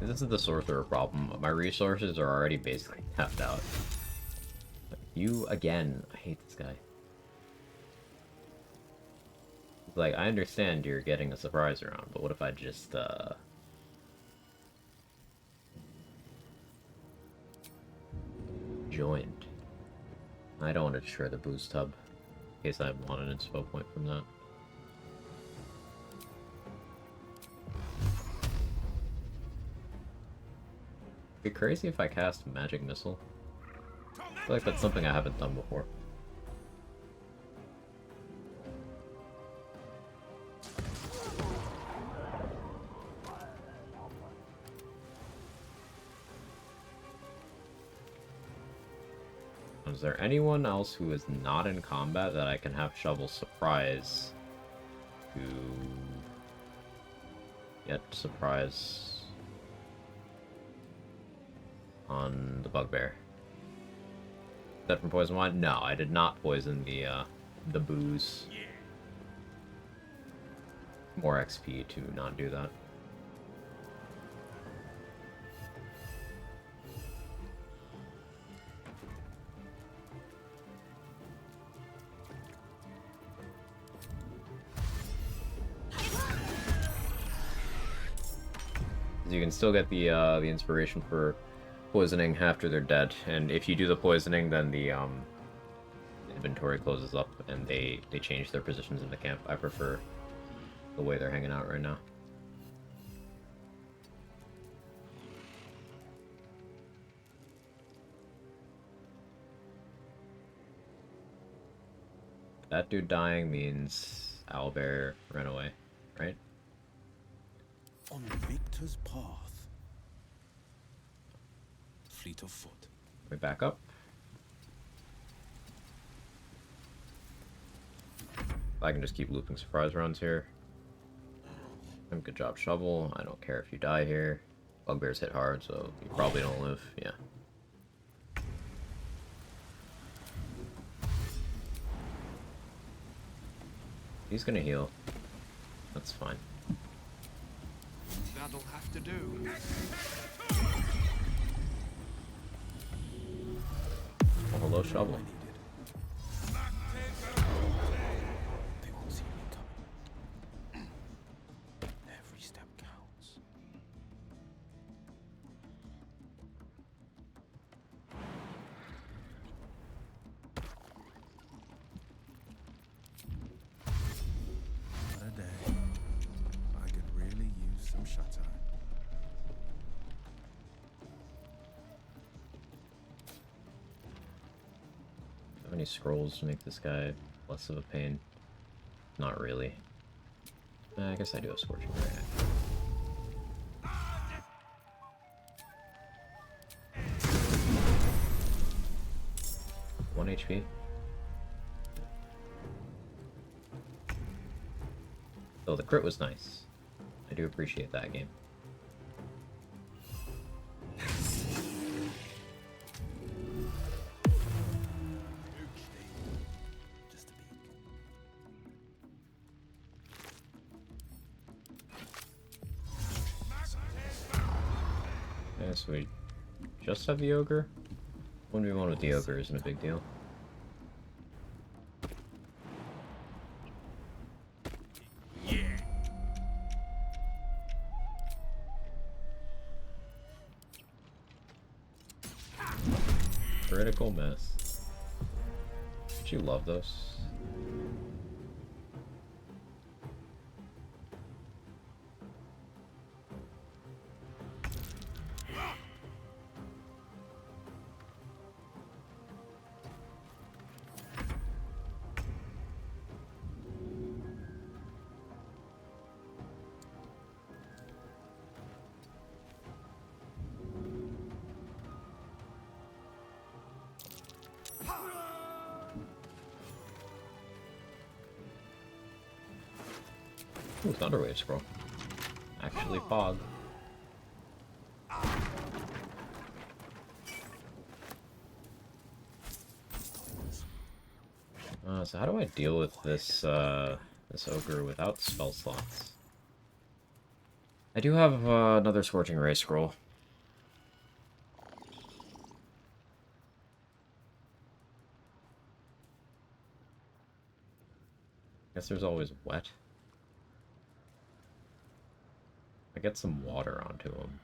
This is the sorcerer problem. My resources are already basically tapped out. You again. I hate this guy. Like, I understand you're getting a surprise around, but what if I just, joined? I don't want to destroy the boost tub, in case I want an inspo point from that. It'd be crazy if I cast Magic Missile. I feel like that's something I haven't done before. Is there anyone else who is not in combat that I can have Shovel Surprise to get surprise on the Bugbear? Is that from Poison Wine? No, I did not poison the booze. More XP to not do that. You can still get the inspiration for poisoning after they're dead, and if you do the poisoning, then the inventory closes up and they change their positions in the camp. I prefer the way they're hanging out right now. That dude dying means Owlbear ran away, right? On the victor's path, fleet of foot. We back up. I can just keep looping surprise rounds here. Good job, Shovel. I don't care if you die here. Bugbears hit hard, so you probably don't live. Yeah. He's gonna heal. That's fine. That'll have to do. Oh, hello, Shovel. They won't see me coming. Every step counts. What a day. I could really use some shut-eye. Have any scrolls to make this guy less of a pain? Not really. I guess I do have Scorching Ray. 1 HP. Though the crit was nice. I do appreciate that game. Okay, so we just have the Ogre? 1v1 with the Ogre isn't a big deal. Critical miss. Don't you love those? Ooh, Thunderwave scroll. Actually, Fog. So how do I deal with this this Ogre without spell slots? I do have another Scorching Ray scroll. Guess there's always wet. I get some water onto him.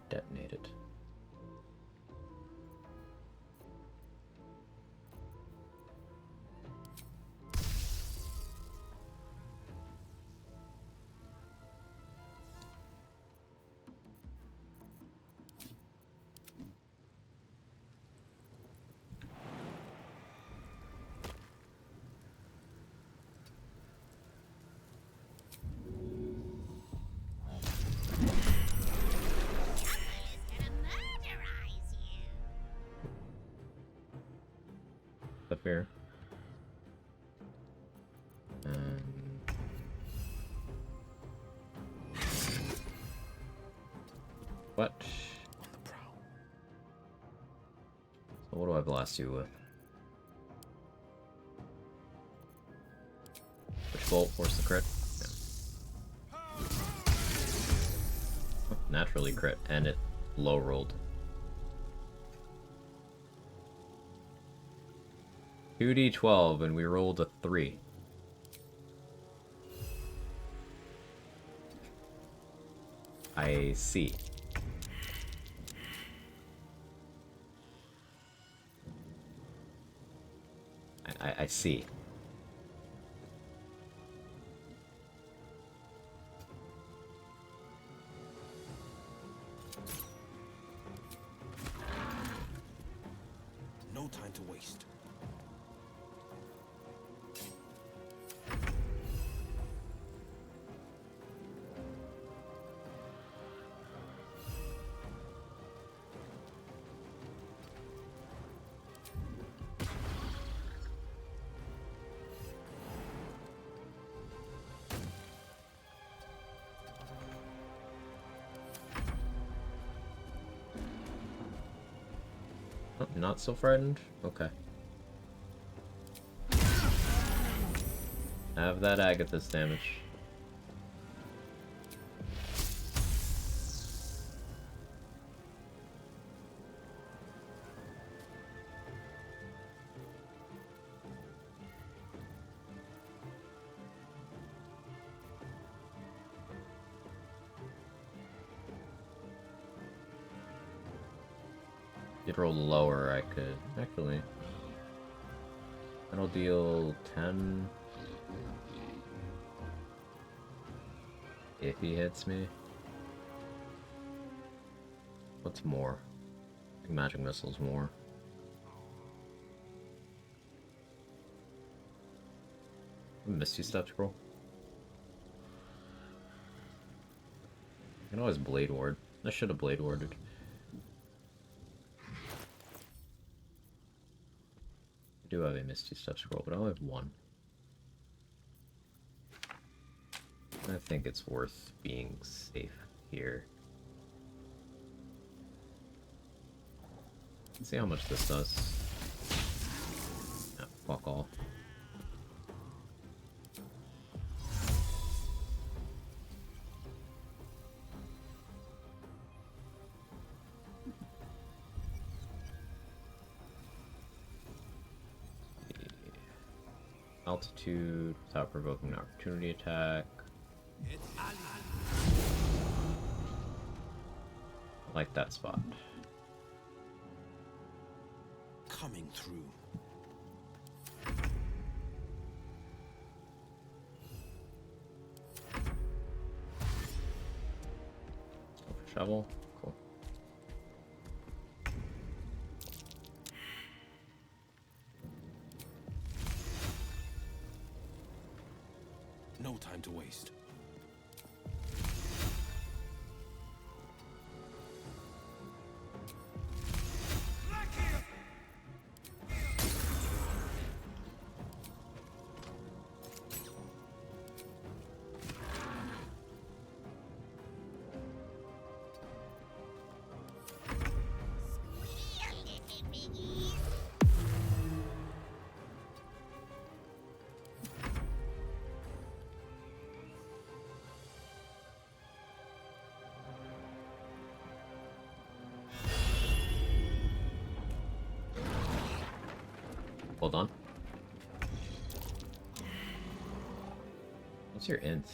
detonate it. Up here. What? On the prowl. So what do I blast you with? Which bolt? Force the crit? Yeah. Oh, naturally crit, and it low rolled. 2d12 and we rolled a 3. I see. I see. No time to waste. Oh, not so frightened? Okay. Have that Agathis damage. You'd roll lower, I could. Actually. That'll deal 10. If he hits me. What's more? I think magic missile's more. Misty Step scroll. I can always Blade Ward. I should have Blade Warded. I do have a Misty Step scroll, but I only have one. I think it's worth being safe here. Let's see how much this does. No, fuck all. Altitude without provoking an opportunity attack. I like that spot. Coming through. Shovel. Cool. No time to waste. Hold on. What's your int?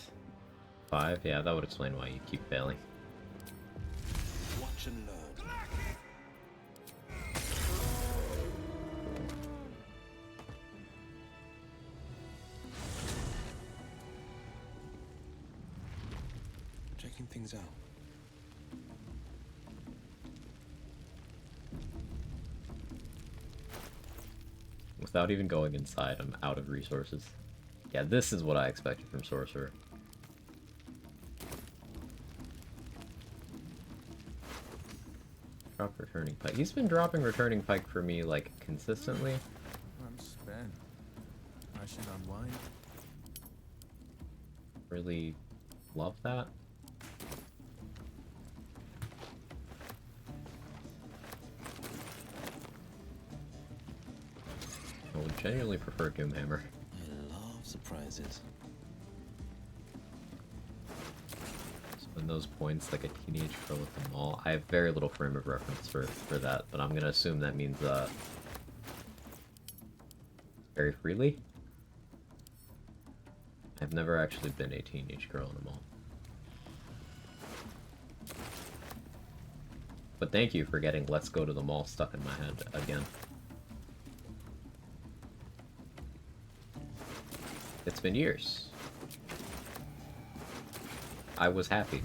5? Yeah, that would explain why you keep failing. Watch Watch and learn. Checking things out. Without even going inside, I'm out of resources. Yeah, this is what I expected from Sorcerer. Drop returning pike. He's been dropping returning pike for me, like, consistently. I'm spent. I should unwind. Really love that. I would genuinely prefer Doomhammer. I love surprises. Spend those points like a teenage girl at the mall. I have very little frame of reference for that, but I'm gonna assume that means very freely. I've never actually been a teenage girl in a mall. But thank you for getting "let's go to the mall" stuck in my head again. It's been years. I was happy.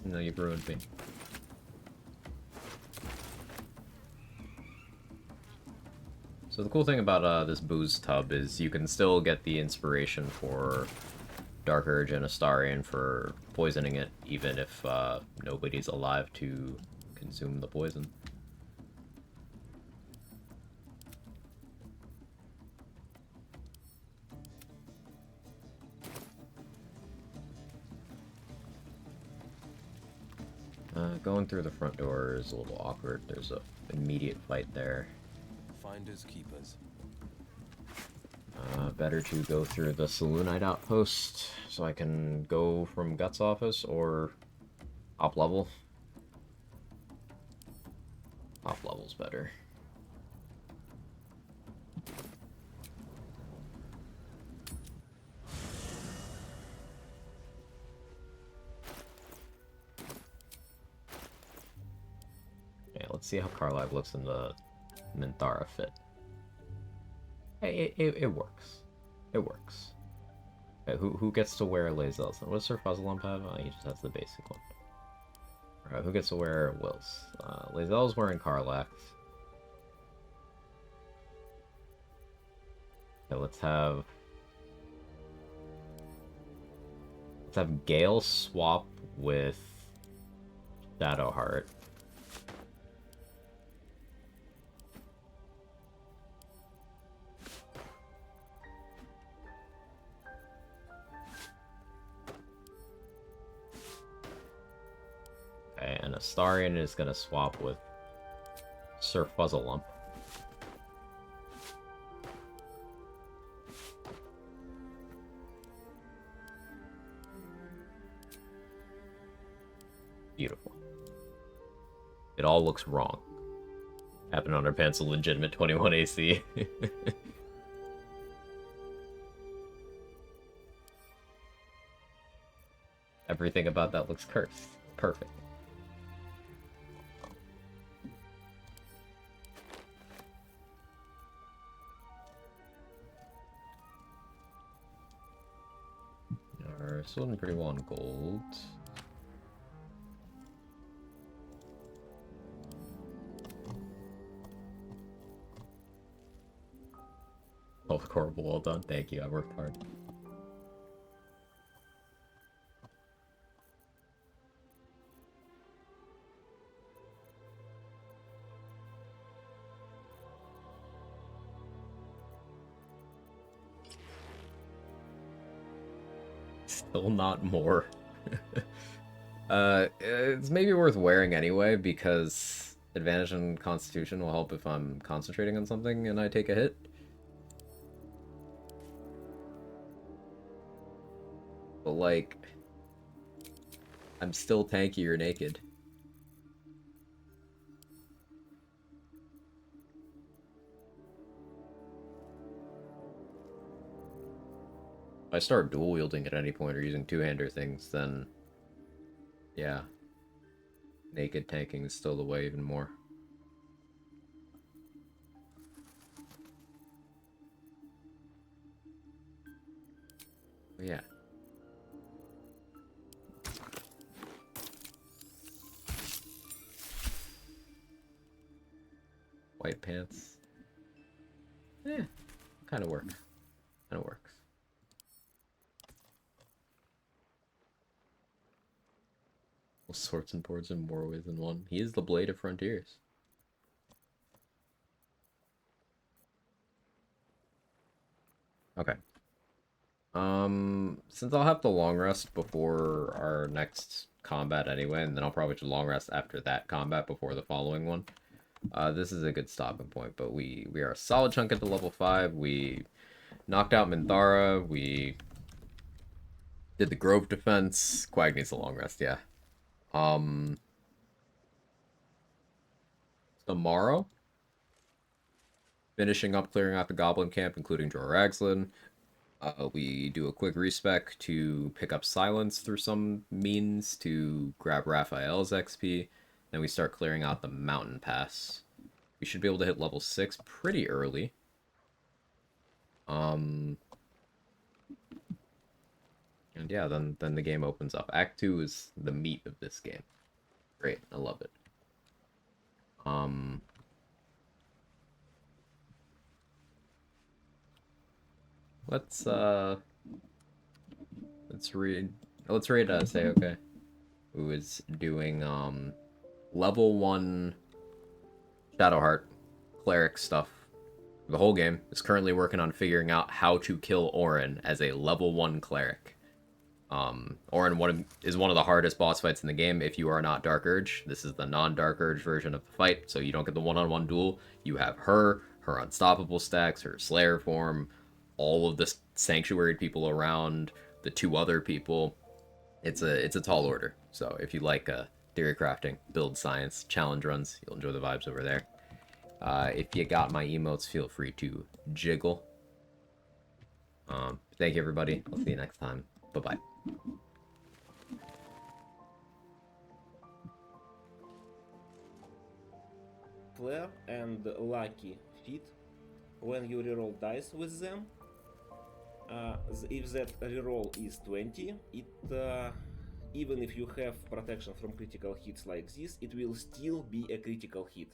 No, you've ruined me. So the cool thing about this booze tub is you can still get the inspiration for Dark Urge and Astarion for poisoning it, even if nobody's alive to consume the poison. Going through the front door is a little awkward. There's a immediate fight there. Finders keepers. Better to go through the Saloonite outpost so I can go from Guts office or top level. Top level's better. Yeah, let's see how Carlisle looks in the Minthara fit. Hey, it works. It works. Okay, who gets to wear Lae'zel's? What does Sir Fuzzlump have? Oh, he just has the basic one. Alright, who gets to wear Will's? Lae'zel's wearing Karlach. Okay, let's have Gale swap with Shadowheart. Okay, and Astarion is gonna swap with Sir Fuzzlump. Beautiful. It all looks wrong. Happened Underpants a legitimate 21 AC. Everything about that looks cursed. Perfect. Alright, still doing pretty well on gold. Oh, horrible, well done. Thank you, I worked hard. Still not more. It's maybe worth wearing anyway, because advantage on Constitution will help if I'm concentrating on something and I take a hit. But, like, I'm still tankier naked. If I start dual wielding at any point or using two-hander things, then yeah, naked tanking is still the way even more. But yeah. White pants. Yeah, kind of works. Kind of works. All sorts and boards in more ways than one. He is the Blade of Frontiers. Okay. Since I'll have the long rest before our next combat anyway, and then I'll probably do long rest after that combat before the following one. This is a good stopping point, but we are a solid chunk into level 5. We knocked out Minthara. We did the Grove defense. Quag needs a long rest, yeah. Tomorrow, finishing up clearing out the Goblin camp, including Jorah we do a quick respec to pick up Silence through some means to grab Raphael's XP. Then we start clearing out the Mountain Pass. We should be able to hit level 6 pretty early. And yeah, then the game opens up. Act 2 is the meat of this game. Great, I love it. Let's read Say Okay, who is doing level 1 Shadowheart cleric stuff. The whole game is currently working on figuring out how to kill Orin as a level 1 cleric. Orin is one of the hardest boss fights in the game if you are not Dark Urge. This is the non-Dark Urge version of the fight, so you don't get the one-on-one duel. You have her Unstoppable stacks, her Slayer form, all of the Sanctuary people around, the 2 other people. It's a tall order. So if you like theory crafting, build science, challenge runs, you'll enjoy the vibes over there. If you got my emotes, feel free to jiggle. Thank you, everybody. I'll see you next time. Bye-bye. Flare and Lucky Feet. When you reroll dice with them, if that reroll is 20, it even if you have protection from critical hits like this, it will still be a critical hit.